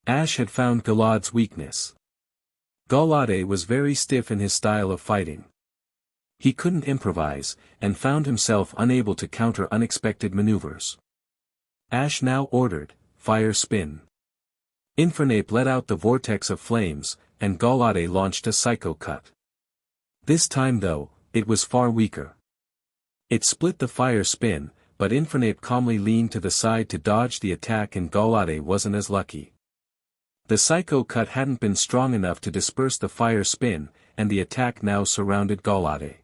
Speaker 1: Ash had found Galade's weakness. Golade was very stiff in his style of fighting. He couldn't improvise, and found himself unable to counter unexpected maneuvers. Ash now ordered, "Fire spin." Infernape let out the vortex of flames, and Golade launched a Psycho Cut. This time though, it was far weaker. It split the fire spin, but Infernape calmly leaned to the side to dodge the attack and Golade wasn't as lucky. The Psycho Cut hadn't been strong enough to disperse the fire spin, and the attack now surrounded Golade.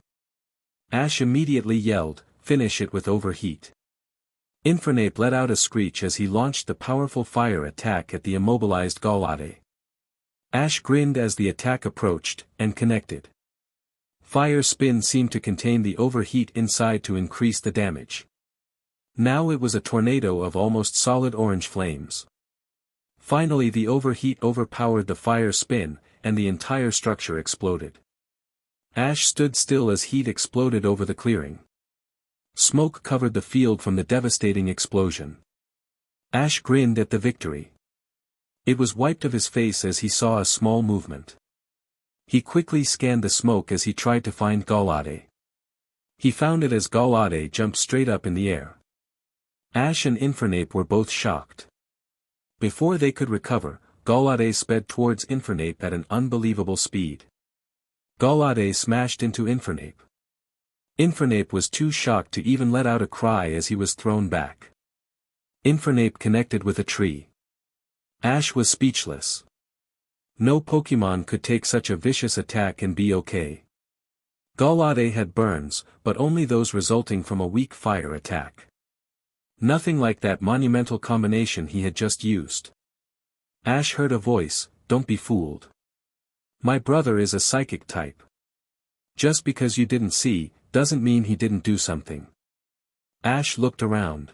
Speaker 1: Ash immediately yelled, "Finish it with Overheat." Infernape let out a screech as he launched the powerful fire attack at the immobilized Golade. Ash grinned as the attack approached, and connected. Fire spin seemed to contain the overheat inside to increase the damage. Now it was a tornado of almost solid orange flames. Finally the overheat overpowered the fire spin, and the entire structure exploded. Ash stood still as heat exploded over the clearing. Smoke covered the field from the devastating explosion. Ash grinned at the victory. It was wiped of his face as he saw a small movement. He quickly scanned the smoke as he tried to find Golade. He found it as Golade jumped straight up in the air. Ash and Infernape were both shocked. Before they could recover, Golade sped towards Infernape at an unbelievable speed. Golade smashed into Infernape. Infernape was too shocked to even let out a cry as he was thrown back. Infernape connected with a tree. Ash was speechless. No Pokemon could take such a vicious attack and be okay. Golade had burns, but only those resulting from a weak fire attack. Nothing like that monumental combination he had just used. Ash heard a voice, "Don't be fooled. My brother is a psychic type. Just because you didn't see, doesn't mean he didn't do something." Ash looked around.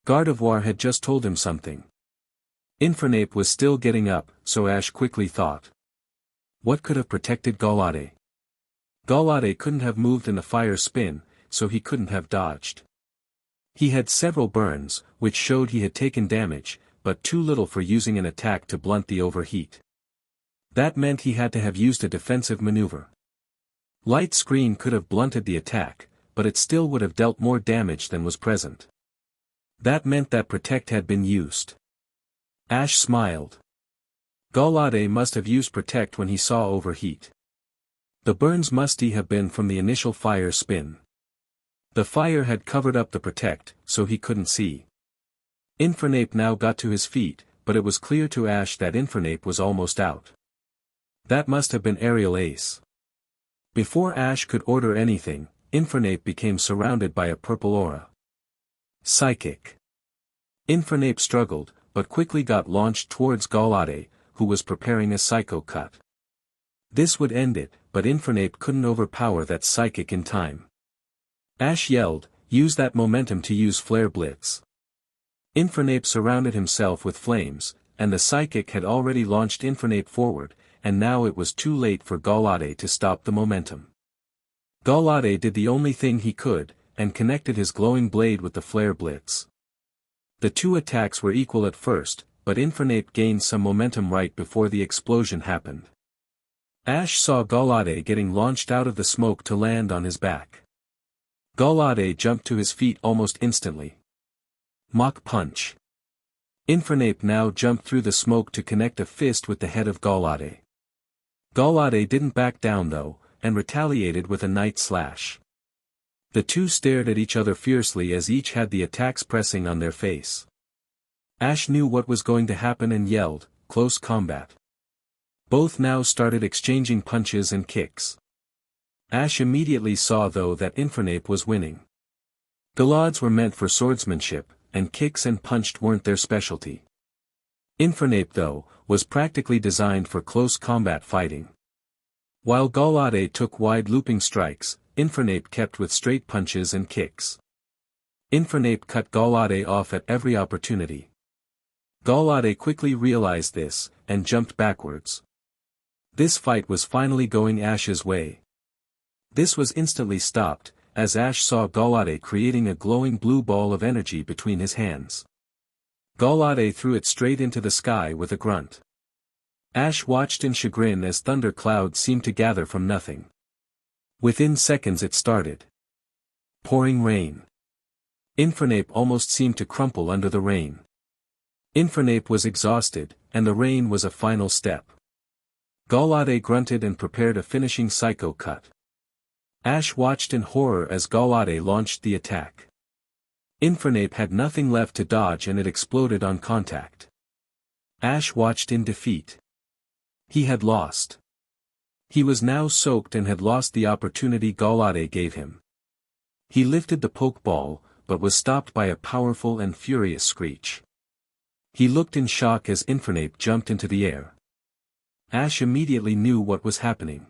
Speaker 1: Gardevoir had just told him something. Infernape was still getting up, so Ash quickly thought. What could have protected Golade? Golade couldn't have moved in a fire spin, so he couldn't have dodged. He had several burns, which showed he had taken damage, but too little for using an attack to blunt the overheat. That meant he had to have used a defensive maneuver. Light Screen could have blunted the attack, but it still would have dealt more damage than was present. That meant that Protect had been used. Ash smiled. Golade must have used Protect when he saw Overheat. The burns must have been from the initial fire spin. The fire had covered up the Protect, so he couldn't see. Infernape now got to his feet, but it was clear to Ash that Infernape was almost out. That must have been Aerial Ace. Before Ash could order anything, Infernape became surrounded by a purple aura. Psychic. Infernape struggled, but quickly got launched towards Golade, who was preparing a Psycho Cut. This would end it, but Infernape couldn't overpower that Psychic in time. Ash yelled, "Use that momentum to use Flare Blitz." Infernape surrounded himself with flames, and the Psychic had already launched Infernape forward, and now it was too late for Golade to stop the momentum. Golade did the only thing he could, and connected his glowing blade with the Flare Blitz. The two attacks were equal at first, but Infernape gained some momentum right before the explosion happened. Ash saw Golade getting launched out of the smoke to land on his back. Golade jumped to his feet almost instantly. Mach Punch. Infernape now jumped through the smoke to connect a fist with the head of Golade. Golade didn't back down though, and retaliated with a Night Slash. The two stared at each other fiercely as each had the attacks pressing on their face. Ash knew what was going to happen and yelled, "Close combat." Both now started exchanging punches and kicks. Ash immediately saw though that Infernape was winning. Gallods were meant for swordsmanship, and kicks and punched weren't their specialty. Infernape though, was practically designed for close combat fighting. While Goldenrod took wide looping strikes, Infernape kept with straight punches and kicks. Infernape cut Goldenrod off at every opportunity. Goldenrod quickly realized this, and jumped backwards. This fight was finally going Ash's way. This was instantly stopped, as Ash saw Goldenrod creating a glowing blue ball of energy between his hands. Goldenrod threw it straight into the sky with a grunt. Ash watched in chagrin as thunder clouds seemed to gather from nothing. Within seconds it started. Pouring rain. Infernape almost seemed to crumple under the rain. Infernape was exhausted, and the rain was a final step. Goldenrod grunted and prepared a finishing psycho cut. Ash watched in horror as Goldenrod launched the attack. Infernape had nothing left to dodge and it exploded on contact. Ash watched in defeat. He had lost. He was now soaked and had lost the opportunity Goldenrod gave him. He lifted the Pokeball, but was stopped by a powerful and furious screech. He looked in shock as Infernape jumped into the air. Ash immediately knew what was happening.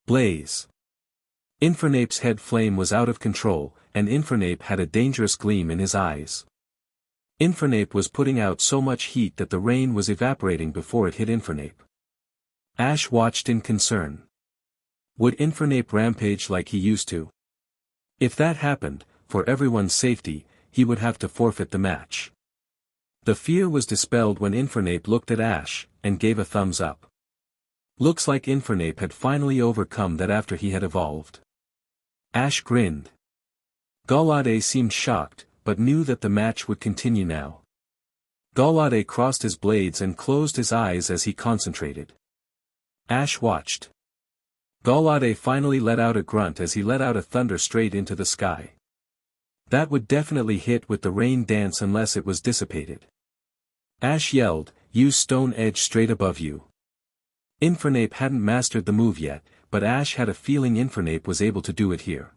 Speaker 1: Blaze. Infernape's head flame was out of control, and Infernape had a dangerous gleam in his eyes. Infernape was putting out so much heat that the rain was evaporating before it hit Infernape. Ash watched in concern. Would Infernape rampage like he used to? If that happened, for everyone's safety, he would have to forfeit the match. The fear was dispelled when Infernape looked at Ash, and gave a thumbs up. Looks like Infernape had finally overcome that after he had evolved. Ash grinned. Goldenrod seemed shocked, but knew that the match would continue now. Goldenrod crossed his blades and closed his eyes as he concentrated. Ash watched. Goldenrod finally let out a grunt as he let out a thunder straight into the sky. That would definitely hit with the rain dance unless it was dissipated. Ash yelled, "Use Stone Edge straight above you." Infernape hadn't mastered the move yet, but Ash had a feeling Infernape was able to do it here.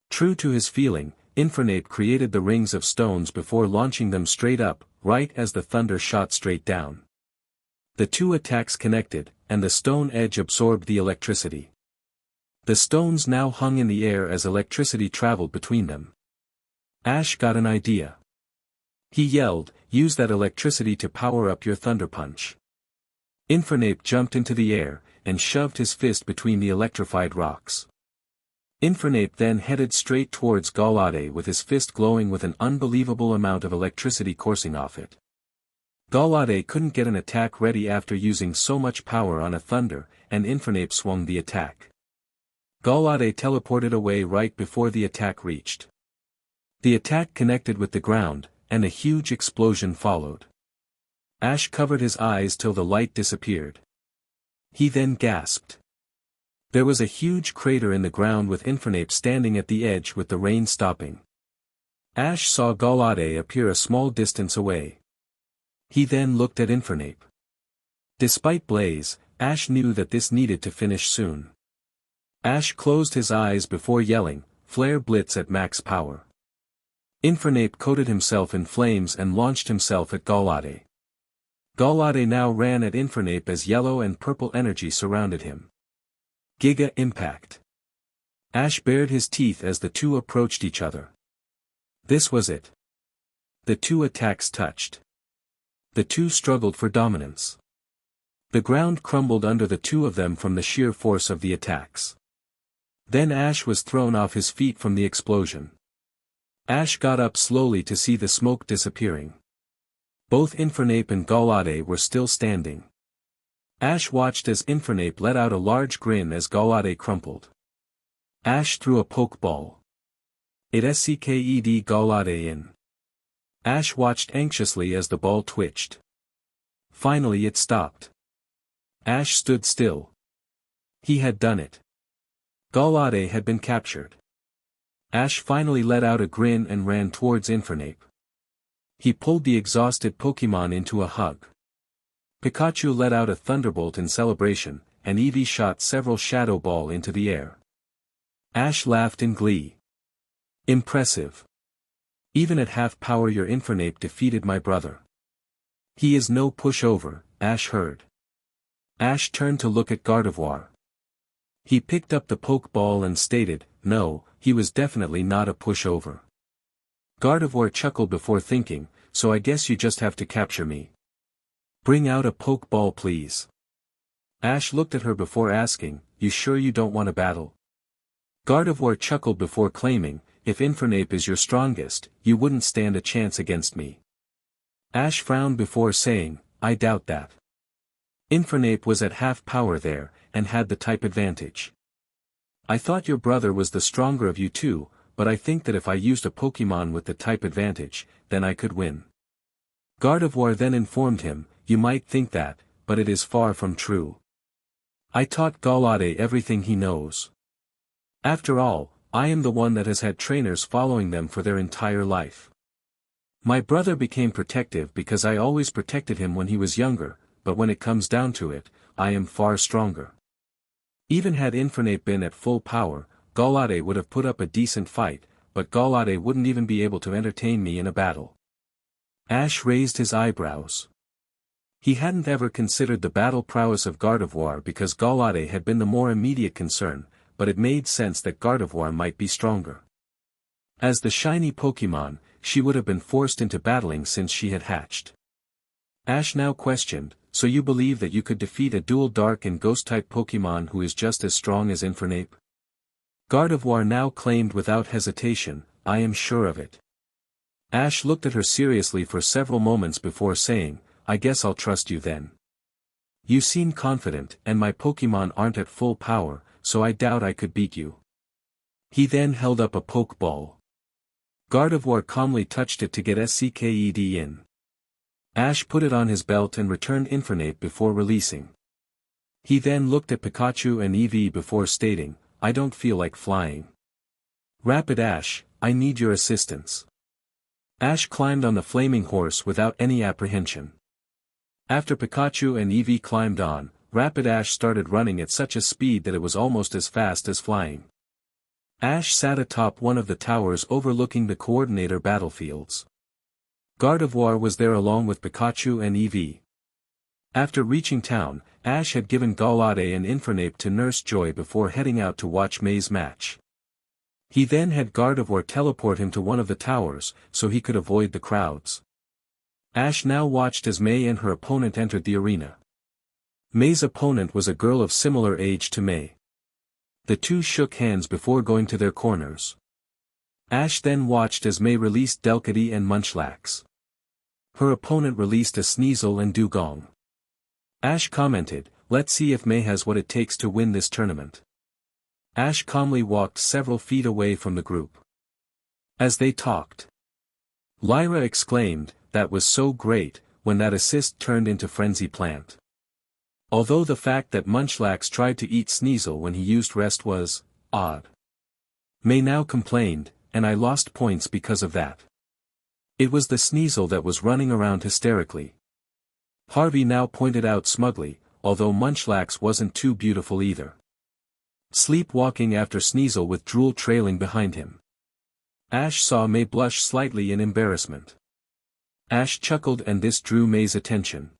Speaker 1: True to his feeling, Infernape created the rings of stones before launching them straight up, right as the thunder shot straight down. The two attacks connected, and the Stone Edge absorbed the electricity. The stones now hung in the air as electricity traveled between them. Ash got an idea. He yelled, "Use that electricity to power up your Thunder Punch." Infernape jumped into the air, and shoved his fist between the electrified rocks. Infernape then headed straight towards Goldenrod with his fist glowing with an unbelievable amount of electricity coursing off it. Goldenrod couldn't get an attack ready after using so much power on a thunder, and Infernape swung the attack. Goldenrod teleported away right before the attack reached. The attack connected with the ground, and a huge explosion followed. Ash covered his eyes till the light disappeared. He then gasped. There was a huge crater in the ground with Infernape standing at the edge with the rain stopping. Ash saw Goldenrod appear a small distance away. He then looked at Infernape. Despite Blaze, Ash knew that this needed to finish soon. Ash closed his eyes before yelling, "Flare Blitz at max power." Infernape coated himself in flames and launched himself at Goldenrod. Goldenrod now ran at Infernape as yellow and purple energy surrounded him. Giga Impact. Ash bared his teeth as the two approached each other. This was it. The two attacks touched. The two struggled for dominance. The ground crumbled under the two of them from the sheer force of the attacks. Then Ash was thrown off his feet from the explosion. Ash got up slowly to see the smoke disappearing. Both Infernape and Goldenrod were still standing. Ash watched as Infernape let out a large grin as Goldenrod crumpled. Ash threw a Pokeball. It SCKED Goldenrod in. Ash watched anxiously as the ball twitched. Finally it stopped. Ash stood still. He had done it. Goldenrod had been captured. Ash finally let out a grin and ran towards Infernape. He pulled the exhausted Pokemon into a hug. Pikachu let out a thunderbolt in celebration, and Eevee shot several Shadow Ball into the air. Ash laughed in glee. Impressive. Even at half power your Infernape defeated my brother. He is no pushover, Ash heard. Ash turned to look at Gardevoir. He picked up the Pokeball and stated, no, he was definitely not a pushover. Gardevoir chuckled before thinking, so I guess you just have to capture me. Bring out a Pokeball please. Ash looked at her before asking, you sure you don't want to battle? Gardevoir chuckled before claiming, if Infernape is your strongest, you wouldn't stand a chance against me. Ash frowned before saying, I doubt that. Infernape was at half power there, and had the type advantage. I thought your brother was the stronger of you two, but I think that if I used a Pokemon with the type advantage, then I could win. Gardevoir then informed him, you might think that, but it is far from true. I taught Goldenrod everything he knows. After all, I am the one that has had trainers following them for their entire life. My brother became protective because I always protected him when he was younger, but when it comes down to it, I am far stronger. Even had Infernape been at full power, Goldenrod would have put up a decent fight, but Goldenrod wouldn't even be able to entertain me in a battle. Ash raised his eyebrows. He hadn't ever considered the battle prowess of Gardevoir because Goldenrod had been the more immediate concern, but it made sense that Gardevoir might be stronger. As the shiny Pokemon, she would have been forced into battling since she had hatched. Ash now questioned, so you believe that you could defeat a dual Dark and Ghost-type Pokemon who is just as strong as Infernape? Gardevoir now claimed without hesitation, I am sure of it. Ash looked at her seriously for several moments before saying, I guess I'll trust you then. You seem confident and my Pokemon aren't at full power, so I doubt I could beat you. He then held up a Pokeball. Gardevoir calmly touched it to get SCKED in. Ash put it on his belt and returned Infernape before releasing. He then looked at Pikachu and Eevee before stating, I don't feel like flying. Rapid Ash, I need your assistance. Ash climbed on the flaming horse without any apprehension. After Pikachu and Eevee climbed on, Rapid Ash started running at such a speed that it was almost as fast as flying. Ash sat atop one of the towers overlooking the coordinator battlefields. Gardevoir was there along with Pikachu and Eevee. After reaching town, Ash had given Goldenrod and Infernape to Nurse Joy before heading out to watch May's match. He then had Gardevoir teleport him to one of the towers, so he could avoid the crowds. Ash now watched as May and her opponent entered the arena. May's opponent was a girl of similar age to May. The two shook hands before going to their corners. Ash then watched as May released Delcatty and Munchlax. Her opponent released a Sneasel and Dugong. Ash commented, let's see if May has what it takes to win this tournament. Ash calmly walked several feet away from the group. As they talked, Lyra exclaimed, that was so great, when that assist turned into Frenzy Plant. Although the fact that Munchlax tried to eat Sneasel when he used Rest was odd. May now complained, and I lost points because of that. It was the Sneasel that was running around hysterically. Harvey now pointed out smugly, although Munchlax wasn't too beautiful either. Sleepwalking after Sneasel with drool trailing behind him. Ash saw May blush slightly in embarrassment. Ash chuckled and this drew May's attention.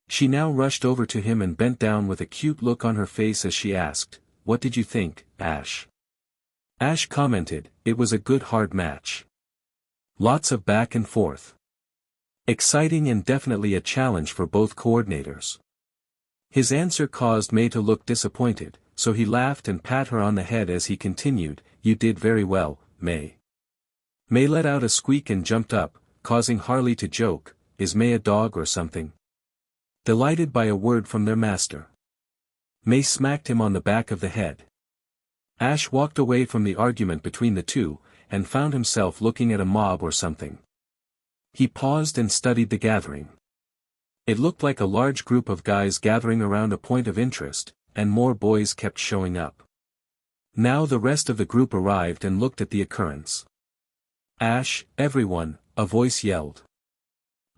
Speaker 1: She now rushed over to him and bent down with a cute look on her face as she asked, what did you think, Ash? Ash commented, it was a good hard match. Lots of back and forth. Exciting and definitely a challenge for both coordinators. His answer caused May to look disappointed, so he laughed and pat her on the head as he continued, you did very well, May. May let out a squeak and jumped up, causing Harley to joke, is May a dog or something? Delighted by a word from their master. May smacked him on the back of the head. Ash walked away from the argument between the two, and found himself looking at a mob or something. He paused and studied the gathering. It looked like a large group of guys gathering around a point of interest, and more boys kept showing up. Now the rest of the group arrived and looked at the occurrence. Ash, everyone, a voice yelled.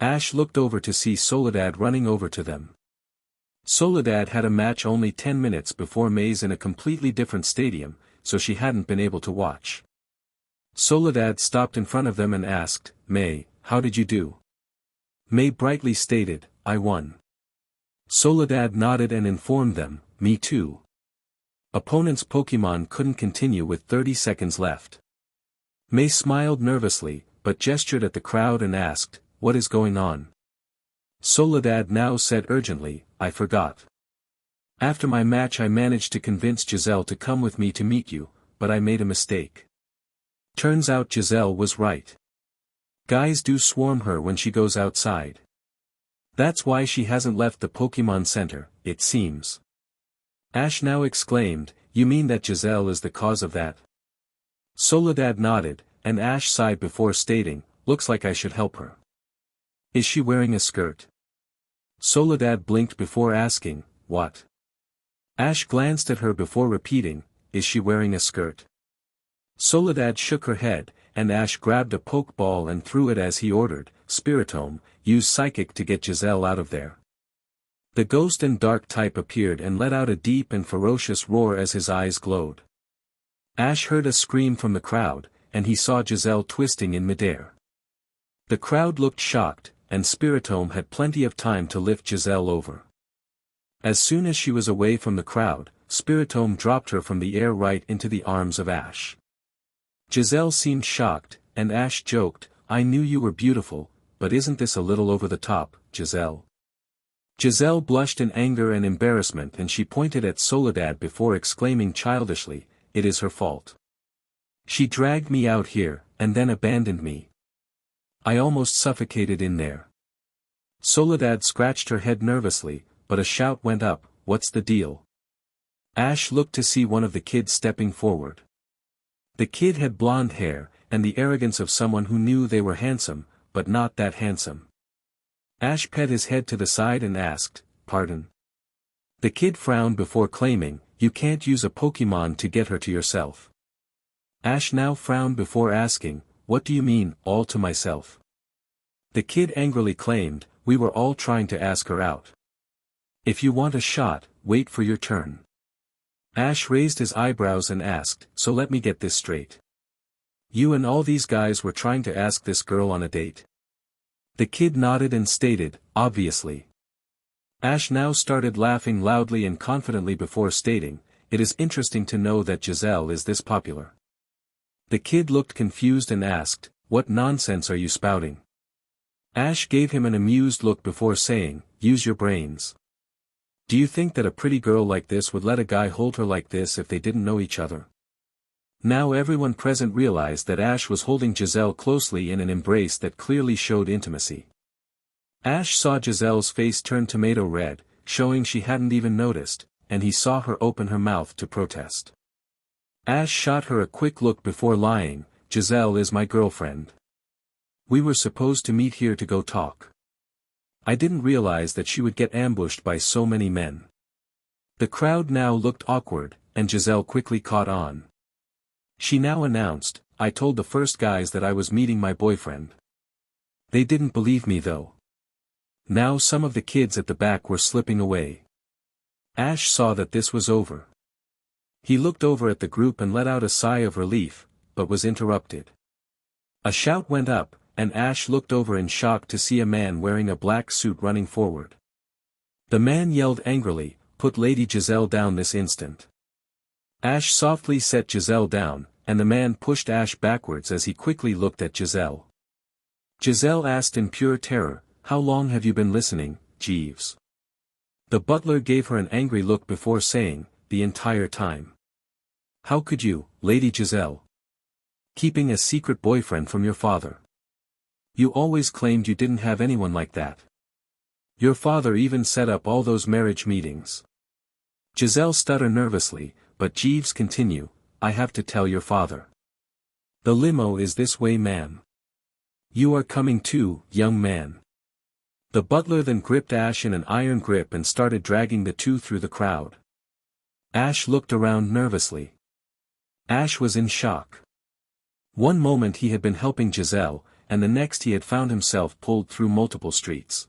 Speaker 1: Ash looked over to see Soledad running over to them. Soledad had a match only 10 minutes before May's in a completely different stadium, so she hadn't been able to watch. Soledad stopped in front of them and asked, "May, how did you do?" May brightly stated, "I won." Soledad nodded and informed them, "Me too." Opponent's Pokemon couldn't continue with 30 seconds left. May smiled nervously, but gestured at the crowd and asked, "What is going on?" Soledad now said urgently, "I forgot. After my match I managed to convince Giselle to come with me to meet you, but I made a mistake. Turns out Giselle was right. Guys do swarm her when she goes outside. That's why she hasn't left the Pokemon Center, it seems." Ash now exclaimed, "You mean that Giselle is the cause of that?" Soledad nodded, and Ash sighed before stating, "Looks like I should help her." "Is she wearing a skirt?" Soledad blinked before asking, "What?" Ash glanced at her before repeating, "Is she wearing a skirt?" Soledad shook her head, and Ash grabbed a Pokeball and threw it as he ordered, "Spiritomb, use Psychic to get Giselle out of there." The Ghost and Dark type appeared and let out a deep and ferocious roar as his eyes glowed. Ash heard a scream from the crowd, and he saw Giselle twisting in midair. The crowd looked shocked, and Spiritomb had plenty of time to lift Giselle over. As soon as she was away from the crowd, Spiritomb dropped her from the air right into the arms of Ash. Giselle seemed shocked, and Ash joked, "I knew you were beautiful, but isn't this a little over the top, Giselle?" Giselle blushed in anger and embarrassment and she pointed at Soledad before exclaiming childishly, "It is her fault. She dragged me out here, and then abandoned me. I almost suffocated in there." Soledad scratched her head nervously, but a shout went up, "What's the deal?" Ash looked to see one of the kids stepping forward. The kid had blonde hair, and the arrogance of someone who knew they were handsome, but not that handsome. Ash pet his head to the side and asked, "Pardon?" The kid frowned before claiming, "You can't use a Pokemon to get her to yourself." Ash now frowned before asking, "What do you mean, all to myself?" The kid angrily claimed, "We were all trying to ask her out. If you want a shot, wait for your turn." Ash raised his eyebrows and asked, "So let me get this straight. You and all these guys were trying to ask this girl on a date?" The kid nodded and stated, "Obviously." Ash now started laughing loudly and confidently before stating, "It is interesting to know that Giselle is this popular." The kid looked confused and asked, "What nonsense are you spouting?" Ash gave him an amused look before saying, "Use your brains. Do you think that a pretty girl like this would let a guy hold her like this if they didn't know each other?" Now everyone present realized that Ash was holding Giselle closely in an embrace that clearly showed intimacy. Ash saw Giselle's face turn tomato red, showing she hadn't even noticed, and he saw her open her mouth to protest. Ash shot her a quick look before lying, "Giselle is my girlfriend. We were supposed to meet here to go talk. I didn't realize that she would get ambushed by so many men." The crowd now looked awkward, and Giselle quickly caught on. She now announced, "I told the first guys that I was meeting my boyfriend. They didn't believe me though." Now some of the kids at the back were slipping away. Ash saw that this was over. He looked over at the group and let out a sigh of relief, but was interrupted. A shout went up, and Ash looked over in shock to see a man wearing a black suit running forward. The man yelled angrily, "Put Lady Giselle down this instant." Ash softly set Giselle down, and the man pushed Ash backwards as he quickly looked at Giselle. Giselle asked in pure terror, "How long have you been listening, Jeeves?" The butler gave her an angry look before saying, "The entire time. How could you, Lady Giselle? Keeping a secret boyfriend from your father. You always claimed you didn't have anyone like that. Your father even set up all those marriage meetings." Giselle stuttered nervously, but Jeeves continued, "I have to tell your father. The limo is this way, ma'am. You are coming too, young man." The butler then gripped Ash in an iron grip and started dragging the two through the crowd. Ash looked around nervously. Ash was in shock. One moment he had been helping Giselle, and the next he had found himself pulled through multiple streets.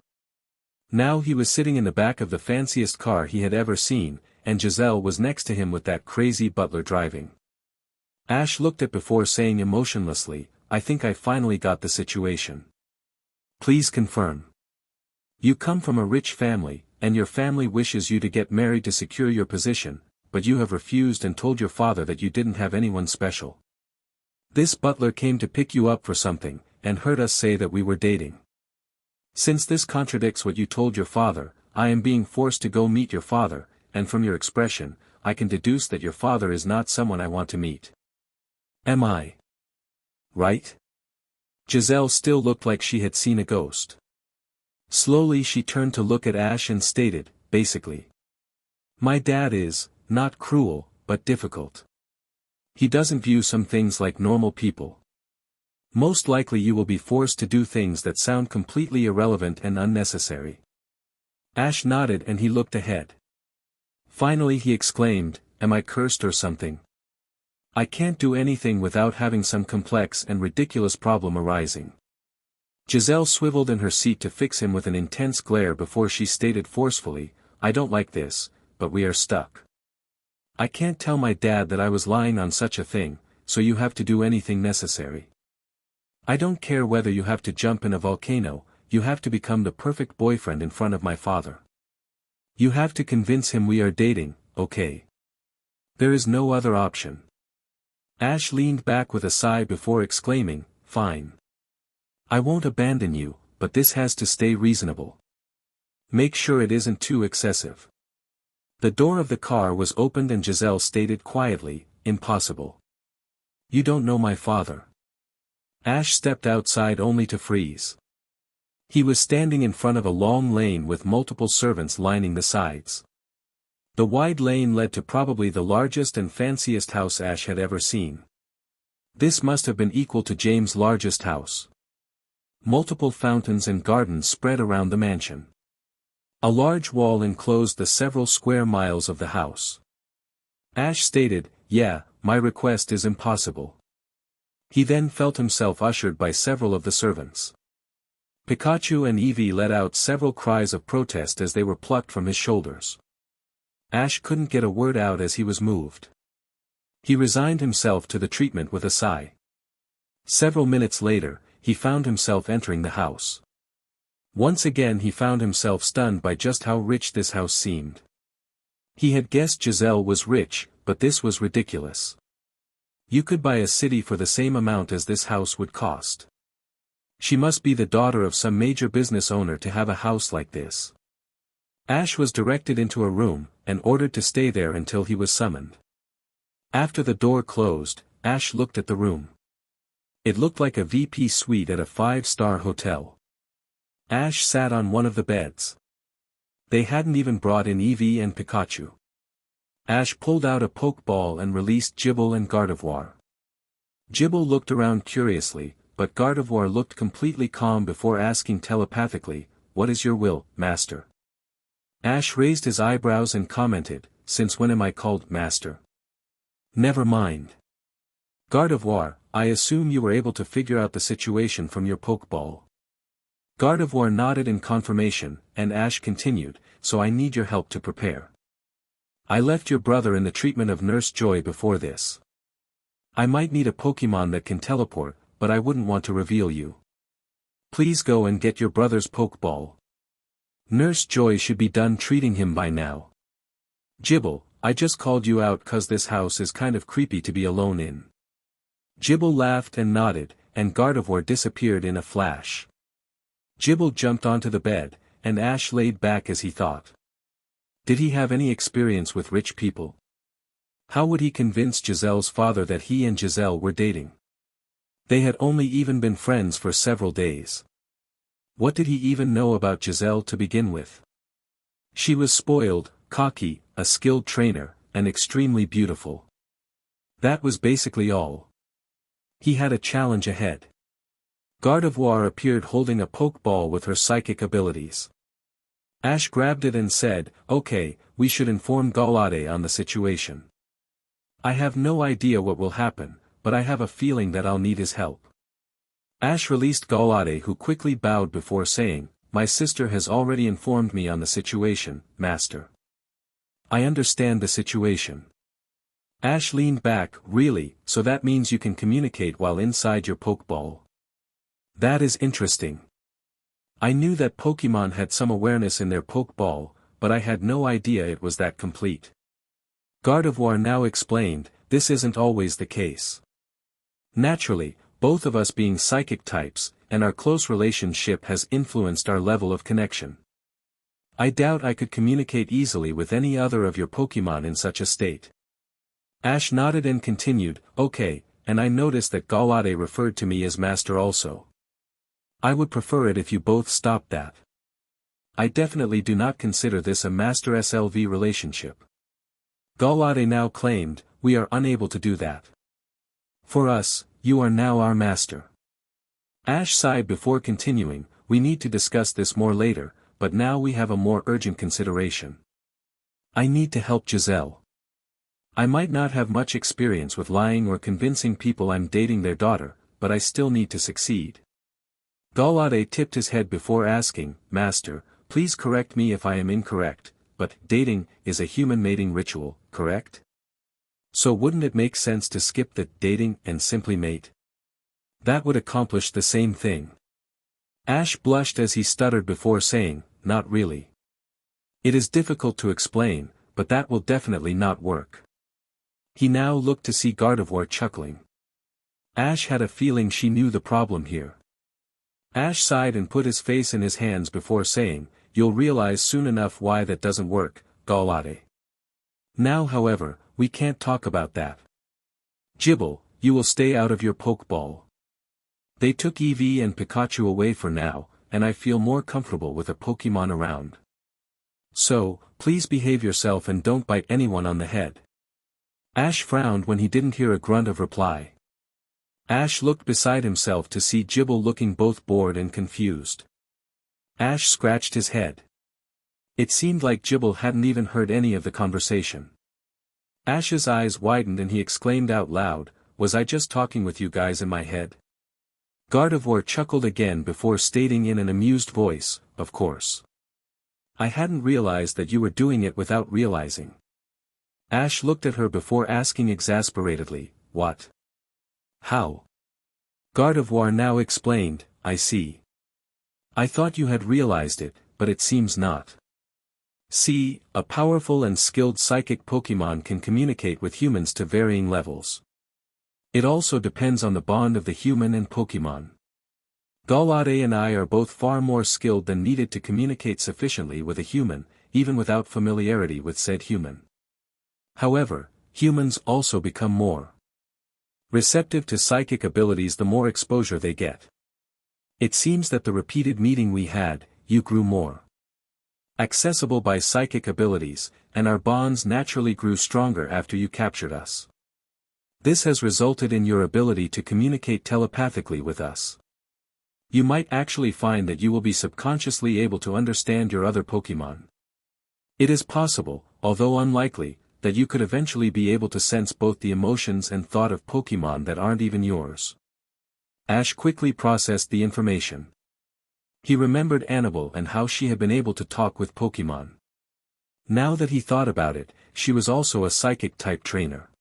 Speaker 1: Now he was sitting in the back of the fanciest car he had ever seen, and Giselle was next to him with that crazy butler driving. Ash looked at before saying emotionlessly, "I think I finally got the situation. Please confirm. You come from a rich family, and your family wishes you to get married to secure your position, but you have refused and told your father that you didn't have anyone special. This butler came to pick you up for something, and heard us say that we were dating. Since this contradicts what you told your father, I am being forced to go meet your father, and from your expression, I can deduce that your father is not someone I want to meet. Am I right?" Giselle still looked like she had seen a ghost. Slowly she turned to look at Ash and stated, basically. "My dad is, not cruel, but difficult. He doesn't view some things like normal people. Most likely you will be forced to do things that sound completely irrelevant and unnecessary." Ash nodded and he looked ahead. Finally he exclaimed, "Am I cursed or something? I can't do anything without having some complex and ridiculous problem arising." Giselle swiveled in her seat to fix him with an intense glare before she stated forcefully, "I don't like this, but we are stuck. I can't tell my dad that I was lying on such a thing, so you have to do anything necessary. I don't care whether you have to jump in a volcano, you have to become the perfect boyfriend in front of my father. You have to convince him we are dating, okay? There is no other option." Ash leaned back with a sigh before exclaiming, "Fine. I won't abandon you, but this has to stay reasonable. Make sure it isn't too excessive." The door of the car was opened and Giselle stated quietly, "Impossible. You don't know my father." Ash stepped outside only to freeze. He was standing in front of a long lane with multiple servants lining the sides. The wide lane led to probably the largest and fanciest house Ash had ever seen. This must have been equal to James' largest house. Multiple fountains and gardens spread around the mansion. A large wall enclosed the several square miles of the house. Ash stated, "Yeah, my request is impossible." He then felt himself ushered by several of the servants. Pikachu and Eevee let out several cries of protest as they were plucked from his shoulders. Ash couldn't get a word out as he was moved. He resigned himself to the treatment with a sigh. Several minutes later, he found himself entering the house. Once again he found himself stunned by just how rich this house seemed. He had guessed Giselle was rich, but this was ridiculous. You could buy a city for the same amount as this house would cost. She must be the daughter of some major business owner to have a house like this. Ash was directed into a room, and ordered to stay there until he was summoned. After the door closed, Ash looked at the room. It looked like a VP suite at a 5-star hotel. Ash sat on one of the beds. They hadn't even brought in Eevee and Pikachu. Ash pulled out a Pokeball and released Gible and Gardevoir. Gible looked around curiously, but Gardevoir looked completely calm before asking telepathically, "What is your will, Master?" Ash raised his eyebrows and commented, "Since when am I called Master?" "Never mind. Gardevoir, I assume you were able to figure out the situation from your Pokeball." Gardevoir nodded in confirmation, and Ash continued, "So I need your help to prepare. I left your brother in the treatment of Nurse Joy before this. I might need a Pokemon that can teleport, but I wouldn't want to reveal you. Please go and get your brother's Pokeball. Nurse Joy should be done treating him by now. Gible, I just called you out 'cause this house is kind of creepy to be alone in." Gible laughed and nodded, and Gardevoir disappeared in a flash. Gible jumped onto the bed, and Ash laid back as he thought. Did he have any experience with rich people? How would he convince Giselle's father that he and Giselle were dating? They had only even been friends for several days. What did he even know about Giselle to begin with? She was spoiled, cocky, a skilled trainer, and extremely beautiful. That was basically all. He had a challenge ahead. Gardevoir appeared holding a Pokeball with her psychic abilities. Ash grabbed it and said, "Okay, we should inform Goldenrod on the situation. I have no idea what will happen, but I have a feeling that I'll need his help." Ash released Goldenrod, who quickly bowed before saying, "My sister has already informed me on the situation, Master. I understand the situation." Ash leaned back. "Really, so that means you can communicate while inside your Pokeball? That is interesting. I knew that Pokemon had some awareness in their Pokeball, but I had no idea it was that complete." Gardevoir now explained, "This isn't always the case. Naturally, both of us being psychic types, and our close relationship has influenced our level of connection. I doubt I could communicate easily with any other of your Pokemon in such a state." Ash nodded and continued, "Okay, and I noticed that Goldenrod referred to me as Master also. I would prefer it if you both stopped that. I definitely do not consider this a Master-SLV relationship." Goldenrod now claimed, "We are unable to do that. For us, you are now our master." Ash sighed before continuing, "We need to discuss this more later, but now we have a more urgent consideration. I need to help Giselle. I might not have much experience with lying or convincing people I'm dating their daughter, but I still need to succeed." Goldenrod tipped his head before asking, "Master, please correct me if I am incorrect, but dating is a human mating ritual, correct? So wouldn't it make sense to skip the dating and simply mate? That would accomplish the same thing." Ash blushed as he stuttered before saying, "Not really. It is difficult to explain, but that will definitely not work." He now looked to see Gardevoir chuckling. Ash had a feeling she knew the problem here. Ash sighed and put his face in his hands before saying, "You'll realize soon enough why that doesn't work, Goldenrod. Now however, we can't talk about that. Gible, you will stay out of your Pokeball. They took Eevee and Pikachu away for now, and I feel more comfortable with a Pokemon around. So, please behave yourself and don't bite anyone on the head." Ash frowned when he didn't hear a grunt of reply. Ash looked beside himself to see Gible looking both bored and confused. Ash scratched his head. It seemed like Gible hadn't even heard any of the conversation. Ash's eyes widened and he exclaimed out loud, "Was I just talking with you guys in my head?" Gardevoir chuckled again before stating in an amused voice, "Of course. I hadn't realized that you were doing it without realizing." Ash looked at her before asking exasperatedly, "What? How?" Gardevoir now explained, "I see. I thought you had realized it, but it seems not. See, a powerful and skilled psychic Pokemon can communicate with humans to varying levels. It also depends on the bond of the human and Pokemon. Goldenrod and I are both far more skilled than needed to communicate sufficiently with a human, even without familiarity with said human. However, humans also become more receptive to psychic abilities the more exposure they get. It seems that the repeated meeting we had, you grew more accessible by psychic abilities, and our bonds naturally grew stronger after you captured us. This has resulted in your ability to communicate telepathically with us. You might actually find that you will be subconsciously able to understand your other Pokemon. It is possible, although unlikely, that you could eventually be able to sense both the emotions and thought of Pokemon that aren't even yours." Ash quickly processed the information. He remembered Annabelle and how she had been able to talk with Pokemon. Now that he thought about it, she was also a psychic-type trainer.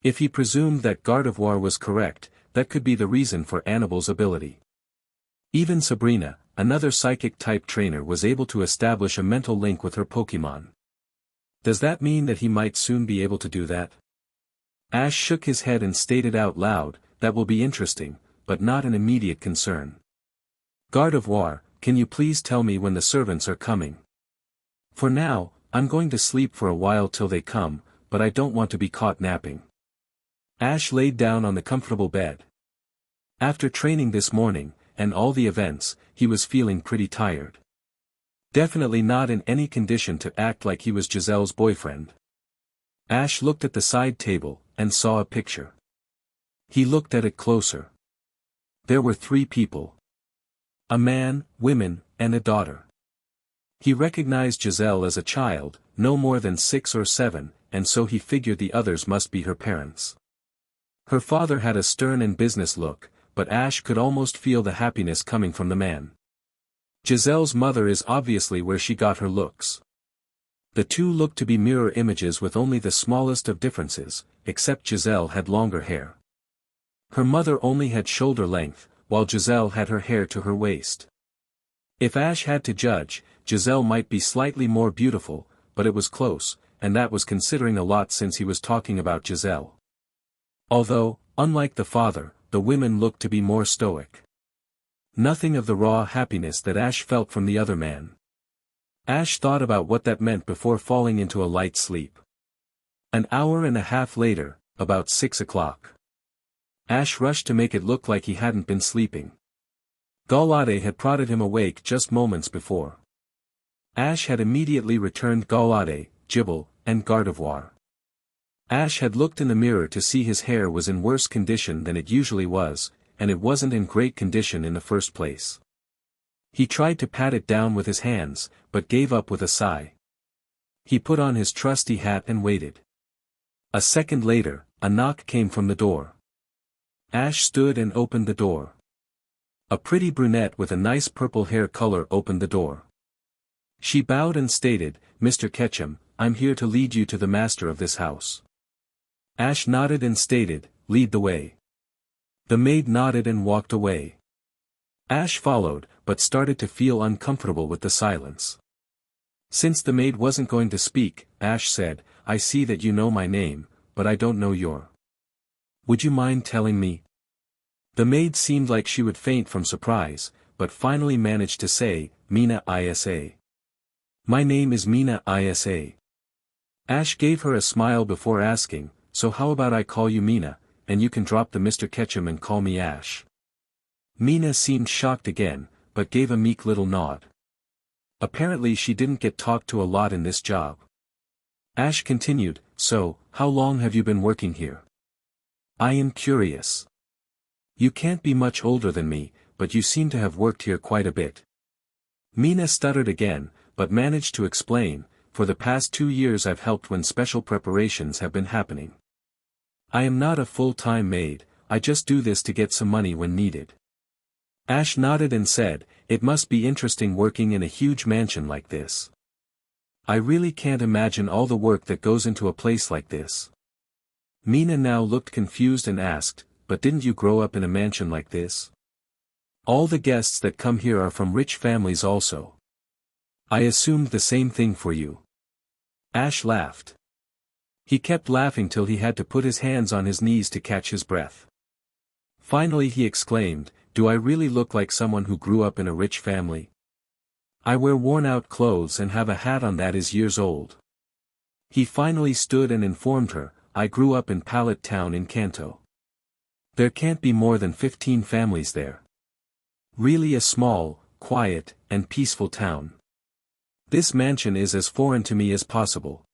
Speaker 1: If he presumed that Gardevoir was correct, that could be the reason for Annabelle's ability. Even Sabrina, another psychic-type trainer, was able to establish a mental link with her Pokemon. Does that mean that he might soon be able to do that? Ash shook his head and stated out loud, "That will be interesting, but not an immediate concern. Gardevoir, can you please tell me when the servants are coming? For now, I'm going to sleep for a while till they come, but I don't want to be caught napping." Ash laid down on the comfortable bed. After training this morning, and all the events, he was feeling pretty tired. Definitely not in any condition to act like he was Giselle's boyfriend. Ash looked at the side table, and saw a picture. He looked at it closer. There were 3 people. A man, women, and a daughter. He recognized Giselle as a child, no more than 6 or 7, and so he figured the others must be her parents. Her father had a stern and business look, but Ash could almost feel the happiness coming from the man. Giselle's mother is obviously where she got her looks. The two looked to be mirror images with only the smallest of differences, except Giselle had longer hair. Her mother only had shoulder length, while Giselle had her hair to her waist. If Ash had to judge, Giselle might be slightly more beautiful, but it was close, and that was considering a lot since he was talking about Giselle. Although, unlike the father, the women looked to be more stoic. Nothing of the raw happiness that Ash felt from the other man. Ash thought about what that meant before falling into a light sleep. An hour and a half later, about 6 o'clock. Ash rushed to make it look like he hadn't been sleeping. Gallade had prodded him awake just moments before. Ash had immediately returned Gallade, Gible, and Gardevoir. Ash had looked in the mirror to see his hair was in worse condition than it usually was, and it wasn't in great condition in the first place. He tried to pat it down with his hands, but gave up with a sigh. He put on his trusty hat and waited. A second later, a knock came from the door. Ash stood and opened the door. A pretty brunette with a nice purple hair color opened the door. She bowed and stated, "Mr. Ketchum, I'm here to lead you to the master of this house." Ash nodded and stated, "Lead the way." The maid nodded and walked away. Ash followed, but started to feel uncomfortable with the silence. Since the maid wasn't going to speak, Ash said, "I see that you know my name, but I don't know your. Would you mind telling me?" The maid seemed like she would faint from surprise, but finally managed to say, "Mina Isa. My name is Mina Isa." Ash gave her a smile before asking, "So how about I call you Mina, and you can drop the Mr. Ketchum and call me Ash?" Mina seemed shocked again, but gave a meek little nod. Apparently she didn't get talked to a lot in this job. Ash continued, "So, how long have you been working here? I am curious. You can't be much older than me, but you seem to have worked here quite a bit." Mina stuttered again, but managed to explain, "For the past 2 years I've helped when special preparations have been happening. I am not a full-time maid, I just do this to get some money when needed." Ash nodded and said, "It must be interesting working in a huge mansion like this. I really can't imagine all the work that goes into a place like this." Mina now looked confused and asked, "But didn't you grow up in a mansion like this? All the guests that come here are from rich families also. I assumed the same thing for you." Ash laughed. He kept laughing till he had to put his hands on his knees to catch his breath. Finally he exclaimed, "Do I really look like someone who grew up in a rich family? I wear worn-out clothes and have a hat on that is years old." He finally stood and informed her, "I grew up in Pallet Town in Kanto. There can't be more than 15 families there. Really a small, quiet, and peaceful town. This mansion is as foreign to me as possible.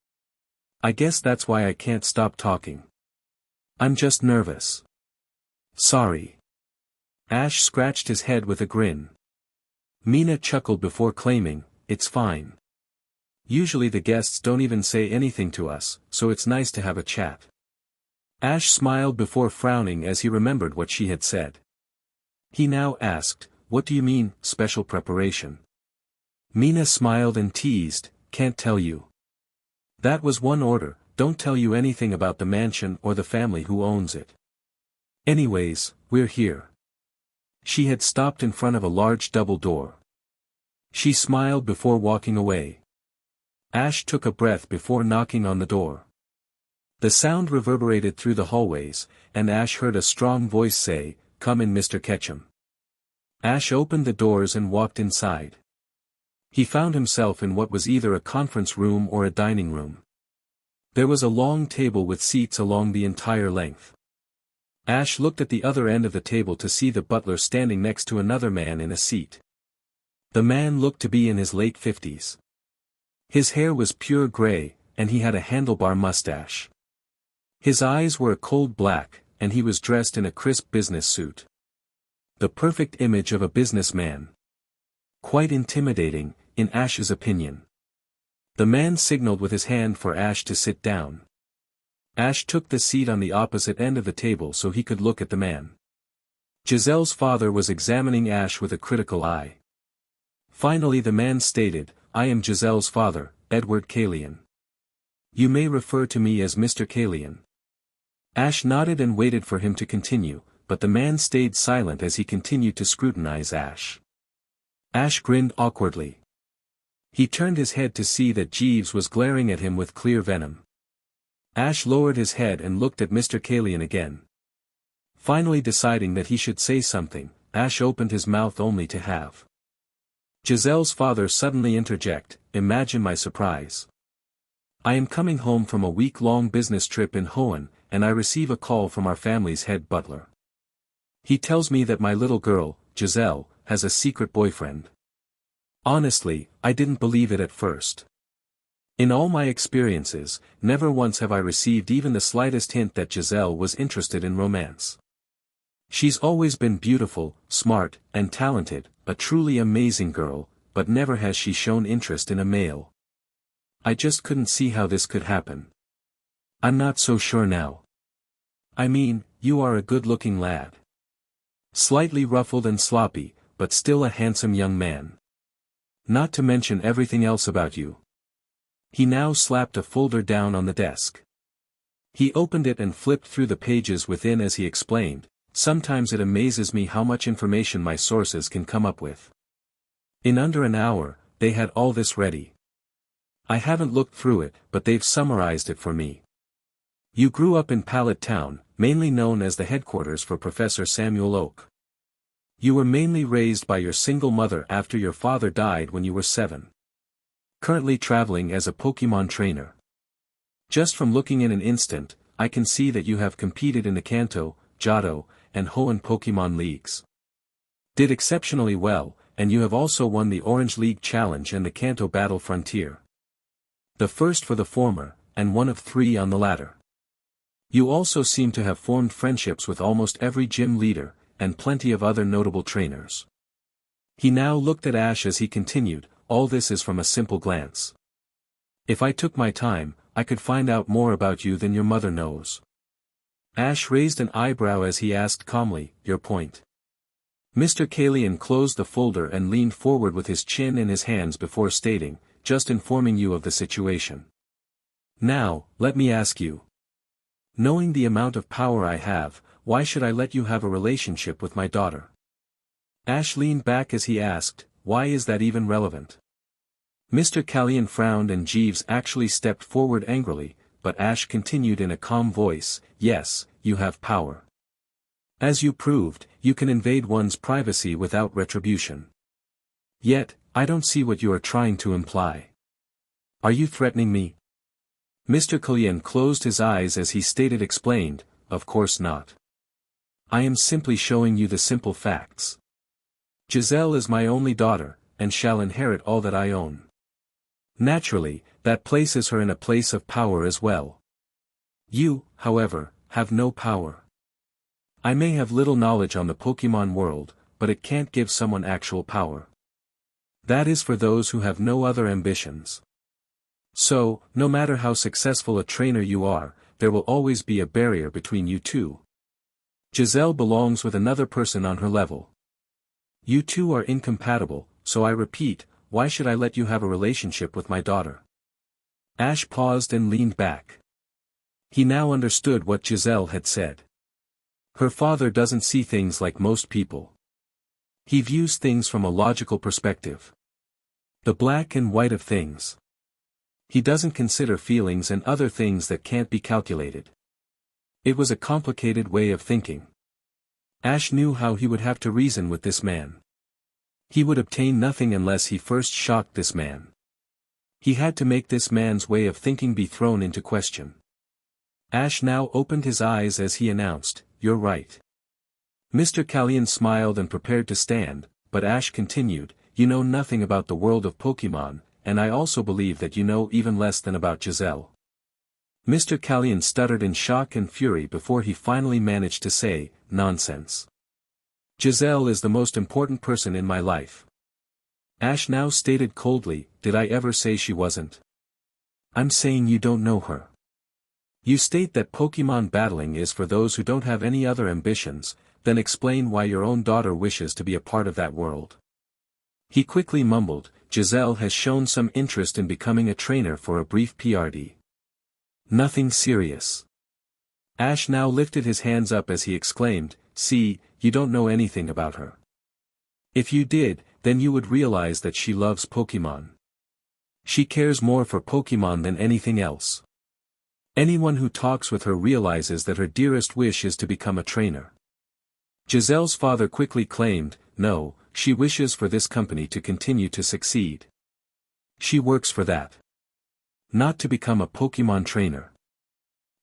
Speaker 1: I guess that's why I can't stop talking. I'm just nervous. Sorry." Ash scratched his head with a grin. Mina chuckled before claiming, "It's fine. Usually the guests don't even say anything to us, so it's nice to have a chat." Ash smiled before frowning as he remembered what she had said. He now asked, "What do you mean, special preparation?" Mina smiled and teased, "Can't tell you. That was one order, don't tell you anything about the mansion or the family who owns it. Anyways, we're here." She had stopped in front of a large double door. She smiled before walking away. Ash took a breath before knocking on the door. The sound reverberated through the hallways, and Ash heard a strong voice say, "Come in, Mr. Ketchum." Ash opened the doors and walked inside. He found himself in what was either a conference room or a dining room. There was a long table with seats along the entire length. Ash looked at the other end of the table to see the butler standing next to another man in a seat. The man looked to be in his late 50s. His hair was pure gray, and he had a handlebar mustache. His eyes were a cold black, and he was dressed in a crisp business suit. The perfect image of a businessman. Quite intimidating, in Ash's opinion. The man signaled with his hand for Ash to sit down. Ash took the seat on the opposite end of the table so he could look at the man. Giselle's father was examining Ash with a critical eye. Finally the man stated, "I am Giselle's father, Edward Kalon. You may refer to me as Mr. Kalon." Ash nodded and waited for him to continue, but the man stayed silent as he continued to scrutinize Ash. Ash grinned awkwardly. He turned his head to see that Jeeves was glaring at him with clear venom. Ash lowered his head and looked at Mr. Kalon again. Finally deciding that he should say something, Ash opened his mouth only to have Giselle's father suddenly interject, "Imagine my surprise. I am coming home from a week-long business trip in Hoenn, and I receive a call from our family's head butler. He tells me that my little girl, Giselle, has a secret boyfriend. Honestly, I didn't believe it at first. In all my experiences, never once have I received even the slightest hint that Giselle was interested in romance. She's always been beautiful, smart, and talented, a truly amazing girl, but never has she shown interest in a male. I just couldn't see how this could happen. I'm not so sure now. I mean, you are a good-looking lad. Slightly ruffled and sloppy, but still a handsome young man. Not to mention everything else about you." He now slapped a folder down on the desk. He opened it and flipped through the pages within as he explained, "Sometimes it amazes me how much information my sources can come up with. In under an hour, they had all this ready. I haven't looked through it, but they've summarized it for me. You grew up in Pallet Town, mainly known as the headquarters for Professor Samuel Oak. You were mainly raised by your single mother after your father died when you were 7. Currently traveling as a Pokemon trainer. Just from looking in an instant, I can see that you have competed in the Kanto, Johto, and Hoenn Pokemon Leagues. Did exceptionally well, and you have also won the Orange League Challenge and the Kanto Battle Frontier. The first for the former, and one of 3 on the latter. You also seem to have formed friendships with almost every gym leader, and plenty of other notable trainers." He now looked at Ash as he continued, "All this is from a simple glance. If I took my time, I could find out more about you than your mother knows." Ash raised an eyebrow as he asked calmly, "Your point?" Mr. Kalon closed the folder and leaned forward with his chin in his hands before stating, "Just informing you of the situation. Now, let me ask you. Knowing the amount of power I have, why should I let you have a relationship with my daughter?" Ash leaned back as he asked, "Why is that even relevant?" Mr. Kalon frowned and Jeeves actually stepped forward angrily, but Ash continued in a calm voice, "Yes, you have power. As you proved, you can invade one's privacy without retribution. Yet, I don't see what you are trying to imply. Are you threatening me?" Mr. Kalon closed his eyes as he explained, "Of course not. I am simply showing you the simple facts. Giselle is my only daughter, and shall inherit all that I own. Naturally, that places her in a place of power as well. You, however, have no power. I may have little knowledge on the Pokemon world, but it can't give someone actual power. That is for those who have no other ambitions. So, no matter how successful a trainer you are, there will always be a barrier between you two. Giselle belongs with another person on her level. You two are incompatible, so I repeat, why should I let you have a relationship with my daughter?" Ash paused and leaned back. He now understood what Giselle had said. Her father doesn't see things like most people. He views things from a logical perspective. The black and white of things. He doesn't consider feelings and other things that can't be calculated. It was a complicated way of thinking. Ash knew how he would have to reason with this man. He would obtain nothing unless he first shocked this man. He had to make this man's way of thinking be thrown into question. Ash now opened his eyes as he announced, "You're right." Mr. Kalon smiled and prepared to stand, but Ash continued, "You know nothing about the world of Pokemon, and I also believe that you know even less than about Giselle." Mr. Kalon stuttered in shock and fury before he finally managed to say, "Nonsense. Giselle is the most important person in my life." Ash now stated coldly, "Did I ever say she wasn't? I'm saying you don't know her. You state that Pokemon battling is for those who don't have any other ambitions, then explain why your own daughter wishes to be a part of that world. He quickly mumbled, Giselle has shown some interest in becoming a trainer for a brief PRD. Nothing serious. Ash now lifted his hands up as he exclaimed, see, you don't know anything about her. If you did, then you would realize that she loves Pokémon. She cares more for Pokémon than anything else. Anyone who talks with her realizes that her dearest wish is to become a trainer. Giselle's father quickly claimed, no, she wishes for this company to continue to succeed. She works for that. Not to become a Pokémon trainer.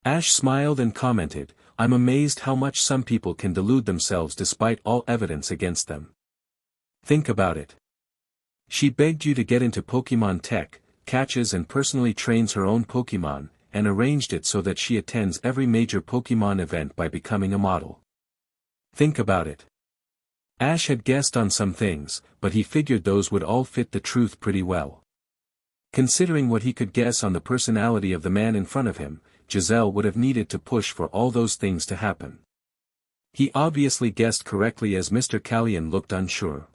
Speaker 1: Ash smiled and commented, I'm amazed how much some people can delude themselves despite all evidence against them. Think about it. She begged you to get into Pokémon tech, catches and personally trains her own Pokémon, and arranged it so that she attends every major Pokémon event by becoming a model. Think about it. Ash had guessed on some things, but he figured those would all fit the truth pretty well. Considering what he could guess on the personality of the man in front of him, Giselle would have needed to push for all those things to happen. He obviously guessed correctly as Mr. Kalyan looked unsure.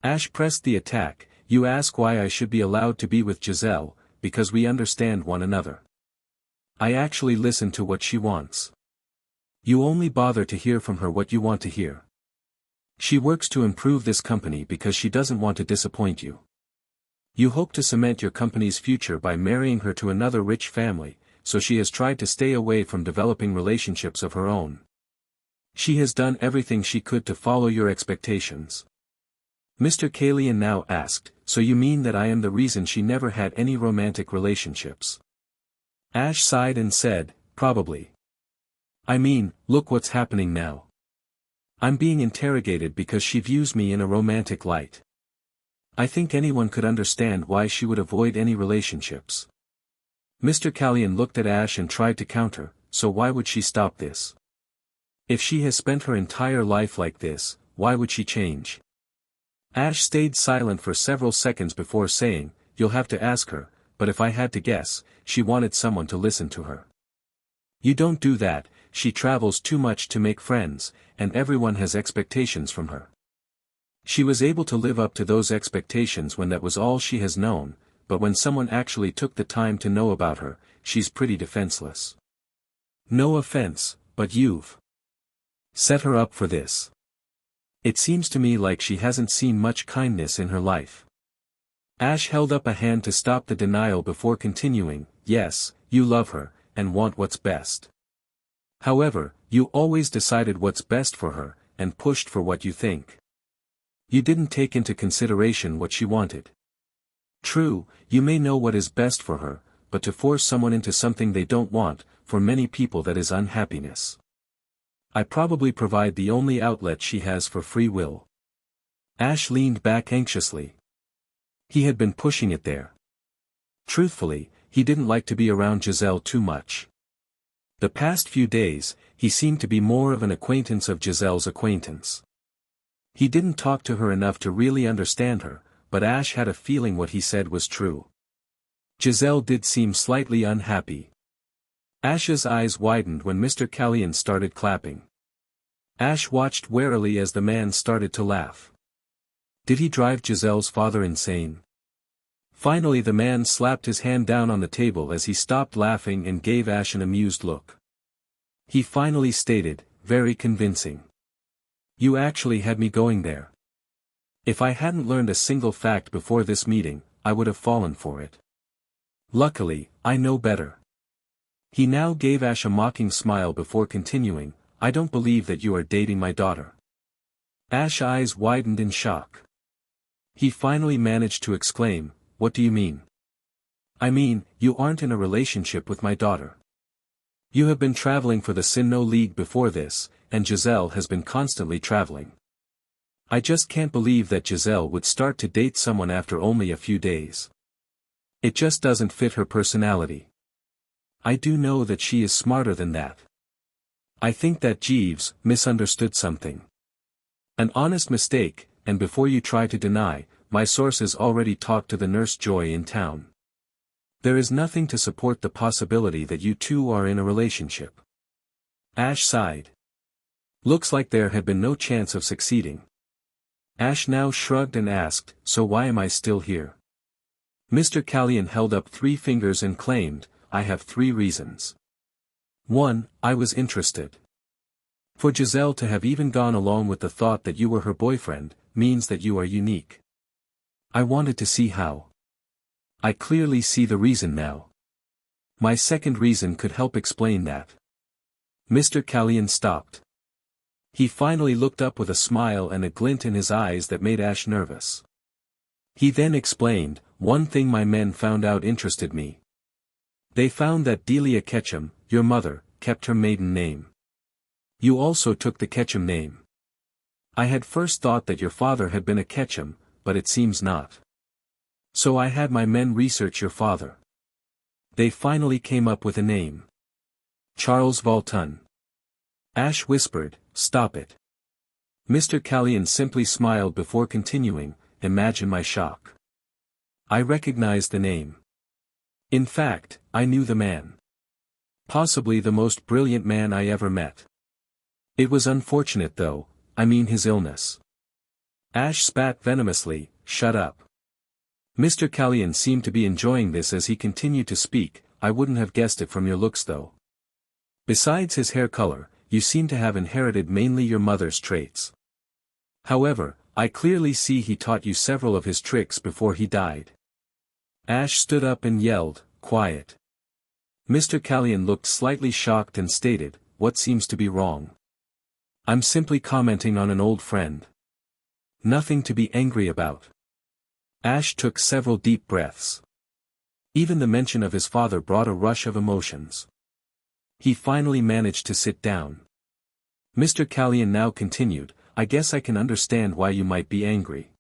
Speaker 1: Ash pressed the attack, you ask why I should be allowed to be with Giselle, because we understand one another. I actually listen to what she wants. You only bother to hear from her what you want to hear. She works to improve this company because she doesn't want to disappoint you. You hope to cement your company's future by marrying her to another rich family, so she has tried to stay away from developing relationships of her own. She has done everything she could to follow your expectations. Mr. Kalyan now asked, so you mean that I am the reason she never had any romantic relationships? Ash sighed and said, probably. I mean, look what's happening now. I'm being interrogated because she views me in a romantic light. I think anyone could understand why she would avoid any relationships. Mr. Kalyan looked at Ash and tried to counter, so why would she stop this? If she has spent her entire life like this, why would she change? Ash stayed silent for several seconds before saying, you'll have to ask her, but if I had to guess, she wanted someone to listen to her. You don't do that, she travels too much to make friends, and everyone has expectations from her. She was able to live up to those expectations when that was all she has known, but when someone actually took the time to know about her, she's pretty defenseless. No offense, but you've set her up for this. It seems to me like she hasn't seen much kindness in her life. Ash held up a hand to stop the denial before continuing, yes, you love her, and want what's best. However, you always decided what's best for her, and pushed for what you think. You didn't take into consideration what she wanted. True, you may know what is best for her, but to force someone into something they don't want, for many people that is unhappiness. I probably provide the only outlet she has for free will. Ash leaned back anxiously. He had been pushing it there. Truthfully, he didn't like to be around Giselle too much. The past few days, he seemed to be more of an acquaintance of Giselle's acquaintance. He didn't talk to her enough to really understand her, but Ash had a feeling what he said was true. Giselle did seem slightly unhappy. Ash's eyes widened when Mr. Kalyan started clapping. Ash watched warily as the man started to laugh. Did he drive Giselle's father insane? Finally the man slapped his hand down on the table as he stopped laughing and gave Ash an amused look. He finally stated, very convincing. You actually had me going there. If I hadn't learned a single fact before this meeting, I would have fallen for it. Luckily, I know better. He now gave Ash a mocking smile before continuing, I don't believe that you are dating my daughter. Ash's eyes widened in shock. He finally managed to exclaim, what do you mean? I mean, you aren't in a relationship with my daughter. You have been traveling for the Sinnoh League before this, and Giselle has been constantly traveling. I just can't believe that Giselle would start to date someone after only a few days. It just doesn't fit her personality. I do know that she is smarter than that. I think that Jeeves misunderstood something. An honest mistake, and before you try to deny, my sources already talked to the Nurse Joy in town. There is nothing to support the possibility that you two are in a relationship. Ash sighed. Looks like there had been no chance of succeeding. Ash now shrugged and asked, so why am I still here? Mr. Kalyan held up 3 fingers and claimed, I have 3 reasons. 1. I was interested. For Giselle to have even gone along with the thought that you were her boyfriend, means that you are unique. I wanted to see how. I clearly see the reason now. My second reason could help explain that. Mr. Kalyan stopped. He finally looked up with a smile and a glint in his eyes that made Ash nervous. He then explained, one thing my men found out interested me. They found that Delia Ketchum, your mother, kept her maiden name. You also took the Ketchum name. I had first thought that your father had been a Ketchum, but it seems not. So I had my men research your father. They finally came up with a name. Charles Volkner. Ash whispered, stop it. Mr. Kalyan simply smiled before continuing, imagine my shock. I recognized the name. In fact, I knew the man. Possibly the most brilliant man I ever met. It was unfortunate though, I mean his illness. Ash spat venomously, shut up. Mr. Kalyan seemed to be enjoying this as he continued to speak, I wouldn't have guessed it from your looks though. Besides his hair color, you seem to have inherited mainly your mother's traits. However, I clearly see he taught you several of his tricks before he died. Ash stood up and yelled, quiet. Mr. Kalyan looked slightly shocked and stated, what seems to be wrong? I'm simply commenting on an old friend. Nothing to be angry about. Ash took several deep breaths. Even the mention of his father brought a rush of emotions. He finally managed to sit down. Mr. Kalyan now continued, I guess I can understand why you might be angry.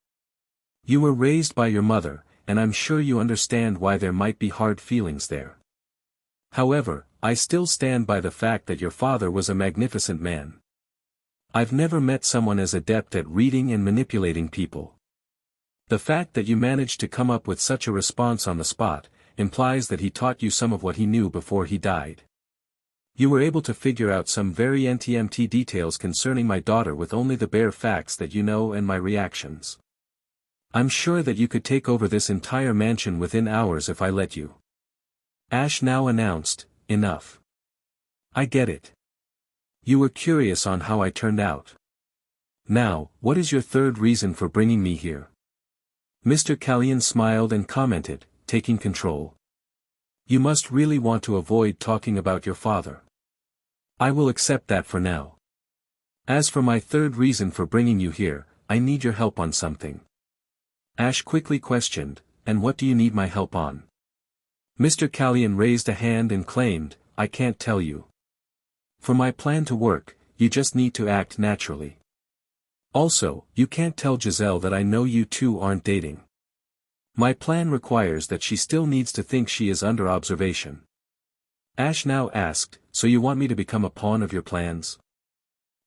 Speaker 1: You were raised by your mother, and I'm sure you understand why there might be hard feelings there. However, I still stand by the fact that your father was a magnificent man. I've never met someone as adept at reading and manipulating people. The fact that you managed to come up with such a response on the spot, implies that he taught you some of what he knew before he died. You were able to figure out some very NTMT details concerning my daughter with only the bare facts that you know and my reactions. I'm sure that you could take over this entire mansion within hours if I let you. Ash now announced, enough. I get it. You were curious on how I turned out. Now, what is your third reason for bringing me here? Mr. Kalyan smiled and commented, taking control. You must really want to avoid talking about your father. I will accept that for now. As for my third reason for bringing you here, I need your help on something. Ash quickly questioned, and what do you need my help on? Mr. Kalyan raised a hand and claimed, I can't tell you. For my plan to work, you just need to act naturally. Also, you can't tell Giselle that I know you two aren't dating. My plan requires that she still needs to think she is under observation. Ash now asked, so you want me to become a pawn of your plans?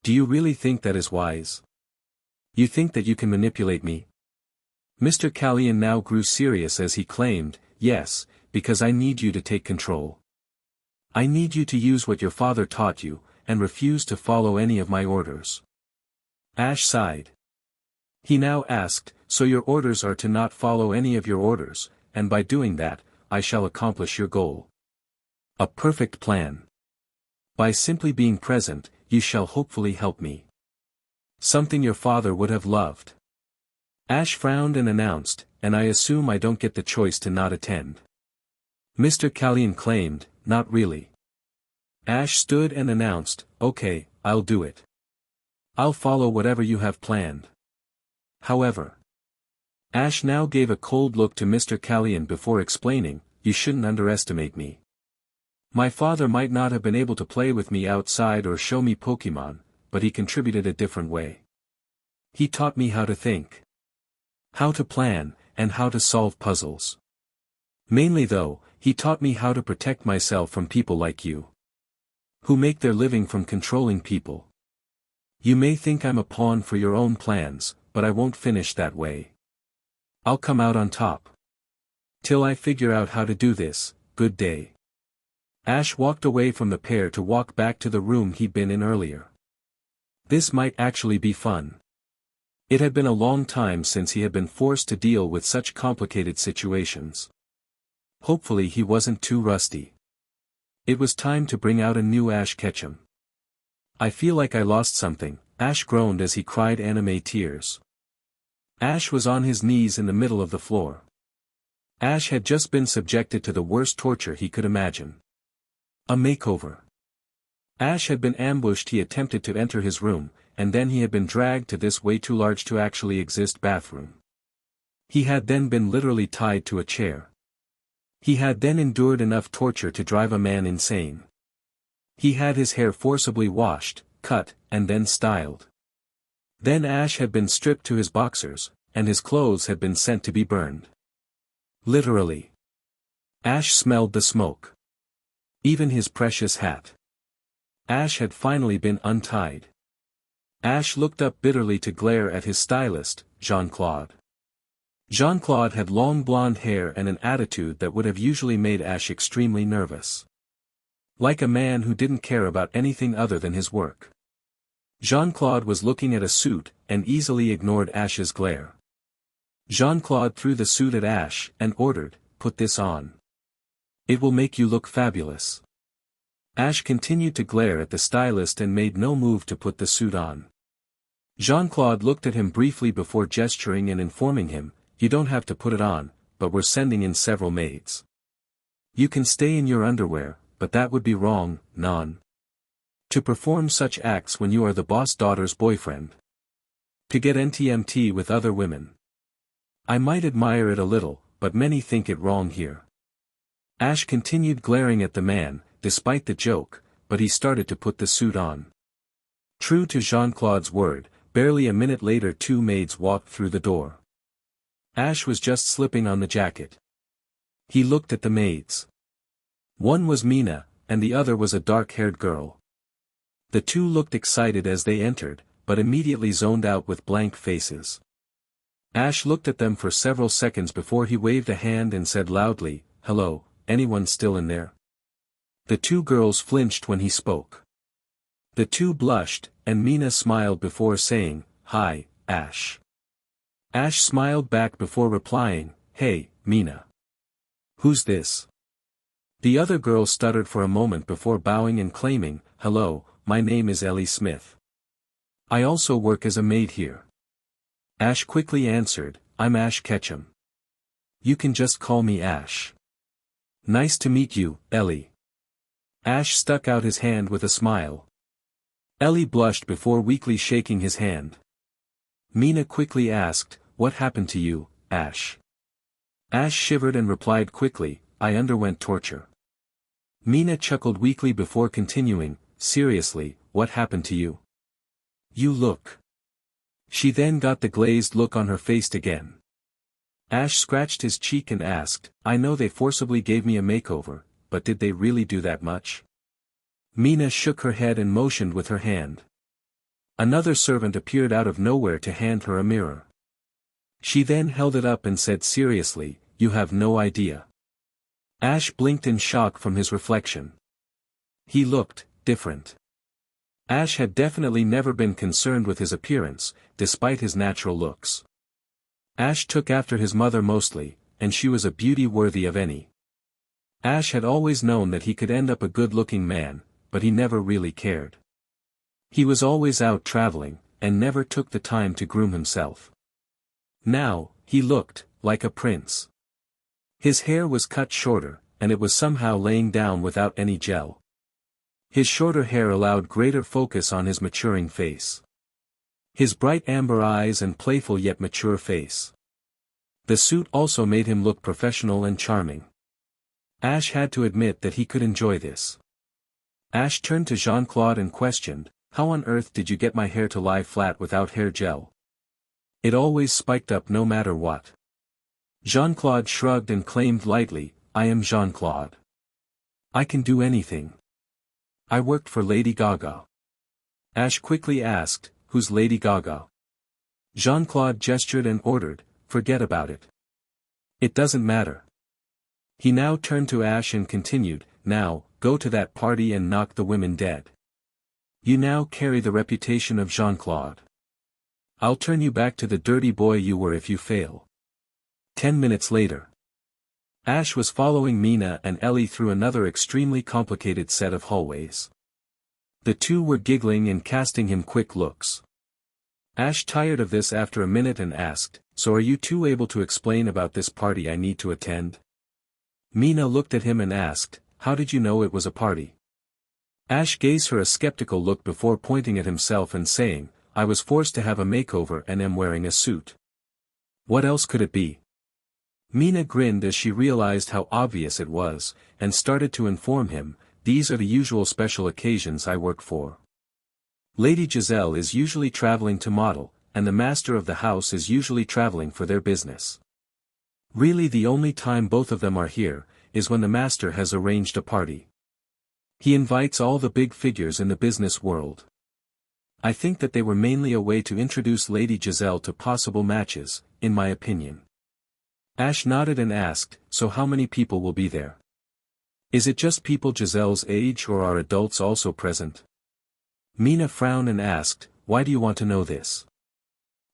Speaker 1: Do you really think that is wise? You think that you can manipulate me? Mr. Kalyan now grew serious as he claimed, yes, because I need you to take control. I need you to use what your father taught you, and refuse to follow any of my orders. Ash sighed. He now asked, so your orders are to not follow any of your orders, and by doing that, I shall accomplish your goal. A perfect plan. By simply being present, you shall hopefully help me. Something your father would have loved. Ash frowned and announced, and I assume I don't get the choice to not attend. Mr. Kalyan claimed, not really. Ash stood and announced, okay, I'll do it. I'll follow whatever you have planned. However, Ash now gave a cold look to Mr. Kalyan before explaining, you shouldn't underestimate me. My father might not have been able to play with me outside or show me Pokemon, but he contributed a different way. He taught me how to think. How to plan, and how to solve puzzles. Mainly though, he taught me how to protect myself from people like you. Who make their living from controlling people. You may think I'm a pawn for your own plans, but I won't finish that way. I'll come out on top. Till I figure out how to do this, good day. Ash walked away from the pair to walk back to the room he'd been in earlier. This might actually be fun. It had been a long time since he had been forced to deal with such complicated situations. Hopefully he wasn't too rusty. It was time to bring out a new Ash Ketchum. I feel like I lost something, Ash groaned as he cried anime tears. Ash was on his knees in the middle of the floor. Ash had just been subjected to the worst torture he could imagine. A makeover. Ash had been ambushed. He attempted to enter his room, and then he had been dragged to this way too large to actually exist bathroom. He had then been literally tied to a chair. He had then endured enough torture to drive a man insane. He had his hair forcibly washed, cut, and then styled. Then Ash had been stripped to his boxers, and his clothes had been sent to be burned. Literally. Ash smelled the smoke. Even his precious hat. Ash had finally been untied. Ash looked up bitterly to glare at his stylist, Jean-Claude. Jean-Claude had long blonde hair and an attitude that would have usually made Ash extremely nervous. Like a man who didn't care about anything other than his work. Jean-Claude was looking at a suit, and easily ignored Ash's glare. Jean-Claude threw the suit at Ash, and ordered, "Put this on. It will make you look fabulous." Ash continued to glare at the stylist and made no move to put the suit on. Jean-Claude looked at him briefly before gesturing and informing him, "You don't have to put it on, but we're sending in several maids. You can stay in your underwear, but that would be wrong, non. To perform such acts when you are the boss daughter's boyfriend. To get NTMT with other women. I might admire it a little, but many think it wrong here." Ash continued glaring at the man, despite the joke, but he started to put the suit on. True to Jean-Claude's word, barely a minute later 2 maids walked through the door. Ash was just slipping on the jacket. He looked at the maids. One was Mina, and the other was a dark-haired girl. The 2 looked excited as they entered, but immediately zoned out with blank faces. Ash looked at them for several seconds before he waved a hand and said loudly, "Hello, anyone still in there?" The 2 girls flinched when he spoke. The 2 blushed, and Mina smiled before saying, "Hi, Ash." Ash smiled back before replying, "Hey, Mina. Who's this?" The other girl stuttered for a moment before bowing and claiming, "Hello, my name is Ellie Smith. I also work as a maid here." Ash quickly answered, "I'm Ash Ketchum. You can just call me Ash." "Nice to meet you, Ellie." Ash stuck out his hand with a smile. Ellie blushed before weakly shaking his hand. Mina quickly asked, "What happened to you, Ash?" Ash shivered and replied quickly, "I underwent torture." Mina chuckled weakly before continuing, "Seriously, what happened to you? You look..." She then got the glazed look on her face again. Ash scratched his cheek and asked, "I know they forcibly gave me a makeover, but did they really do that much?" Mina shook her head and motioned with her hand. Another servant appeared out of nowhere to hand her a mirror. She then held it up and said seriously, "You have no idea." Ash blinked in shock from his reflection. He looked different. Ash had definitely never been concerned with his appearance, despite his natural looks. Ash took after his mother mostly, and she was a beauty worthy of any. Ash had always known that he could end up a good-looking man, but he never really cared. He was always out traveling, and never took the time to groom himself. Now, he looked like a prince. His hair was cut shorter, and it was somehow laying down without any gel. His shorter hair allowed greater focus on his maturing face. His bright amber eyes and playful yet mature face. The suit also made him look professional and charming. Ash had to admit that he could enjoy this. Ash turned to Jean-Claude and questioned, "How on earth did you get my hair to lie flat without hair gel? It always spiked up no matter what." Jean-Claude shrugged and claimed lightly, "I am Jean-Claude. I can do anything. I worked for Lady Gaga." Ash quickly asked, "Who's Lady Gaga?" Jean-Claude gestured and ordered, "Forget about it. It doesn't matter." He now turned to Ash and continued, "Now, go to that party and knock the women dead. You now carry the reputation of Jean-Claude. I'll turn you back to the dirty boy you were if you fail. 10 minutes later. Ash was following Mina and Ellie through another extremely complicated set of hallways. The two were giggling and casting him quick looks. Ash tired of this after a minute and asked, "So are you two able to explain about this party I need to attend?" Mina looked at him and asked, "How did you know it was a party?" Ash gave her a skeptical look before pointing at himself and saying, "I was forced to have a makeover and am wearing a suit. What else could it be?" Mina grinned as she realized how obvious it was, and started to inform him, "These are the usual special occasions I work for. Lady Giselle is usually traveling to model, and the master of the house is usually traveling for their business. Really the only time both of them are here, is when the master has arranged a party. He invites all the big figures in the business world. I think that they were mainly a way to introduce Lady Giselle to possible matches, in my opinion." Ash nodded and asked, "So how many people will be there? Is it just people Giselle's age or are adults also present?" Mina frowned and asked, "Why do you want to know this?"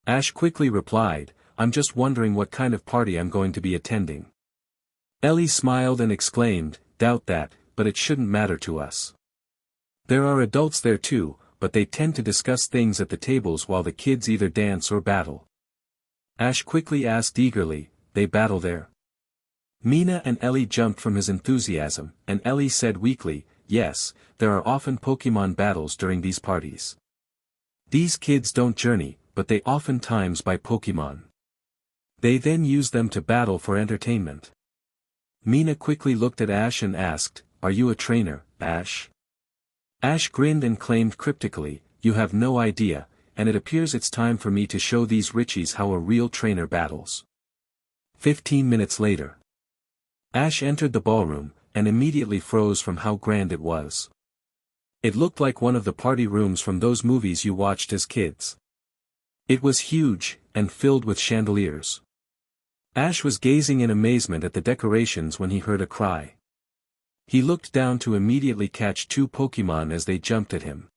Speaker 1: Ash quickly replied, "I'm just wondering what kind of party I'm going to be attending." Ellie smiled and exclaimed, "Doubt that, but it shouldn't matter to us. There are adults there too, but they tend to discuss things at the tables while the kids either dance or battle." Ash quickly asked eagerly, "They battle there?" Mina and Ellie jumped from his enthusiasm, and Ellie said weakly, "Yes, there are often Pokemon battles during these parties. These kids don't journey, but they oftentimes buy Pokemon. They then use them to battle for entertainment." Mina quickly looked at Ash and asked, "Are you a trainer, Ash?" Ash grinned and claimed cryptically, "You have no idea, and it appears it's time for me to show these Richies how a real trainer battles." 15 minutes later. Ash entered the ballroom, and immediately froze from how grand it was. It looked like one of the party rooms from those movies you watched as kids. It was huge, and filled with chandeliers. Ash was gazing in amazement at the decorations when he heard a cry. He looked down to immediately catch two Pokemon as they jumped at him.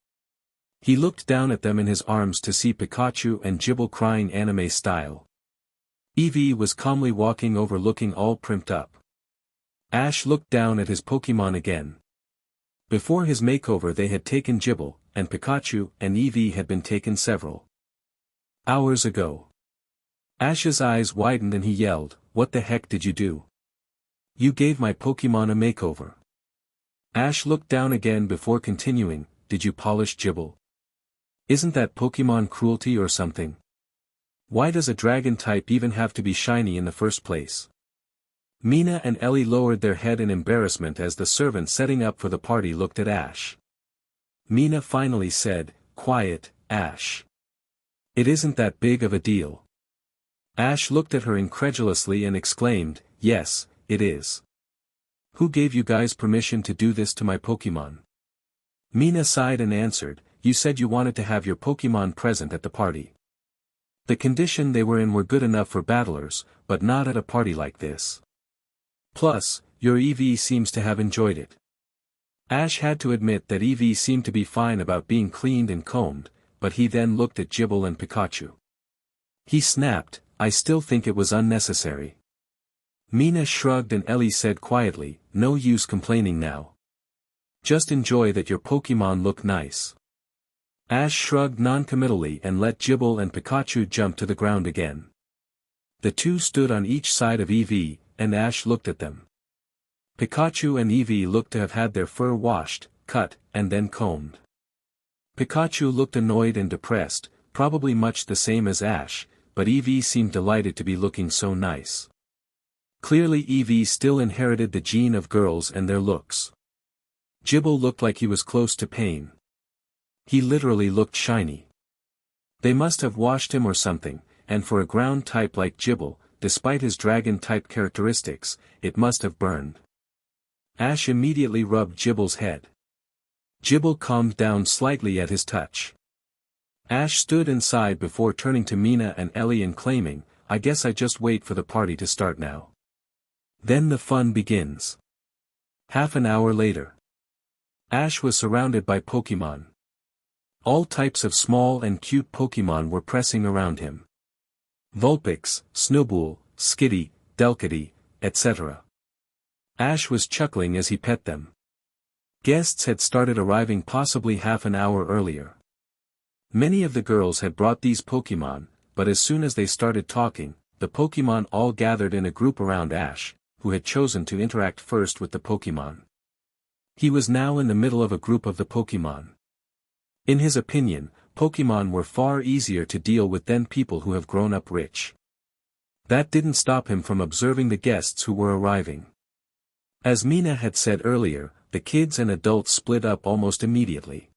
Speaker 1: He looked down at them in his arms to see Pikachu and Gible crying anime style. Eevee was calmly walking over looking all primped up. Ash looked down at his Pokemon again. Before his makeover they had taken Gible, and Pikachu and Eevee had been taken several hours ago. Ash's eyes widened and he yelled, "What the heck did you do? You gave my Pokemon a makeover." Ash looked down again before continuing, "Did you polish Gible? Isn't that Pokemon cruelty or something? Why does a dragon type even have to be shiny in the first place?" Mina and Ellie lowered their head in embarrassment as the servant setting up for the party looked at Ash. Mina finally said, "Quiet, Ash. It isn't that big of a deal." Ash looked at her incredulously and exclaimed, "Yes, it is. Who gave you guys permission to do this to my Pokemon?" Mina sighed and answered, "You said you wanted to have your Pokemon present at the party. The condition they were in were good enough for battlers, but not at a party like this. Plus, your Eevee seems to have enjoyed it." Ash had to admit that Eevee seemed to be fine about being cleaned and combed, but he then looked at Gible and Pikachu. He snapped, "I still think it was unnecessary." Mina shrugged and Ellie said quietly, "No use complaining now. Just enjoy that your Pokemon look nice." Ash shrugged non-committally and let Gible and Pikachu jump to the ground again. The two stood on each side of Eevee, and Ash looked at them. Pikachu and Eevee looked to have had their fur washed, cut, and then combed. Pikachu looked annoyed and depressed, probably much the same as Ash, but Eevee seemed delighted to be looking so nice. Clearly Eevee still inherited the gene of girls and their looks. Gible looked like he was close to pain. He literally looked shiny. They must have washed him or something, and for a ground type like Gible, despite his dragon-type characteristics, it must have burned. Ash immediately rubbed Gible's head. Gible calmed down slightly at his touch. Ash stood and sighed before turning to Mina and Ellie and claiming, "I guess I just wait for the party to start now. Then the fun begins." Half an hour later. Ash was surrounded by Pokemon. All types of small and cute Pokemon were pressing around him. Vulpix, Snowball, Skitty, Delcatty, etc. Ash was chuckling as he pet them. Guests had started arriving possibly half an hour earlier. Many of the girls had brought these Pokemon, but as soon as they started talking, the Pokemon all gathered in a group around Ash, who had chosen to interact first with the Pokemon. He was now in the middle of a group of the Pokemon. In his opinion, Pokemon were far easier to deal with than people who have grown up rich. That didn't stop him from observing the guests who were arriving. As Mina had said earlier, the kids and adults split up almost immediately.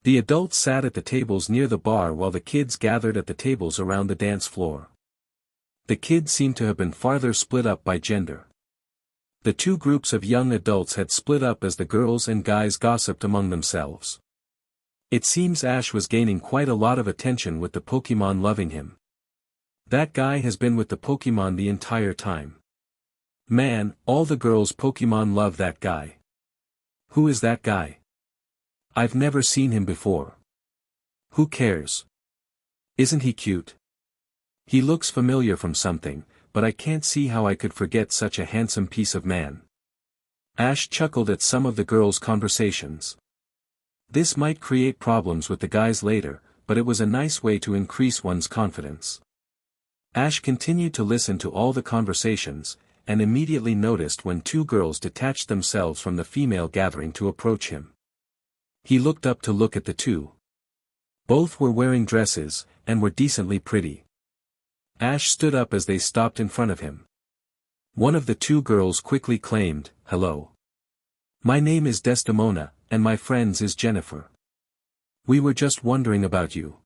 Speaker 1: The adults sat at the tables near the bar while the kids gathered at the tables around the dance floor. The kids seemed to have been farther split up by gender. The two groups of young adults had split up as the girls and guys gossiped among themselves. It seems Ash was gaining quite a lot of attention with the Pokemon loving him. That guy has been with the Pokemon the entire time. Man, all the girls' Pokemon love that guy. Who is that guy? I've never seen him before. Who cares? Isn't he cute? He looks familiar from something, but I can't see how I could forget such a handsome piece of man. Ash chuckled at some of the girls' conversations. This might create problems with the guys later, but it was a nice way to increase one's confidence. Ash continued to listen to all the conversations, and immediately noticed when two girls detached themselves from the female gathering to approach him. He looked up to look at the two. Both were wearing dresses, and were decently pretty. Ash stood up as they stopped in front of him. One of the two girls quickly claimed, "Hello. My name is Desdemona, and my friend's is Jennifer. We were just wondering about you.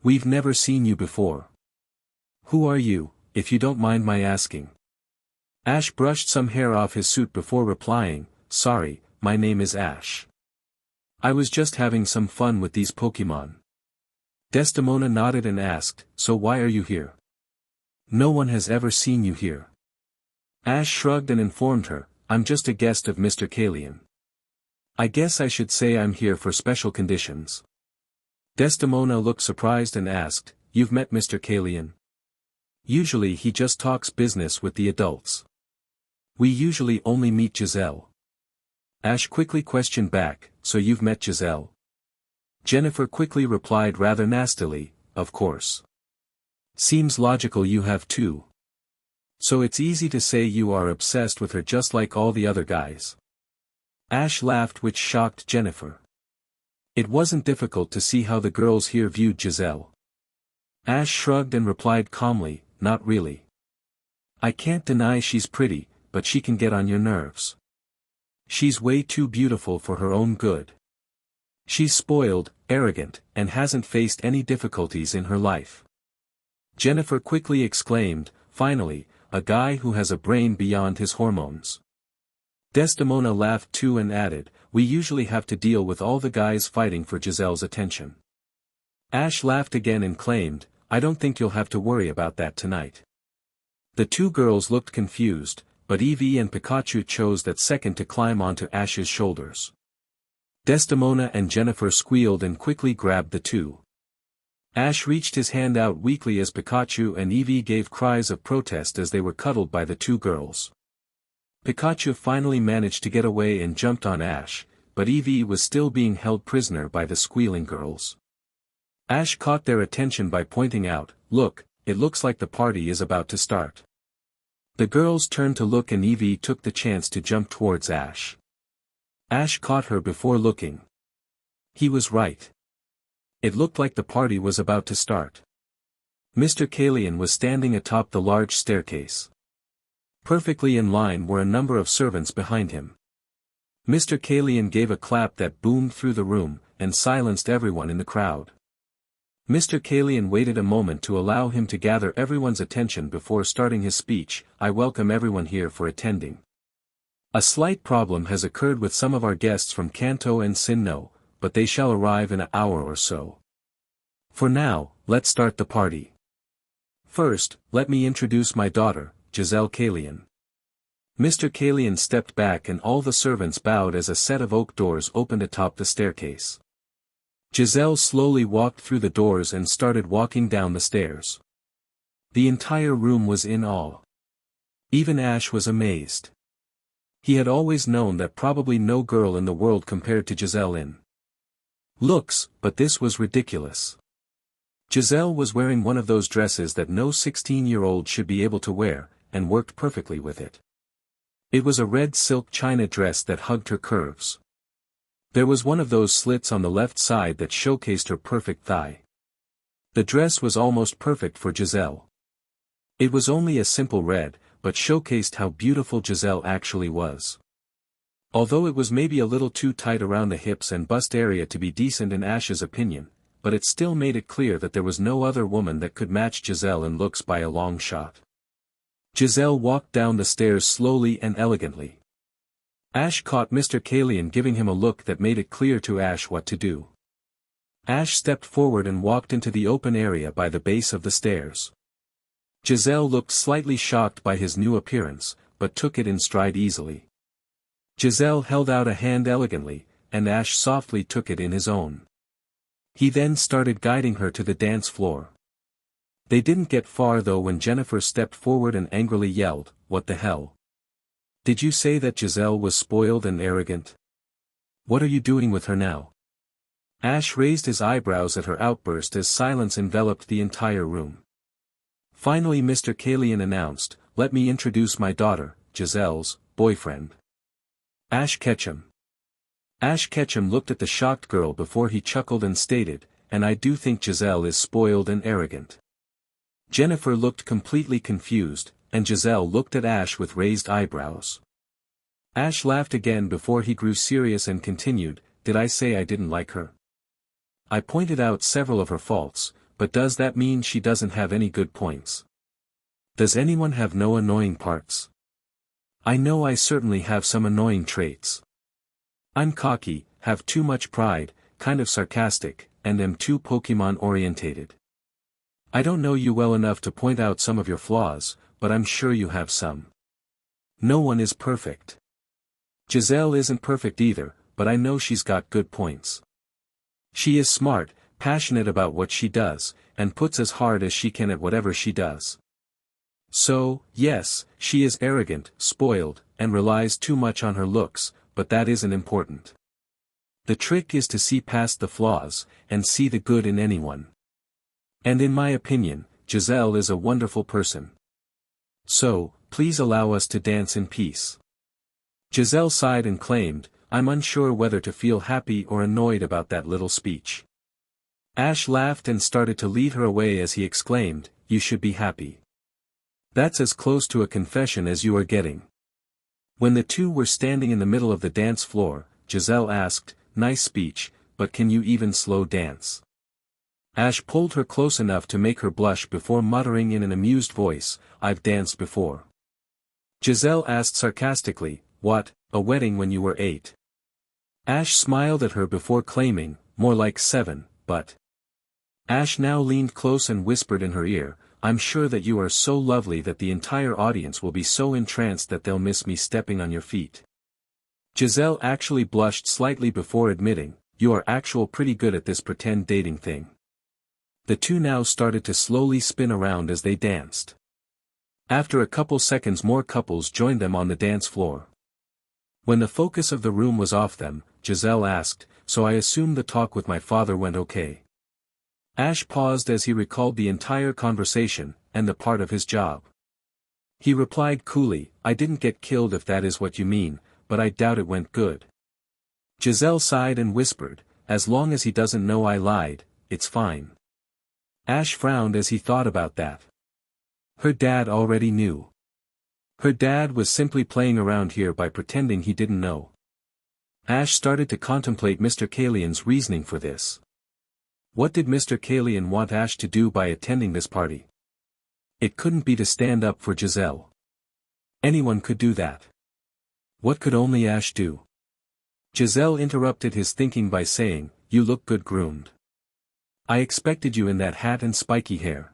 Speaker 1: We've never seen you before. Who are you, if you don't mind my asking?" Ash brushed some hair off his suit before replying, "Sorry, my name is Ash. I was just having some fun with these Pokemon." Desdemona nodded and asked, "So why are you here? No one has ever seen you here." Ash shrugged and informed her, "I'm just a guest of Mr. Kalon. I guess I should say I'm here for special conditions." Desdemona looked surprised and asked, "You've met Mr. Kalon? Usually he just talks business with the adults. We usually only meet Giselle." Ash quickly questioned back, "So you've met Giselle?" Jennifer quickly replied rather nastily, "Of course. Seems logical you have too. So it's easy to say you are obsessed with her just like all the other guys." Ash laughed, which shocked Jennifer. It wasn't difficult to see how the girls here viewed Giselle. Ash shrugged and replied calmly, "Not really. I can't deny she's pretty, but she can get on your nerves. She's way too beautiful for her own good. She's spoiled, arrogant, and hasn't faced any difficulties in her life." Jennifer quickly exclaimed, "Finally, a guy who has a brain beyond his hormones." Desdemona laughed too and added, "We usually have to deal with all the guys fighting for Giselle's attention." Ash laughed again and claimed, "I don't think you'll have to worry about that tonight." The two girls looked confused, but Eevee and Pikachu chose that second to climb onto Ash's shoulders. Desdemona and Jennifer squealed and quickly grabbed the two. Ash reached his hand out weakly as Pikachu and Eevee gave cries of protest as they were cuddled by the two girls. Pikachu finally managed to get away and jumped on Ash, but Eevee was still being held prisoner by the squealing girls. Ash caught their attention by pointing out, "Look, it looks like the party is about to start." The girls turned to look and Eevee took the chance to jump towards Ash. Ash caught her before looking. He was right. It looked like the party was about to start. Mr. Kalon was standing atop the large staircase. Perfectly in line were a number of servants behind him. Mr. Kalon gave a clap that boomed through the room, and silenced everyone in the crowd. Mr. Kalon waited a moment to allow him to gather everyone's attention before starting his speech. "I welcome everyone here for attending. A slight problem has occurred with some of our guests from Kanto and Sinnoh, but they shall arrive in an hour or so. For now, let's start the party. First, let me introduce my daughter, Giselle Kalon." Mr. Kalon stepped back and all the servants bowed as a set of oak doors opened atop the staircase. Giselle slowly walked through the doors and started walking down the stairs. The entire room was in awe. Even Ash was amazed. He had always known that probably no girl in the world compared to Giselle in looks, but this was ridiculous. Giselle was wearing one of those dresses that no 16-year-old should be able to wear, and worked perfectly with it. It was a red silk china dress that hugged her curves. There was one of those slits on the left side that showcased her perfect thigh. The dress was almost perfect for Giselle. It was only a simple red, but showcased how beautiful Giselle actually was. Although it was maybe a little too tight around the hips and bust area to be decent in Ash's opinion, but it still made it clear that there was no other woman that could match Giselle in looks by a long shot. Giselle walked down the stairs slowly and elegantly. Ash caught Mr. Kalon giving him a look that made it clear to Ash what to do. Ash stepped forward and walked into the open area by the base of the stairs. Giselle looked slightly shocked by his new appearance, but took it in stride easily. Giselle held out a hand elegantly, and Ash softly took it in his own. He then started guiding her to the dance floor. They didn't get far though when Jennifer stepped forward and angrily yelled, "What the hell? Did you say that Giselle was spoiled and arrogant? What are you doing with her now?" Ash raised his eyebrows at her outburst as silence enveloped the entire room. Finally Mr. Kalon announced, "Let me introduce my daughter, Giselle's boyfriend. Ash Ketchum." Ash Ketchum looked at the shocked girl before he chuckled and stated, "And I do think Giselle is spoiled and arrogant." Jennifer looked completely confused, and Giselle looked at Ash with raised eyebrows. Ash laughed again before he grew serious and continued, "Did I say I didn't like her? I pointed out several of her faults, but does that mean she doesn't have any good points? Does anyone have no annoying parts? I know I certainly have some annoying traits. I'm cocky, have too much pride, kind of sarcastic, and am too Pokemon-orientated. I don't know you well enough to point out some of your flaws, but I'm sure you have some. No one is perfect. Giselle isn't perfect either, but I know she's got good points. She is smart, passionate about what she does, and puts as hard as she can at whatever she does. So, yes, she is arrogant, spoiled, and relies too much on her looks, but that isn't important. The trick is to see past the flaws, and see the good in anyone. And in my opinion, Giselle is a wonderful person. So, please allow us to dance in peace." Giselle sighed and claimed, "I'm unsure whether to feel happy or annoyed about that little speech." Ash laughed and started to lead her away as he exclaimed, "You should be happy. That's as close to a confession as you are getting." When the two were standing in the middle of the dance floor, Giselle asked, "Nice speech, but can you even slow dance?" Ash pulled her close enough to make her blush before muttering in an amused voice, "I've danced before." Giselle asked sarcastically, "What, a wedding when you were 8? Ash smiled at her before claiming, "More like 7, but." Ash now leaned close and whispered in her ear, "I'm sure that you are so lovely that the entire audience will be so entranced that they'll miss me stepping on your feet." Giselle actually blushed slightly before admitting, "You are actually pretty good at this pretend dating thing." The two now started to slowly spin around as they danced. After a couple seconds more couples joined them on the dance floor. When the focus of the room was off them, Giselle asked, "So I assume the talk with my father went okay?" Ash paused as he recalled the entire conversation, and the part of his job. He replied coolly, "I didn't get killed if that is what you mean, but I doubt it went good." Giselle sighed and whispered, "As long as he doesn't know I lied, it's fine." Ash frowned as he thought about that. Her dad already knew. Her dad was simply playing around here by pretending he didn't know. Ash started to contemplate Mr. Kalon's reasoning for this. What did Mr. Kalon want Ash to do by attending this party? It couldn't be to stand up for Giselle. Anyone could do that. What could only Ash do? Giselle interrupted his thinking by saying, "You look good groomed. I expected you in that hat and spiky hair."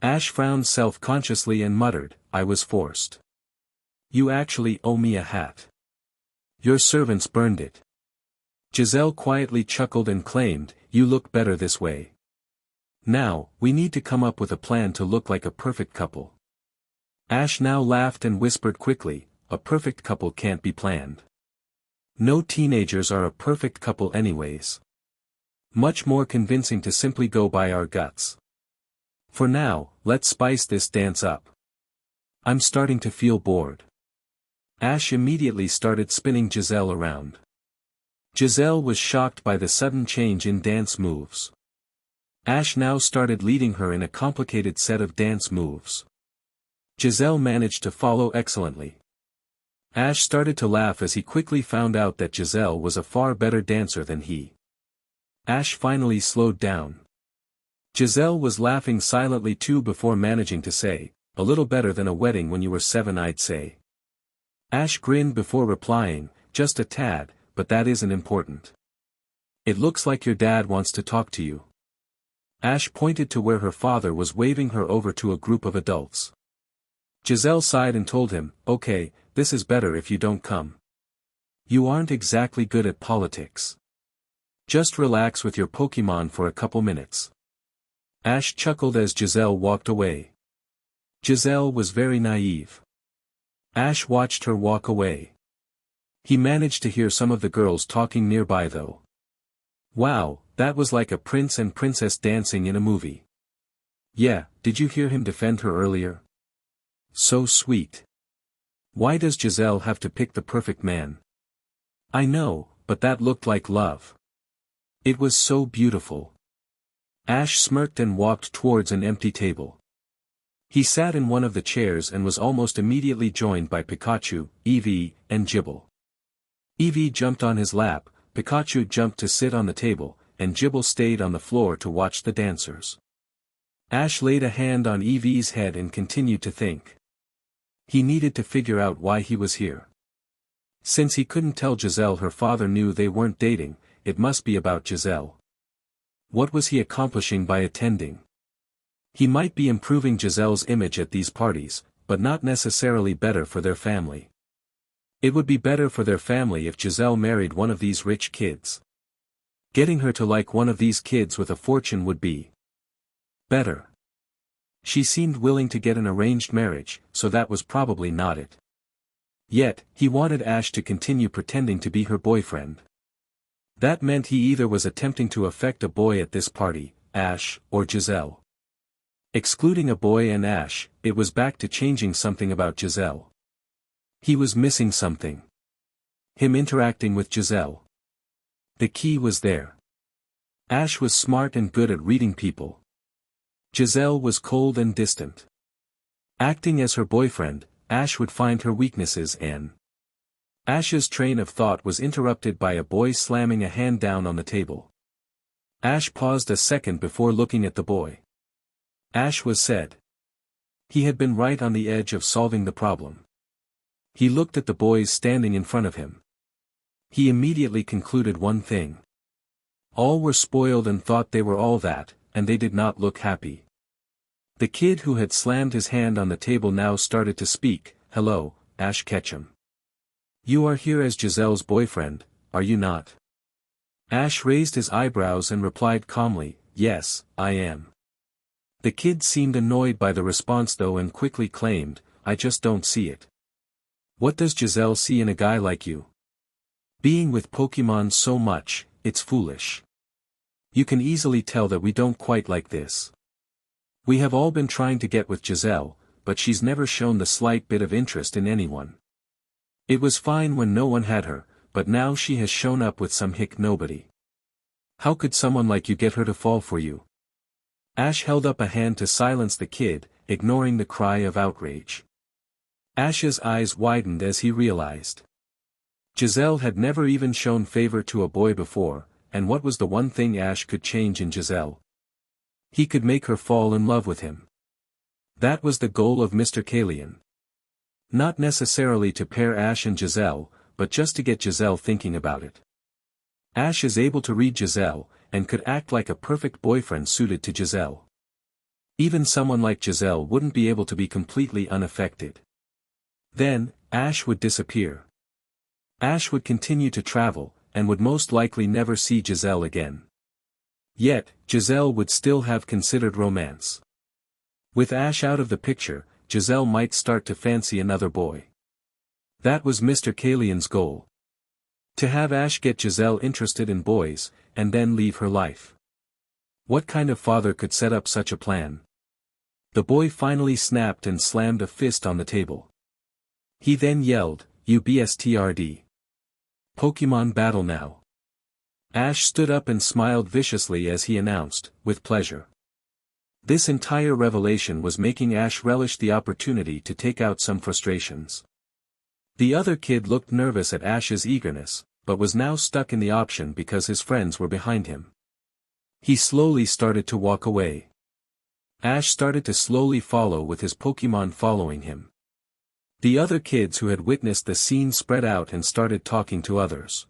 Speaker 1: Ash frowned self-consciously and muttered, "I was forced. You actually owe me a hat. Your servants burned it." Giselle quietly chuckled and claimed, "You look better this way. Now, we need to come up with a plan to look like a perfect couple." Ash now laughed and whispered quickly, "A perfect couple can't be planned. No teenagers are a perfect couple anyways. Much more convincing to simply go by our guts. For now, let's spice this dance up. I'm starting to feel bored." Ash immediately started spinning Giselle around. Giselle was shocked by the sudden change in dance moves. Ash now started leading her in a complicated set of dance moves. Giselle managed to follow excellently. Ash started to laugh as he quickly found out that Giselle was a far better dancer than he. Ash finally slowed down. Giselle was laughing silently too before managing to say, "A little better than a wedding when you were 7, I'd say." Ash grinned before replying, "Just a tad, but that isn't important. It looks like your dad wants to talk to you." Ash pointed to where her father was waving her over to a group of adults. Giselle sighed and told him, "Okay, this is better if you don't come. You aren't exactly good at politics. Just relax with your Pokemon for a couple minutes." Ash chuckled as Giselle walked away. Giselle was very naive. Ash watched her walk away. He managed to hear some of the girls talking nearby though. "Wow, that was like a prince and princess dancing in a movie. Yeah, did you hear him defend her earlier? So sweet. Why does Giselle have to pick the perfect man? I know, but that looked like love. It was so beautiful." Ash smirked and walked towards an empty table. He sat in one of the chairs and was almost immediately joined by Pikachu, Eevee, and Gible. Eevee jumped on his lap, Pikachu jumped to sit on the table, and Gible stayed on the floor to watch the dancers. Ash laid a hand on Eevee's head and continued to think. He needed to figure out why he was here. Since he couldn't tell Giselle her father knew they weren't dating, it must be about Giselle. What was he accomplishing by attending? He might be improving Giselle's image at these parties, but not necessarily better for their family. It would be better for their family if Giselle married one of these rich kids. Getting her to like one of these kids with a fortune would be better. She seemed willing to get an arranged marriage, so that was probably not it. Yet, he wanted Ash to continue pretending to be her boyfriend. That meant he either was attempting to affect a boy at this party, Ash, or Giselle. Excluding a boy and Ash, it was back to changing something about Giselle. He was missing something. Him interacting with Giselle. The key was there. Ash was smart and good at reading people. Giselle was cold and distant. Acting as her boyfriend, Ash would find her weaknesses and... Ash's train of thought was interrupted by a boy slamming a hand down on the table. Ash paused a second before looking at the boy. Ash was said. He had been right on the edge of solving the problem. He looked at the boys standing in front of him. He immediately concluded one thing. All were spoiled and thought they were all that, and they did not look happy. The kid who had slammed his hand on the table now started to speak. "Hello, Ash Ketchum. You are here as Giselle's boyfriend, are you not?" Ash raised his eyebrows and replied calmly, "Yes, I am." The kid seemed annoyed by the response though and quickly claimed, "I just don't see it. What does Giselle see in a guy like you? Being with Pokemon so much, it's foolish. You can easily tell that we don't quite like this. We have all been trying to get with Giselle, but she's never shown the slight bit of interest in anyone. It was fine when no one had her, but now she has shown up with some nobody. How could someone like you get her to fall for you?" Ash held up a hand to silence the kid, ignoring the cry of outrage. Ash's eyes widened as he realized. Giselle had never even shown favor to a boy before, and what was the one thing Ash could change in Giselle? He could make her fall in love with him. That was the goal of Mr. Kalon. Not necessarily to pair Ash and Giselle, but just to get Giselle thinking about it. Ash is able to read Giselle, and could act like a perfect boyfriend suited to Giselle. Even someone like Giselle wouldn't be able to be completely unaffected. Then, Ash would disappear. Ash would continue to travel, and would most likely never see Giselle again. Yet, Giselle would still have considered romance. With Ash out of the picture, Giselle might start to fancy another boy. That was Mr. Kalion's goal. To have Ash get Giselle interested in boys, and then leave her life. What kind of father could set up such a plan? The boy finally snapped and slammed a fist on the table. He then yelled, "UBSTRD. Pokemon battle now." Ash stood up and smiled viciously as he announced, with pleasure. This entire revelation was making Ash relish the opportunity to take out some frustrations. The other kid looked nervous at Ash's eagerness, but was now stuck in the option because his friends were behind him. He slowly started to walk away. Ash started to slowly follow with his Pokemon following him. The other kids who had witnessed the scene spread out and started talking to others.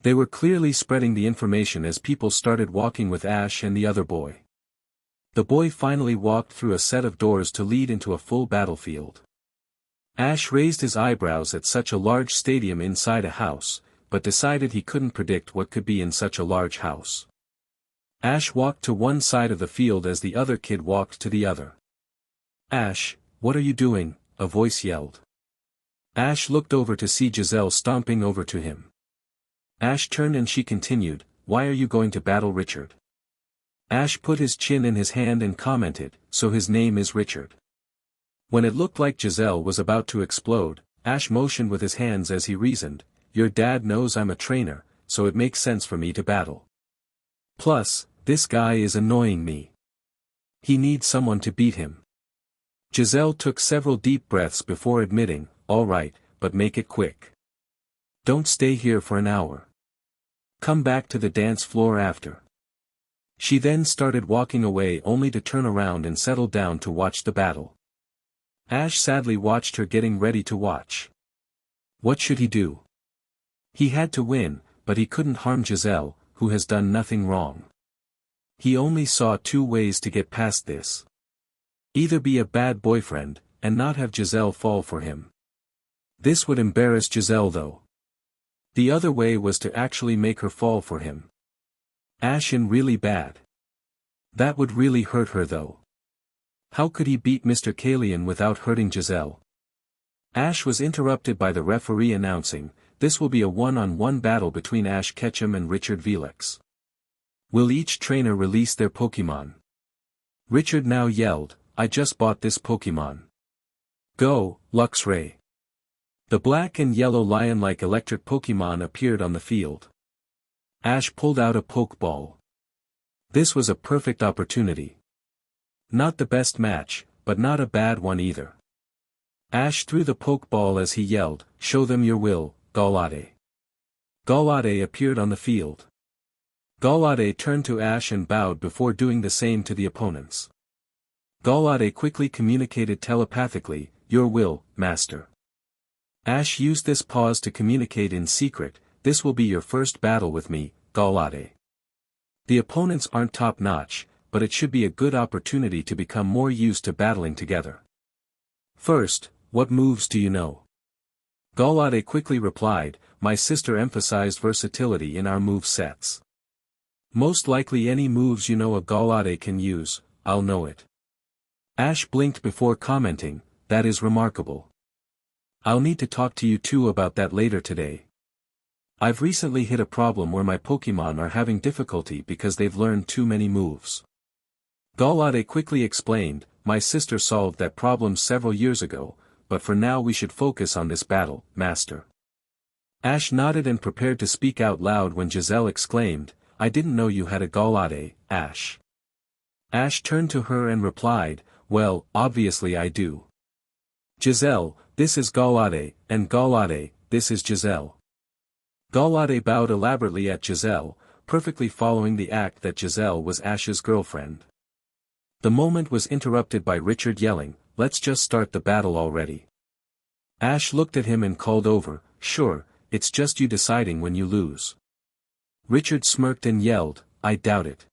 Speaker 1: They were clearly spreading the information as people started walking with Ash and the other boy. The boy finally walked through a set of doors to lead into a full battlefield. Ash raised his eyebrows at such a large stadium inside a house, but decided he couldn't predict what could be in such a large house. Ash walked to one side of the field as the other kid walked to the other. "Ash, what are you doing?" a voice yelled. Ash looked over to see Giselle stomping over to him. Ash turned and she continued, "Why are you going to battle Richard?" Ash put his chin in his hand and commented, "So his name is Richard." When it looked like Giselle was about to explode, Ash motioned with his hands as he reasoned, "Your dad knows I'm a trainer, so it makes sense for me to battle. Plus, this guy is annoying me. He needs someone to beat him." Giselle took several deep breaths before admitting, "All right, but make it quick. Don't stay here for an hour. Come back to the dance floor after." She then started walking away only to turn around and settle down to watch the battle. Ash sadly watched her getting ready to watch. What should he do? He had to win, but he couldn't harm Giselle, who has done nothing wrong. He only saw two ways to get past this. Either be a bad boyfriend, and not have Giselle fall for him. This would embarrass Giselle though. The other way was to actually make her fall for him. Ash in really bad. That would really hurt her though. How could he beat Mr. Kalion without hurting Giselle? Ash was interrupted by the referee announcing, "This will be a one-on-one battle between Ash Ketchum and Richard Velix. Will each trainer release their Pokemon?" Richard now yelled, "I just bought this Pokemon. Go, Luxray." The black and yellow lion-like electric Pokemon appeared on the field. Ash pulled out a Pokeball. This was a perfect opportunity. Not the best match, but not a bad one either. Ash threw the Pokeball as he yelled, "Show them your will, Golade." Golade appeared on the field. Golade turned to Ash and bowed before doing the same to the opponents. Golade quickly communicated telepathically, "Your will, Master." Ash used this pause to communicate in secret, "This will be your first battle with me, Golade. The opponents aren't top-notch, but it should be a good opportunity to become more used to battling together. First, what moves do you know?" Golade quickly replied, "My sister emphasized versatility in our move sets. Most likely any moves you know a Golade can use, I'll know it." Ash blinked before commenting, "That is remarkable. I'll need to talk to you two about that later today. I've recently hit a problem where my Pokemon are having difficulty because they've learned too many moves." Golade quickly explained, "My sister solved that problem several years ago, but for now we should focus on this battle, Master." Ash nodded and prepared to speak out loud when Giselle exclaimed, "I didn't know you had a Golade, Ash." Ash turned to her and replied, "Well, obviously I do. Giselle, this is Golade, and Golade, this is Giselle." Golade bowed elaborately at Giselle, perfectly following the act that Giselle was Ash's girlfriend. The moment was interrupted by Richard yelling, "Let's just start the battle already." Ash looked at him and called over, "Sure, it's just you deciding when you lose." Richard smirked and yelled, "I doubt it.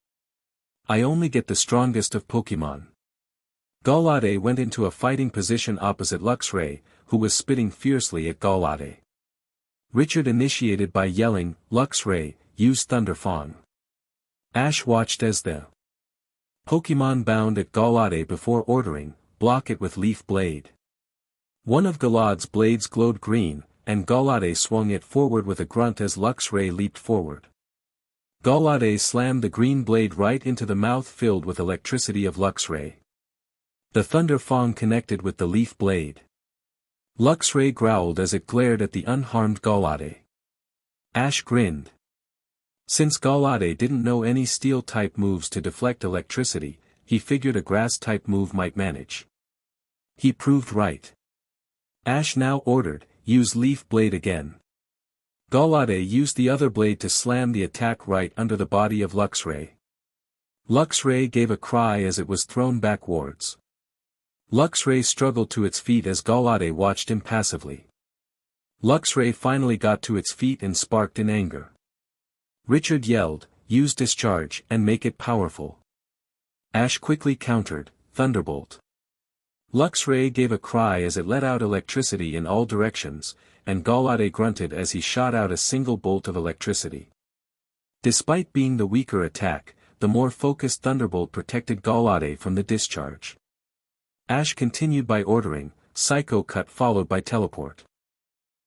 Speaker 1: I only get the strongest of Pokemon." Golade went into a fighting position opposite Luxray, who was spitting fiercely at Golade. Richard initiated by yelling, Luxray, use Thunder Fang. Ash watched as the Pokémon bound at Golade before ordering, block it with Leaf Blade. One of Galade's blades glowed green, and Golade swung it forward with a grunt as Luxray leaped forward. Golade slammed the green blade right into the mouth filled with electricity of Luxray. The Thunder Fang connected with the Leaf Blade. Luxray growled as it glared at the unharmed Golade. Ash grinned. Since Golade didn't know any Steel-type moves to deflect electricity, he figured a Grass-type move might manage. He proved right. Ash now ordered, use Leaf Blade again. Golade used the other blade to slam the attack right under the body of Luxray. Luxray gave a cry as it was thrown backwards. Luxray struggled to its feet as Golade watched impassively. Luxray finally got to its feet and sparked in anger. Richard yelled, use Discharge and make it powerful. Ash quickly countered, Thunderbolt. Luxray gave a cry as it let out electricity in all directions, and Golade grunted as he shot out a single bolt of electricity. Despite being the weaker attack, the more focused Thunderbolt protected Golade from the discharge. Ash continued by ordering, Psycho Cut followed by Teleport.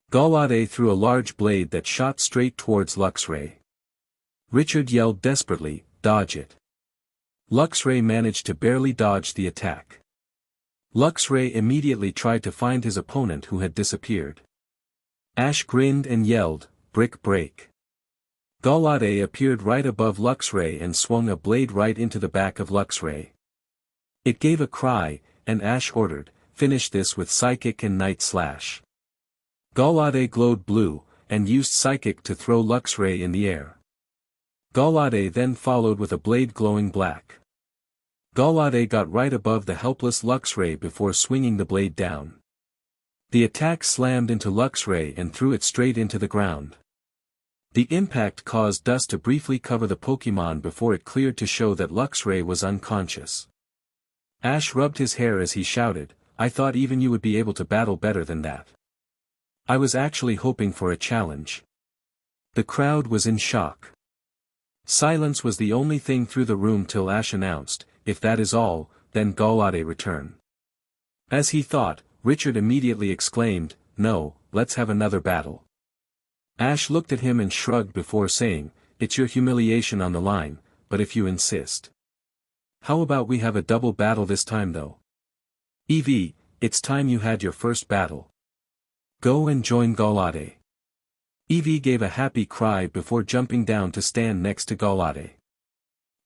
Speaker 1: Golade threw a large blade that shot straight towards Luxray. Richard yelled desperately, dodge it. Luxray managed to barely dodge the attack. Luxray immediately tried to find his opponent who had disappeared. Ash grinned and yelled, Brick Break. Golade appeared right above Luxray and swung a blade right into the back of Luxray. It gave a cry, and Ash ordered, finish this with Psychic and Night Slash. Golade glowed blue, and used Psychic to throw Luxray in the air. Golade then followed with a blade glowing black. Golade got right above the helpless Luxray before swinging the blade down. The attack slammed into Luxray and threw it straight into the ground. The impact caused dust to briefly cover the Pokémon before it cleared to show that Luxray was unconscious. Ash rubbed his hair as he shouted, I thought even you would be able to battle better than that. I was actually hoping for a challenge. The crowd was in shock. Silence was the only thing through the room till Ash announced, if that is all, then Golade return. As he thought, Richard immediately exclaimed, no, let's have another battle. Ash looked at him and shrugged before saying, it's your humiliation on the line, but if you insist. How about we have a double battle this time though? Eevee, it's time you had your first battle. Go and join Golade. Eevee gave a happy cry before jumping down to stand next to Golade.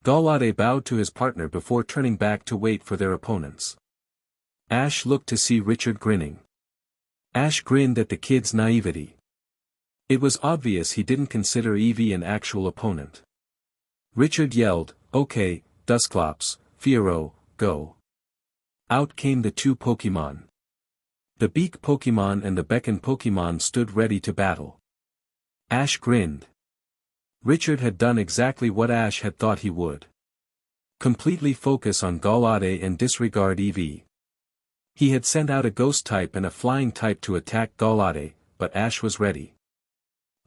Speaker 1: Golade bowed to his partner before turning back to wait for their opponents. Ash looked to see Richard grinning. Ash grinned at the kid's naivety. It was obvious he didn't consider Eevee an actual opponent. Richard yelled, okay, Dusclops, Fiero, go. Out came the two Pokémon. The Beak Pokémon and the Beacon Pokémon stood ready to battle. Ash grinned. Richard had done exactly what Ash had thought he would. Completely focus on Golade and disregard Eevee. He had sent out a Ghost type and a Flying type to attack Golade, but Ash was ready.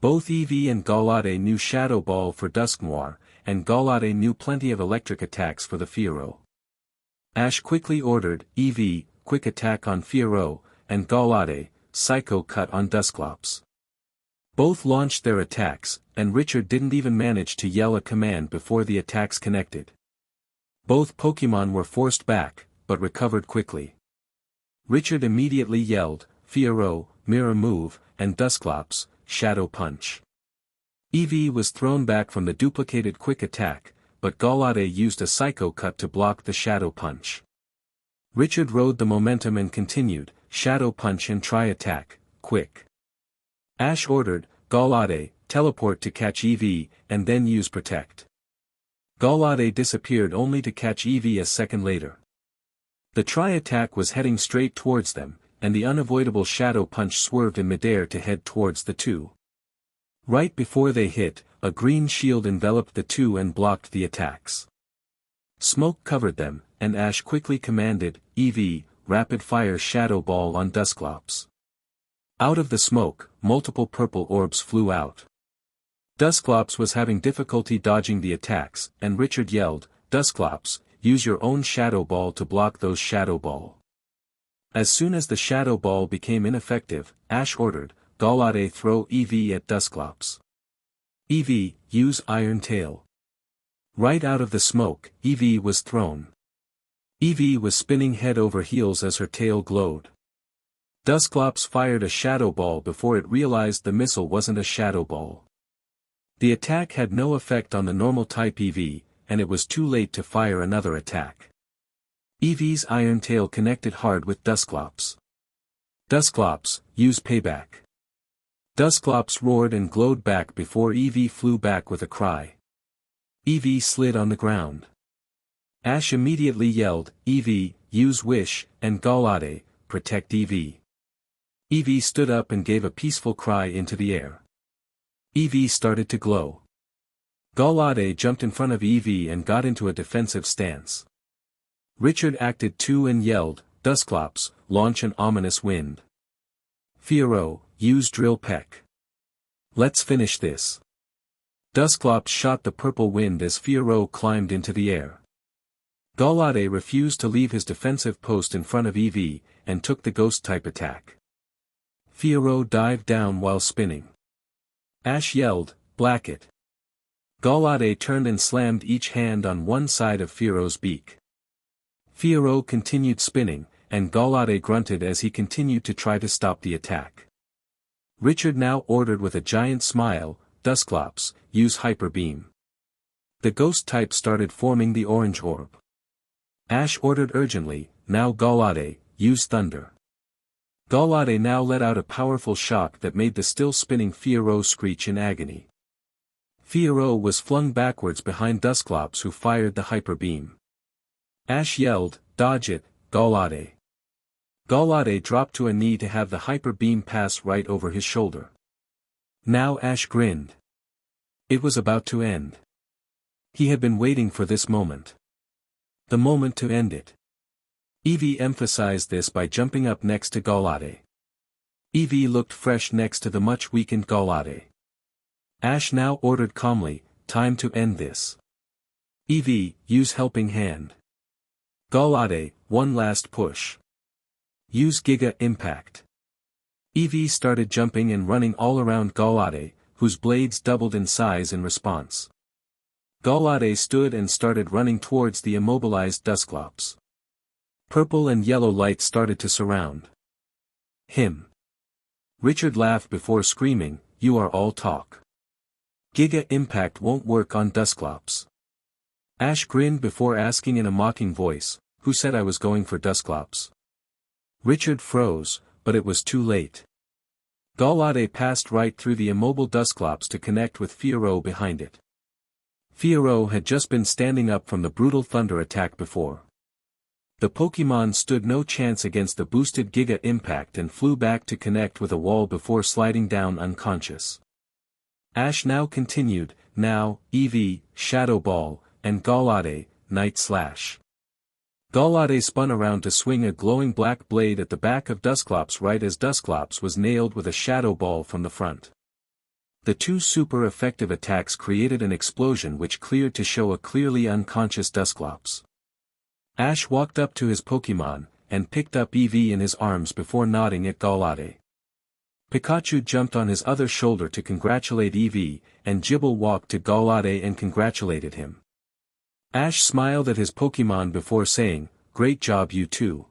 Speaker 1: Both Eevee and Golade knew Shadow Ball for Dusknoir, and Golade knew plenty of electric attacks for the Fiero. Ash quickly ordered, Eevee, quick attack on Fiero, and Golade, Psycho Cut on Dusclops. Both launched their attacks, and Richard didn't even manage to yell a command before the attacks connected. Both Pokémon were forced back, but recovered quickly. Richard immediately yelled, Fiero, Mirror Move, and Dusclops, Shadow Punch. Eevee was thrown back from the duplicated quick attack, but Golade used a Psycho Cut to block the Shadow Punch. Richard rode the momentum and continued, Shadow Punch and Tri Attack, quick. Ash ordered, Golade, teleport to catch Eevee, and then use Protect. Golade disappeared only to catch Eevee a second later. The Tri Attack was heading straight towards them, and the unavoidable Shadow Punch swerved in midair to head towards the two. Right before they hit, a green shield enveloped the two and blocked the attacks. Smoke covered them, and Ash quickly commanded, Eevee, rapid-fire Shadow Ball on Dusclops. Out of the smoke, multiple purple orbs flew out. Dusclops was having difficulty dodging the attacks, and Richard yelled, "Dusclops, use your own Shadow Ball to block those Shadow Ball." As soon as the Shadow Ball became ineffective, Ash ordered, "Golade, throw EV at Dusclops. EV, use Iron Tail." Right out of the smoke, EV was thrown. EV was spinning head over heels as her tail glowed. Dusclops fired a Shadow Ball before it realized the missile wasn't a Shadow Ball. The attack had no effect on the normal type EV, and it was too late to fire another attack. EV's Iron Tail connected hard with Dusclops. "Dusclops, use payback." Dusclops roared and glowed back before EV flew back with a cry. EV slid on the ground. Ash immediately yelled, "EV, use Wish, and Golade, protect EV." EV stood up and gave a peaceful cry into the air. EV started to glow. Golade jumped in front of EV and got into a defensive stance. Richard acted too and yelled, "Dusclops, launch an ominous wind. Fiero, use Drill Peck. Let's finish this." Dusclops shot the purple wind as Fiero climbed into the air. Golade refused to leave his defensive post in front of EV, and took the ghost-type attack. Fiero dived down while spinning. Ash yelled, "Black it." Golade turned and slammed each hand on one side of Fiero's beak. Fiero continued spinning, and Golade grunted as he continued to try to stop the attack. Richard now ordered with a giant smile, "Dusclops, use Hyper Beam." The ghost type started forming the orange orb. Ash ordered urgently, "Now Golade, use Thunder." Golade now let out a powerful shock that made the still spinning Fiero screech in agony. Fiero was flung backwards behind Dusclops, who fired the Hyper Beam. Ash yelled, "Dodge it, Golade." Golade dropped to a knee to have the Hyper Beam pass right over his shoulder. Now Ash grinned. It was about to end. He had been waiting for this moment. The moment to end it. EV emphasized this by jumping up next to Golade. EV looked fresh next to the much weakened Golade. Ash now ordered calmly, "Time to end this. EV, use Helping Hand. Golade, one last push. Use Giga Impact." EV started jumping and running all around Golade, whose blades doubled in size in response. Golade stood and started running towards the immobilized Dusclops. Purple and yellow light started to surround him. Richard laughed before screaming, "You are all talk. Giga Impact won't work on Dusclops." Ash grinned before asking in a mocking voice, "Who said I was going for Dusclops?" Richard froze, but it was too late. Golade passed right through the immobile Dusclops to connect with Fiero behind it. Fiero had just been standing up from the brutal thunder attack before. The Pokémon stood no chance against the boosted Giga Impact and flew back to connect with a wall before sliding down unconscious. Ash now continued, "Now, EV, Shadow Ball, and Golade, Night Slash." Golade spun around to swing a glowing black blade at the back of Dusclops right as Dusclops was nailed with a Shadow Ball from the front. The two super effective attacks created an explosion which cleared to show a clearly unconscious Dusclops. Ash walked up to his Pokémon, and picked up EV in his arms before nodding at Golade. Pikachu jumped on his other shoulder to congratulate EV, and Gible walked to Golade and congratulated him. Ash smiled at his Pokémon before saying, "Great job you two.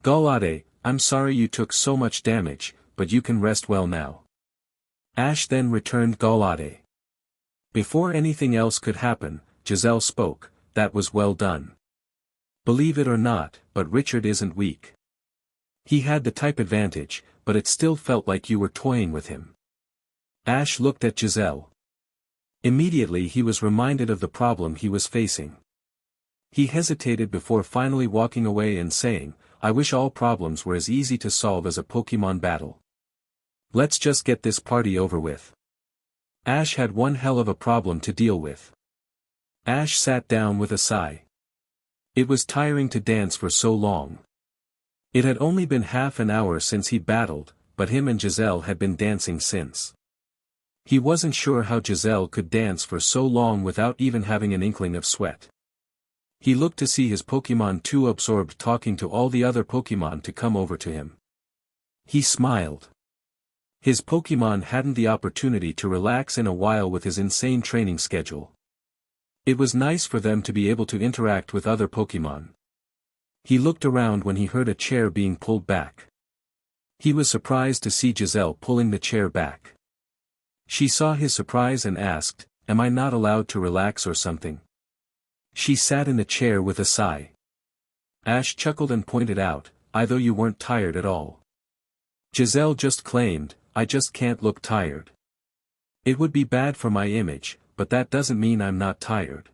Speaker 1: Golade, I'm sorry you took so much damage, but you can rest well now." Ash then returned Golade. Before anything else could happen, Giselle spoke, "That was well done. Believe it or not, but Richard isn't weak. He had the type advantage, but it still felt like you were toying with him." Ash looked at Giselle. Immediately he was reminded of the problem he was facing. He hesitated before finally walking away and saying, "I wish all problems were as easy to solve as a Pokémon battle. Let's just get this party over with." Ash had one hell of a problem to deal with. Ash sat down with a sigh. It was tiring to dance for so long. It had only been half an hour since he battled, but him and Giselle had been dancing since. He wasn't sure how Giselle could dance for so long without even having an inkling of sweat. He looked to see his Pokémon too absorbed talking to all the other Pokémon to come over to him. He smiled. His Pokémon hadn't the opportunity to relax in a while with his insane training schedule. It was nice for them to be able to interact with other Pokémon. He looked around when he heard a chair being pulled back. He was surprised to see Giselle pulling the chair back. She saw his surprise and asked, "Am I not allowed to relax or something?" She sat in the chair with a sigh. Ash chuckled and pointed out, "I thought you weren't tired at all." Giselle just claimed, "I just can't look tired. It would be bad for my image, but that doesn't mean I'm not tired."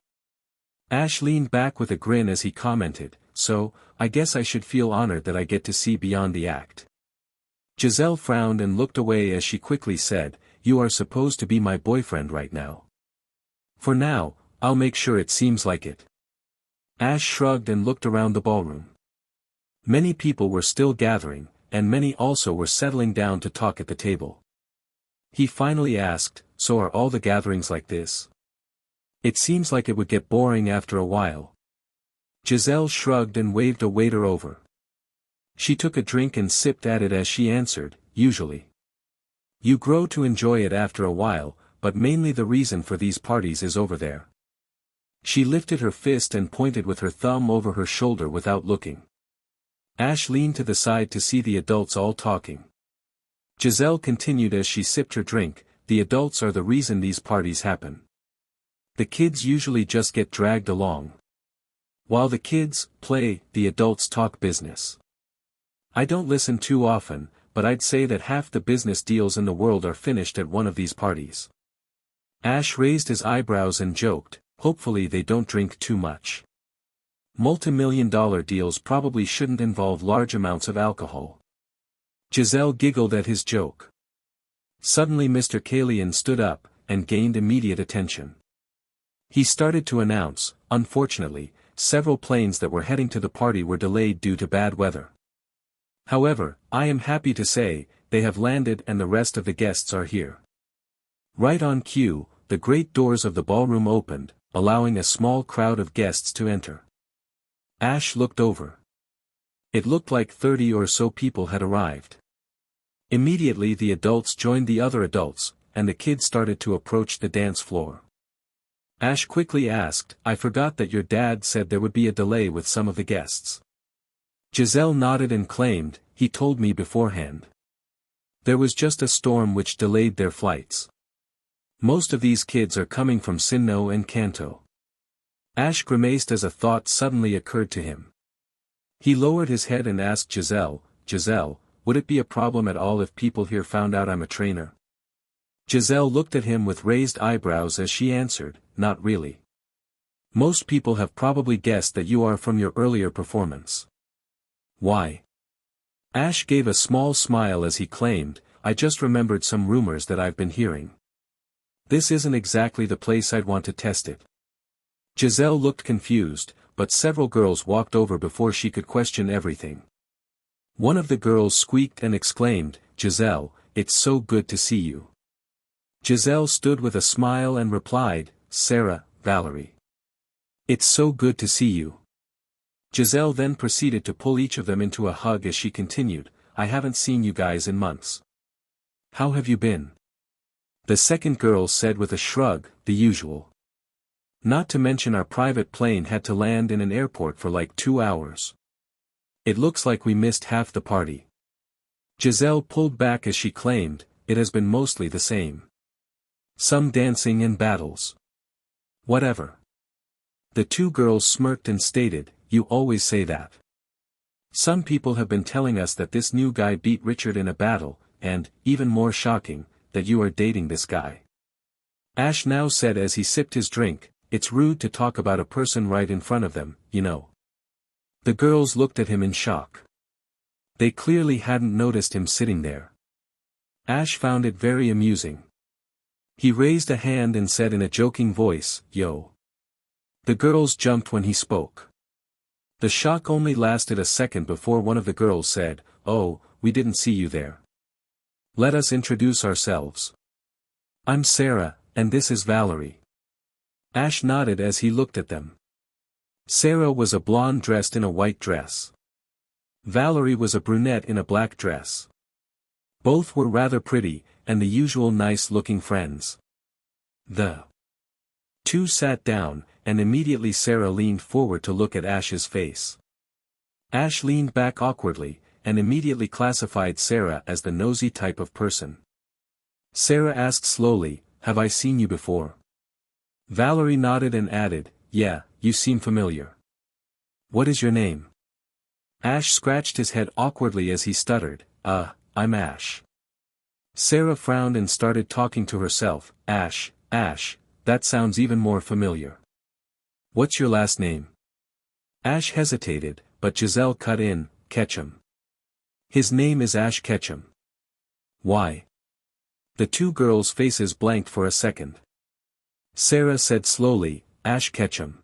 Speaker 1: Ash leaned back with a grin as he commented, "So, I guess I should feel honored that I get to see beyond the act." Giselle frowned and looked away as she quickly said, "You are supposed to be my boyfriend right now. For now, I'll make sure it seems like it." Ash shrugged and looked around the ballroom. Many people were still gathering, and many also were settling down to talk at the table. He finally asked, "So are all the gatherings like this? It seems like it would get boring after a while." Giselle shrugged and waved a waiter over. She took a drink and sipped at it as she answered, "Usually. You grow to enjoy it after a while, but mainly the reason for these parties is over there." She lifted her fist and pointed with her thumb over her shoulder without looking. Ash leaned to the side to see the adults all talking. Giselle continued as she sipped her drink, "The adults are the reason these parties happen. The kids usually just get dragged along. While the kids play, the adults talk business. I don't listen too often, but I'd say that half the business deals in the world are finished at one of these parties." Ash raised his eyebrows and joked, "Hopefully they don't drink too much. Multi-million-dollar deals probably shouldn't involve large amounts of alcohol." Giselle giggled at his joke. Suddenly Mr. Kalon stood up, and gained immediate attention. He started to announce, "Unfortunately, several planes that were heading to the party were delayed due to bad weather. However, I am happy to say, they have landed and the rest of the guests are here." Right on cue, the great doors of the ballroom opened, allowing a small crowd of guests to enter. Ash looked over. It looked like 30 or so people had arrived. Immediately the adults joined the other adults, and the kids started to approach the dance floor. Ash quickly asked, "I forgot that your dad said there would be a delay with some of the guests." Giselle nodded and claimed, "He told me beforehand. There was just a storm which delayed their flights. Most of these kids are coming from Sinnoh and Kanto." Ash grimaced as a thought suddenly occurred to him. He lowered his head and asked Giselle, "Giselle, would it be a problem at all if people here found out I'm a trainer?" Giselle looked at him with raised eyebrows as she answered, "Not really. Most people have probably guessed that you are from your earlier performance." "Why?" Ash gave a small smile as he claimed, "I just remembered some rumors that I've been hearing. This isn't exactly the place I'd want to test it." Giselle looked confused, but several girls walked over before she could question everything. One of the girls squeaked and exclaimed, "Giselle, it's so good to see you." Giselle stood with a smile and replied, "Sarah, Valerie. It's so good to see you." Giselle then proceeded to pull each of them into a hug as she continued, "I haven't seen you guys in months. How have you been?" The second girl said with a shrug, "The usual. Not to mention our private plane had to land in an airport for like 2 hours. It looks like we missed half the party." Giselle pulled back as she claimed, "It has been mostly the same. Some dancing and battles. Whatever." The two girls smirked and stated, "You always say that. Some people have been telling us that this new guy beat Richard in a battle, and, even more shocking, that you are dating this guy." Ash now said as he sipped his drink, "It's rude to talk about a person right in front of them, you know." The girls looked at him in shock. They clearly hadn't noticed him sitting there. Ash found it very amusing. He raised a hand and said in a joking voice, "Yo." The girls jumped when he spoke. The shock only lasted a second before one of the girls said, "Oh, we didn't see you there." Let us introduce ourselves. I'm Sarah, and this is Valerie. Ash nodded as he looked at them. Sarah was a blonde dressed in a white dress. Valerie was a brunette in a black dress. Both were rather pretty, and the usual nice-looking friends. The two sat down, and immediately Sarah leaned forward to look at Ash's face. Ash leaned back awkwardly, and immediately classified Sarah as the nosy type of person. Sarah asked slowly, "Have I seen you before?" Valerie nodded and added, "Yeah, you seem familiar. What is your name?" Ash scratched his head awkwardly as he stuttered, I'm Ash." Sarah frowned and started talking to herself, Ash, that sounds even more familiar. "What's your last name?" Ash hesitated, but Giselle cut in, Ketchum. "His name is Ash Ketchum." "Why?" The two girls' faces blanked for a second. Sarah said slowly, "Ash Ketchum."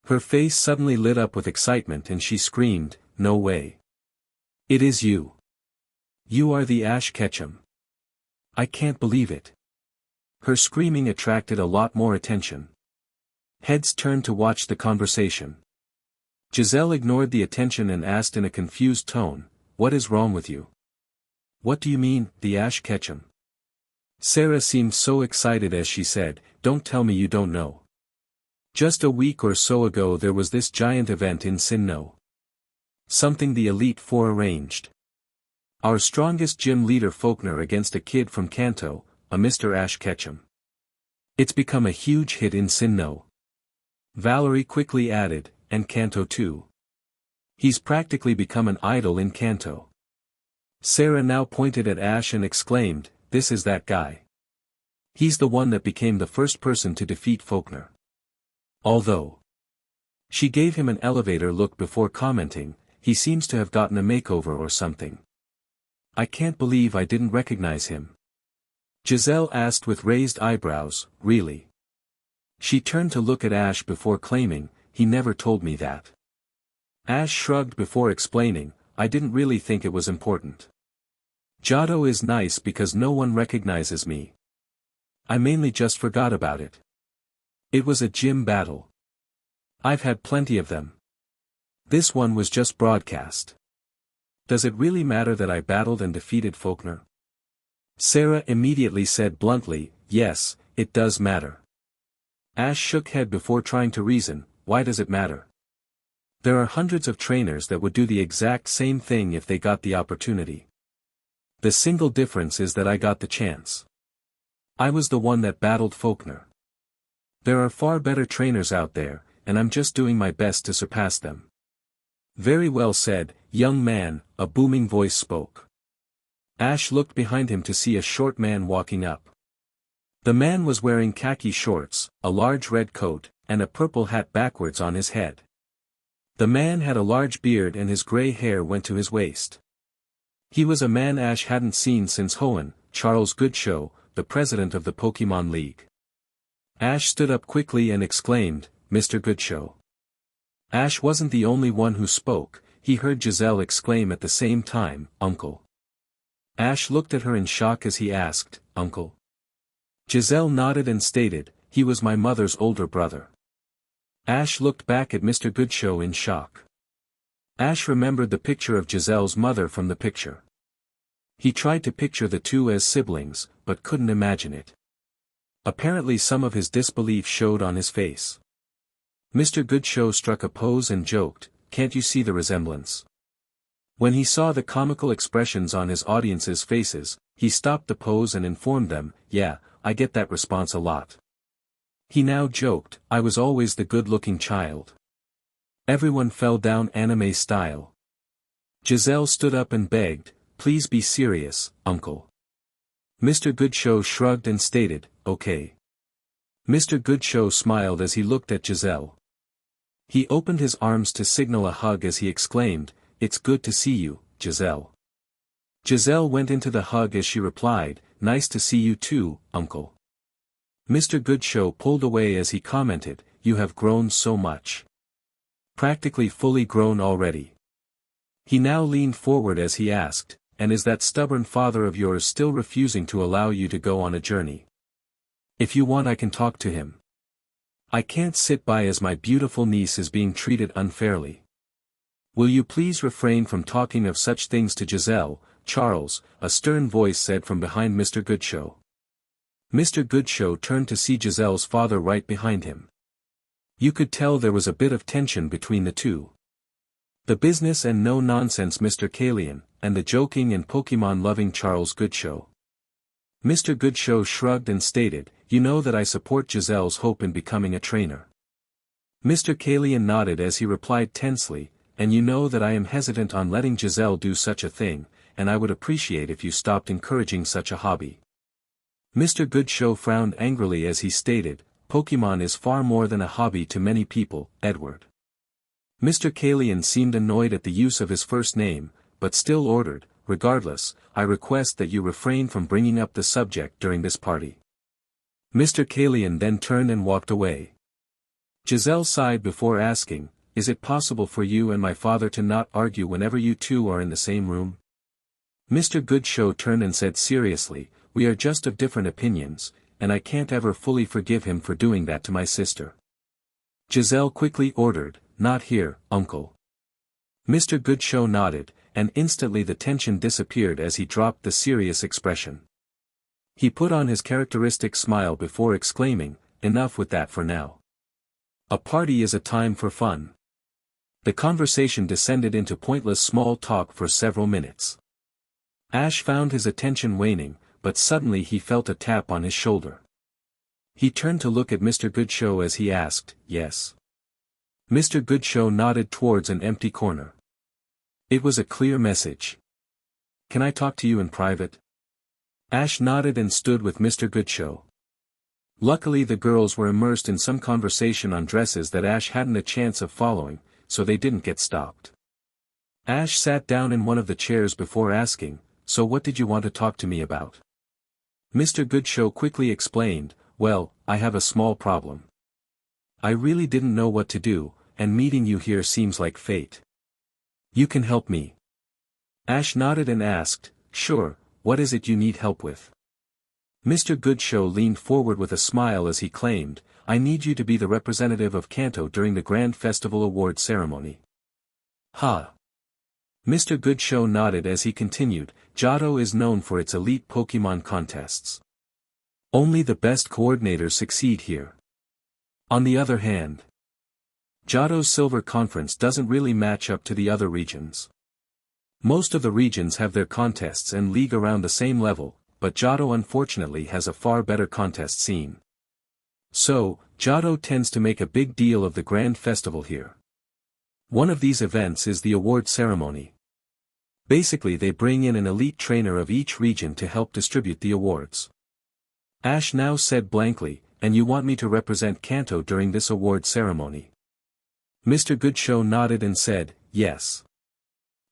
Speaker 1: Her face suddenly lit up with excitement and she screamed, "No way. It is you. You are the Ash Ketchum. I can't believe it." Her screaming attracted a lot more attention. Heads turned to watch the conversation. Giselle ignored the attention and asked in a confused tone, "What is wrong with you?" "What do you mean, the Ash Ketchum?" Sarah seemed so excited as she said, "Don't tell me you don't know. Just a week or so ago there was this giant event in Sinnoh. Something the Elite Four arranged. Our strongest gym leader Volkner against a kid from Kanto, a Mr. Ash Ketchum. It's become a huge hit in Sinnoh." Valerie quickly added, "And Kanto too. He's practically become an idol in Kanto." Sarah now pointed at Ash and exclaimed, "This is that guy. He's the one that became the first person to defeat Volkner. Although." She gave him an elevator look before commenting, "He seems to have gotten a makeover or something. I can't believe I didn't recognize him." Giselle asked with raised eyebrows, "Really?" She turned to look at Ash before claiming, "He never told me that." Ash shrugged before explaining, "I didn't really think it was important. Johto is nice because no one recognizes me. I mainly just forgot about it. It was a gym battle. I've had plenty of them. This one was just broadcast. Does it really matter that I battled and defeated Volkner?" Sarah immediately said bluntly, "Yes, it does matter." Ash shook head before trying to reason, "Why does it matter? There are hundreds of trainers that would do the exact same thing if they got the opportunity. The single difference is that I got the chance. I was the one that battled Volkner. There are far better trainers out there, and I'm just doing my best to surpass them." "Very well said, young man," a booming voice spoke. Ash looked behind him to see a short man walking up. The man was wearing khaki shorts, a large red coat, and a purple hat backwards on his head. The man had a large beard and his gray hair went to his waist. He was a man Ash hadn't seen since Hoenn, Charles Goodshow, the president of the Pokemon League. Ash stood up quickly and exclaimed, "Mr. Goodshow." Ash wasn't the only one who spoke, he heard Giselle exclaim at the same time, "Uncle." Ash looked at her in shock as he asked, "Uncle?" Giselle nodded and stated, "He was my mother's older brother." Ash looked back at Mr. Goodshow in shock. Ash remembered the picture of Giselle's mother from the picture. He tried to picture the two as siblings, but couldn't imagine it. Apparently some of his disbelief showed on his face. Mr. Goodshow struck a pose and joked, "Can't you see the resemblance?" When he saw the comical expressions on his audience's faces, he stopped the pose and informed them, "Yeah, I get that response a lot." He now joked, "I was always the good-looking child." Everyone fell down anime style. Giselle stood up and begged, "Please be serious, Uncle." Mr. Goodshow shrugged and stated, "Okay." Mr. Goodshow smiled as he looked at Giselle. He opened his arms to signal a hug as he exclaimed, "It's good to see you, Giselle." Giselle went into the hug as she replied, "Nice to see you too, Uncle." Mr. Goodshow pulled away as he commented, "You have grown so much. Practically fully grown already." He now leaned forward as he asked, and is that stubborn father of yours still refusing to allow you to go on a journey? If you want I can talk to him. I can't sit by as my beautiful niece is being treated unfairly. Will you please refrain from talking of such things to Giselle, Charles, a stern voice said from behind Mr. Goodshow. Mr. Goodshow turned to see Giselle's father right behind him. You could tell there was a bit of tension between the two. The business and no-nonsense Mr. Kalon, and the joking and Pokemon-loving Charles Goodshow. Mr. Goodshow shrugged and stated, you know that I support Giselle's hope in becoming a trainer. Mr. Kalon nodded as he replied tensely, and you know that I am hesitant on letting Giselle do such a thing, and I would appreciate if you stopped encouraging such a hobby. Mr. Goodshow frowned angrily as he stated, Pokemon is far more than a hobby to many people, Edward. Mr. Kalon seemed annoyed at the use of his first name, but still ordered, regardless, I request that you refrain from bringing up the subject during this party. Mr. Kalon then turned and walked away. Giselle sighed before asking, is it possible for you and my father to not argue whenever you two are in the same room? Mr. Goodshow turned and said seriously, we are just of different opinions, and I can't ever fully forgive him for doing that to my sister. Giselle quickly ordered, not here, uncle. Mr. Goodshow nodded, and instantly the tension disappeared as he dropped the serious expression. He put on his characteristic smile before exclaiming, enough with that for now. A party is a time for fun. The conversation descended into pointless small talk for several minutes. Ash found his attention waning, but suddenly he felt a tap on his shoulder. He turned to look at Mr. Goodshow as he asked, yes. Mr. Goodshow nodded towards an empty corner. It was a clear message. Can I talk to you in private? Ash nodded and stood with Mr. Goodshow. Luckily the girls were immersed in some conversation on dresses that Ash hadn't a chance of following, so they didn't get stopped. Ash sat down in one of the chairs before asking, so what did you want to talk to me about? Mr. Goodshow quickly explained, well, I have a small problem. I really didn't know what to do, and meeting you here seems like fate. You can help me. Ash nodded and asked, sure, what is it you need help with? Mr. Goodshow leaned forward with a smile as he claimed, I need you to be the representative of Kanto during the Grand Festival Award ceremony. Ha! Mr. Goodshow nodded as he continued, Johto is known for its elite Pokemon contests. Only the best coordinators succeed here. On the other hand, Johto's Silver Conference doesn't really match up to the other regions. Most of the regions have their contests and league around the same level, but Johto unfortunately has a far better contest scene. So, Johto tends to make a big deal of the Grand Festival here. One of these events is the award ceremony. Basically they bring in an elite trainer of each region to help distribute the awards. Ash now said blankly, and you want me to represent Kanto during this award ceremony? Mr. Goodshow nodded and said, yes.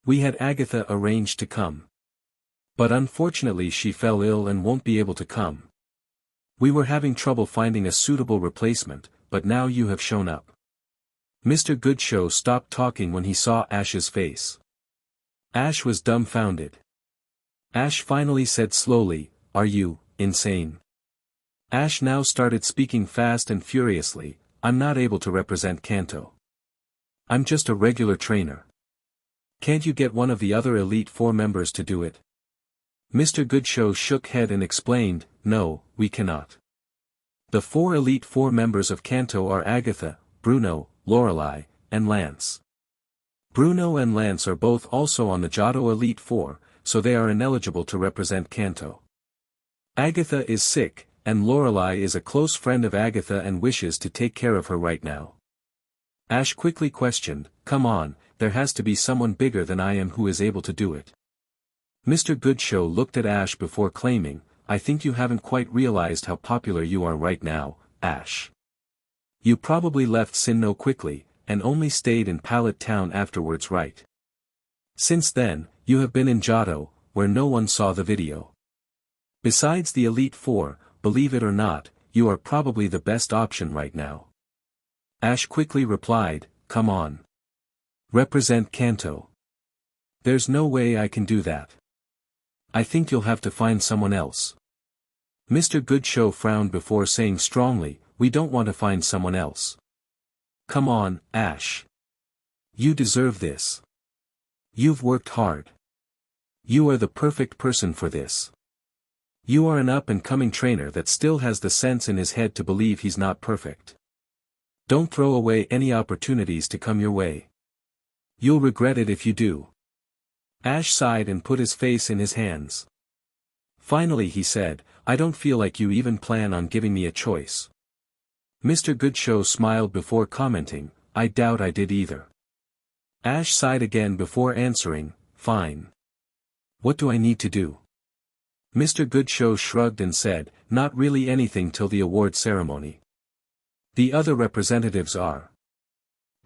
Speaker 1: We had Agatha arranged to come. But unfortunately she fell ill and won't be able to come. We were having trouble finding a suitable replacement, but now you have shown up. Mr. Goodshow stopped talking when he saw Ash's face. Ash was dumbfounded. Ash finally said slowly, are you insane? Ash now started speaking fast and furiously, I'm not able to represent Kanto. I'm just a regular trainer. Can't you get one of the other Elite Four members to do it? Mr. Goodshow shook head and explained, no, we cannot. The 4 Elite Four members of Kanto are Agatha, Bruno, Lorelei, and Lance. Bruno and Lance are both also on the Johto Elite Four, so they are ineligible to represent Kanto. Agatha is sick, and Lorelei is a close friend of Agatha and wishes to take care of her right now. Ash quickly questioned, come on, there has to be someone bigger than I am who is able to do it. Mr. Goodshow looked at Ash before claiming, I think you haven't quite realized how popular you are right now, Ash. You probably left Sinnoh quickly, and only stayed in Pallet Town afterwards, right? Since then, you have been in Johto, where no one saw the video. Besides the Elite Four, believe it or not, you are probably the best option right now. Ash quickly replied, come on. Represent Kanto. There's no way I can do that. I think you'll have to find someone else. Mr. Goodshow frowned before saying strongly, we don't want to find someone else. Come on, Ash. You deserve this. You've worked hard. You are the perfect person for this. You are an up-and-coming trainer that still has the sense in his head to believe he's not perfect. Don't throw away any opportunities to come your way. You'll regret it if you do. Ash sighed and put his face in his hands. Finally he said, I don't feel like you even plan on giving me a choice. Mr. Goodshow smiled before commenting, I doubt I did either. Ash sighed again before answering, fine. What do I need to do? Mr. Goodshow shrugged and said, not really anything till the award ceremony. The other representatives are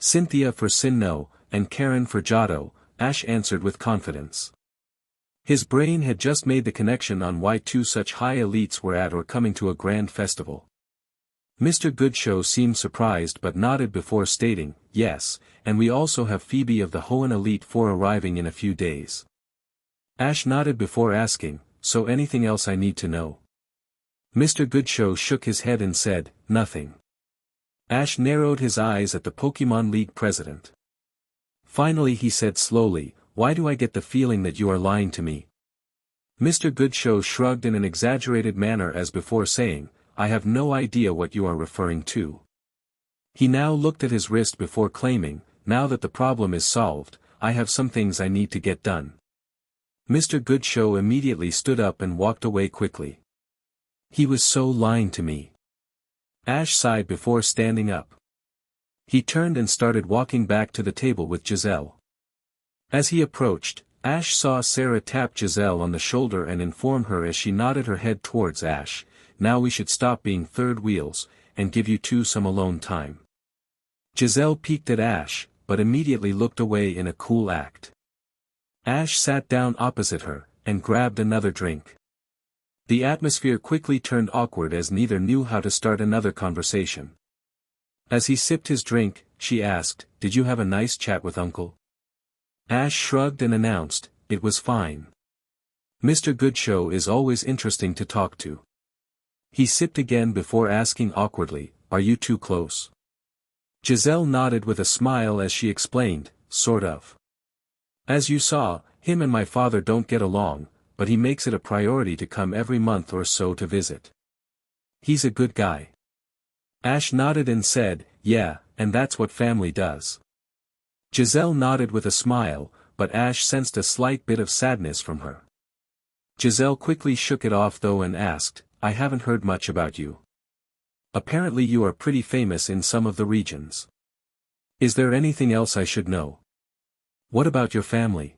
Speaker 1: Cynthia for Sinnoh, and Karen for Johto, Ash answered with confidence. His brain had just made the connection on why two such high elites were at or coming to a grand festival. Mr. Goodshow seemed surprised but nodded before stating, yes, and we also have Phoebe of the Hoenn Elite Four arriving in a few days. Ash nodded before asking, so anything else I need to know? Mr. Goodshow shook his head and said, nothing. Ash narrowed his eyes at the Pokemon League president. Finally he said slowly, why do I get the feeling that you are lying to me? Mr. Goodshow shrugged in an exaggerated manner as before saying, I have no idea what you are referring to. He now looked at his wrist before claiming, now that the problem is solved, I have some things I need to get done. Mr. Goodshow immediately stood up and walked away quickly. He was so lying to me. Ash sighed before standing up. He turned and started walking back to the table with Giselle. As he approached, Ash saw Sarah tap Giselle on the shoulder and inform her as she nodded her head towards Ash, now we should stop being third wheels, and give you two some alone time. Giselle peeked at Ash, but immediately looked away in a cool act. Ash sat down opposite her, and grabbed another drink. The atmosphere quickly turned awkward as neither knew how to start another conversation. As he sipped his drink, she asked, did you have a nice chat with Uncle? Ash shrugged and announced, it was fine. Mr. Goodshow is always interesting to talk to. He sipped again before asking awkwardly, are you too close? Giselle nodded with a smile as she explained, sort of. As you saw, him and my father don't get along, but he makes it a priority to come every month or so to visit. He's a good guy. Ash nodded and said, yeah, and that's what family does. Giselle nodded with a smile, but Ash sensed a slight bit of sadness from her. Giselle quickly shook it off though and asked, I haven't heard much about you. Apparently you are pretty famous in some of the regions. Is there anything else I should know? What about your family?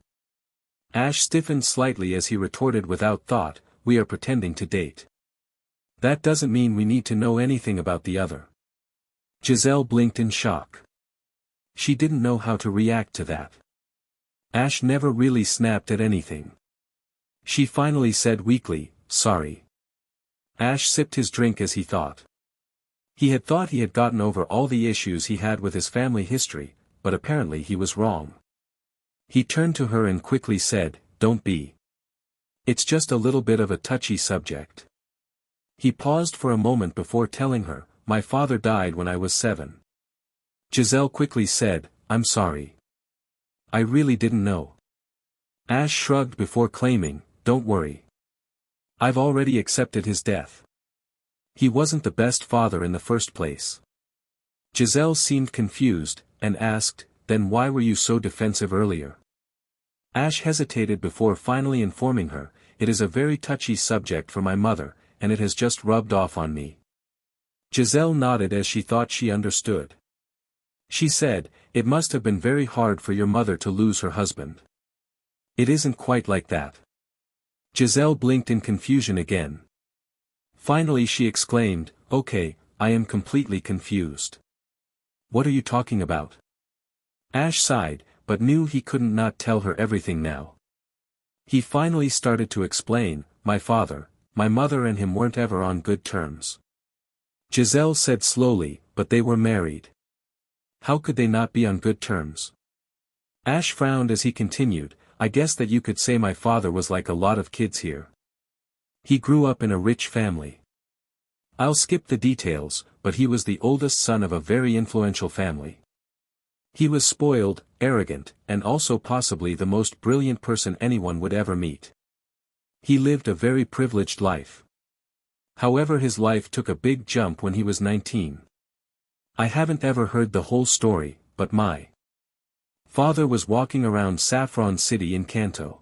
Speaker 1: Ash stiffened slightly as he retorted without thought, we are pretending to date. That doesn't mean we need to know anything about the other. Giselle blinked in shock. She didn't know how to react to that. Ash never really snapped at anything. She finally said weakly, sorry. Ash sipped his drink as he thought. He had thought he had gotten over all the issues he had with his family history, but apparently he was wrong. He turned to her and quickly said, don't be. It's just a little bit of a touchy subject. He paused for a moment before telling her, my father died when I was 7. Giselle quickly said, I'm sorry. I really didn't know. Ash shrugged before claiming, don't worry. I've already accepted his death. He wasn't the best father in the first place. Giselle seemed confused, and asked, then why were you so defensive earlier? Ash hesitated before finally informing her, it is a very touchy subject for my mother, and it has just rubbed off on me. Giselle nodded as she thought she understood. She said, it must have been very hard for your mother to lose her husband. It isn't quite like that. Giselle blinked in confusion again. Finally she exclaimed, okay, I am completely confused. What are you talking about? Ash sighed, but knew he couldn't not tell her everything now. He finally started to explain, my father, my mother and him weren't ever on good terms. Giselle said slowly, but they were married. How could they not be on good terms? Ash frowned as he continued, I guess that you could say my father was like a lot of kids here. He grew up in a rich family. I'll skip the details, but he was the oldest son of a very influential family. He was spoiled, arrogant, and also possibly the most brilliant person anyone would ever meet. He lived a very privileged life. However, his life took a big jump when he was 19. I haven't ever heard the whole story, but my father was walking around Saffron City in Kanto.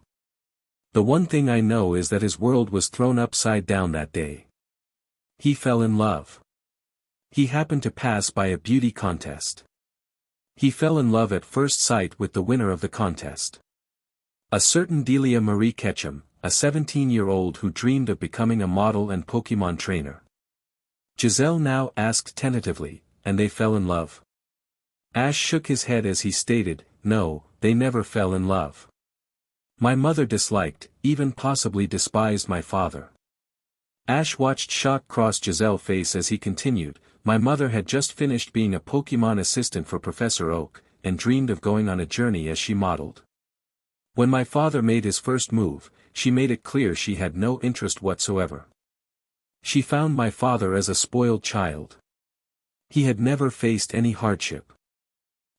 Speaker 1: The one thing I know is that his world was thrown upside down that day. He fell in love. He happened to pass by a beauty contest. He fell in love at first sight with the winner of the contest. A certain Delia Marie Ketchum, a 17-year-old who dreamed of becoming a model and Pokemon trainer. Giselle now asked tentatively, and they fell in love? Ash shook his head as he stated, no, they never fell in love. My mother disliked, even possibly despised my father. Ash watched shock cross Giselle's face as he continued, my mother had just finished being a Pokemon assistant for Professor Oak, and dreamed of going on a journey as she modeled. When my father made his first move, she made it clear she had no interest whatsoever. She found my father as a spoiled child. He had never faced any hardship.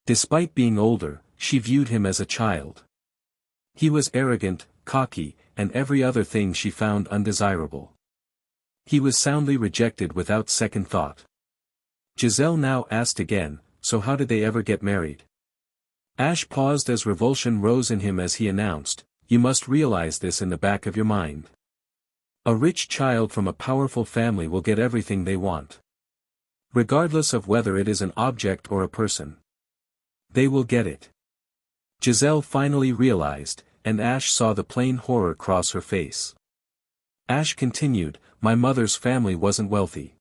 Speaker 1: Despite being older, she viewed him as a child. He was arrogant, cocky, and every other thing she found undesirable. He was soundly rejected without second thought. Giselle now asked again, so how did they ever get married? Ash paused as revulsion rose in him as he announced, you must realize this in the back of your mind. A rich child from a powerful family will get everything they want. Regardless of whether it is an object or a person. They will get it. Giselle finally realized, and Ash saw the plain horror cross her face. Ash continued, my mother's family wasn't wealthy.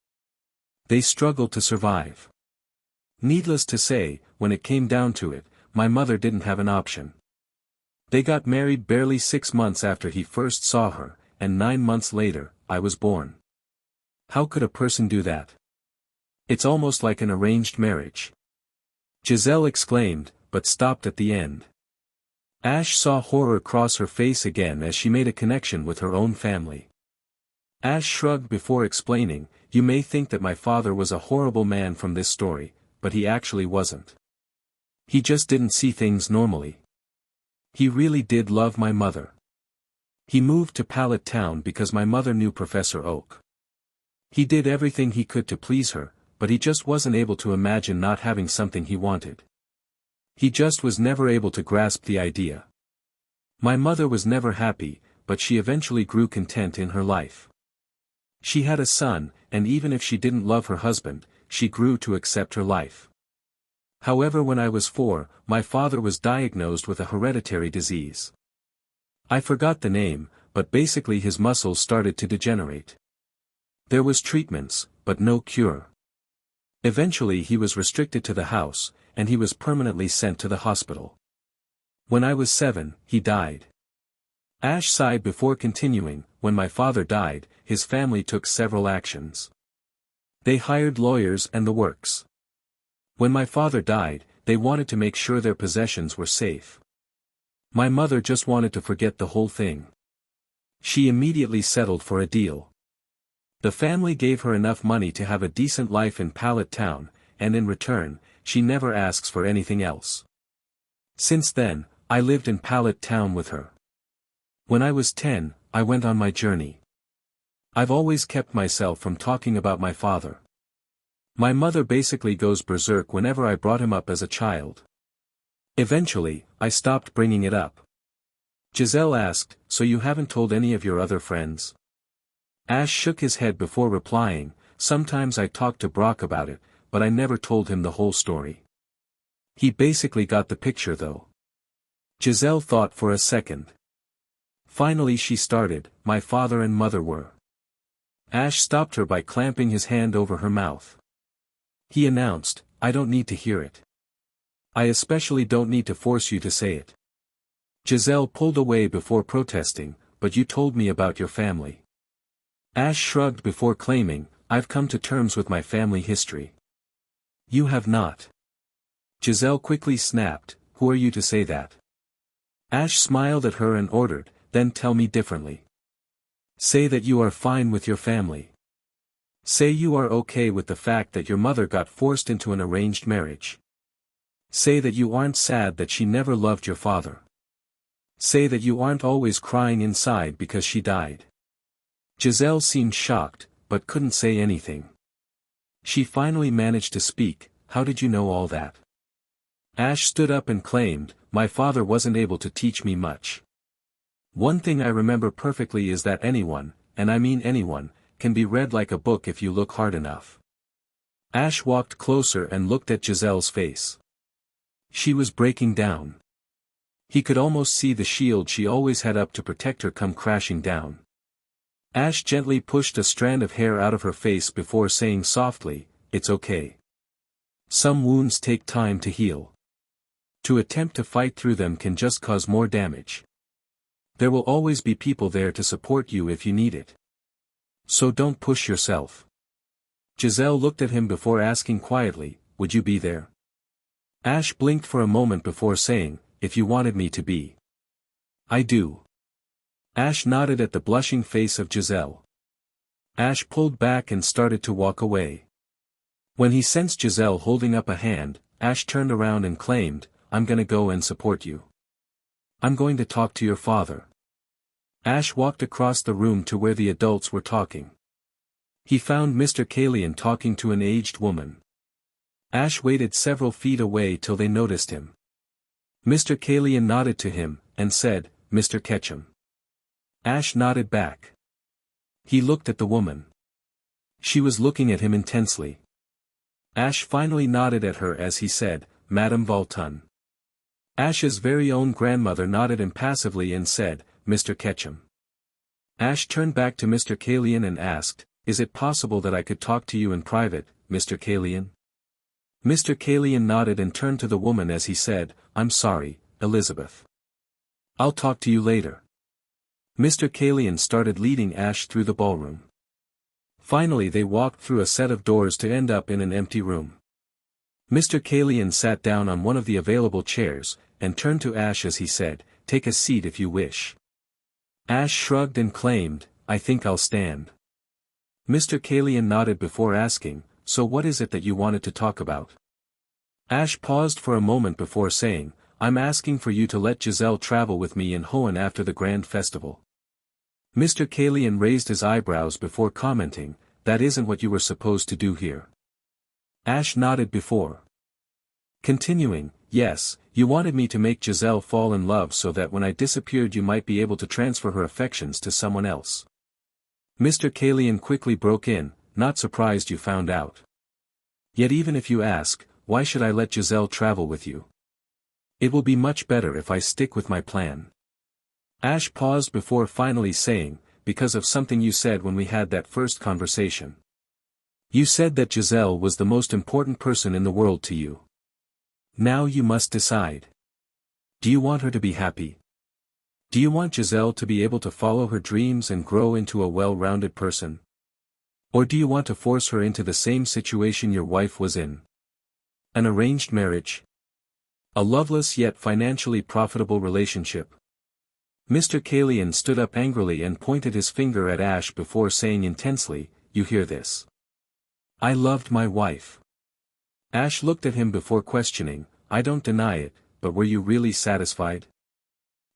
Speaker 1: They struggled to survive. Needless to say, when it came down to it, my mother didn't have an option. They got married barely 6 months after he first saw her, and 9 months later, I was born. How could a person do that? It's almost like an arranged marriage. Giselle exclaimed, but stopped at the end. Ash saw horror cross her face again as she made a connection with her own family. Ash shrugged before explaining, you may think that my father was a horrible man from this story, but he actually wasn't. He just didn't see things normally. He really did love my mother. He moved to Pallet Town because my mother knew Professor Oak. He did everything he could to please her, but he just wasn't able to imagine not having something he wanted. He just was never able to grasp the idea. My mother was never happy, but she eventually grew content in her life. She had a son, and even if she didn't love her husband, she grew to accept her life. However, when I was 4, my father was diagnosed with a hereditary disease. I forgot the name, but basically his muscles started to degenerate. There was treatments, but no cure. Eventually he was restricted to the house, and he was permanently sent to the hospital. When I was 7, he died. Ash sighed before continuing, when my father died, his family took several actions. They hired lawyers and the works. When my father died, they wanted to make sure their possessions were safe. My mother just wanted to forget the whole thing. She immediately settled for a deal. The family gave her enough money to have a decent life in Pallet Town, and in return, she never asks for anything else. Since then, I lived in Pallet Town with her. When I was 10, I went on my journey. I've always kept myself from talking about my father. My mother basically goes berserk whenever I brought him up as a child. Eventually, I stopped bringing it up. Giselle asked, so you haven't told any of your other friends? Ash shook his head before replying, sometimes I talked to Brock about it, but I never told him the whole story. He basically got the picture though. Giselle thought for a second. Finally she started, my father and mother were. Ash stopped her by clamping his hand over her mouth. He announced, I don't need to hear it. I especially don't need to force you to say it. Giselle pulled away before protesting, but you told me about your family. Ash shrugged before claiming, I've come to terms with my family history. You have not. Giselle quickly snapped, who are you to say that? Ash smiled at her and ordered, then tell me differently. Say that you are fine with your family. Say you are okay with the fact that your mother got forced into an arranged marriage. Say that you aren't sad that she never loved your father. Say that you aren't always crying inside because she died. Giselle seemed shocked, but couldn't say anything. She finally managed to speak. How did you know all that? Ash stood up and claimed, my father wasn't able to teach me much. One thing I remember perfectly is that anyone, and I mean anyone, can be read like a book if you look hard enough. Ash walked closer and looked at Giselle's face. She was breaking down. He could almost see the shield she always had up to protect her come crashing down. Ash gently pushed a strand of hair out of her face before saying softly, it's okay. Some wounds take time to heal. To attempt to fight through them can just cause more damage. There will always be people there to support you if you need it. So don't push yourself. Giselle looked at him before asking quietly, would you be there? Ash blinked for a moment before saying, if you wanted me to be. I do. Ash nodded at the blushing face of Giselle. Ash pulled back and started to walk away. When he sensed Giselle holding up a hand, Ash turned around and claimed, I'm gonna go and support you. I'm going to talk to your father. Ash walked across the room to where the adults were talking. He found Mr. Kalon talking to an aged woman. Ash waited several feet away till they noticed him. Mr. Kalon nodded to him, and said, Mr. Ketchum. Ash nodded back. He looked at the woman. She was looking at him intensely. Ash finally nodded at her as he said, Madame Volkner. Ash's very own grandmother nodded impassively and said, Mr. Ketchum. Ash turned back to Mr. Kalon and asked, is it possible that I could talk to you in private, Mr. Kalon? Mr. Kalon nodded and turned to the woman as he said, I'm sorry, Elizabeth. I'll talk to you later. Mr. Kalon started leading Ash through the ballroom. Finally they walked through a set of doors to end up in an empty room. Mr. Kalon sat down on one of the available chairs, and turned to Ash as he said, take a seat if you wish. Ash shrugged and claimed, I think I'll stand. Mr. Kalon nodded before asking, so what is it that you wanted to talk about? Ash paused for a moment before saying, I'm asking for you to let Giselle travel with me in Hoenn after the Grand Festival. Mr. Kalon raised his eyebrows before commenting, that isn't what you were supposed to do here. Ash nodded before continuing, yes, you wanted me to make Giselle fall in love so that when I disappeared you might be able to transfer her affections to someone else. Mr. Kalon quickly broke in, not surprised you found out. Yet even if you ask, why should I let Giselle travel with you? It will be much better if I stick with my plan. Ash paused before finally saying, because of something you said when we had that first conversation. You said that Giselle was the most important person in the world to you. Now you must decide. Do you want her to be happy? Do you want Giselle to be able to follow her dreams and grow into a well-rounded person? Or do you want to force her into the same situation your wife was in? An arranged marriage? A loveless yet financially profitable relationship? Mr. Kalon stood up angrily and pointed his finger at Ash before saying intensely, you hear this? I loved my wife. Ash looked at him before questioning, I don't deny it, but were you really satisfied?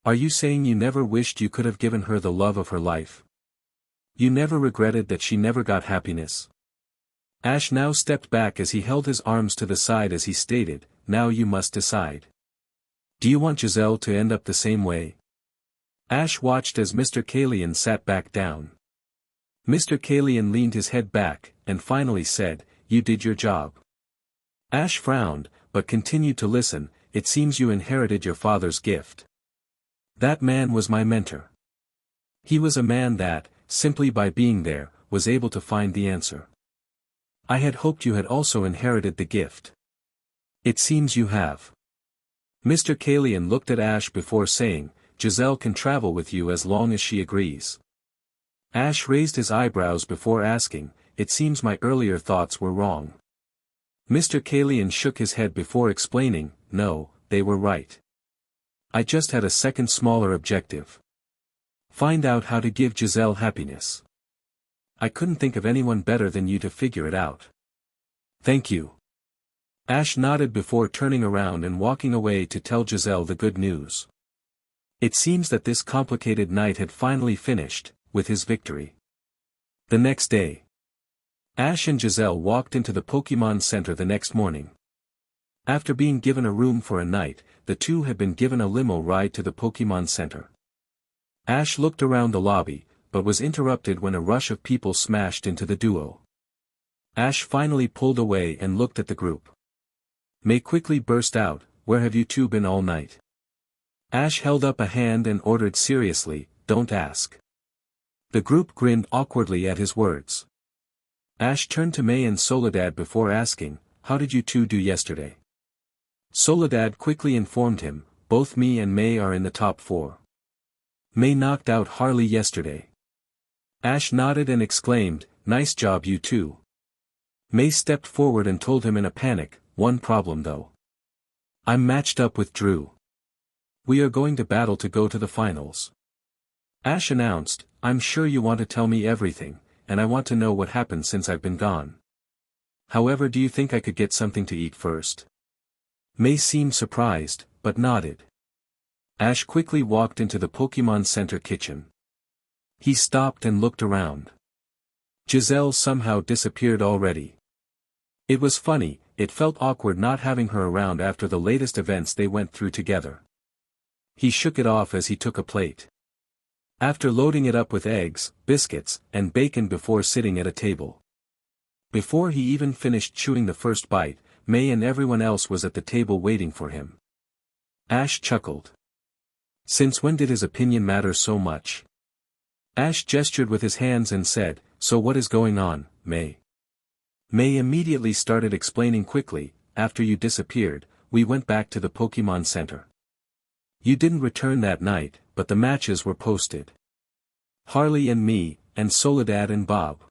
Speaker 1: Are you saying you never wished you could have given her the love of her life? You never regretted that she never got happiness? Ash now stepped back as he held his arms to the side as he stated, now you must decide. Do you want Giselle to end up the same way? Ash watched as Mr. Kalon sat back down. Mr. Kalon leaned his head back, and finally said, you did your job. Ash frowned, but continued to listen, it seems you inherited your father's gift. That man was my mentor. He was a man that, simply by being there, was able to find the answer. I had hoped you had also inherited the gift. It seems you have. Mr. Kalon looked at Ash before saying, Giselle can travel with you as long as she agrees. Ash raised his eyebrows before asking, it seems my earlier thoughts were wrong. Mr. Kalon shook his head before explaining, no, they were right. I just had a second smaller objective. Find out how to give Giselle happiness. I couldn't think of anyone better than you to figure it out. Thank you. Ash nodded before turning around and walking away to tell Giselle the good news. It seems that this complicated night had finally finished, with his victory. The next day, Ash and Giselle walked into the Pokémon Center the next morning. After being given a room for a night, the two had been given a limo ride to the Pokémon Center. Ash looked around the lobby, but was interrupted when a rush of people smashed into the duo. Ash finally pulled away and looked at the group. May quickly burst out, "Where have you two been all night?" Ash held up a hand and ordered seriously, "Don't ask." The group grinned awkwardly at his words. Ash turned to May and Soledad before asking, "How did you two do yesterday?" Soledad quickly informed him, "Both me and May are in the top 4. May knocked out Harley yesterday." Ash nodded and exclaimed, "Nice job you two." May stepped forward and told him in a panic, "One problem though. I'm matched up with Drew. We are going to battle to go to the finals." Ash announced, "I'm sure you want to tell me everything, and I want to know what happened since I've been gone. However, do you think I could get something to eat first?" May seemed surprised, but nodded. Ash quickly walked into the Pokémon Center kitchen. He stopped and looked around. Giselle somehow disappeared already. It was funny, it felt awkward not having her around after the latest events they went through together. He shook it off as he took a plate. After loading it up with eggs, biscuits, and bacon before sitting at a table. Before he even finished chewing the first bite, May and everyone else was at the table waiting for him. Ash chuckled. Since when did his opinion matter so much? Ash gestured with his hands and said, "So what is going on, May?" May immediately started explaining quickly, "After you disappeared, we went back to the Pokémon Center. You didn't return that night, but the matches were posted. Harley and me, and Soledad and Bob.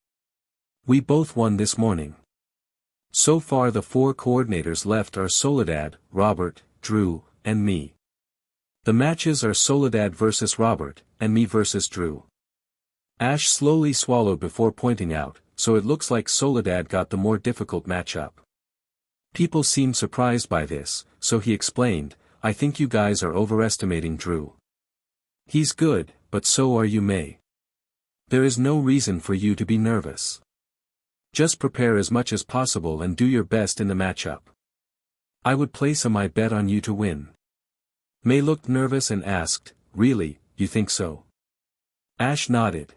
Speaker 1: We both won this morning. So far the 4 coordinators left are Soledad, Robert, Drew, and me. The matches are Soledad versus Robert, and me versus Drew." Ash slowly swallowed before pointing out, "So it looks like Soledad got the more difficult matchup." People seemed surprised by this, so he explained, "I think you guys are overestimating Drew. He's good, but so are you, May. There is no reason for you to be nervous. Just prepare as much as possible and do your best in the matchup. I would place my bet on you to win." May looked nervous and asked, "Really, you think so?" Ash nodded.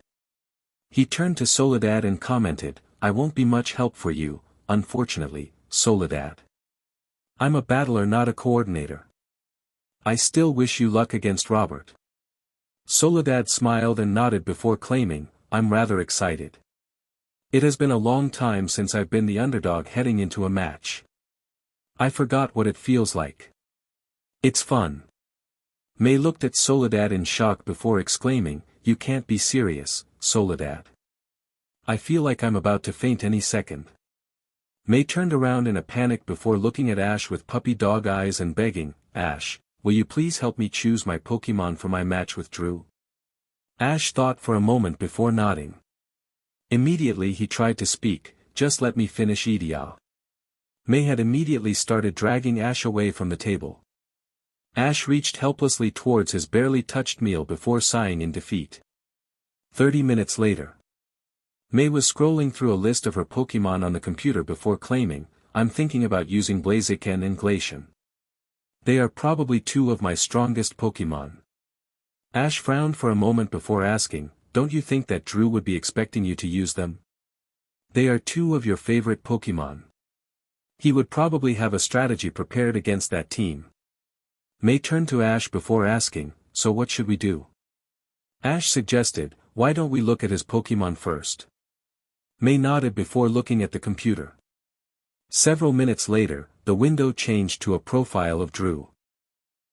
Speaker 1: He turned to Soledad and commented, "I won't be much help for you, unfortunately, Soledad. I'm a battler, not a coordinator. I still wish you luck against Robert." Soledad smiled and nodded before claiming, "I'm rather excited. It has been a long time since I've been the underdog heading into a match. I forgot what it feels like. It's fun." May looked at Soledad in shock before exclaiming, "You can't be serious, Soledad. I feel like I'm about to faint any second." May turned around in a panic before looking at Ash with puppy dog eyes and begging, "Ash, will you please help me choose my Pokémon for my match with Drew?" Ash thought for a moment before nodding. Immediately he tried to speak, "Just let me finish eating." May had immediately started dragging Ash away from the table. Ash reached helplessly towards his barely touched meal before sighing in defeat. 30 minutes later. May was scrolling through a list of her Pokémon on the computer before claiming, "I'm thinking about using Blaziken and Glaceon. They are probably 2 of my strongest Pokémon." Ash frowned for a moment before asking, "Don't you think that Drew would be expecting you to use them? They are 2 of your favorite Pokémon. He would probably have a strategy prepared against that team." May turned to Ash before asking, "So what should we do?" Ash suggested, "Why don't we look at his Pokémon first?" May nodded before looking at the computer. Several minutes later, the window changed to a profile of Drew.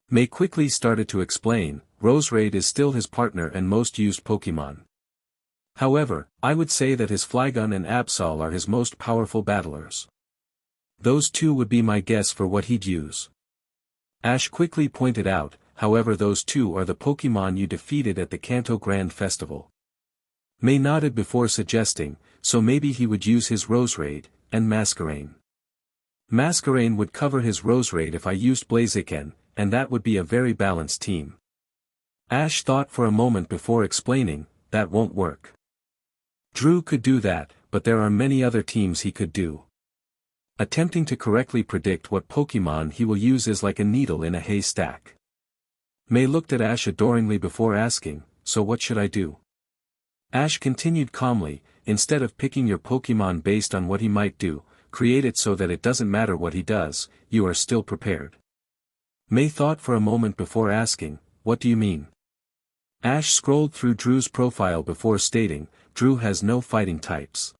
Speaker 1: May quickly started to explain, "Roserade is still his partner and most used Pokémon. However, I would say that his Flygon and Absol are his most powerful battlers. Those 2 would be my guess for what he'd use." Ash quickly pointed out, however those two are the Pokémon you defeated at the Kanto Grand Festival. May nodded before suggesting, so maybe he would use his Roserade, and Masquerain. Masquerain would cover his Roserade if I used Blaziken, and that would be a very balanced team. Ash thought for a moment before explaining, that won't work. Drew could do that, but there are many other teams he could do. Attempting to correctly predict what Pokémon he will use is like a needle in a haystack. May looked at Ash adoringly before asking, so what should I do? Ash continued calmly, instead of picking your Pokémon based on what he might do, create it so that it doesn't matter what he does, you are still prepared. May thought for a moment before asking, what do you mean? Ash scrolled through Drew's profile before stating, Drew has no fighting types.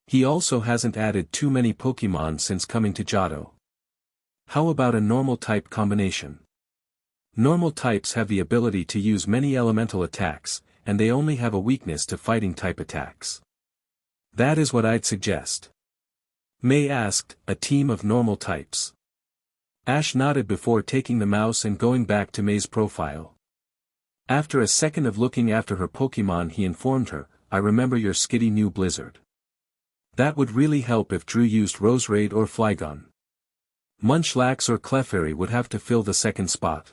Speaker 1: He also hasn't added too many Pokémon since coming to Johto. How about a normal type combination? Normal types have the ability to use many elemental attacks, and they only have a weakness to fighting type attacks. That is what I'd suggest. May asked, a team of normal types. Ash nodded before taking the mouse and going back to May's profile. After a second of looking after her Pokémon he informed her, I remember your skitty new Blizzard. That would really help if Drew used Roserade or Flygon. Munchlax or Clefairy would have to fill the second spot.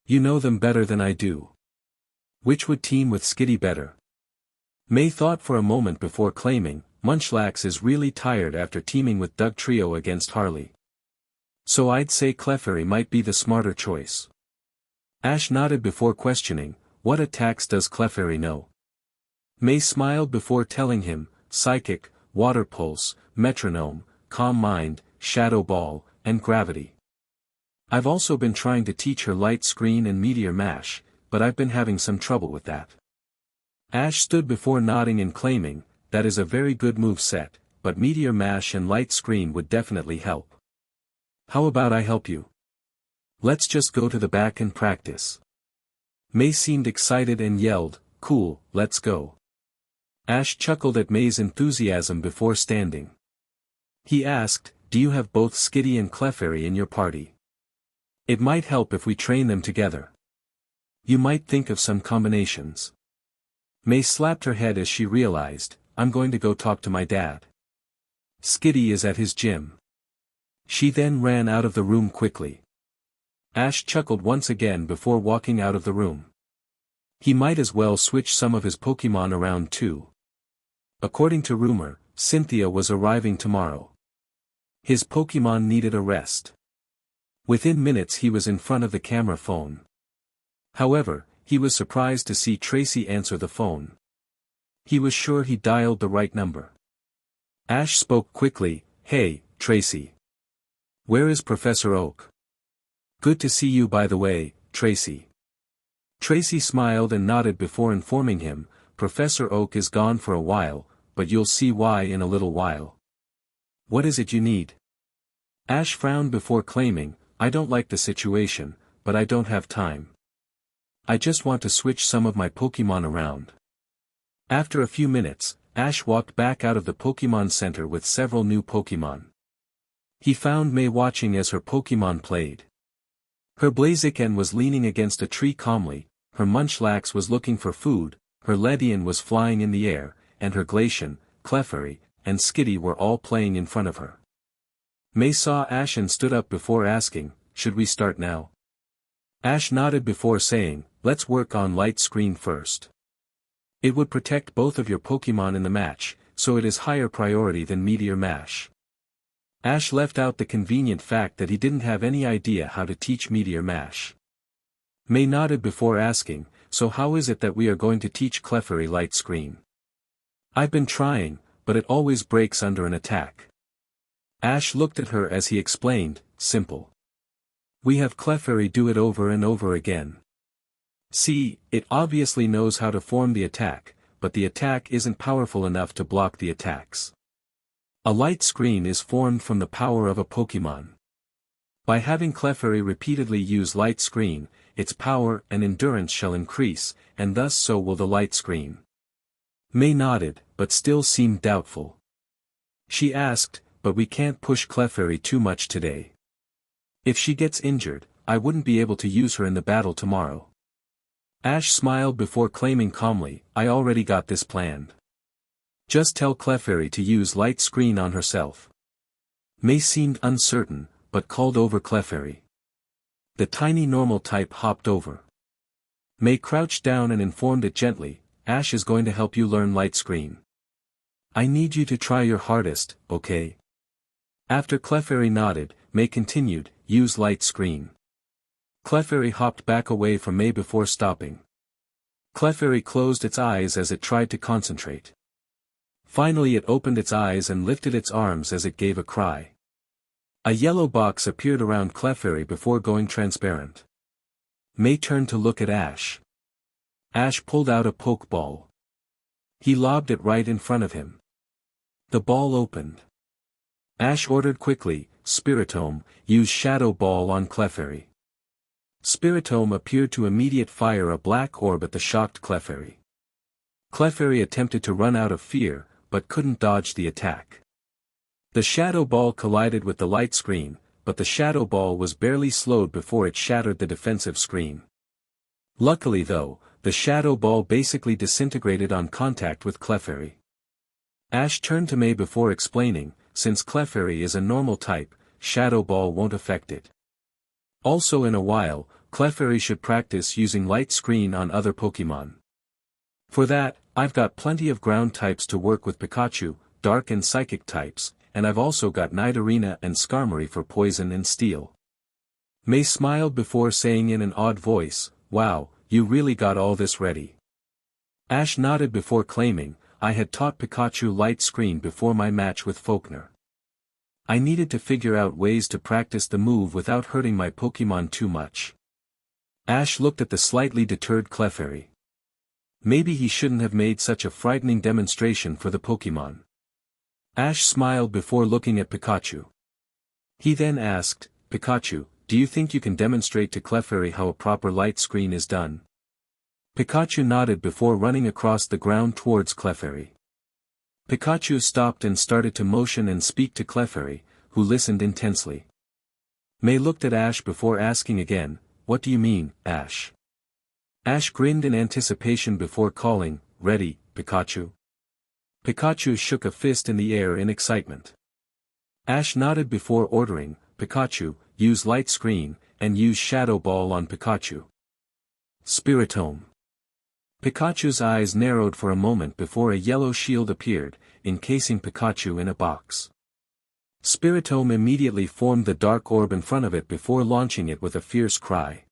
Speaker 1: You know them better than I do. Which would team with Skitty better? May thought for a moment before claiming, Munchlax is really tired after teaming with Dugtrio against Harley. So I'd say Clefairy might be the smarter choice. Ash nodded before questioning, what attacks does Clefairy know? May smiled before telling him, Psychic, Water Pulse, Metronome, Calm Mind, Shadow Ball, and Gravity. I've also been trying to teach her Light Screen and Meteor Mash, but I've been having some trouble with that. Ash stood before nodding and claiming, that is a very good move set, but Meteor Mash and Light Screen would definitely help. How about I help you? Let's just go to the back and practice. May seemed excited and yelled, cool, let's go. Ash chuckled at May's enthusiasm before standing. He asked, do you have both Skitty and Clefairy in your party? It might help if we train them together. You might think of some combinations. May slapped her head as she realized, I'm going to go talk to my dad. Skitty is at his gym. She then ran out of the room quickly. Ash chuckled once again before walking out of the room. He might as well switch some of his Pokémon around too. According to rumor, Cynthia was arriving tomorrow. His Pokémon needed a rest. Within minutes he was in front of the camera phone. However, he was surprised to see Tracy answer the phone. He was sure he dialed the right number. Ash spoke quickly, hey, Tracy. Where is Professor Oak? Good to see you by the way, Tracy. Tracy smiled and nodded before informing him, Professor Oak is gone for a while, but you'll see why in a little while. What is it you need? Ash frowned before claiming, I don't like the situation, but I don't have time. I just want to switch some of my Pokémon around. After a few minutes, Ash walked back out of the Pokémon Center with several new Pokémon. He found May watching as her Pokémon played. Her Blaziken was leaning against a tree calmly, her Munchlax was looking for food, her Ledian was flying in the air, and her Glaceon, Clefairy, and Skitty were all playing in front of her. May saw Ash and stood up before asking, should we start now? Ash nodded before saying, let's work on Light Screen first. It would protect both of your Pokémon in the match, so it is higher priority than Meteor Mash. Ash left out the convenient fact that he didn't have any idea how to teach Meteor Mash. May nodded before asking, so how is it that we are going to teach Clefairy Light Screen? I've been trying, but it always breaks under an attack. Ash looked at her as he explained, simple. We have Clefairy do it over and over again. See, it obviously knows how to form the attack, but the attack isn't powerful enough to block the attacks. A light screen is formed from the power of a Pokémon. By having Clefairy repeatedly use Light Screen, its power and endurance shall increase, and thus so will the Light Screen. May nodded, but still seemed doubtful. She asked, but we can't push Clefairy too much today. If she gets injured, I wouldn't be able to use her in the battle tomorrow. Ash smiled before claiming calmly, I already got this planned. Just tell Clefairy to use Light Screen on herself. May seemed uncertain, but called over Clefairy. The tiny normal type hopped over. May crouched down and informed it gently, Ash is going to help you learn Light Screen. I need you to try your hardest, okay? After Clefairy nodded, May continued, use Light Screen. Clefairy hopped back away from May before stopping. Clefairy closed its eyes as it tried to concentrate. Finally it opened its eyes and lifted its arms as it gave a cry. A yellow box appeared around Clefairy before going transparent. May turned to look at Ash. Ash pulled out a Pokeball. He lobbed it right in front of him. The ball opened. Ash ordered quickly, Spiritomb, use Shadow Ball on Clefairy. Spiritomb appeared to immediately fire a black orb at the shocked Clefairy. Clefairy attempted to run out of fear, but couldn't dodge the attack. The Shadow Ball collided with the Light Screen, but the Shadow Ball was barely slowed before it shattered the defensive screen. Luckily though, the Shadow Ball basically disintegrated on contact with Clefairy. Ash turned to May before explaining, since Clefairy is a normal type, Shadow Ball won't affect it. Also in a while, Clefairy should practice using Light Screen on other Pokémon. For that, I've got plenty of ground types to work with Pikachu, dark and psychic types, and I've also got Nidorina and Skarmory for poison and steel. May smiled before saying in an odd voice, wow, you really got all this ready. Ash nodded before claiming, I had taught Pikachu Light Screen before my match with Volkner. I needed to figure out ways to practice the move without hurting my Pokémon too much. Ash looked at the slightly deterred Clefairy. Maybe he shouldn't have made such a frightening demonstration for the Pokémon. Ash smiled before looking at Pikachu. He then asked, Pikachu, do you think you can demonstrate to Clefairy how a proper Light Screen is done? Pikachu nodded before running across the ground towards Clefairy. Pikachu stopped and started to motion and speak to Clefairy, who listened intensely. May looked at Ash before asking again, what do you mean, Ash? Ash grinned in anticipation before calling, ready, Pikachu? Pikachu shook a fist in the air in excitement. Ash nodded before ordering, Pikachu, use Light Screen, and use Shadow Ball on Pikachu. Spiritomb. Pikachu's eyes narrowed for a moment before a yellow shield appeared, encasing Pikachu in a box. Spiritomb immediately formed the dark orb in front of it before launching it with a fierce cry.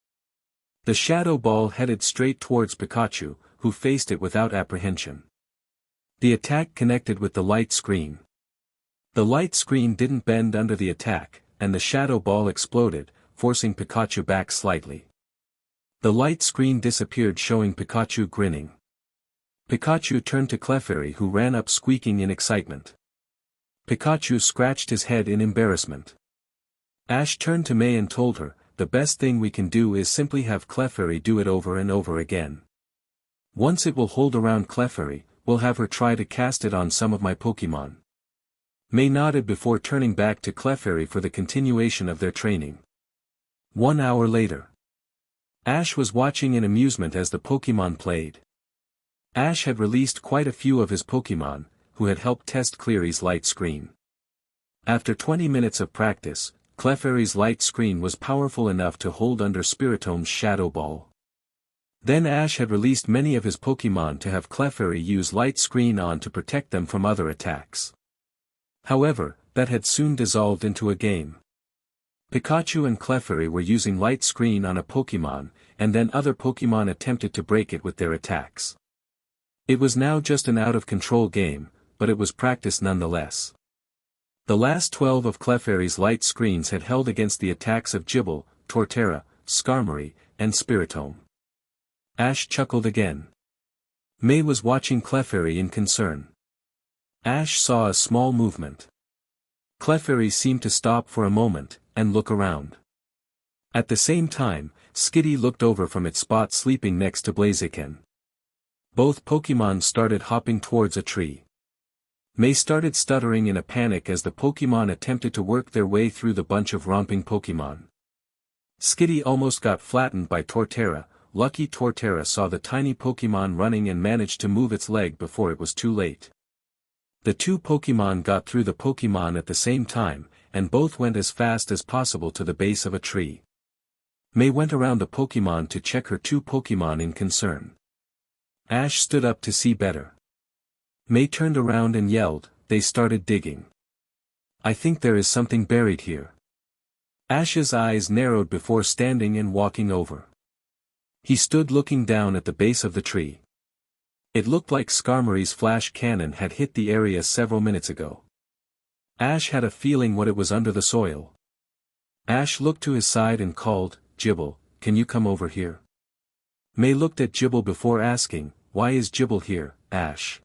Speaker 1: The Shadow Ball headed straight towards Pikachu, who faced it without apprehension. The attack connected with the Light Screen. The Light Screen didn't bend under the attack, and the Shadow Ball exploded, forcing Pikachu back slightly. The Light Screen disappeared, showing Pikachu grinning. Pikachu turned to Clefairy, who ran up squeaking in excitement. Pikachu scratched his head in embarrassment. Ash turned to May and told her, the best thing we can do is simply have Clefairy do it over and over again. Once it will hold around Clefairy, we'll have her try to cast it on some of my Pokémon. May nodded before turning back to Clefairy for the continuation of their training. 1 hour later. Ash was watching in amusement as the Pokémon played. Ash had released quite a few of his Pokémon, who had helped test Clefairy's Light Screen. After 20 minutes of practice, Clefairy's Light Screen was powerful enough to hold under Spiritomb's Shadow Ball. Then Ash had released many of his Pokémon to have Clefairy use Light Screen on to protect them from other attacks. However, that had soon dissolved into a game. Pikachu and Clefairy were using Light Screen on a Pokémon, and then other Pokémon attempted to break it with their attacks. It was now just an out-of-control game, but it was practice nonetheless. The last 12 of Clefairy's Light Screens had held against the attacks of Gible, Torterra, Skarmory, and Spiritomb. Ash chuckled again. May was watching Clefairy in concern. Ash saw a small movement. Clefairy seemed to stop for a moment, and look around. At the same time, Skitty looked over from its spot sleeping next to Blaziken. Both Pokémon started hopping towards a tree. May started stuttering in a panic as the Pokémon attempted to work their way through the bunch of romping Pokémon. Skitty almost got flattened by Torterra. Lucky Torterra saw the tiny Pokemon running and managed to move its leg before it was too late. The two Pokemon got through the Pokemon at the same time, and both went as fast as possible to the base of a tree. May went around the Pokemon to check her two Pokemon in concern. Ash stood up to see better. May turned around and yelled, "They started digging. I think there is something buried here." Ash's eyes narrowed before standing and walking over. He stood looking down at the base of the tree. It looked like Skarmory's flash cannon had hit the area several minutes ago. Ash had a feeling what it was under the soil. Ash looked to his side and called, "Gible, can you come over here?" May looked at Gible before asking, "Why is Gible here, Ash?"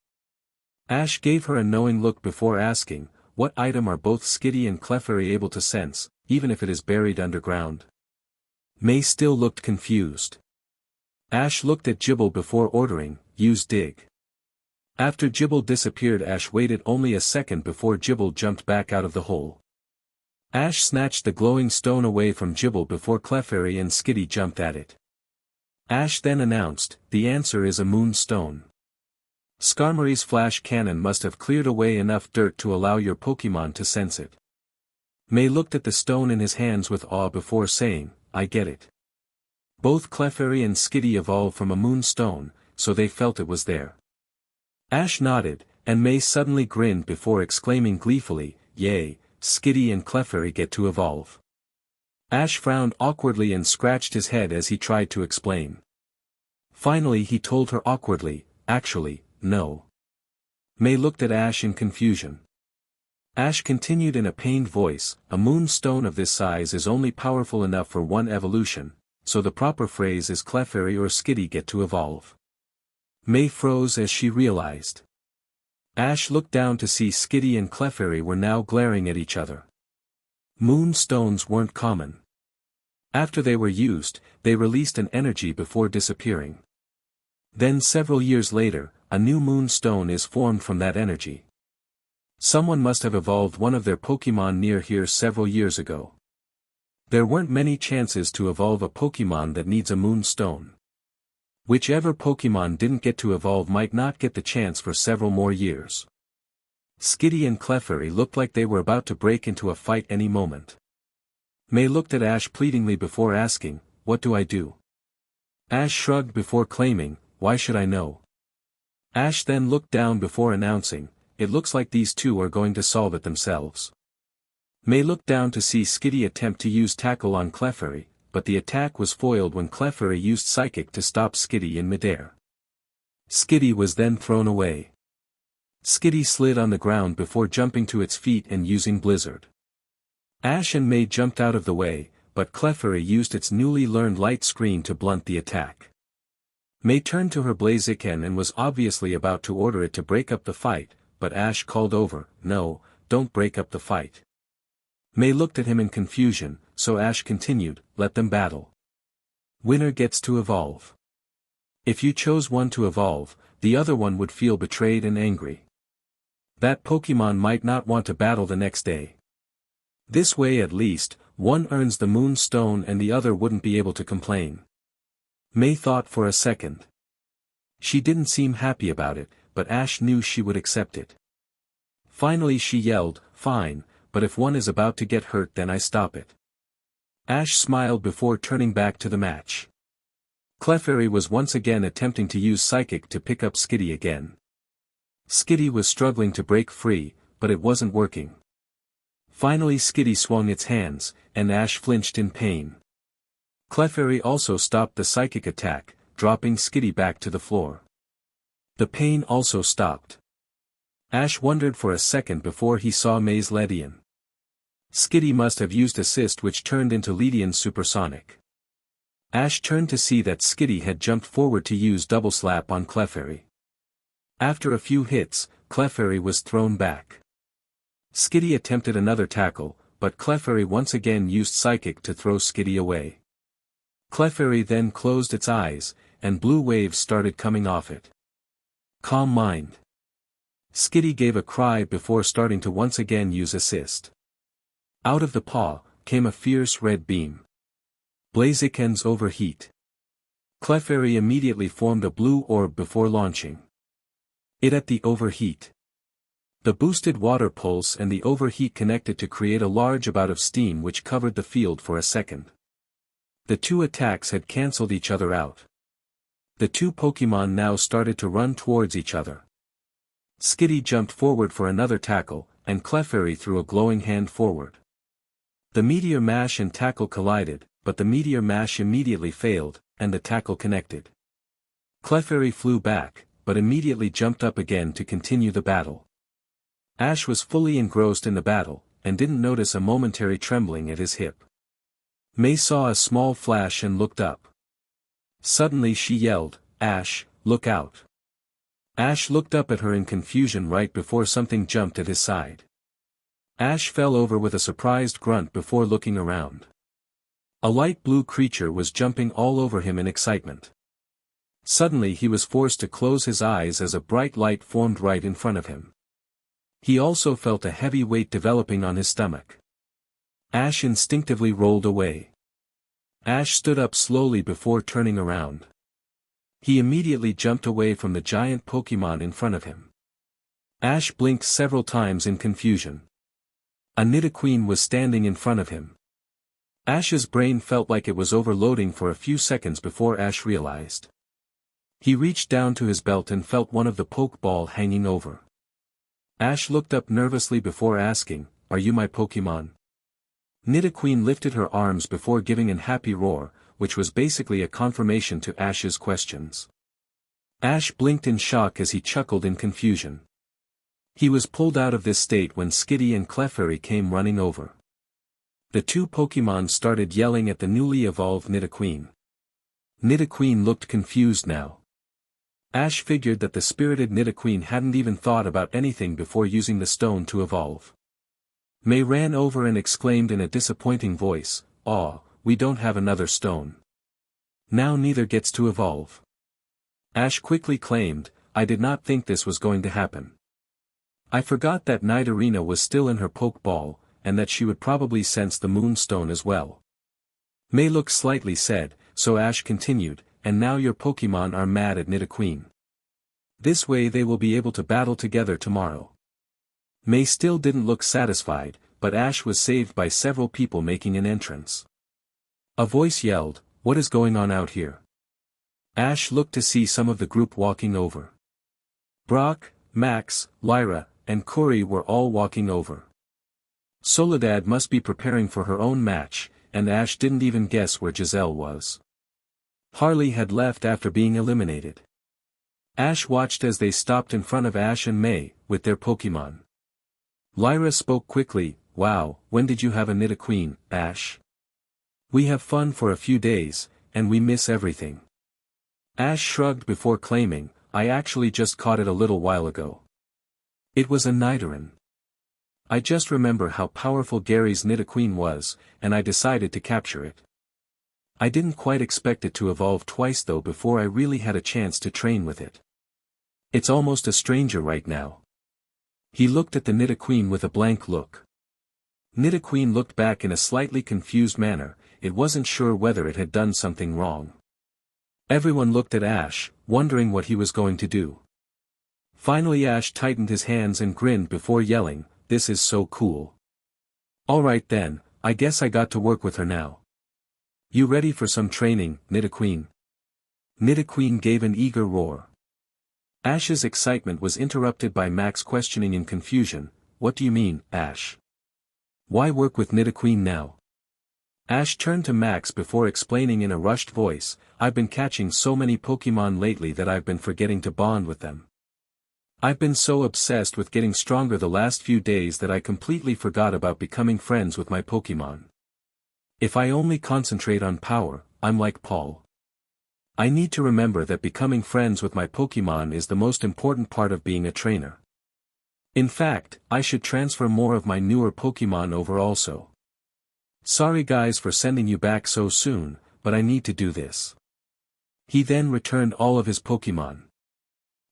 Speaker 1: Ash gave her a knowing look before asking, "What item are both Skitty and Clefairy able to sense, even if it is buried underground?" May still looked confused. Ash looked at Gible before ordering, "Use dig." After Gible disappeared, Ash waited only a second before Gible jumped back out of the hole. Ash snatched the glowing stone away from Gible before Clefairy and Skitty jumped at it. Ash then announced, "The answer is a moonstone. Skarmory's flash cannon must have cleared away enough dirt to allow your Pokemon to sense it." May looked at the stone in his hands with awe before saying, "I get it. Both Clefairy and Skitty evolved from a moonstone, so they felt it was there." Ash nodded, and May suddenly grinned before exclaiming gleefully, "Yay, Skitty and Clefairy get to evolve." Ash frowned awkwardly and scratched his head as he tried to explain. Finally he told her awkwardly, "Actually, no." May looked at Ash in confusion. Ash continued in a pained voice, "A moonstone of this size is only powerful enough for one evolution, so the proper phrase is Clefairy or Skitty get to evolve." May froze as she realized. Ash looked down to see Skitty and Clefairy were now glaring at each other. Moonstones weren't common. After they were used, they released an energy before disappearing. Then several years later, a new moonstone is formed from that energy. Someone must have evolved one of their Pokemon near here several years ago. There weren't many chances to evolve a Pokemon that needs a moonstone. Whichever Pokemon didn't get to evolve might not get the chance for several more years. Skitty and Clefairy looked like they were about to break into a fight any moment. May looked at Ash pleadingly before asking, "What do I do?" Ash shrugged before claiming, "Why should I know?" Ash then looked down before announcing, "It looks like these two are going to solve it themselves." May looked down to see Skitty attempt to use Tackle on Clefairy, but the attack was foiled when Clefairy used Psychic to stop Skitty in midair. Skitty was then thrown away. Skitty slid on the ground before jumping to its feet and using Blizzard. Ash and May jumped out of the way, but Clefairy used its newly learned Light Screen to blunt the attack. May turned to her Blaziken and was obviously about to order it to break up the fight, but Ash called over, "No, don't break up the fight." May looked at him in confusion, so Ash continued, "Let them battle. Winner gets to evolve. If you chose one to evolve, the other one would feel betrayed and angry. That Pokemon might not want to battle the next day. This way at least, one earns the moonstone and the other wouldn't be able to complain." May thought for a second. She didn't seem happy about it, but Ash knew she would accept it. Finally she yelled, "Fine, but if one is about to get hurt then I stop it." Ash smiled before turning back to the match. Clefairy was once again attempting to use Psychic to pick up Skitty again. Skitty was struggling to break free, but it wasn't working. Finally Skitty swung its hands, and Ash flinched in pain. Clefairy also stopped the Psychic attack, dropping Skitty back to the floor. The pain also stopped. Ash wondered for a second before he saw May's Ledian. Skitty must have used Assist, which turned into Ledian Supersonic. Ash turned to see that Skitty had jumped forward to use Double Slap on Clefairy. After a few hits, Clefairy was thrown back. Skitty attempted another tackle, but Clefairy once again used Psychic to throw Skitty away. Clefairy then closed its eyes, and blue waves started coming off it. Calm mind. Skitty gave a cry before starting to once again use Assist. Out of the paw, came a fierce red beam. Blaziken's overheat. Clefairy immediately formed a blue orb before launching it at the overheat. The boosted water pulse and the overheat connected to create a large bout of steam which covered the field for a second. The two attacks had cancelled each other out. The two Pokémon now started to run towards each other. Skitty jumped forward for another tackle, and Clefairy threw a glowing hand forward. The Meteor Mash and tackle collided, but the Meteor Mash immediately failed, and the tackle connected. Clefairy flew back, but immediately jumped up again to continue the battle. Ash was fully engrossed in the battle, and didn't notice a momentary trembling at his hip. May saw a small flash and looked up. Suddenly she yelled, "Ash, look out!" Ash looked up at her in confusion right before something jumped at his side. Ash fell over with a surprised grunt before looking around. A light blue creature was jumping all over him in excitement. Suddenly he was forced to close his eyes as a bright light formed right in front of him. He also felt a heavy weight developing on his stomach. Ash instinctively rolled away. Ash stood up slowly before turning around. He immediately jumped away from the giant Pokémon in front of him. Ash blinked several times in confusion. A Nidoqueen was standing in front of him. Ash's brain felt like it was overloading for a few seconds before Ash realized. He reached down to his belt and felt one of the Pokeball hanging over. Ash looked up nervously before asking, "Are you my Pokémon?" Nidoqueen lifted her arms before giving an happy roar, which was basically a confirmation to Ash's questions. Ash blinked in shock as he chuckled in confusion. He was pulled out of this state when Skitty and Clefairy came running over. The two Pokémon started yelling at the newly evolved Nidoqueen. Nidoqueen looked confused now. Ash figured that the spirited Nidoqueen hadn't even thought about anything before using the stone to evolve. May ran over and exclaimed in a disappointing voice, "Aw, we don't have another stone. Now neither gets to evolve." Ash quickly claimed, "I did not think this was going to happen. I forgot that Nidorina was still in her Pokeball, and that she would probably sense the Moonstone as well." May looked slightly sad, so Ash continued, "And now your Pokémon are mad at Nidoqueen. This way they will be able to battle together tomorrow." May still didn't look satisfied, but Ash was saved by several people making an entrance. A voice yelled, "What is going on out here?" Ash looked to see some of the group walking over. Brock, Max, Lyra, and Corey were all walking over. Soledad must be preparing for her own match, and Ash didn't even guess where Giselle was. Harley had left after being eliminated. Ash watched as they stopped in front of Ash and May, with their Pokémon. Lyra spoke quickly, "Wow, when did you have a Nidoqueen, Ash? We have fun for a few days, and we miss everything." Ash shrugged before claiming, "I actually just caught it a little while ago. It was a Nidoran. I just remember how powerful Gary's Nidoqueen was, and I decided to capture it. I didn't quite expect it to evolve twice though before I really had a chance to train with it. It's almost a stranger right now." He looked at the Nidoqueen with a blank look. Nidoqueen looked back in a slightly confused manner, it wasn't sure whether it had done something wrong. Everyone looked at Ash, wondering what he was going to do. Finally Ash tightened his hands and grinned before yelling, "This is so cool. Alright then, I guess I got to work with her now. You ready for some training, Nidoqueen?" Nidoqueen gave an eager roar. Ash's excitement was interrupted by Max questioning in confusion, "What do you mean, Ash? Why work with Nidoqueen now?" Ash turned to Max before explaining in a rushed voice, "I've been catching so many Pokémon lately that I've been forgetting to bond with them. I've been so obsessed with getting stronger the last few days that I completely forgot about becoming friends with my Pokémon. If I only concentrate on power, I'm like Paul. I need to remember that becoming friends with my Pokémon is the most important part of being a trainer. In fact, I should transfer more of my newer Pokémon over also. Sorry guys for sending you back so soon, but I need to do this." He then returned all of his Pokémon.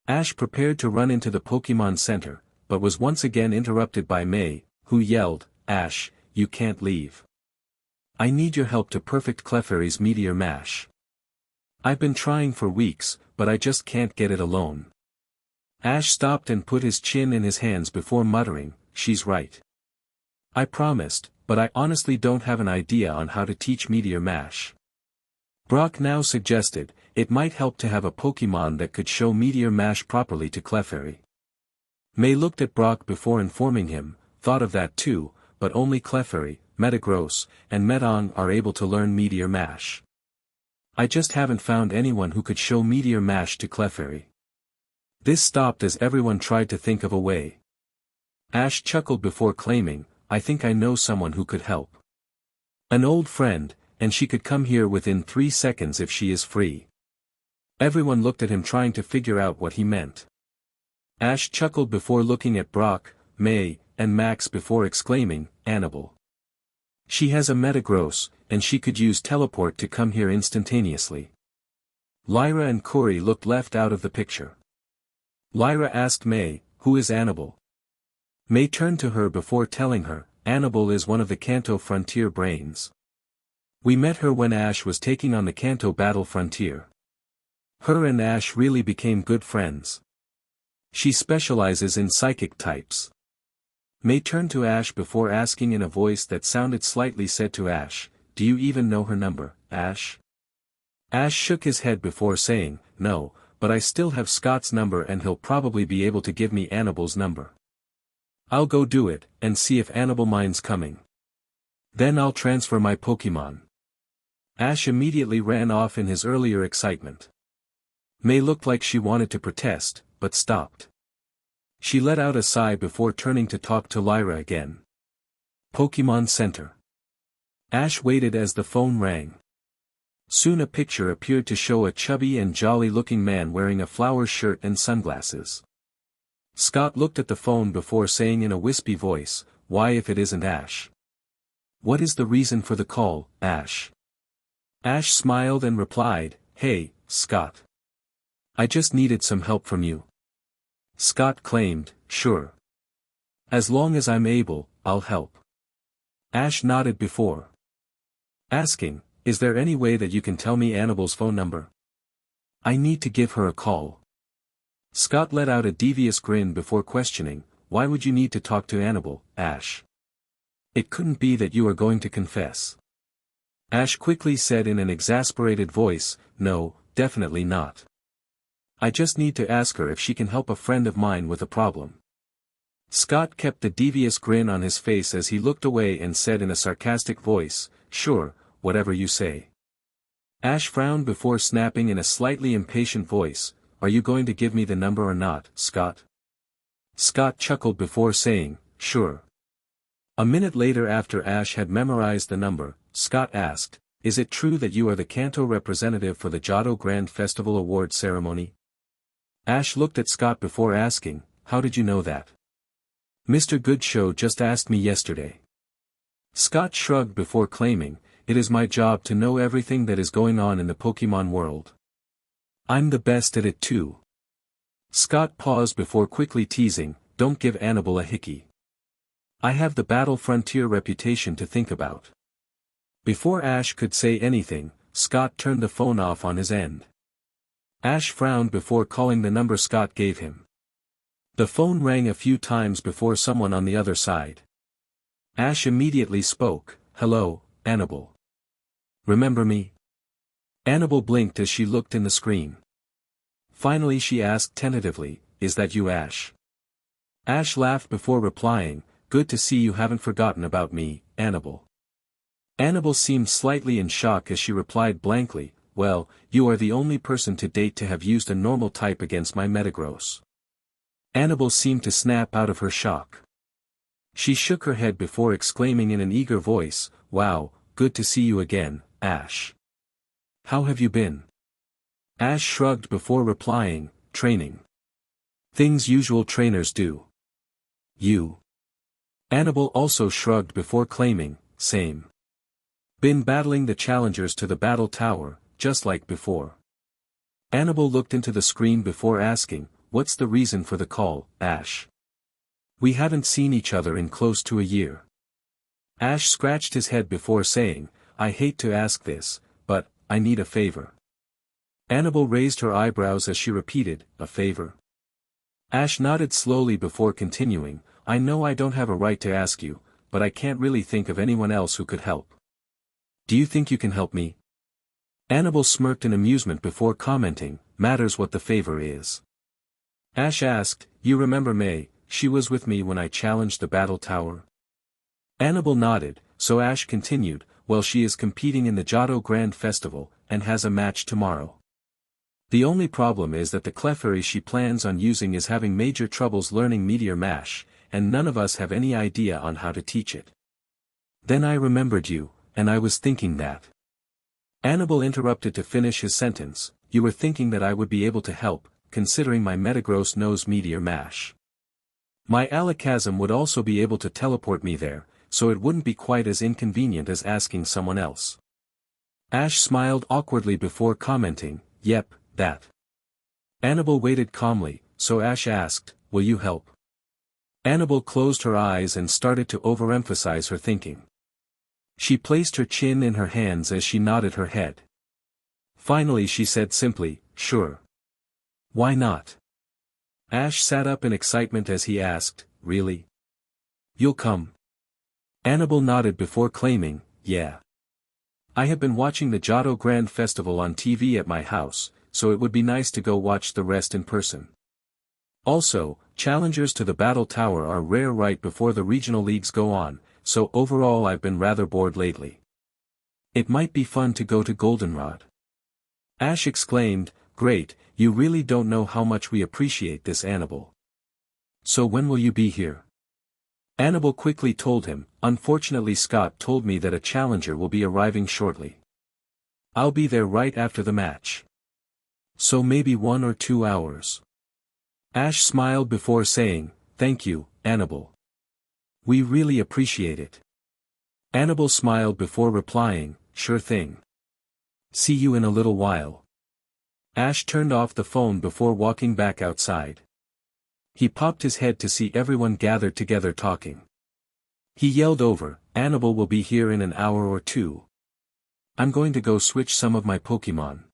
Speaker 1: Ash prepared to run into the Pokémon Center, but was once again interrupted by May, who yelled, "Ash, you can't leave. I need your help to perfect Clefairy's Meteor Mash. I've been trying for weeks, but I just can't get it alone. Ash stopped and put his chin in his hands before muttering, she's right. I promised, but I honestly don't have an idea on how to teach Meteor Mash. Brock now suggested, it might help to have a Pokemon that could show Meteor Mash properly to Clefairy. May looked at Brock before informing him, thought of that too, but only Clefairy, Metagross, and Metong are able to learn Meteor Mash. I just haven't found anyone who could show Meteor Mash to Clefairy. This stopped as everyone tried to think of a way. Ash chuckled before claiming, I think I know someone who could help. An old friend, and she could come here within 3 seconds if she is free. Everyone looked at him trying to figure out what he meant. Ash chuckled before looking at Brock, May, and Max before exclaiming, Annabelle. She has a Metagross, and she could use teleport to come here instantaneously. Lyra and Corey looked left out of the picture. Lyra asked May, who is Annabelle? May turned to her before telling her, Annabelle is one of the Kanto Frontier brains. We met her when Ash was taking on the Kanto Battle Frontier. Her and Ash really became good friends. She specializes in psychic types. May turned to Ash before asking in a voice that sounded slightly sad to Ash, do you even know her number, Ash? Ash shook his head before saying, no, but I still have Scott's number and he'll probably be able to give me Annabelle's number. I'll go do it, and see if Annabelle minds coming. Then I'll transfer my Pokemon. Ash immediately ran off in his earlier excitement. May looked like she wanted to protest, but stopped. She let out a sigh before turning to talk to Lyra again. Pokemon Center. Ash waited as the phone rang. Soon a picture appeared to show a chubby and jolly-looking man wearing a flower shirt and sunglasses. Scott looked at the phone before saying in a wispy voice, why if it isn't Ash? What is the reason for the call, Ash? Ash smiled and replied, hey, Scott. I just needed some help from you. Scott claimed, sure. As long as I'm able, I'll help. Ash nodded before asking, is there any way that you can tell me Annabelle's phone number? I need to give her a call. Scott let out a devious grin before questioning, why would you need to talk to Annabelle, Ash? It couldn't be that you are going to confess. Ash quickly said in an exasperated voice, no, definitely not. I just need to ask her if she can help a friend of mine with a problem. Scott kept the devious grin on his face as he looked away and said in a sarcastic voice, sure, whatever you say. Ash frowned before snapping in a slightly impatient voice, are you going to give me the number or not, Scott? Scott chuckled before saying, sure. A minute later after Ash had memorized the number, Scott asked, is it true that you are the Kanto representative for the Johto Grand Festival Award ceremony? Ash looked at Scott before asking, how did you know that? Mr. Goodshow just asked me yesterday. Scott shrugged before claiming, it is my job to know everything that is going on in the Pokemon world. I'm the best at it too. Scott paused before quickly teasing, don't give Annabelle a hickey. I have the Battle Frontier reputation to think about. Before Ash could say anything, Scott turned the phone off on his end. Ash frowned before calling the number Scott gave him. The phone rang a few times before someone on the other side. Ash immediately spoke, hello, Annabelle. Remember me? Annabelle blinked as she looked in the screen. Finally she asked tentatively, is that you, Ash? Ash laughed before replying, good to see you haven't forgotten about me, Annabelle. Annabelle seemed slightly in shock as she replied blankly, well, you are the only person to date to have used a normal type against my Metagross. Annabelle seemed to snap out of her shock. She shook her head before exclaiming in an eager voice, wow, good to see you again, Ash. How have you been? Ash shrugged before replying, training. Things usual trainers do. You. Annabelle also shrugged before claiming, same. Been battling the challengers to the battle tower, just like before. Annabelle looked into the screen before asking, what's the reason for the call, Ash? We haven't seen each other in close to a year. Ash scratched his head before saying, I hate to ask this, but, I need a favor. Annabelle raised her eyebrows as she repeated, a favor. Ash nodded slowly before continuing, I know I don't have a right to ask you, but I can't really think of anyone else who could help. Do you think you can help me? Annabelle smirked in amusement before commenting, matters what the favor is. Ash asked, you remember May, she was with me when I challenged the battle tower? Annabelle nodded, so Ash continued, well she is competing in the Johto Grand Festival, and has a match tomorrow. The only problem is that the Clefairy she plans on using is having major troubles learning Meteor Mash, and none of us have any idea on how to teach it. Then I remembered you, and I was thinking that. Annabelle interrupted to finish his sentence, you were thinking that I would be able to help, considering my Metagross knows Meteor Mash. My Alakazam would also be able to teleport me there, so it wouldn't be quite as inconvenient as asking someone else. Ash smiled awkwardly before commenting, yep, that. Annabelle waited calmly, so Ash asked, will you help? Annabelle closed her eyes and started to overemphasize her thinking. She placed her chin in her hands as she nodded her head. Finally she said simply, sure. Why not? Ash sat up in excitement as he asked, really? You'll come? Annabelle nodded before claiming, yeah. I have been watching the Johto Grand Festival on TV at my house, so it would be nice to go watch the rest in person. Also, challengers to the battle tower are rare right before the regional leagues go on, so overall I've been rather bored lately. It might be fun to go to Goldenrod. Ash exclaimed, great, you really don't know how much we appreciate this Annabelle. So when will you be here? Annabelle quickly told him, unfortunately Scott told me that a challenger will be arriving shortly. I'll be there right after the match. So maybe 1 or 2 hours. Ash smiled before saying, thank you, Annabelle. We really appreciate it. Annabelle smiled before replying, sure thing. See you in a little while. Ash turned off the phone before walking back outside. He popped his head to see everyone gathered together talking. He yelled over, Annabelle will be here in an hour or 2. I'm going to go switch some of my Pokemon.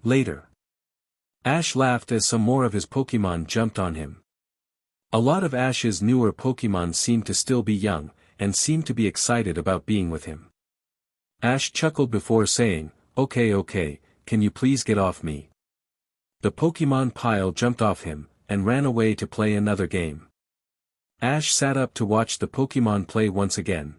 Speaker 1: Later. Ash laughed as some more of his Pokemon jumped on him. A lot of Ash's newer Pokemon seemed to still be young, and seemed to be excited about being with him. Ash chuckled before saying, okay, can you please get off me? The Pokemon pile jumped off him, and ran away to play another game. Ash sat up to watch the Pokemon play once again.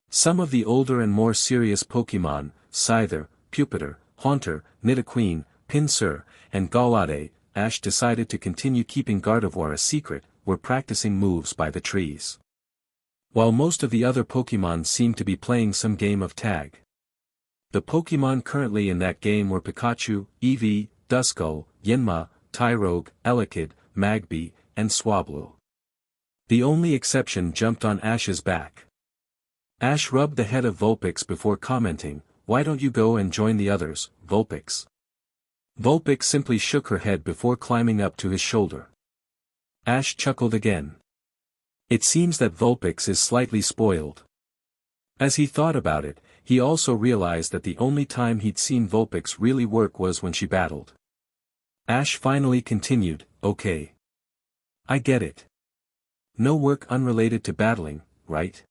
Speaker 1: Some of the older and more serious Pokemon, Scyther, Pupitar, Haunter, Nidoqueen, Pinsir, and Gallade, Ash decided to continue keeping Gardevoir a secret, were practicing moves by the trees. While most of the other Pokemon seemed to be playing some game of tag. The Pokemon currently in that game were Pikachu, Eevee, Duskull, Yanma, Tyrogue, Elekid, Magby, and Swablu. The only exception jumped on Ash's back. Ash rubbed the head of Vulpix before commenting, why don't you go and join the others, Vulpix? Vulpix simply shook her head before climbing up to his shoulder. Ash chuckled again. It seems that Vulpix is slightly spoiled. As he thought about it, he also realized that the only time he'd seen Vulpix really work was when she battled. Ash finally continued, okay. I get it. No work unrelated to battling, right?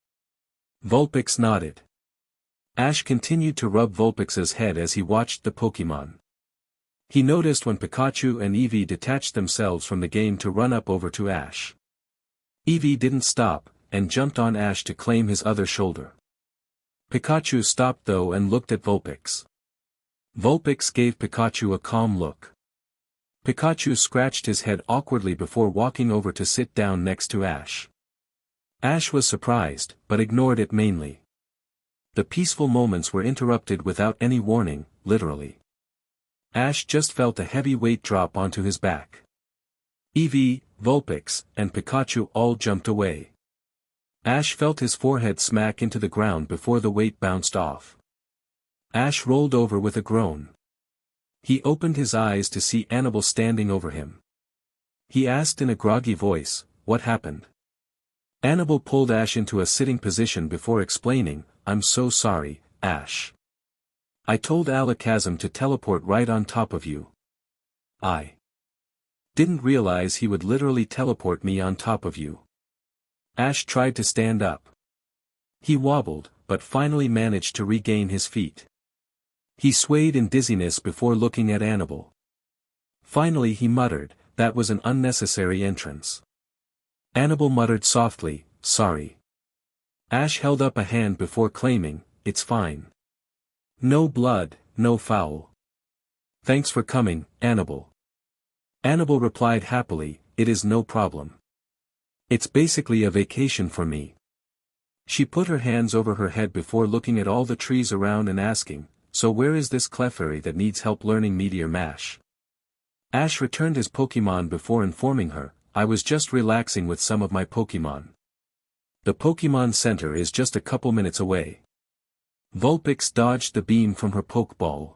Speaker 1: Vulpix nodded. Ash continued to rub Vulpix's head as he watched the Pokemon. He noticed when Pikachu and Eevee detached themselves from the game to run up over to Ash. Eevee didn't stop, and jumped on Ash to claim his other shoulder. Pikachu stopped though and looked at Vulpix. Vulpix gave Pikachu a calm look. Pikachu scratched his head awkwardly before walking over to sit down next to Ash. Ash was surprised, but ignored it mainly. The peaceful moments were interrupted without any warning, literally. Ash just felt a heavy weight drop onto his back. Eevee, Vulpix, and Pikachu all jumped away. Ash felt his forehead smack into the ground before the weight bounced off. Ash rolled over with a groan. He opened his eyes to see Annabelle standing over him. He asked in a groggy voice, what happened? Annabelle pulled Ash into a sitting position before explaining, I'm so sorry, Ash. I told Alakazam to teleport right on top of you. I didn't realize he would literally teleport me on top of you. Ash tried to stand up. He wobbled, but finally managed to regain his feet. He swayed in dizziness before looking at Annabelle. Finally he muttered, "That was an unnecessary entrance." Annabelle muttered softly, "Sorry." Ash held up a hand before claiming, "It's fine. No blood, no foul. Thanks for coming, Annabelle." Annabelle replied happily, "It is no problem. It's basically a vacation for me." She put her hands over her head before looking at all the trees around and asking, "So where is this Clefairy that needs help learning Meteor Mash?" Ash returned his Pokemon before informing her, "I was just relaxing with some of my Pokemon. The Pokemon Center is just a couple minutes away." Vulpix dodged the beam from her Pokeball.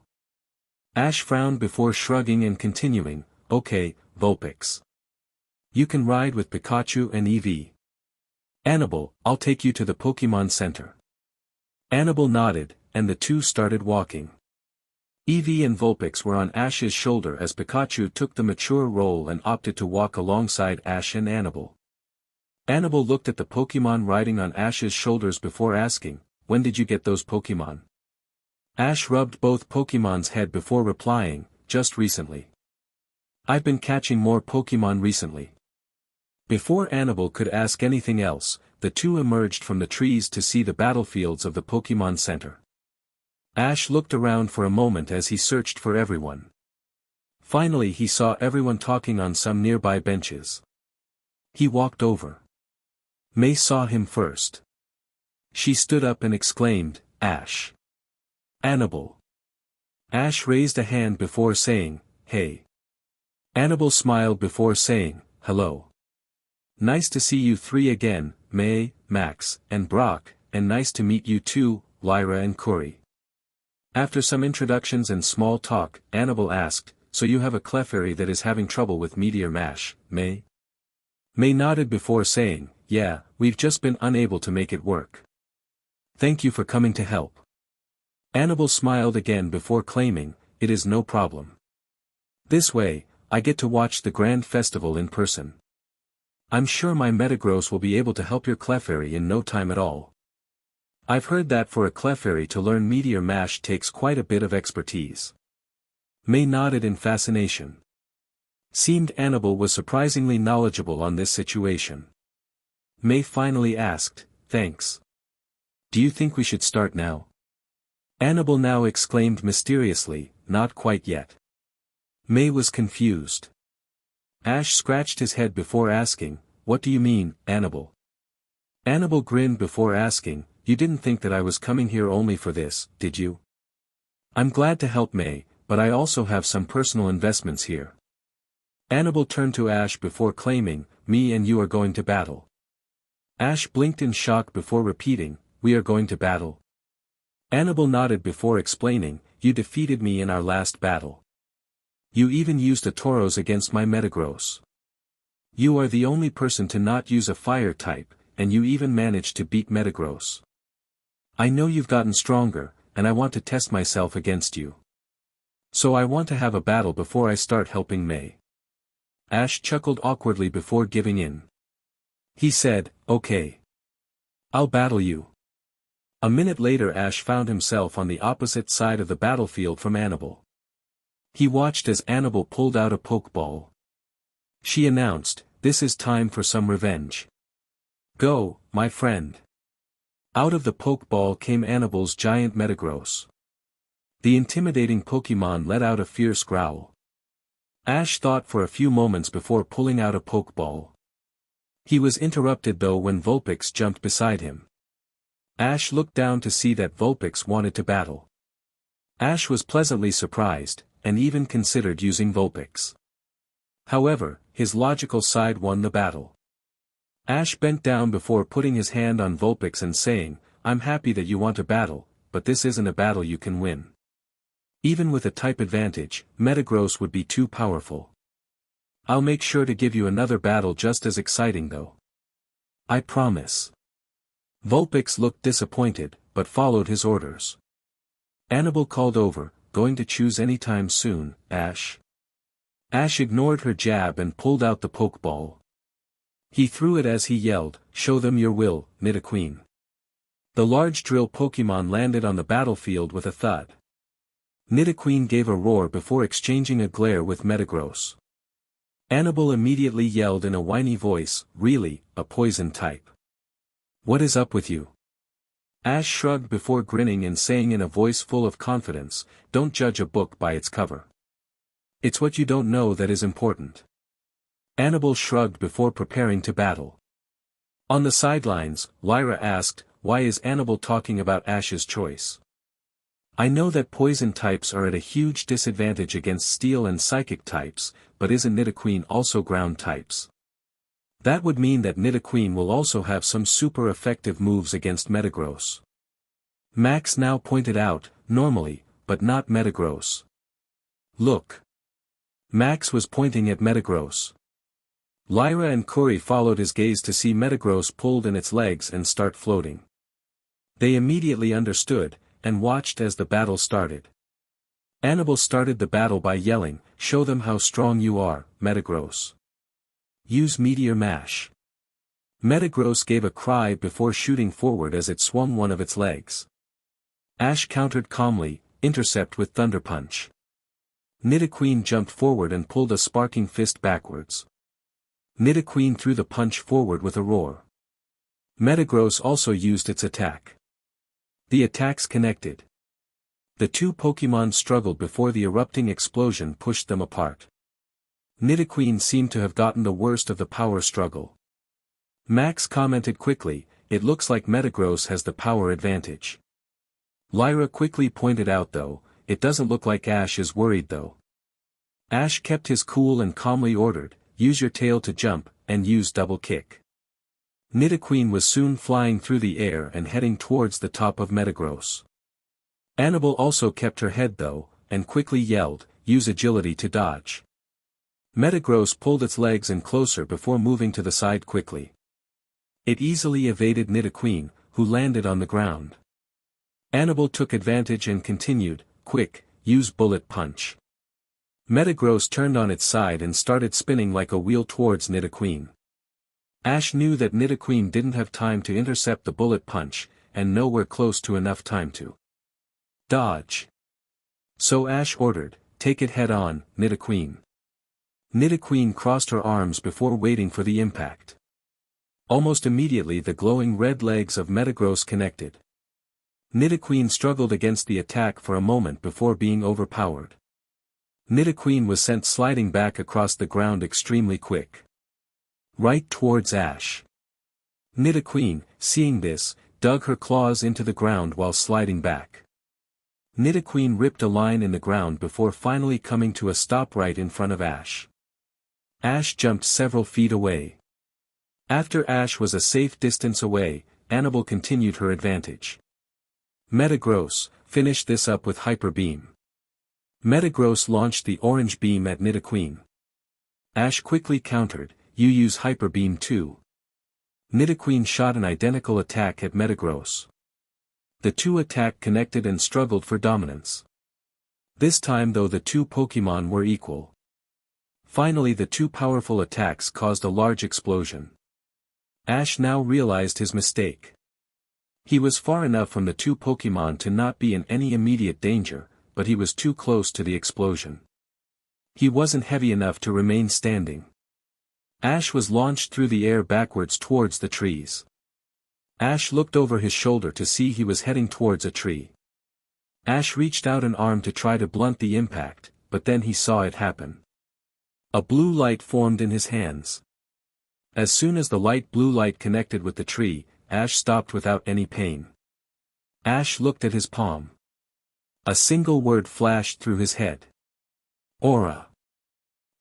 Speaker 1: Ash frowned before shrugging and continuing, "Okay, Vulpix. You can ride with Pikachu and Eevee. Annabelle, I'll take you to the Pokemon Center." Annabelle nodded, and the two started walking. Eevee and Vulpix were on Ash's shoulder as Pikachu took the mature role and opted to walk alongside Ash and Annabelle. Annabelle looked at the Pokemon riding on Ash's shoulders before asking, "When did you get those Pokemon?" Ash rubbed both Pokemon's head before replying, "Just recently. I've been catching more Pokemon recently." Before Annabelle could ask anything else, the two emerged from the trees to see the battlefields of the Pokemon Center. Ash looked around for a moment as he searched for everyone. Finally he saw everyone talking on some nearby benches. He walked over. May saw him first. She stood up and exclaimed, "Ash." "Annabelle." Ash raised a hand before saying, "Hey." Annabelle smiled before saying, "Hello. Nice to see you three again, May, Max, and Brock, and nice to meet you too, Lyra and Corey." After some introductions and small talk, Annabelle asked, "So you have a Clefairy that is having trouble with Meteor Mash, May?" May nodded before saying, "Yeah, we've just been unable to make it work. Thank you for coming to help." Annabelle smiled again before claiming, "It is no problem. This way, I get to watch the grand festival in person. I'm sure my Metagross will be able to help your Clefairy in no time at all. I've heard that for a Clefairy to learn Meteor Mash takes quite a bit of expertise." May nodded in fascination. Seemed Annabelle was surprisingly knowledgeable on this situation. May finally asked, "Thanks. Do you think we should start now?" Annabelle now exclaimed mysteriously, "Not quite yet." May was confused. Ash scratched his head before asking, "What do you mean, Annabelle?" Annabelle grinned before asking, "You didn't think that I was coming here only for this, did you?" "I'm glad to help May, but I also have some personal investments here." Annabelle turned to Ash before claiming, "Me and you are going to battle." Ash blinked in shock before repeating, "We are going to battle?" Annabelle nodded before explaining, "You defeated me in our last battle. You even used a Tauros against my Metagross. You are the only person to not use a fire type, and you even managed to beat Metagross. I know you've gotten stronger, and I want to test myself against you. So I want to have a battle before I start helping May." Ash chuckled awkwardly before giving in. He said, "Okay. I'll battle you." A minute later Ash found himself on the opposite side of the battlefield from Annabelle. He watched as Annabelle pulled out a Pokeball. She announced, "This is time for some revenge. Go, my friend." Out of the Pokeball came Annabelle's giant Metagross. The intimidating Pokemon let out a fierce growl. Ash thought for a few moments before pulling out a Pokeball. He was interrupted though when Vulpix jumped beside him. Ash looked down to see that Vulpix wanted to battle. Ash was pleasantly surprised, and even considered using Vulpix. However, his logical side won the battle. Ash bent down before putting his hand on Vulpix and saying, "I'm happy that you want to battle, but this isn't a battle you can win. Even with a type advantage, Metagross would be too powerful. I'll make sure to give you another battle just as exciting though. I promise." Vulpix looked disappointed, but followed his orders. Annabelle called over, going to choose anytime soon, Ash? Ash ignored her jab and pulled out the Pokeball. He threw it as he yelled, "Show them your will, Nidoqueen." The large drill Pokemon landed on the battlefield with a thud. Nidoqueen gave a roar before exchanging a glare with Metagross. Annabelle immediately yelled in a whiny voice, "Really, a poison type? What is up with you?" Ash shrugged before grinning and saying in a voice full of confidence, "Don't judge a book by its cover. It's what you don't know that is important." Annabelle shrugged before preparing to battle. On the sidelines, Lyra asked, "Why is Annabelle talking about Ash's choice? I know that poison types are at a huge disadvantage against steel and psychic types, but isn't Nidoqueen also ground types? That would mean that Nidoqueen will also have some super effective moves against Metagross." Max now pointed out, "Normally, but not Metagross. Look." Max was pointing at Metagross. Lyra and Corey followed his gaze to see Metagross pulled in its legs and start floating. They immediately understood, and watched as the battle started. Annabelle started the battle by yelling, "Show them how strong you are, Metagross. Use Meteor Mash." Metagross gave a cry before shooting forward as it swung one of its legs. Ash countered calmly, "Intercept with Thunder Punch." Nidoqueen jumped forward and pulled a sparking fist backwards. Nidoqueen threw the punch forward with a roar. Metagross also used its attack. The attacks connected. The two Pokemon struggled before the erupting explosion pushed them apart. Nidoqueen seemed to have gotten the worst of the power struggle. Max commented quickly, "It looks like Metagross has the power advantage." Lyra quickly pointed out though, "It doesn't look like Ash is worried though." Ash kept his cool and calmly ordered, "Use your tail to jump, and use double kick." Nidoqueen was soon flying through the air and heading towards the top of Metagross. Annabelle also kept her head though, and quickly yelled, "Use agility to dodge." Metagross pulled its legs in closer before moving to the side quickly. It easily evaded Nidoqueen, who landed on the ground. Annabelle took advantage and continued, "Quick, use Bullet Punch." Metagross turned on its side and started spinning like a wheel towards Nidoqueen. Ash knew that Nidoqueen didn't have time to intercept the Bullet Punch, and nowhere close to enough time to dodge. So Ash ordered, "Take it head on, Nidoqueen." Nidoqueen crossed her arms before waiting for the impact. Almost immediately the glowing red legs of Metagross connected. Nidoqueen struggled against the attack for a moment before being overpowered. Nidoqueen was sent sliding back across the ground extremely quick. Right towards Ash. Nidoqueen, seeing this, dug her claws into the ground while sliding back. Nidoqueen ripped a line in the ground before finally coming to a stop right in front of Ash. Ash jumped several feet away. After Ash was a safe distance away, Annabelle continued her advantage. Metagross, finish this up with Hyper Beam. Metagross launched the orange beam at Nidoqueen. Ash quickly countered, "You use Hyper Beam too." Nidoqueen shot an identical attack at Metagross. The two attack connected and struggled for dominance. This time though the two Pokemon were equal. Finally the two powerful attacks caused a large explosion. Ash now realized his mistake. He was far enough from the two Pokemon to not be in any immediate danger, but he was too close to the explosion. He wasn't heavy enough to remain standing. Ash was launched through the air backwards towards the trees. Ash looked over his shoulder to see he was heading towards a tree. Ash reached out an arm to try to blunt the impact, but then he saw it happen. A blue light formed in his hands. As soon as the light blue light connected with the tree, Ash stopped without any pain. Ash looked at his palm. A single word flashed through his head. Aura.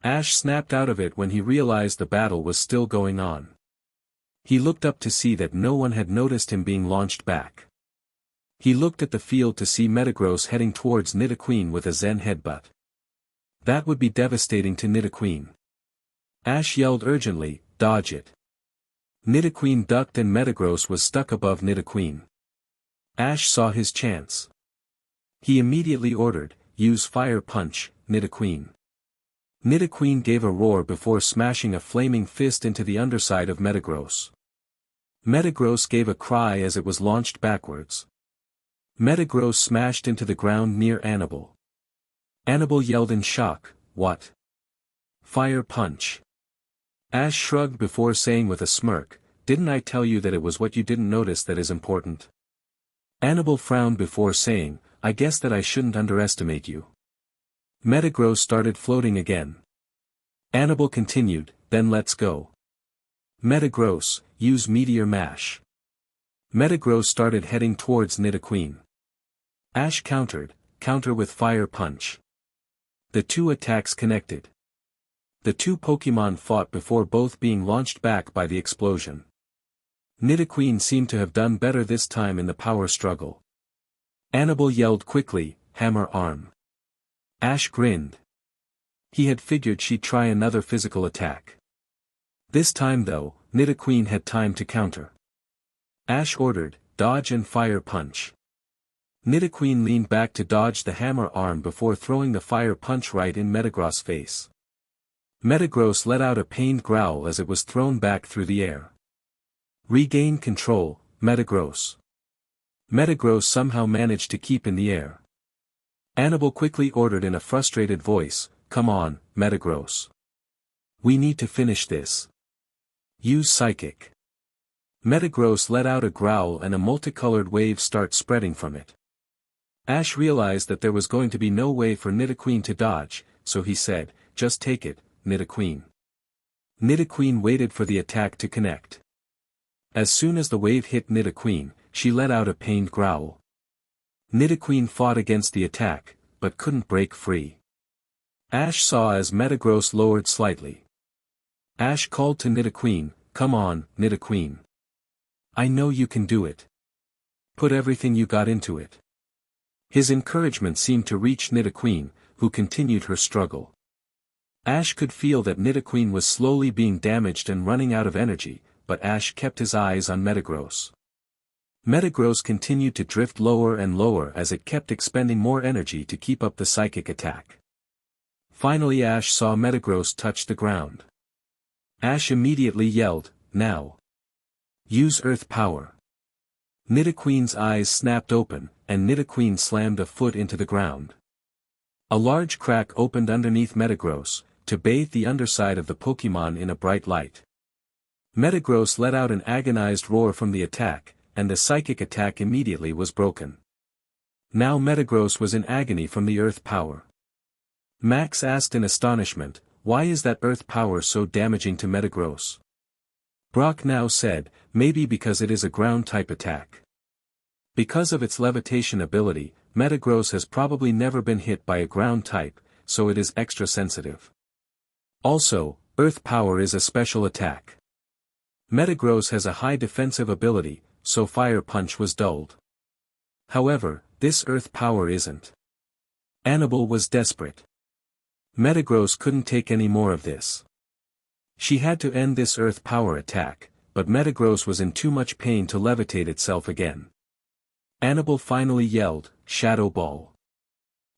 Speaker 1: Ash snapped out of it when he realized the battle was still going on. He looked up to see that no one had noticed him being launched back. He looked at the field to see Metagross heading towards Nidoqueen with a Zen headbutt. That would be devastating to Nidoqueen. Ash yelled urgently, "Dodge it." Nidoqueen ducked and Metagross was stuck above Nidoqueen. Ash saw his chance. He immediately ordered, use Fire Punch, Nidoqueen. Nidoqueen gave a roar before smashing a flaming fist into the underside of Metagross. Metagross gave a cry as it was launched backwards. Metagross smashed into the ground near Annabelle. Annabelle yelled in shock, "What? Fire Punch." Ash shrugged before saying with a smirk, "Didn't I tell you that it was what you didn't notice that is important?" Annabelle frowned before saying, "I guess that I shouldn't underestimate you." Metagross started floating again. Annabelle continued, "Then let's go. Metagross, use Meteor Mash." Metagross started heading towards Nidoqueen. Ash countered, "Counter with Fire Punch." The two attacks connected. The two Pokémon fought before both being launched back by the explosion. Nidoqueen seemed to have done better this time in the power struggle. Annabelle yelled quickly, "Hammer Arm." Ash grinned. He had figured she'd try another physical attack. This time though, Nidoqueen had time to counter. Ash ordered, "Dodge and Fire Punch." Nidoqueen leaned back to dodge the Hammer Arm before throwing the Fire Punch right in Metagross' face. Metagross let out a pained growl as it was thrown back through the air. Regain control, Metagross. Metagross somehow managed to keep in the air. Annabelle quickly ordered in a frustrated voice, "Come on, Metagross. We need to finish this. Use Psychic." Metagross let out a growl and a multicolored wave started spreading from it. Ash realized that there was going to be no way for Nidoqueen to dodge, so he said, "Just take it, Nidoqueen." Nidoqueen waited for the attack to connect. As soon as the wave hit Nidoqueen, she let out a pained growl. Nidoqueen fought against the attack, but couldn't break free. Ash saw as Metagross lowered slightly. Ash called to Nidoqueen, "Come on, Nidoqueen. I know you can do it. Put everything you got into it." His encouragement seemed to reach Nidoqueen, who continued her struggle. Ash could feel that Nidoqueen was slowly being damaged and running out of energy, but Ash kept his eyes on Metagross. Metagross continued to drift lower and lower as it kept expending more energy to keep up the psychic attack. Finally Ash saw Metagross touch the ground. Ash immediately yelled, "Now! Use Earth Power." Nidoqueen's eyes snapped open, and Nidoqueen slammed a foot into the ground. A large crack opened underneath Metagross, to bathe the underside of the Pokémon in a bright light. Metagross let out an agonized roar from the attack, and the psychic attack immediately was broken. Now Metagross was in agony from the Earth Power. Max asked in astonishment, "Why is that Earth Power so damaging to Metagross?" Brock now said, "Maybe because it is a ground-type attack. Because of its levitation ability, Metagross has probably never been hit by a ground type, so it is extra sensitive. Also, Earth Power is a special attack. Metagross has a high defensive ability, so Fire Punch was dulled. However, this Earth Power isn't." Annabelle was desperate. Metagross couldn't take any more of this. She had to end this Earth Power attack, but Metagross was in too much pain to levitate itself again. Annabelle finally yelled, "Shadow Ball."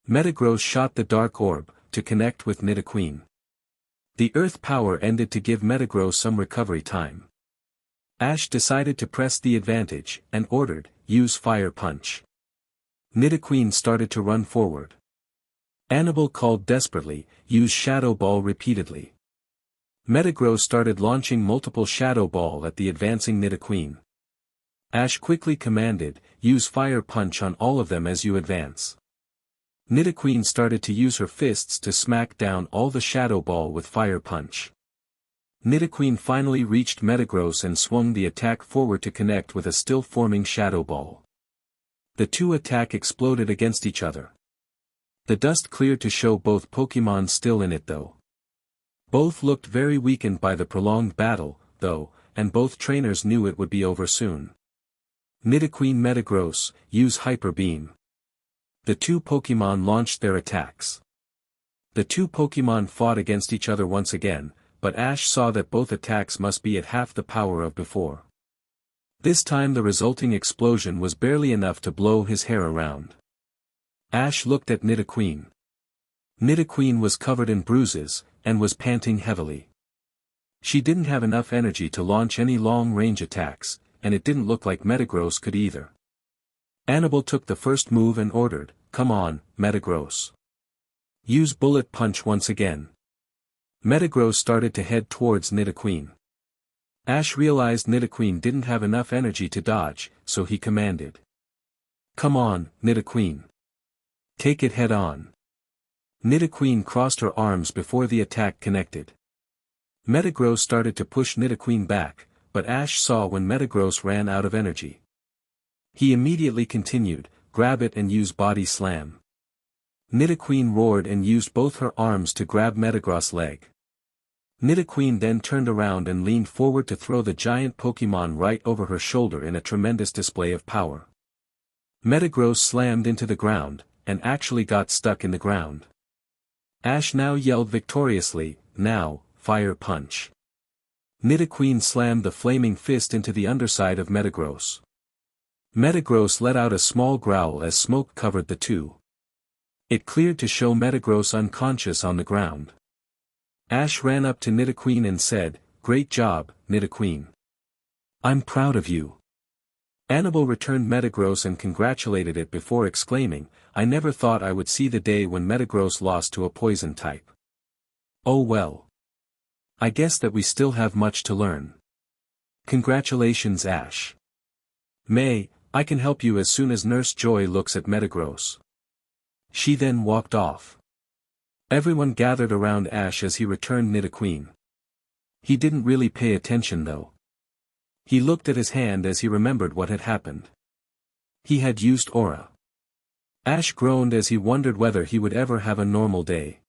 Speaker 1: Metagross shot the Dark Orb, to connect with Nidoqueen. The Earth Power ended to give Metagross some recovery time. Ash decided to press the advantage, and ordered, "Use Fire Punch." Nidoqueen started to run forward. Annabelle called desperately, "Use Shadow Ball" repeatedly. Metagross started launching multiple Shadow Ball at the advancing Nidoqueen. Ash quickly commanded, "Use Fire Punch on all of them as you advance." Nidoqueen started to use her fists to smack down all the Shadow Ball with Fire Punch. Nidoqueen finally reached Metagross and swung the attack forward to connect with a still-forming Shadow Ball. The two attack exploded against each other. The dust cleared to show both Pokémon still in it though. Both looked very weakened by the prolonged battle, though, and both trainers knew it would be over soon. Nidoqueen Metagross, use Hyper Beam. The two Pokémon launched their attacks. The two Pokémon fought against each other once again, but Ash saw that both attacks must be at half the power of before. This time the resulting explosion was barely enough to blow his hair around. Ash looked at Nidoqueen. Nidoqueen was covered in bruises, and was panting heavily. She didn't have enough energy to launch any long-range attacks, and it didn't look like Metagross could either. Annabelle took the first move and ordered, "Come on, Metagross. Use Bullet Punch once again." Metagross started to head towards Nidoqueen. Ash realized Nidoqueen didn't have enough energy to dodge, so he commanded. "Come on, Nidoqueen. Take it head on." Nidoqueen crossed her arms before the attack connected. Metagross started to push Nidoqueen back, but Ash saw when Metagross ran out of energy. He immediately continued, "Grab it and use Body Slam." Nidoqueen roared and used both her arms to grab Metagross' leg. Nidoqueen then turned around and leaned forward to throw the giant Pokémon right over her shoulder in a tremendous display of power. Metagross slammed into the ground, and actually got stuck in the ground. Ash now yelled victoriously, "Now, Fire Punch." Nidoqueen slammed the flaming fist into the underside of Metagross. Metagross let out a small growl as smoke covered the two. It cleared to show Metagross unconscious on the ground. Ash ran up to Nidoqueen and said, "Great job, Nidoqueen. I'm proud of you." Annabelle returned Metagross and congratulated it before exclaiming, "I never thought I would see the day when Metagross lost to a poison type. Oh well. I guess that we still have much to learn. Congratulations, Ash. May, I can help you as soon as Nurse Joy looks at Metagross." She then walked off. Everyone gathered around Ash as he returned Nidoqueen. He didn't really pay attention though. He looked at his hand as he remembered what had happened. He had used Aura. Ash groaned as he wondered whether he would ever have a normal day.